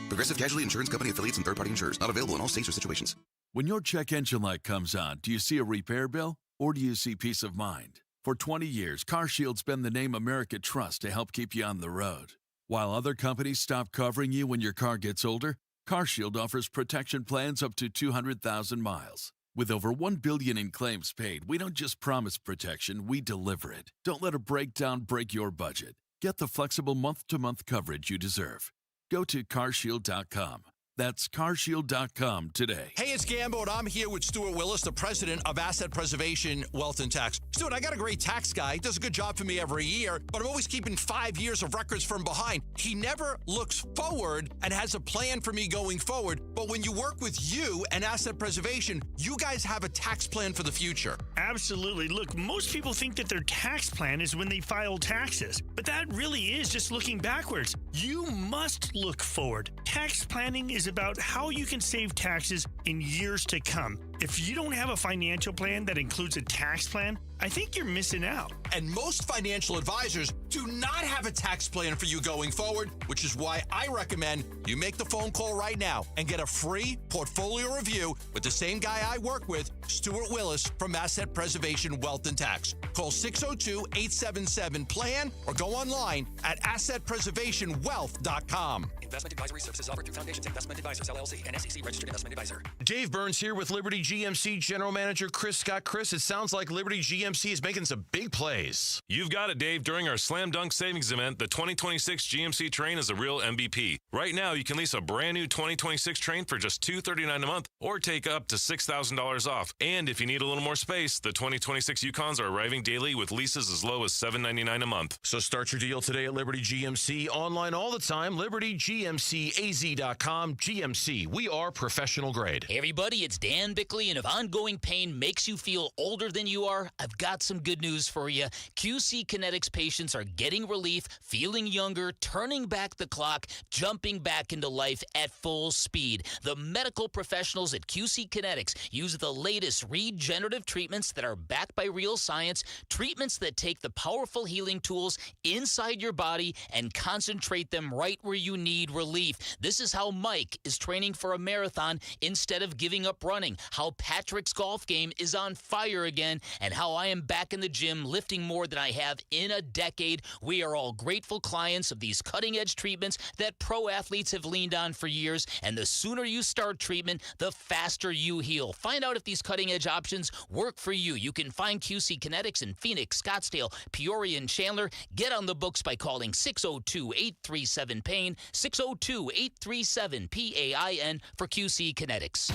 Progressive Casualty Insurance Company affiliates and third-party insurers. Not available in all states or situations. When your check engine light comes on, do you see a repair bill or do you see peace of mind? For 20 years, CarShield's been the name America trusts to help keep you on the road. While other companies stop covering you when your car gets older, CarShield offers protection plans up to 200,000 miles. With over $1 billion in claims paid, we don't just promise protection, we deliver it. Don't let a breakdown break your budget. Get the flexible month-to-month coverage you deserve. Go to carshield.com. That's carshield.com today. Hey, it's Gambo, and I'm here with Stuart Willis, the president of Asset Preservation Wealth and Tax. Stuart, I got a great tax guy. He does a good job for me every year, but I'm always keeping 5 years of records from behind. He never looks forward and has a plan for me going forward. But when you work with you and Asset Preservation, you guys have a tax plan for the future. Absolutely. Look, most people think that their tax plan is when they file taxes, but that really is just looking backwards. You must look forward. Tax planning is about how you can save taxes in years to come. If you don't have a financial plan that includes a tax plan, I think you're missing out. And most financial advisors do not have a tax plan for you going forward, which is why I recommend you make the phone call right now and get a free portfolio review with the same guy I work with, Stuart Willis from Asset Preservation Wealth and Tax. Call 602-877-PLAN or go online at assetpreservationwealth.com. Investment advisory services offered through Foundations Investment Advisors, LLC, and SEC registered investment advisor. Dave Burns here with Liberty GMC General Manager Chris Scott. Chris, it sounds like Liberty GMC is making some big plays. You've got it, Dave. During our Slam Dunk Savings event, the 2026 GMC Train is a real MVP. Right now, you can lease a brand new 2026 Train for just $239 a month or take up to $6,000 off. And if you need a little more space, the 2026 Yukons are arriving daily with leases as low as $799 a month. So start your deal today at Liberty GMC. Online all the time, libertygmcaz.com. GMC, we are professional grade. Hey everybody, it's Dan Bickley, and if ongoing pain makes you feel older than you are, I've got some good news for you. QC Kinetics patients are getting relief, feeling younger, turning back the clock, jumping back into life at full speed. The medical professionals at QC Kinetics use the latest regenerative treatments that are backed by real science, treatments that take the powerful healing tools inside your body and concentrate them right where you need relief. This is how Mike is training for a marathon instead of giving up running, how Patrick's golf game is on fire again, and how I am back in the gym lifting more than I have in a decade. We are all grateful clients of these cutting-edge treatments that pro athletes have leaned on for years, and the sooner you start treatment, the faster you heal. Find out if these cutting-edge options work for you. You can find QC Kinetics in Phoenix, Scottsdale, Peoria, and Chandler. Get on the books by calling 602-837-PAIN, 602-837-PAIN for QC Kinetics.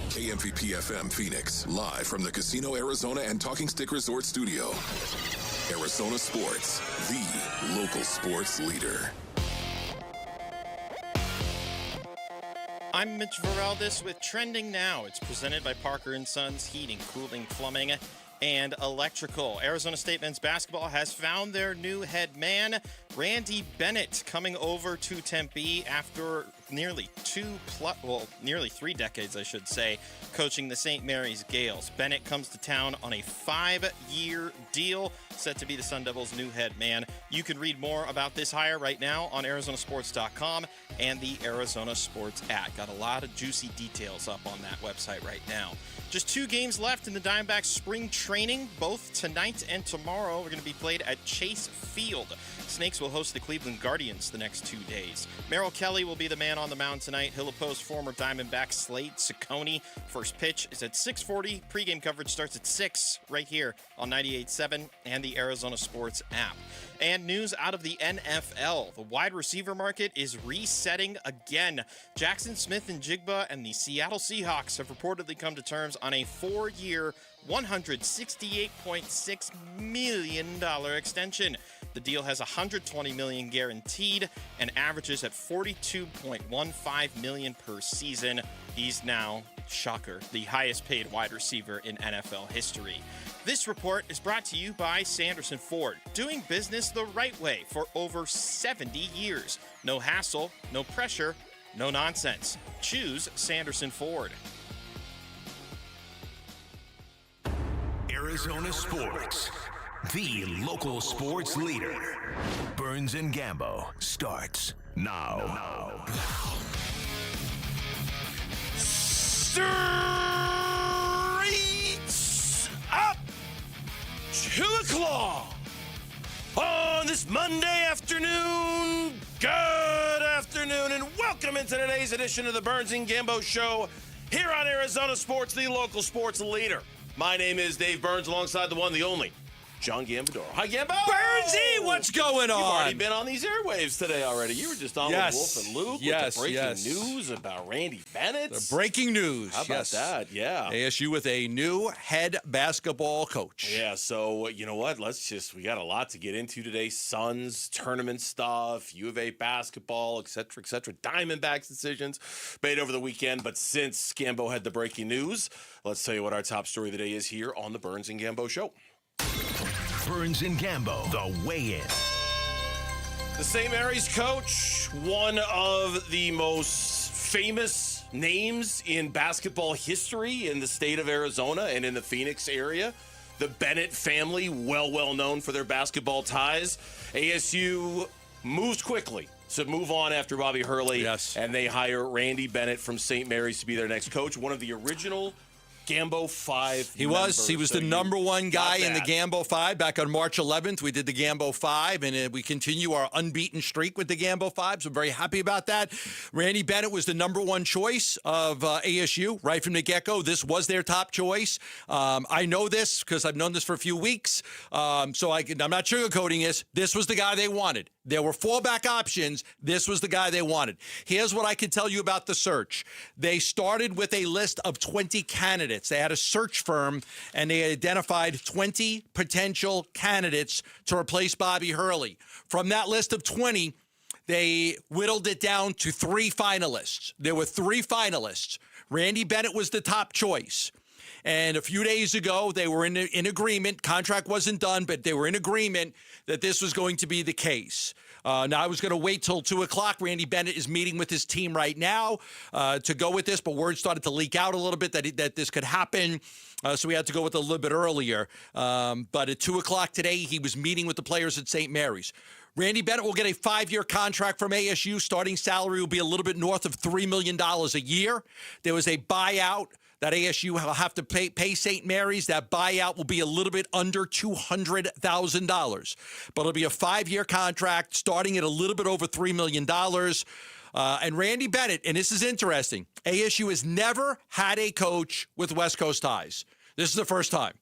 KMVP FM Phoenix, live from the Casino Arizona and Talking Stick Resort Studio. Arizona Sports, the local sports leader. I'm Mitch Varaldis with Trending Now. It's presented by Parker & Sons Heating, Cooling, Plumbing, and Electrical. Arizona State men's basketball has found their new head man, Randy Bennett, coming over to Tempe after nearly 3 decades, I should say, coaching the St. Mary's Gales. Bennett comes to town on a 5-year deal, set to be the Sun Devils' new head man. You can read more about this hire right now on ArizonaSports.com and the Arizona Sports app. Got a lot of juicy details up on that website right now. Just 2 games left in the Diamondbacks spring training, both tonight and tomorrow. We're going to be played at Chase Field. Snakes will host the Cleveland Guardians the next 2 days. Merrill Kelly will be the man on the mound tonight. He'll oppose former Diamondback Slade Ciccone. First pitch is at 6:40. Pre-game coverage starts at 6 right here on 98.7 and the Arizona Sports app. And news out of the NFL. The wide receiver market is resetting again. Jackson Smith-Njigba and the Seattle Seahawks have reportedly come to terms on a 4-year, $168.6 million extension. The deal has $120 million guaranteed and averages at $42.15 million per season. He's now, shocker, the highest paid wide receiver in NFL history. This report is brought to you by Sanderson Ford, doing business the right way for over 70 years. No hassle, no pressure, no nonsense. Choose Sanderson Ford. Arizona Sports, the local sports leader. Burns and Gambo starts now. Streets up! 2 o'clock on this Monday afternoon. Good afternoon, and welcome into today's edition of the Burns and Gambo Show here on Arizona Sports, the local sports leader. My name is Dave Burns, alongside the one, the only, John Gambadoro. Hi, Gambo! Burnsy, what's going on? You've already been on these airwaves today already. You were just on with Wolf and Luke with the breaking news about Randy Bennett. The breaking news. How about that? Yeah. ASU with a new head basketball coach. Yeah, so you know what? We got a lot to get into today. Suns, tournament stuff, U of A basketball, et cetera, et cetera. Diamondbacks decisions made over the weekend. But since Gambo had the breaking news, let's tell you what our top story of the day is here on the Burns and Gambo Show. Burns and Gambo, the weigh-in. The St. Mary's coach, one of the most famous names in basketball history in the state of Arizona and in the Phoenix area. The Bennett family, well known for their basketball ties. ASU moves quickly to move on after Bobby Hurley. Yes. And they hire Randy Bennett from St. Mary's to be their next coach, one of the original Gambo 5 He was the number one guy in the Gambo 5 back on March 11th. We did the Gambo 5, and we continue our unbeaten streak with the Gambo 5, so I'm very happy about that. Randy Bennett was the number one choice of ASU right from the get-go. This was their top choice. I know this because I've known this for a few weeks, so I'm not sugarcoating this. This was the guy they wanted. There were fallback options. This was the guy they wanted. Here's what I can tell you about the search. They started with a list of 20 candidates. They had a search firm, and they identified 20 potential candidates to replace Bobby Hurley. From that list of 20, they whittled it down to 3 finalists. There were 3 finalists. Randy Bennett was the top choice. And a few days ago, they were in agreement. Contract wasn't done, but they were in agreement that this was going to be the case. Now, I was going to wait till 2 o'clock. Randy Bennett is meeting with his team right now to go with this, but word started to leak out a little bit that this could happen. So we had to go with it a little bit earlier. But at 2 o'clock today, he was meeting with the players at St. Mary's. Randy Bennett will get a 5-year contract from ASU. Starting salary will be a little bit north of $3 million a year. There was a buyout that ASU will have to pay St. Mary's. That buyout will be a little bit under $200,000. But it'll be a 5-year contract starting at a little bit over $3 million. And Randy Bennett, and this is interesting, ASU has never had a coach with West Coast ties. This is the first time.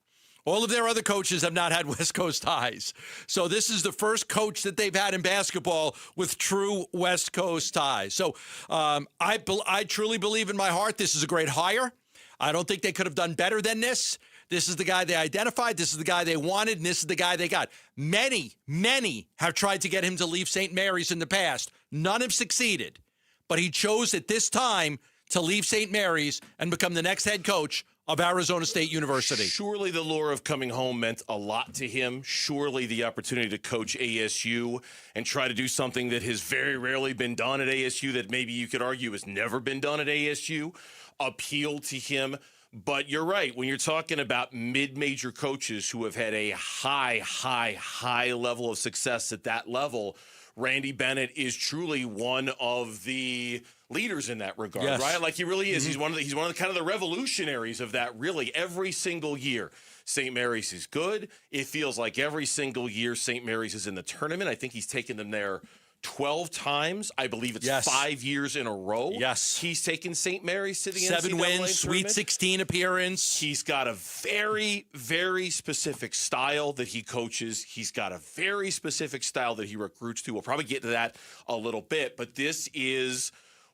All of their other coaches have not had West Coast ties. So this is the first coach that they've had in basketball with true West Coast ties. So I truly believe in my heart this is a great hire. I don't think they could have done better than this. This is the guy they identified. This is the guy they wanted, and this is the guy they got. Many have tried to get him to leave St. Mary's in the past. None have succeeded. But he chose at this time to leave St. Mary's and become the next head coach of Arizona State University. Surely the lure of coming home meant a lot to him. Surely the opportunity to coach ASU and try to do something that has very rarely been done at ASU, that maybe you could argue has never been done at ASU, appealed to him. But you're right. When you're talking about mid-major coaches who have had a high level of success at that level, Randy Bennett is truly one of the leaders in that regard, yes. Right? Like he really is. Mm-hmm. He's one of the kind of the revolutionaries of that. Really, every single year, St. Mary's is good. It feels like every single year St. Mary's is in the tournament. I think he's taken them there 12 times. I believe it's 5 years in a row. Yes. He's taken St. Mary's to the 7 NCAA wins, Sweet 16 appearance. He's got a very, very specific style that he coaches. He's got a very specific style that he recruits to. We'll probably get to that a little bit, but this is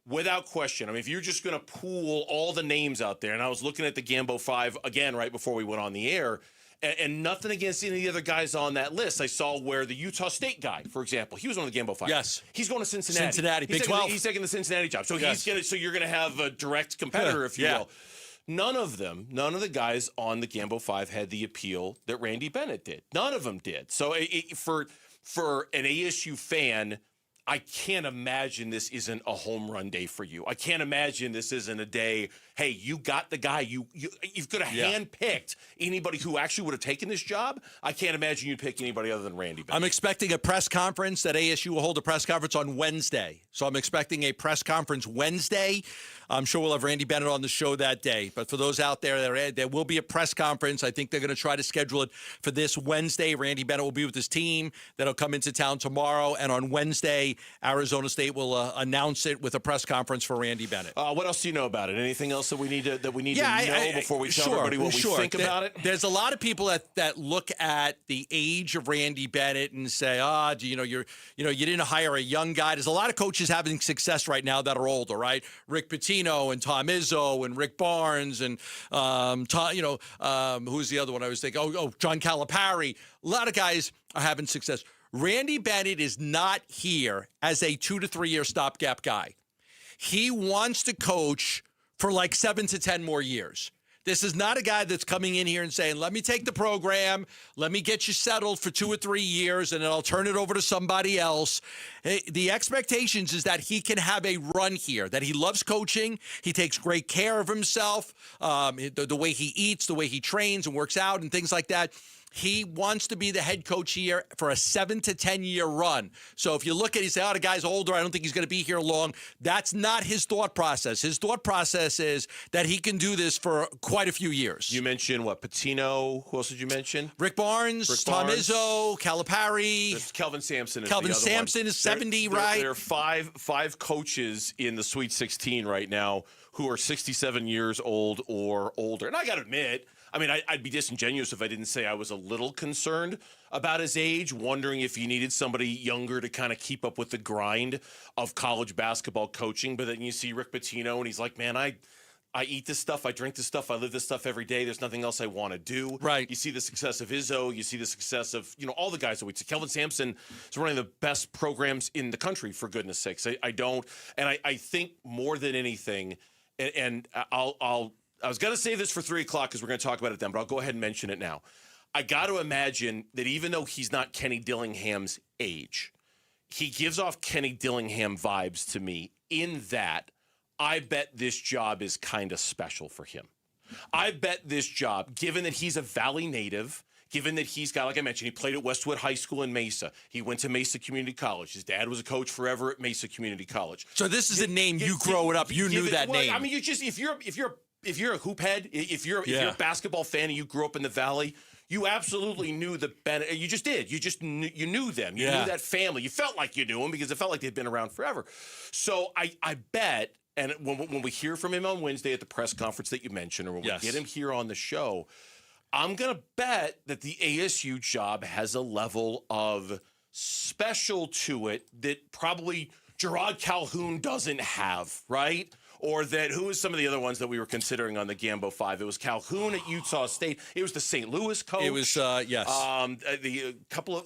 without question. I mean, if you're just going to pool all the names out there, and I was looking at the Gambo 5 again right before we went on the air, And nothing against any of the other guys on that list. I saw where the Utah State guy, for example, he was on the Gambo 5. Yes. He's going to Cincinnati. Big 12. He's taking the Cincinnati job. So Yes. so you're going to have a direct competitor, if you will. None of the guys on the Gambo 5 had the appeal that Randy Bennett did. None of them did. So for an ASU fan, I can't imagine this isn't a home run day for you. I can't imagine this isn't a day, hey, you got the guy. You've could have handpicked anybody who actually would have taken this job. I can't imagine you'd pick anybody other than Randy Bennett. I'm expecting a press conference that ASU will hold a press conference on Wednesday. So I'm expecting a press conference Wednesday. I'm sure we'll have Randy Bennett on the show that day. But for those out there, there will be a press conference. I think they're going to try to schedule it for this Wednesday. Randy Bennett will be with his team. That'll come into town tomorrow. And on Wednesday, Arizona State will announce it with a press conference for Randy Bennett. What else do you know about it? Anything else that we need to know before we tell everybody what we think about it? There's a lot of people that look at the age of Randy Bennett and say, you didn't hire a young guy. There's a lot of coaches having success right now that are older, right? Rick Pitino and Tom Izzo and Rick Barnes and who's the other one I was thinking? John Calipari. A lot of guys are having success. Randy Bennett is not here as a 2 to 3 year stopgap guy. He wants to coach for like 7 to 10 more years. This is not a guy that's coming in here and saying, let me take the program, let me get you settled for 2 or 3 years, and then I'll turn it over to somebody else. The expectations is that he can have a run here, that he loves coaching, he takes great care of himself, the way he eats, the way he trains and works out and things like that. He wants to be the head coach here for a 7 to 10 year run. So if you look at it, you say, the guy's older, I don't think he's going to be here long. That's not his thought process. His thought process is that he can do this for quite a few years. You mentioned, Patino? Who else did you mention? Rick Barnes, Tom Izzo, Calipari. There's Kelvin Sampson is Kelvin the other Sampson one. is 70, right? There are five coaches in the Sweet 16 right now who are 67 years old or older. And I got to admit, I'd be disingenuous if I didn't say I was a little concerned about his age, wondering if you needed somebody younger to kind of keep up with the grind of college basketball coaching. But then you see Rick Pitino, and he's like, man, I eat this stuff, I drink this stuff, I live this stuff every day. There's nothing else I want to do. Right. You see the success of Izzo. You see the success of, all the guys that we see. Kelvin Sampson is running the best programs in the country, for goodness sakes. I think more than anything, and I was going to save this for 3 o'clock because we're going to talk about it then, but I'll go ahead and mention it now. I got to imagine that even though he's not Kenny Dillingham's age, he gives off Kenny Dillingham vibes to me in that I bet this job is kind of special for him. I bet this job, given that he's a Valley native, given that he's got, like I mentioned, he played at Westwood High School in Mesa. He went to Mesa Community College. His dad was a coach forever at Mesa Community College. So this is a name you growing up, you knew that name. If you're a hoop head, if you're a basketball fan and you grew up in the Valley, you absolutely knew the Bennett. You just did. You knew them. You knew that family. You felt like you knew them because it felt like they'd been around forever. So I bet, and when we hear from him on Wednesday at the press conference that you mentioned, or when we get him here on the show, I'm going to bet that the ASU job has a level of special to it that probably Gerard Calhoun doesn't have, right? Or that, who is some of the other ones that we were considering on the Gambo 5? It was Calhoun at Utah State. It was the St. Louis coach. It was, yes. The couple of,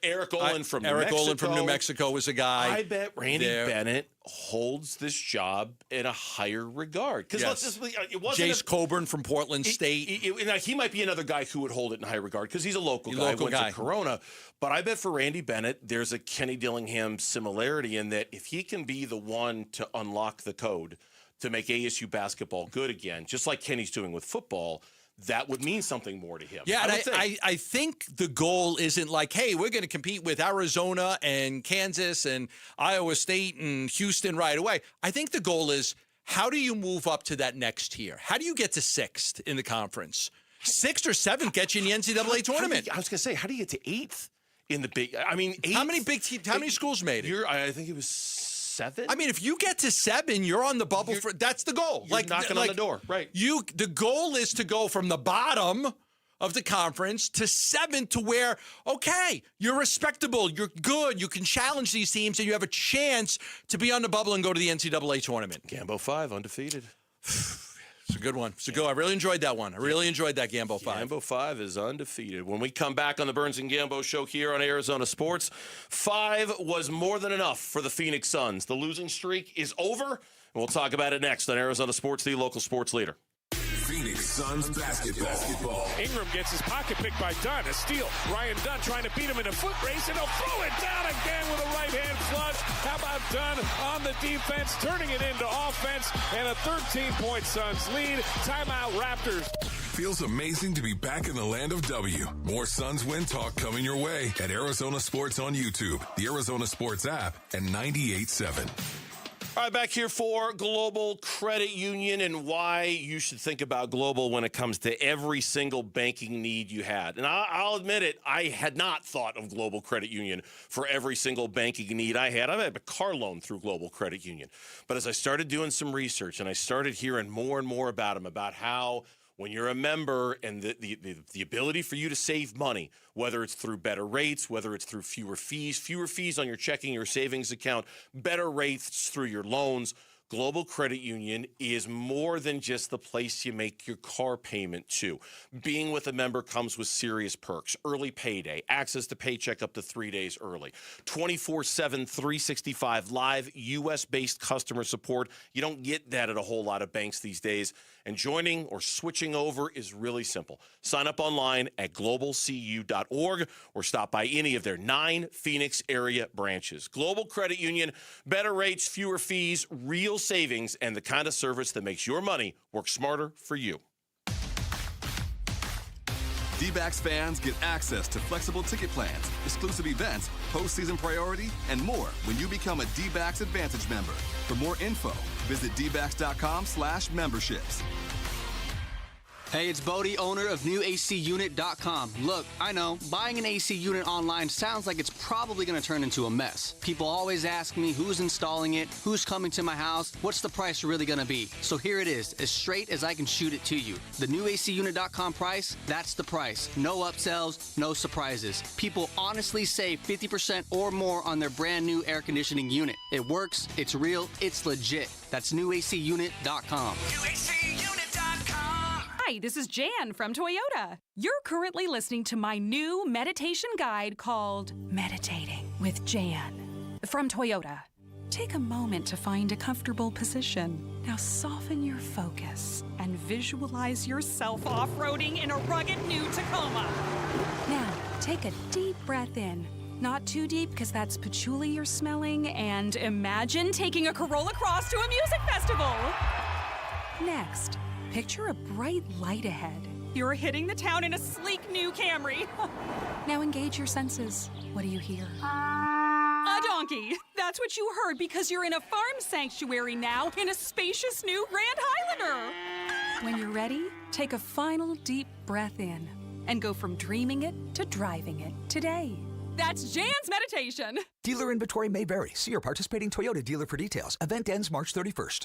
Eric Olin from New Mexico. Eric Olin from New Mexico was a guy. I bet Randy Bennett holds this job in a higher regard. Because it wasn't Jace Coburn from Portland State. He might be another guy who would hold it in high regard because he's a local guy. Went to Corona. But I bet for Randy Bennett, there's a Kenny Dillingham similarity in that if he can be the one to unlock the code to make ASU basketball good again, just like Kenny's doing with football, that would mean something more to him. Yeah, I think the goal isn't like, hey, we're going to compete with Arizona and Kansas and Iowa State and Houston right away. I think the goal is, how do you move up to that next tier? How do you get to 6th in the conference? 6th or 7th gets you in the NCAA tournament. I was going to say, how do you get to 8th in the big? 8th? How many schools made it? I think it was 7. If you get to 7, you're on the bubble. That's the goal. You're knocking on the door, right? The goal is to go from the bottom of the conference to 7 to where, okay, you're respectable, you're good, you can challenge these teams, and you have a chance to be on the bubble and go to the NCAA tournament. Gambo 5, undefeated. It's a good one. It's a good. I really enjoyed that one. I really enjoyed that Gambo 5. Gambo 5 is undefeated. When we come back on the Burns and Gambo show here on Arizona Sports, 5 was more than enough for the Phoenix Suns. The losing streak is over, and we'll talk about it next on Arizona Sports, the local sports leader. Phoenix Suns basketball. Ingram gets his pocket picked by Dunn. A steal. Ryan Dunn trying to beat him in a foot race, and he'll throw it down again with a right-hand flush. How about Dunn on the defense, turning it into offense, and a 13-point Suns lead. Timeout, Raptors. Feels amazing to be back in the land of W. More Suns win talk coming your way at Arizona Sports on YouTube, the Arizona Sports app, and 98.7. All right, back here for Global Credit Union and why you should think about Global when it comes to every single banking need you had. And I'll admit it, I had not thought of Global Credit Union for every single banking need I had. I had a car loan through Global Credit Union. But as I started doing some research and I started hearing more and more about them, about how when you're a member and the ability for you to save money, whether it's through better rates, whether it's through fewer fees on your checking or savings account, better rates through your loans, Global Credit Union is more than just the place you make your car payment to. Being with a member comes with serious perks. Early payday, access to paycheck up to 3 days early, 24/7, 365 live U.S.-based customer support. You don't get that at a whole lot of banks these days. And joining or switching over is really simple. Sign up online at globalcu.org or stop by any of their 9 Phoenix area branches. Global Credit Union, better rates, fewer fees, real savings, and the kind of service that makes your money work smarter for you. D-backs fans get access to flexible ticket plans, exclusive events, postseason priority, and more when you become a D-backs Advantage member. For more info, visit dbacks.com/memberships. Hey, it's Bodie, owner of newACUnit.com. Look, I know, buying an AC unit online sounds like it's probably going to turn into a mess. People always ask me who's installing it, who's coming to my house, what's the price really going to be. So here it is, as straight as I can shoot it to you. The newACUnit.com price, that's the price. No upsells, no surprises. People honestly save 50% or more on their brand new air conditioning unit. It works, it's real, it's legit. That's newACUnit.com. Hi, this is Jan from Toyota. You're currently listening to my new meditation guide called Meditating with Jan from Toyota. Take a moment to find a comfortable position. Now soften your focus and visualize yourself off-roading in a rugged new Tacoma. Now, take a deep breath in. Not too deep, because that's patchouli you're smelling, and imagine taking a Corolla Cross to a music festival. Next, picture a bright light ahead. You're hitting the town in a sleek new Camry. Now engage your senses. What do you hear? A donkey. That's what you heard because you're in a farm sanctuary now in a spacious new Grand Highlander. When you're ready, take a final deep breath in and go from dreaming it to driving it today. That's Jan's meditation. Dealer inventory may vary. See your participating Toyota dealer for details. Event ends March 31st.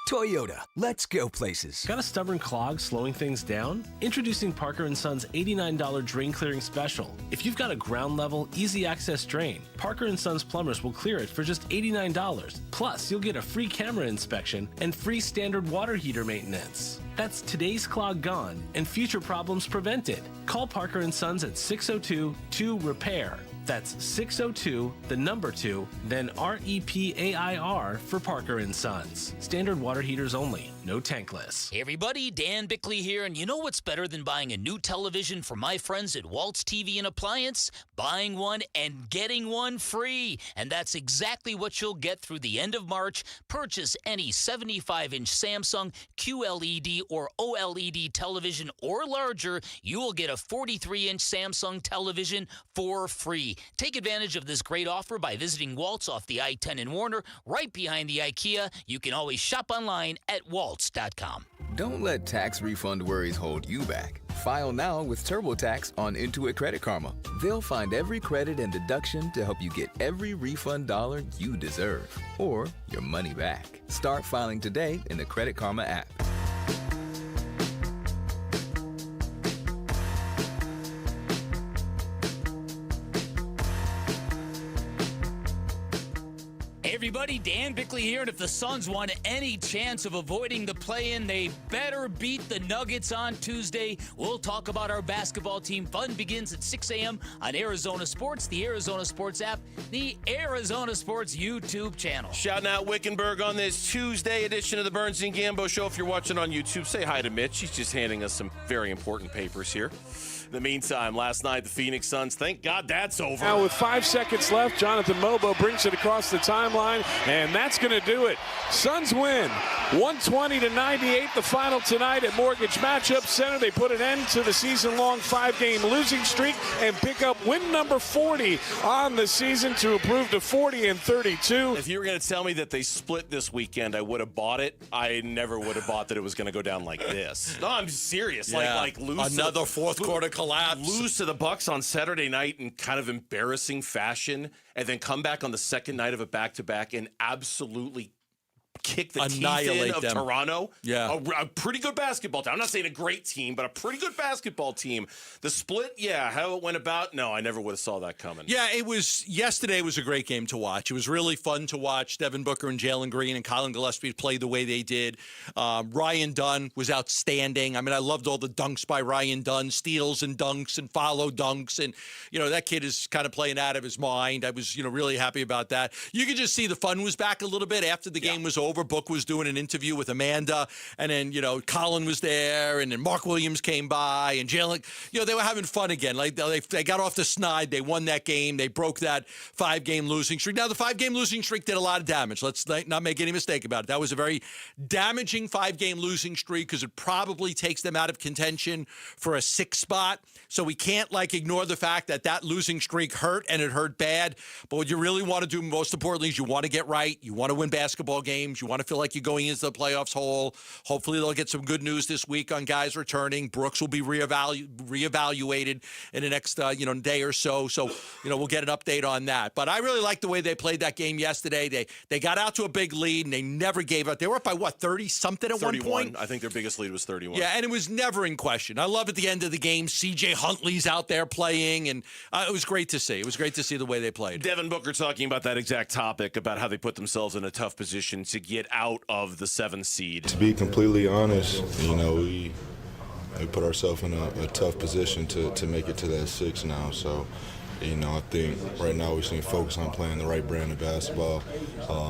Toyota, let's go places. Got a stubborn clog slowing things down? Introducing Parker & Son's $89 drain clearing special. If you've got a ground level, easy access drain, Parker & Son's plumbers will clear it for just $89. Plus, you'll get a free camera inspection and free standard water heater maintenance. That's today's clog gone and future problems prevented. Call Parker & Sons at 602-2-REPAIR. That's 602, the number 2, then REPAIR for Parker & Sons. Standard water heaters only, no tankless. Hey everybody, Dan Bickley here, and you know what's better than buying a new television from my friends at Waltz TV and Appliance? Buying one and getting one free. And that's exactly what you'll get through the end of March. Purchase any 75-inch Samsung QLED or OLED television or larger, you will get a 43-inch Samsung television for free. Take advantage of this great offer by visiting Waltz off the I-10 in Warner, right behind the IKEA. You can always shop online at waltz.com. Don't let tax refund worries hold you back. File now with TurboTax on Intuit Credit Karma. They'll find every credit and deduction to help you get every refund dollar you deserve, or your money back. Start filing today in the Credit Karma app. Everybody, everybody, Dan Bickley here, and if the Suns want any chance of avoiding the play-in, they better beat the Nuggets on Tuesday. We'll talk about our basketball team. Fun begins at 6 a.m. on Arizona Sports, the Arizona Sports app, the Arizona Sports YouTube channel. Shouting out Wickenburg on this Tuesday edition of the Burns and Gambo Show. If you're watching on YouTube, say hi to Mitch. He's just handing us some very important papers here. In the meantime, last night, the Phoenix Suns, thank God that's over. Now with 5 seconds left, Jonathan Mobo brings it across the timeline, and that's going to do it. Suns win 120-98, the final tonight at Mortgage Matchup Center. They put an end to the season-long 5-game losing streak and pick up win number 40 on the season to improve to 40-32. If you were going to tell me that they split this weekend, I would have bought it. I never would have bought that it was going to go down like this. No, I'm serious. Yeah. Like lose another fourth quarter collapse. Lose to the Bucks on Saturday night in kind of embarrassing fashion, and then come back on the second night of a back-to-back and absolutely kick the teeth in of Toronto. Yeah. A pretty good basketball team. I'm not saying a great team, but a pretty good basketball team. The split, yeah, how it went about, no, I never would have saw that coming. Yeah, yesterday was a great game to watch. It was really fun to watch Devin Booker and Jalen Green and Colin Gillespie play the way they did. Ryan Dunn was outstanding. I mean, I loved all the dunks by Ryan Dunn, steals and dunks and follow dunks. And, that kid is kind of playing out of his mind. I was, really happy about that. You could just see the fun was back a little bit after the game was over. Book was doing an interview with Amanda, and then, Colin was there, and then Mark Williams came by, and Jalen, they were having fun again. Like they got off the snide. They won that game. They broke that 5-game losing streak. Now, the 5-game losing streak did a lot of damage. Let's not make any mistake about it. That was a very damaging 5-game losing streak because it probably takes them out of contention for a 6th spot. So we can't, ignore the fact that losing streak hurt, and it hurt bad. But what you really want to do, most importantly, is you want to get right. You want to win basketball games. You want to feel like you're going into the playoffs whole. Hopefully they'll get some good news this week on guys returning. Brooks will be reevaluated in the next day or so. So, we'll get an update on that. But I really like the way they played that game yesterday. They got out to a big lead, and they never gave up. They were up by, 30-something at 31. one point? I think their biggest lead was 31. Yeah, and it was never in question. I love at the end of the game, C.J. Huntley's out there playing, and it was great to see. It was great to see the way they played. Devin Booker talking about that exact topic, about how they put themselves in a tough position to get out of the 7th seed. To be completely honest, we put ourselves in a tough position to make it to that 6 now. So, I think right now we should focus on playing the right brand of basketball,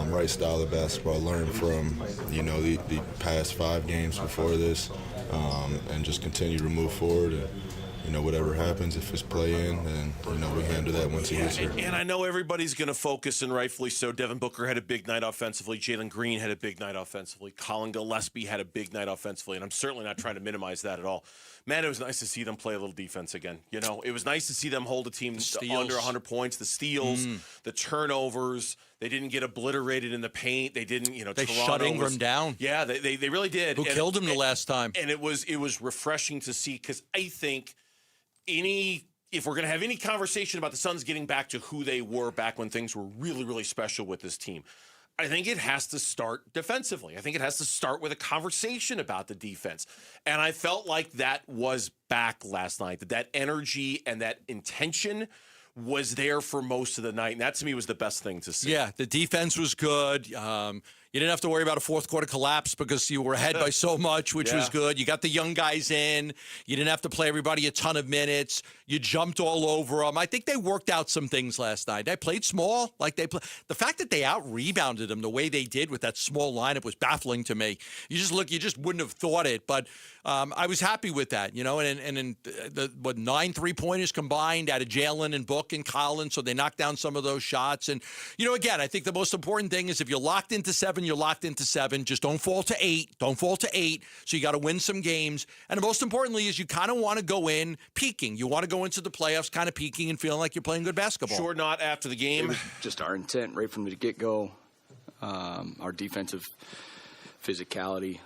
right style of basketball, learn from, the past 5 games before this, and just continue to move forward. And, whatever happens, if it's play in, then, we handle that once he gets here. And I know everybody's going to focus, and rightfully so. Devin Booker had a big night offensively. Jalen Green had a big night offensively. Colin Gillespie had a big night offensively, and I'm certainly not trying to minimize that at all. Man, it was nice to see them play a little defense again. It was nice to see them hold a team under 100 points. The steals, the turnovers. They didn't get obliterated in the paint. They didn't, They shut Ingram down. Yeah, they really did. Who killed him the last time. And it was refreshing to see, because I think if we're going to have any conversation about the Suns getting back to who they were back when things were really, really special with this team, I think it has to start defensively. I think it has to start with a conversation about the defense. And I felt like that was back last night, that energy and that intention was there for most of the night. And that, to me, was the best thing to see. Yeah, the defense was good. You didn't have to worry about a fourth quarter collapse because you were ahead by so much, which was good. You got the young guys in. You didn't have to play everybody a ton of minutes. You jumped all over them. I think they worked out some things last night. They played small. The fact that they out-rebounded them the way they did with that small lineup was baffling to me. You just wouldn't have thought it. But I was happy with that, and the 9 3-pointers combined out of Jalen and Book and Collins, so they knocked down some of those shots. And, again, I think the most important thing is if you're locked into 7, you're locked into 7. Just don't fall to 8. Don't fall to 8. So you got to win some games. And most importantly is you kind of want to go in peaking. You want to go into the playoffs kind of peaking and feeling like you're playing good basketball. Sure, not after the game. It was just our intent right from the get-go. Our defensive physicality.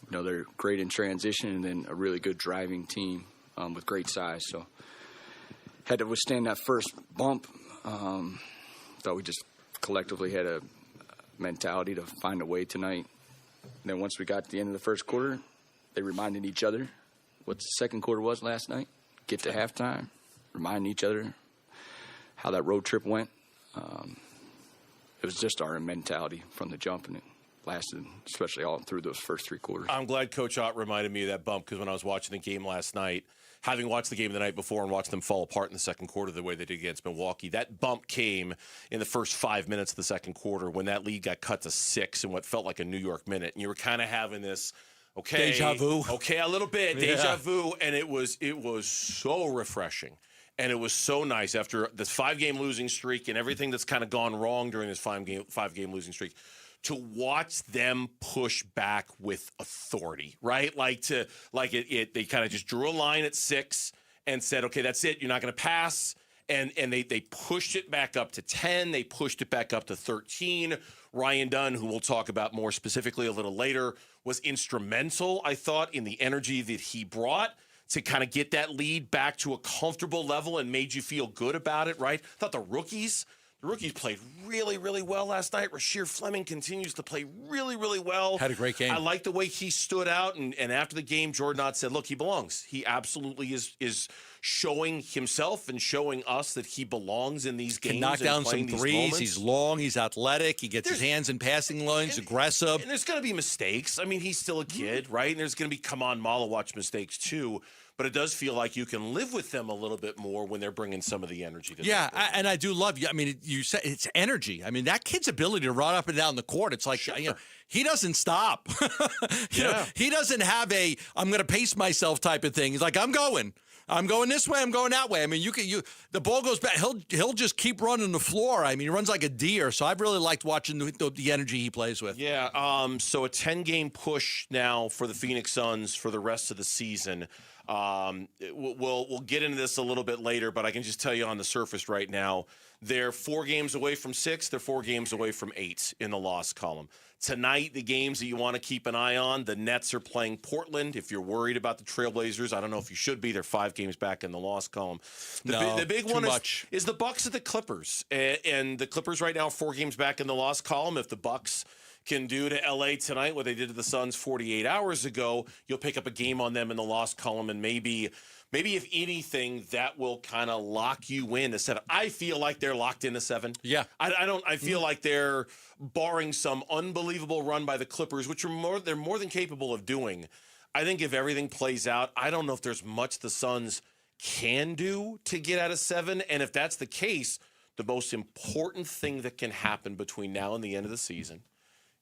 They're great in transition, and then a really good driving team with great size. So had to withstand that first bump. Thought we just collectively had a mentality to find a way tonight. And then once we got to the end of the first quarter, they reminded each other what the second quarter was last night. Get to halftime, remind each other how that road trip went. was just our mentality from the jump, and it lasted, especially all through those first 3 quarters. I'm glad Coach Ott reminded me of that bump, because when I was watching the game last night, having watched the game the night before and watched them fall apart in the second quarter the way they did against Milwaukee, that bump came in the first 5 minutes of the second quarter when that lead got cut to 6 in what felt like a New York minute. And you were kind of having this, okay, deja vu. Okay, a little bit, deja vu. And it was so refreshing. And it was so nice after this 5-game losing streak and everything that's kind of gone wrong during this 5-game losing streak, to watch them push back with authority, right? They kind of just drew a line at 6 and said, okay, that's it. You're not going to pass. And they pushed it back up to 10. They pushed it back up to 13. Ryan Dunn, who we'll talk about more specifically a little later, was instrumental, I thought, in the energy that he brought to kind of get that lead back to a comfortable level and made you feel good about it, right? I thought the rookies played really, really well last night. Rasheer Fleming continues to play really, really well. Had a great game. I like the way he stood out. And after the game, Jordan Ott said, look, he belongs. He absolutely is showing himself and showing us that he belongs in these games. Can knock down some threes. Moments. He's long. He's athletic. He gets his hands in passing lanes, aggressive. And there's going to be mistakes. I mean, he's still a kid, right? And there's going to be Malawatch mistakes too. But it does feel like you can live with them a little bit more when they're bringing some of the energy to them. And I do love you. I mean, you said it's energy. I mean, that kid's ability to run up and down the court, it's like, he doesn't stop. You know, he doesn't have I'm going to pace myself type of thing. He's like, I'm going this way, I'm going that way. I mean, the ball goes back. He'll just keep running the floor. I mean, he runs like a deer. So I've really liked watching the energy he plays with. Yeah. So a 10-game push now for the Phoenix Suns for the rest of the season. We'll get into this a little bit later, but I can just tell you on the surface right now, they're 4 games away from 6. They're 4 games away from 8 in the loss column. Tonight, the games that you want to keep an eye on, the Nets are playing Portland. If you're worried about the Trailblazers, I don't know if you should be. They're 5 games back in the loss column. The big one is the Bucks at the Clippers. And the Clippers right now are 4 games back in the loss column. If the Bucks can do to L.A. tonight what they did to the Suns 48 hours ago, you'll pick up a game on them in the loss column, and maybe if anything, that will kind of lock you in to 7. I feel like they're locked into 7. Yeah. I feel like they're barring some unbelievable run by the Clippers, which they're more than capable of doing. I think if everything plays out, I don't know if there's much the Suns can do to get out of 7. And if that's the case, the most important thing that can happen between now and the end of the season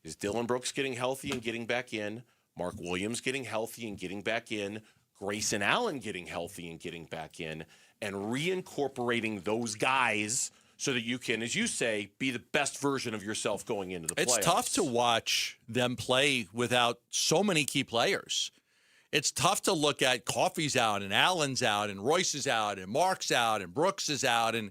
is Dillon Brooks getting healthy and getting back in, Mark Williams getting healthy and getting back in, Grayson Allen getting healthy and getting back in, and reincorporating those guys so that you can, as you say, be the best version of yourself going into the playoffs. It's tough to watch them play without so many key players. It's tough to look at Coffey's out and Allen's out and Royce is out and Mark's out and Brooks is out. And,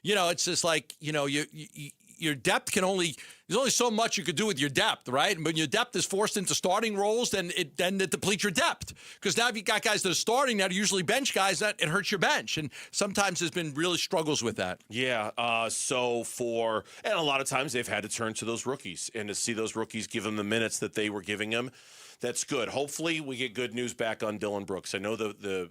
it's just like, your depth there's only so much you could do with your depth, right? And when your depth is forced into starting roles, then it depletes your depth. Because now if you got guys that are starting that are usually bench guys, that it hurts your bench. And sometimes there's been really struggles with that. Yeah. And a lot of times they've had to turn to those rookies, and to see those rookies give them the minutes that they were giving them, that's good. Hopefully we get good news back on Dillon Brooks. I know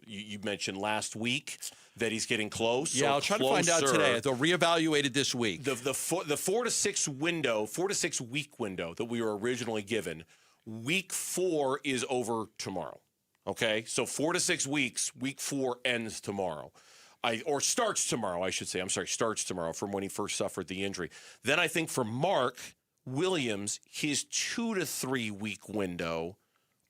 you mentioned last week that he's getting close. Yeah, I'll try to find out today. They'll reevaluate it this week. The 4 to 6 week window that we were originally given, week 4 is over tomorrow. Okay, so 4 to 6 weeks. Week 4 ends tomorrow. Starts tomorrow, I should say. I'm sorry, starts tomorrow from when he first suffered the injury. Then I think for Mark Williams, his 2 to 3 week window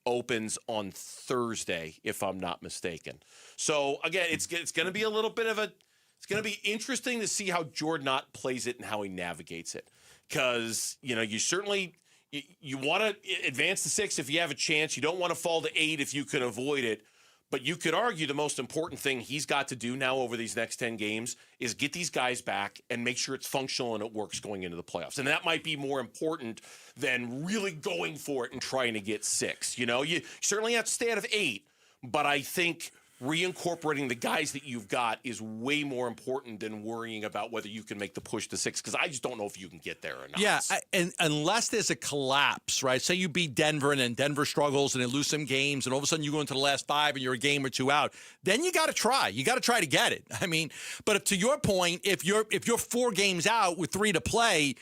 opens on Thursday, if I'm not mistaken. So again, it's going to be a little bit of it's going to be interesting to see how Jordan Ott plays it and how he navigates it. Because, you certainly, you want to advance to 6 if you have a chance. You don't want to fall to 8 if you can avoid it. But you could argue the most important thing he's got to do now over these next 10 games is get these guys back and make sure it's functional and it works going into the playoffs. And that might be more important than really going for it and trying to get 6. You certainly have to stay out of 8, but I think reincorporating the guys that you've got is way more important than worrying about whether you can make the push to 6, because I just don't know if you can get there or not. Yeah, and unless there's a collapse, right? Say you beat Denver and then Denver struggles and they lose some games and all of a sudden you go into the last 5 and you're a game or 2 out, then you got to try. You got to try to get it. I mean, but to your point, if you're 4 games out with 3 to play,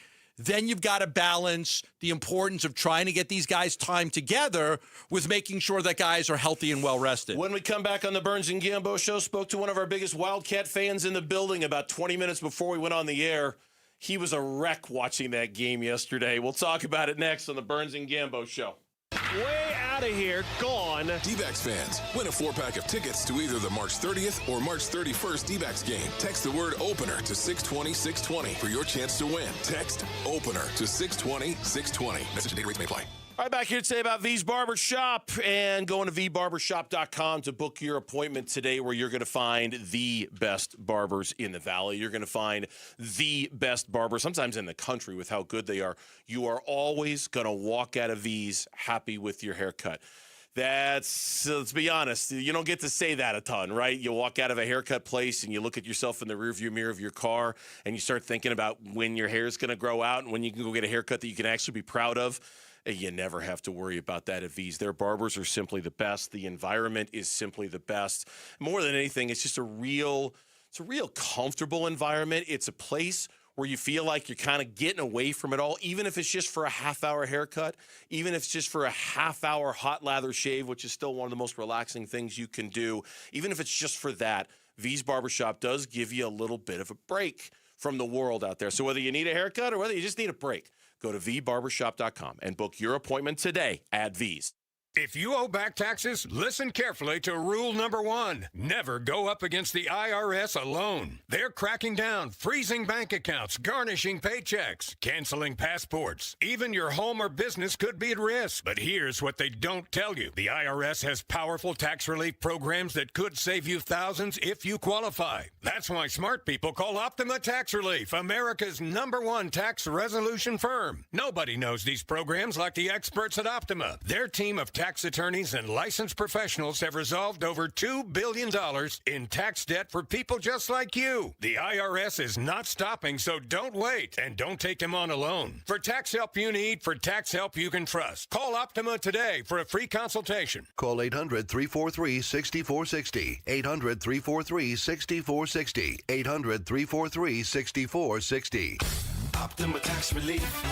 then you've got to balance the importance of trying to get these guys time together with making sure that guys are healthy and well rested. When we come back on the Burns and Gambo show, spoke to one of our biggest Wildcat fans in the building about 20 minutes before we went on the air. He was a wreck watching that game yesterday. We'll talk about it next on the Burns and Gambo show. Way out of here, gone. D-backs fans, win a 4-pack of tickets to either the March 30th or March 31st D-backs game. Text the word OPENER to 620-620 for your chance to win. Text OPENER to 620-620. Message and data rates may apply. All right, back here today about V's Barbershop and going to vbarbershop.com to book your appointment today where you're going to find the best barbers in the Valley. You're going to find the best barbers, sometimes in the country with how good they are. You are always going to walk out of V's happy with your haircut. Let's be honest, you don't get to say that a ton, right? You walk out of a haircut place and you look at yourself in the rearview mirror of your car and you start thinking about when your hair is going to grow out and when you can go get a haircut that you can actually be proud of. You never have to worry about that at V's. Their barbers are simply the best. The environment is simply the best. More than anything, it's just a real comfortable environment. It's a place where you feel like you're kind of getting away from it all, even if it's just for a half-hour haircut, even if it's just for a half-hour hot lather shave, which is still one of the most relaxing things you can do. Even if it's just for that, V's Barbershop does give you a little bit of a break from the world out there. So whether you need a haircut or whether you just need a break, go to vbarbershop.com and book your appointment today at V's. If you owe back taxes, listen carefully to rule number 1. Never go up against the IRS alone. They're cracking down, freezing bank accounts, garnishing paychecks, canceling passports. Even your home or business could be at risk. But here's what they don't tell you. The IRS has powerful tax relief programs that could save you thousands if you qualify. That's why smart people call Optima Tax Relief, America's #1 tax resolution firm. Nobody knows these programs like the experts at Optima. Their team of tax attorneys and licensed professionals have resolved over $2 billion in tax debt for people just like you. The IRS is not stopping, so don't wait and don't take them on alone. For tax help you need, for tax help you can trust, call Optima today for a free consultation. Call 800-343-6460. 800-343-6460. 800-343-6460. Optima Tax Relief.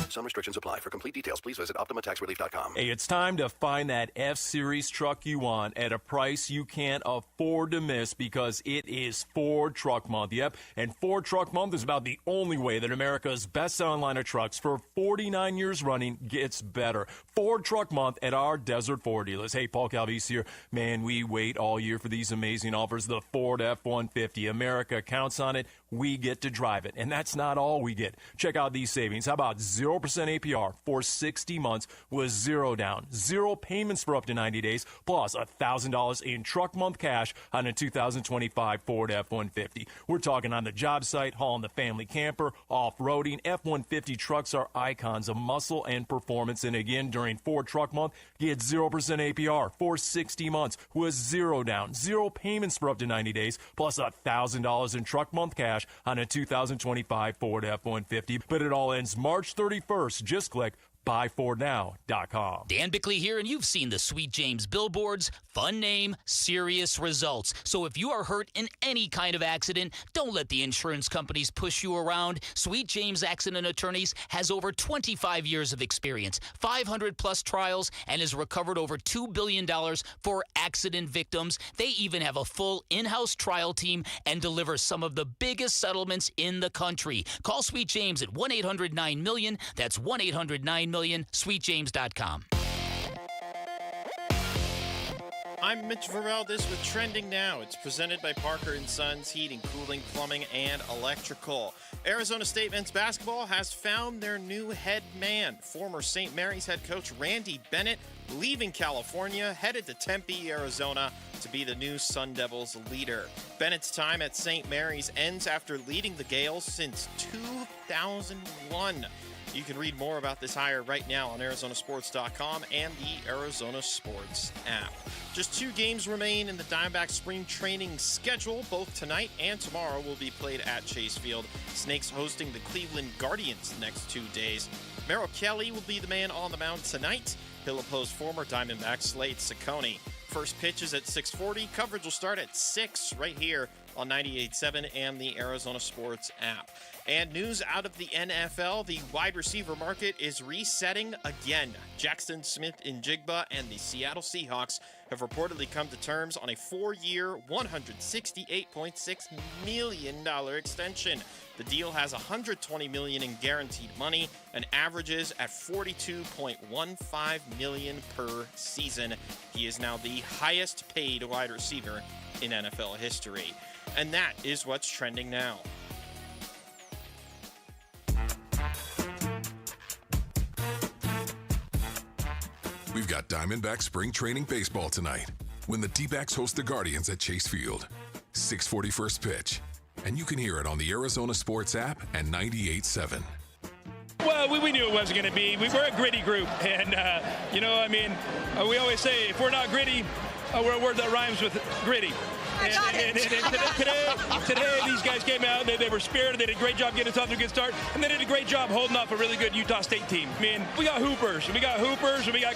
Some restrictions apply. For complete details, please visit OptimaTaxRelief.com. Hey, it's time to find that F-Series truck you want at a price you can't afford to miss because it is Ford Truck Month. Yep, and Ford Truck Month is about the only way that America's best-selling line of trucks for 49 years running gets better. Ford Truck Month at our Desert Ford dealers. Hey, Paul Calvise here. Man, we wait all year for these amazing offers. The Ford F-150. America counts on it. We get to drive it. And that's not all we get. Check out these savings. How about 0% APR for 60 months with zero down, zero payments for up to 90 days, plus $1,000 in truck month cash on a 2025 Ford F-150. We're talking on the job site, hauling the family camper, off-roading. F-150 trucks are icons of muscle and performance. And again, during Ford Truck Month, get 0% APR for 60 months with zero down, zero payments for up to 90 days, plus $1,000 in truck month cash on a 2025 Ford F-150. But it all ends March 31st. Just click buyfordnow.com. Dan Bickley here, and you've seen the Sweet James billboards. Fun name, serious results. So if you are hurt in any kind of accident, don't let the insurance companies push you around. Sweet James Accident Attorneys has over 25 years of experience, 500-plus trials, and has recovered over $2 billion for accident victims. They even have a full in-house trial team and deliver some of the biggest settlements in the country. Call Sweet James at 1-800-9-MILLION. That's 1-800-9-MILLION. SweetJames.com. I'm Mitch Varell. This with Trending Now. It's presented by Parker & Sons Heating, Cooling, Plumbing, and Electrical. Arizona State men's basketball has found their new head man. Former St. Mary's head coach Randy Bennett, leaving California, headed to Tempe, Arizona, to be the new Sun Devils leader. Bennett's time at St. Mary's ends after leading the Gales since 2001. You can read more about this hire right now on ArizonaSports.com and the Arizona Sports app. Just 2 games remain in the Diamondbacks spring training schedule. Both tonight and tomorrow will be played at Chase Field. Snakes hosting the Cleveland Guardians the next 2 days. Merrill Kelly will be the man on the mound tonight. He'll oppose former Diamondback Slade Ciccone. First pitch is at 6:40. Coverage will start at 6 right here on 98.7 and the Arizona Sports app. And news out of the NFL, the wide receiver market is resetting again. Jackson Smith-Njigba and the Seattle Seahawks have reportedly come to terms on a 4-year, $168.6 million extension. The deal has $120 million in guaranteed money and averages at $42.15 million per season. He is now the highest paid wide receiver in NFL history. And that is what's trending now. We've got Diamondback spring training baseball tonight when the D-backs host the Guardians at Chase Field. 6:40 first pitch. And you can hear it on the Arizona Sports app and 98.7. Well, we knew it wasn't going to be. We're a gritty group. And, we always say if we're not gritty, we're a word that rhymes with gritty. And today, these guys came out. They were spirited. They did a great job getting us off to a good start, and they did a great job holding off a really good Utah State team. I mean, we got hoopers. We got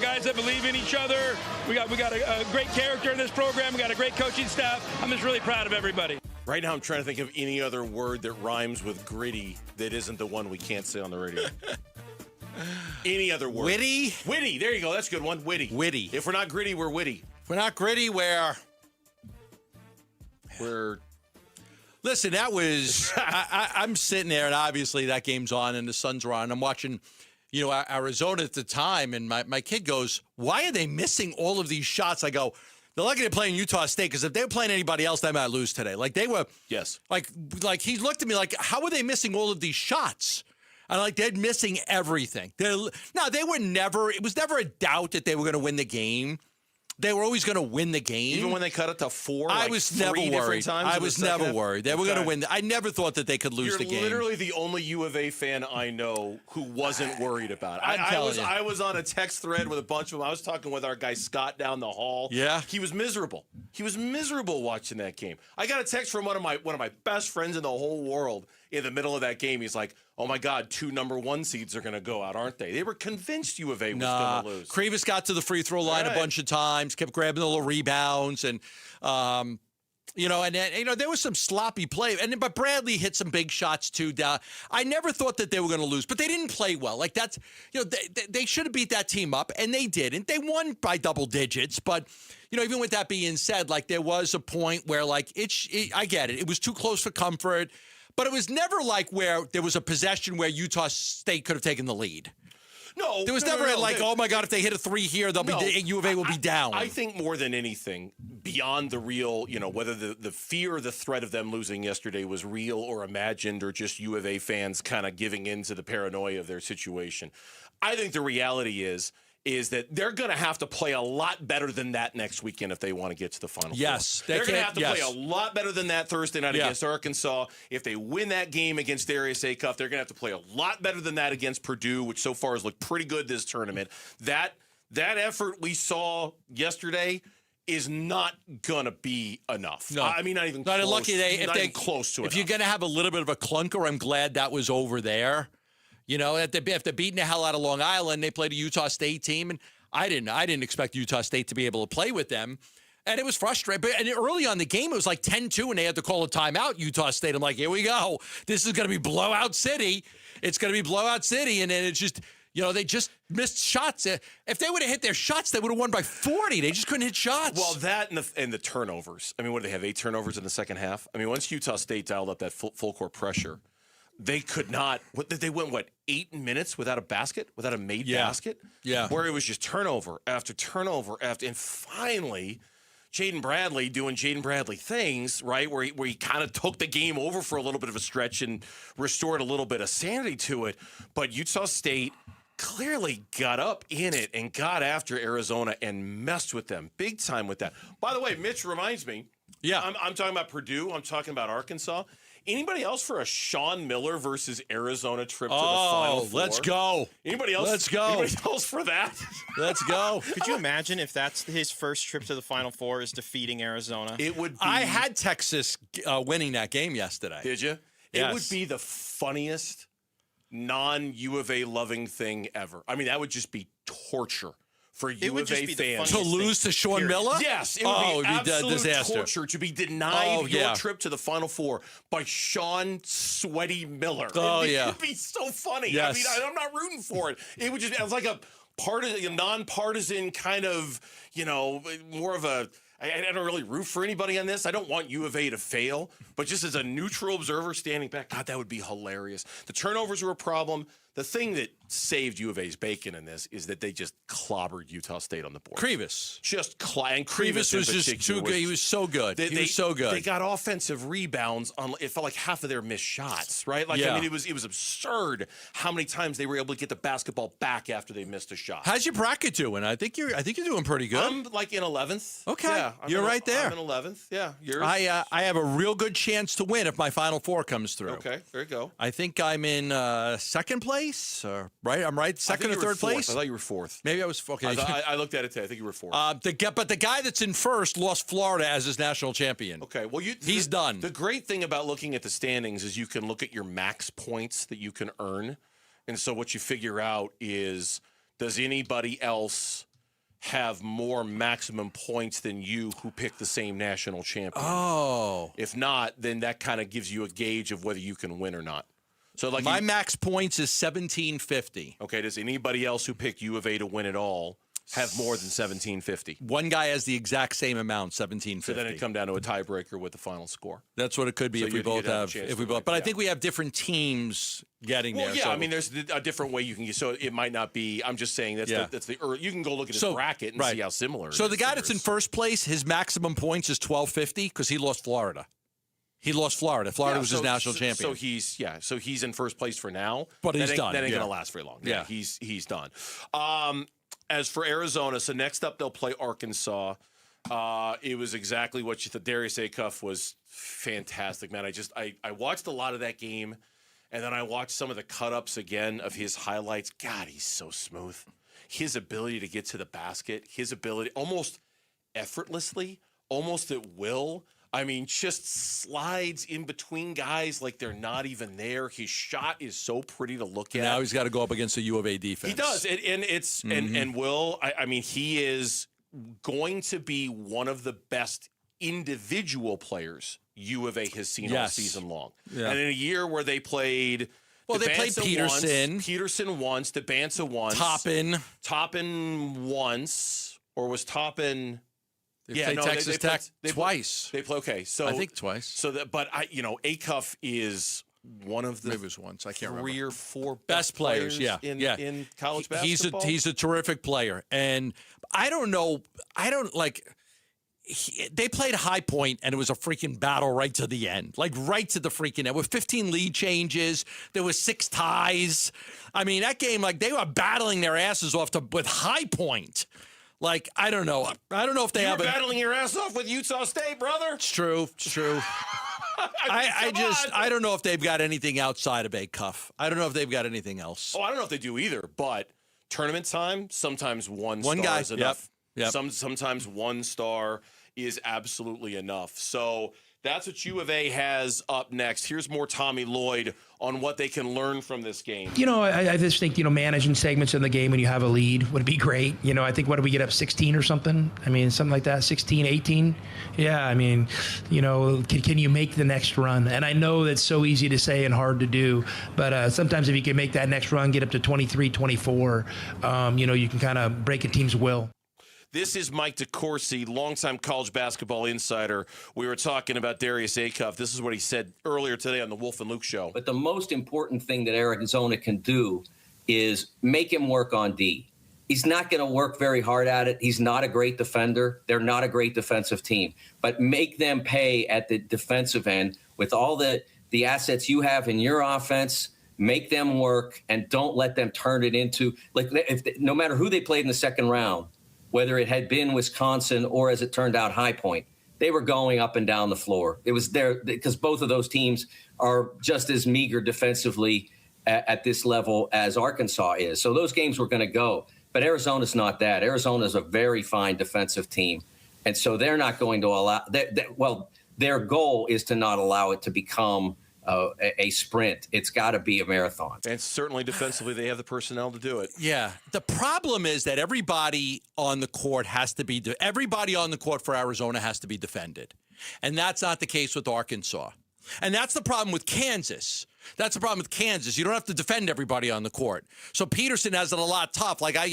guys that believe in each other. We got a great character in this program. We got a great coaching staff. I'm just really proud of everybody. Right now, I'm trying to think of any other word that rhymes with gritty that isn't the one we can't say on the radio. Any other word? Witty? Witty. There you go. That's a good one. Witty. Witty. If we're not gritty, we're witty. If we're not gritty, we're... Listen, that was... I'm sitting there, and obviously that game's on, and the Suns are on. And I'm watching, Arizona at the time, and my kid goes, why are they missing all of these shots? I go... They're lucky they're playing Utah State because if they were playing anybody else, they might lose today. Like they were, yes. Like he looked at me like, how are they missing all of these shots? And they're missing everything. They were never. It was never a doubt that they were going to win the game. They were always going to win the game. Even when they cut it to 4, I was never worried. I was never worried. They were going to win. I never thought that they could lose the game. You're literally the only U of A fan I know who wasn't worried about it. I was on a text thread with a bunch of them. I was talking with our guy Scott down the hall. Yeah. He was miserable. He was miserable watching that game. I got a text from one of my best friends in the whole world in the middle of that game. He's like, oh, my God, 2 number 1 seeds are going to go out, aren't they? They were convinced U of A was going to lose. Kravis got to the free throw line a bunch of times, kept grabbing the little rebounds, and, there was some sloppy play. But Bradley hit some big shots, too. I never thought that they were going to lose, but they didn't play well. Like, that's, they should have beat that team up, and they didn't. They won by double digits, but... even with that being said, there was a point where, I get it. It was too close for comfort, but it was never where there was a possession where Utah State could have taken the lead. No. There was never oh, my God, if they hit a 3 here, U of A will be down. I think more than anything, beyond the real, whether the fear or the threat of them losing yesterday was real or imagined or just U of A fans kind of giving in to the paranoia of their situation, I think the reality is that they're going to have to play a lot better than that next weekend if they want to get to the Final Four. They're going to have to play a lot better than that Thursday night against Arkansas. If they win that game against Darius Acuff, they're going to have to play a lot better than that against Purdue, which so far has looked pretty good this tournament. That effort we saw yesterday is not going to be enough. No. I mean, not even close. Lucky if they're close to it. If you're going to have a little bit of a clunker, I'm glad that was over there. If they're beating the hell out of Long Island, they played a Utah State team, and I didn't expect Utah State to be able to play with them. And it was frustrating. And early on the game, it was 10-2, and they had to call a timeout, Utah State. I'm like, here we go. This is going to be blowout city. It's going to be blowout city. And then it's just, they just missed shots. If they would have hit their shots, they would have won by 40. They just couldn't hit shots. Well, that and the turnovers. I mean, what did they have, 8 turnovers in the second half? I mean, once Utah State dialed up that full court pressure, they could not. They went 8 minutes without a basket, without a made basket. Yeah, where it was just turnover after turnover after, and finally, Jaden Bradley doing Jaden Bradley things, right? Where he kind of took the game over for a little bit of a stretch and restored a little bit of sanity to it. But Utah State clearly got up in it and got after Arizona and messed with them big time with that. By the way, Mitch reminds me. Yeah, I'm talking about Purdue. I'm talking about Arkansas. Anybody else for a Sean Miller versus Arizona trip to the Final Four? Let's go. Anybody else? Let's go. Anybody else for that? Let's go. Could you imagine if that's his first trip to the Final Four is defeating Arizona? It would be. I had Texas winning that game yesterday. Did you? Yes. It would be the funniest non-U of A loving thing ever. I mean, that would just be torture for It U would of just A be the fans. funniest To lose to Sean Miller? Yes, it Oh, would be it'd be a absolute disaster. torture to be denied your yeah. trip to the Final Four by Sean Sweaty Miller. Oh, it yeah. would be so funny. Yes. I mean, I'm not rooting for it. It would just, it was like a non-partisan kind of, more of a, I don't really root for anybody on this. I don't want U of A to fail, but just as a neutral observer standing back, God, that would be hilarious. The turnovers were a problem. The thing that saved U of A's bacon in this is that they just clobbered Utah State on the board. Krivis. And Krivis was just too good. He was so good. He was so good. They got offensive rebounds on, it felt like half of their missed shots, right? Like, Yeah. I mean, it was absurd how many times they were able to get the basketball back after they missed a shot. How's your bracket doing? I think you're doing pretty good. I'm like in 11th. Okay. Yeah, You're right there. I'm in 11th. Yeah. Yours? I have a real good chance to win if my Final Four comes through. Okay. There you go. I think I'm in second place. Right? I'm right. Second or third place. I thought you were fourth. Maybe I was. Okay. I looked at it today. I think you were fourth. But the guy that's in first lost Florida as his national champion. Okay. Well, he's done. The great thing about looking at the standings is you can look at your max points that you can earn, and so what you figure out is, does anybody else have more maximum points than you who picked the same national champion? Oh. If not, then that kind of gives you a gauge of whether you can win or not. So like my max points is 1750. Okay, does anybody else who picked U of A to win it all have more than 1750? One guy has the exact same amount, 1750. So then it'd come down to a tiebreaker with the final score. That's what it could be So if we you'd both have a have. chance If to we both, win, but I yeah. think we have different teams getting Well, there. yeah, so. I mean, there's a different way you can get. So it might not be. I'm just saying that's you can go look at his bracket and see how similar. So it the is guy to that's in yours. first place, his maximum points is 1250 because he lost Florida. He lost Florida. Florida was his national champion. So he's in first place for now. But he's that done. That ain't Yeah. gonna last very long. Yeah. He's done. As for Arizona, so next up they'll play Arkansas. It was exactly what you thought. Darius Acuff was fantastic, man. I watched a lot of that game, and then I watched some of the cut-ups again of his highlights. God, he's so smooth. His ability to get to the basket, his ability almost effortlessly, almost at will. I mean, just slides in between guys like they're not even there. His shot is so pretty to look at. Now he's got to go up against the U of A defense. He does, and it's and Will. I mean, he is going to be one of the best individual players U of A has seen all season long. Yeah. And in a year where they played. Well, they played Peterson. Peterson once. DeBanza once. Toppin once. Or was Toppin... They played Texas Tech twice. They play okay. So I think twice. So that, but Acuff is one of the maybe it was once. I can't remember. 3 or 4 best players. in college basketball. He's a terrific player, and I don't know. They played High Point, and it was a freaking battle right to the end, like right to the freaking end. With 15 lead changes, there was 6 ties. I mean, that game, like they were battling their asses off with High Point. Like, I don't know. I don't know if they have battling your ass off with Utah State, brother. It's true. I don't know if they've got anything outside of Acuff. I don't know if they've got anything else. Oh, I don't know if they do either, but tournament time, sometimes one star guy is enough. Yep. Sometimes 1 star is absolutely enough. So that's what U of A has up next. Here's more Tommy Lloyd on what they can learn from this game. I just think, managing segments in the game when you have a lead would be great. I think, what did we get up, 16 or something? I mean, something like that, 16, 18? Yeah, I mean, can you make the next run? And I know that's so easy to say and hard to do, but sometimes if you can make that next run, get up to 23, 24, you can kind of break a team's will. This is Mike DeCourcy, longtime college basketball insider. We were talking about Darius Acuff. This is what he said earlier today on the Wolf and Luke show. But the most important thing that Arizona can do is make him work on D. He's not going to work very hard at it. He's not a great defender. They're not a great defensive team. But make them pay at the defensive end with all the assets you have in your offense. Make them work and don't let them turn it into, no matter who they played in the second round, whether it had been Wisconsin or, as it turned out, High Point, they were going up and down the floor. It was there because both of those teams are just as meager defensively at this level as Arkansas is. So those games were going to go. But Arizona's not that. Arizona's a very fine defensive team. And so they're not going to allow – their goal is to not allow it to become a sprint. It's got to be a marathon. And certainly defensively, they have the personnel to do it. Yeah. The problem is that everybody on the court everybody on the court for Arizona has to be defended. And that's not the case with Arkansas. And that's the problem with Kansas. That's the problem with Kansas. You don't have to defend everybody on the court. So Peterson has it a lot tough. Like I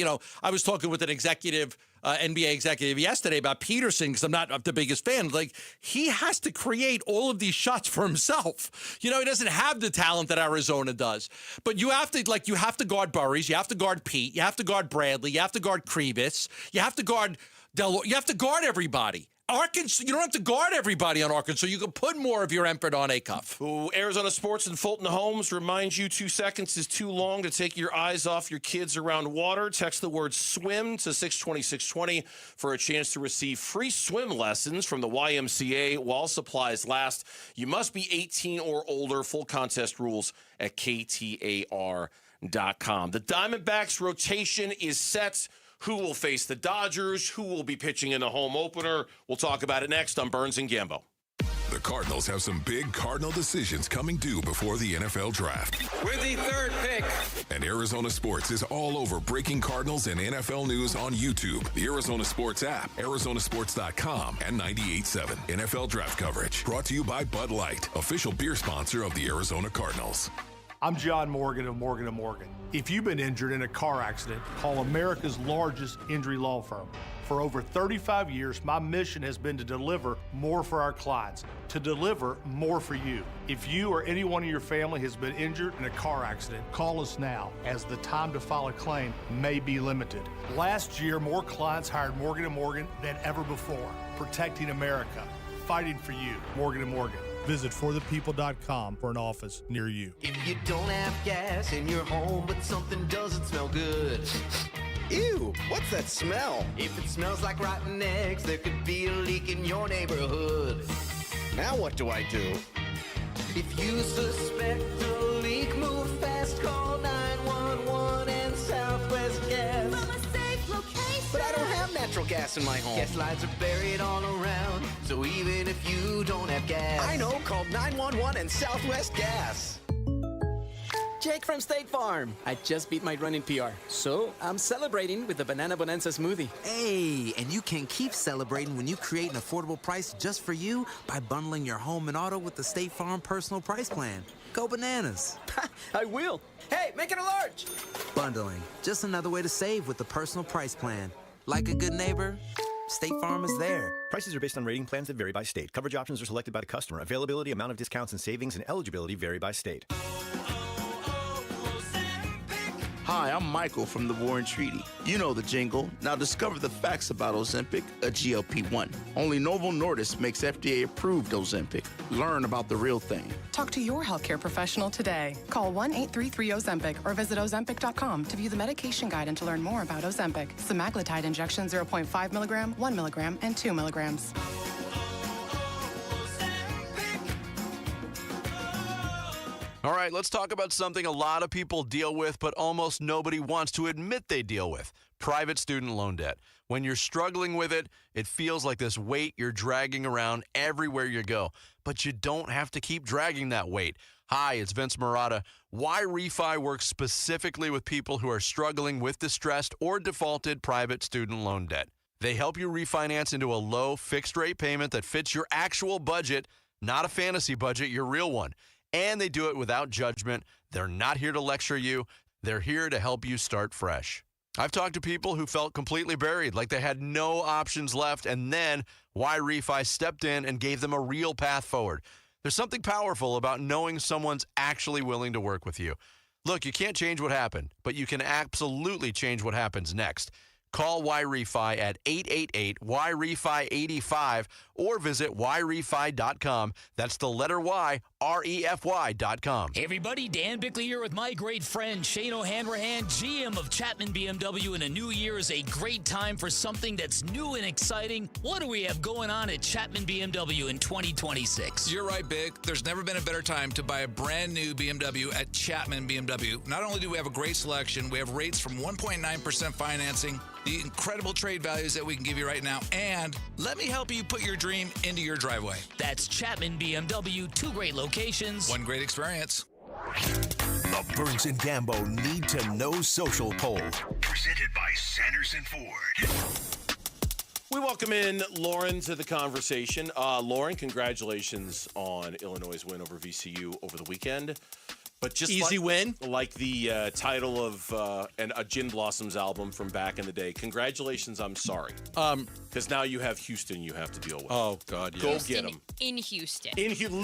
was talking with an executive, NBA executive yesterday about Peterson because I'm not the biggest fan. Like he has to create all of these shots for himself. He doesn't have the talent that Arizona does. But you have to guard Burries, you have to guard Pete, you have to guard Bradley, you have to guard Krivitz, you have to guard you have to guard everybody. Arkansas, you don't have to guard everybody on Arkansas. You can put more of your effort on Acuff. Arizona Sports and Fulton Homes reminds you 2 seconds is too long to take your eyes off your kids around water. Text the word SWIM to 620-620 for a chance to receive free swim lessons from the YMCA while supplies last. You must be 18 or older. Full contest rules at KTAR.com. The Diamondbacks rotation is set. Who will face the Dodgers? Who will be pitching in the home opener? We'll talk about it next on Burns and Gambo. The Cardinals have some big Cardinal decisions coming due before the NFL Draft. With the third pick. And Arizona Sports is all over breaking Cardinals and NFL news on YouTube, the Arizona Sports app, Arizonasports.com, and 98.7 NFL Draft coverage. Brought to you by Bud Light, official beer sponsor of the Arizona Cardinals. I'm John Morgan of Morgan & Morgan. If you've been injured in a car accident, call America's largest injury law firm. For over 35 years, my mission has been to deliver more for our clients, to deliver more for you. If you or anyone in your family has been injured in a car accident, call us now, as the time to file a claim may be limited. Last year, more clients hired Morgan & Morgan than ever before, protecting America, fighting for you. Morgan & Morgan. Visit forthepeople.com for an office near you. If you don't have gas in your home, but something doesn't smell good. Ew, what's that smell? If it smells like rotten eggs, there could be a leak in your neighborhood. Now what do I do? If you suspect a leak, move fast, call 911 and Southwest Gas. From a safe location. But I don't have natural gas in my home. Gas lines are buried all around, so even if you don't have gas. I know, call 911 and Southwest Gas. Jake from State Farm. I just beat my running PR, so I'm celebrating with the Banana Bonanza smoothie. Hey, and you can keep celebrating when you create an affordable price just for you by bundling your home and auto with the State Farm Personal Price Plan. Go bananas. I will. Hey, make it a large. Bundling, just another way to save with the Personal Price Plan. Like a good neighbor, State Farm is there. Prices are based on rating plans that vary by state. Coverage options are selected by the customer. Availability, amount of discounts and savings, and eligibility vary by state. Hi, I'm Michael from the War and Treaty. You know the jingle. Now discover the facts about Ozempic, a GLP-1. Only Novo Nordisk makes FDA-approved Ozempic. Learn about the real thing. Talk to your healthcare professional today. Call 1-833-OZEMPIC or visit Ozempic.com to view the medication guide and to learn more about Ozempic. Semaglutide injection 0.5 milligram, 1 milligram, and 2 milligrams. All right, let's talk about something a lot of people deal with, but almost nobody wants to admit they deal with: private student loan debt. When you're struggling with it, it feels like this weight you're dragging around everywhere you go. But you don't have to keep dragging that weight. Hi, it's Vince Marotta. Why Refi works specifically with people who are struggling with distressed or defaulted private student loan debt. They help you refinance into a low fixed-rate payment that fits your actual budget, not a fantasy budget, your real one. And they do it without judgment. They're not here to lecture you. They're here to help you start fresh. I've talked to people who felt completely buried, like they had no options left, and then Why Refi stepped in and gave them a real path forward. There's something powerful about knowing someone's actually willing to work with you. Look, you can't change what happened, but you can absolutely change what happens next. Call YRefi at 888-YRefi-85 or visit YRefi.com. That's the letter Y, REFY.com. Hey everybody, Dan Bickley here with my great friend Shane O'Hanrahan, GM of Chapman BMW, and a new year is a great time for something that's new and exciting. What do we have going on at Chapman BMW in 2026? You're right, Bick. There's never been a better time to buy a brand new BMW at Chapman BMW. Not only do we have a great selection, we have rates from 1.9% financing, the incredible trade values that we can give you right now, and let me help you put your dream into your driveway. That's Chapman BMW, 2 great locations locations. One great experience. The Burns and Gambo Need to Know Social Poll. Presented by Sanderson Ford. We welcome in Lauren to the conversation. Lauren, congratulations on Illinois' win over VCU over the weekend. But just easy win, like the title of a Gin Blossoms album from back in the day. Congratulations, I'm sorry. Because now you have Houston you have to deal with. Oh God, yeah. Go Houston get them. In Houston.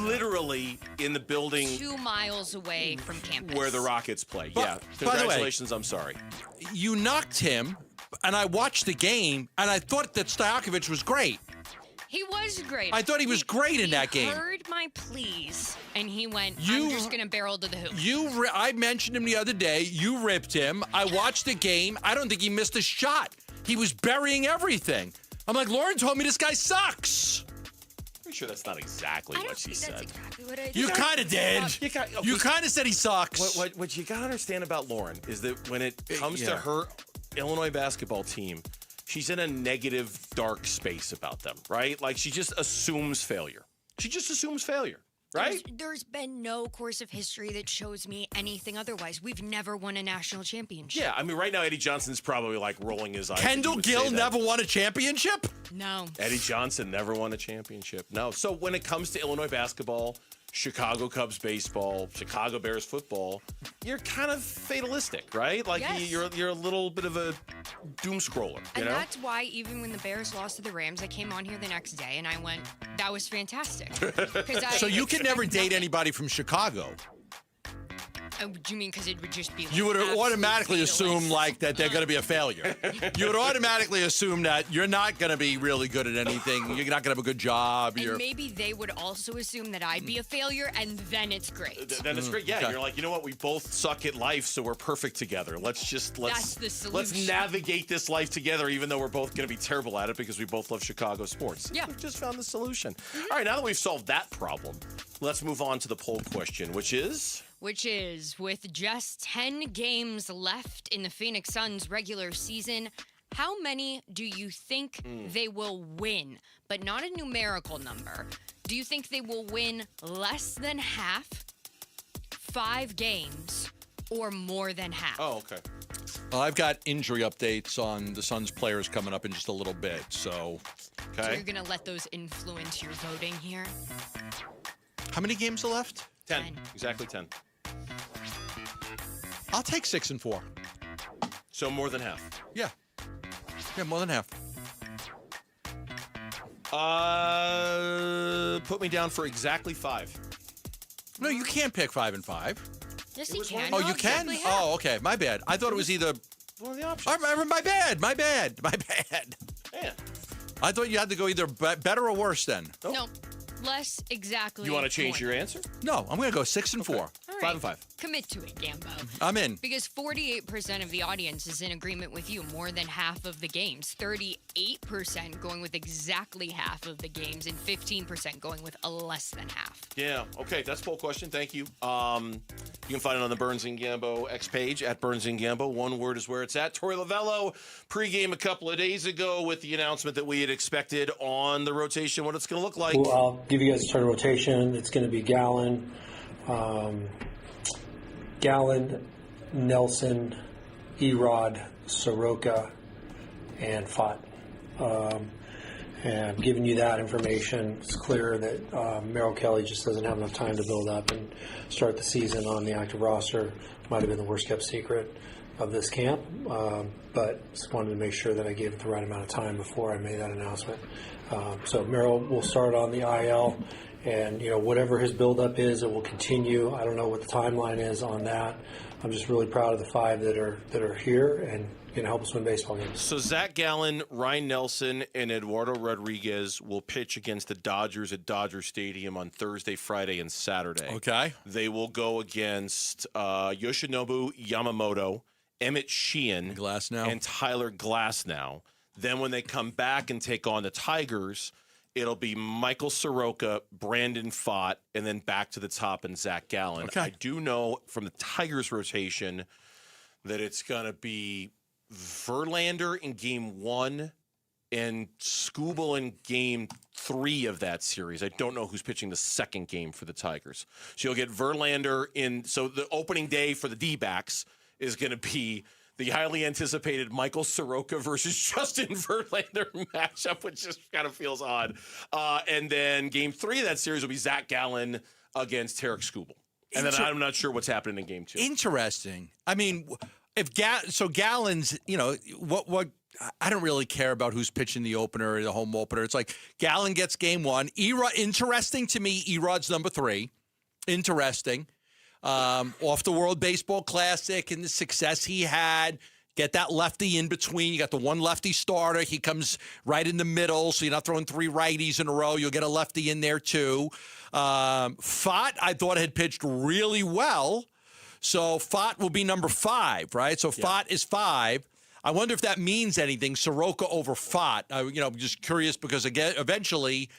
Literally in the building 2 miles away from campus. where the Rockets play. But, yeah. Congratulations, I'm sorry. You knocked him, and I watched the game, and I thought that Stojakovic was great. He was great. I thought he was great in that game. He heard my pleas, and he went, I'm just going to barrel to the hoop. I mentioned him the other day. You ripped him. I watched the game. I don't think he missed a shot. He was burying everything. I'm like, Lauren told me this guy sucks. Pretty sure that's not exactly what she said. That's exactly what I did. You kind of did. You kind of said he sucks. What you got to understand about Lauren is that when it comes to her Illinois basketball team, she's in a negative, dark space about them, right? Like, she just assumes failure. Right? There's been no course of history that shows me anything otherwise. We've never won a national championship. Yeah, I mean, right now, Eddie Johnson's probably, like, rolling his eyes. Kendall Gill never won a championship? No. Eddie Johnson never won a championship. No. So when it comes to Illinois basketball, Chicago Cubs baseball, Chicago Bears football, you're kind of fatalistic, right? Like, yes. you're a little bit of a doom scroller, you know? That's why even when the Bears lost to the Rams, I came on here the next day and I went, that was fantastic. So you can never date anybody from Chicago. Do you mean because it would just be like You would automatically fatalist? assume like that they're going to be a failure. You would automatically assume that you're not going to be really good at anything. You're not going to have a good job. And maybe they would also assume that I'd be a failure, and then it's great. Then it's great. Yeah, Okay. You're like, you know what? We both suck at life, so we're perfect together. Let's That's the solution. let's navigate this life together, even though we're both going to be terrible at it because we both love Chicago sports. Yeah. We've just found the solution. All right, now that we've solved that problem, let's move on to the poll question, which is with just 10 games left in the Phoenix Suns regular season, how many do you think they will win? But not a numerical number. Do you think they will win less than half, 5 games, or more than half? Oh, okay. Well, I've got injury updates on the Suns players coming up in just a little bit. So, So you're going to let those influence your voting here? How many games are left? 10. Exactly 10. I'll take 6 and 4. So more than half. Yeah, more than half. Put me down for exactly 5. No, you can't pick 5 and 5. Yes, you can. Oh, you can? Oh, okay. My bad. I thought it was either. One of the options. My bad. Yeah. I thought you had to go either better or worse then. No, less exactly. You want to change more. your answer? No, I'm going to go 6 and 4. All right. 5 and 5. Commit to it, Gambo. I'm in. Because 48% of the audience is in agreement with you. More than half of the games. 38% going with exactly half of the games. And 15% going with a less than half. Yeah. Okay. That's poll question. Thank you. You can find it on the Burns and Gambo X page at Burns and Gambo. One word is where it's at. Torey Lavello pregame a couple of days ago with the announcement that we had expected on the rotation, what it's going to look like. Well, I'll give you guys a starting rotation. It's going to be Gallon, Nelson, Erod, Soroka, and Fott. And I'm giving you that information. It's clear that Merrill Kelly just doesn't have enough time to build up and start the season on the active roster. Might have been the worst kept secret of this camp, but just wanted to make sure that I gave it the right amount of time before I made that announcement. So Merrill will start on the IL, and whatever his buildup is, it will continue. I don't know what the timeline is on that. I'm just really proud of the 5 that are here and can help us win baseball games. So Zach Gallen, Ryan Nelson, and Eduardo Rodriguez will pitch against the Dodgers at Dodger Stadium on Thursday, Friday, and Saturday. Okay. They will go against Yoshinobu Yamamoto, Emmett Sheehan, and Tyler Glasnow. Then when they come back and take on the Tigers, it'll be Michael Soroka, Brandon Fott, and then back to the top and Zach Gallen. Okay. I do know from the Tigers rotation that it's going to be Verlander in game 1 and Skubal in game 3. 3 of that series. I don't know who's pitching the second game for the Tigers. So you'll get Verlander in. So the opening day for the D-backs is going to be the highly anticipated Michael Soroka versus Justin Verlander matchup, which just kind of feels odd. And then game 3 of that series will be Zach Gallen against Tarek Skubal. And then I'm not sure what's happening in game 2. Interesting. I mean, if Gallen's, what I don't really care about who's pitching the opener or the home opener. It's like Gallen gets game 1. Interesting to me, Erod's number 3. Interesting. Off the World Baseball Classic and the success he had. Get that lefty in between. You got the one lefty starter. He comes right in the middle, so you're not throwing 3 righties in a row. You'll get a lefty in there, too. Fott, I thought, had pitched really well. So Fott will be number 5, right? So Fott is 5. I wonder if that means anything, Soroka over Fott. I'm just curious because, again, eventually,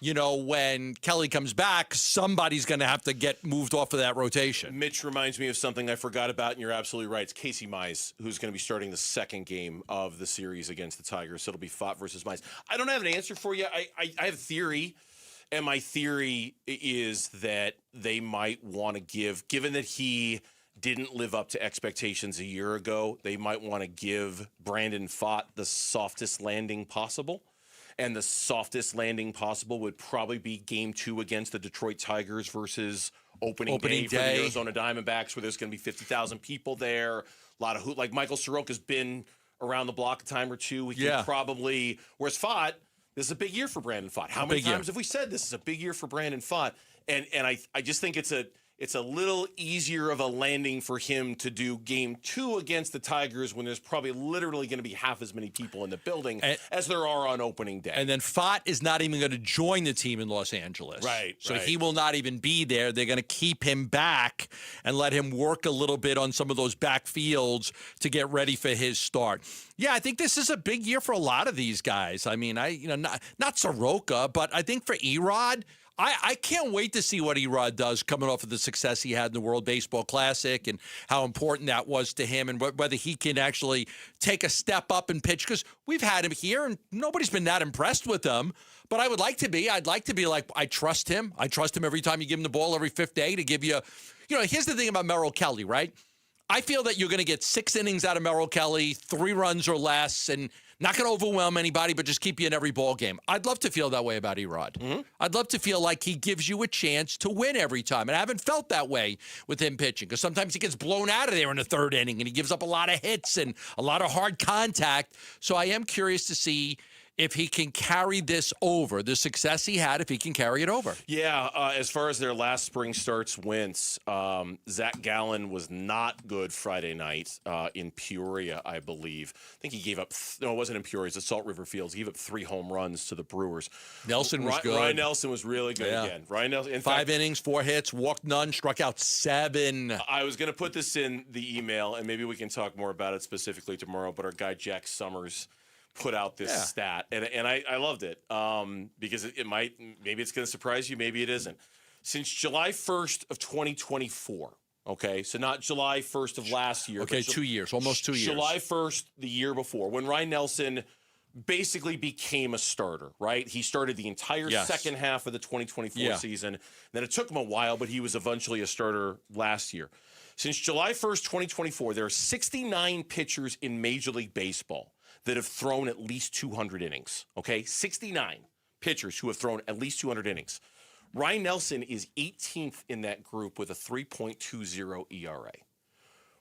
when Kelly comes back, somebody's going to have to get moved off of that rotation. Mitch reminds me of something I forgot about, and you're absolutely right. It's Casey Mize who's going to be starting the second game of the series against the Tigers. So it'll be Fott versus Mize. I don't have an answer for you. I have a theory, and my theory is that they might want to given that he didn't live up to expectations a year ago, they might want to give Brandon Fott the softest landing possible. And the softest landing possible would probably be game 2 against the Detroit Tigers versus opening day for the Arizona Diamondbacks, where there's going to be 50,000 people there. A lot of like Michael Soroka's been around the block a time or two. He could probably, whereas Fott, this is a big year for Brandon Fott. How many times have we said this is a big year for Brandon Fott? And I just think it's a little easier of a landing for him to do game 2 against the Tigers when there's probably literally going to be half as many people in the building as there are on opening day. And then Fott is not even going to join the team in Los Angeles. Right. So he will not even be there. They're going to keep him back and let him work a little bit on some of those back fields to get ready for his start. Yeah, I think this is a big year for a lot of these guys. I mean, not Soroka, but I think for Erod, I can't wait to see what Erod does coming off of the success he had in the World Baseball Classic and how important that was to him and whether he can actually take a step up and pitch. Because we've had him here and nobody's been that impressed with him. But I would like to be. I'd like to be like, I trust him. I trust him every time you give him the ball every 5th day to give you. Here's the thing about Merrill Kelly, right? I feel that you're going to get 6 innings out of Merrill Kelly, 3 runs or less, and not going to overwhelm anybody, but just keep you in every ball game. I'd love to feel that way about Erod. Mm-hmm. I'd love to feel like he gives you a chance to win every time. And I haven't felt that way with him pitching because sometimes he gets blown out of there in the 3rd inning and he gives up a lot of hits and a lot of hard contact. So I am curious to see if he can carry this over, the success he had, if he can carry it over. Yeah, as far as their last spring starts went, Zach Gallen was not good Friday night in Peoria, I believe. I think he gave up, no, it wasn't in Peoria, it was at Salt River Fields. He gave up 3 home runs to the Brewers. Nelson was good. Ryan Nelson was really good again. Ryan Nelson, in 5 innings, 4 hits, walked none, struck out 7. I was going to put this in the email, and maybe we can talk more about it specifically tomorrow, but our guy Jack Summers put out this stat, and I loved it because maybe it's going to surprise you, maybe it isn't. Since July 1st of 2024, okay, so not July 1st of last year. Okay, 2 years, almost 2 years. July 1st the year before, when Ryan Nelson basically became a starter, right? He started the entire second half of the 2024 season. Then it took him a while, but he was eventually a starter last year. Since July 1st, 2024, there are 69 pitchers in Major League Baseball that have thrown at least 200 innings, okay? 69 pitchers who have thrown at least 200 innings. Ryan Nelson is 18th in that group with a 3.20 ERA.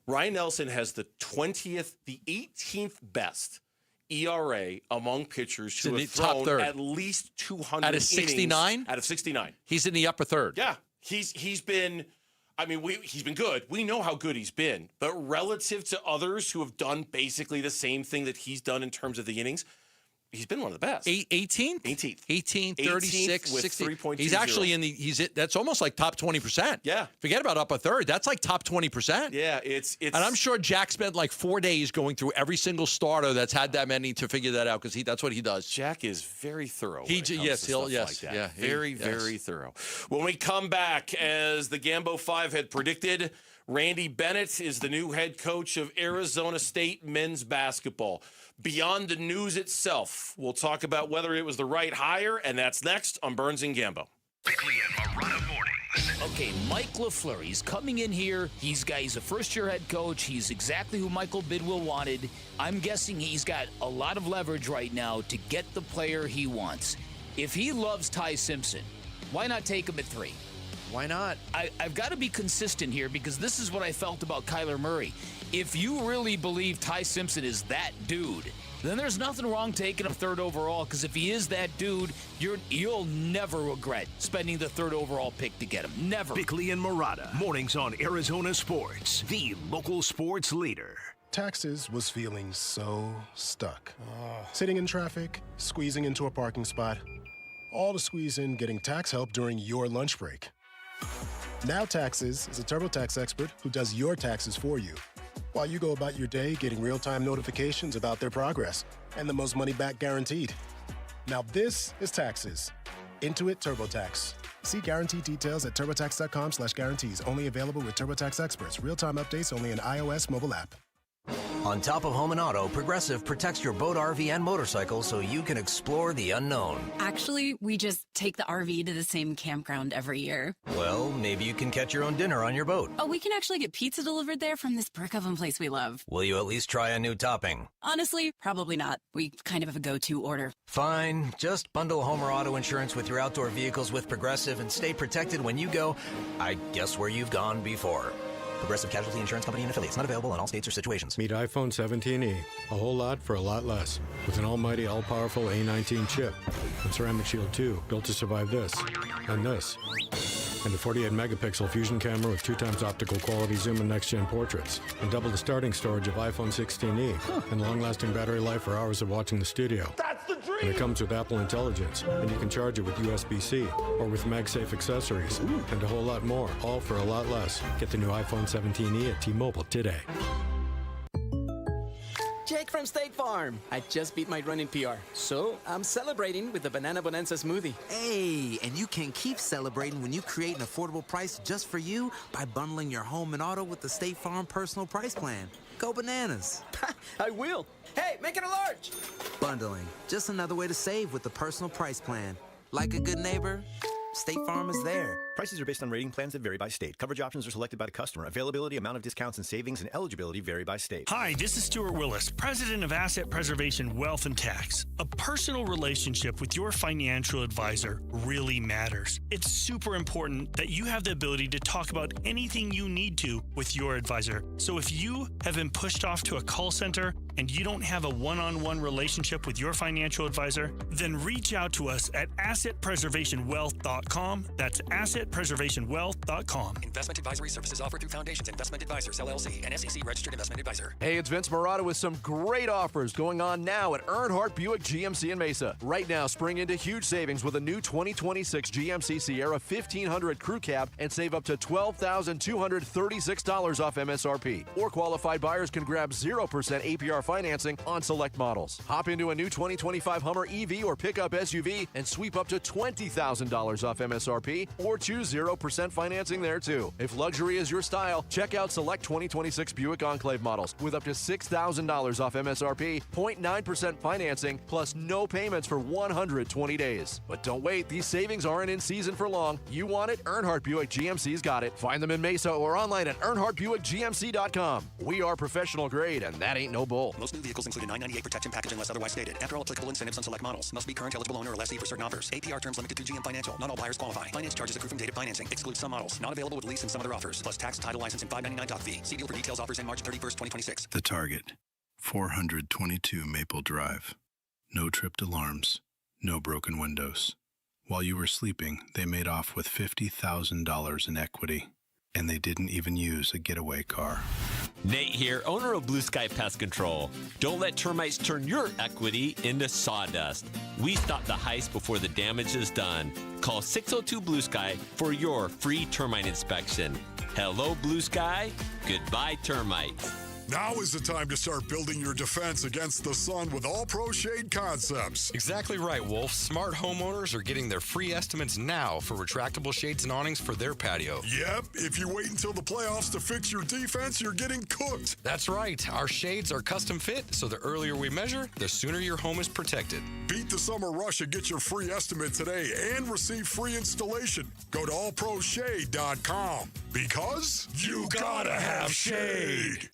Ryan Nelson has the 18th best ERA among pitchers who have thrown at least 200 out of 69? Innings. Out of 69. He's in the upper third. Yeah. He's been... I mean, he's been good. We know how good he's been. But relative to others who have done basically the same thing that he's done in terms of the innings, he's been one of the best. 18th? 18th. 18, 36, 60. 3.20. He's actually that's almost like top 20%. Yeah. Forget about upper third. That's like top 20%. Yeah, it's and I'm sure Jack spent like 4 days going through every single starter that's had that many to figure that out because that's what he does. Jack is very thorough. Very thorough. When we come back, as the Gambo 5 had predicted, Randy Bennett is the new head coach of Arizona State men's basketball. Beyond the news itself, we'll talk about whether it was the right hire, and that's next on Burns and Gambo. Bickley and Marotta mornings. Okay, Mike LaFleur, he's coming in here. He's a first-year head coach. He's exactly who Michael Bidwill wanted. I'm guessing he's got a lot of leverage right now to get the player he wants. If he loves Ty Simpson, why not take him at 3? Why not? I've got to be consistent here because this is what I felt about Kyler Murray. If you really believe Ty Simpson is that dude, then there's nothing wrong taking him 3rd overall, because if he is that dude, you'll never regret spending the 3rd overall pick to get him. Never. Bickley and Marotta, mornings on Arizona Sports, the local sports leader. Taxes was feeling so stuck. Sitting in traffic, squeezing into a parking spot, all to squeeze in getting tax help during your lunch break. Now Taxes is a TurboTax expert who does your taxes for you, while you go about your day getting real-time notifications about their progress and the most money back guaranteed. Now this is Taxes. Intuit TurboTax. See guarantee details at turbotax.com/guarantees. Only available with TurboTax experts. Real-time updates only in iOS mobile app. On top of home and auto, Progressive protects your boat, RV, and motorcycle so you can explore the unknown. Actually, we just take the RV to the same campground every year. Well, maybe you can catch your own dinner on your boat. Oh, we can actually get pizza delivered there from this brick oven place we love. Will you at least try a new topping? Honestly, probably not. We kind of have a go-to order. Fine. Just bundle home or auto insurance with your outdoor vehicles with Progressive and stay protected when you go, I guess, where you've gone before. Progressive Casualty Insurance Company and Affiliates. Not available in all states or situations. Meet iPhone 17e. A whole lot for a lot less. With an almighty, all-powerful A19 chip. And Ceramic Shield 2, built to survive this. And this. And a 48-megapixel fusion camera with 2x optical quality zoom and next-gen portraits. And double the starting storage of iPhone 16e. And long-lasting battery life for hours of watching the studio. That's the dream! And it comes with Apple Intelligence. And you can charge it with USB-C. Or with MagSafe accessories. And a whole lot more. All for a lot less. Get the new iPhone 17e at T-Mobile today. Jake from State Farm. I just beat my run in PR, so I'm celebrating with the Banana Bonanza smoothie. Hey, and you can keep celebrating when you create an affordable price just for you by bundling your home and auto with the State Farm Personal Price Plan. Go bananas. I will. Hey, make it a large. Bundling, just another way to save with the Personal Price Plan. Like a good neighbor, State Farm is there. Prices are based on rating plans that vary by state. Coverage options are selected by the customer. Availability, amount of discounts and savings, and eligibility vary by state. Hi, this is Stuart Willis, President of Asset Preservation Wealth and Tax. A personal relationship with your financial advisor really matters. It's super important that you have the ability to talk about anything you need to with your advisor. So if you have been pushed off to a call center and you don't have a one-on-one relationship with your financial advisor, then reach out to us at assetpreservationwealth.com. That's assetpreservationwealth.com. Investment advisory services offered through Foundations Investment Advisors, LLC, an SEC registered investment advisor. Hey, it's Vince Marotta with some great offers going on now at Earnhardt Buick GMC in Mesa. Right now, spring into huge savings with a new 2026 GMC Sierra 1500 Crew Cab and save up to $12,236 off MSRP. Or qualified buyers can grab 0% APR financing on select models. Hop into a new 2025 Hummer EV or pickup SUV and sweep up to $20,000 off MSRP, or choose 0% financing there too. If luxury is your style, check out select 2026 Buick Enclave models with up to $6,000 off MSRP, 0.9% financing, plus no payments for 120 days. But don't wait, these savings aren't in season for long. You want it? Earnhardt Buick GMC's got it. Find them in Mesa or online at earnhardtbuickgmc.com. We are professional grade, and that ain't no bull. Most new vehicles include a $998 protection package unless otherwise stated. After all applicable incentives on select models. Must be current eligible owner or lessee for certain offers. APR terms limited through GM Financial. Not all buyers qualify. Finance charges accrue from date of financing. Excludes some models. Not available with lease and some other offers. Plus tax, title, license, and $599 doc fee. See deal for details. Offers in March 31st, 2026. The Target. 422 Maple Drive. No tripped alarms. No broken windows. While you were sleeping, they made off with $50,000 in equity. And they didn't even use a getaway car. Nate here, owner of Blue Sky Pest Control. Don't let termites turn your equity into sawdust. We stop the heist before the damage is done. Call 602 Blue Sky for your free termite inspection. Hello, Blue Sky. Goodbye, termites. Now is the time to start building your defense against the sun with All Pro Shade Concepts. Exactly right, Wolf. Smart homeowners are getting their free estimates now for retractable shades and awnings for their patio. Yep, if you wait until the playoffs to fix your defense, you're getting cooked. That's right. Our shades are custom fit, so the earlier we measure, the sooner your home is protected. Beat the summer rush and get your free estimate today and receive free installation. Go to allproshade.com because you gotta have shade.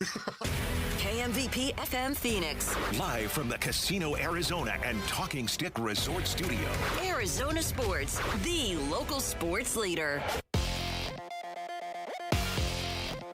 KMVP FM Phoenix. Live from the Casino Arizona and Talking Stick Resort Studio. Arizona Sports, the local sports leader.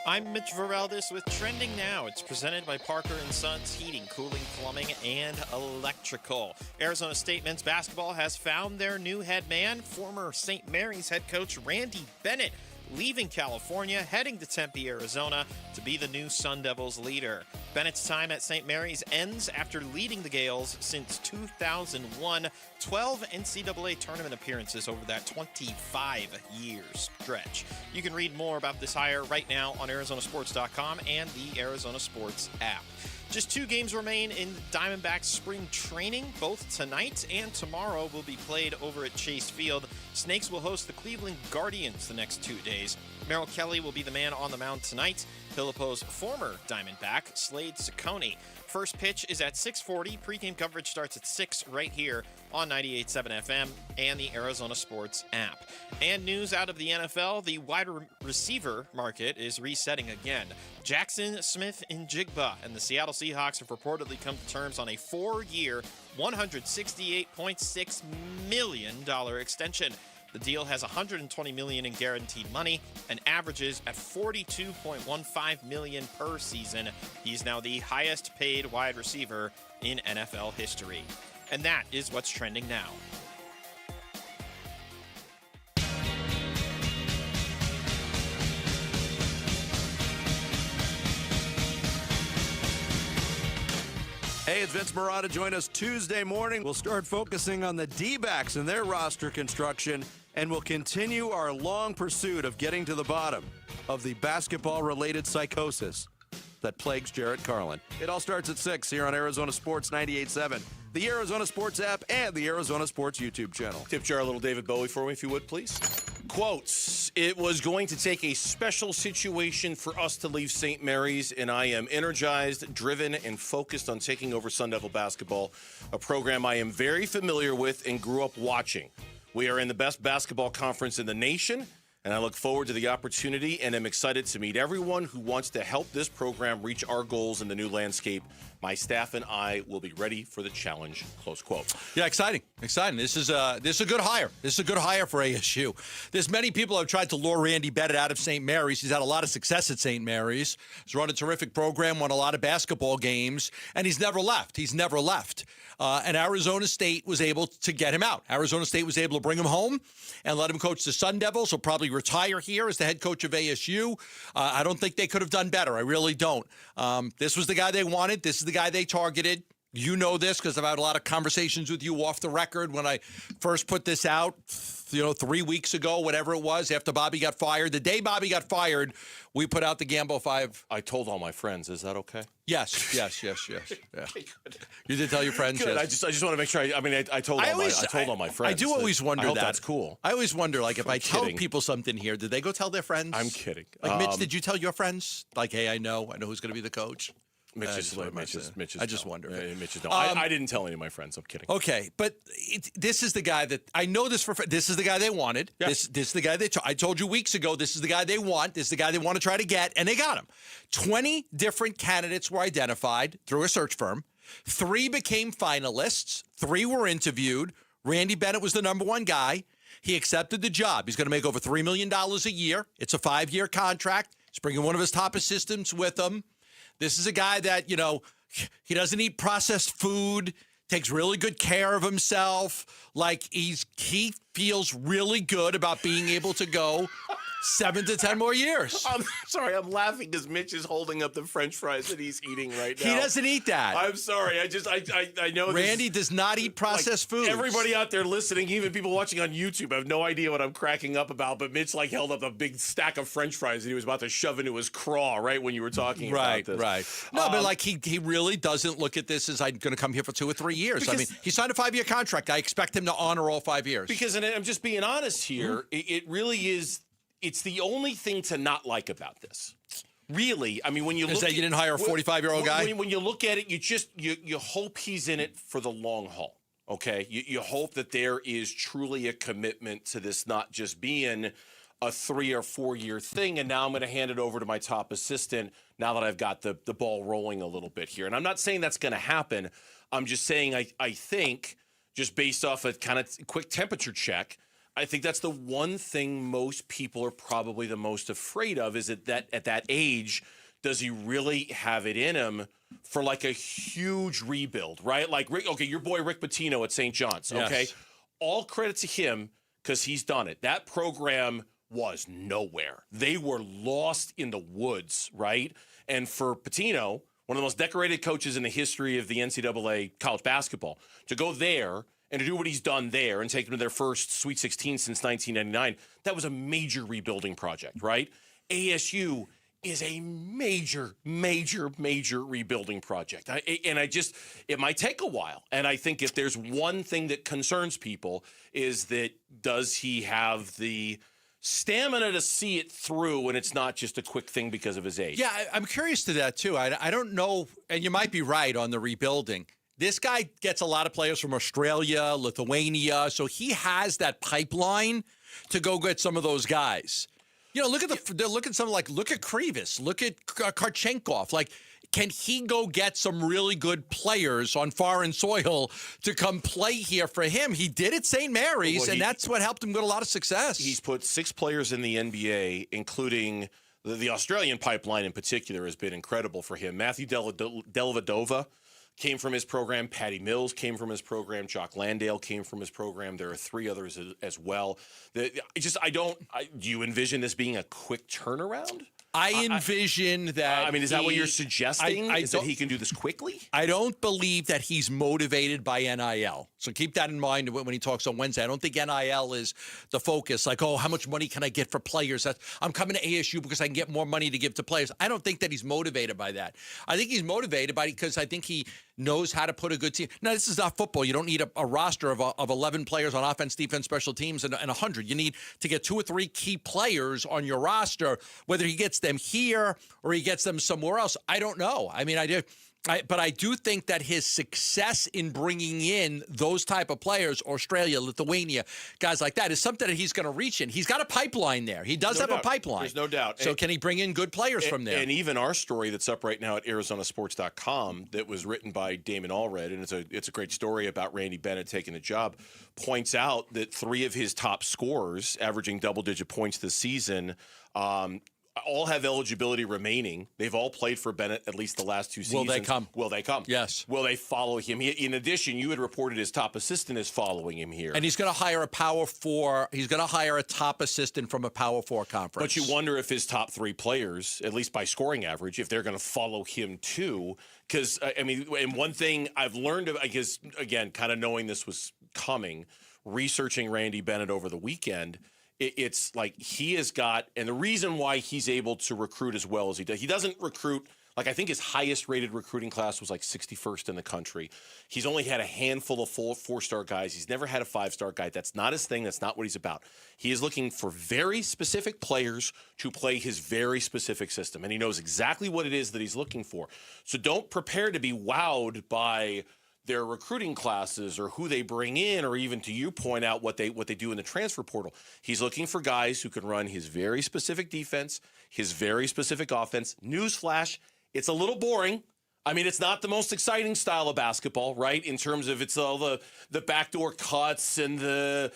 I'm Mitch Veraldis with Trending Now. It's presented by Parker & Sons Heating, Cooling, Plumbing, and Electrical. Arizona State men's basketball has found their new head man, former St. Mary's head coach Randy Bennett, leaving California, heading to Tempe, Arizona, to be the new Sun Devils leader. Bennett's time at St. Mary's ends after leading the Gales since 2001, 12 NCAA tournament appearances over that 25-year stretch. You can read more about this hire right now on ArizonaSports.com and the Arizona Sports app. Just 2 games remain in Diamondbacks spring training. Both tonight and tomorrow will be played over at Chase Field. Snakes will host the Cleveland Guardians the next 2 days. Merrill Kelly will be the man on the mound tonight. He'll oppose former Diamondback Slade Ciccone. First pitch is at 6:40. Pregame coverage starts at 6 right here on 98.7 FM and the Arizona Sports app. And news out of the NFL, the wide receiver market is resetting again. Jackson Smith-Njigba and the Seattle Seahawks have reportedly come to terms on a 4-year, $168.6 million extension. The deal has $120 million in guaranteed money and averages at $42.15 million per season. He's now the highest paid wide receiver in NFL history. And that is what's trending now. Hey, it's Vince Marotta. Join us Tuesday morning. We'll start focusing on the D-backs and their roster construction, and we'll continue our long pursuit of getting to the bottom of the basketball-related psychosis that plagues Jarrett Carlin. It all starts at 6 here on Arizona Sports 98.7, the Arizona Sports app, and the Arizona Sports YouTube channel. Tip jar a little David Bowie for me, if you would, please. Quotes, it was going to take a special situation for us to leave St. Mary's, and I am energized, driven, and focused on taking over Sun Devil basketball, a program I am very familiar with and grew up watching. We are in the best basketball conference in the nation, and I look forward to the opportunity and am excited to meet everyone who wants to help this program reach our goals in the new landscape. My staff and I will be ready for the challenge, close quote. Yeah, exciting. This is a good hire. This is a good hire for ASU. There's many people who have tried to lure Randy Bennett out of St. Mary's. He's had a lot of success at St. Mary's. He's run a terrific program, won a lot of basketball games, and he's never left. And Arizona State was able to get him out. Arizona State was able to bring him home and let him coach the Sun Devils. He'll probably retire here as the head coach of ASU. I don't think they could have done better. I really don't. This was the guy they wanted. This is the guy they targeted. You know this because I've had a lot of conversations with you off the record when I first put this out, 3 weeks ago, whatever it was, after Bobby got fired. The day Bobby got fired, we put out the Gambo 5. I told all my friends. Is that okay? Yes. Yeah. You did tell your friends? Good. Yes. I just want to make sure. I told all my friends. I do always wonder I hope that. That's cool. I always wonder, like, if I tell people something here, did they go tell their friends? I'm kidding. Like, Mitch, did you tell your friends? Like, hey, I know who's going to be the coach. Mitch is I just wonder. Mitch is no. I didn't tell any of my friends. I'm kidding. Okay, but this is the guy that I know this for. This is the guy they wanted. Yeah. This is the guy I told you weeks ago. This is the guy they want. This is the guy they want to try to get, and they got him. 20 different candidates were identified through a search firm. 3 became finalists. 3 were interviewed. Randy Bennett was the number 1 guy. He accepted the job. He's going to make over $3 million a year. It's a 5-year contract. He's bringing one of his top assistants with him. This is a guy that, he doesn't eat processed food, takes really good care of himself. Like, he feels really good about being able to go 7 to 10 more years. I'm sorry, I'm laughing because Mitch is holding up the French fries that he's eating right now. He doesn't eat that. I'm sorry. I know Randy does not eat processed foods. Everybody out there listening, even people watching on YouTube, have no idea what I'm cracking up about. But Mitch held up a big stack of French fries that he was about to shove into his craw right when you were talking about this. Right. No, but he really doesn't look at this as I'm going to come here for 2 or 3 years. I mean, he signed a 5-year contract. I expect him to honor all 5 years. Because, and I'm just being honest here, it really is. It's the only thing to not like about this. Really, I mean, when you look that you didn't hire a 45-year-old guy? When you look at it, you hope he's in it for the long haul. Okay, you hope that there is truly a commitment to this, not just being a 3 or 4 year thing. And now I'm going to hand it over to my top assistant. Now that I've got the ball rolling a little bit here, and I'm not saying that's going to happen. I'm just saying I think just based off a kind of quick temperature check. I think that's the one thing most people are probably the most afraid of is that at that age, does he really have it in him for a huge rebuild, right? Your boy Rick Pitino at St. John's, okay? Yes. All credit to him because he's done it. That program was nowhere. They were lost in the woods, right? And for Pitino, one of the most decorated coaches in the history of the NCAA college basketball, to go there and to do what he's done there and take them to their first Sweet 16 since 1999, that was a major rebuilding project, right? ASU is a major, major, major rebuilding project. It might take a while. And I think if there's one thing that concerns people is that does he have the stamina to see it through and it's not just a quick thing because of his age? Yeah, I'm curious to that, too. I don't know, and you might be right on the rebuilding. This guy gets a lot of players from Australia, Lithuania, so he has that pipeline to go get some of those guys. Look at look at Krivas, look at Karchenkov. Can he go get some really good players on foreign soil to come play here for him? He did at St. Mary's, and that's what helped him get a lot of success. He's put 6 players in the NBA, including the Australian pipeline in particular has been incredible for him. Matthew Dellavedova came from his program. Patty Mills came from his program. Jock Landale came from his program. There are 3 others as well. Do you envision this being a quick turnaround? I envision that. Is that what you're suggesting? Is that he can do this quickly? I don't believe that he's motivated by NIL. So keep that in mind when he talks on Wednesday. I don't think NIL is the focus. How much money can I get for players? I'm coming to ASU because I can get more money to give to players. I don't think that he's motivated by that. I think he's motivated because I think he knows how to put a good team. Now, this is not football. You don't need a roster of 11 players on offense, defense, special teams, and 100. You need to get 2 or 3 key players on your roster. Whether he gets them here or he gets them somewhere else, I don't know. But I do think that his success in bringing in those type of players, Australia, Lithuania, guys like that, is something that he's going to reach in. He's got a pipeline there. He does have a pipeline. There's no doubt. So can he bring in good players from there? And even our story that's up right now at ArizonaSports.com that was written by Damon Allred, and it's a great story about Randy Bennett taking the job, points out that 3 of his top scorers, averaging double-digit points this season, all have eligibility remaining. They've all played for Bennett at least the last 2 seasons. Will they come? Yes. Will they follow him? In addition, you had reported his top assistant is following him here. And he's going to hire a Power 4. He's going to hire a top assistant from a Power 4 conference. But you wonder if his top 3 players, at least by scoring average, if they're going to follow him too. Because, and one thing I've learned, again, kind of knowing this was coming, researching Randy Bennett over the weekend, it's he has got, and the reason why he's able to recruit as well as he doesn't recruit, I think his highest rated recruiting class was 61st in the country. He's only had a handful of 4-star guys. He's never had a 5-star guy. That's not his thing. That's not what he's about. He is looking for very specific players to play his very specific system, and he knows exactly what it is that he's looking for. So don't prepare to be wowed by their recruiting classes or who they bring in, or even to you point out what they do in the transfer portal. He's looking for guys who can run his very specific defense, his very specific offense. Newsflash, it's a little boring. It's not the most exciting style of basketball, right? In terms of it's all the backdoor cuts and the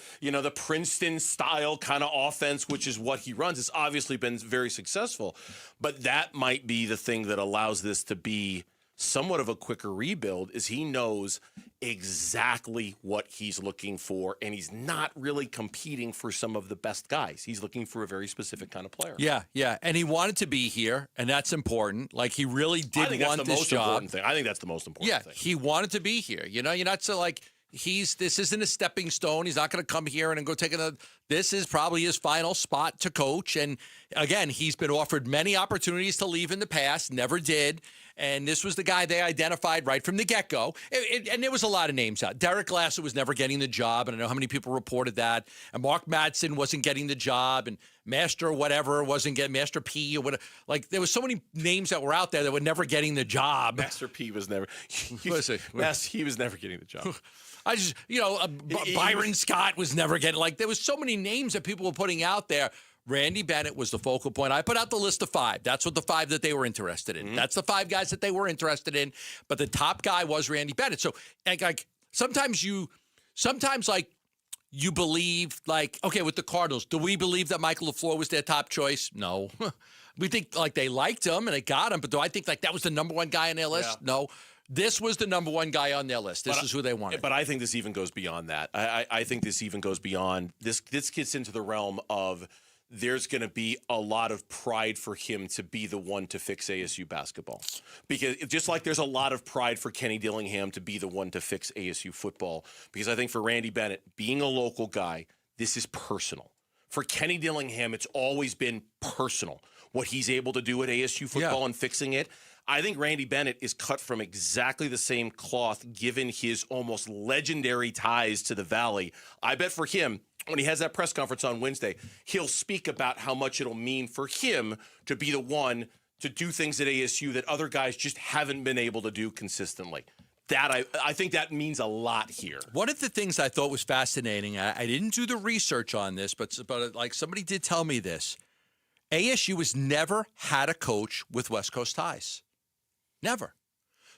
Princeton style kind of offense, which is what he runs. It's obviously been very successful, but that might be the thing that allows this to be somewhat of a quicker rebuild is he knows exactly what he's looking for, and he's not really competing for some of the best guys. He's looking for a very specific kind of player. Yeah. And he wanted to be here, and that's important. Like, he really did want this job. Important thing. I think that's the most important thing. Yeah, he wanted to be here. You know, you're not so like, this isn't a stepping stone. He's not going to come here and then go take another. This is probably his final spot to coach. And again, he's been offered many opportunities to leave in the past, never did. And this was the guy they identified right from the get-go. And there was a lot of names out. Derek Glasser was never getting the job, and I know how many people reported that. And Mark Madsen wasn't getting the job, and Master whatever wasn't getting, Master P or whatever. Like, there was so many names that were out there that were never getting the job. Master P was never. He was never getting the job. I just, Byron Scott was never getting, like, there was so many names that people were putting out there. Randy Bennett was the focal point. I put out the list of 5. That's what the 5 that they were interested in. That's the 5 guys that they were interested in. But the top guy was Randy Bennett. So, like, sometimes you believe, like, okay, with the Cardinals, do we believe that Michael LaFleur was their top choice? No. We think, like, they liked him and they got him. But do I think, like, that was the number 1 guy on their list? Yeah. No. This was the number 1 guy on their list. This is who they wanted. But I think this even goes beyond that. I think this even goes beyond. This gets into the realm of there's going to be a lot of pride for him to be the one to fix ASU basketball. Because just like there's a lot of pride for Kenny Dillingham to be the one to fix ASU football. Because I think for Randy Bennett, being a local guy, this is personal. For Kenny Dillingham, it's always been personal. What he's able to do at ASU football and fixing it. I think Randy Bennett is cut from exactly the same cloth given his almost legendary ties to the Valley. I bet for him, when he has that press conference on Wednesday, he'll speak about how much it'll mean for him to be the one to do things at ASU that other guys just haven't been able to do consistently. That I think that means a lot here. One of the things I thought was fascinating, I didn't do the research on this, but like somebody did tell me this. ASU has never had a coach with West Coast ties. Never.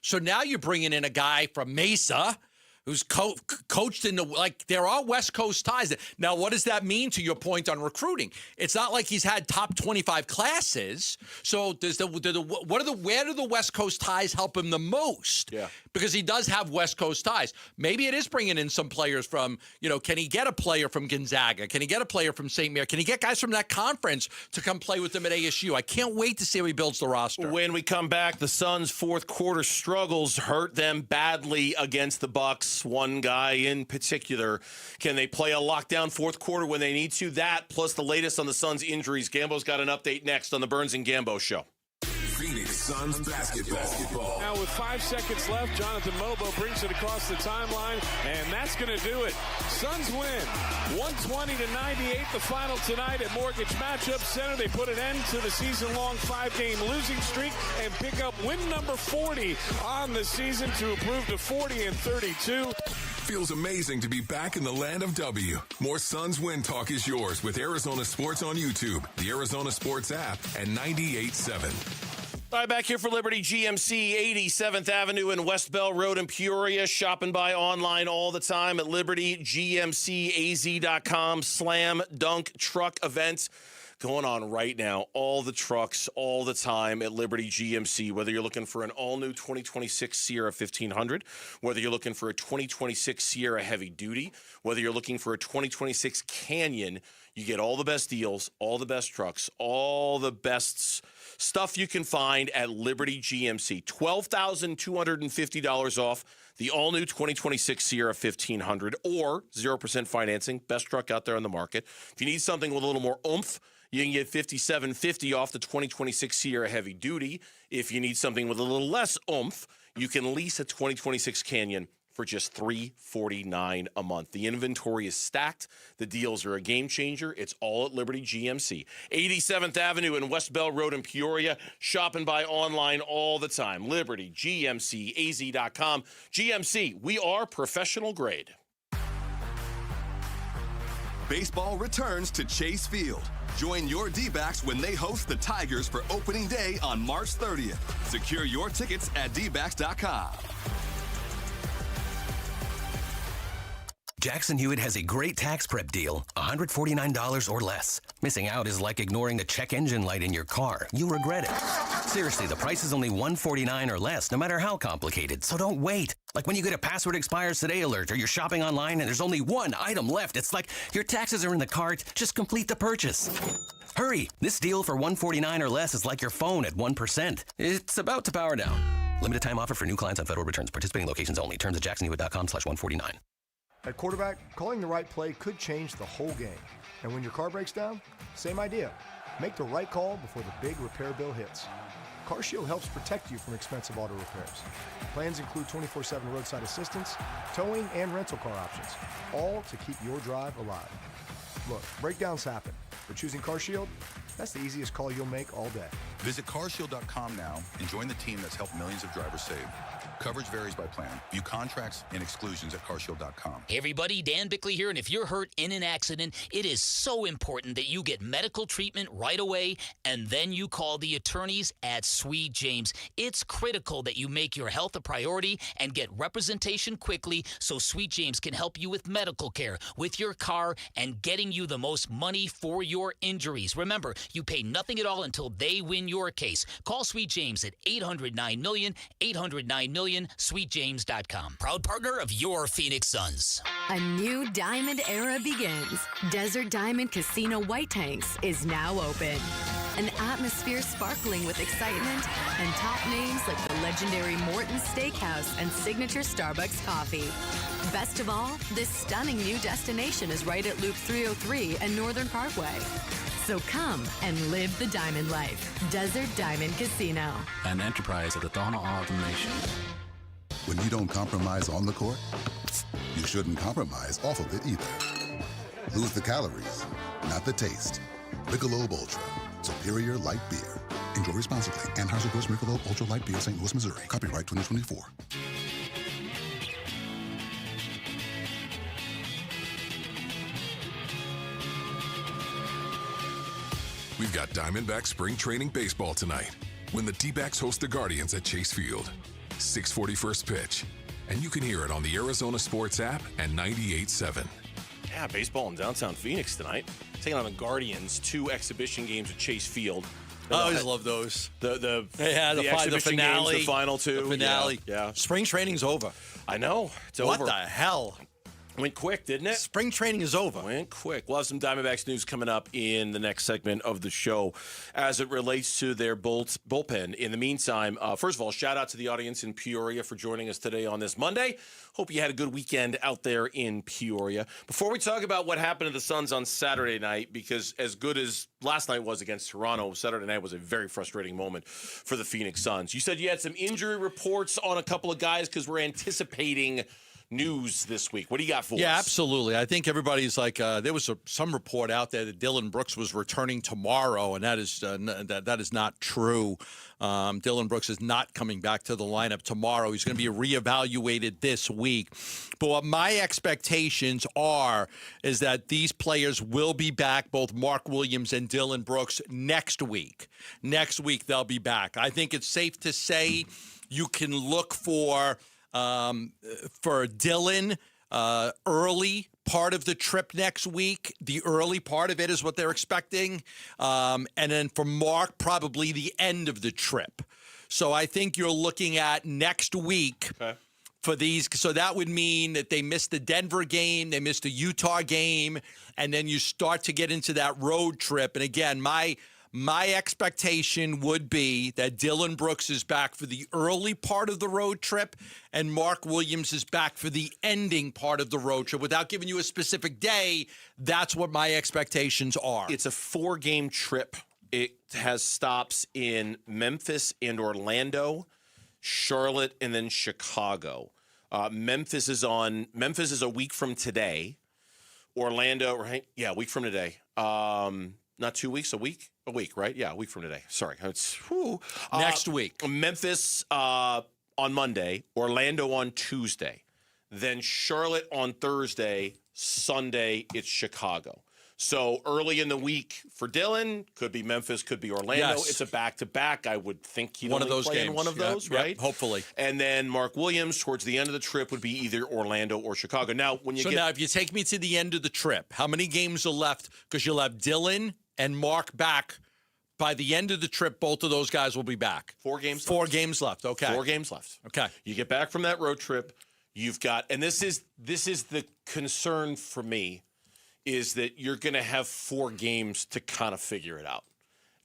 So now you're bringing in a guy from Mesa who's coached in the, like, there are West Coast ties. Now, what does that mean to your point on recruiting? It's not like he's had top 25 classes. So where do the West Coast ties help him the most? Yeah. Because he does have West Coast ties. Maybe it is bringing in some players from, can he get a player from Gonzaga? Can he get a player from St. Mary? Can he get guys from that conference to come play with him at ASU? I can't wait to see how he builds the roster. When we come back, the Suns' fourth quarter struggles hurt them badly against the Bucks. One guy in particular. Can they play a lockdown fourth quarter when they need to? That, plus the latest on the Suns' injuries. Gambo's got an update next on the Burns and Gambo Show. Phoenix Suns basketball. Now with 5 seconds left, Jonathan Mobo brings it across the timeline, and that's going to do it. Suns win 120-98, the final tonight at Mortgage Matchup Center. They put an end to the season-long 5-game losing streak and pick up win number 40 on the season to improve to 40-32. Feels amazing to be back in the land of W. More Suns Win Talk is yours with Arizona Sports on YouTube, the Arizona Sports app, and 98.7. All right, back here for Liberty GMC, 87th Avenue and West Bell Road in Peoria. Shop and buy online all the time at libertygmcaz.com. Slam Dunk Truck events going on right now. All the trucks, all the time at Liberty GMC. Whether you're looking for an all-new 2026 Sierra 1500, whether you're looking for a 2026 Sierra Heavy Duty, whether you're looking for a 2026 Canyon, you get all the best deals, all the best trucks, all the best stuff you can find at Liberty GMC. $12,250 off the all-new 2026 Sierra 1500 or 0% financing. Best truck out there on the market. If you need something with a little more oomph, you can get $5,750 off the 2026 Sierra Heavy Duty. If you need something with a little less oomph, you can lease a 2026 Canyon for just $349 a month. The inventory is stacked. The deals are a game changer. It's all at Liberty GMC. 87th Avenue and West Bell Road in Peoria. Shop and buy online all the time. LibertyGMCAZ.com. GMC, we are professional grade. Baseball returns to Chase Field. Join your D-backs when they host the Tigers for opening day on March 30th. Secure your tickets at dbacks.com. Jackson Hewitt has a great tax prep deal, $149 or less. Missing out is like ignoring the check engine light in your car. You'll regret it. Seriously, the price is only $149 or less, no matter how complicated. So don't wait. Like when you get a password expires today alert, or you're shopping online and there's only one item left. It's like your taxes are in the cart. Just complete the purchase. Hurry! This deal for $149 or less is like your phone at 1%. It's about to power down. Limited time offer for new clients on federal returns. Participating locations only. Terms at jacksonhewitt.com/149. At quarterback, calling the right play could change the whole game. And when your car breaks down, same idea. Make the right call before the big repair bill hits. CarShield helps protect you from expensive auto repairs. Plans include 24/7 roadside assistance, towing, and rental car options, all to keep your drive alive. Look, breakdowns happen, but choosing CarShield, that's the easiest call you'll make all day. Visit carshield.com now and join the team that's helped millions of drivers save. Coverage varies by plan. View contracts and exclusions at carshield.com. Hey everybody, Dan Bickley here, and if you're hurt in an accident, it is so important that you get medical treatment right away, and then you call the attorneys at Sweet James. It's critical that you make your health a priority and get representation quickly so Sweet James can help you with medical care, with your car, and getting you the most money for your injuries. Remember, you pay nothing at all until they win your case. Call Sweet James at 800-9-MILLION, 800-9-MILLION, sweetjames.com. Proud partner of your Phoenix Suns. A new diamond era begins. Desert Diamond Casino White Tanks is now open. An atmosphere sparkling with excitement and top names like the legendary Morton's Steakhouse and signature Starbucks coffee. Best of all, this stunning new destination is right at Loop 303 and Northern Parkway. So come and live the diamond life. Desert Diamond Casino. An enterprise of the Donald Alden Nation. When you don't compromise on the court, you shouldn't compromise off of it either. Lose the calories, not the taste. Michelob Ultra, superior light beer. Enjoy responsibly. Anheuser-Busch Michelob Ultra Light Beer, St. Louis, Missouri. Copyright 2024. We've got Diamondback spring training baseball tonight when the D-backs host the Guardians at Chase Field. 6:40 first pitch. And you can hear it on the Arizona Sports app and 98.7. Yeah, baseball in downtown Phoenix tonight. Taking on the Guardians, 2 exhibition games at Chase Field. I always love those. The finale, exhibition games, the final 2. The finale. Yeah. Spring training's over. I know. It's what over. What the hell? Went quick, didn't it? Spring training is over. Went quick. We'll have some Diamondbacks news coming up in the next segment of the show as it relates to their bullpen. In the meantime, first of all, shout out to the audience in Peoria for joining us today on this Monday. Hope you had a good weekend out there in Peoria. Before we talk about what happened to the Suns on Saturday night, because as good as last night was against Toronto, Saturday night was a very frustrating moment for the Phoenix Suns. You said you had some injury reports on a couple of guys because we're anticipating news this week. What do you got for us? Yeah, absolutely. I think everybody's like, there was some report out there that Dillon Brooks was returning tomorrow, and that is not true. Dillon Brooks is not coming back to the lineup tomorrow. He's going to be reevaluated this week. But what my expectations is that these players will be back, both Mark Williams and Dillon Brooks, next week. Next week they'll be back. I think it's safe to say you can look for Dillon, early part of the trip next week. The early part of it is what they're expecting. And then for Mark, probably the end of the trip. So I think you're looking at next week for these. So that would mean that they missed the Denver game, they missed the Utah game, and then you start to get into that road trip. And again, my expectation would be that Dillon Brooks is back for the early part of the road trip and Mark Williams is back for the ending part of the road trip. Without giving you a specific day, that's what my expectations are. It's a 4-game trip. It has stops in Memphis and Orlando, Charlotte, and then Chicago. Memphis is a week from today. Orlando, right? Yeah, a week from today. Not 2 weeks, a week? A week, right? Yeah, a week from today. Sorry. It's next week. Memphis on Monday, Orlando on Tuesday, then Charlotte on Thursday, Sunday it's Chicago. So early in the week for Dillon, could be Memphis, could be Orlando. Yes. It's a back-to-back. I would think he'd one only of those play games. in one of those, right? Hopefully. And then Mark Williams towards the end of the trip would be either Orlando or Chicago. Now, now if you take me to the end of the trip, how many games are left? Because you'll have Dillon and Mark back by the end of the trip, both of those guys will be back. 4 games left. 4 games left. Okay. 4 games left. Okay. You get back from that road trip. You've got, and this is the concern for me, is that you're going to have 4 games to kind of figure it out.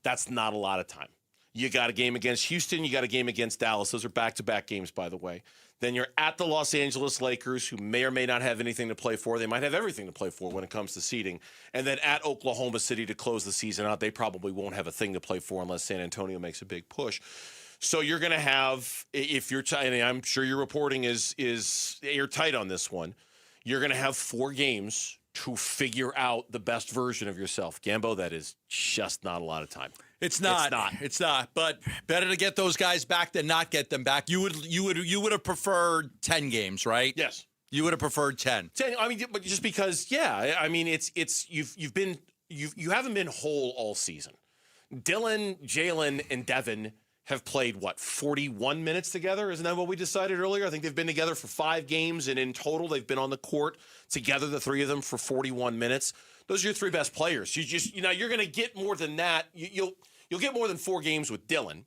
That's not a lot of time. You got a game against Houston. You got a game against Dallas. Those are back-to-back games, by the way. Then you're at the Los Angeles Lakers, who may or may not have anything to play for. They might have everything to play for when it comes to seeding. And then at Oklahoma City to close the season out. They probably won't have a thing to play for unless San Antonio makes a big push. So you're going to have, if you're, and I'm sure your reporting is airtight on this one, you're going to have 4 games to figure out the best version of yourself. Gambo, that is just not a lot of time. It's not. It's not. But better to get those guys back than not get them back. You would have preferred 10 games, right? Yes. You would have preferred 10. 10. I mean, but just because, yeah. I mean, you haven't been whole all season. Dylan, Jalen, and Devin have played, 41 minutes together? Isn't that what we decided earlier? I think they've been together for 5 games, and in total, they've been on the court together, the 3 of them, for 41 minutes. Those are your 3 best players. You're going to get more than that. You'll get more than 4 games with Dylan,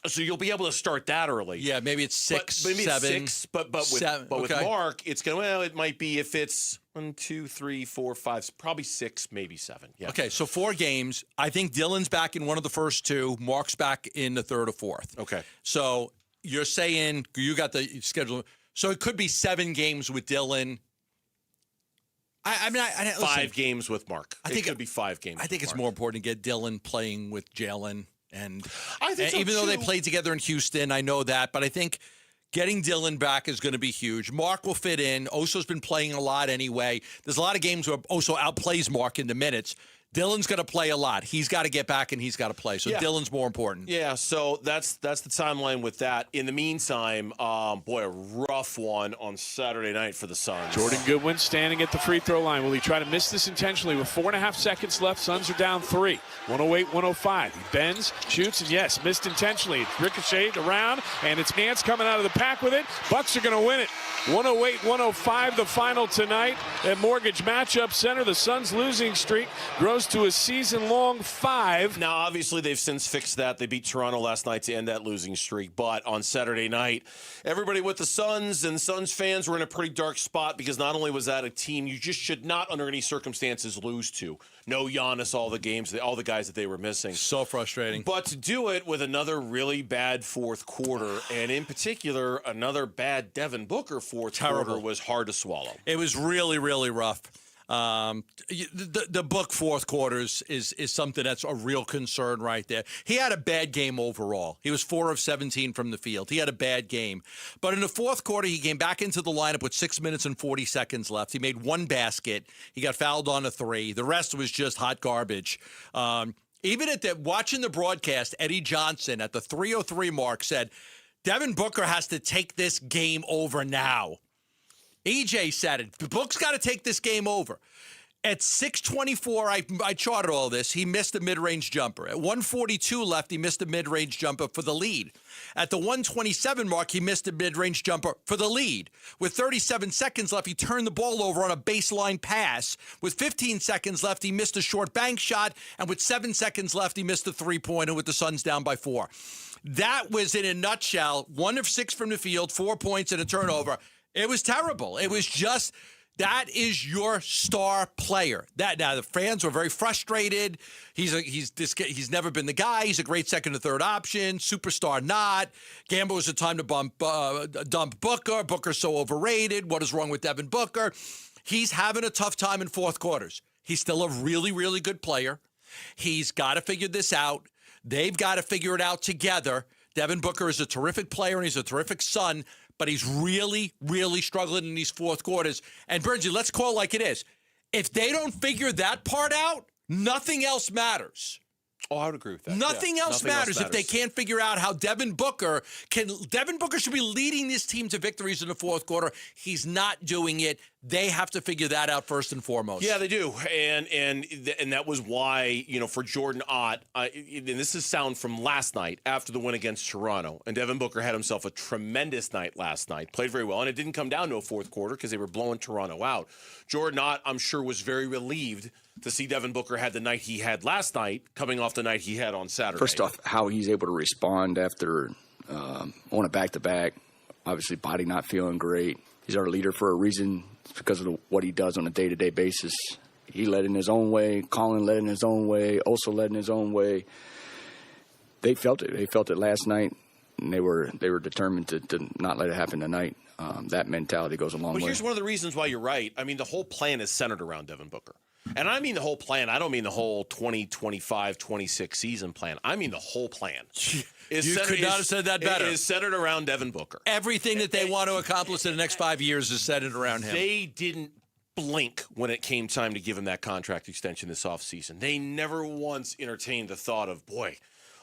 so you'll be able to start that early. Yeah, maybe it's 6, maybe 7. It's 6, but with Mark, it's going. Well, it might be if it's 1, 2, 3, 4, 5, probably 6, maybe 7. Yeah. Okay, so 4 games. I think Dylan's back in one of the first 2. Mark's back in the 3rd or 4th. Okay. So you're saying you got the schedule. So it could be 7 games with Dylan. I mean, listen, 5 games with Mark. I think it could be 5 games. I think it's more important to get Dylan playing with Jalen, and I think so even though they too. played together in Houston, I know that, but I think getting Dylan back is going to be huge. Mark will fit in. Oso's been playing a lot anyway. There's a lot of games where Oso outplays Mark in the minutes. Dylan's going to play a lot. He's got to get back and he's got to play. So Dylan's more important. Yeah, so that's the timeline with that. In the meantime, a rough one on Saturday night for the Suns. Jordan Goodwin standing at the free throw line. Will he try to miss this intentionally with 4.5 seconds left? Suns are down 3. 108-105. He bends, shoots, and yes, missed intentionally. It's ricocheted around, and it's Nance coming out of the pack with it. Bucks are going to win it. 108-105 the final tonight at Mortgage Matchup Center. The Suns' losing streak grows to a season-long 5. Now, obviously, they've since fixed that. They beat Toronto last night to end that losing streak. But on Saturday night, everybody with the Suns and Suns fans were in a pretty dark spot because not only was that a team you just should not, under any circumstances, lose to. No Giannis all the games, all the guys that they were missing. So frustrating. But to do it with another really bad fourth quarter, and in particular, another bad Devin Booker fourth quarter was hard to swallow. It was really, really rough. The Book fourth quarters is something that's a real concern right there. He had a bad game overall. He was 4 of 17 from the field. He had a bad game. But in the fourth quarter, he came back into the lineup with 6 minutes and 40 seconds left. He made 1 basket. He got fouled on a 3. The rest was just hot garbage. Even at watching the broadcast, Eddie Johnson at the 3:03 mark said, Devin Booker has to take this game over now. EJ said it. The Book's got to take this game over. At 6:24, I charted all this. He missed a mid-range jumper. At 1:42 left, he missed a mid-range jumper for the lead. At the 1:27 mark, he missed a mid-range jumper for the lead. With 37 seconds left, he turned the ball over on a baseline pass. With 15 seconds left, he missed a short bank shot. And with 7 seconds left, he missed a three-pointer with the Suns down by 4. That was, in a nutshell, 1 of 6 from the field, 4 points and a turnover. It was terrible. It was just, that is your star player. Now the fans were very frustrated. He's never been the guy. He's a great second or third option. Superstar not. Gamble was a time to dump Booker. Booker's so overrated. What is wrong with Devin Booker? He's having a tough time in fourth quarters. He's still a really, really good player. He's got to figure this out. They've got to figure it out together. Devin Booker is a terrific player and he's a terrific son. But he's really, really struggling in these fourth quarters. And, Bernsey, let's call it like it is. If they don't figure that part out, nothing else matters. Oh, I would agree with that. Nothing else matters if they can't figure out how Devin Booker should be leading this team to victories in the fourth quarter. He's not doing it. They have to figure that out first and foremost. Yeah, they do. And that was why, for Jordan Ott, and this is sound from last night after the win against Toronto, and Devin Booker had himself a tremendous night last night, played very well, and it didn't come down to a fourth quarter because they were blowing Toronto out. Jordan Ott, I'm sure, was very relieved to see Devin Booker had the night he had last night, coming off the night he had on Saturday. First off, how he's able to respond after on a back-to-back. Obviously, body not feeling great. He's our leader for a reason. It's because of what he does on a day-to-day basis. He led in his own way. Colin led in his own way. Also led in his own way. They felt it. They felt it last night, and they were determined to not let it happen tonight. That mentality goes a long way. Well, here's one of the reasons why you're right. I mean, the whole plan is centered around Devin Booker. And I mean the whole plan. I don't mean the whole 2025, 26 season plan. I mean the whole plan. You could not have said that better. It is centered around Devin Booker. Everything that they want to accomplish in the next 5 years is centered around him. They didn't blink when it came time to give him that contract extension this offseason. They never once entertained the thought of, boy,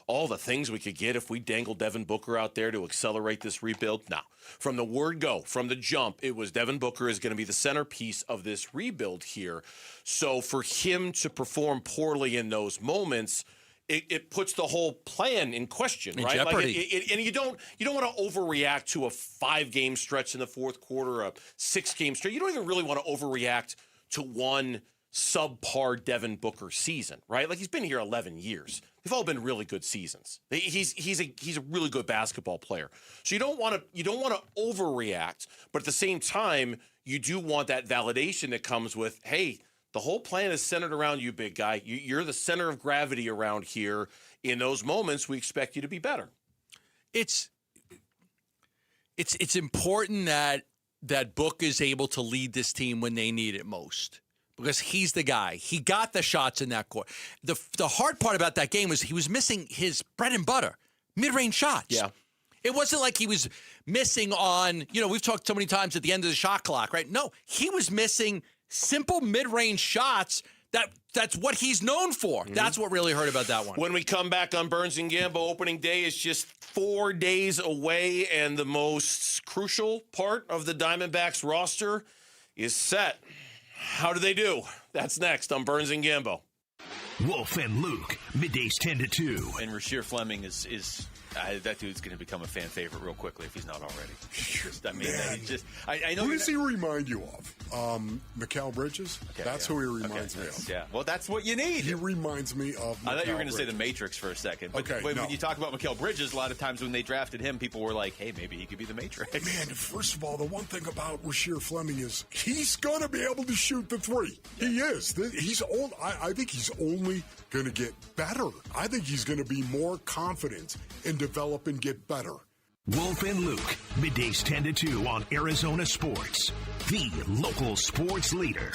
all the things we could get if we dangled Devin Booker out there to accelerate this rebuild. No. From the word go, from the jump, it was Devin Booker is going to be the centerpiece of this rebuild here. So for him to perform poorly in those moments, it puts the whole plan in question, right? Jeopardy. Like and you don't want to overreact to a 5-game stretch in the fourth quarter, a 6-game stretch. You don't even really want to overreact to one subpar Devin Booker season, right? Like he's been here 11 years. They've all been really good seasons. He's a really good basketball player. So you don't want to overreact, but at the same time, you do want that validation that comes with, hey, the whole plan is centered around you, big guy. You're the center of gravity around here. In those moments, we expect you to be better. It's important that Book is able to lead this team when they need it most. Because he's the guy. He got the shots in that court. The hard part about that game was he was missing his bread and butter, mid-range shots. Yeah. It wasn't like he was missing on, we've talked so many times at the end of the shot clock, right? No, he was missing simple mid-range shots. That's what he's known for. Mm-hmm. That's what really hurt about that one. When we come back on Burns and Gambo, opening day is just 4 days away, and the most crucial part of the Diamondbacks roster is set. How do they do? That's next on Burns and Gambo. Wolf and Luke, middays 10 to 2. And Rasheer Fleming is that dude's going to become a fan favorite real quickly if he's not already. I know. Who does he remind you of? Mikal Bridges? Okay, that's who he reminds me of. Yeah, well, that's what you need. He reminds me of Mikal I thought you were going to Bridges. say the Matrix for a second. But Okay, when no. you talk about Mikal Bridges, a lot of times when they drafted him, people were like, hey, maybe he could be the Matrix. Man, first of all, the one thing about Rasheer Fleming is he's going to be able to shoot the three. Yeah. He is. He's old. I think he's only going to get better. I think he's going to be more confident and develop and get better. Wolf and Luke, middays 10 to 2 on Arizona Sports, the local sports leader.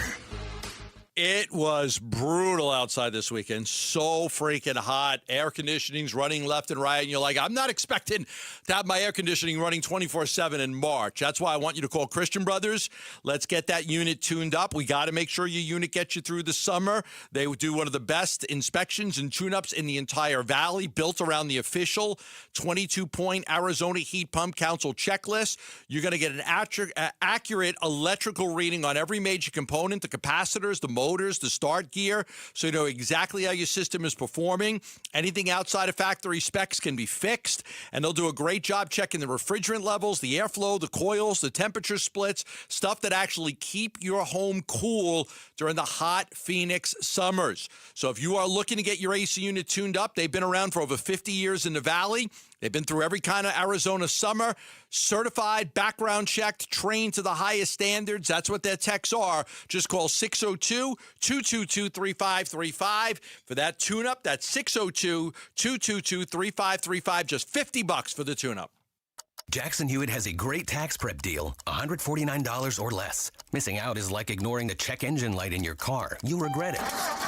It was brutal outside this weekend. So freaking hot. Air conditioning's running left and right. And you're like, I'm not expecting to have my air conditioning running 24/7 in March. That's why I want you to call Christian Brothers. Let's get that unit tuned up. We got to make sure your unit gets you through the summer. They do one of the best inspections and tune-ups in the entire valley, built around the official 22-point Arizona Heat Pump Council checklist. You're going to get an accurate electrical reading on every major component, the capacitors, the motors, the start gear, so you know exactly how your system is performing. Anything outside of factory specs can be fixed, and they'll do a great job checking the refrigerant levels, the airflow, the coils, the temperature splits, stuff that actually keep your home cool during the hot Phoenix summers. So if you are looking to get your AC unit tuned up, they've been around for over 50 years in the Valley. They've been through every kind of Arizona summer, certified, background checked, trained to the highest standards. That's what their techs are. Just call 602-222-3535 for that tune-up. That's 602-222-3535. Just $50 for the tune-up. Jackson Hewitt has a great tax prep deal, $149 or less. Missing out is like ignoring the check engine light in your car. You'll regret it.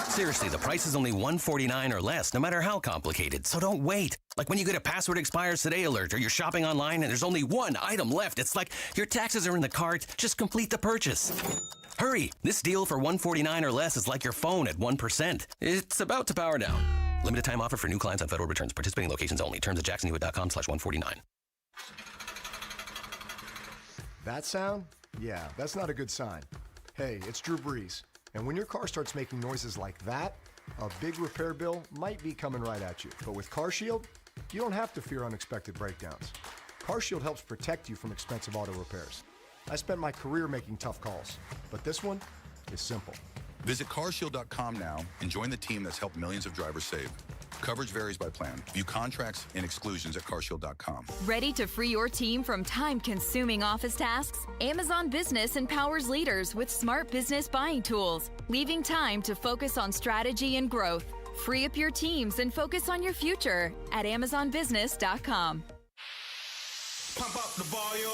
Seriously, the price is only $149 or less, no matter how complicated. So don't wait. Like when you get a password expires today alert or you're shopping online and there's only one item left. It's like your taxes are in the cart. Just complete the purchase. Hurry. This deal for $149 or less is like your phone at 1%. It's about to power down. Limited time offer for new clients on federal returns. Participating locations only. Terms at jacksonhewitt.com/149. That sound? Yeah, that's not a good sign. Hey, it's Drew Brees, and when your car starts making noises like that, a big repair bill might be coming right at you. But with CarShield, you don't have to fear unexpected breakdowns. CarShield helps protect you from expensive auto repairs. I spent my career making tough calls, but this one is simple. Visit carshield.com now and join the team that's helped millions of drivers save. Coverage varies by plan. View contracts and exclusions at carshield.com. Ready to free your team from time-consuming office tasks? Amazon Business empowers leaders with smart business buying tools, leaving time to focus on strategy and growth. Free up your teams and focus on your future at amazonbusiness.com. Pump up the volume.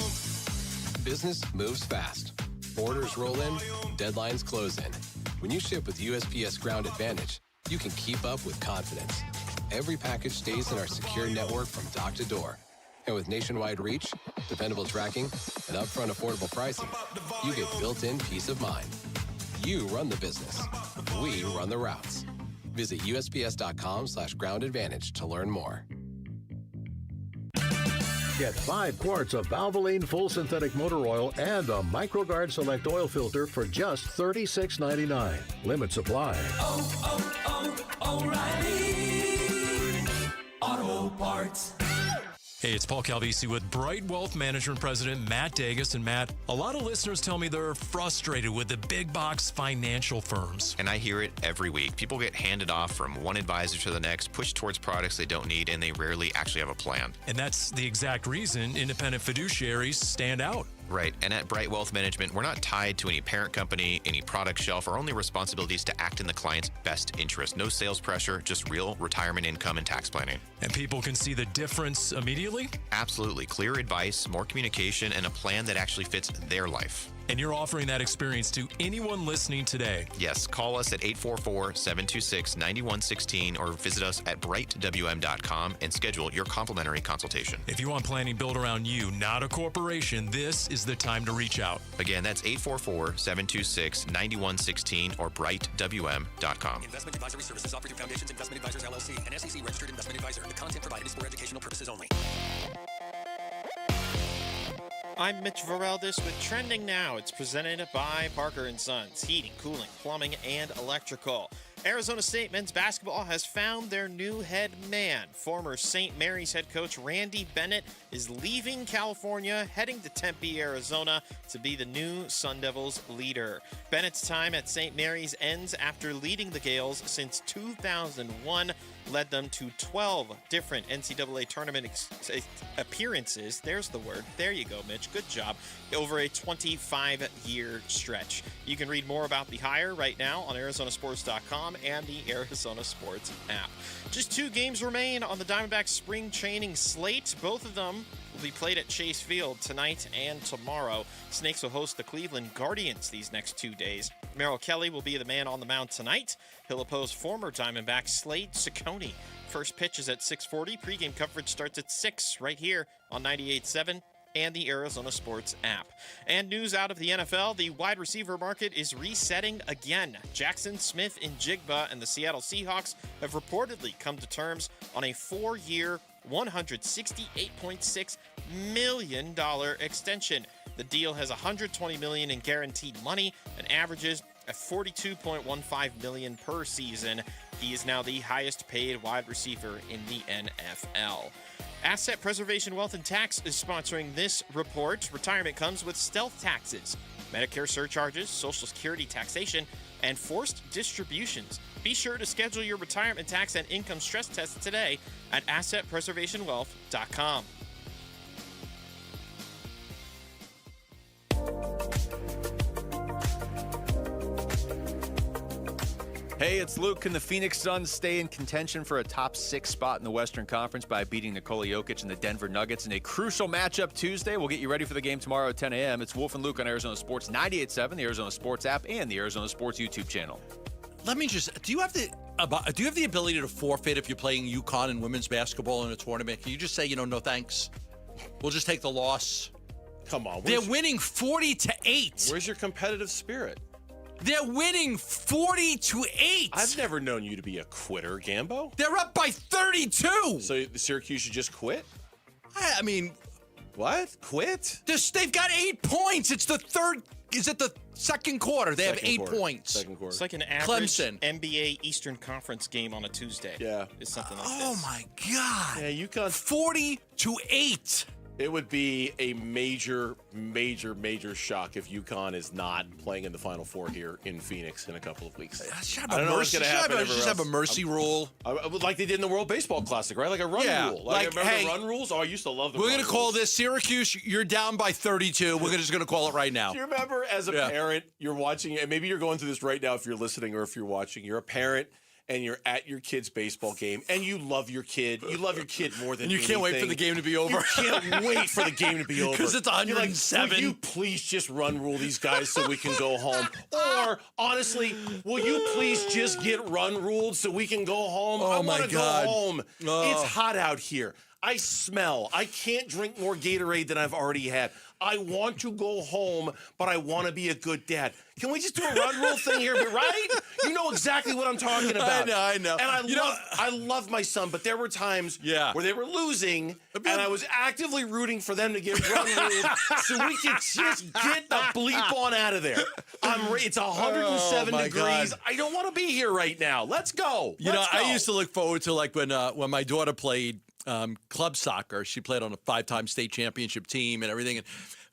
Business moves fast. Orders roll in, deadlines close in. When you ship with USPS Ground Advantage, you can keep up with confidence. Every package stays in our secure network from dock to door. And with nationwide reach, dependable tracking, and upfront affordable pricing, you get built-in peace of mind. You run the business. We run the routes. Visit USPS.com/Ground Advantage to learn more. Get 5 quarts of Valvoline Full Synthetic Motor Oil and a MicroGuard Select Oil Filter for just $36.99. Limit supply. O'Reilly Auto Parts. Hey, it's Paul Calvisi with Bright Wealth Management President Matt Dagas. And Matt, a lot of listeners tell me they're frustrated with the big box financial firms. And I hear it every week. People get handed off from one advisor to the next, pushed towards products they don't need, and they rarely actually have a plan. And that's the exact reason independent fiduciaries stand out. Right. And at Bright Wealth Management, we're not tied to any parent company, any product shelf. Our only responsibility is to act in the client's best interest. No sales pressure, just real retirement income and tax planning. And people can see the difference immediately? Absolutely. Clear advice, more communication, and a plan that actually fits their life. And you're offering that experience to anyone listening today. Yes. Call us at 844-726-9116 or visit us at brightwm.com and schedule your complimentary consultation. If you want planning built around you, not a corporation, this is the time to reach out. Again, that's 844-726-9116 or brightwm.com. Investment advisory services offered through Foundations Investment Advisors, LLC, an SEC registered investment advisor. The content provided is for educational purposes only. I'm Mitch Vareldis with Trending Now. It's presented by Parker & Sons, heating, cooling, plumbing, and electrical. Arizona State men's basketball has found their new head man. Former St. Mary's head coach Randy Bennett is leaving California, heading to Tempe, Arizona, to be the new Sun Devils leader. Bennett's time at St. Mary's ends after leading the Gales since 2001, led them to 12 different NCAA tournament appearances. There's the word. There you go, Mitch. Good job. Over a 25-year stretch. You can read more about the hire right now on ArizonaSports.com and the Arizona Sports app. Just 2 games remain on the Diamondbacks spring training slate. Both of them will be played at Chase Field tonight and tomorrow. Snakes will host the Cleveland Guardians these next 2 days. Merrill Kelly will be the man on the mound tonight. He'll oppose former Diamondback Slade Ciccone. First pitch is at 6:40. Pregame coverage starts at 6 right here on 98.7 and the Arizona Sports app. And news out of the NFL, the wide receiver market is resetting again. Jackson Smith-Njigba and the Seattle Seahawks have reportedly come to terms on a 4-year, $168.6 million extension. The deal has $120 million in guaranteed money and averages at $42.15 million per season. He is now the highest paid wide receiver in the NFL. Asset Preservation Wealth and Tax is sponsoring this report. Retirement comes with stealth taxes, Medicare surcharges, Social Security taxation, and forced distributions. Be sure to schedule your retirement tax and income stress test today at AssetPreservationWealth.com. Hey, it's Luke. Can the Phoenix Suns stay in contention for a top 6 spot in the Western Conference by beating Nikola Jokic and the Denver Nuggets in a crucial matchup Tuesday? We'll get you ready for the game tomorrow at 10 a.m. It's Wolf and Luke on Arizona Sports 98.7, the Arizona Sports app, and the Arizona Sports YouTube channel. Let me just, do you have the ability to forfeit if you're playing UConn in women's basketball in a tournament? Can you just say, no thanks? We'll just take the loss. Come on. They're winning 40-8. Where's your competitive spirit? They're winning 40-8. I've never known you to be a quitter, Gambo. They're up by 32. So the Syracuse should just quit? I mean, what? Quit? They've got 8 points. It's the third. Is it the second quarter? They have 8 points. Second quarter. It's like an average NBA Eastern Conference game on a Tuesday. Yeah. It's something like this. Oh, my God. Yeah, UConn. 40-8. It would be a major, major, major shock if UConn is not playing in the Final Four here in Phoenix in a couple of weeks. I don't know what's going to happen. Just have a mercy rule. Like they did in the World Baseball Classic, right? Like a run rule. Like remember run rules? Oh, I used to love them. We're going to call this Syracuse. You're down by 32. We're just going to call it right now. Do you remember as a parent, you're watching, and maybe you're going through this right now if you're listening or if you're watching, you're a parent, and you're at your kid's baseball game, and you love your kid. You love your kid more than anything. And you can't wait for the game to be over. You can't wait for the game to be over. Because it's 107. Like, will you please just run rule these guys so we can go home? Or, honestly, will you please just get run ruled so we can go home? I want to go home. It's hot out here. I smell. I can't drink more Gatorade than I've already had. I want to go home, but I want to be a good dad. Can we just do a run rule thing here, right? You know exactly what I'm talking about. I know. And I love my son, but there were times where they were losing, and I was actively rooting for them to get run ruled so we could just get the bleep on out of there. It's 107 degrees. God. I don't want to be here right now. Let's go. I used to look forward to like when my daughter played club soccer. She played on a 5-time state championship team and everything. And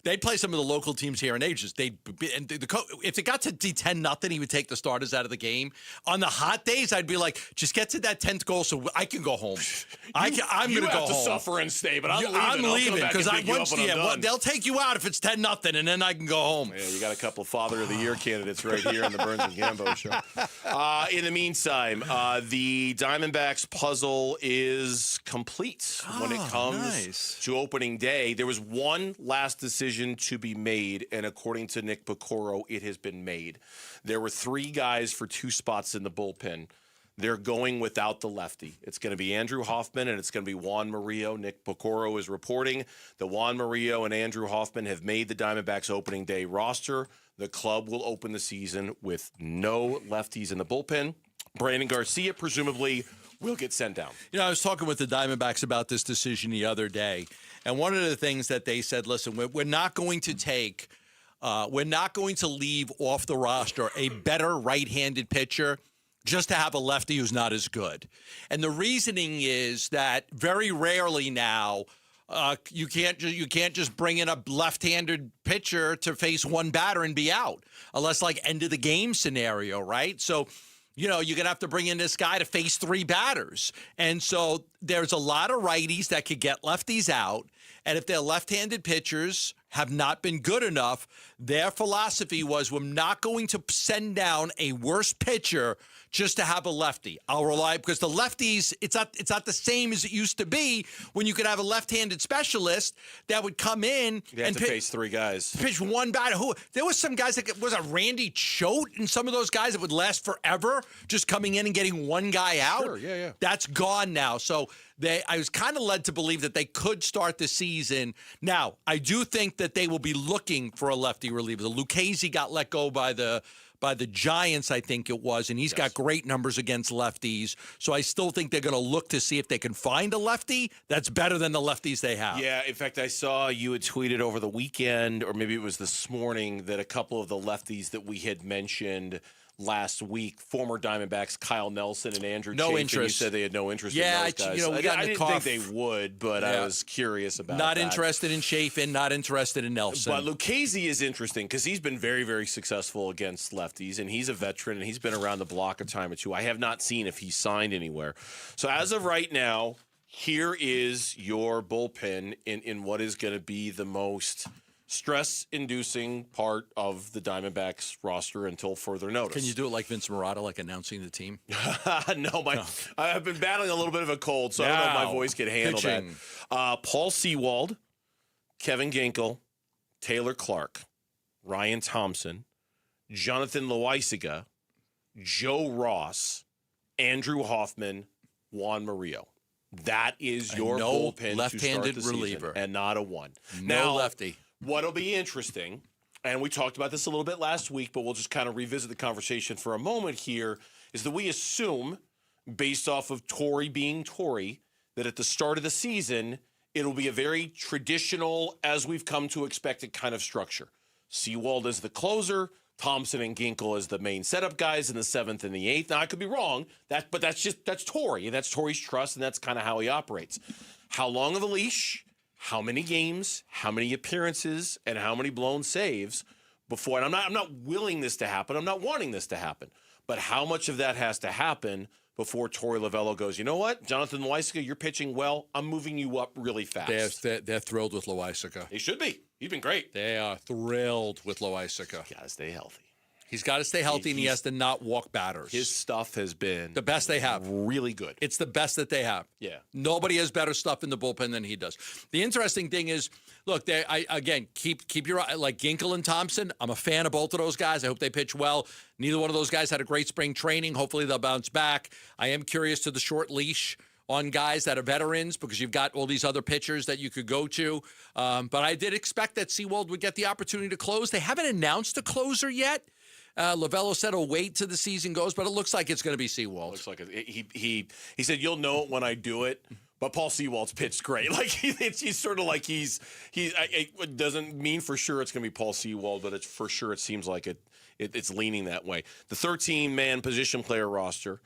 they'd play some of the local teams here in Ages. If it got to 10-0, he would take the starters out of the game. On the hot days, I'd be like, just get to that 10th goal so I can go home. I'm going to go home. You have to suffer and stay, but I'm leaving because they'll take you out if it's 10-0, and then I can go home. Yeah, you got a couple of Father of the Year candidates right here on the Burns and Gambo show. In the meantime, the Diamondbacks puzzle is complete when it comes to opening day. There was one last decision to be made, and according to Nick Picoro, it has been made. There were 3 guys for 2 spots in the bullpen. They're going without the lefty. It's going to be Andrew Hoffman, and it's going to be Juan Murillo. Nick Picoro is reporting that Juan Murillo and Andrew Hoffman have made the Diamondbacks opening day roster. The club will open the season with no lefties in the bullpen. Brandon Garcia, presumably, will get sent down. I was talking with the Diamondbacks about this decision the other day, and one of the things that they said, listen, we're not going to leave off the roster a better right-handed pitcher just to have a lefty who's not as good. And the reasoning is that very rarely now you can't just bring in a left-handed pitcher to face one batter and be out, unless like end of the game scenario, right? So you're going to have to bring in this guy to face 3 batters. And so there's a lot of righties that could get lefties out. And if their left-handed pitchers have not been good enough, their philosophy was, we're not going to send down a worse pitcher just to have a lefty. I'll rely, because the lefties, it's not the same as it used to be when you could have a left-handed specialist that would come in and face 3 guys. Pitch one batter. There was some guys that was a Randy Choate and some of those guys that would last forever, just coming in and getting one guy out. Sure, yeah. That's gone now. So I was kind of led to believe that they could start the season. Now, I do think that they will be looking for a lefty reliever. The Lucchese got let go by the Giants, I think it was, and he's got great numbers against lefties. So I still think they're going to look to see if they can find a lefty that's better than the lefties they have. Yeah, in fact, I saw you had tweeted over the weekend, or maybe it was this morning, that a couple of the lefties that we had mentioned last week, former Diamondbacks Kyle Nelson and Andrew Chafin, interest. You said they had no interest in those guys. I didn't think they would, but I was curious about Not that. interested in Chafin, not interested in Nelson. But Lucchese is interesting because he's been very, very successful against lefties, and he's a veteran, and he's been around the block a time or two. I have not seen if he's signed anywhere. So as of right now, here is your bullpen in what is going to be the most stress-inducing part of the Diamondbacks roster until further notice. Can you do it like Vince Marotta, like announcing the team? No, I've been battling a little bit of a cold, so I don't know if my voice can handle that. Paul Sewald, Kevin Ginkel, Taylor Clark, Ryan Thompson, Jonathan Loaisiga, Joe Ross, Andrew Hoffman, Juan Murillo. That is your bullpen left-handed to start the reliever, season, and not a one. No lefty. What'll be interesting, and we talked about this a little bit last week, but we'll just kind of revisit the conversation for a moment here, is that we assume, based off of Torrey being Torrey, that at the start of the season, it'll be a very traditional, as we've come to expect it, kind of structure. Sewald as the closer, Thompson and Ginkel as the main setup guys in the 7th and the 8th. Now, I could be wrong, but that's Torrey, and that's Torrey's trust, and that's kind of how he operates. How long of a leash how many games, how many appearances, and how many blown saves before. And I'm not willing this to happen. I'm not wanting this to happen. But how much of that has to happen before Torey Lovello goes, you know what, Jonathan Loaisiga, you're pitching well. I'm moving you up really fast. They're thrilled with Loaisiga. They should be. He's been great. They are thrilled with Loaisiga. Got to stay healthy. He's got to stay healthy, and he has to not walk batters. His stuff has been the best they have. Really good. It's the best that they have. Yeah. Nobody has better stuff in the bullpen than he does. The interesting thing is, look, keep your eye, like Ginkel and Thompson. I'm a fan of both of those guys. I hope they pitch well. Neither one of those guys had a great spring training. Hopefully they'll bounce back. I am curious to the short leash on guys that are veterans because you've got all these other pitchers that you could go to. But I did expect that Seawold would get the opportunity to close. They haven't announced a closer yet. Lovello said he'll wait till the season goes, but it looks like it's going to be Seawold. Looks like he said you'll know it when I do it. But Paul Seawald's pitched great. Like he's sort of like it doesn't mean for sure it's going to be Paul Seawald, but it's for sure it seems like it's leaning that way. The 13-man position player roster: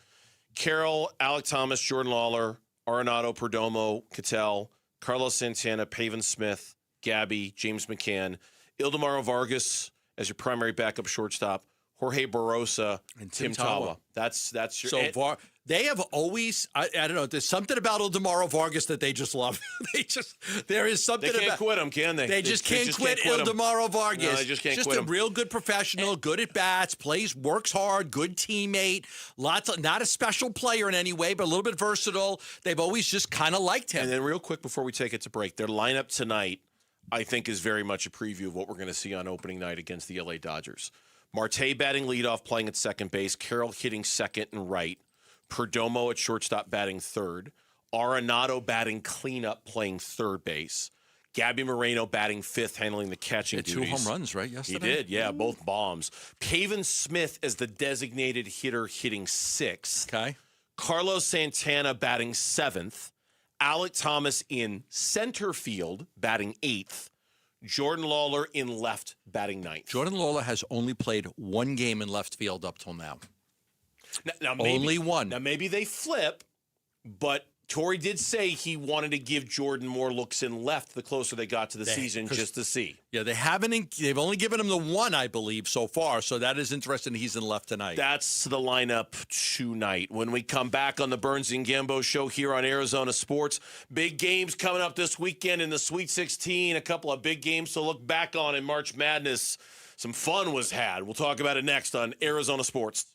Carroll, Alec Thomas, Jordan Lawler, Arenado, Perdomo, Cattell, Carlos Santana, Pavin Smith, Gabby, James McCann, Ildemaro Vargas as your primary backup shortstop, Jorge Barrosa, and Tim Tawa. That's your. They have always, I don't know, there's something about Ildemaro Vargas that they just love. There is something They can't quit him, can they? They just can't quit Ildemaro Vargas. No, they just can't quit him. Just a real good professional, good at bats, works hard, good teammate, not a special player in any way, but a little bit versatile. They've always just kind of liked him. And then real quick before we take it to break, their lineup tonight, I think, is very much a preview of what we're going to see on opening night against the LA Dodgers. Marte batting leadoff, playing at second base. Carroll hitting second and right. Perdomo at shortstop, batting third. Arenado batting cleanup, playing third base. Gabby Moreno batting fifth, handling the catching duties. 2 home runs, right, yesterday? He did, yeah, both bombs. Pavin Smith as the designated hitter, hitting sixth. Okay. Carlos Santana batting seventh. Alec Thomas in center field, batting eighth. Jordan Lawler in left, batting ninth. Jordan Lawler has only played 1 game in left field up till now. Now maybe, only one. Now, maybe they flip, but Torey did say he wanted to give Jordan more looks in left the closer they got to the season, just to see. Yeah, they've only given him the 1, I believe, so far. So that is interesting. He's in left tonight. That's the lineup tonight. When we come back on the Burns and Gambo show here on Arizona Sports, big games coming up this weekend in the Sweet 16. A couple of big games to look back on in March Madness. Some fun was had. We'll talk about it next on Arizona Sports.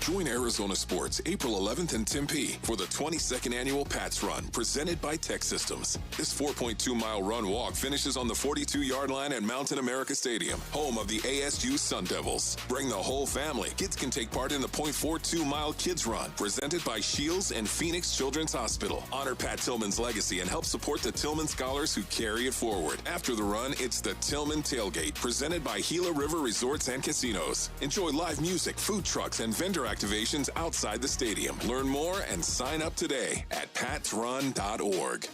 Join Arizona Sports April 11th in Tempe for the 22nd annual Pats Run, presented by Tech Systems. This 4.2-mile run-walk finishes on the 42-yard line at Mountain America Stadium, home of the ASU Sun Devils. Bring the whole family. Kids can take part in the 0.42-mile Kids Run, presented by Shields and Phoenix Children's Hospital. Honor Pat Tillman's legacy and help support the Tillman scholars who carry it forward. After the run, it's the Tillman Tailgate, presented by Gila River Resorts and Casinos. Enjoy live music, food trucks, and vendor activations outside the stadium. Learn more and sign up today at patsrun.org.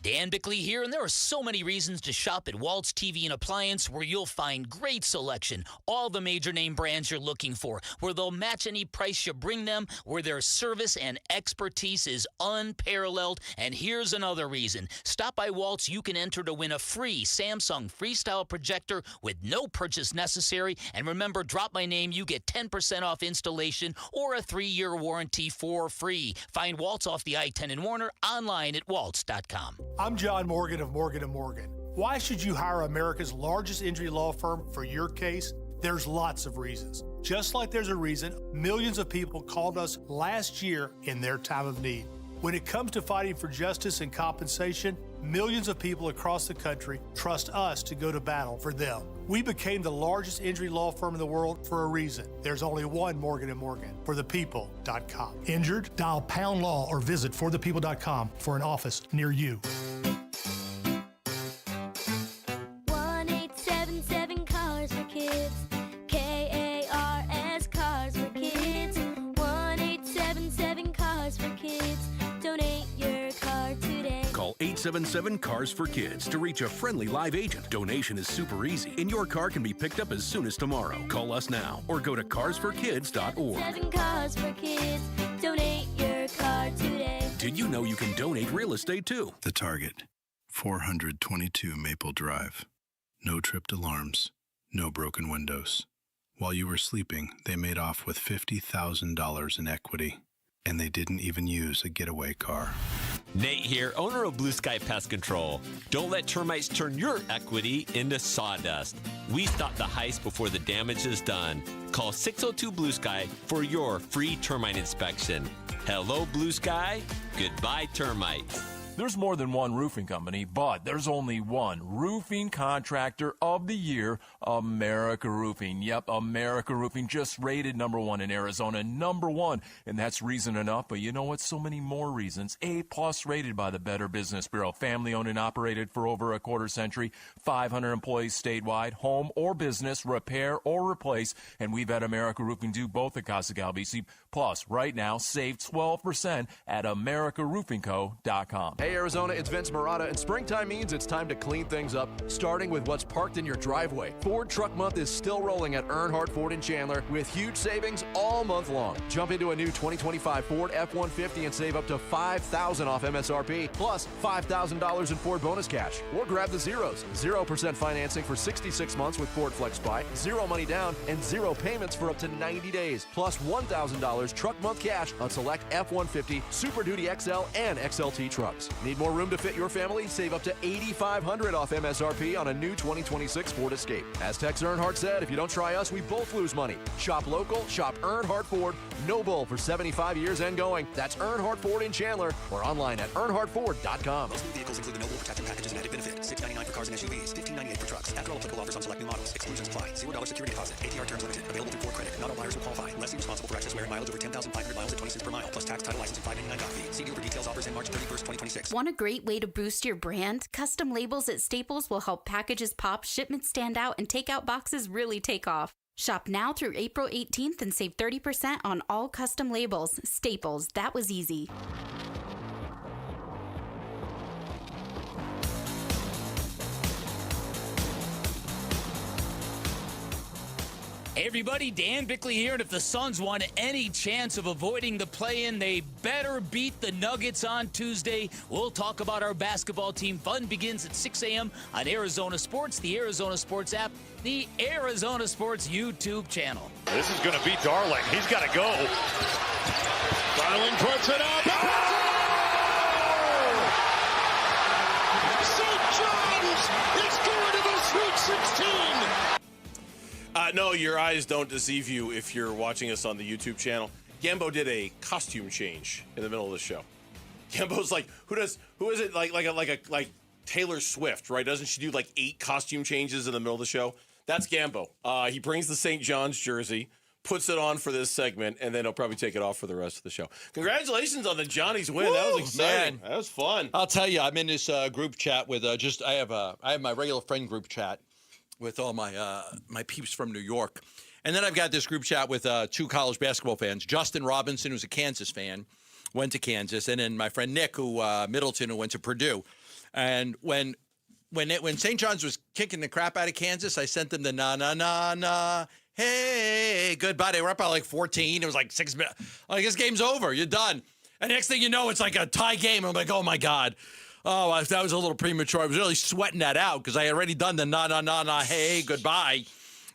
Dan Bickley here, and there are so many reasons to shop at Waltz TV and Appliance, where you'll find great selection, all the major name brands you're looking for, where they'll match any price you bring them, where their service and expertise is unparalleled. And here's another reason. Stop by Waltz, you can enter to win a free Samsung Freestyle projector with no purchase necessary. And remember, drop my name, you get 10% off installation or a 3-year warranty for free. Find Waltz off the I-10 in Warner, online at waltz.com. I'm John Morgan of Morgan & Morgan. Why should you hire America's largest injury law firm for your case? There's lots of reasons. Just like there's a reason millions of people called us last year in their time of need. When it comes to fighting for justice and compensation, millions of people across the country trust us to go to battle for them. We became the largest injury law firm in the world for a reason. There's only one Morgan & Morgan, forthepeople.com. Injured? Dial pound law or visit forthepeople.com for an office near you. 1-877 Cars for Kids. K-A-R-S Cars for Kids. 1-877 Cars for Kids. Donate your car today. Call 877 Cars for Kids to reach a friendly live agent. Donation is super easy, and your car can be picked up as soon as tomorrow. Call us now or go to carsforkids.org. 7 Cars for Kids. Donate your your car today. Did you know you can donate real estate too? The Target, 422 Maple Drive. No tripped alarms, no broken windows. While you were sleeping, they made off with $50,000 in equity, and they didn't even use a getaway car. Nate here, owner of Blue Sky Pest Control. Don't let termites turn your equity into sawdust. We stop the heist before the damage is done. Call 602 Blue Sky for your free termite inspection. Hello, Blue Sky. Goodbye, termites. There's more than one roofing company, but there's only one roofing contractor of the year, America Roofing. Yep, America Roofing just rated #1 in Arizona, #1. And that's reason enough, but you know what? So many more reasons. A+ rated by the Better Business Bureau. Family owned and operated for over a quarter century. 500 employees statewide, home or business, repair or replace. And we've had America Roofing do both at Casa Galvisi. Plus, right now, save 12% at AmericaRoofingCo.com. Hey Arizona, it's Vince Marotta, and springtime means it's time to clean things up, starting with what's parked in your driveway. Ford Truck Month is still rolling at Earnhardt Ford in Chandler with huge savings all month long. Jump into a new 2025 Ford F-150 and save up to $5,000 off MSRP, plus $5,000 in Ford bonus cash. Or grab the zeros. 0% financing for 66 months with Ford Flex Buy, 0 money down, and 0 payments for up to 90 days, plus $1,000 truck month cash on select F-150, Super Duty XL, and XLT trucks. Need more room to fit your family? Save up to $8,500 off MSRP on a new 2026 Ford Escape. As Tex Earnhardt said, if you don't try us, we both lose money. Shop local, shop Earnhardt Ford, no bull for 75 years and going. That's Earnhardt Ford in Chandler or online at earnhardtford.com. Most new vehicles include the no bull protection packages and added benefit. $699 for cars and SUVs, $1598 for trucks. After all applicable offers on select new models. Exclusions apply. $0 security deposit. ATR terms limited. Available through Ford Credit. Not all buyers will qualify. Lessee responsible for excess wear and mileage over 10,500 miles at 20 cents per mile. Plus tax, title, license, and $5.99 fee. See dealer for details. Offers in March 31st, 2026. Want a great way to boost your brand? Custom labels at Staples will help packages pop, shipments stand out, and takeout boxes really take off. Shop now through April 18th and save 30% on all custom labels. Staples, that was easy. Hey everybody, Dan Bickley here, and if the Suns want any chance of avoiding the play-in, they better beat the Nuggets on Tuesday. We'll talk about our basketball team. Fun begins at 6 a.m. on Arizona Sports, the Arizona Sports app, the Arizona Sports YouTube channel. This is going to be Darling. He's got to go. Darling puts it up. St. John's is going to the Sweet 16. No, your eyes don't deceive you if you're watching us on the YouTube channel. Gambo did a costume change in the middle of the show. Gambo's like, who is it like Taylor Swift, right? Doesn't she do like 8 costume changes in the middle of the show? That's Gambo. He brings the St. John's jersey, puts it on for this segment, and then he'll probably take it off for the rest of the show. Congratulations on the Johnny's win. Woo, that was exciting. Man. That was fun. I'll tell you, I'm in this group chat with I have my regular friend group chat with all my peeps from New York. And then I've got this group chat with 2 college basketball fans. Justin Robinson, who's a Kansas fan, went to Kansas. And then my friend Nick, Middleton, who went to Purdue. And when St. John's was kicking the crap out of Kansas, I sent them the na, hey, goodbye. They were up by like 14. It was like 6 minutes. Like, this game's over. You're done. And next thing you know, it's like a tie game. I'm like, oh, my God. Oh, that was a little premature. I was really sweating that out because I had already done the na, hey, goodbye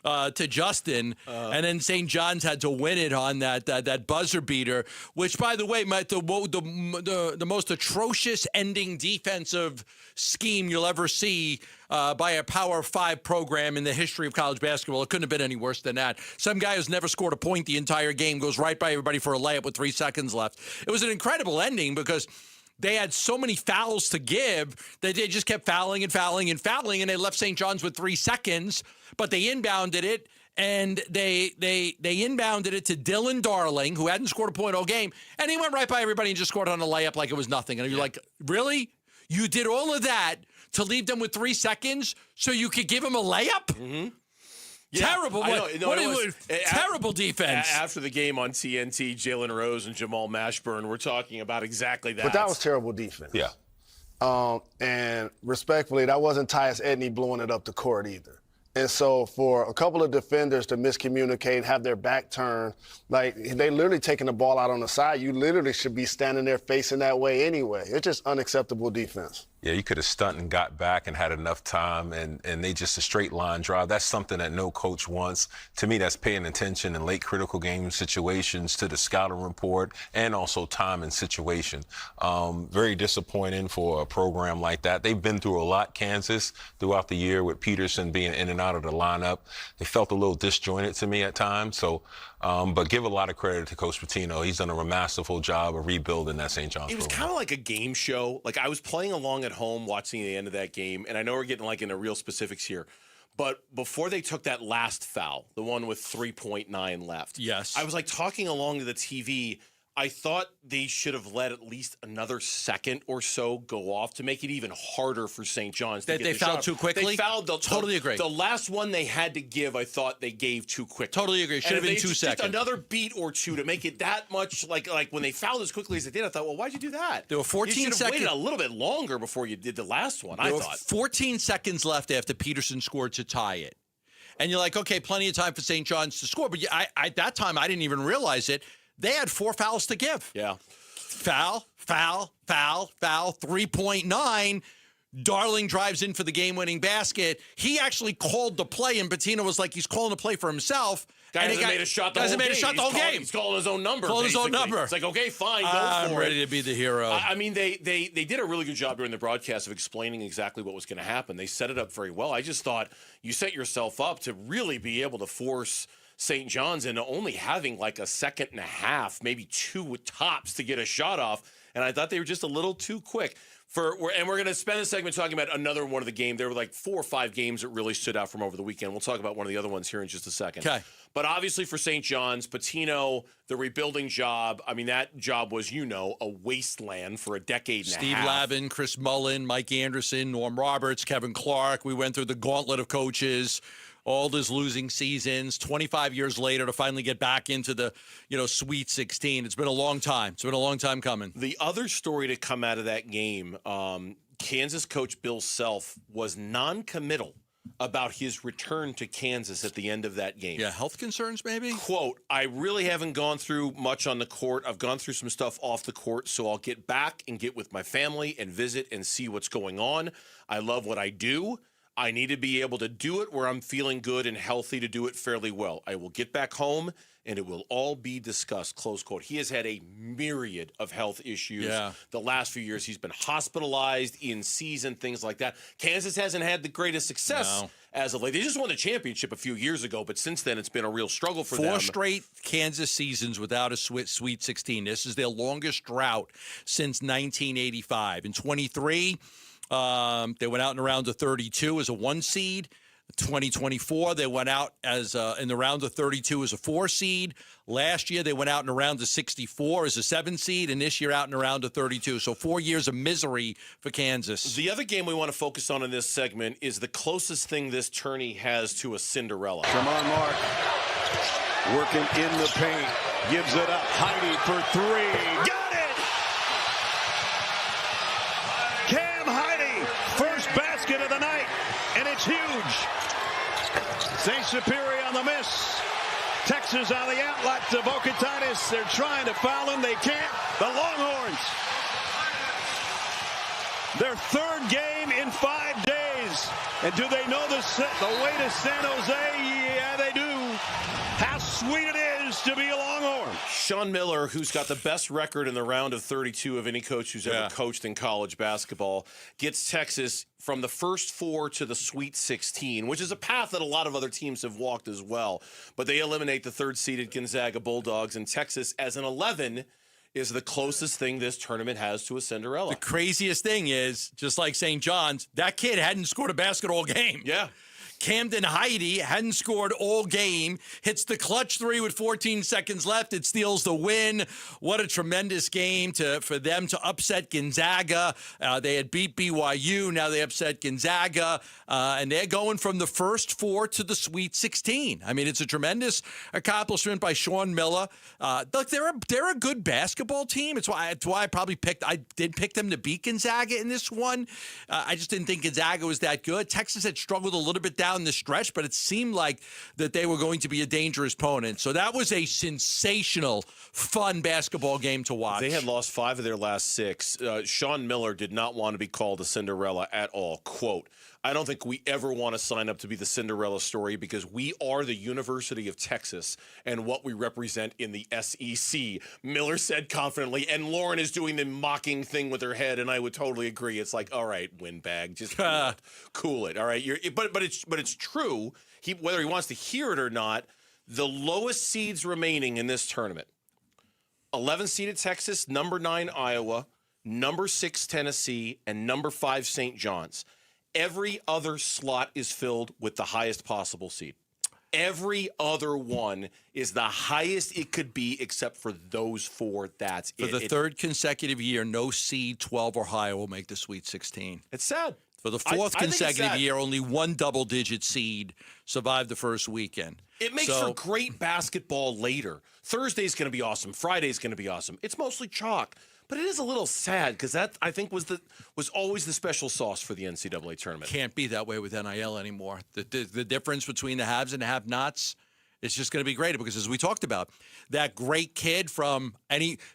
to Justin. And then St. John's had to win it on that buzzer beater, which, by the way, the most atrocious ending defensive scheme you'll ever see by a Power 5 program in the history of college basketball. It couldn't have been any worse than that. Some guy who's never scored a point the entire game goes right by everybody for a layup with 3 seconds left. It was an incredible ending because they had so many fouls to give that they just kept fouling, and they left St. John's with 3 seconds, but they inbounded it, and they inbounded it to Dylan Darling, who hadn't scored a point all game, and he went right by everybody and just scored on a layup like it was nothing. And you're like, really? You did all of that to leave them with 3 seconds so you could give them a layup? Mm-hmm. Yeah, terrible. Terrible defense. After the game on TNT, Jalen Rose and Jamal Mashburn were talking about exactly that. But that was terrible defense. Yeah. And respectfully, that wasn't Tyus Edney blowing it up the court either. And so for a couple of defenders to miscommunicate, have their back turned, like they literally taking the ball out on the side, you literally should be standing there facing that way anyway. It's just unacceptable defense. Yeah, you could have stunted and got back and had enough time, and they just a straight line drive. That's something that no coach wants. To me, that's paying attention in late critical game situations to the scouting report and also time and situation. Very disappointing for a program like that. They've been through a lot, Kansas, throughout the year with Peterson being in and out of the lineup. They felt a little disjointed to me at times. So, but give a lot of credit to Coach Pitino. He's done a masterful job of rebuilding that St. John's It was program. kind of like a game show. Like I was playing along at home watching the end of that game, and I know we're getting like into real specifics here, but before they took that last foul, the one with 3.9 left, yes, I was like talking along to the TV. I thought they should have let at least another second or so go off to make it even harder for St. John's. That they fouled too quickly? They fouled. Totally agree. The last one they had to give, I thought they gave too quick. Totally agree. Should have been 2 seconds. Just another beat or two to make it that much like when they fouled as quickly as they did. I thought, well, why'd you do that? There were 14 you should have seconds. waited a little bit longer before you did the last one. There I were thought 14 seconds left after Peterson scored to tie it. And you're like, okay, plenty of time for St. John's to score. But at that time, I didn't even realize it. They had 4 fouls to give. Yeah. Foul, 3.9. Darling drives in for the game-winning basket. He actually called the play, and Pitino was like, he's calling the play for himself. Guy hasn't made a shot the whole game. He's calling his own number. Calling his own number. It's like, okay, fine, go for it. I'm ready to be the hero. I mean, they did a really good job during the broadcast of explaining exactly what was going to happen. They set it up very well. I just thought you set yourself up to really be able to force St. John's into only having like a second and a half, maybe 2 tops to get a shot off. And I thought they were just a little too quick. And we're going to spend a segment talking about another one of the game. There were like 4 or 5 games that really stood out from over the weekend. We'll talk about one of the other ones here in just a second. Okay. But obviously for St. John's, Pitino, the rebuilding job, I mean, that job was, a wasteland for a decade and a Steve half. Lavin, Chris Mullen, Mike Anderson, Norm Roberts, Kevin Clark. We went through the gauntlet of coaches. All those losing seasons, 25 years later to finally get back into the, Sweet 16. It's been a long time. It's been a long time coming. The other story to come out of that game, Kansas coach Bill Self was non-committal about his return to Kansas at the end of that game. Yeah, health concerns maybe? Quote, I really haven't gone through much on the court. I've gone through some stuff off the court, so I'll get back and get with my family and visit and see what's going on. I love what I do. I need to be able to do it where I'm feeling good and healthy to do it fairly well. I will get back home, and it will all be discussed, close quote. He has had a myriad of health issues the last few years. He's been hospitalized in season, things like that. Kansas hasn't had the greatest success as of late. They just won the championship a few years ago, but since then it's been a real struggle for them. 4 straight Kansas seasons without a Sweet 16. This is their longest drought since 1985. In 23, they went out in the round of 32 as a 1 seed. 2024, they went out as in the round of 32 as a 4 seed. Last year, they went out in the round of 64 as a 7 seed, and this year out in the round of 32. So 4 years of misery for Kansas. The other game we want to focus on in this segment is the closest thing this tourney has to a Cinderella. Come on, Mark. Working in the paint. Gives it up. Heidi for 3. Got it! Cam Heidi. First basket of the night. And it's huge. St. Superior on the miss. Texas on the outlet to Bocatanis. They're trying to foul him. They can't. The Longhorns. Their 3rd game in 5 days. And do they know the way to San Jose? Yeah, they do. How sweet it is to be a Longhorn. Sean Miller, who's got the best record in the round of 32 of any coach who's ever coached in college basketball, gets Texas from the first 4 to the Sweet 16, which is a path that a lot of other teams have walked as well. But they eliminate the 3rd-seeded Gonzaga Bulldogs, and Texas, as an 11, is the closest thing this tournament has to a Cinderella. The craziest thing is, just like St. John's, that kid hadn't scored a basket all game. Yeah. Camden Heidi hadn't scored all game, hits the clutch 3 with 14 seconds left. It steals the win. What a tremendous game for them to upset Gonzaga. They had beat BYU. Now they upset Gonzaga. And they're going from the first 4 to the Sweet 16. I mean, it's a tremendous accomplishment by Sean Miller. Look, they're a good basketball team. It's why I did pick them to beat Gonzaga in this one. I just didn't think Gonzaga was that good. Texas had struggled a little bit down down the stretch, but it seemed like that they were going to be a dangerous opponent. So that was a sensational, fun basketball game to watch. They had lost 5 of their last 6. Sean Miller did not want to be called a Cinderella at all. Quote, I don't think we ever want to sign up to be the Cinderella story because we are the University of Texas and what we represent in the SEC, Miller said confidently. And Lauren is doing the mocking thing with her head, and I would totally agree. It's like, all right, windbag, just cool it. All right, but it's true. Whether he wants to hear it or not, the lowest seeds remaining in this tournament: 11 seeded Texas, number 9 Iowa, number 6 Tennessee, and number 5 St. John's. Every other slot is filled with the highest possible seed. Every other one is the highest it could be except for those 4. That's it. For the third consecutive year, no seed 12 or higher will make the Sweet 16. It's sad. For the fourth consecutive year, only one double-digit seed survived the first weekend. It makes for great basketball later. Thursday's going to be awesome. Friday's going to be awesome. It's mostly chalk. But it is a little sad because that, I think, was always the special sauce for the NCAA tournament. Can't be that way with NIL anymore. The difference between the haves and the have-nots is just going to be greater because, as we talked about, that great kid from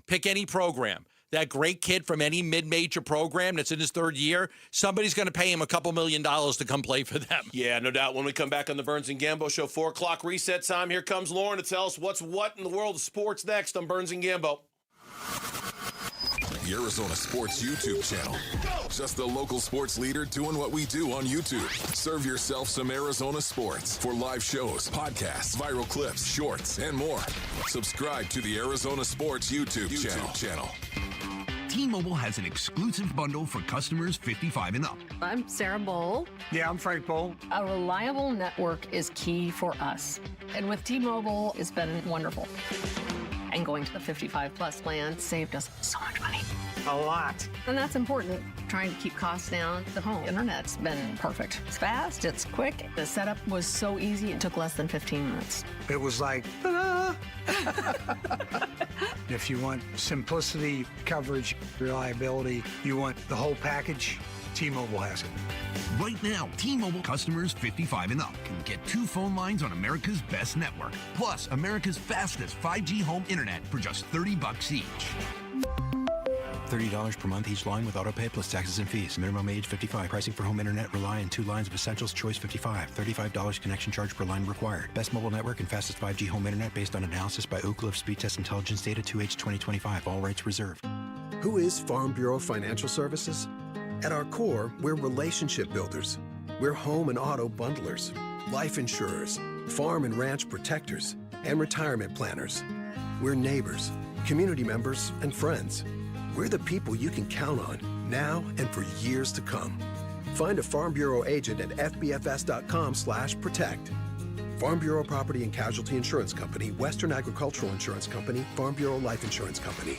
pick any program, that great kid from any mid-major program that's in his third year, somebody's going to pay him a couple $1 million to come play for them. Yeah, no doubt. When we come back on the Burns and Gambo Show, 4 o'clock reset time, here comes Lauren to tell us what's what in the world of sports next on Burns and Gambo. The Arizona Sports YouTube channel. Just the local sports leader doing what we do on YouTube. Serve yourself some Arizona sports for live shows, podcasts, viral clips, shorts, and more. Subscribe to the Arizona Sports YouTube channel. T-Mobile has an exclusive bundle for customers 55 and up. I'm Sarah Bowl. Yeah, I'm Frank Bowl. A reliable network is key for us. And with T-Mobile, it's been wonderful. And going to the 55-plus plan saved us so much money. A lot. And that's important. Trying to keep costs down. The home internet's been perfect. It's fast, it's quick. The setup was so easy, it took less than 15 minutes. It was like, ta-da! If you want simplicity, coverage, reliability, you want the whole package, T-Mobile has it. Right now, T-Mobile customers 55 and up can get 2 phone lines on America's best network, plus America's fastest 5G home internet for just $30 each. $30 per month each line with autopay plus taxes and fees. Minimum age 55. Pricing for home internet rely on 2 lines of essentials. Choice 55. $35 connection charge per line required. Best mobile network and fastest 5G home internet based on analysis by Oak Cliff Speed Test Intelligence Data 2H 2025. All rights reserved. Who is Farm Bureau Financial Services? At our core, we're relationship builders. We're home and auto bundlers, life insurers, farm and ranch protectors, and retirement planners. We're neighbors, community members, and friends. We're the people you can count on now and for years to come. Find a Farm Bureau agent at fbfs.com/protect. Farm Bureau Property and Casualty Insurance Company, Western Agricultural Insurance Company, Farm Bureau Life Insurance Company.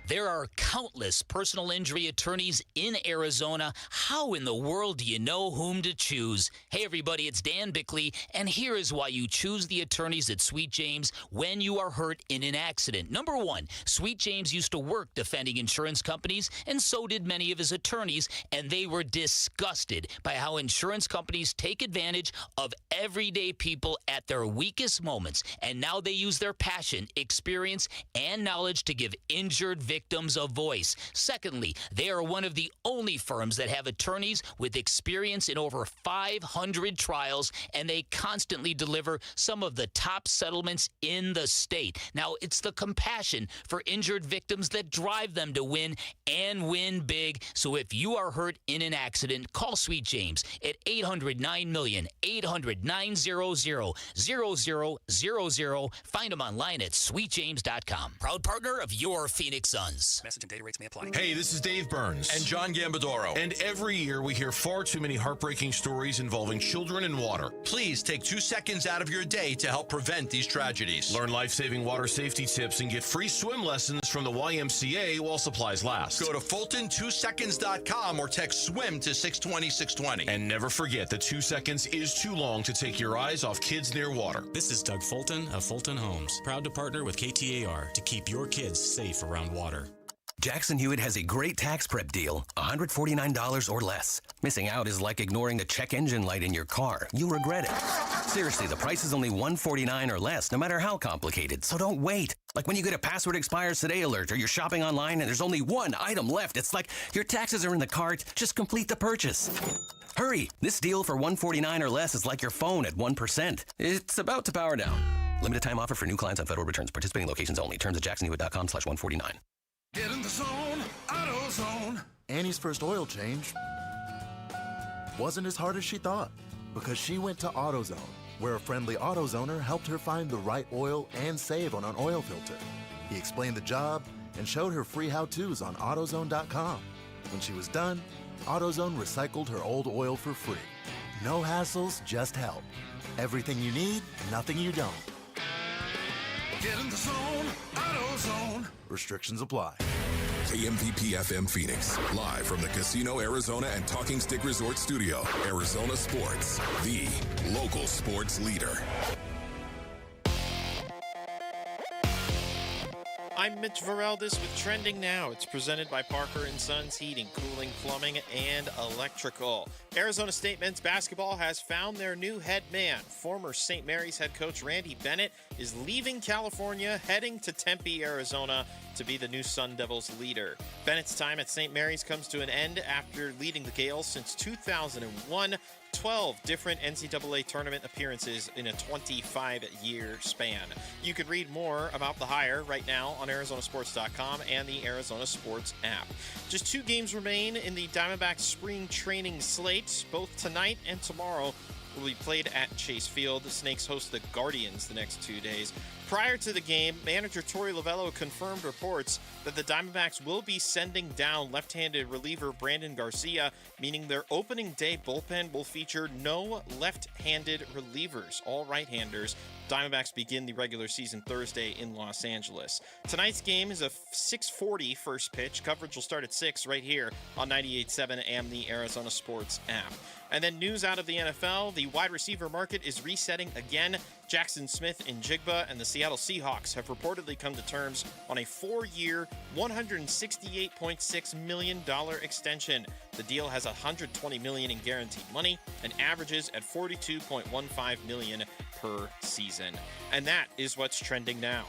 There are countless personal injury attorneys in Arizona. How in the world do you know whom to choose? Hey, everybody, it's Dan Bickley, and here is why you choose the attorneys at Sweet James when you are hurt in an accident. Number 1, Sweet James used to work defending insurance companies, and so did many of his attorneys, and they were disgusted by how insurance companies take advantage of everyday people at their weakest moments, and now they use their passion, experience, and knowledge to give injured victims a voice. Secondly, they are one of the only firms that have attorneys with experience in over 500 trials, and they constantly deliver some of the top settlements in the state. Now, it's the compassion for injured victims that drive them to win and win big. So if you are hurt in an accident, call Sweet James at 800-9-million, 800-900-0000. Find them online at sweetjames.com. Proud partner of your Phoenix Suns. Message and data rates may apply. Hey, this is Dave Burns. And John Gambadoro. And every year we hear far too many heartbreaking stories involving children in water. Please take 2 seconds out of your day to help prevent these tragedies. Learn life-saving water safety tips and get free swim lessons from the YMCA while supplies last. Go to Fulton2seconds.com or text SWIM to 620-620. And never forget that 2 seconds is too long to take your eyes off kids near water. This is Doug Fulton of Fulton Homes, proud to partner with KTAR to keep your kids safe around water. Jackson Hewitt has a great tax prep deal, $149 or less. Missing out is like ignoring the check engine light in your car. You'll regret it. Seriously, the price is only $149 or less, no matter how complicated, so don't wait. Like when you get a password expires today alert, or you're shopping online and there's only one item left. It's like your taxes are in the cart, just complete the purchase. Hurry! This deal for $149 or less is like your phone at 1%. It's about to power down. Limited time offer for new clients on federal returns. Participating locations only. Terms at jacksonhewitt.com/149. Get in the zone, AutoZone. Annie's first oil change wasn't as hard as she thought because she went to AutoZone, where a friendly AutoZoner helped her find the right oil and save on an oil filter. He explained the job and showed her free how-tos on AutoZone.com. When she was done, AutoZone recycled her old oil for free. No hassles, just help. Everything you need, nothing you don't. Get in the zone, AutoZone. Restrictions apply. KMVP FM Phoenix, live from the Casino Arizona and Talking Stick Resort Studio. Arizona Sports, the local sports leader. I'm Mitch Vareldis with Trending Now. It's presented by Parker & Sons Heating, Cooling, Plumbing, and Electrical. Arizona State men's basketball has found their new head man. Former St. Mary's head coach Randy Bennett is leaving California, heading to Tempe, Arizona, to be the new Sun Devils leader. Bennett's time at St. Mary's comes to an end after leading the Gales since 2001. 12 different NCAA tournament appearances in a 25-year span. You could read more about the hire right now on ArizonaSports.com and the Arizona Sports app. Just 2 games remain in the Diamondbacks spring training slate. Both tonight and tomorrow will be played at Chase Field. The Snakes host the Guardians the next 2 days. Prior to the game, manager Torey Lovello confirmed reports that the Diamondbacks will be sending down left-handed reliever Brandon Garcia, meaning their opening day bullpen will feature no left-handed relievers, all right-handers. Diamondbacks begin the regular season Thursday in Los Angeles. Tonight's game is a 6:40 first pitch. Coverage will start at 6 right here on 98.7 and the Arizona Sports app. And then news out of the NFL, the wide receiver market is resetting again. Jackson Smith and Jigba and the Seattle Seahawks have reportedly come to terms on a 4-year, $168.6 million extension. The deal has $120 million in guaranteed money and averages at $42.15 million per season. And that is what's trending now.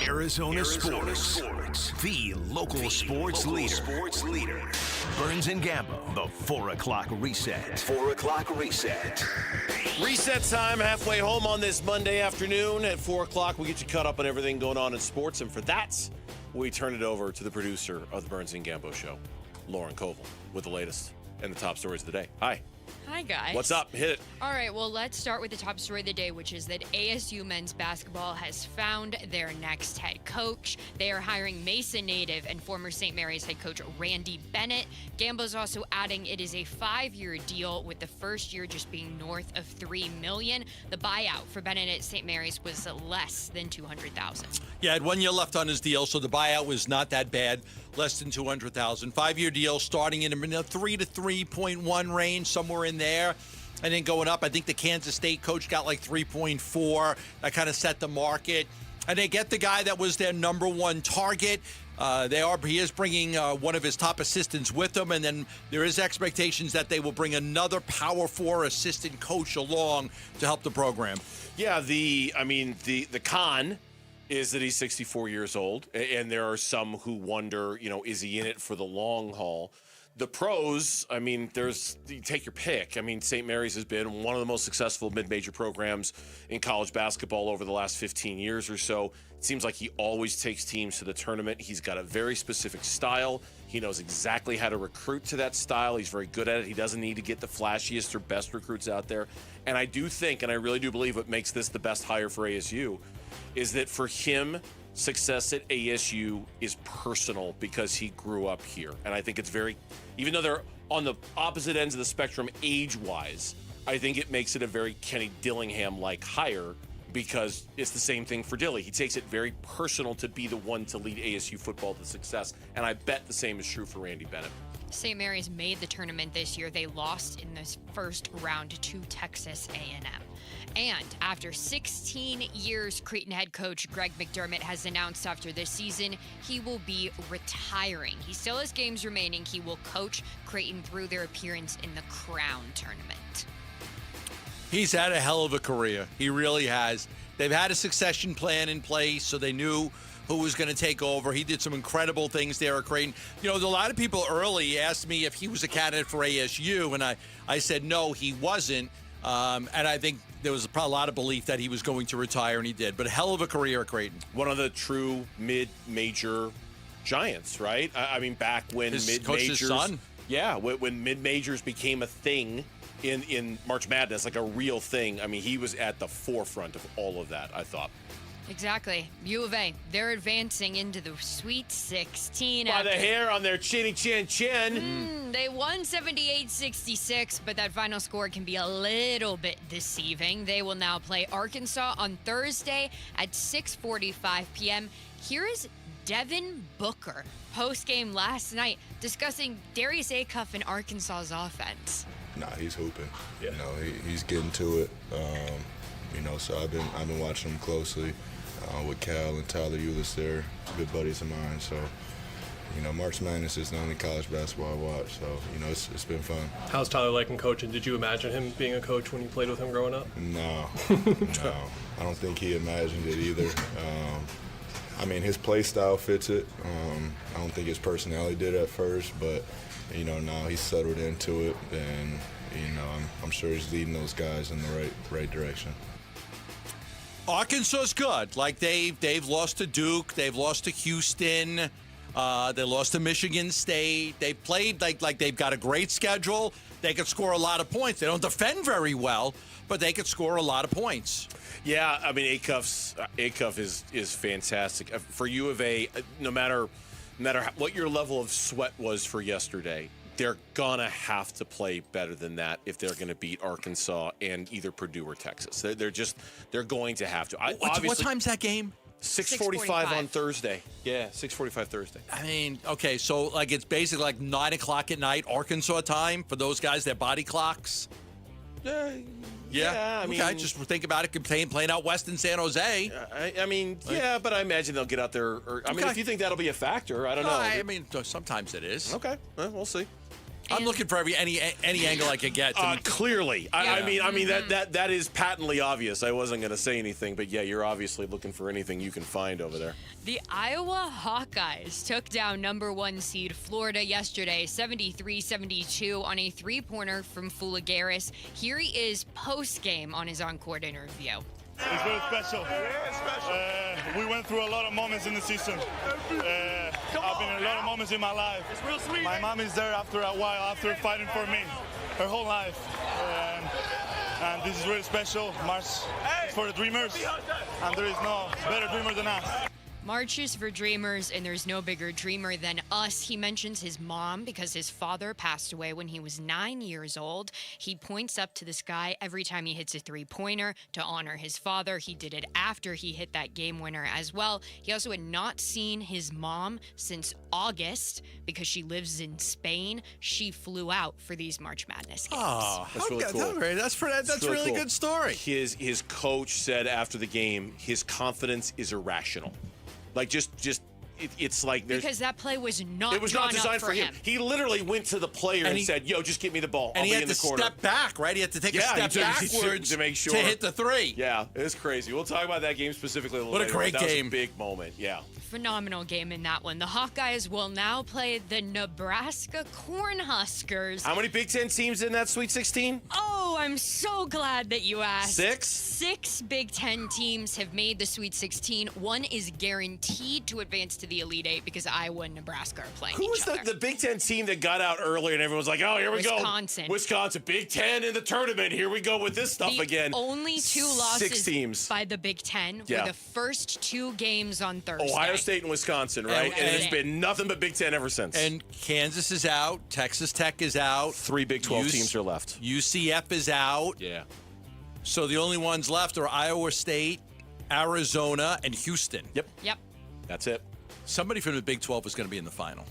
Arizona Sports, the local sports leader. Burns and Gambo, the 4 o'clock reset. 4 o'clock reset. Reset time, halfway home on this Monday afternoon at 4 o'clock. We get you caught up on everything going on in sports, and for that, we turn it over to the producer of the Burns and Gambo Show, Lauren Koval, with the latest and the top stories of the day. Hi. Hi, guys. What's up? Hit it. All right, well, let's start with the top story of the day, which is that ASU men's basketball has found their next head coach. They are hiring Mesa native and former St. Mary's head coach Randy Bennett. Gambo's also adding it is a 5-year deal, with the first year just being north of $3 million. The buyout for Bennett at St. Mary's was less than $200,000. Yeah, had 1 year left on his deal, so the buyout was not that bad, less than $200,000. 5-year deal starting in the 3 to 3.1 range, somewhere in there, and then going up. I think the Kansas State coach got like 3.4. That kind of set the market. And they get the guy that was their number one target. He is bringing one of his top assistants with him, and then there is expectations that they will bring another Power 4 assistant coach along to help the program. Yeah, the con is that he's 64 years old, and there are some who wonder, is he in it for the long haul? The pros, you take your pick. St. Mary's has been one of the most successful mid-major programs in college basketball over the last 15 years or so. It seems like he always takes teams to the tournament. He's got a very specific style. He knows exactly how to recruit to that style. He's very good at it. He doesn't need to get the flashiest or best recruits out there. And I do think, and I really do believe what makes this the best hire for ASU, is that for him, success at ASU is personal because he grew up here. And I think it's even though they're on the opposite ends of the spectrum age-wise, I think it makes it a very Kenny Dillingham-like hire because it's the same thing for Dilly. He takes it very personal to be the one to lead ASU football to success. And I bet the same is true for Randy Bennett. St. Mary's made the tournament this year. They lost in this first round to Texas A&M. And after 16 years, Creighton head coach Greg McDermott has announced after this season he will be retiring. He still has games remaining. He will coach Creighton through their appearance in the Crown tournament. He's had a hell of a career. He really has. They've had a succession plan in place, so they knew who was going to take over. He did some incredible things there at Creighton. You know, a lot of people early asked me if he was a candidate for ASU, and I said no, he wasn't. And I think there was probably a lot of belief that he was going to retire, and he did. But a hell of a career at Creighton. One of the true mid-major giants, right? I mean, back when mid-majors, son. Yeah, when mid-majors became a thing in March Madness, like a real thing. I mean, he was at the forefront of all of that, I thought. Exactly. U of A, they're advancing into the Sweet 16. By the hair on their chinny chin. They won 78-66, but that final score can be a little bit deceiving. They will now play Arkansas on Thursday at 6:45 p.m. Here is Devin Booker, post-game last night, discussing Darius Acuff and Arkansas's offense. Nah, he's hooping. Yeah. You know, he's getting to it. You know, so I've been watching him closely with Cal and Tyler Eulis. They're good buddies of mine. So, you know, March Madness is the only college basketball I watch. So, you know, it's been fun. How's Tyler liking coaching? Did you imagine him being a coach when you played with him growing up? No. I don't think he imagined it either. I mean, his play style fits it. I don't think his personality did at first, but, you know, now he's settled into it, and, you know, I'm sure he's leading those guys in the right direction. Arkansas's good. Like they've lost to Duke, they've lost to Houston, they lost to Michigan State. They played like they've got a great schedule. They could score a lot of points. They don't defend very well, but they could score a lot of points. Yeah, I mean, Acuff is fantastic. For U of A, no matter what your level of sweat was for yesterday, they're gonna have to play better than that if they're gonna beat Arkansas and either Purdue or Texas. They're going to have to. What time's that game? 6:45 on Thursday. Yeah, 6:45 Thursday. I mean, okay, so like it's basically like 9 o'clock at night, Arkansas time for those guys. Their body clocks. Yeah, I mean, okay, just think about it. Playing out west in San Jose. I mean, yeah, but I imagine they'll get out there. I mean, if you think that'll be a factor, I don't know. I mean, sometimes it is. Okay, well, we'll see. I'm looking for any angle I could get. Clearly, I mean that is patently obvious. I wasn't going to say anything, but yeah, you're obviously looking for anything you can find over there. The Iowa Hawkeyes took down number 1 seed Florida yesterday, 73-72 on a 3-pointer from Fulagaris. Here he is post-game on his on-court interview. It's very special. We went through a lot of moments in the season. I've been in a lot of moments in my life. It's real sweet. My mom is there after a while, after fighting for me, her whole life. And this is really special. March is for the dreamers, and there is no better dreamer than us. March is for dreamers, and there's no bigger dreamer than us. He mentions his mom because his father passed away when he was 9 years old. He points up to the sky every time he hits a 3-pointer to honor his father. He did it after he hit that game winner as well. He also had not seen his mom since August because she lives in Spain. She flew out for these March Madness games. Oh, that's really cool. That's really cool. Good story. His coach said after the game, his confidence is irrational. Like it's like because that play was not. It was not designed for him. He literally went to the player and said, "Yo, just give me the ball. I'll be in the corner." And he had to step back, right? He had to take a step backwards to make sure to hit the 3. Yeah, it's crazy. We'll talk about that game specifically a little later. What a great that game! Was a big moment. Yeah. Phenomenal game in that one. The Hawkeyes will now play the Nebraska Cornhuskers. How many Big Ten teams in that Sweet 16? Oh, I'm so glad that you asked. 6? 6 Big Ten teams have made the Sweet 16. One is guaranteed to advance to the Elite 8 because Iowa and Nebraska are playing Who was the Big Ten team that got out early and everyone was like, oh, here we go. Wisconsin. Big Ten in the tournament. Here we go with this stuff again. Only 2 losses 6 teams. by the Big Ten were the first 2 games on Thursday. Ohio State and Wisconsin, right? And it's been nothing but Big Ten ever since. And Kansas is out. Texas Tech is out. 3 Big 12 teams are left. UCF is out. Yeah. So the only ones left are Iowa State, Arizona, and Houston. Yep. Yep. That's it. Somebody from the Big 12 is going to be in the final.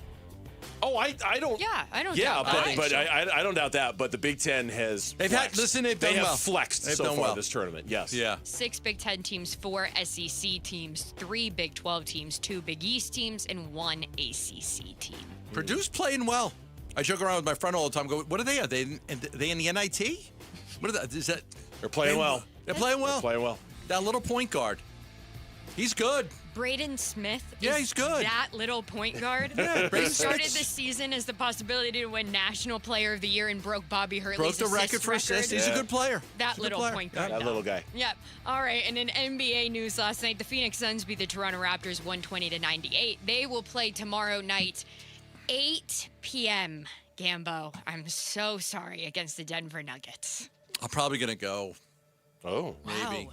Oh, I don't. Yeah, I don't. Yeah, doubt that. but I don't doubt that. But the Big Ten has. They've they have well. flexed They've so done far well. this tournament. Yes. Yeah. 6 Big Ten teams, 4 SEC teams, 3 Big 12 teams, 2 Big East teams, and 1 ACC team. Purdue's playing well. I joke around with my friend all the time. Go, what are they? Are they in the NIT? What are that? Is that? They're playing well. They're playing well. They're playing well. That little point guard. He's good. Braden Smith Yeah, is he's good. that little point guard. Yeah, He Braden started Smith's- the season as the possibility to win National Player of the Year and broke Bobby Hurley's Broke the assist record for assists. He's a good player. That He's a good little player. point guard. That little guy. Yep. All right. And in NBA news last night, the Phoenix Suns beat the Toronto Raptors 120-98. They will play tomorrow night, 8 p.m. Gambo, I'm so sorry, against the Denver Nuggets. I'm probably gonna go. Oh, maybe.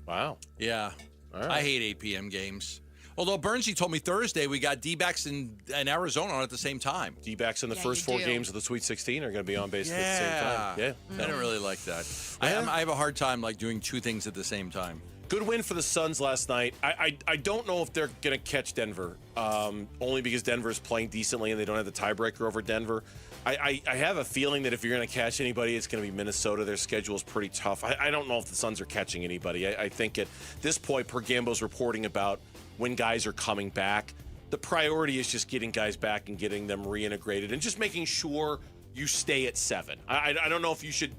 Wow. Yeah. All right. I hate 8 p.m. games. Although Bernsey told me Thursday we got D-backs and Arizona on at the same time. D-backs in the first 4 games of the Sweet 16 are going to be on base at the same time. Yeah. I don't really like that. I have a hard time like doing 2 things at the same time. Good win for the Suns last night. I don't know if they're going to catch Denver, only because Denver's playing decently and they don't have the tiebreaker over Denver. I have a feeling that if you're going to catch anybody, it's going to be Minnesota. Their schedule is pretty tough. I don't know if the Suns are catching anybody. I think at this point, per Gambo's reporting about when guys are coming back, the priority is just getting guys back and getting them reintegrated and just making sure you stay at 7. I don't know if you should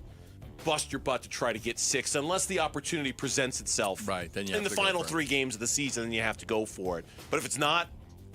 bust your butt to try to get 6 unless the opportunity presents itself then you in have the to go final for it. 3 games of the season, then you have to go for it. But if it's not,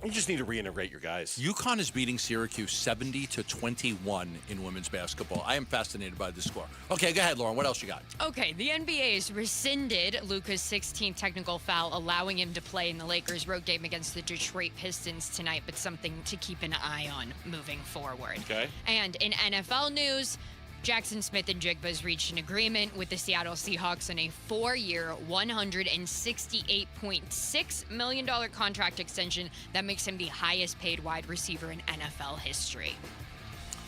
you just need to reintegrate your guys. UConn is beating Syracuse 70-21 in women's basketball. I am fascinated by this score. Okay, go ahead, Lauren. What else you got? Okay, the NBA has rescinded Luka's 16th technical foul, allowing him to play in the Lakers' road game against the Detroit Pistons tonight, but something to keep an eye on moving forward. Okay. And in NFL news, Jackson Smith and Jigba has reached an agreement with the Seattle Seahawks on a 4-year, $168.6 million contract extension that makes him the highest paid wide receiver in NFL history.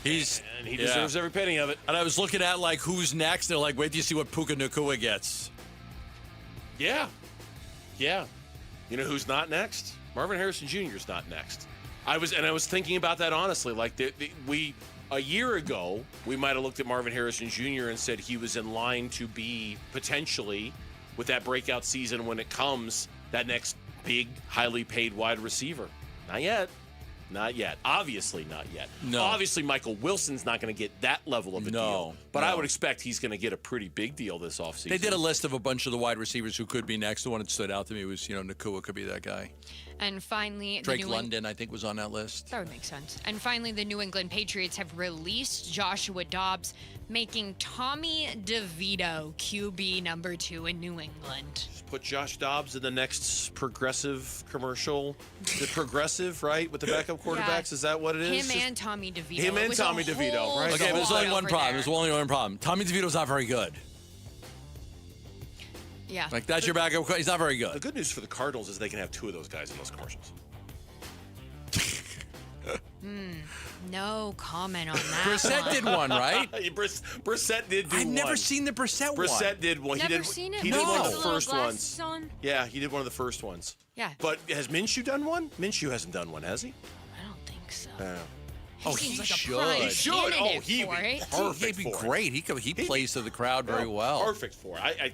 And he deserves every penny of it. And I was looking at like who's next. They're like, wait till you see what Puka Nacua gets. Yeah. Yeah. You know who's not next? Marvin Harrison Jr. is not next. I was thinking about that honestly. Like a year ago, we might have looked at Marvin Harrison Jr. and said he was in line to be potentially, with that breakout season when it comes, that next big, highly paid wide receiver. Not yet. Not yet. Obviously not yet. No. Obviously, Michael Wilson's not going to get that level of a deal. But I would expect he's going to get a pretty big deal this offseason. They did a list of a bunch of the wide receivers who could be next. The one that stood out to me was, Nacua could be that guy. And finally, Drake London, I think, was on that list. That would make sense. And finally, the New England Patriots have released Joshua Dobbs, making Tommy DeVito QB number 2 in New England. Put Josh Dobbs in the next Progressive commercial. The Progressive, right? With the backup quarterbacks? Is that what it is? Him and Tommy DeVito. Him and Tommy DeVito, right? Okay, there's only one problem. There's only one problem. Tommy DeVito's not very good. Yeah. Like, that's your backup. He's not very good. The good news for the Cardinals is they can have 2 of those guys in those commercials. No comment on that. Brissett did one, right? Brissett did do I've one. never seen the Brissett one. Brissett did one. Never seen it? He did one of the With the first little ones. glasses on? Yeah, he did one of the first ones. Yeah. But has Minshew done one? Minshew hasn't done one, has he? I don't think so. Oh, He he seems like a should. prime He should. candidate Oh, he'd for be it. perfect He'd be for great. it. He plays to the crowd very well. Perfect for it.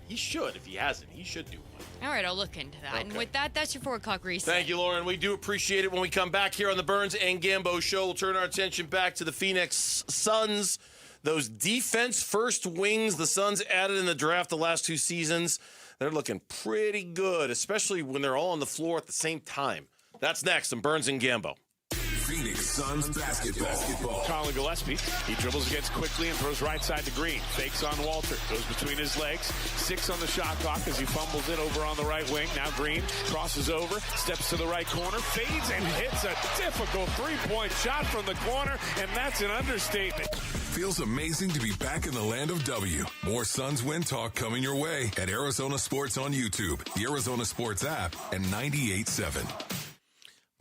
He should. If he hasn't, he should do one. All right, I'll look into that. And Okay. with that, that's your 4 o'clock reset. Thank you, Lauren. We do appreciate it. When we come back here on the Burns and Gambo Show, we'll turn our attention back to the Phoenix Suns. Those defense-first wings the Suns added in the draft the last 2 seasons. They're looking pretty good, especially when they're all on the floor at the same time. That's next on Burns and Gambo. Phoenix Suns basketball. Colin Gillespie, he dribbles against quickly and throws right side to Green. Fakes on Walter, goes between his legs. 6 on the shot clock as he fumbles it over on the right wing. Now Green crosses over, steps to the right corner, fades and hits a difficult 3-point shot from the corner, and that's an understatement. Feels amazing to be back in the land of W. More Suns win talk coming your way at Arizona Sports on YouTube, the Arizona Sports app, and 98.7.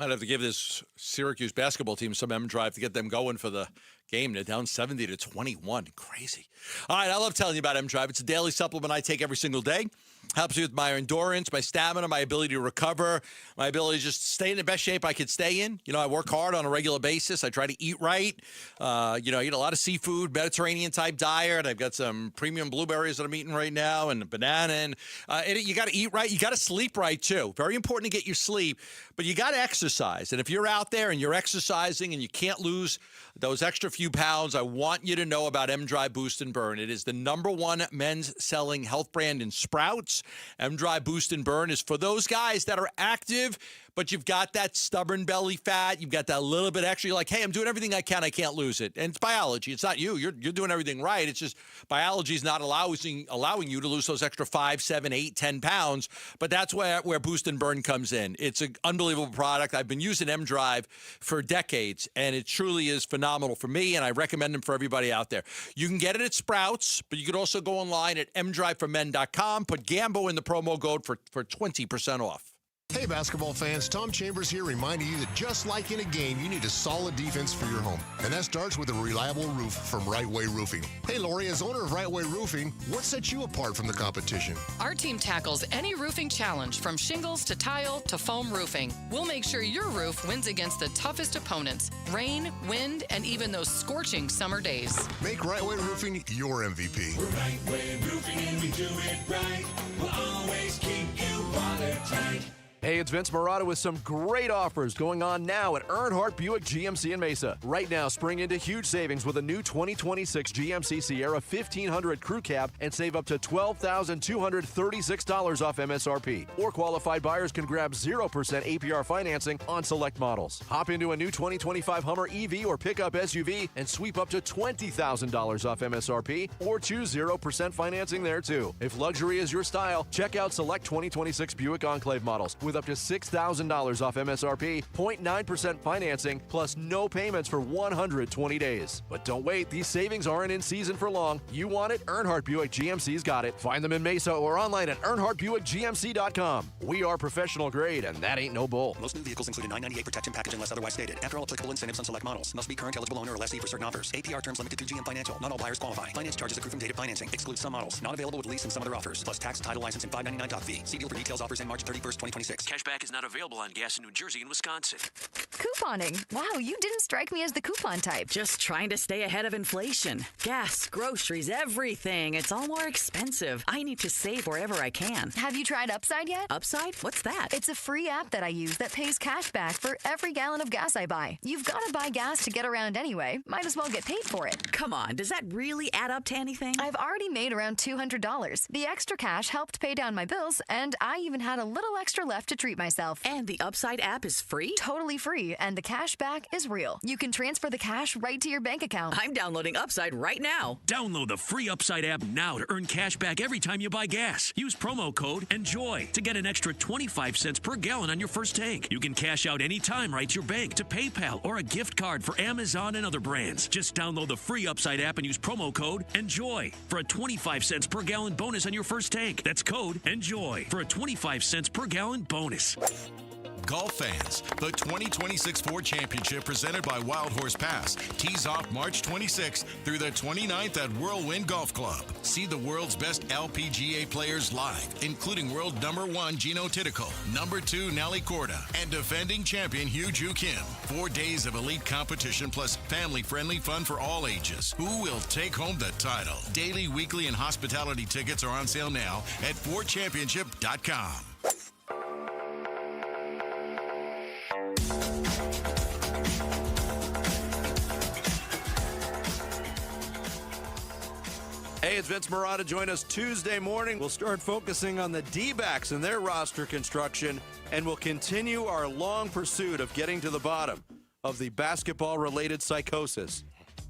Might have to give this Syracuse basketball team some M drive to get them going for the game. They're down 70-21. Crazy. All right, I love telling you about M-Drive. It's a daily supplement I take every single day. Helps me with my endurance, my stamina, my ability to recover, my ability to just stay in the best shape I could stay in. I work hard on a regular basis. I try to eat right. I eat a lot of seafood, Mediterranean-type diet. I've got some premium blueberries that I'm eating right now and a banana. And you got to eat right. You got to sleep right, too. Very important to get your sleep. But you got to exercise. And if you're out there and you're exercising and you can't lose those extra few pounds, I want you to know about M-Drive Boost and Burn. It is the #1 men's selling health brand in Sprouts. M-Drive Boost and Burn is for those guys that are active, but you've got that stubborn belly fat. You've got that little bit extra. You're like, hey, I'm doing everything I can. I can't lose it. And it's biology. It's not you. You're doing everything right. It's just biology is not allowing you to lose those extra 5, 7, 8, 10 pounds. But that's where Boost and Burn comes in. It's an unbelievable product. I've been using M-Drive for decades, and it truly is phenomenal for me, and I recommend them for everybody out there. You can get it at Sprouts, but you could also go online at mdriveformen.com. Put Gambo in the promo code for 20% off. Hey basketball fans, Tom Chambers here reminding you that just like in a game, you need a solid defense for your home. And that starts with a reliable roof from Right Way Roofing. Hey Lori, as owner of Right Way Roofing, what sets you apart from the competition? Our team tackles any roofing challenge from shingles to tile to foam roofing. We'll make sure your roof wins against the toughest opponents, rain, wind, and even those scorching summer days. Make Right Way Roofing your MVP. We're Right Way Roofing and we do it right. We'll always keep you watertight. Hey, it's Vince Morata with some great offers going on now at Earnhardt Buick GMC in Mesa. Right now, spring into huge savings with a new 2026 GMC Sierra 1500 Crew Cab and save up to $12,236 off MSRP. Or qualified buyers can grab 0% APR financing on select models. Hop into a new 2025 Hummer EV or pickup SUV and sweep up to $20,000 off MSRP or choose 0% financing there too. If luxury is your style, check out select 2026 Buick Enclave models with up to $6,000 off MSRP, 0.9% financing, plus no payments for 120 days. But don't wait, these savings aren't in season for long. You want it? Earnhardt Buick GMC's got it. Find them in Mesa or online at EarnhardtBuickGMC.com. We are professional grade, and that ain't no bull. Most new vehicles include a $998 protection package unless otherwise stated. After all applicable incentives on select models. Must be current eligible owner or lessee for certain offers. APR terms limited through GM Financial. Not all buyers qualify. Finance charges accrue from dated financing. Excludes some models. Not available with lease and some other offers. Plus tax, title, license, and $599 doc fee. See deal for details. Offers in March 31st, 2026. Cashback is not available on gas in New Jersey and Wisconsin. Couponing. Wow, you didn't strike me as the coupon type. Just trying to stay ahead of inflation. Gas, groceries, everything. It's all more expensive. I need to save wherever I can. Have you tried Upside yet? Upside? What's that? It's a free app that I use that pays cash back for every gallon of gas I buy. You've got to buy gas to get around anyway. Might as well get paid for it. Come on, does that really add up to anything? I've already made around $200. The extra cash helped pay down my bills, and I even had a little extra left to treat myself. And the Upside app is free? Totally free, and the cash back is real. You can transfer the cash right to your bank account. I'm downloading Upside right now. Download the free Upside app now to earn cash back every time you buy gas. Use promo code ENJOY to get an extra 25 cents per gallon on your first tank. You can cash out anytime right to your bank, to PayPal, or a gift card for Amazon and other brands. Just download the free Upside app and use promo code ENJOY for a 25 cents per gallon bonus on your first tank. That's code ENJOY for a 25 cents per gallon bonus. Golf fans, the 2026 Ford Championship presented by Wild Horse Pass tees off March 26th through the 29th at Whirlwind Golf Club. See the world's best LPGA players live, including world #1 Gino Titico, #2 Nelly Corda, and defending champion Hugh Ju Kim. 4 days of elite competition plus family-friendly fun for all ages. Who will take home the title? Daily, weekly, and hospitality tickets are on sale now at FordChampionship.com. Hey, it's Vince Morata. Join us Tuesday morning. We'll start focusing on the D-backs and their roster construction, and we'll continue our long pursuit of getting to the bottom of the basketball-related psychosis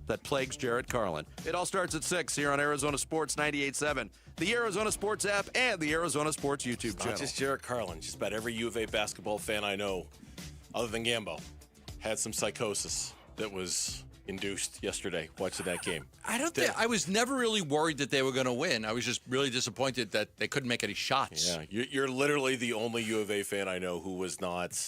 that plagues Jarrett Carlin. It all starts at 6 here on Arizona Sports 98.7, the Arizona Sports app, and the Arizona Sports YouTube channel. Not just Jarrett Carlin, just about every U of A basketball fan I know, other than Gambo, had some psychosis that was induced yesterday watching that game. I was never really worried that they were going to win. I was just really disappointed that they couldn't make any shots. Yeah, you're literally the only U of A fan I know who was not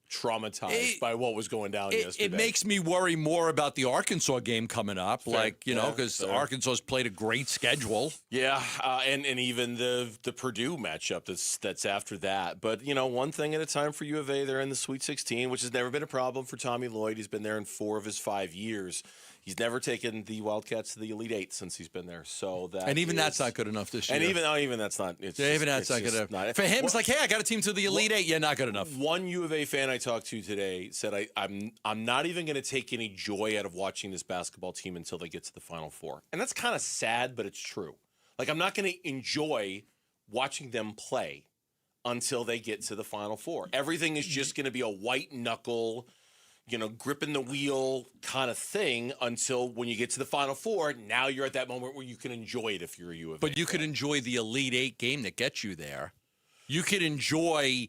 traumatized by what was going down yesterday. It makes me worry more about the Arkansas game coming up, Fair. because Arkansas's played a great schedule. Yeah, and even the Purdue matchup that's after that. But, one thing at a time for U of A. They're in the Sweet 16, which has never been a problem for Tommy Lloyd. He's been there in 4 of his 5 years. He's never taken the Wildcats to the Elite Eight since he's been there. So that's not good enough this year. And even that's not. It's that's not good enough. For him, it's like, hey, I got a team to the Elite Eight. Yeah, not good enough. One U of A fan I talked to today said, I'm not even going to take any joy out of watching this basketball team until they get to the Final Four. And that's kind of sad, but it's true. Like, I'm not going to enjoy watching them play until they get to the Final Four. Everything is just going to be a white knuckle, gripping the wheel kind of thing until when you get to the Final Four. Now you're at that moment where you can enjoy it if you're a U of A. But you could enjoy the Elite Eight game that gets you there. You could enjoy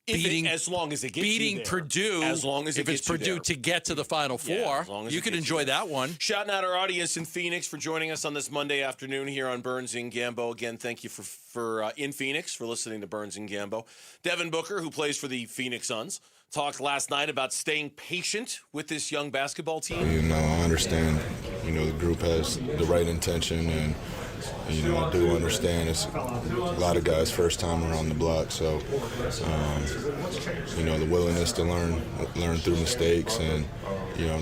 as long as it gets beating you there. Purdue. As long as if it's Purdue to get to the Final Four, as long as you it could gets enjoy you there. that one. Shouting out our audience in Phoenix for joining us on this Monday afternoon here on Burns and Gambo. Again, thank you for in Phoenix for listening to Burns and Gambo. Devin Booker, who plays for the Phoenix Suns, talked last night about staying patient with this young basketball team. I understand, the group has the right intention, and, I do understand it's a lot of guys first time around the block. So, the willingness to learn through mistakes and,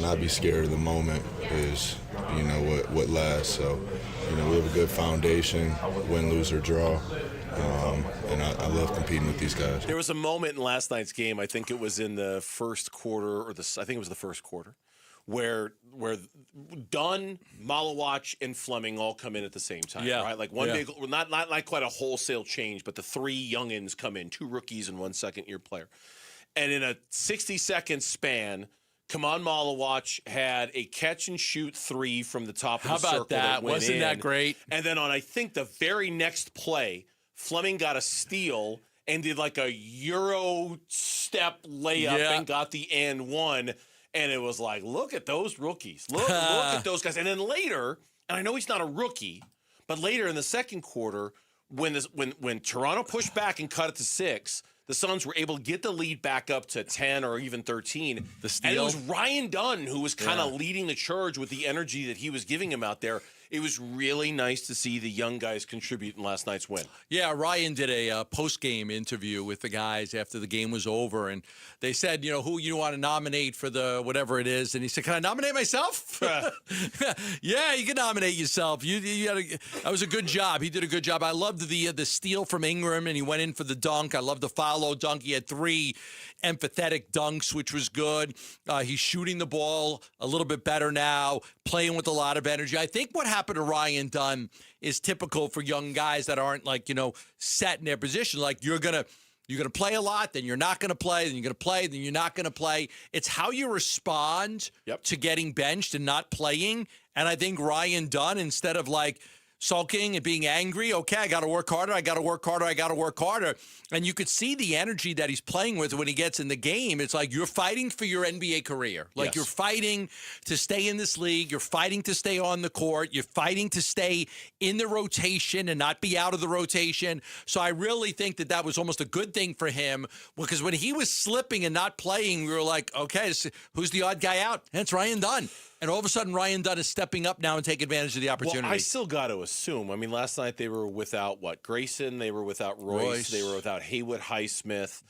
not be scared of the moment is, what lasts. So, we have a good foundation, win, lose, or draw. And I love competing with these guys. There was a moment in last night's game, I think it was in the first quarter, I think it was the first quarter, where Dunn, Malawach, and Fleming all come in at the same time, right? Like big, not quite a wholesale change, but the 3 youngins come in, 2 rookies and 1 second-year player. And in a 60-second span, Kaman Malawach had a catch-and-shoot 3 from the top of the circle. How about that? Went Wasn't that great? And then on, I think, the very next play, Fleming got a steal and did like a Euro step layup and got the and one. And it was like, look at those rookies. Look at those guys. And then later, and I know he's not a rookie, but later in the second quarter, when Toronto pushed back and cut it to 6, the Suns were able to get the lead back up to 10 or even 13. The steal. And it was Ryan Dunn who was kind of leading the charge with the energy that he was giving him out there. It was really nice to see the young guys contribute in last night's win. Yeah, Ryan did a post-game interview with the guys after the game was over, and they said, who you want to nominate for the whatever it is, and he said, can I nominate myself? Yeah, you can nominate yourself. You had that was a good job. He did a good job. I loved the steal from Ingram, and he went in for the dunk. I loved the follow dunk. He had 3 empathetic dunks, which was good. He's shooting the ball a little bit better now, playing with a lot of energy. I think what happened to Ryan Dunn is typical for young guys that aren't set in their position. Like you're gonna play a lot, then you're not gonna play, then you're gonna play, then you're not gonna play. It's how you respond to getting benched and not playing. And I think Ryan Dunn, instead of sulking and being angry, okay, I got to work harder, I got to work harder, I got to work harder. And you could see the energy that he's playing with when he gets in the game. It's like you're fighting for your NBA career. Like you're fighting to stay in this league. You're fighting to stay on the court. You're fighting to stay in the rotation and not be out of the rotation. So I really think that was almost a good thing for him, because when he was slipping and not playing, we were like, okay, who's the odd guy out? And it's Ryan Dunn. And all of a sudden, Ryan Dunn is stepping up now and taking advantage of the opportunity. Well, I still got to assume. I mean, last night they were without, Grayson. They were without Royce. They were without Haywood Highsmith.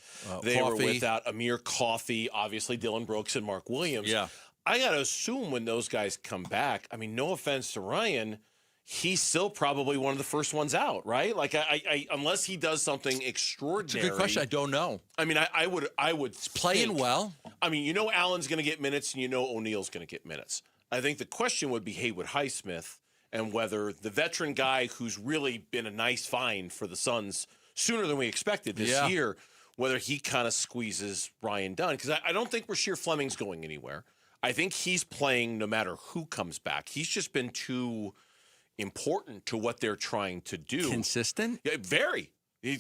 They were without Amir Coffey, obviously Dylan Brooks and Mark Williams. Yeah. I got to assume when those guys come back, I mean, no offense to Ryan, he's still probably one of the first ones out, right? Like, I unless he does something extraordinary. It's a good question. I don't know. I mean, I would playing well. I mean, Allen's going to get minutes, and O'Neal's going to get minutes. I think the question would be Haywood Highsmith and whether the veteran guy who's really been a nice find for the Suns sooner than we expected this year, whether he kind of squeezes Ryan Dunn. Because I don't think Rasheer Fleming's going anywhere. I think he's playing no matter who comes back. He's just been too important to what they're trying to do. Consistent? Yeah, very. He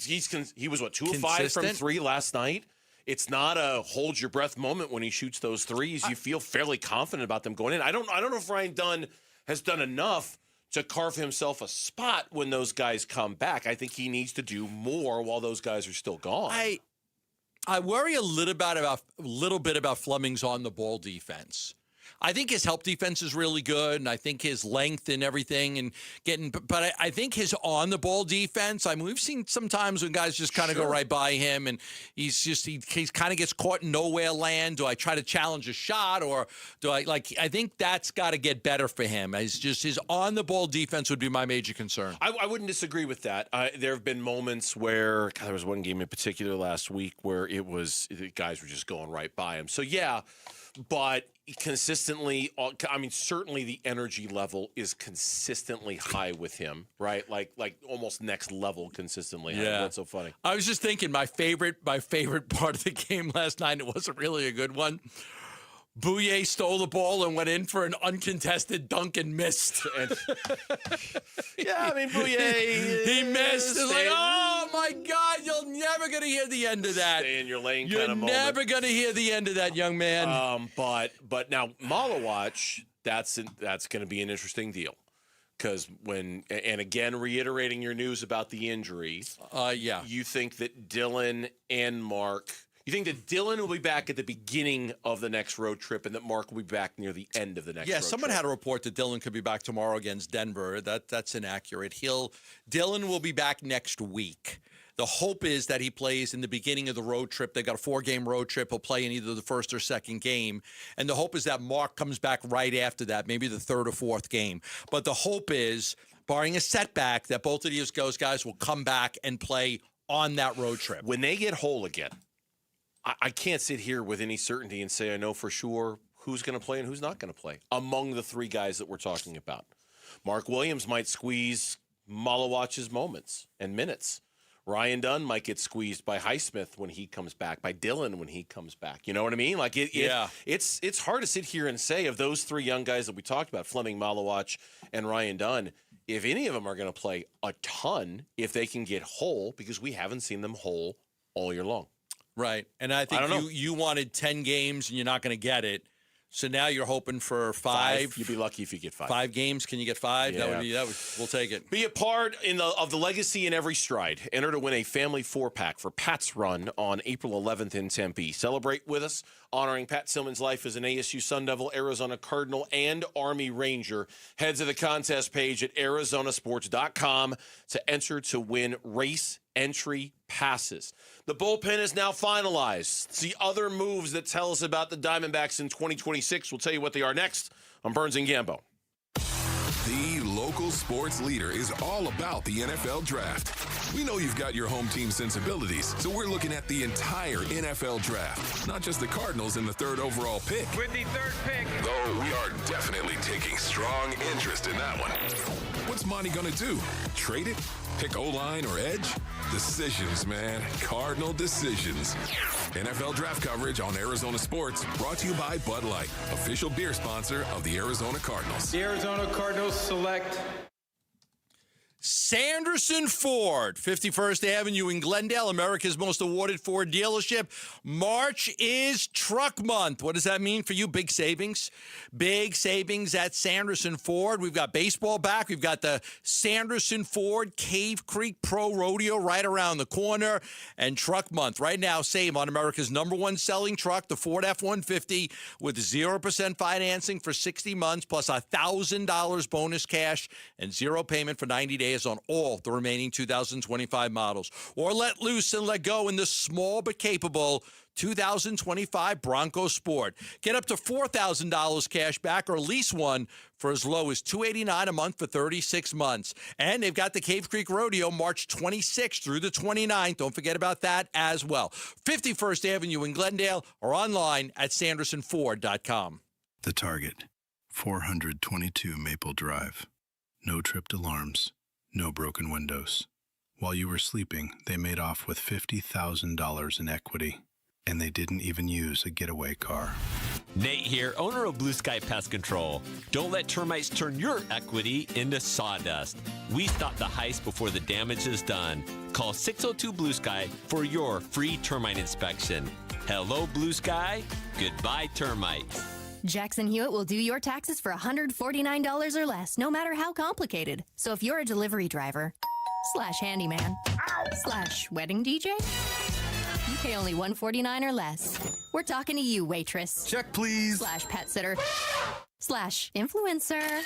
was, 2 of 5 from 3 last night. It's not a hold your breath moment when he shoots those threes. You feel fairly confident about them going in. I don't know if Ryan Dunn has done enough to carve himself a spot when those guys come back. I think he needs to do more while those guys are still gone. I worry a little bit about Fleming's on the ball defense. I think his help defense is really good, and I think his length and everything and but I think his on the ball defense, I mean, we've seen sometimes when guys just kind of go right by him and he kind of gets caught in nowhere land. Do I try to challenge a shot, or do I think that's got to get better for him. It's just his on the ball defense would be my major concern. I wouldn't disagree with that. There have been moments where there was one game in particular last week where the guys were just going right by him. So yeah, but consistently, I mean, certainly the energy level is consistently high with him, right? Like almost next level consistently. Yeah. That's so funny. I was just thinking my favorite part of the game last night, it wasn't really a good one. Bouye stole the ball and went in for an uncontested dunk and missed. Yeah, I mean, Bouye. He missed. It's like, oh, my God, you're never going to hear the end of that. Stay in your lane You're kind of moment. never going to hear the end of that, young man. But now, Malawatch, that's going to be an interesting deal. Because and again, reiterating your news about the injury, you think that Dylan and Mark... You think that Dylan will be back at the beginning of the next road trip and that Mark will be back near the end of the next road trip? Yeah, someone had a report that Dylan could be back tomorrow against Denver. That's inaccurate. Dylan will be back next week. The hope is that he plays in the beginning of the road trip. They've got a 4-game road trip. He'll play in either the first or second game. And the hope is that Mark comes back right after that, maybe the third or fourth game. But the hope is, barring a setback, that both of these guys will come back and play on that road trip. When they get whole again, I can't sit here with any certainty and say I know for sure who's going to play and who's not going to play among the 3 guys that we're talking about. Mark Williams might squeeze Malawatch's moments and minutes. Ryan Dunn might get squeezed by Highsmith when he comes back, by Dylan when he comes back. You know what I mean? It's hard to sit here and say of those 3 young guys that we talked about, Fleming, Malawatch, and Ryan Dunn, if any of them are going to play a ton, if they can get whole, because we haven't seen them whole all year long. Right. And I think you wanted 10 games and you're not going to get it. So now you're hoping for 5. You'd be lucky if you get 5. 5 games. Can you get 5? Yeah. We'll take it. Be a part of the legacy in every stride. Enter to win a family 4-pack for Pat's Run on April 11th in Tempe. Celebrate with us, honoring Pat Tillman's life as an ASU Sun Devil, Arizona Cardinal, and Army Ranger. Head to the contest page at arizonasports.com to enter to win race entry passes. The bullpen is now finalized. It's the other moves that tell us about the Diamondbacks in 2026. We'll tell you what they are next on Burns and Gambo. The local sports leader is all about the NFL Draft. We know you've got your home team sensibilities, so we're looking at the entire NFL Draft, not just the Cardinals in the 3rd overall pick. With the 3rd pick. Though we are definitely taking strong interest in that one. What's Monty going to do? Trade it? Pick O-line or edge? Decisions, man. Cardinal decisions. NFL draft coverage on Arizona Sports, brought to you by Bud Light, official beer sponsor of the Arizona Cardinals. The Arizona Cardinals select Sanderson Ford, 51st Avenue in Glendale, America's most awarded Ford dealership. March is truck month. What does that mean for you? Big savings. Big savings at Sanderson Ford. We've got baseball back. We've got the Sanderson Ford Cave Creek Pro Rodeo right around the corner. And truck month. Right now, save on America's #1 selling truck, the Ford F-150, with 0% financing for 60 months, plus $1,000 bonus cash and 0 payment for 90 days on all the remaining 2025 models. Or let loose and let go in the small but capable 2025 Bronco Sport. Get up to $4,000 cash back or lease one for as low as $289 a month for 36 months. And they've got the Cave Creek Rodeo March 26th through the 29th. Don't forget about that as well. 51st Avenue in Glendale or online at sandersonford.com. The Target, 422 Maple Drive. No tripped alarms. No broken windows. While you were sleeping, they made off with $50,000 in equity, and they didn't even use a getaway car. Nate here, owner of Blue Sky Pest Control. Don't let termites turn your equity into sawdust. We stop the heist before the damage is done. Call 602 Blue Sky for your free termite inspection. Hello, Blue Sky. Goodbye, termites. Jackson Hewitt will do your taxes for $149 or less, no matter how complicated. So if you're a delivery driver, /handyman, /wedding DJ, You pay only $149 or less. We're talking to you, waitress. Check, please. / pet sitter. / influencer.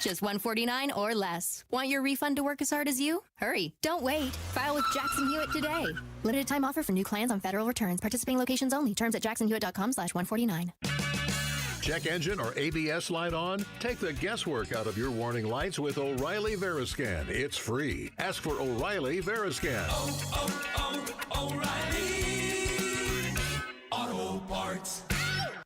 Just $149 or less. Want your refund to work as hard as you? Hurry. Don't wait. File with Jackson Hewitt today. Limited time offer for new clients on federal returns. Participating locations only. Terms at jacksonhewitt.com/149. Check engine or ABS light on? Take the guesswork out of your warning lights with O'Reilly Veriscan. It's free. Ask for O'Reilly Veriscan. O'Reilly Auto Parts.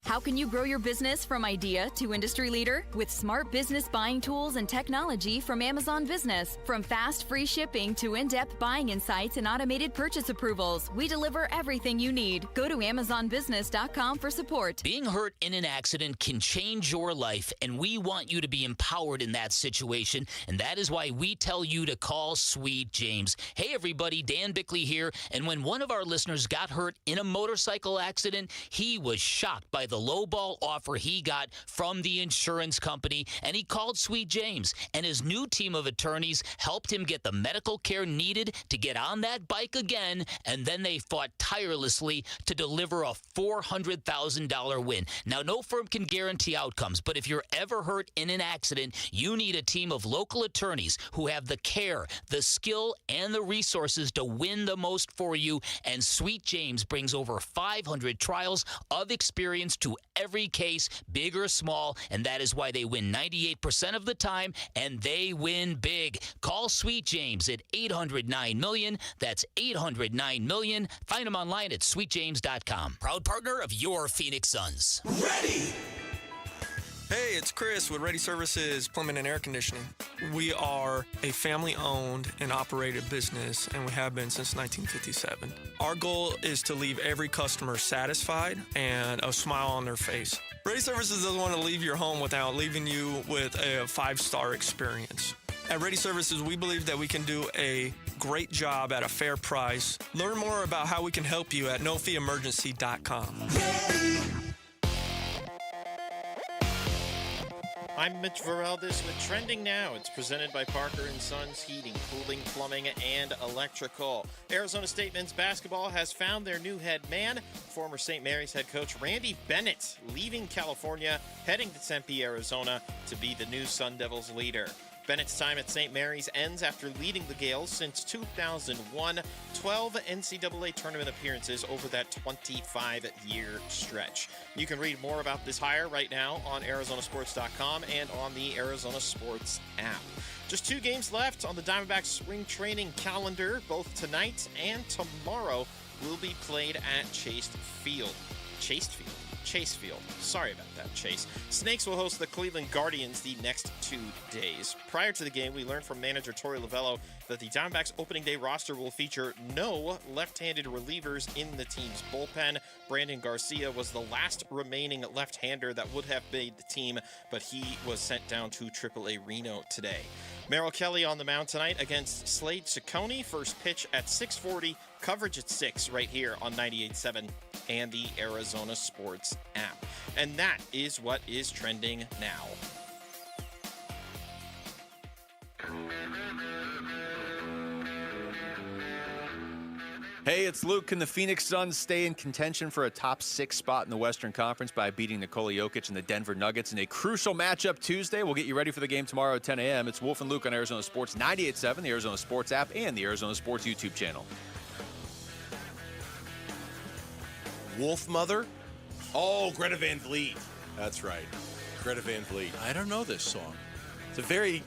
How can you grow your business from idea to industry leader? With smart business buying tools and technology from Amazon Business. From fast, free shipping to in-depth buying insights and automated purchase approvals, we deliver everything you need. Go to AmazonBusiness.com for support. Being hurt in an accident can change your life, and we want you to be empowered in that situation, and that is why we tell you to call Sweet James. Hey, everybody, Dan Bickley here, and when one of our listeners got hurt in a motorcycle accident, he was shocked by the lowball offer he got from the insurance company, and he called Sweet James, and his new team of attorneys helped him get the medical care needed to get on that bike again, and then they fought tirelessly to deliver a $400,000 win. Now, no firm can guarantee outcomes, but if you're ever hurt in an accident, you need a team of local attorneys who have the care, the skill, and the resources to win the most for you, and Sweet James brings over 500 trials of experience to every case, big or small, and that is why they win 98% of the time, and they win big. Call Sweet James at 800-9-MILLION. That's 800-9-MILLION. Find them online at sweetjames.com. Proud partner of your Phoenix Suns. Ready! Hey, it's Chris with Ready Services Plumbing and Air Conditioning. We are a family-owned and operated business, and we have been since 1957. Our goal is to leave every customer satisfied and a smile on their face. Ready Services doesn't want to leave your home without leaving you with a 5-star experience. At Ready Services, we believe that we can do a great job at a fair price. Learn more about how we can help you at nofeeemergency.com. I'm Mitch Vareldes with Trending Now. It's presented by Parker & Sons Heating, Cooling, Plumbing, and Electrical. Arizona State men's basketball has found their new head man. Former St. Mary's head coach Randy Bennett leaving California, heading to Tempe, Arizona to be the new Sun Devils leader. Bennett's time at St. Mary's ends after leading the Gales since 2001, 12 NCAA tournament appearances over that 25-year stretch. You can read more about this hire right now on ArizonaSports.com and on the Arizona Sports app. Just 2 games left on the Diamondbacks spring training calendar. Both tonight and tomorrow will be played at Chase Field. Sorry about that, Chase. Snakes will host the Cleveland Guardians the next 2 days. Prior to the game, we learned from manager Torey Lovello that the Diamondbacks opening day roster will feature no left-handed relievers in the team's bullpen. Brandon Garcia was the last remaining left-hander that would have made the team, but he was sent down to AAA Reno today. Merrill Kelly on the mound tonight against Slade Ciccone. First pitch at 6:40. Coverage at 6 right here on 98.7 and the Arizona Sports app. And that is what is trending now. Hey, it's Luke. Can the Phoenix Suns stay in contention for a top 6 spot in the Western Conference by beating Nikola Jokic and the Denver Nuggets in a crucial matchup Tuesday? We'll get you ready for the game tomorrow at 10 a.m. It's Wolf and Luke on Arizona Sports 98.7, the Arizona Sports app, and the Arizona Sports YouTube channel. Wolf Mother? Oh, Greta Van Vliet. That's right. Greta Van Vliet. I don't know this song. It's a very...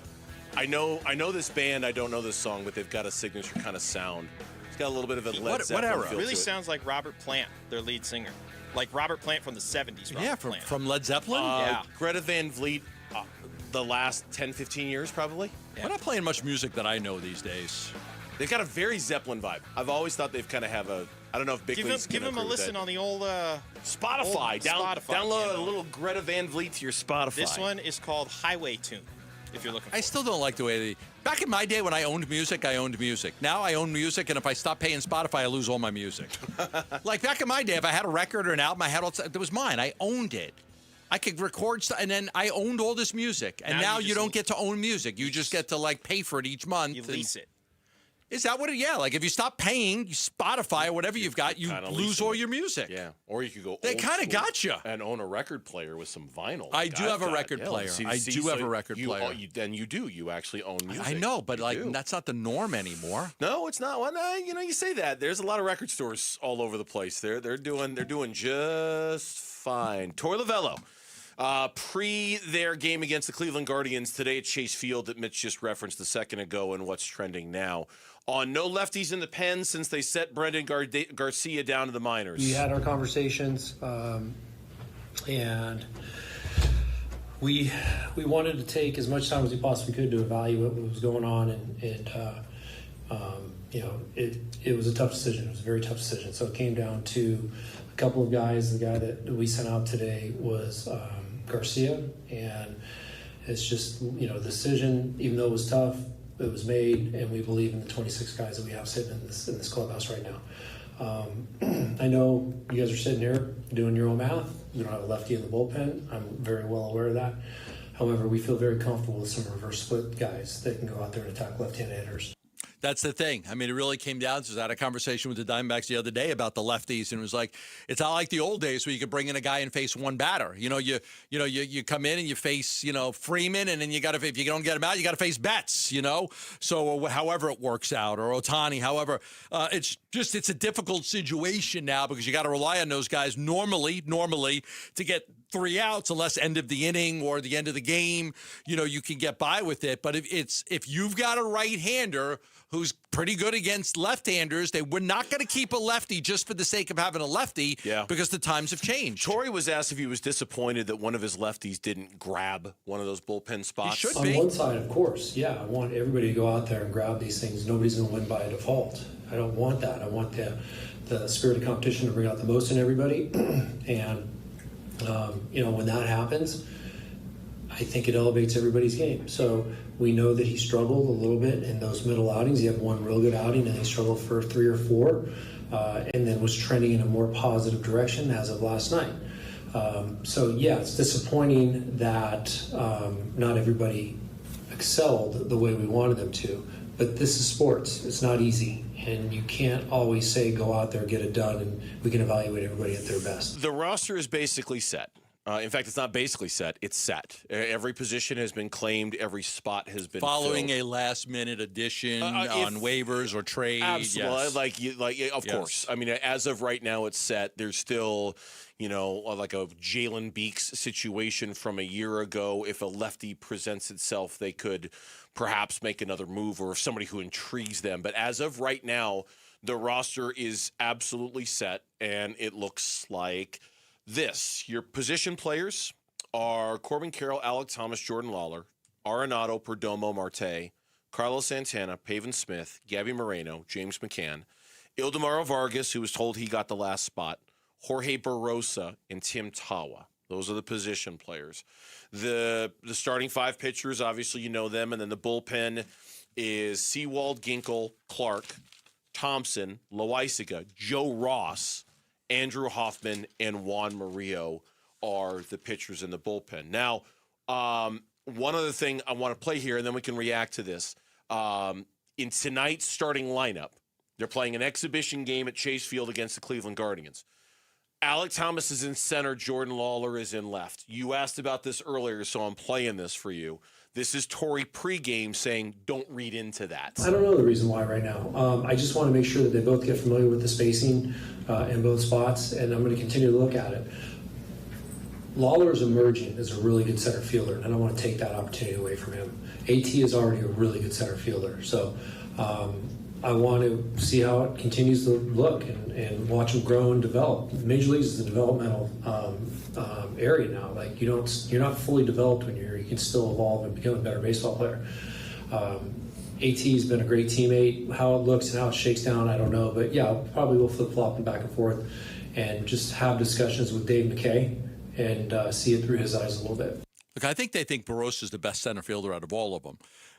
I know this band. I don't know this song, but they've got a signature kind of sound. It's got a little bit of a Led Zeppelin feel Really to it. sounds like Robert Plant, their lead singer. Like Robert Plant from the 70s. From Led Zeppelin? Yeah. Greta Van Vliet, the last 10, 15 years probably. Yeah. We're not playing much music that I know these days. They've got a very Zeppelin vibe. I've always thought they've kind of have a... I don't know if Bickley's Give them a listen on the old Spotify. Download a little Greta Van Vliet to your Spotify. This one is called Highway Tune, if you're looking for I still don't like the way back in my day when I owned music, I owned music. Now I own music, and if I stop paying Spotify, I lose all my music. Like back in my day, if I had a record or an album, I had all it was mine. I owned it. I could record stuff, and then I owned all this music. And now you don't get to own music. You just get to like pay for it each month. You lease it. Is that what it? Yeah, like if you stop paying Spotify or whatever you've got, you lose all your music. Yeah, or you could go. They kind of got you and own a record player with some vinyl. I do have a record player. I do have a record player. Then you do. You actually own music. I know, but that's not the norm anymore. No, it's not. Well, you say that. There's a lot of record stores all over the place. They're doing just fine. Torey Lovello. Pre their game against the Cleveland Guardians today at Chase Field that Mitch just referenced a second ago and what's trending now. On no lefties in the pen since they set Brendan Garcia down to the minors. We had our conversations, and we wanted to take as much time as we possibly could to evaluate what was going on, and it was a tough decision. It was a very tough decision. So it came down to a couple of guys. The guy that we sent out today was Garcia, and it's just the decision, even though it was tough, it was made, and we believe in the 26 guys that we have sitting in this clubhouse right now. I know you guys are sitting here doing your own math. We don't have a lefty in the bullpen. I'm very well aware of that. However, we feel very comfortable with some reverse split guys that can go out there and attack left-handed hitters. That's the thing. I mean, it really came down to, I had a conversation with the Diamondbacks the other day about the lefties, and it was like, it's not like the old days where you could bring in a guy and face one batter. You come in and you face, Freeman, and then if you don't get him out, you got to face Betts, So however it works out, or Ohtani, however, it's a difficult situation now because you got to rely on those guys normally to get 3 outs unless end of the inning or the end of the game, you can get by with it. But if you've got a right-hander who's pretty good against left-handers, we're not going to keep a lefty just for the sake of having a lefty because the times have changed. Torey was asked if he was disappointed that one of his lefties didn't grab one of those bullpen spots. He should be. On one side, of course, I want everybody to go out there and grab these things. Nobody's going to win by default. I don't want that. I want the spirit of competition to bring out the most in everybody. And when that happens, I think it elevates everybody's game. So we know that he struggled a little bit in those middle outings. He had one real good outing, and he struggled for 3 or 4, and then was trending in a more positive direction as of last night. It's disappointing that not everybody excelled the way we wanted them to. But this is sports. It's not easy. And you can't always say, go out there, get it done, and we can evaluate everybody at their best. The roster is basically set. In fact, it's not basically set. It's set. Every position has been claimed. Every spot has been following filled. a last-minute addition on waivers or trade. Absolutely. Yes. Of course. I mean, as of right now, it's set. There's still, like a Jalen Beeks situation from a year ago. If a lefty presents itself, they could perhaps make another move, or if somebody who intrigues them. But as of right now, the roster is absolutely set, and it looks like this. Your position players are Corbin Carroll, Alec Thomas, Jordan Lawler, Arenado, Perdomo, Marte, Carlos Santana, Pavin Smith, Gabby Moreno, James McCann, Ildemaro Vargas, who was told he got the last spot, Jorge Barrosa, and Tim Tawa. Those are the position players. The starting 5 pitchers, obviously you know them, and then the bullpen is Sewald, Ginkel, Clark, Thompson, Loaisiga, Joe Ross, Andrew Hoffman, and Juan Murillo are the pitchers in the bullpen. Now, one other thing I want to play here, and then we can react to this. In tonight's starting lineup, they're playing an exhibition game at Chase Field against the Cleveland Guardians. Alec Thomas is in center. Jordan Lawler is in left. You asked about this earlier, so I'm playing this for you. This is Torey pregame saying, don't read into that. I don't know the reason why right now. I just want to make sure that they both get familiar with the spacing in both spots, and I'm going to continue to look at it. Lawler's emerging as a really good center fielder, and I don't want to take that opportunity away from him. AT is already a really good center fielder, so I want to see how it continues to look and watch him grow and develop. Major Leagues is a developmental area now. Like you're not fully developed when you can still evolve and become a better baseball player. AT's been a great teammate. How it looks and how it shakes down, I don't know. But yeah, probably will flip-flop him back and forth and just have discussions with Dave McKay and see it through his eyes a little bit. Look, I think they think Barrosa is the best center fielder out of all of them.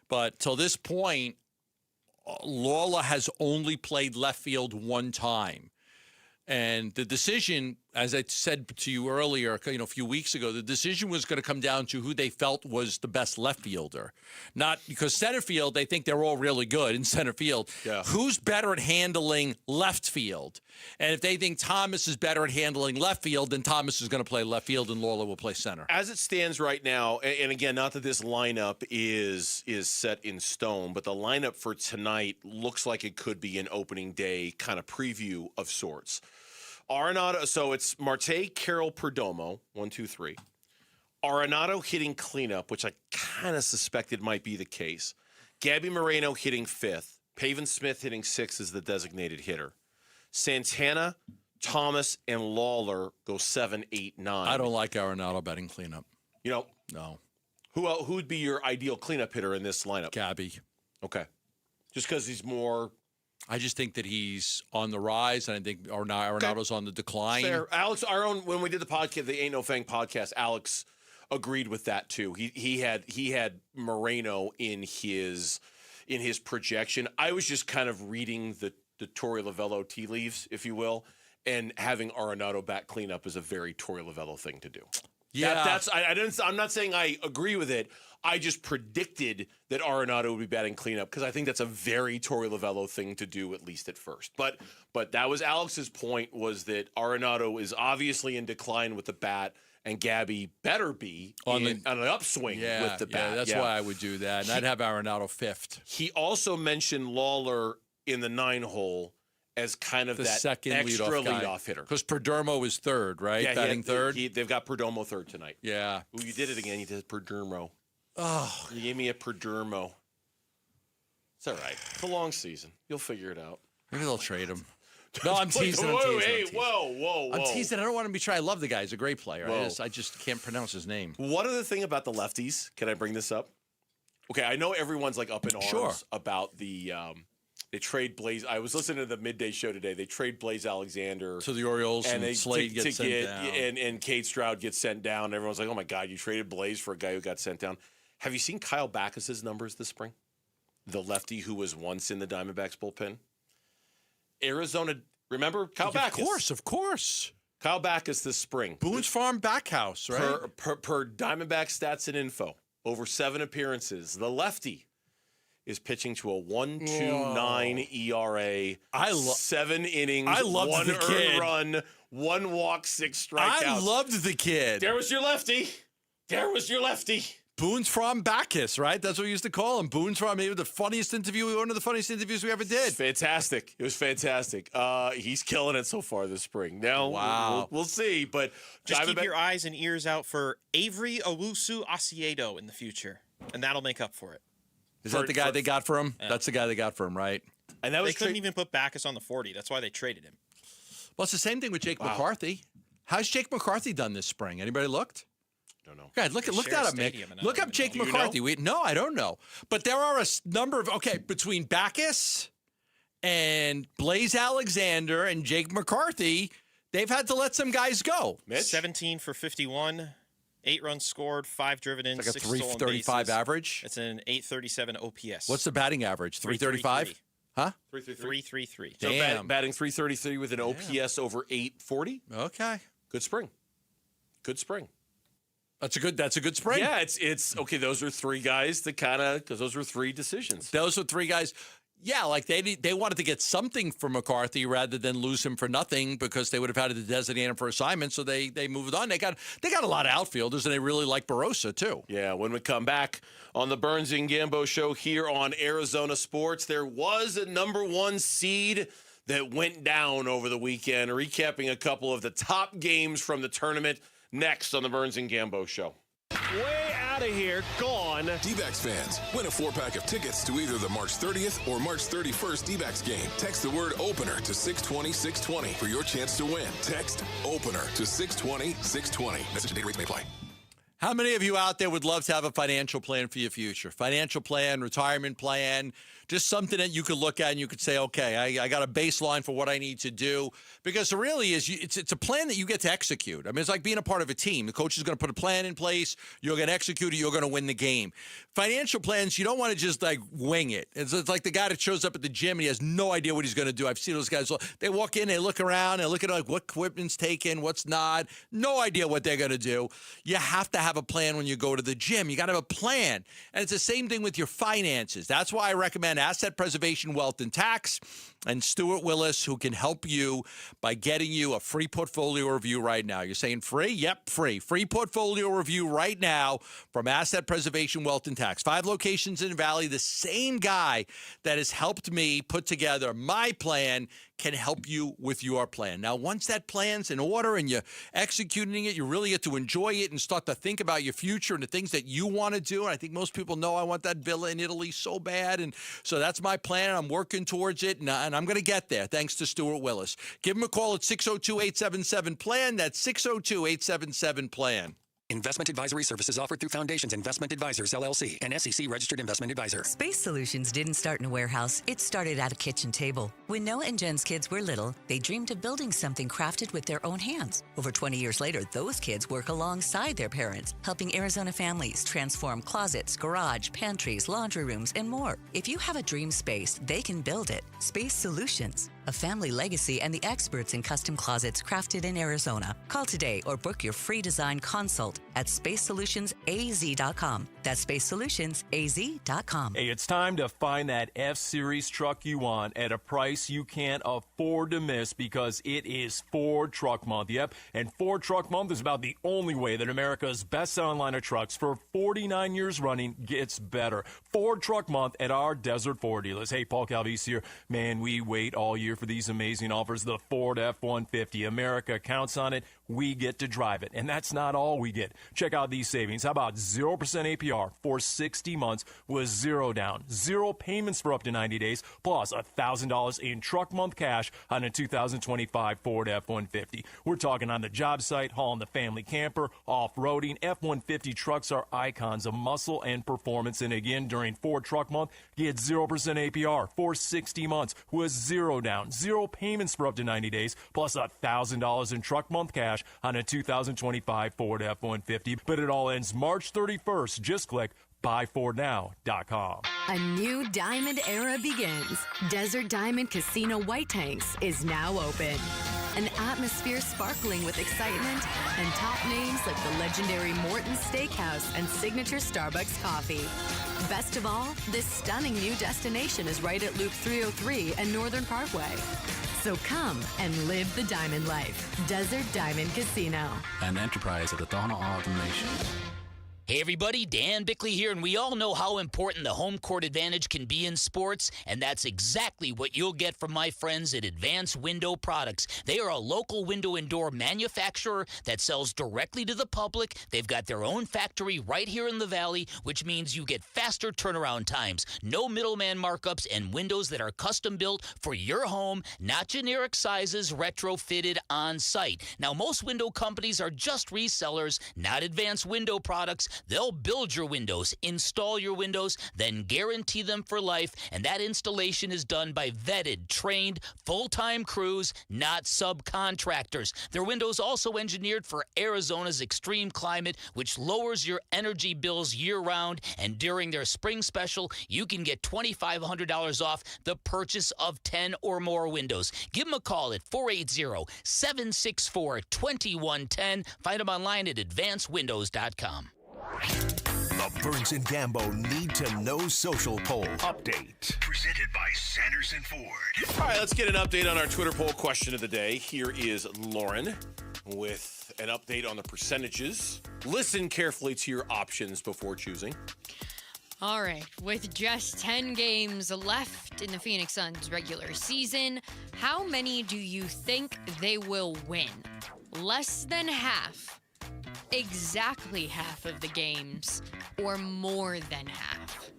But till this point, Lawler has only played left field one time. And the decision as I said to you earlier, a few weeks ago, the decision was going to come down to who they felt was the best left fielder. Not because center field, they think they're all really good in center field. Yeah. Who's better at handling left field? And if they think Thomas is better at handling left field, then Thomas is going to play left field and Lawler will play center. As it stands right now, and again, not that this lineup is set in stone, but the lineup for tonight looks like it could be an opening day kind of preview of sorts. Arenado, so it's Marte, Carroll, Perdomo, 1, 2, 3. Arenado hitting cleanup, which I kind of suspected might be the case. Gabby Moreno hitting 5th. Pavin Smith hitting 6th as the designated hitter. Santana, Thomas, and Lawler go 7, 8, 9. I don't like Arenado batting cleanup. You know, no. Who would be your ideal cleanup hitter in this lineup? Gabby. Okay. Just because he's more. I just think that he's on the rise, and I think Arenado's on the decline. Fair. Alex, when we did the podcast, the Ain't No Fang podcast, Alex agreed with that too. He had Moreno in his projection. I was just kind of reading the Torey Lovello tea leaves, if you will, and having Arenado bat cleanup is a very Torey Lovello thing to do. Yeah, I'm not saying I agree with it. I just predicted that Arenado would be batting cleanup because I think that's a very Torey Lovello thing to do, at least at first. But that was Alex's point, was that Arenado is obviously in decline with the bat, and Gabby better be on an upswing with the bat. Yeah, that's why I would do that. And I'd have Arenado 5th. He also mentioned Lawler in the 9-hole as kind of the that second extra leadoff hitter. Because Perdomo is 3rd, right? Yeah, batting 3rd. They've got Perdomo 3rd tonight. Yeah. Ooh, you did it again. You did Perdomo. Oh. You gave me a Perdomo. It's all right. It's a long season. You'll figure it out. Maybe they'll trade him. No, I'm teasing. Whoa. I'm teasing. I don't want to be try. I love the guy. He's a great player. I just can't pronounce his name. One other thing about the lefties, can I bring this up? Okay, I know everyone's like up in arms about the they trade Blaze. I was listening to the midday show today. They trade Blaze Alexander to the Orioles, and Slade gets sent down. And Cade Stroud gets sent down. Everyone's like, oh my God, you traded Blaze for a guy who got sent down. Have you seen Kyle Backus's numbers this spring? The lefty who was once in the Diamondbacks bullpen? Arizona, remember Kyle Backus? Of course. Kyle Backus this spring. Boone's Farm Backhouse, right? Per Diamondback stats and info, over 7 appearances. The lefty is pitching to a 1.29 ERA. 7 innings. I loved 1 the earned kid. run, 1 walk, 6 strikeouts. I loved the kid. There was your lefty. Boone's from Bacchus, right? That's what we used to call him. Boone's from, maybe the funniest interview, one of the funniest interviews we ever did. Fantastic. It was fantastic. He's killing it so far this spring. Now, wow. we'll see. But just keep your eyes and ears out for Avery Owusu Osiedo in the future, and that'll make up for it. Is that the guy they got for him? Yeah. That's the guy they got for him, right? And that was they couldn't even put Bacchus on the 40. That's why they traded him. Well, it's the same thing with Jake McCarthy. How's Jake McCarthy done this spring? Anybody looked? Don't know. God, look that up, Mick. Look up Jake McCarthy. No, I don't know. But there are a number of, between Bacchus and Blaze Alexander and Jake McCarthy, they've had to let some guys go. Mitch? 17 for 51, 8 runs scored, 5 driven in, it's like 6 a stolen 335 bases. average. It's an 837 OPS. What's the batting average? 335? Huh? 333. So batting 333 with an OPS over 840. Okay. Good spring. That's a good spring. Yeah, it's okay. Those are 3 guys that because those were 3 decisions. Those were 3 guys. Yeah, like they wanted to get something from McCarthy rather than lose him for nothing because they would have had to designate him for assignment. So they moved on. They got a lot of outfielders, and they really like Barossa too. Yeah, when we come back on the Burns and Gambo show here on Arizona Sports, there was a number 1 seed that went down over the weekend. Recapping a couple of the top games from the tournament next on the Burns and Gambo show. Way out of here, gone. D-backs fans, win a 4-pack of tickets to either the March 30th or March 31st D-backs game. Text the word opener to 620-620 for your chance to win. Text opener to 620-620. Message and data rates may apply. How many of you out there would love to have a financial plan for your future? Financial plan, retirement plan, just something that you could look at and you could say, okay, I got a baseline for what I need to do. Because it really is, it's a plan that you get to execute. I mean, it's like being a part of a team. The coach is going to put a plan in place. You're going to execute it. You're going to win the game. Financial plans, you don't want to just like wing it. It's like the guy that shows up at the gym and he has no idea what he's going to do. I've seen those guys. They walk in, they look around, they look at like what equipment's taken, what's not. No idea what they're going to do. You have to have a plan when you go to the gym. You got to have a plan. And it's the same thing with your finances. That's why I recommend Asset Preservation, Wealth, and Tax and Stuart Willis, who can help you by getting you a free portfolio review right now. You're saying free? Yep, free. Free portfolio review right now from Asset Preservation, Wealth, and Tax. 5 locations in the Valley. The same guy that has helped me put together my plan can help you with your plan. Now, once that plan's in order and you're executing it, you really get to enjoy it and start to think about your future and the things that you want to do. And I think most people know I want that villa in Italy so bad. And so that's my plan. I'm working towards it, and I'm going to get there thanks to Stuart Willis. Give him a call at 602-877-PLAN. That's 602-877-PLAN. Investment advisory services offered through Foundations Investment Advisors, LLC, an SEC-registered investment advisor. Space Solutions didn't start in a warehouse. It started at a kitchen table. When Noah and Jen's kids were little, they dreamed of building something crafted with their own hands. Over 20 years later, those kids work alongside their parents, helping Arizona families transform closets, garage, pantries, laundry rooms, and more. If you have a dream space, they can build it. Space Solutions, a family legacy and the experts in custom closets crafted in Arizona. Call today or book your free design consult at SpaceSolutionsAZ.com. That's SpaceSolutionsAZ.com. Hey, it's time to find that F-Series truck you want at a price you can't afford to miss because it is Ford Truck Month. Yep, and Ford Truck Month is about the only way that America's best-selling line of trucks for 49 years running gets better. Ford Truck Month at our Desert Ford dealers. Hey, Paul Calvise here. Man, we wait all year for these amazing offers. The Ford F-150. America counts on it. We get to drive it. And that's not all we get. Check out these savings. How about 0% APR for 60 months with 0 down, 0 payments for up to 90 days, plus $1,000 in truck month cash on a 2025 Ford F-150. We're talking on the job site, hauling the family camper, off-roading. F-150 trucks are icons of muscle and performance. And again, during Ford Truck Month, get 0% APR for 60 months with 0 down, 0 payments for up to 90 days, plus $1,000 in truck month cash on a 2025 Ford F-150. But it all ends March 31st. Just click buyfordnow.com. A new diamond era begins. Desert Diamond Casino White Tanks is now open. An atmosphere sparkling with excitement and top names like the legendary Morton's Steakhouse and signature Starbucks coffee. Best of all, this stunning new destination is right at Loop 303 and Northern Parkway. So come and live the diamond life. Desert Diamond Casino. An enterprise of the Donna Automation. Hey everybody, Dan Bickley here, and we all know how important the home court advantage can be in sports, and that's exactly what you'll get from my friends at Advanced Window Products. They are a local window and door manufacturer that sells directly to the public. They've got their own factory right here in the Valley, which means you get faster turnaround times, no middleman markups, and windows that are custom built for your home, not generic sizes, retrofitted on site. Now, most window companies are just resellers, not Advanced Window Products. They'll build your windows, install your windows, then guarantee them for life, and that installation is done by vetted, trained, full-time crews, not subcontractors. Their windows also engineered for Arizona's extreme climate, which lowers your energy bills year-round, and during their spring special, you can get $2,500 off the purchase of 10 or more windows. Give them a call at 480-764-2110. Find them online at advancedwindows.com. The Burns and Gambo Need to Know Social Poll Update. Presented by Sanderson Ford. All right, let's get an update on our Twitter poll question of the day. Here is Lauren with an update on the percentages. Listen carefully to your options before choosing. All right, with just 10 games left in the Phoenix Suns regular season, how many do you think they will win? Less than half, exactly half of the games, or more than half?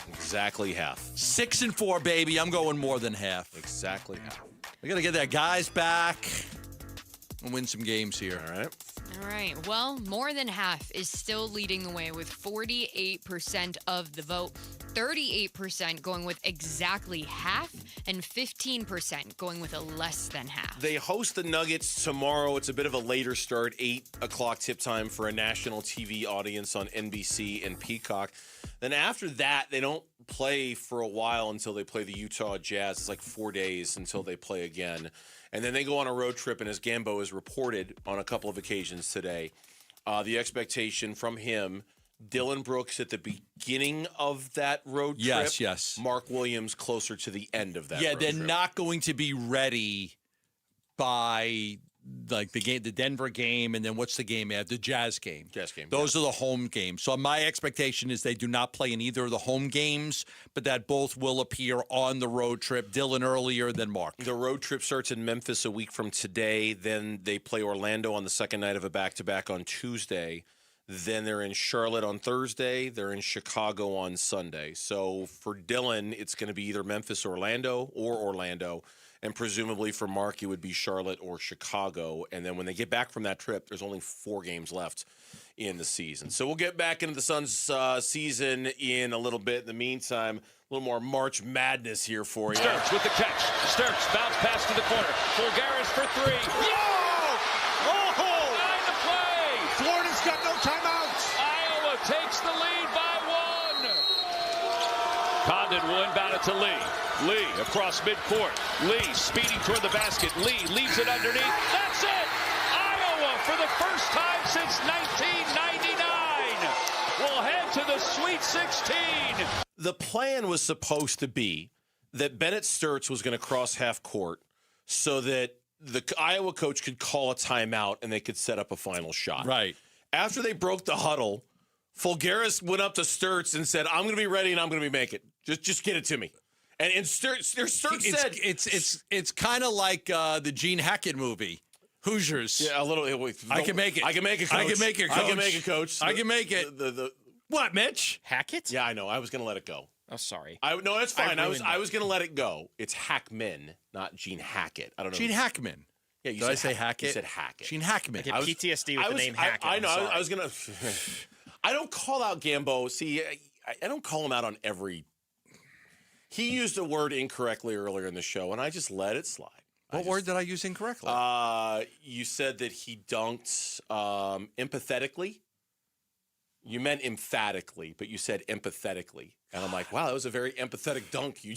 Exactly half. 6-4, baby. I'm going more than half. Exactly half. We got to get that guys back and win some games here. All right. All right. Well, more than half is still leading the way with 48% of the vote, 38% going with exactly half, and 15% going with a less than half. They host the Nuggets tomorrow. It's a bit of a later start, 8 o'clock tip time for a national TV audience on NBC and Peacock. Then after that, they don't play for a while until they play the Utah Jazz. It's like 4 days until they play again. And then they go on a road trip, and as Gambo has reported on a couple of occasions today, the expectation from him, Dylan Brooks at the beginning of that road trip. Yes. Mark Williams closer to the end of that road they're trip. not going to be ready by like the Denver game, and then what's the game after? The Jazz game. Those are the home games. So my expectation is they do not play in either of the home games, but that both will appear on the road trip. Dylan earlier than Mark. The road trip starts in Memphis a week from today. Then they play Orlando on the second night of a back-to-back on Tuesday. Then they're in Charlotte on Thursday. They're in Chicago on Sunday. So for Dylan, it's going to be either Memphis, Orlando, or Orlando. And presumably for Mark, it would be Charlotte or Chicago. And then when they get back from that trip, there's only 4 games left in the season. So we'll get back into the Suns season in a little bit. In the meantime, a little more March Madness here for you. Sturts with the catch. Sturts bounce pass to the corner. Fulgaris for 3. Oh! 9 to play. Florida's got no timeouts. Iowa takes the lead by 1. Condon will inbound it to Lee. Lee across midcourt. Lee speeding toward the basket. Lee leaves it underneath. That's it! Iowa, for the first time since 1999, will head to the Sweet 16. The plan was supposed to be that Bennett Sturts was going to cross half court so that the Iowa coach could call a timeout and they could set up a final shot. Right. After they broke the huddle, Fulgaris went up to Sturts and said, "I'm going to be ready and I'm going to be making it. Just get it to me." And Sturts said, "It's kind of like the Gene Hackett movie, Hoosiers." Yeah, a little. I can make it. I can make it. Coach. I can make it. Coach. I can make it, Coach. I can make it. What, Mitch? Hackett? Yeah, I know. I was going to let it go. Oh, sorry. No, that's fine. I was going to let it go. It's Hackman, not Gene Hackett. I don't know. Gene Hackman. Yeah, you Did said I say Hackett? You said Hackett. Gene Hackman. I get PTSD with the name Hackett. I know. I was going to. I don't call out Gambo. See, I don't call him out on every. He used a word incorrectly earlier in the show, and I just let it slide. What word did I use incorrectly? You said that he dunked empathetically. You meant emphatically, but you said empathetically. And I'm like, wow, that was a very empathetic dunk. You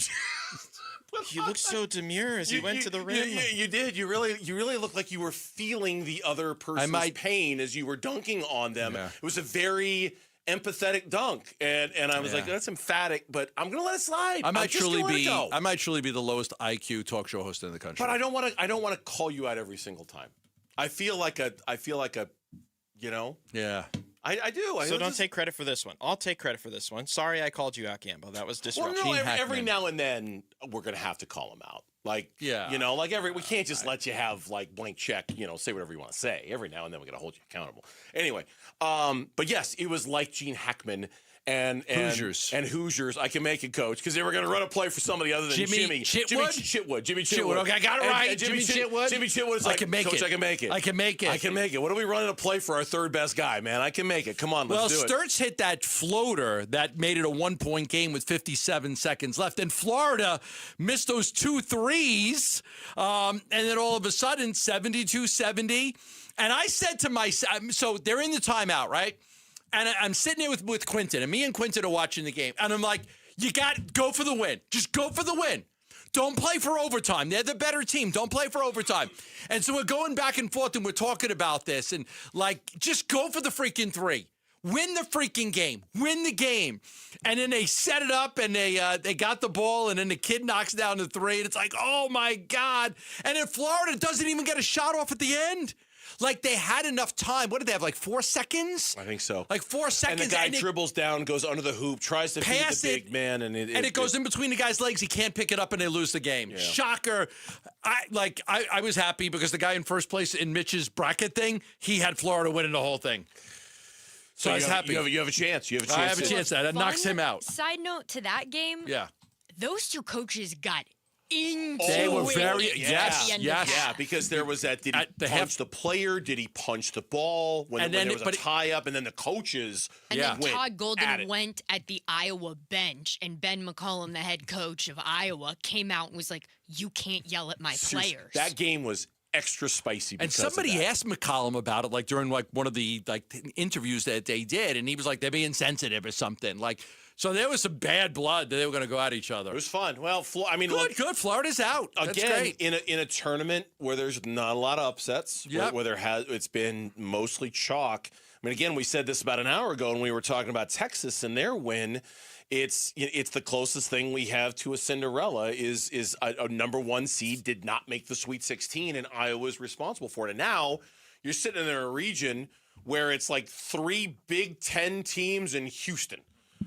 looked so demure as he went to the rim. You did. You really looked like you were feeling the other person's pain as you were dunking on them. Yeah. It was a very empathetic dunk, and I was like, that's emphatic, but I'm gonna let it slide. I might truly be the lowest IQ talk show host in the country. But I don't want to call you out every single time. I feel like a, you know. Yeah. I do. So don't take credit for this one. I'll take credit for this one. Sorry I called you out, Gambo. That was disruption. Well, no, every now and then we're going to have to call him out. Like, you know, like we can't just let you have like blank check, you know, say whatever you want to say. Every now and then we're going to hold you accountable. Anyway, but yes, it was like Gene Hackman and Hoosiers. I can make it, Coach, because they were going to run a play for somebody other than Jimmy Chitwood. Jimmy Chitwood. Okay, I got it right. Jimmy Chitwood. Jimmy Chitwood is like, I can make Coach, it. I can make it. I can make it. I can make it. What are we running a play for our third best guy, man? I can make it. Come on, let's do it. Well, Sturts hit that floater that made it a 1-point game with 57 seconds left. And Florida missed those 2 threes. And then all of a sudden, 72-70. And I said to myself, so they're in the timeout, right? And I'm sitting there with Quinton, and me and Quinton are watching the game. And I'm like, you got to go for the win. Just go for the win. Don't play for overtime. They're the better team. Don't play for overtime. And so we're going back and forth, and we're talking about this. And, like, just go for the freaking 3. Win the freaking game. Win the game. And then they set it up, and they got the ball, and then the kid knocks down the 3. And it's like, oh, my God. And then Florida doesn't even get a shot off at the end. Like, they had enough time. What did they have, like 4 seconds? I think so. Like 4 seconds. And the guy dribbles down, goes under the hoop, tries to feed the big man. And it goes in between the guy's legs. He can't pick it up, and they lose the game. Yeah. Shocker. I was happy because the guy in first place in Mitch's bracket thing, he had Florida winning the whole thing. So I was happy. You have a chance. You have a chance. I have a chance. That knocks him out. Side note to that game. Yeah. Those 2 coaches got into They were it very- at yes, the end yes. of Yeah, half. because there was that. Did he the punch the player? Did he punch the ball? When there was a tie-up, and then the coaches And then went Todd at Golden it. went at the Iowa bench, and Ben McCollum, the head coach of Iowa, came out and was like, "You can't yell at my Seriously, players." That game was extra spicy. And Because of somebody that. asked McCollum about it, like during like one of the interviews that they did, and he was like, "They're being sensitive or something." Like, so there was some bad blood that they were going to go at each other. It was fun. Well, I mean, good. Florida's out. That's Again, great. in a tournament where there's not a lot of upsets, Yep. where it's been mostly chalk. I mean, again, we said this about an hour ago when we were talking about Texas and their win. It's the closest thing we have to a Cinderella is a number one seed did not make the Sweet 16, and Iowa is responsible for it. And now you're sitting in a region where it's like 3 Big Ten teams in Houston.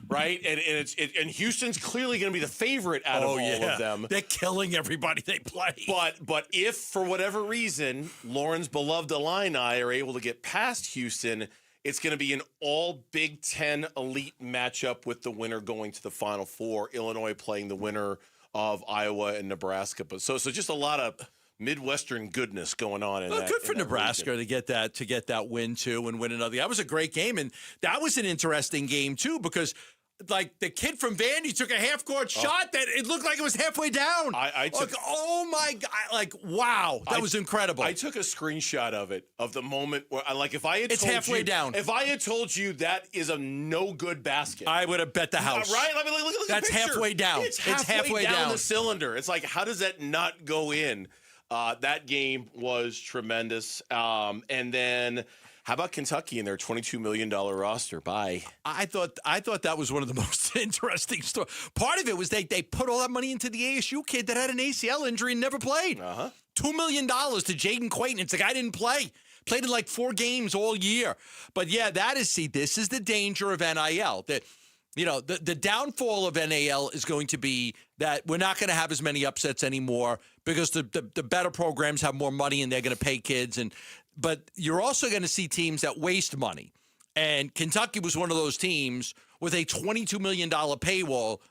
Right, and Houston's clearly going to be the favorite out of all of them. They're killing everybody they play. But if for whatever reason Lauren's beloved Illini are able to get past Houston, it's going to be an all Big Ten elite matchup with the winner going to the Final Four. Illinois playing the winner of Iowa and Nebraska. But so just a lot of Midwestern goodness going on in that. Good for in that Nebraska region. to get that win too and win another. That was a great game, and that was an interesting game too because, like, the kid from Vandy took a half-court shot that it looked like it was halfway down. I took, like, oh my God! Like, wow, that was incredible. I took a screenshot of it, of the moment where, if I had It's told halfway you, down. If I had told you that is a no good basket, I would have bet the house. Right? I mean, look at That's the picture. halfway down. It's halfway down, down the cylinder. It's like, how does that not go in? That game was tremendous. And then, how about Kentucky and their $22 million roster? Bye. I thought that was one of the most interesting stories. Part of it was they put all that money into the ASU kid that had an ACL injury and never played. $2 million to Jaden Quayton. It's the guy didn't play. Played in like 4 games all year. But yeah, this is the danger of NIL. That, the downfall of NIL is going to be that we're not going to have as many upsets anymore because the better programs have more money and they're going to pay kids. But you're also going to see teams that waste money. And Kentucky was one of those teams with a $22 million payroll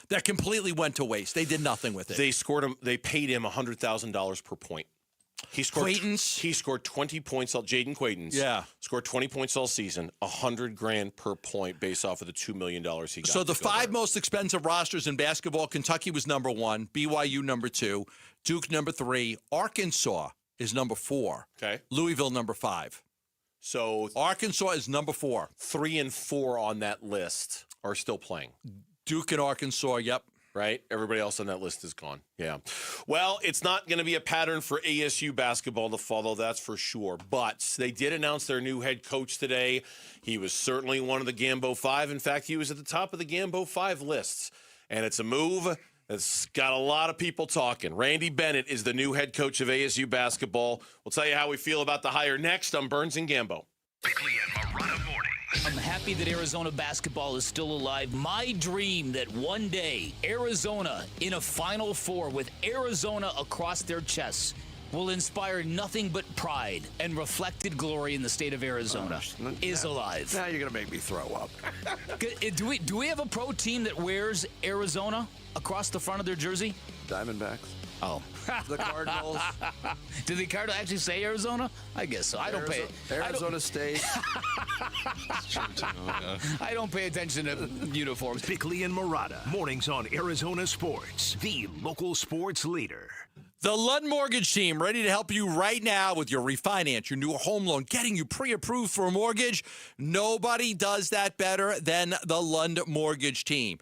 that completely went to waste. They did nothing with it. They paid him $100,000 per point. He scored 20 points. Jaden Quayton's scored 20 points all season, $100,000 per point based off of the $2 million he got. So the 5 most expensive rosters in basketball: Kentucky was number 1, BYU number 2, Duke number 3, Arkansas is number 4. Okay, Louisville number 5. So Arkansas is number 4. 3 and 4 on that list are still playing. Duke and Arkansas, yep. Right? Everybody else on that list is gone. Yeah. Well, it's not going to be a pattern for ASU basketball to follow, that's for sure. But they did announce their new head coach today. He was certainly one of the Gambo 5. In fact, he was at the top of the Gambo 5 lists. And it's a move that's got a lot of people talking. Randy Bennett is the new head coach of ASU basketball. We'll tell you how we feel about the hire next on Burns and Gambo. Bickley and Marotta mornings. I'm happy that Arizona basketball is still alive. My dream that one day Arizona in a Final Four with Arizona across their chests will inspire nothing but pride and reflected glory in the state of Arizona is alive. Now you're going to make me throw up. Do we have a pro team that wears Arizona across the front of their jersey? Diamondbacks. Oh. The Cardinals. Did the Cardinals actually say Arizona? I guess so. I don't pay Arizona State. I don't pay attention to uniforms. Bickley and Marotta, mornings on Arizona Sports, the local sports leader. The Lund Mortgage Team, ready to help you right now with your refinance, your new home loan, getting you pre-approved for a mortgage. Nobody does that better than the Lund Mortgage Team.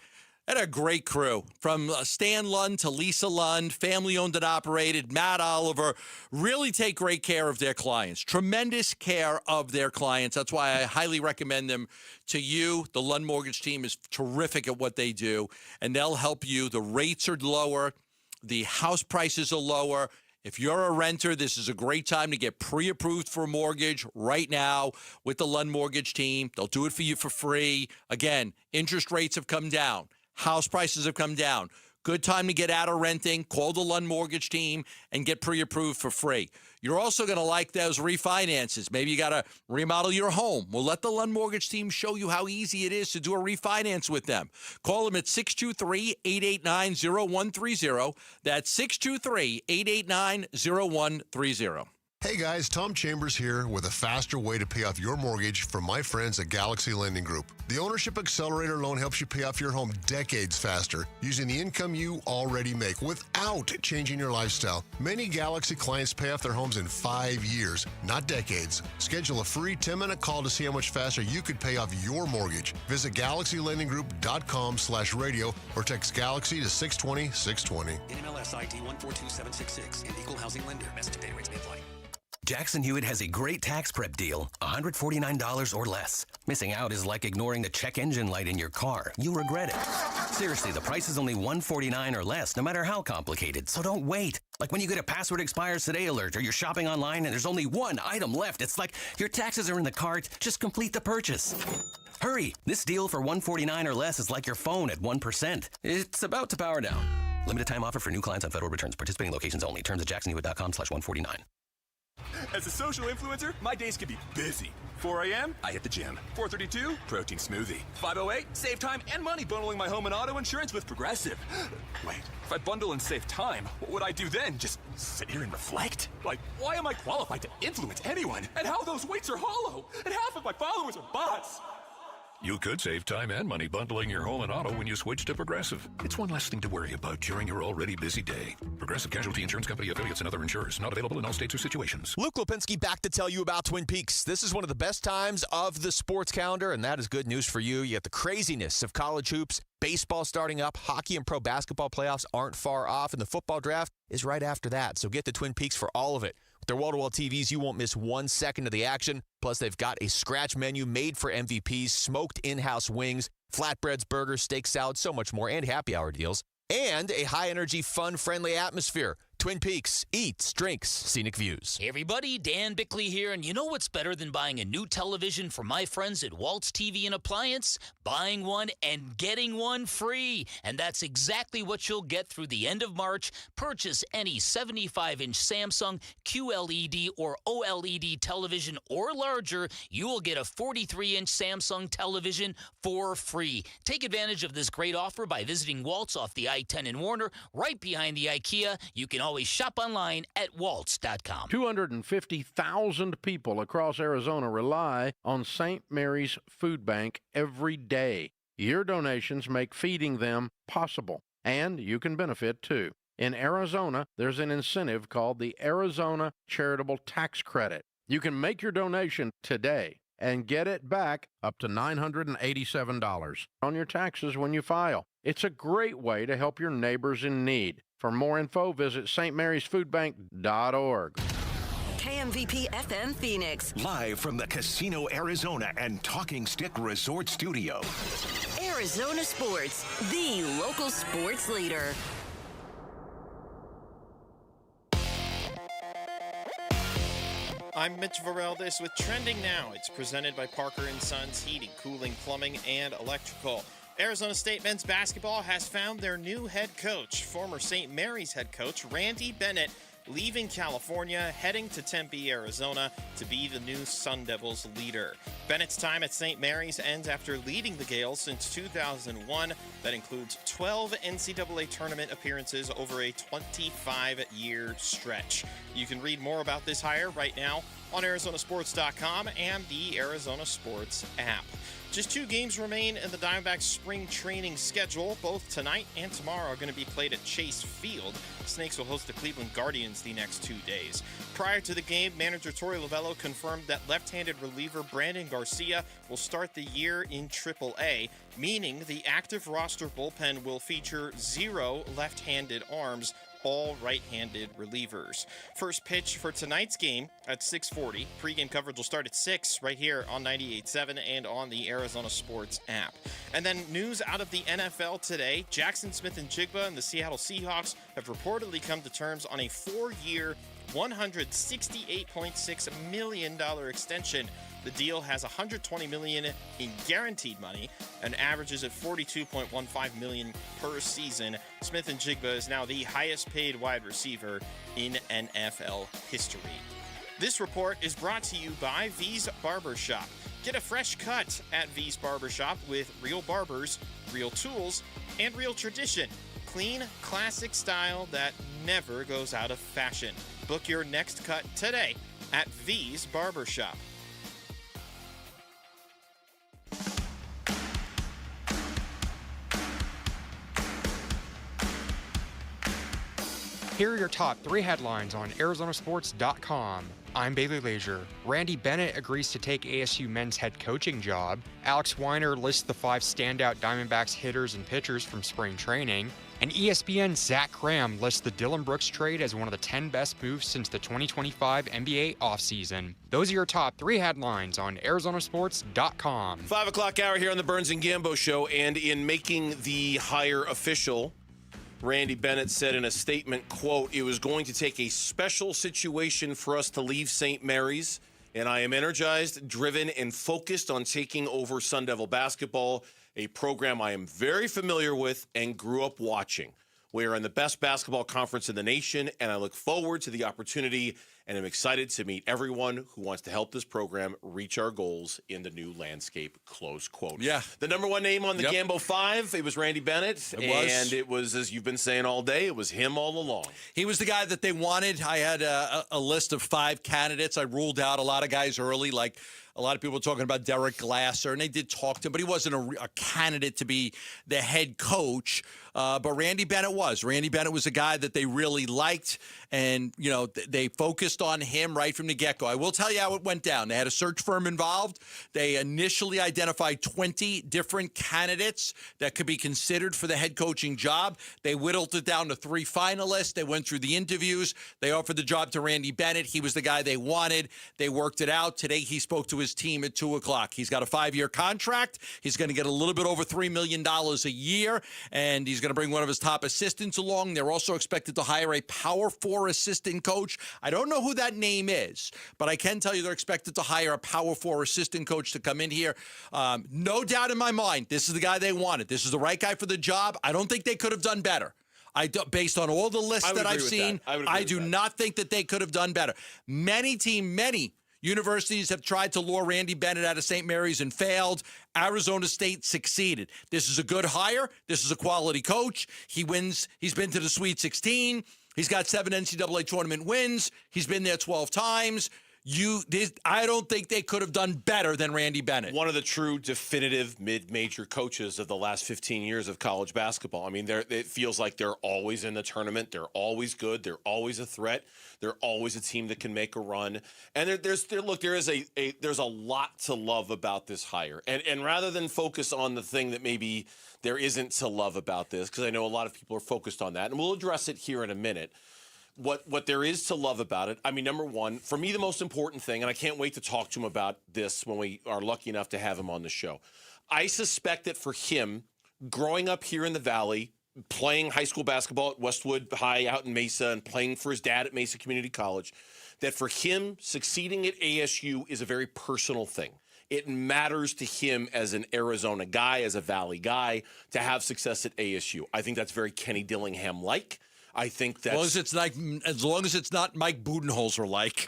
And a great crew, from Stan Lund to Lisa Lund, family-owned and operated, Matt Oliver, really take great care of their clients, tremendous care of their clients. That's why I highly recommend them to you. The Lund Mortgage Team is terrific at what they do, and they'll help you. The rates are lower. The house prices are lower. If you're a renter, this is a great time to get pre-approved for a mortgage right now with the Lund Mortgage Team. They'll do it for you for free. Again, interest rates have come down. House prices have come down. Good time to get out of renting. Call the Lund Mortgage team and get pre-approved for free. You're also going to like those refinances. Maybe you got to remodel your home. We'll let the Lund Mortgage team show you how easy it is to do a refinance with them. Call them at 623-889-0130. That's 623-889-0130. Hey guys, Tom Chambers here with a faster way to pay off your mortgage from my friends at Galaxy Lending Group. The Ownership Accelerator loan helps you pay off your home decades faster using the income you already make without changing your lifestyle. Many Galaxy clients pay off their homes in 5 years, not decades. Schedule a free 10-minute call to see how much faster you could pay off your mortgage. Visit GalaxyLendingGroup.com/radio or text Galaxy to 620-620. NMLS ID 142766 and equal housing lender. Message and data rates may apply. Jackson Hewitt has a great tax prep deal, $149 or less. Missing out is like ignoring the check engine light in your car. You'll regret it. Seriously, the price is only $149 or less, no matter how complicated, so don't wait. Like when you get a password expires today alert or you're shopping online and there's only one item left. It's like your taxes are in the cart, just complete the purchase. Hurry, this deal for $149 or less is like your phone at 1%. It's about to power down. Limited time offer for new clients on federal returns. Participating locations only. Terms at jacksonhewitt.com/149. As a social influencer, my days can be busy. 4 a.m., I hit the gym. 4:32, protein smoothie. 5:08, save time and money bundling my home and auto insurance with Progressive. Wait, if I bundle and save time, what would I do then? Just sit here and reflect? Like, why am I qualified to influence anyone? And how those weights are hollow? And half of my followers are bots. You could save time and money bundling your home and auto when you switch to Progressive. It's one less thing to worry about during your already busy day. Progressive Casualty Insurance Company, affiliates, and other insurers. Not available in all states or situations. Luke Lipinski back to tell you about Twin Peaks. This is one of the best times of the sports calendar, and that is good news for you. You got the craziness of college hoops, baseball starting up, hockey and pro basketball playoffs aren't far off, and the football draft is right after that. So get to Twin Peaks for all of it. With their wall-to-wall TVs, you won't miss 1 second of the action. Plus, they've got a scratch menu made for MVPs, smoked in-house wings, flatbreads, burgers, steak salad, so much more, and happy hour deals. And a high-energy, fun-friendly atmosphere. Twin Peaks, eats, drinks, scenic views. Hey everybody, Dan Bickley here, and you know what's better than buying a new television from my friends at Waltz TV and Appliance? Buying one and getting one free. And that's exactly what you'll get through the end of March. Purchase any 75-inch Samsung QLED or OLED television or larger, you will get a 43-inch Samsung television for free. Take advantage of this great offer by visiting Waltz off the I-10 in Warner, right behind the IKEA. You can always shop online at waltz.com. 250,000 people across Arizona rely on St. Mary's Food Bank every day. Your donations make feeding them possible, and you can benefit too. In Arizona, there's an incentive called the Arizona Charitable Tax Credit. You can make your donation today and get it back up to $987 on your taxes when you file. It's a great way to help your neighbors in need. For more info, visit stmarysfoodbank.org. KMVP FM Phoenix. Live from the Casino Arizona and Talking Stick Resort Studio. Arizona Sports, the local sports leader. I'm Mitch Vareldes with Trending Now. It's presented by Parker & Sons Heating, Cooling, Plumbing, and Electrical. Arizona State men's basketball has found their new head coach. Former St. Mary's head coach Randy Bennett leaving California, heading to Tempe, Arizona to be the new Sun Devils leader. Bennett's time at St. Mary's ends after leading the Gales since 2001. That includes 12 NCAA tournament appearances over a 25-year stretch. You can read more about this hire right now on ArizonaSports.com and the Arizona Sports app. Just 2 games remain in the Diamondbacks spring training schedule. Both tonight and tomorrow are going to be played at Chase Field. The Snakes will host the Cleveland Guardians the next 2 days. Prior to the game, manager Torey Lovello confirmed that left-handed reliever Brandon Garcia will start the year in AAA, meaning the active roster bullpen will feature 0 left-handed arms, all right-handed relievers. First pitch for tonight's game at 6:40. Pre-game coverage will start at 6 right here on 98.7 and on the Arizona Sports app. And then news out of the NFL today. Jackson Smith-Njigba and the Seattle Seahawks have reportedly come to terms on a 4-year, $168.6 million extension The deal has $120 million in guaranteed money and averages at $42.15 million per season. Smith-Njigba is now the highest-paid wide receiver in NFL history. This report is brought to you by V's Barbershop. Get a fresh cut at V's Barbershop with real barbers, real tools, and real tradition. Clean, classic style that never goes out of fashion. Book your next cut today at V's Barbershop. Here are your top 3 headlines on ArizonaSports.com. I'm Bailey Leisure. Randy Bennett agrees to take ASU men's head coaching job. Alex Weiner lists the 5 standout Diamondbacks hitters and pitchers from spring training. And ESPN's Zach Graham lists the Dylan Brooks trade as one of the 10 best moves since the 2025 NBA offseason. Those are your top 3 headlines on ArizonaSports.com. 5 o'clock hour here on the Burns and Gambo Show. And in making the hire official, Randy Bennett said in a statement, quote, "It was going to take a special situation for us to leave St. Mary's, and I am energized, driven, and focused on taking over Sun Devil basketball, a program I am very familiar with and grew up watching. We are in the best basketball conference in the nation, and I look forward to the opportunity, and I'm excited to meet everyone who wants to help this program reach our goals in the new landscape," close quote. Yeah. The number 1 name on the Gambo 5, it was Randy Bennett. And it was, as you've been saying all day, it was him all along. He was the guy that they wanted. I had a list of 5 candidates. I ruled out a lot of guys early, like a lot of people were talking about Derek Glasser, and they did talk to him, but he wasn't a candidate to be the head coach. But Randy Bennett was. Randy Bennett was a guy that they really liked, and, you know, they focused on him right from the get-go. I will tell you how it went down. They had a search firm involved. They initially identified 20 different candidates that could be considered for the head coaching job. They whittled it down to 3 finalists. They went through the interviews. They offered the job to Randy Bennett. He was the guy they wanted. They worked it out. Today he spoke to his team at 2 o'clock. He's got a 5-year contract. He's going to get a little bit over $3 million a year, and he's going to bring one of his top assistants along. They're also expected to hire a Power 4 assistant coach. I don't know who that name is, but I can tell you they're expected to hire a Power 4 assistant coach to come in here. No doubt in my mind, this is the guy they wanted. This is the right guy for the job. I don't think they could have done better. Based on all the lists that I've seen, I do not think that they could have done better. Many universities have tried to lure Randy Bennett out of St. Mary's and failed. Arizona State succeeded. This is a good hire. This is a quality coach. He wins. He's been to the Sweet 16. He's got 7 NCAA tournament wins. He's been there 12 times. I don't think they could have done better than Randy Bennett. One of the true definitive mid-major coaches of the last 15 years of college basketball. I mean, it feels like they're always in the tournament. They're always good. They're always a threat. They're always a team that can make a run. And there's a lot to love about this hire. And rather than focus on the thing that maybe there isn't to love about this, because I know a lot of people are focused on that, and we'll address it here in a minute. What there is to love about it, I mean, number one, for me, the most important thing, and I can't wait to talk to him about this when we are lucky enough to have him on the show. I suspect that for him, growing up here in the Valley, playing high school basketball at Westwood High out in Mesa and playing for his dad at Mesa Community College, that for him, succeeding at ASU is a very personal thing. It matters to him as an Arizona guy, as a Valley guy, to have success at ASU. I think that's very Kenny Dillingham-like. I think that's as long as it's not Mike Budenholzer-like.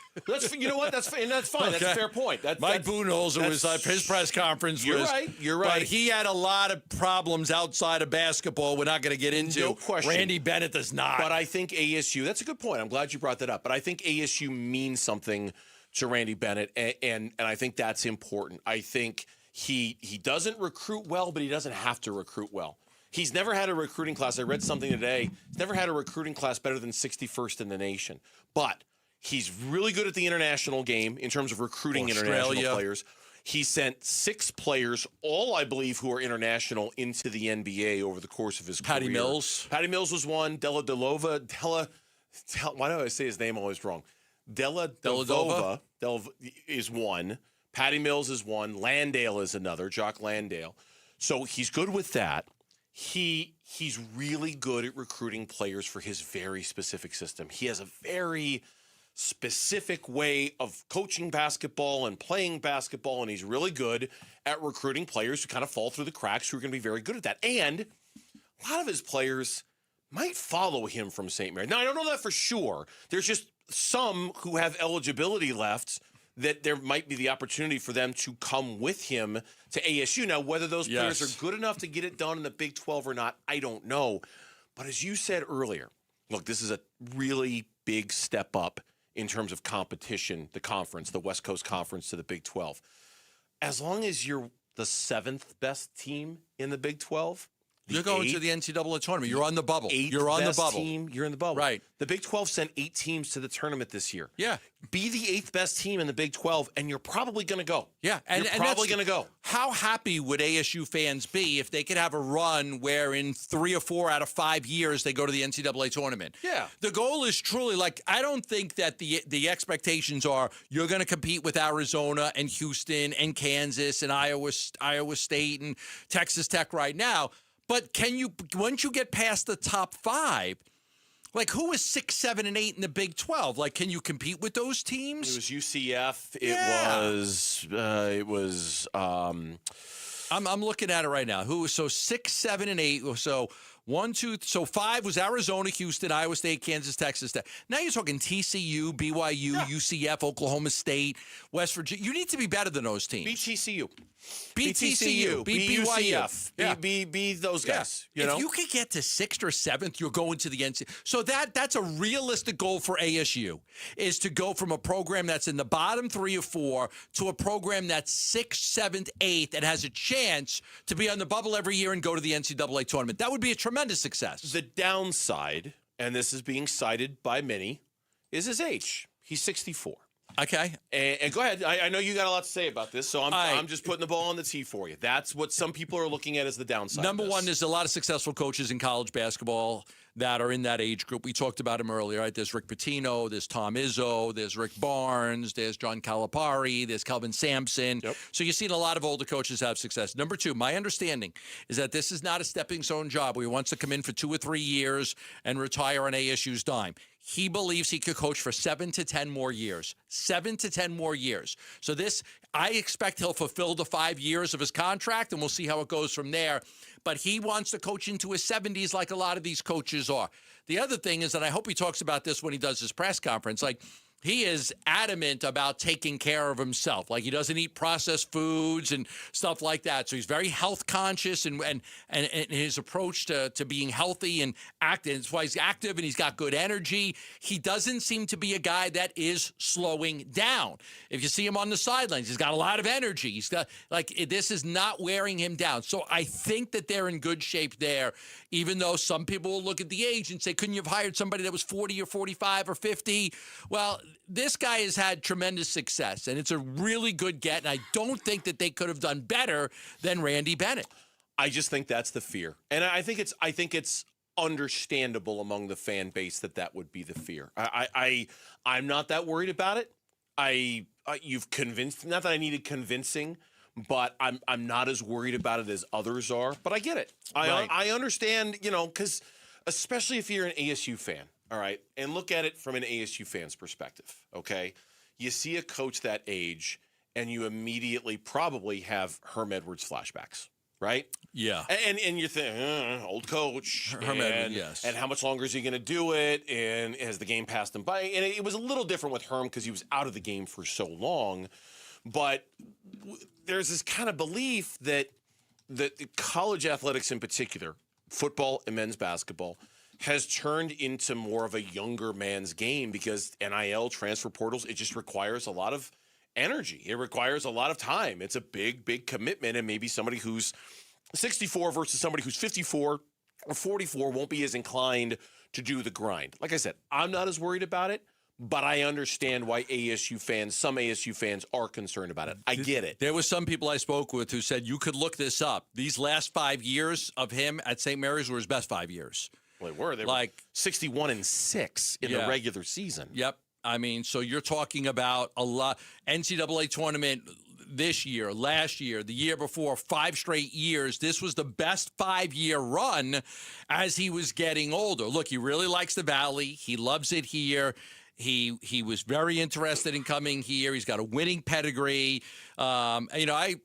You know what? That's fine. That's a fair point. Mike Budenholzer was his press conference. You're right. But he had a lot of problems outside of basketball. We're not going to get into. No question. Randy Bennett does not. But I think ASU. That's a good point. I'm glad you brought that up. But I think ASU means something to Randy Bennett, and I think that's important. I think he doesn't recruit well, but he doesn't have to recruit well. He's never had a recruiting class. I read something today. He's never had a recruiting class better than 61st in the nation. But he's really good at the international game in terms of recruiting international players. He sent 6 players, all I believe who are international, into the NBA over the course of his career. Patty Mills was one. Della Delova. Why do I say his name always wrong? Della is one. Patty Mills is one. Landale is another. Jock Landale. So he's good with that. He's really good at recruiting players for his very specific system. He has a very specific way of coaching basketball and playing basketball, and he's really good at recruiting players who kind of fall through the cracks who are going to be very good at that. And a lot of his players might follow him from St. Mary's. Now, I don't know that for sure. There's just some who have eligibility left that there might be the opportunity for them to come with him to ASU. Now, whether those players are good enough to get it done in the Big 12 or not, I don't know. But as you said earlier, look, this is a really big step up in terms of competition, the conference, the West Coast Conference to the Big 12. As long as you're the 7th best team in the Big 12, you're going to the NCAA tournament. You're on the bubble. You're on the bubble. Team, you're in the bubble. Right. The Big 12 sent 8 teams to the tournament this year. Yeah. Be the 8th best team in the Big 12, and you're probably going to go. Yeah. You're probably going to go. How happy would ASU fans be if they could have a run where in 3 or 4 out of 5 years they go to the NCAA tournament? Yeah. The goal is truly, I don't think that the expectations are you're going to compete with Arizona and Houston and Kansas and Iowa State and Texas Tech right now. But once you get past the top 5, who is 6, 7, and 8 in the Big 12? Can you compete with those teams? It was UCF. It was. I'm looking at it right now. 6, 7, and 8? So 1, 2. So 5 was Arizona, Houston, Iowa State, Kansas, Texas Tech. Now you're talking TCU, BYU, UCF, Oklahoma State, West Virginia. You need to be better than those teams. BTCU. BTCU, BYU, be those guys. If you could get to 6th or 7th, you're going to the NCAA. So that's a realistic goal for ASU, is to go from a program that's in the bottom 3 or 4 to a program that's 6th, 7th, 8th that has a chance to be on the bubble every year and go to the NCAA tournament. That would be a tremendous success. The downside, and this is being cited by many, is his age. He's 64. Okay. And go ahead. I know you got a lot to say about this, so I'm just putting the ball on the tee for you. That's what some people are looking at as the downside. Number one, there's a lot of successful coaches in college basketball that are in that age group. We talked about him earlier, right? There's Rick Pitino, there's Tom Izzo, there's Rick Barnes, there's John Calipari, there's Kelvin Sampson. Yep. So you've seen a lot of older coaches have success. Number two, my understanding is that this is not a stepping stone job where he wants to come in for 2 or 3 years and retire on ASU's dime. He believes he could coach for 7 to 10 more years. 7 to 10 more years. So I expect he'll fulfill the 5 years of his contract, and we'll see how it goes from there. But he wants to coach into his 70s like a lot of these coaches are. The other thing is, and I hope he talks about this when he does his press conference, he is adamant about taking care of himself. He doesn't eat processed foods and stuff like that. So he's very health conscious and his approach to being healthy and active. That's why he's active and he's got good energy. He doesn't seem to be a guy that is slowing down. If you see him on the sidelines, he's got a lot of energy. He's got this is not wearing him down. So I think that they're in good shape there, even though some people will look at the age and say, couldn't you have hired somebody that was 40 or 45 or 50? Well, this guy has had tremendous success, and it's a really good get, and I don't think that they could have done better than Randy Bennett. I just think that's the fear. And I think it's understandable among the fan base that would be the fear. I'm not that worried about it. You've convinced, not that I needed convincing, but I'm not as worried about it as others are. But I get it. I understand, because especially if you're an ASU fan. All right, and look at it from an ASU fan's perspective, okay? You see a coach that age, and you immediately probably have Herm Edwards flashbacks, right? Yeah. And you're thinking, old coach. Herm Edwards, yes. And how much longer is he going to do it? And has the game passed him by? And it was a little different with Herm because he was out of the game for so long. But there's this kind of belief that college athletics in particular, football and men's basketball, has turned into more of a younger man's game because NIL, transfer portals, it just requires a lot of energy. It requires a lot of time. It's a big, big commitment, and maybe somebody who's 64 versus somebody who's 54 or 44 won't be as inclined to do the grind. Like I said, I'm not as worried about it, but I understand why some ASU fans are concerned about it. I get it. There were some people I spoke with who said you could look this up. These last 5 years of him at St. Mary's were his best 5 years. Well, they were 61-6 in the regular season. Yep. I mean, so you're talking about a lot. NCAA tournament this year, last year, the year before, 5 straight years. This was the best 5-year run as he was getting older. Look, he really likes the Valley. He loves it here. He was very interested in coming here. He's got a winning pedigree. I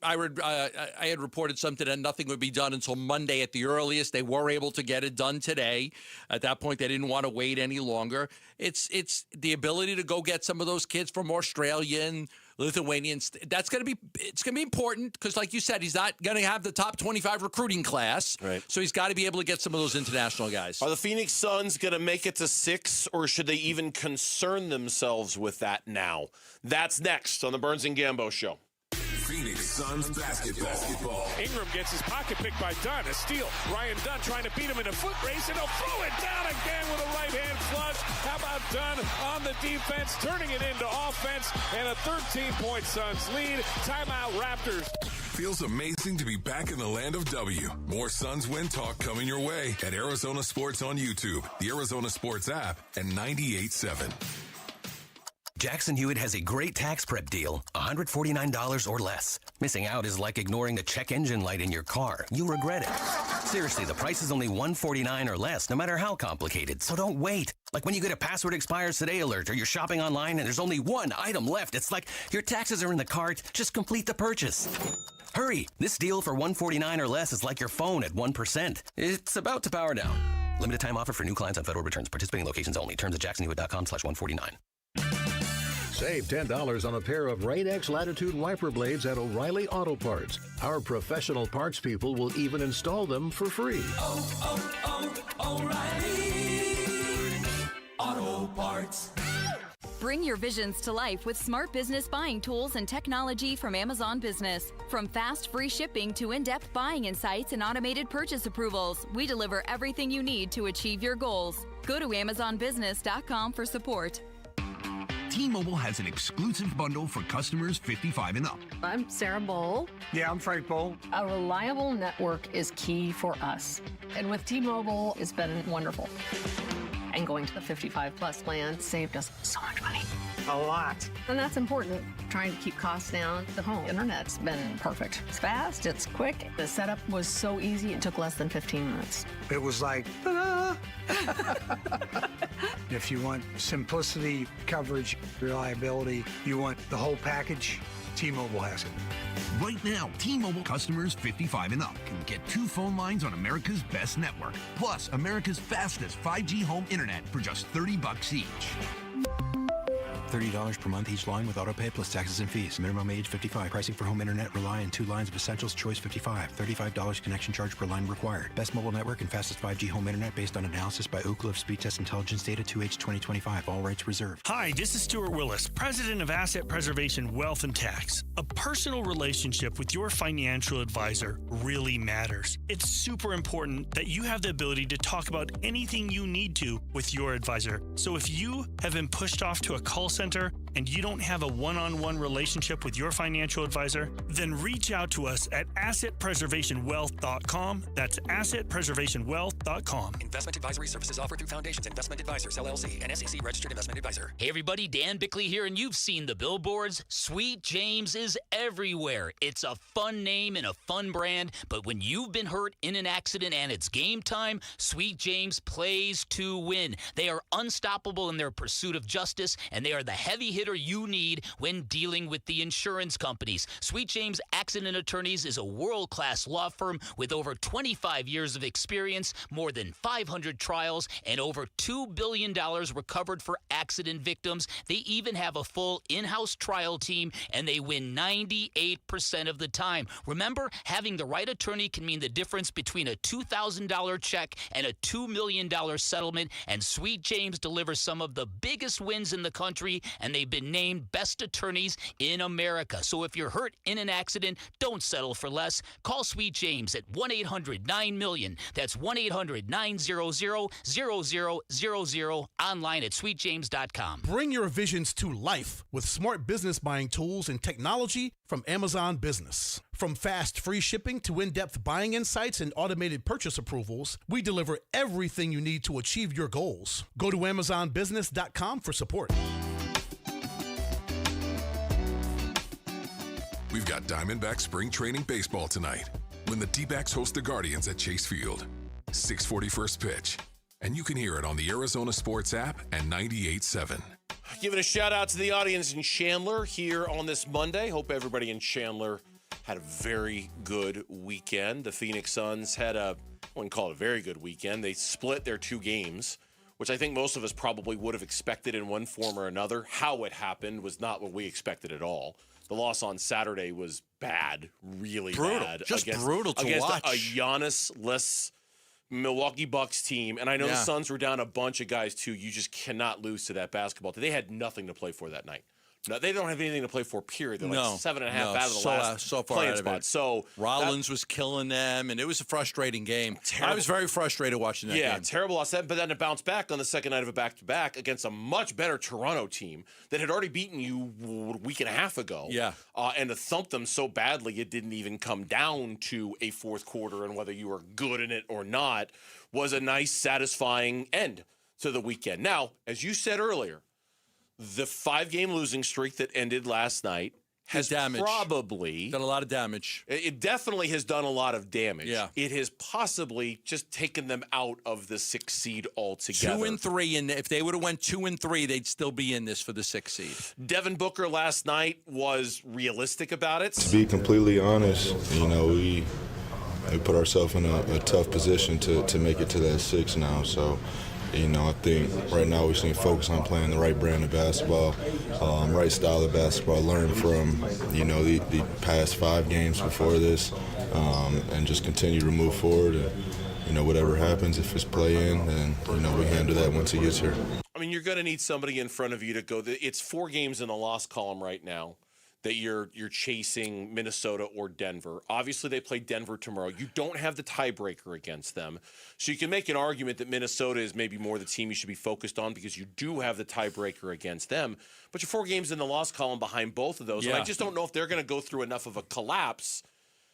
had reported something that nothing would be done until Monday at the earliest. They were able to get it done today. At that point, they didn't want to wait any longer. It's the ability to go get some of those kids from Australia and Lithuanians. It's going to be important because, like you said, he's not going to have the top 25 recruiting class. Right. So he's got to be able to get some of those international guys. Are the Phoenix Suns going to make it to 6, or should they even concern themselves with that now? That's next on the Burns and Gambo Show. Phoenix Suns basketball. Ingram gets his pocket picked by Dunn. A steal. Ryan Dunn trying to beat him in a foot race, and he'll throw it down again with a right-hand flush. How about Dunn on the defense, turning it into offense, and a 13-point Suns lead. Timeout, Raptors. Feels amazing to be back in the land of W. More Suns win talk coming your way at Arizona Sports on YouTube, the Arizona Sports app, and 98.7. Jackson Hewitt has a great tax prep deal, $149 or less. Missing out is like ignoring the check engine light in your car. You'll regret it. Seriously, the price is only $149 or less, no matter how complicated. So don't wait. Like when you get a password expires today alert, or you're shopping online and there's only one item left. It's like your taxes are in the cart. Just complete the purchase. Hurry. This deal for $149 or less is like your phone at 1%. It's about to power down. Limited time offer for new clients on federal returns. Participating locations only. Terms at jacksonhewitt.com/149. Save $10 on a pair of Rain X Latitude wiper blades at O'Reilly Auto Parts. Our professional parts people will even install them for free. O'Reilly Auto Parts. Bring your visions to life with smart business buying tools and technology from Amazon Business. From fast, free shipping to in-depth buying insights and automated purchase approvals, we deliver everything you need to achieve your goals. Go to AmazonBusiness.com for support. T-Mobile has an exclusive bundle for customers 55 and up. I'm Sarah Bowl. Yeah, I'm Frank Bowl. A reliable network is key for us. And with T-Mobile, it's been wonderful. And going to the 55 plus plan saved us so much money. A lot. And that's important. Trying to keep costs down. The home internet's been perfect. It's fast, it's quick. The setup was so easy, it took less than 15 minutes. It was like, ta-da! If you want simplicity, coverage, reliability, you want the whole package, T-Mobile has it. Right now, T-Mobile customers 55 and up can get 2 phone lines on America's best network, plus America's fastest 5G home internet for just $30 each. $30 per month each line with autopay plus taxes and fees. Minimum age 55. Pricing for home internet rely on 2 lines of essentials. Choice 55. $35 connection charge per line required. Best mobile network and fastest 5G home internet based on analysis by Ookla of Speed Test Intelligence Data 2H 2025. All rights reserved. Hi, this is Stuart Willis, President of Asset Preservation Wealth and Tax. A personal relationship with your financial advisor really matters. It's super important that you have the ability to talk about anything you need to with your advisor. So if you have been pushed off to a call center and you don't have a one-on-one relationship with your financial advisor, then reach out to us at assetpreservationwealth.com. That's assetpreservationwealth.com. Investment advisory services offered through Foundations Investment Advisors, LLC, an SEC registered investment advisor. Hey everybody, Dan Bickley here, and you've seen the billboards. Sweet James is everywhere. It's a fun name and a fun brand, but when you've been hurt in an accident and it's game time, Sweet James plays to win. They are unstoppable in their pursuit of justice, and they are the heavy hitter you need when dealing with the insurance companies. Sweet James Accident Attorneys is a world-class law firm with over 25 years of experience, more than 500 trials, and over $2 billion recovered for accident victims. They even have a full in-house trial team, and they win 98% of the time. Remember, having the right attorney can mean the difference between a $2,000 check and a $2 million settlement, and Sweet James delivers some of the biggest wins in the country, and they've been named best attorneys in America. So if you're hurt in an accident, don't settle for less. Call Sweet James at 1-800-9-MILLION. That's 1-800-900-0000, online at sweetjames.com. Bring your visions to life with smart business buying tools and technology from Amazon Business. From fast, free shipping to in-depth buying insights and automated purchase approvals, we deliver everything you need to achieve your goals. Go to AmazonBusiness.com for support. We've got Diamondbacks spring training baseball tonight when the D-backs host the Guardians at Chase Field. 6:40 first pitch. And you can hear it on the Arizona Sports app and 98.7. Giving a shout out to the audience in Chandler here on this Monday. Hope everybody in Chandler had a very good weekend. The Phoenix Suns had I wouldn't call it a very good weekend. They split their 2 games, which I think most of us probably would have expected in one form or another. How it happened was not what we expected at all. The loss on Saturday was bad, really brutal. bad. Just brutal to against watch. A Giannis-less Milwaukee Bucks team. And I know the Suns were down a bunch of guys, too. You just cannot lose to that basketball team. They had nothing to play for that night. No, they don't have anything to play for, period. They're like 7.5 out of the last playing spot. So Rollins was killing them, and it was a frustrating game. I was very frustrated watching that game. Yeah, terrible loss. But then it bounced back on the second night of a back-to-back against a much better Toronto team that had already beaten you a week and a half ago. Yeah. And to thump them so badly it didn't even come down to a fourth quarter and whether you were good in it or not was a nice, satisfying end to the weekend. Now, as you said earlier, the 5-game losing streak that ended last night has probably done a lot of damage. It definitely has done a lot of damage. Yeah. It has possibly just taken them out of the 6th seed altogether. 2 and 3, and if they would have went 2 and 3, they'd still be in this for the 6th seed. Devin Booker last night was realistic about it. To be completely honest, we put ourselves in a tough position to make it to that 6 now. So, I think right now we just need to focus on playing the right brand of basketball, right style of basketball, learn from, the past 5 games before this, and just continue to move forward. And, whatever happens, if it's play in, then, we handle that once it gets here. I mean, you're going to need somebody in front of you to go. It's 4 games in the loss column right now that you're chasing Minnesota or Denver. Obviously, they play Denver tomorrow. You don't have the tiebreaker against them. So you can make an argument that Minnesota is maybe more the team you should be focused on because you do have the tiebreaker against them. But you're 4 games in the loss column behind both of those. Yeah. And I just don't know if they're going to go through enough of a collapse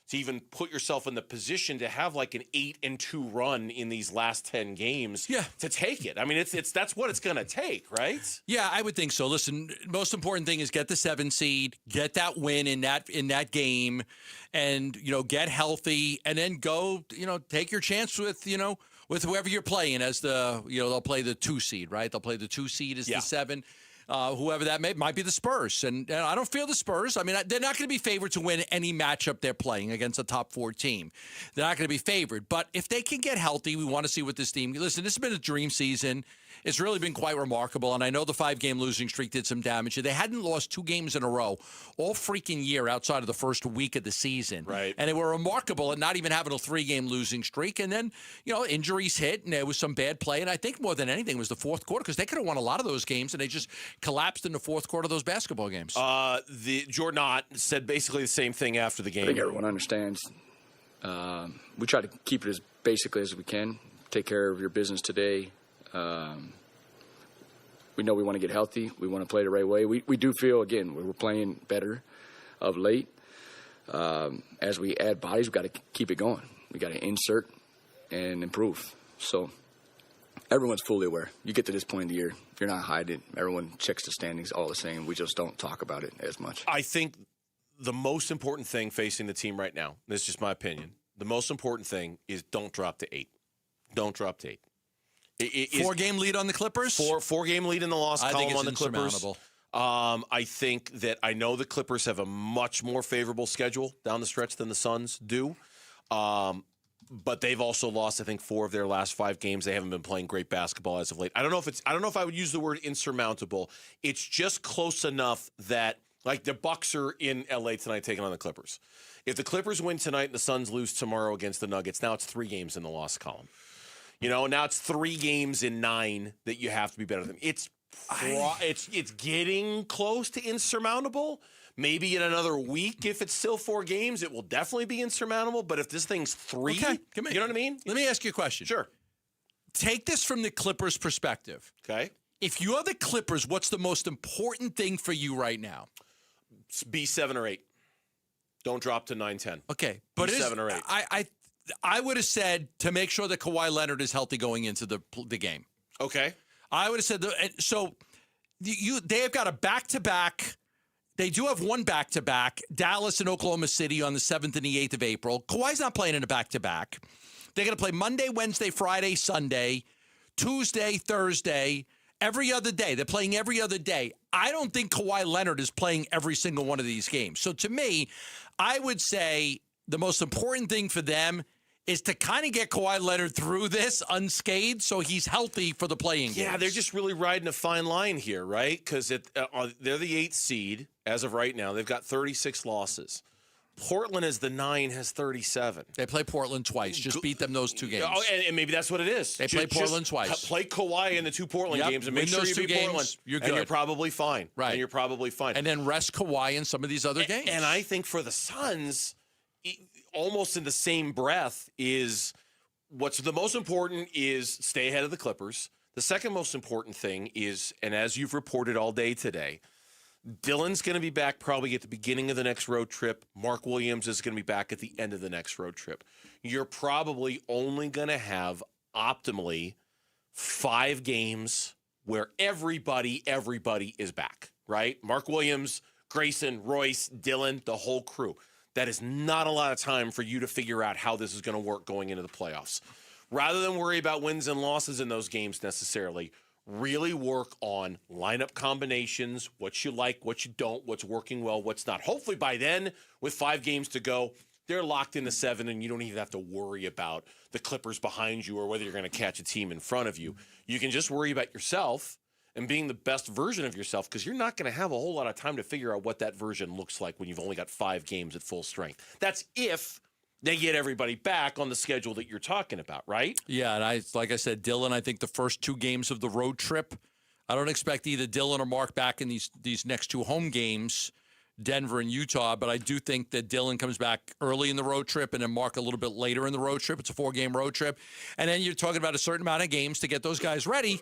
to even put yourself in the position to have like an 8-2 run in these last 10 games to take it. I mean, that's what it's going to take, right? Yeah, I would think so. Listen, most important thing is get the 7 seed, get that win in that game, and get healthy, and then go take your chance with whoever you're playing as they'll play the 2 seed, right? They'll play the 2 seed as the 7. Whoever that might be the Spurs. And I don't feel the Spurs. I mean, they're not going to be favored to win any matchup they're playing against a top 4 team. They're not going to be favored. But if they can get healthy, we want to see what this team. Listen, this has been a dream season. It's really been quite remarkable. And I know the 5-game losing streak did some damage. They hadn't lost 2 games in a row all freaking year outside of the first week of the season. Right. And they were remarkable at not even having a 3-game losing streak. And then, injuries hit and there was some bad play. And I think more than anything was the fourth quarter because they could have won a lot of those games and they just collapsed in the fourth quarter of those basketball games. The Jordan Ott said basically the same thing after the game. I think everyone understands. We try to keep it as basically as we can. Take care of your business today. We know we want to get healthy. We want to play the right way. We do feel, again, we're playing better of late. As we add bodies, we've got to keep it going. We got to insert and improve. So everyone's fully aware. You get to this point in the year, you're not hiding. Everyone checks the standings all the same. We just don't talk about it as much. I think the most important thing facing the team right now, this is just my opinion, the most important thing is don't drop to 8. Don't drop to 8. 4-game lead on the Clippers? 4-game lead in the loss column on the Clippers. Insurmountable. I think that I know the Clippers have a much more favorable schedule down the stretch than the Suns do. But they've also lost, I think, 4 of their last 5 games. They haven't been playing great basketball as of late. I don't know if I would use the word insurmountable. It's just close enough that, like, the Bucks are in LA tonight taking on the Clippers. If the Clippers win tonight and the Suns lose tomorrow against the Nuggets, now it's 3 games in the loss column. Now it's 3 games in 9 that you have to be better than. It's getting close to insurmountable. Maybe in another week, if it's still 4 games, it will definitely be insurmountable. But if this thing's 3, you know what I mean? Let me ask you a question. Sure. Take this from the Clippers' perspective. Okay. If you're the Clippers, what's the most important thing for you right now? Be 7 or 8. Don't drop to 9-10. Okay. But 7 or 8. I would have said to make sure that Kawhi Leonard is healthy going into the game. Okay. I would have said they have got a back-to-back. They do have one back-to-back, Dallas and Oklahoma City on the 7th and the 8th of April. Kawhi's not playing in a back-to-back. They're going to play Monday, Wednesday, Friday, Sunday, Tuesday, Thursday, every other day. They're playing every other day. I don't think Kawhi Leonard is playing every single one of these games. So to me, I would say the most important thing for them is to kind of get Kawhi Leonard through this unscathed so he's healthy for the playing games. Yeah, they're just really riding a fine line here, right? Because they're the 8th seed as of right now. They've got 36 losses. Portland is the 9, has 37. They play Portland twice. Just beat them those 2 games. Oh, and maybe that's what it is. They play Portland twice. Play Kawhi in the 2 Portland games and make sure you beat Portland. You're good. And you're probably fine. Right. And you're probably fine. And then rest Kawhi in some of these other games. And I think for the Suns, almost in the same breath is what's the most important is stay ahead of the Clippers. The second most important thing is, and as you've reported all day today, Dillon's going to be back probably at the beginning of the next road trip. Mark Williams is going to be back at the end of the next road trip. You're probably only going to have optimally 5 games where everybody is back, right? Mark Williams, Grayson, Royce, Dillon, the whole crew. That is not a lot of time for you to figure out how this is going to work going into the playoffs. Rather than worry about wins and losses in those games necessarily, really work on lineup combinations, what you like, what you don't, what's working well, what's not. Hopefully by then, with 5 games to go, they're locked into 7, and you don't even have to worry about the Clippers behind you or whether you're going to catch a team in front of you. You can just worry about yourself and being the best version of yourself, because you're not going to have a whole lot of time to figure out what that version looks like when you've only got 5 games at full strength. That's if they get everybody back on the schedule that you're talking about, right? Yeah, and like I said, Dillon, I think the first 2 games of the road trip, I don't expect either Dillon or Mark back in these next 2 home games, Denver and Utah, but I do think that Dillon comes back early in the road trip and then Mark a little bit later in the road trip. It's a 4-game road trip. And then you're talking about a certain amount of games to get those guys ready.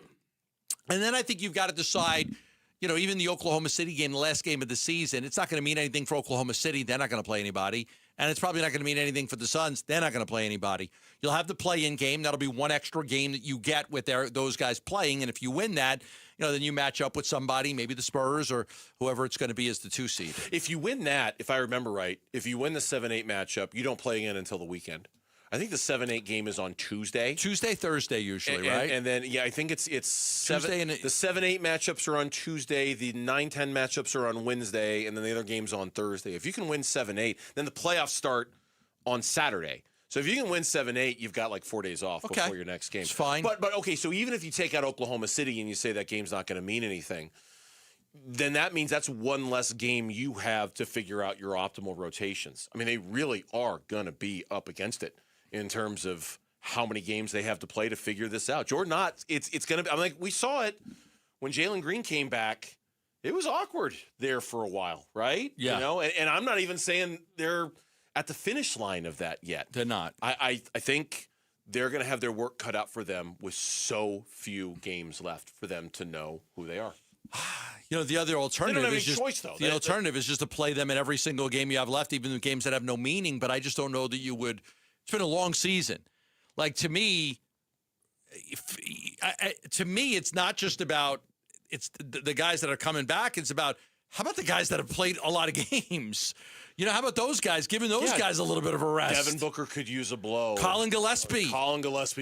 And then I think you've got to decide, even the Oklahoma City game, the last game of the season, it's not going to mean anything for Oklahoma City. They're not going to play anybody. And it's probably not going to mean anything for the Suns. They're not going to play anybody. You'll have the play-in game. That'll be one extra game that you get with those guys playing. And if you win that, then you match up with somebody, maybe the Spurs or whoever it's going to be as the 2 seed. If you win that, if I remember right, if you win the 7-8 matchup, you don't play again until the weekend. I think the 7-8 game is on Tuesday. Thursday usually, right? And then, I think it's Tuesday. The 7-8 matchups are on Tuesday. The 9-10 matchups are on Wednesday. And then the other game's on Thursday. If you can win 7-8, then the playoffs start on Saturday. So if you can win 7-8, you've got like 4 days off before your next game. It's fine. But okay, so even if you take out Oklahoma City and you say that game's not going to mean anything, then that means that's one less game you have to figure out your optimal rotations. I mean, they really are going to be up against it in terms of how many games they have to play to figure this out. Jordan Knott, it's going to be, I'm like, we saw it when Jalen Green came back. It was awkward there for a while, right? Yeah. And I'm not even saying they're at the finish line of that yet. They're not. I think they're going to have their work cut out for them with so few games left for them to know who they are. The other alternative is just choice, though. The alternative is just to play them in every single game you have left, even the games that have no meaning. But I just don't know that you would. It's been a long season. Like, to me, it's not just about the guys that are coming back. It's about how about the guys that have played a lot of games? How about those guys? Giving those guys a little bit of a rest. Devin Booker could use a blow. Colin Gillespie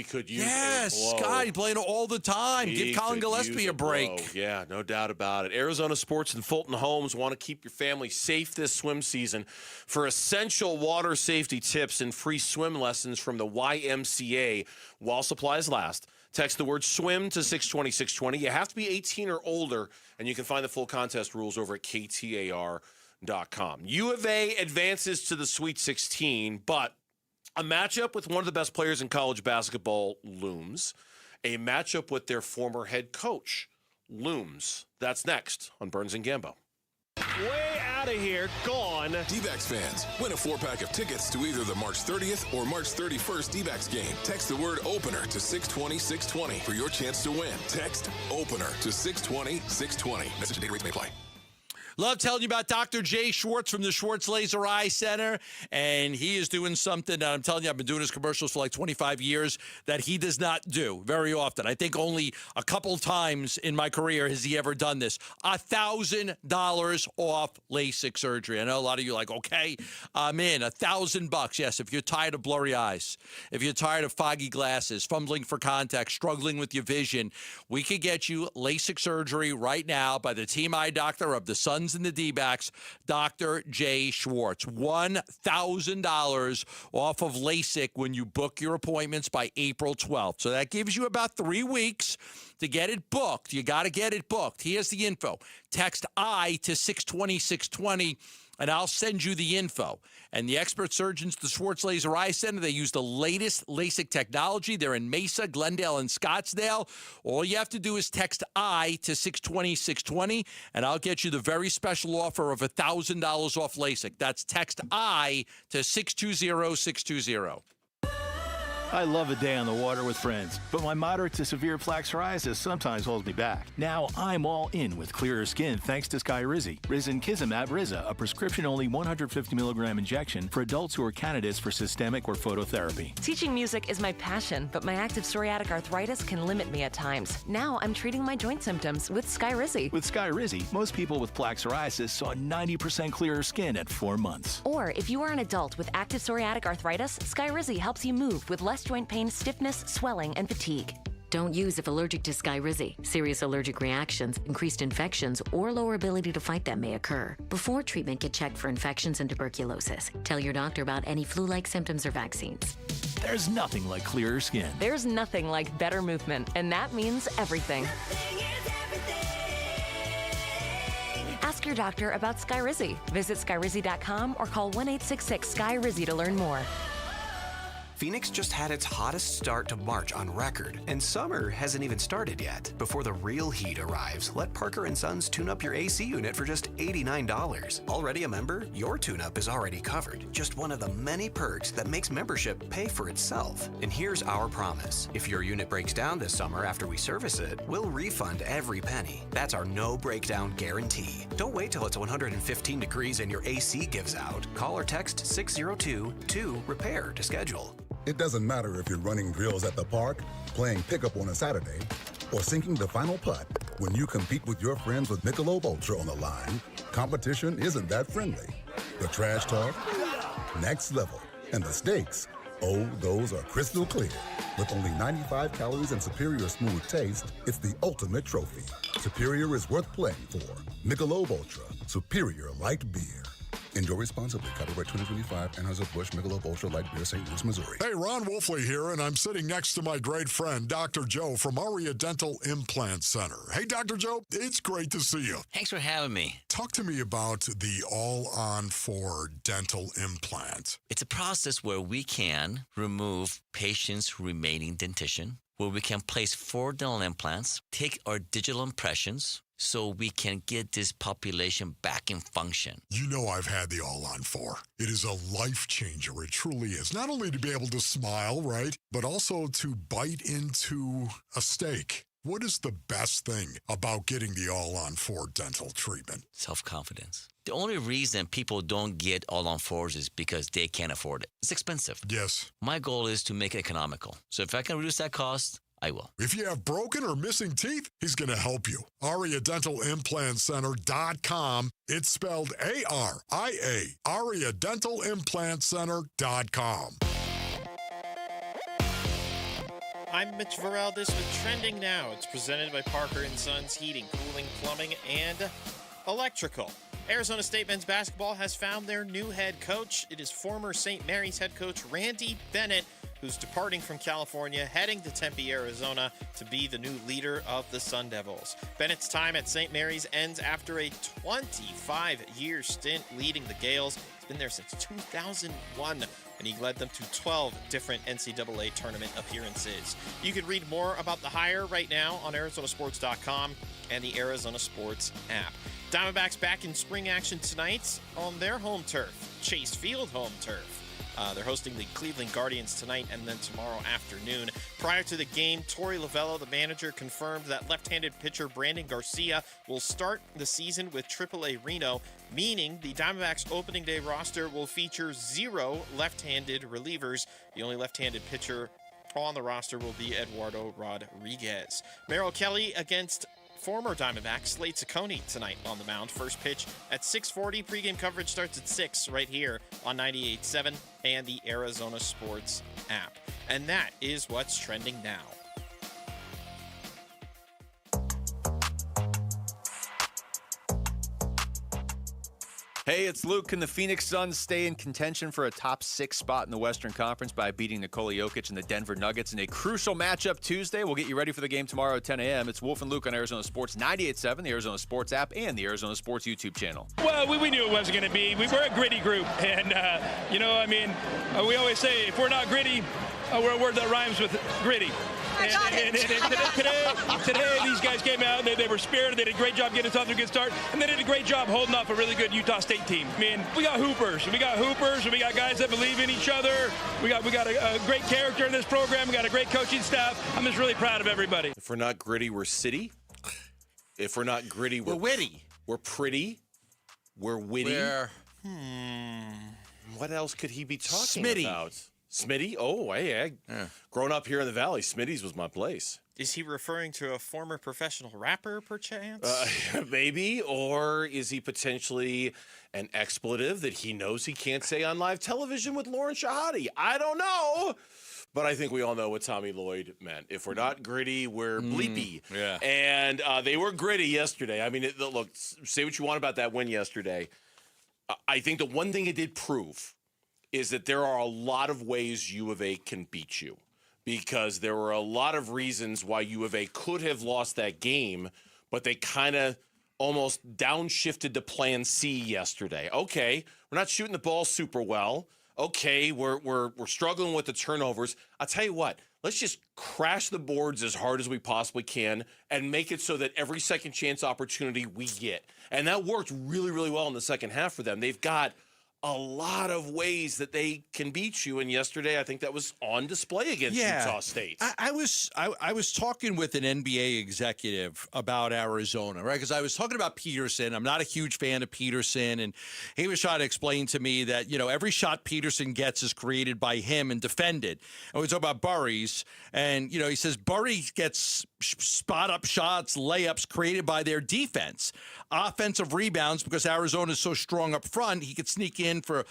could use a blow. Yes, God, playing all the time. Give Colin Gillespie a break. Blow. Yeah, no doubt about it. Arizona Sports and Fulton Homes want to keep your family safe this swim season. For essential water safety tips and free swim lessons from the YMCA while supplies last, text the word SWIM to 620-620. You have to be 18 or older, and you can find the full contest rules over at KTAR.com. U of A advances to the Sweet 16, but a matchup with one of the best players in college basketball looms. A matchup with their former head coach looms. That's next on Burns and Gambo. Way out of here, gone. D-backs fans, win a 4-pack of tickets to either the March 30th or March 31st D-backs game. Text the word OPENER to 620-620 for your chance to win. Text OPENER to 620-620. Message and data rates may apply. Love telling you about Dr. Jay Schwartz from the Schwartz Laser Eye Center, and he is doing something that I'm telling you, I've been doing his commercials for like 25 years that he does not do very often. I think only a couple times in my career has he ever done this. $1,000 off LASIK surgery. I know a lot of you are like, okay, I'm in. $1,000. Yes, if you're tired of blurry eyes, if you're tired of foggy glasses, fumbling for contact, struggling with your vision, we could get you LASIK surgery right now by the team eye doctor of the Suns and the D-backs, Dr. Jay Schwartz. $1,000 off of LASIK when you book your appointments by April 12th. So that gives you about 3 weeks to get it booked. You got to get it booked. Here's the info. Text I to 620-620, and I'll send you the info. And the expert surgeons at the Schwartz Laser Eye Center, they use the latest LASIK technology. They're in Mesa, Glendale, and Scottsdale. All you have to do is text I to 620-620, and I'll get you the very special offer of $1,000 off LASIK. That's text I to 620-620. I love a day on the water with friends, but my moderate to severe plaque psoriasis sometimes holds me back. Now I'm all in with clearer skin thanks to Skyrizi. Risankizumab Riza, a prescription-only 150 milligram injection for adults who are candidates for systemic or phototherapy. Teaching music is my passion, but my active psoriatic arthritis can limit me at times. Now I'm treating my joint symptoms with Skyrizi. With Skyrizi, most people with plaque psoriasis saw 90% clearer skin at 4 months. Or if you are an adult with active psoriatic arthritis, Skyrizi helps you move with less joint pain, stiffness, swelling, and fatigue. Don't use if allergic to Skyrizi. Serious allergic reactions, increased infections, or lower ability to fight them may occur. Before treatment, get checked for infections and tuberculosis. Tell your doctor about any flu-like symptoms or vaccines. There's nothing like clearer skin. There's nothing like better movement, and that means everything. Ask your doctor about Skyrizi. Visit Skyrizi.com or call 1-866-SKY-RIZZI to learn more. Phoenix just had its hottest start to March on record, and summer hasn't even started yet. Before the real heat arrives, let Parker & Sons tune up your AC unit for just $89. Already a member? Your tune-up is already covered. Just one of the many perks that makes membership pay for itself. And here's our promise. If your unit breaks down this summer after we service it, we'll refund every penny. That's our no breakdown guarantee. Don't wait till it's 115 degrees and your AC gives out. Call or text 602-2-REPAIR to schedule. It doesn't matter if you're running drills at the park, playing pickup on a Saturday, or sinking the final putt. When you compete with your friends with Michelob Ultra on the line, competition isn't that friendly. The trash talk, next level, and the stakes, oh, those are crystal clear. With only 95 calories and superior smooth taste, it's the ultimate trophy. Superior is worth playing for. Michelob Ultra, superior light beer. Enjoy responsibly. Copyright 2025, Anheuser-Busch Michelob Ultra Light Beer, St. Louis, Missouri. Hey, Ron Wolfley here, and I'm sitting next to my great friend, Dr. Joe from Aria Dental Implant Center. Hey, Dr. Joe, it's great to see you. Thanks for having me. Talk to me about the All-On-4 dental implant. It's a process where we can remove patients' remaining dentition, where we can place 4 dental implants, take our digital impressions, so we can get this population back in function. You know I've had the All-On-4. It is a life changer. It truly is. Not only to be able to smile, right, but also to bite into a steak. What is the best thing about getting the All-On-4 dental treatment? Self-confidence. The only reason people don't get All-On-4s is because they can't afford it. It's expensive. Yes. My goal is to make it economical. So if I can reduce that cost, I will. If you have broken or missing teeth, he's going to help you. AriaDentalImplantCenter.com. It's spelled A-R-I-A. AriaDentalImplantCenter.com. I'm Mitch Varel. This with Trending Now. It's presented by Parker & Sons Heating, Cooling, Plumbing, and Electrical. Arizona State men's basketball has found their new head coach. It is former St. Mary's head coach Randy Bennett, who's departing from California, heading to Tempe, Arizona, to be the new leader of the Sun Devils. Bennett's time at St. Mary's ends after a 25-year stint leading the Gales. He's been there since 2001, and he led them to 12 different NCAA tournament appearances. You can read more about the hire right now on ArizonaSports.com and the Arizona Sports app. Diamondbacks back in spring action tonight on their home turf, Chase Field home turf. They're hosting the Cleveland Guardians tonight and then tomorrow afternoon. Prior to the game, Torey Lovello, the manager, confirmed that left-handed pitcher Brandon Garcia will start the season with AAA Reno, meaning the Diamondbacks opening day roster will feature 0 left-handed relievers. The only left-handed pitcher on the roster will be Eduardo Rodriguez. Merrill Kelly against former Diamondback Slade Ciccone tonight on the mound. First pitch at 6:40. Pregame coverage starts at 6 right here on 98.7 and the Arizona Sports app. And that is what's trending now. Hey, it's Luke. Can the Phoenix Suns stay in contention for a top 6 spot in the Western Conference by beating Nikola Jokic and the Denver Nuggets in a crucial matchup Tuesday? We'll get you ready for the game tomorrow at 10 a.m. It's Wolf and Luke on Arizona Sports 98.7, the Arizona Sports app, and the Arizona Sports YouTube channel. Well, we knew it wasn't going to be. We're a gritty group. And, we always say if we're not gritty, we're a word that rhymes with gritty. And today, these guys came out, they were spirited, they did a great job getting us off to a good start, and they did a great job holding off a really good Utah State team. I mean, we got hoopers, and we got guys that believe in each other. We got a great character in this program, we got a great coaching staff. I'm just really proud of everybody. If we're not gritty, we're city. If we're not gritty, we're witty. We're pretty. We're witty. What else could he be talking about? Smitty? Oh, hey, growing up here in the Valley, Smitty's was my place. Is he referring to a former professional rapper, perchance? Maybe. Or is he potentially an expletive that he knows he can't say on live television with Lauren Shahadi? I don't know. But I think we all know what Tommy Lloyd meant. If we're not gritty, we're bleepy. Yeah. And they were gritty yesterday. I mean, look, say what you want about that win yesterday. I think the one thing it did prove is that there are a lot of ways U of A can beat you, because there were a lot of reasons why U of A could have lost that game, but they kind of almost downshifted to plan C yesterday. Okay, we're not shooting the ball super well. Okay, we're struggling with the turnovers. I'll tell you what, let's just crash the boards as hard as we possibly can and make it so that every second chance opportunity we get. And that worked really, really well in the second half for them. They've got a lot of ways that they can beat you, and yesterday I think that was on display against Utah State. I was talking with an NBA executive about Arizona, right? Because I was talking about Peterson. I'm not a huge fan of Peterson, and he was trying to explain to me that every shot Peterson gets is created by him and defended. And we talk about Burries, and he says Burry gets spot up shots, layups created by their defense, offensive rebounds, because Arizona is so strong up front. He could sneak in for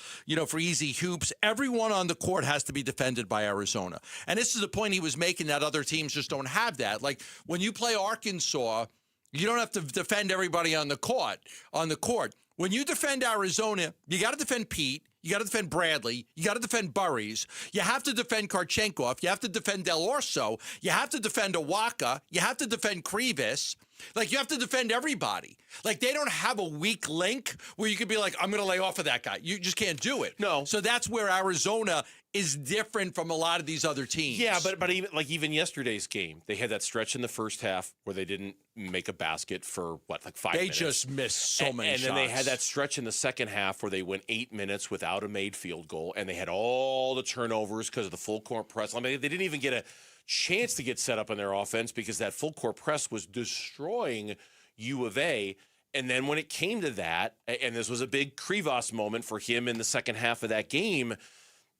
easy hoops. Everyone on the court has to be defended by Arizona. And this is the point he was making, that other teams just don't have that. Like when you play Arkansas, you don't have to defend everybody on the court. When you defend Arizona, you got to defend Pete. You got to defend Bradley. You got to defend Burries. You have to defend Karchenkov. You have to defend Del Orso. You have to defend Awaka. You have to defend Krivas. Like, you have to defend everybody. Like, they don't have a weak link where you could be like, I'm going to lay off of that guy. You just can't do it. No. So that's where Arizona is different from a lot of these other teams. Yeah, but even yesterday's game, they had that stretch in the first half where they didn't make a basket for 5 minutes. They just missed so many shots. And then they had that stretch in the second half where they went 8 minutes without a made field goal, and they had all the turnovers because of the full court press. I mean, they didn't even get a chance to get set up in their offense because that full court press was destroying U of A. And then when it came to that, and this was a big Krivas moment for him in the second half of that game,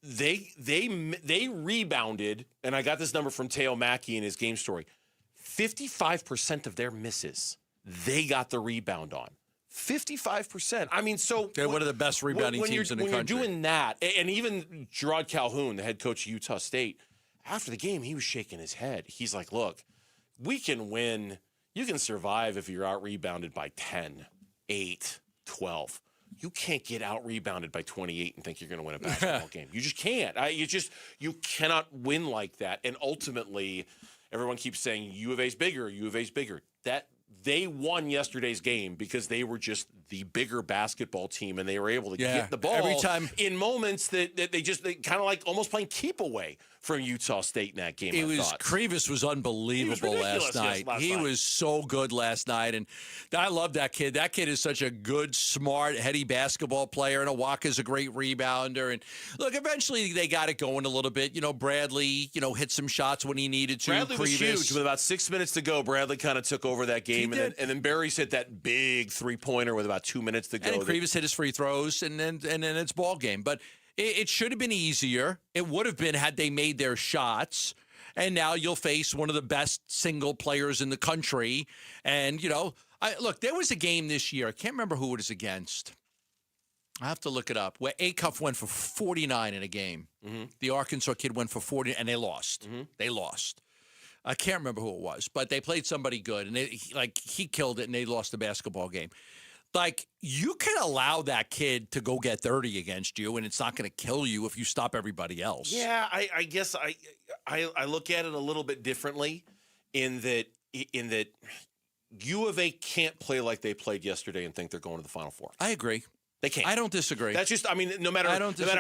they rebounded, and I got this number from Teo Mackey in his game story. 55% of their misses, they got the rebound on. 55%. I mean, so they're one of the best rebounding teams in the country. When you're doing that, and even Gerard Calhoun, the head coach of Utah State, after the game, he was shaking his head. He's like, look, we can win. You can survive if you're out-rebounded by 10, 8, 12. You can't get out-rebounded by 28 and think you're going to win a basketball game. You just can't. You cannot win like that. And ultimately, everyone keeps saying U of A's bigger, U of A's bigger. That they won yesterday's game because they were just the bigger basketball team, and they were able to get the ball every time in moments that they kind of like almost playing keep away from Utah State in that game. Krivas was unbelievable last night. He was so good last night, and I love that kid. That kid is such a good, smart, heady basketball player, and Awaka's a great rebounder. And look, eventually they got it going a little bit. Bradley, hit some shots when he needed to. Bradley was huge. With about 6 minutes to go, Bradley kind of took over that game, and then Barry's hit that big three-pointer with about 2 minutes to go. And then Krivas hit his free throws, and then it's ball game. But it should have been easier. It would have been had they made their shots. And now you'll face one of the best single players in the country. And, look, there was a game this year. I can't remember who it was against. I have to look it up. Where Acuff went for 49 in a game. Mm-hmm. The Arkansas kid went for 40, and they lost. Mm-hmm. They lost. I can't remember who it was, but they played somebody good. And he killed it, and they lost the basketball game. Like, you can allow that kid to go get 30 against you, and it's not going to kill you if you stop everybody else. Yeah, I guess I look at it a little bit differently in that U of A can't play like they played yesterday and think they're going to the Final Four. I agree. They can't. I don't disagree. That's just, no matter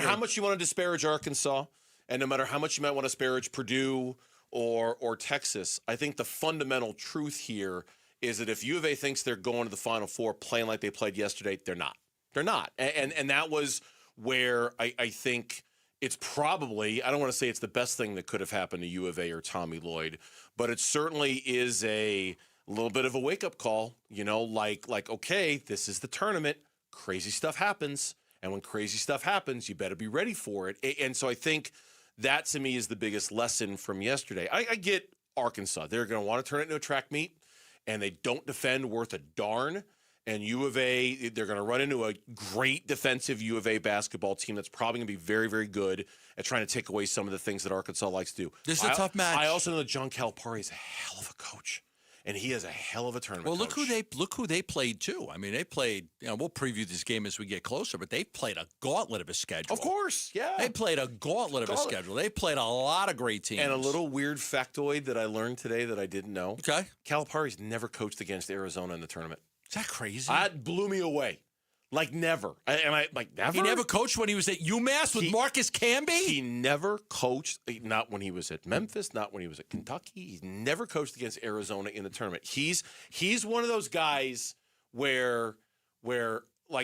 how much you want to disparage Arkansas, and no matter how much you might want to disparage Purdue or Texas, I think the fundamental truth here is that if U of A thinks they're going to the Final Four playing like they played yesterday, they're not. They're not. And that was where I think it's probably, I don't want to say it's the best thing that could have happened to U of A or Tommy Lloyd, but it certainly is a little bit of a wake-up call, like, okay, this is the tournament. Crazy stuff happens. And when crazy stuff happens, you better be ready for it. And so I think that, to me, is the biggest lesson from yesterday. I get Arkansas. They're going to want to turn it into a track meet. And they don't defend worth a darn. And U of A, they're going to run into a great defensive U of A basketball team that's probably going to be very, very good at trying to take away some of the things that Arkansas likes to do. This is a tough match. I also know that John Calipari is a hell of a coach. And he is a hell of a tournament coach. Look who they played, too. They played, we'll preview this game as we get closer, but they played a gauntlet of a schedule. Of course, yeah. They played a gauntlet of a schedule. They played a lot of great teams. And a little weird factoid that I learned today that I didn't know. Okay. Calipari's never coached against Arizona in the tournament. Is that crazy? That blew me away. Like, never. Never? He never coached when he was at UMass with Marcus Camby? He never coached, not when he was at Memphis, not when he was at Kentucky. He's never coached against Arizona in the tournament. He's one of those guys where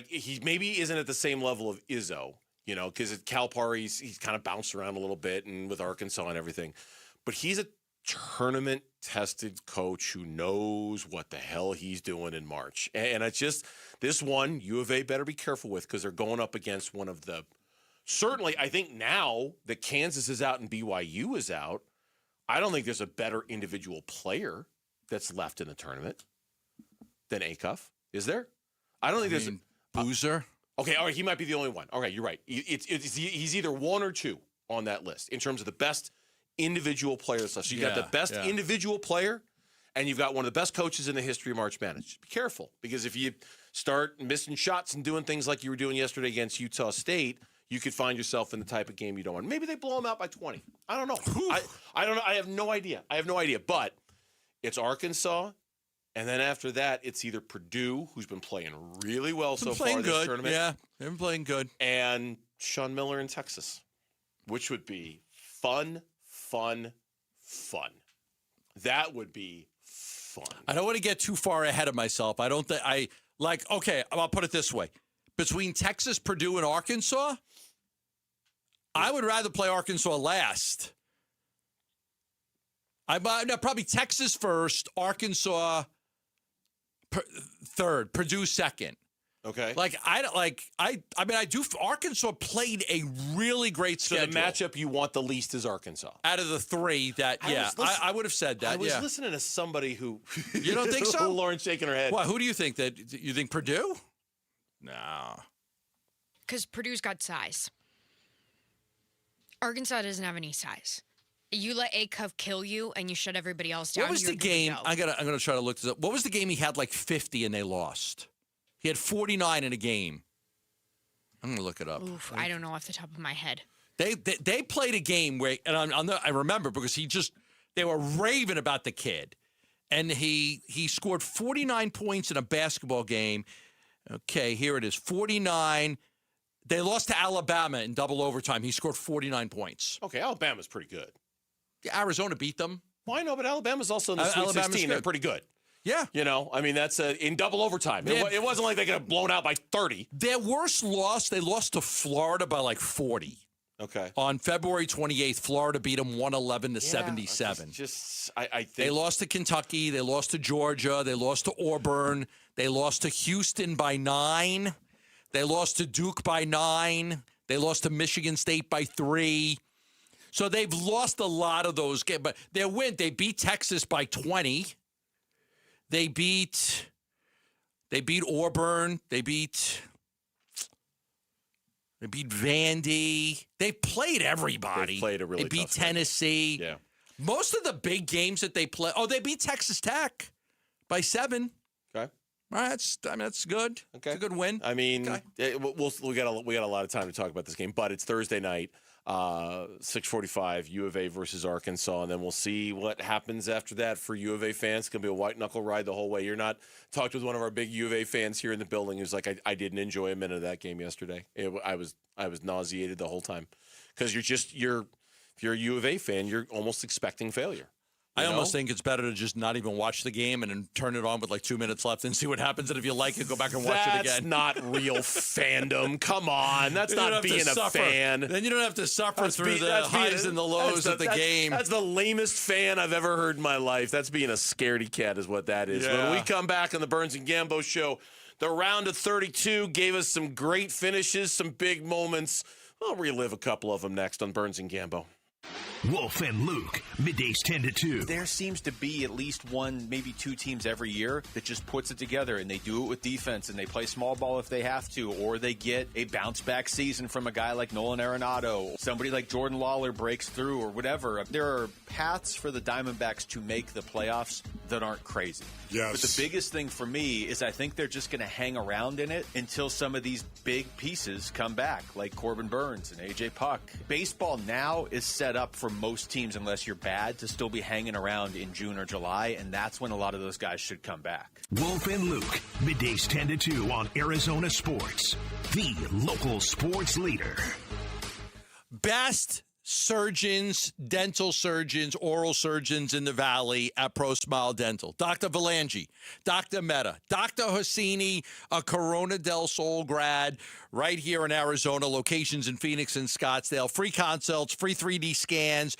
he maybe isn't at the same level of Izzo, because at Calipari, he's kind of bounced around a little bit and with Arkansas and everything. But he's a tournament-tested coach who knows what the hell he's doing in March. And it's just, this one, U of A better be careful with, because they're going up against one of the, certainly, I think now that Kansas is out and BYU is out, I don't think there's a better individual player that's left in the tournament than Acuff. Is there? I don't think there's Boozer. Okay, all right, he might be the only one. Okay, you're right. He's either one or two on that list in terms of the best individual players. So you got the best individual player, and you've got one of the best coaches in the history of March Madness. Just be careful, because if you start missing shots and doing things like you were doing yesterday against Utah State, you could find yourself in the type of game you don't want. Maybe they blow them out by 20. I don't know. I don't know. I have no idea. But it's Arkansas, and then after that, it's either Purdue, who's been playing really well so far this tournament. Yeah, they've been playing good. And Sean Miller in Texas, which would be fun. That would be fun. I don't want to get too far ahead of myself. I don't think okay, I'll put it this way. Between Texas, Purdue, and Arkansas, I would rather play Arkansas last. Probably Texas first, Arkansas third, Purdue second. Okay. Arkansas played a really great schedule. So the matchup you want the least is Arkansas. Out of the three I would have said that. I was listening to somebody who. You don't think so? Lauren's shaking her head. What? Who do you think you think Purdue? No. Because Purdue's got size. Arkansas doesn't have any size. You let Acuff kill you and you shut everybody else down. What was the game? I'm gonna try to look this up. What was the game he had 50 and they lost? He had 49 in a game. I'm going to look it up. Oof, I don't know off the top of my head. They played a game where, and I remember because they were raving about the kid. And he scored 49 points in a basketball game. Okay, here it is, 49. They lost to Alabama in double overtime. He scored 49 points. Okay, Alabama's pretty good. Yeah, Arizona beat them. Well, I know, but Alabama's also in the Sweet 16. They're pretty good. Yeah. You know, I mean, that's in double overtime. It wasn't like they got blown out by 30. Their worst loss, they lost to Florida by like 40. Okay. On February 28th, Florida beat them 111-77. I think they lost to Kentucky. They lost to Georgia. They lost to Auburn. They lost to Houston by 9. They lost to Duke by 9. They lost to Michigan State by 3. So they've lost a lot of those games. But they beat Texas by 20. They beat Auburn. They beat Vandy. They played everybody. They played a really They beat tough game. Tennessee. Yeah. Most of the big games that they play. Oh, they beat Texas Tech by 7. Okay. All right, that's good. Okay. It's a good win. I mean, we got a lot of time to talk about this game, but it's Thursday night, 6:45, U of A versus Arkansas, and then we'll see what happens after that for U of A fans. It's gonna be a white knuckle ride the whole way. You're not talked with one of our big U of A fans here in the building who's like, I didn't enjoy a minute of that game yesterday. I was nauseated the whole time because if you're a U of A fan, you're almost expecting failure. I almost think it's better to just not even watch the game and then turn it on with like 2 minutes left and see what happens. And if you like it, go back and watch it again. That's not real fandom. Come on. That's not being a fan. Then you don't have to suffer through the highs and the lows of the game. That's the lamest fan I've ever heard in my life. That's being a scaredy cat is what that is. Yeah. When we come back on the Burns and Gambo show, the round of 32 gave us some great finishes, some big moments. We'll relive a couple of them next on Burns and Gambo. Wolf and Luke, middays 10 to 2. There seems to be at least one, maybe 2 teams every year that just puts it together, and they do it with defense, and they play small ball if they have to, or they get a bounce-back season from a guy like Nolan Arenado. Somebody like Jordan Lawler breaks through or whatever. There are paths for the Diamondbacks to make the playoffs that aren't crazy. Yes. But the biggest thing for me is I think they're just going to hang around in it until some of these big pieces come back, like Corbin Burns and A.J. Puck. Baseball now is set up for most teams, unless you're bad, to still be hanging around in June or July, and that's when a lot of those guys should come back. Wolf and Luke, middays 10 to 2 on Arizona Sports, the local sports leader. Best surgeons, dental surgeons, oral surgeons in the Valley at ProSmile Dental. Dr. Valangi, Dr. Mehta, Dr. Hosseini, a Corona del Sol grad right here in Arizona, locations in Phoenix and Scottsdale. Free consults, free 3D scans.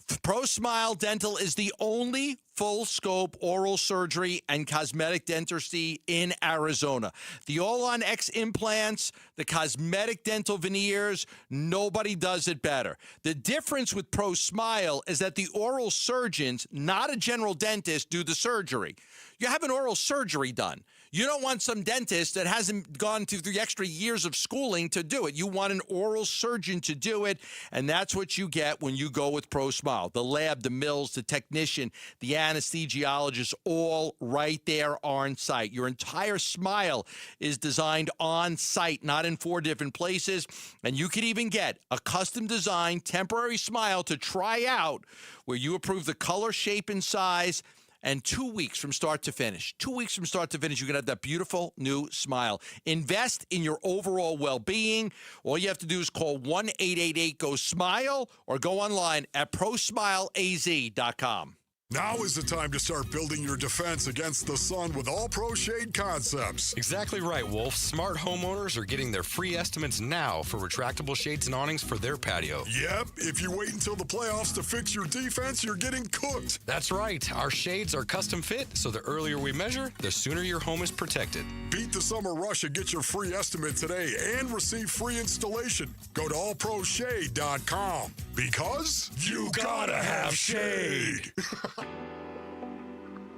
ProSmile Dental is the only full-scope oral surgery and cosmetic dentistry in Arizona. The All-on-X implants, the cosmetic dental veneers, nobody does it better. The difference with ProSmile is that the oral surgeons, not a general dentist, do the surgery. You have an oral surgery done. You don't want some dentist that hasn't gone through the extra years of schooling to do it. You want an oral surgeon to do it, and that's what you get when you go with ProSmile. The lab, the mills, the technician, the anesthesiologist, all right there on site. Your entire smile is designed on site, not in 4 different places, and you could even get a custom-designed temporary smile to try out where you approve the color, shape, and size. And 2 weeks from start to finish. 2 weeks from start to finish, you can have that beautiful new smile. Invest in your overall well-being. All you have to do is call 1-888-GO-SMILE or go online at prosmileaz.com. Now is the time to start building your defense against the sun with All Pro Shade Concepts. Exactly right, Wolf. Smart homeowners are getting their free estimates now for retractable shades and awnings for their patio. Yep, if you wait until the playoffs to fix your defense, you're getting cooked. That's right. Our shades are custom fit, so the earlier we measure, the sooner your home is protected. Beat the summer rush and get your free estimate today and receive free installation. Go to allproshade.com because you gotta have shade.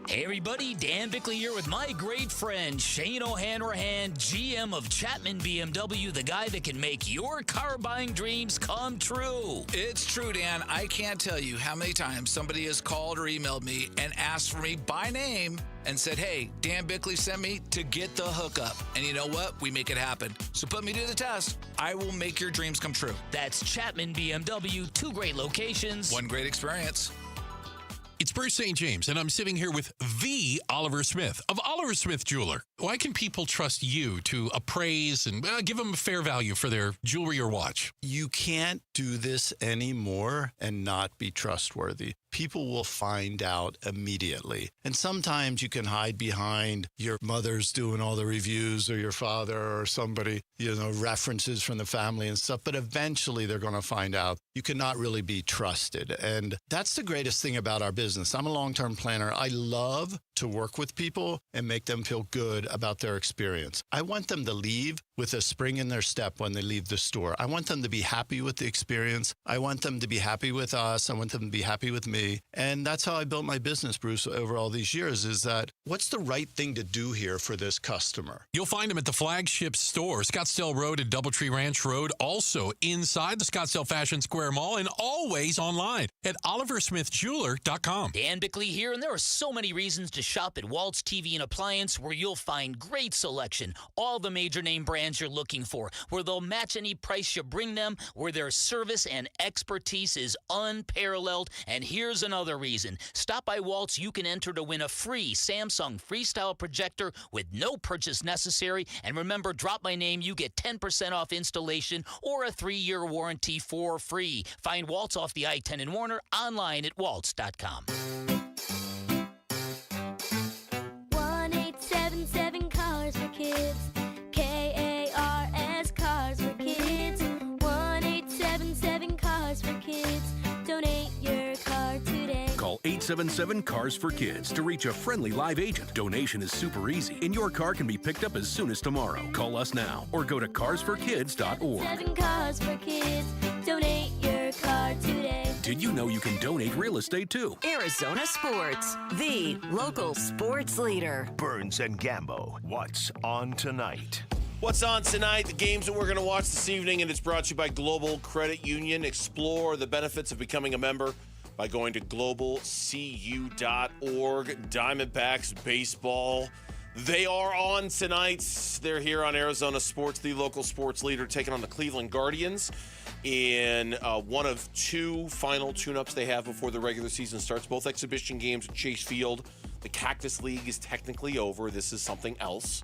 Hey everybody, Dan Bickley here with my great friend Shane O'Hanrahan, GM of Chapman BMW, the guy that can make your car buying dreams come true. It's true, Dan. I can't tell you how many times somebody has called or emailed me and asked for me by name and said, hey, Dan Bickley sent me to get the hookup. And you know what? We make it happen. So put me to the test. I will make your dreams come true. That's Chapman BMW, 2 great locations. 1 great experience. It's Bruce St. James, and I'm sitting here with the Oliver Smith of Oliver Smith Jeweler. Why can people trust you to appraise and give them a fair value for their jewelry or watch? You can't do this anymore and not be trustworthy. People will find out immediately. And sometimes you can hide behind your mother's doing all the reviews or your father or somebody, references from the family and stuff. But eventually they're going to find out you cannot really be trusted. And that's the greatest thing about our business. I'm a long-term planner. I love to work with people and make them feel good about their experience. I want them to leave with a spring in their step when they leave the store. I want them to be happy with the experience. I want them to be happy with us. I want them to be happy with me. And that's how I built my business, Bruce, over all these years, is that what's the right thing to do here for this customer? You'll find them at the flagship store, Scottsdale Road and Doubletree Ranch Road, also inside the Scottsdale Fashion Square Mall, and always online at oliversmithjeweler.com. Dan Bickley here, and there are so many reasons to shop at Waltz TV and Appliance, where you'll find great selection, all the major name brands you're looking for, where they'll match any price you bring them, where their service and expertise is unparalleled. And here's another reason. Stop by Waltz. You can enter to win a free Samsung Freestyle projector with no purchase necessary. And remember, drop my name, you get 10% off installation or a 3-year warranty for free. Find Waltz off the I-10 in Warner, online at waltz.com. 1-877 Cars for Kids. KARS Cars for Kids. 1-877 Cars for Kids. Donate your car today. Call 877 Cars for Kids to reach a friendly live agent. Donation is super easy, and your car can be picked up as soon as tomorrow. Call us now or go to carsforkids.org. 7 Cars for Kids. Donate your car today. Did you know you can donate real estate too? Arizona Sports, the local sports leader. Burns and Gambo, what's on tonight? What's on tonight? The games that we're going to watch this evening, and it's brought to you by Global Credit Union. Explore the benefits of becoming a member by going to globalcu.org. Diamondbacks baseball. They are on tonight. They're here on Arizona Sports, the local sports leader, taking on the Cleveland Guardians in one of 2 final tune-ups they have before the regular season starts. Both exhibition games at Chase Field. The Cactus League is technically over. This is something else.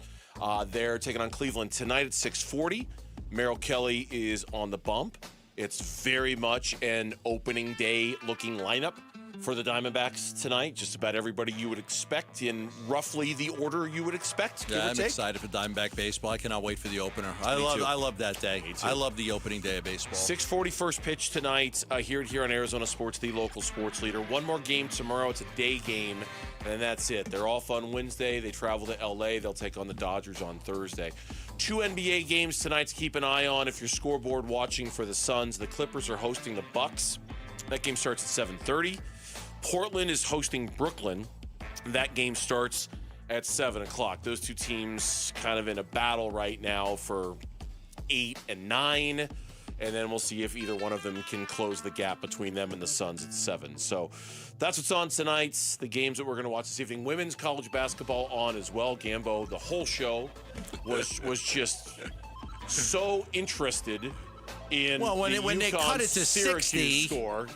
They're taking on Cleveland tonight at 6:40. Merrill Kelly is on the bump. It's very much an opening day looking lineup for the Diamondbacks tonight. Just about everybody you would expect in roughly the order you would expect. Yeah, I'm excited for Diamondback baseball. I cannot wait for the opener. I love that day. I love the opening day of baseball. 6:40 first pitch tonight here on Arizona Sports, the local sports leader. One more game tomorrow. It's a day game, and that's it. They're off on Wednesday. They travel to L.A. They'll take on the Dodgers on Thursday. 2 NBA games tonight to keep an eye on. If you're scoreboard watching for the Suns, the Clippers are hosting the Bucks. That game starts at 7:30. Portland is hosting Brooklyn. That game starts at 7 o'clock. Those two teams kind of in a battle right now for 8 and 9. And then we'll see if either one of them can close the gap between them and the Suns at 7. So that's what's on tonight. The games that we're going to watch this evening. Women's college basketball on as well. Gambo, the whole show was just so interested in when they cut it to Syracuse 60 score.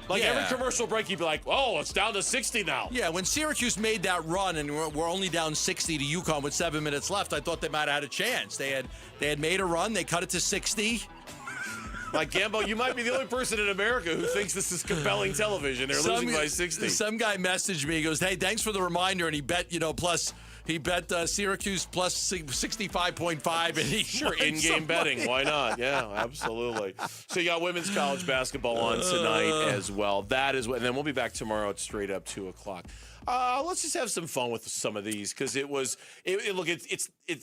Every commercial break, you'd be like, oh, it's down to 60 now. Yeah, when Syracuse made that run and we're only down 60 to UConn with 7 minutes left, I thought they might have had a chance. They had made a run. They cut it to 60. Gambo, you might be the only person in America who thinks this is compelling television. They're losing by 60. Some guy messaged me. He goes, hey, thanks for the reminder. And he bet, Syracuse plus 65.5. And he sure, in-game betting. Why not? Yeah, absolutely. So you got women's college basketball on tonight as well. That is what, and then we'll be back tomorrow at straight up 2 o'clock. Let's just have some fun with some of these because it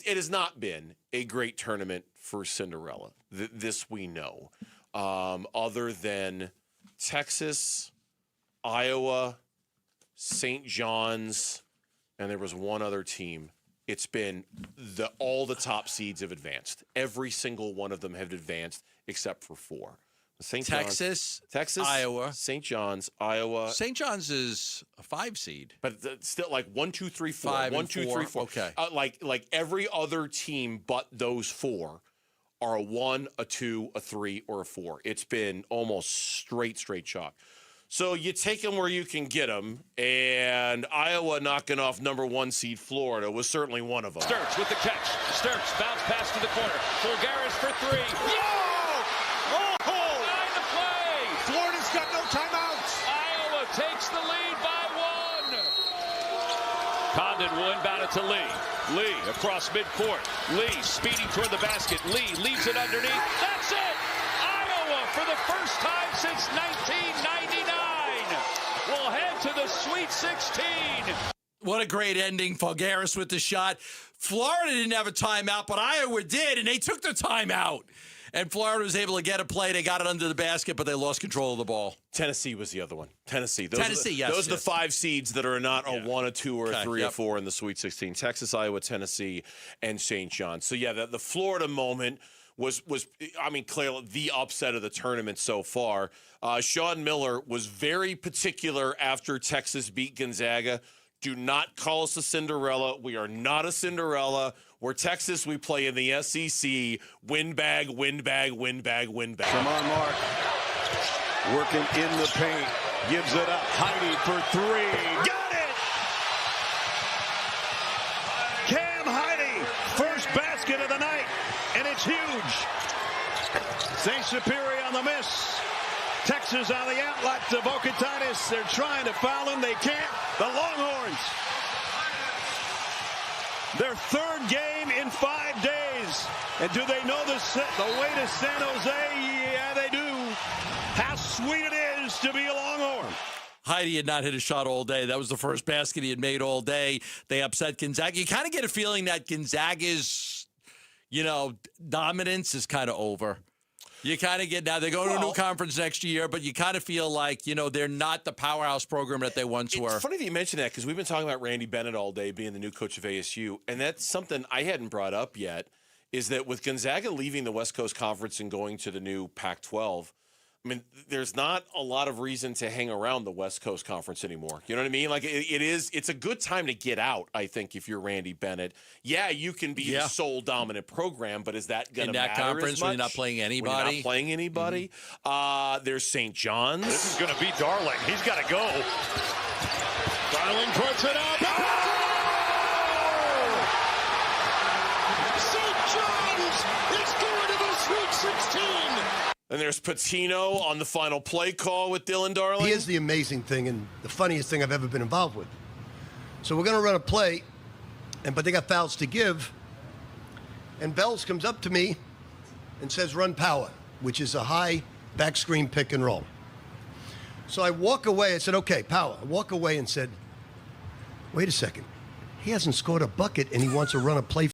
has not been a great tournament for Cinderella. This we know. Other than Texas, Iowa, St. John's, and there was one other team. It's been all the top seeds have advanced. Every single one of them have advanced except for 4. Texas, Iowa, St. John's, Iowa. St. John's is a 5 seed, but still like 1, 2, 3, 4. 5 1, 2, 3, 4. Okay. Like every other team but those 4 are a 1, a 2, a 3, or a 4. It's been almost straight chalk. So you take them where you can get them, and Iowa knocking off number 1 seed Florida was certainly one of them. Sturts with the catch. Sturts bounce pass to the corner. Fulgaris for 3. Oh! Behind the play. Florida's got no timeouts. Iowa takes the lead by 1. Condon will inbound it to Lee. Lee across midcourt. Lee speeding toward the basket. Lee leaves it underneath. That's it! Iowa, for the first time since 1999, will head to the Sweet 16. What a great ending. Fulgaris with the shot. Florida didn't have a timeout, but Iowa did, and they took the timeout. And Florida was able to get a play. They got it under the basket, but they lost control of the ball. Tennessee was the other one. Tennessee. Those yes. are the 5 seeds that are not a 1, a 2, or a 3, yep. or 4 in the Sweet 16. Texas, Iowa, Tennessee, and St. John. So, yeah, the Florida moment was clearly the upset of the tournament so far. Sean Miller was very particular after Texas beat Gonzaga. Do not call us a Cinderella. We are not a Cinderella. We're Texas. We play in the SEC. Win bag, win bag, win bag, win bag. Come on, Mark. Working in the paint. Gives it up. Heidi for 3. Got it! Cam Heidi. First basket of the night. And it's huge. St. Superior on the miss. Texas on the outlet to Vocatitis. They're trying to foul him. They can't. The Longhorns. Their 3rd game in 5 days. And do they know the way to San Jose? Yeah, they do. How sweet it is to be a Longhorn. Heidi had not hit a shot all day. That was the first basket he had made all day. They upset Gonzaga. You kind of get a feeling that Gonzaga's, dominance is kind of over. You kind of get now they're going to a new conference next year, but you kind of feel like, they're not the powerhouse program that they once were. It's funny that you mention that because we've been talking about Randy Bennett all day being the new coach of ASU, and that's something I hadn't brought up yet, is that with Gonzaga leaving the West Coast Conference and going to the new Pac-12, there's not a lot of reason to hang around the West Coast Conference anymore. You know what I mean? Like it's a good time to get out, I think, if you're Randy Bennett. Yeah, you can be the sole dominant program, but is that going to matter in that conference as much? when you're not playing anybody? When you're not playing anybody. Mm-hmm. There's St. John's. This is going to be Darling. He's got to go. Darling puts it up. Oh! St. John's is going to the Sweet 16. And there's Patino on the final play call with Dylan Darling. Here's the amazing thing and the funniest thing I've ever been involved with. So we're going to run a play, but they got fouls to give. And Bells comes up to me and says, run power, which is a high back screen pick and roll. So I walk away. I said, okay, power. I walk away and said, wait a second. He hasn't scored a bucket, and he wants to run a play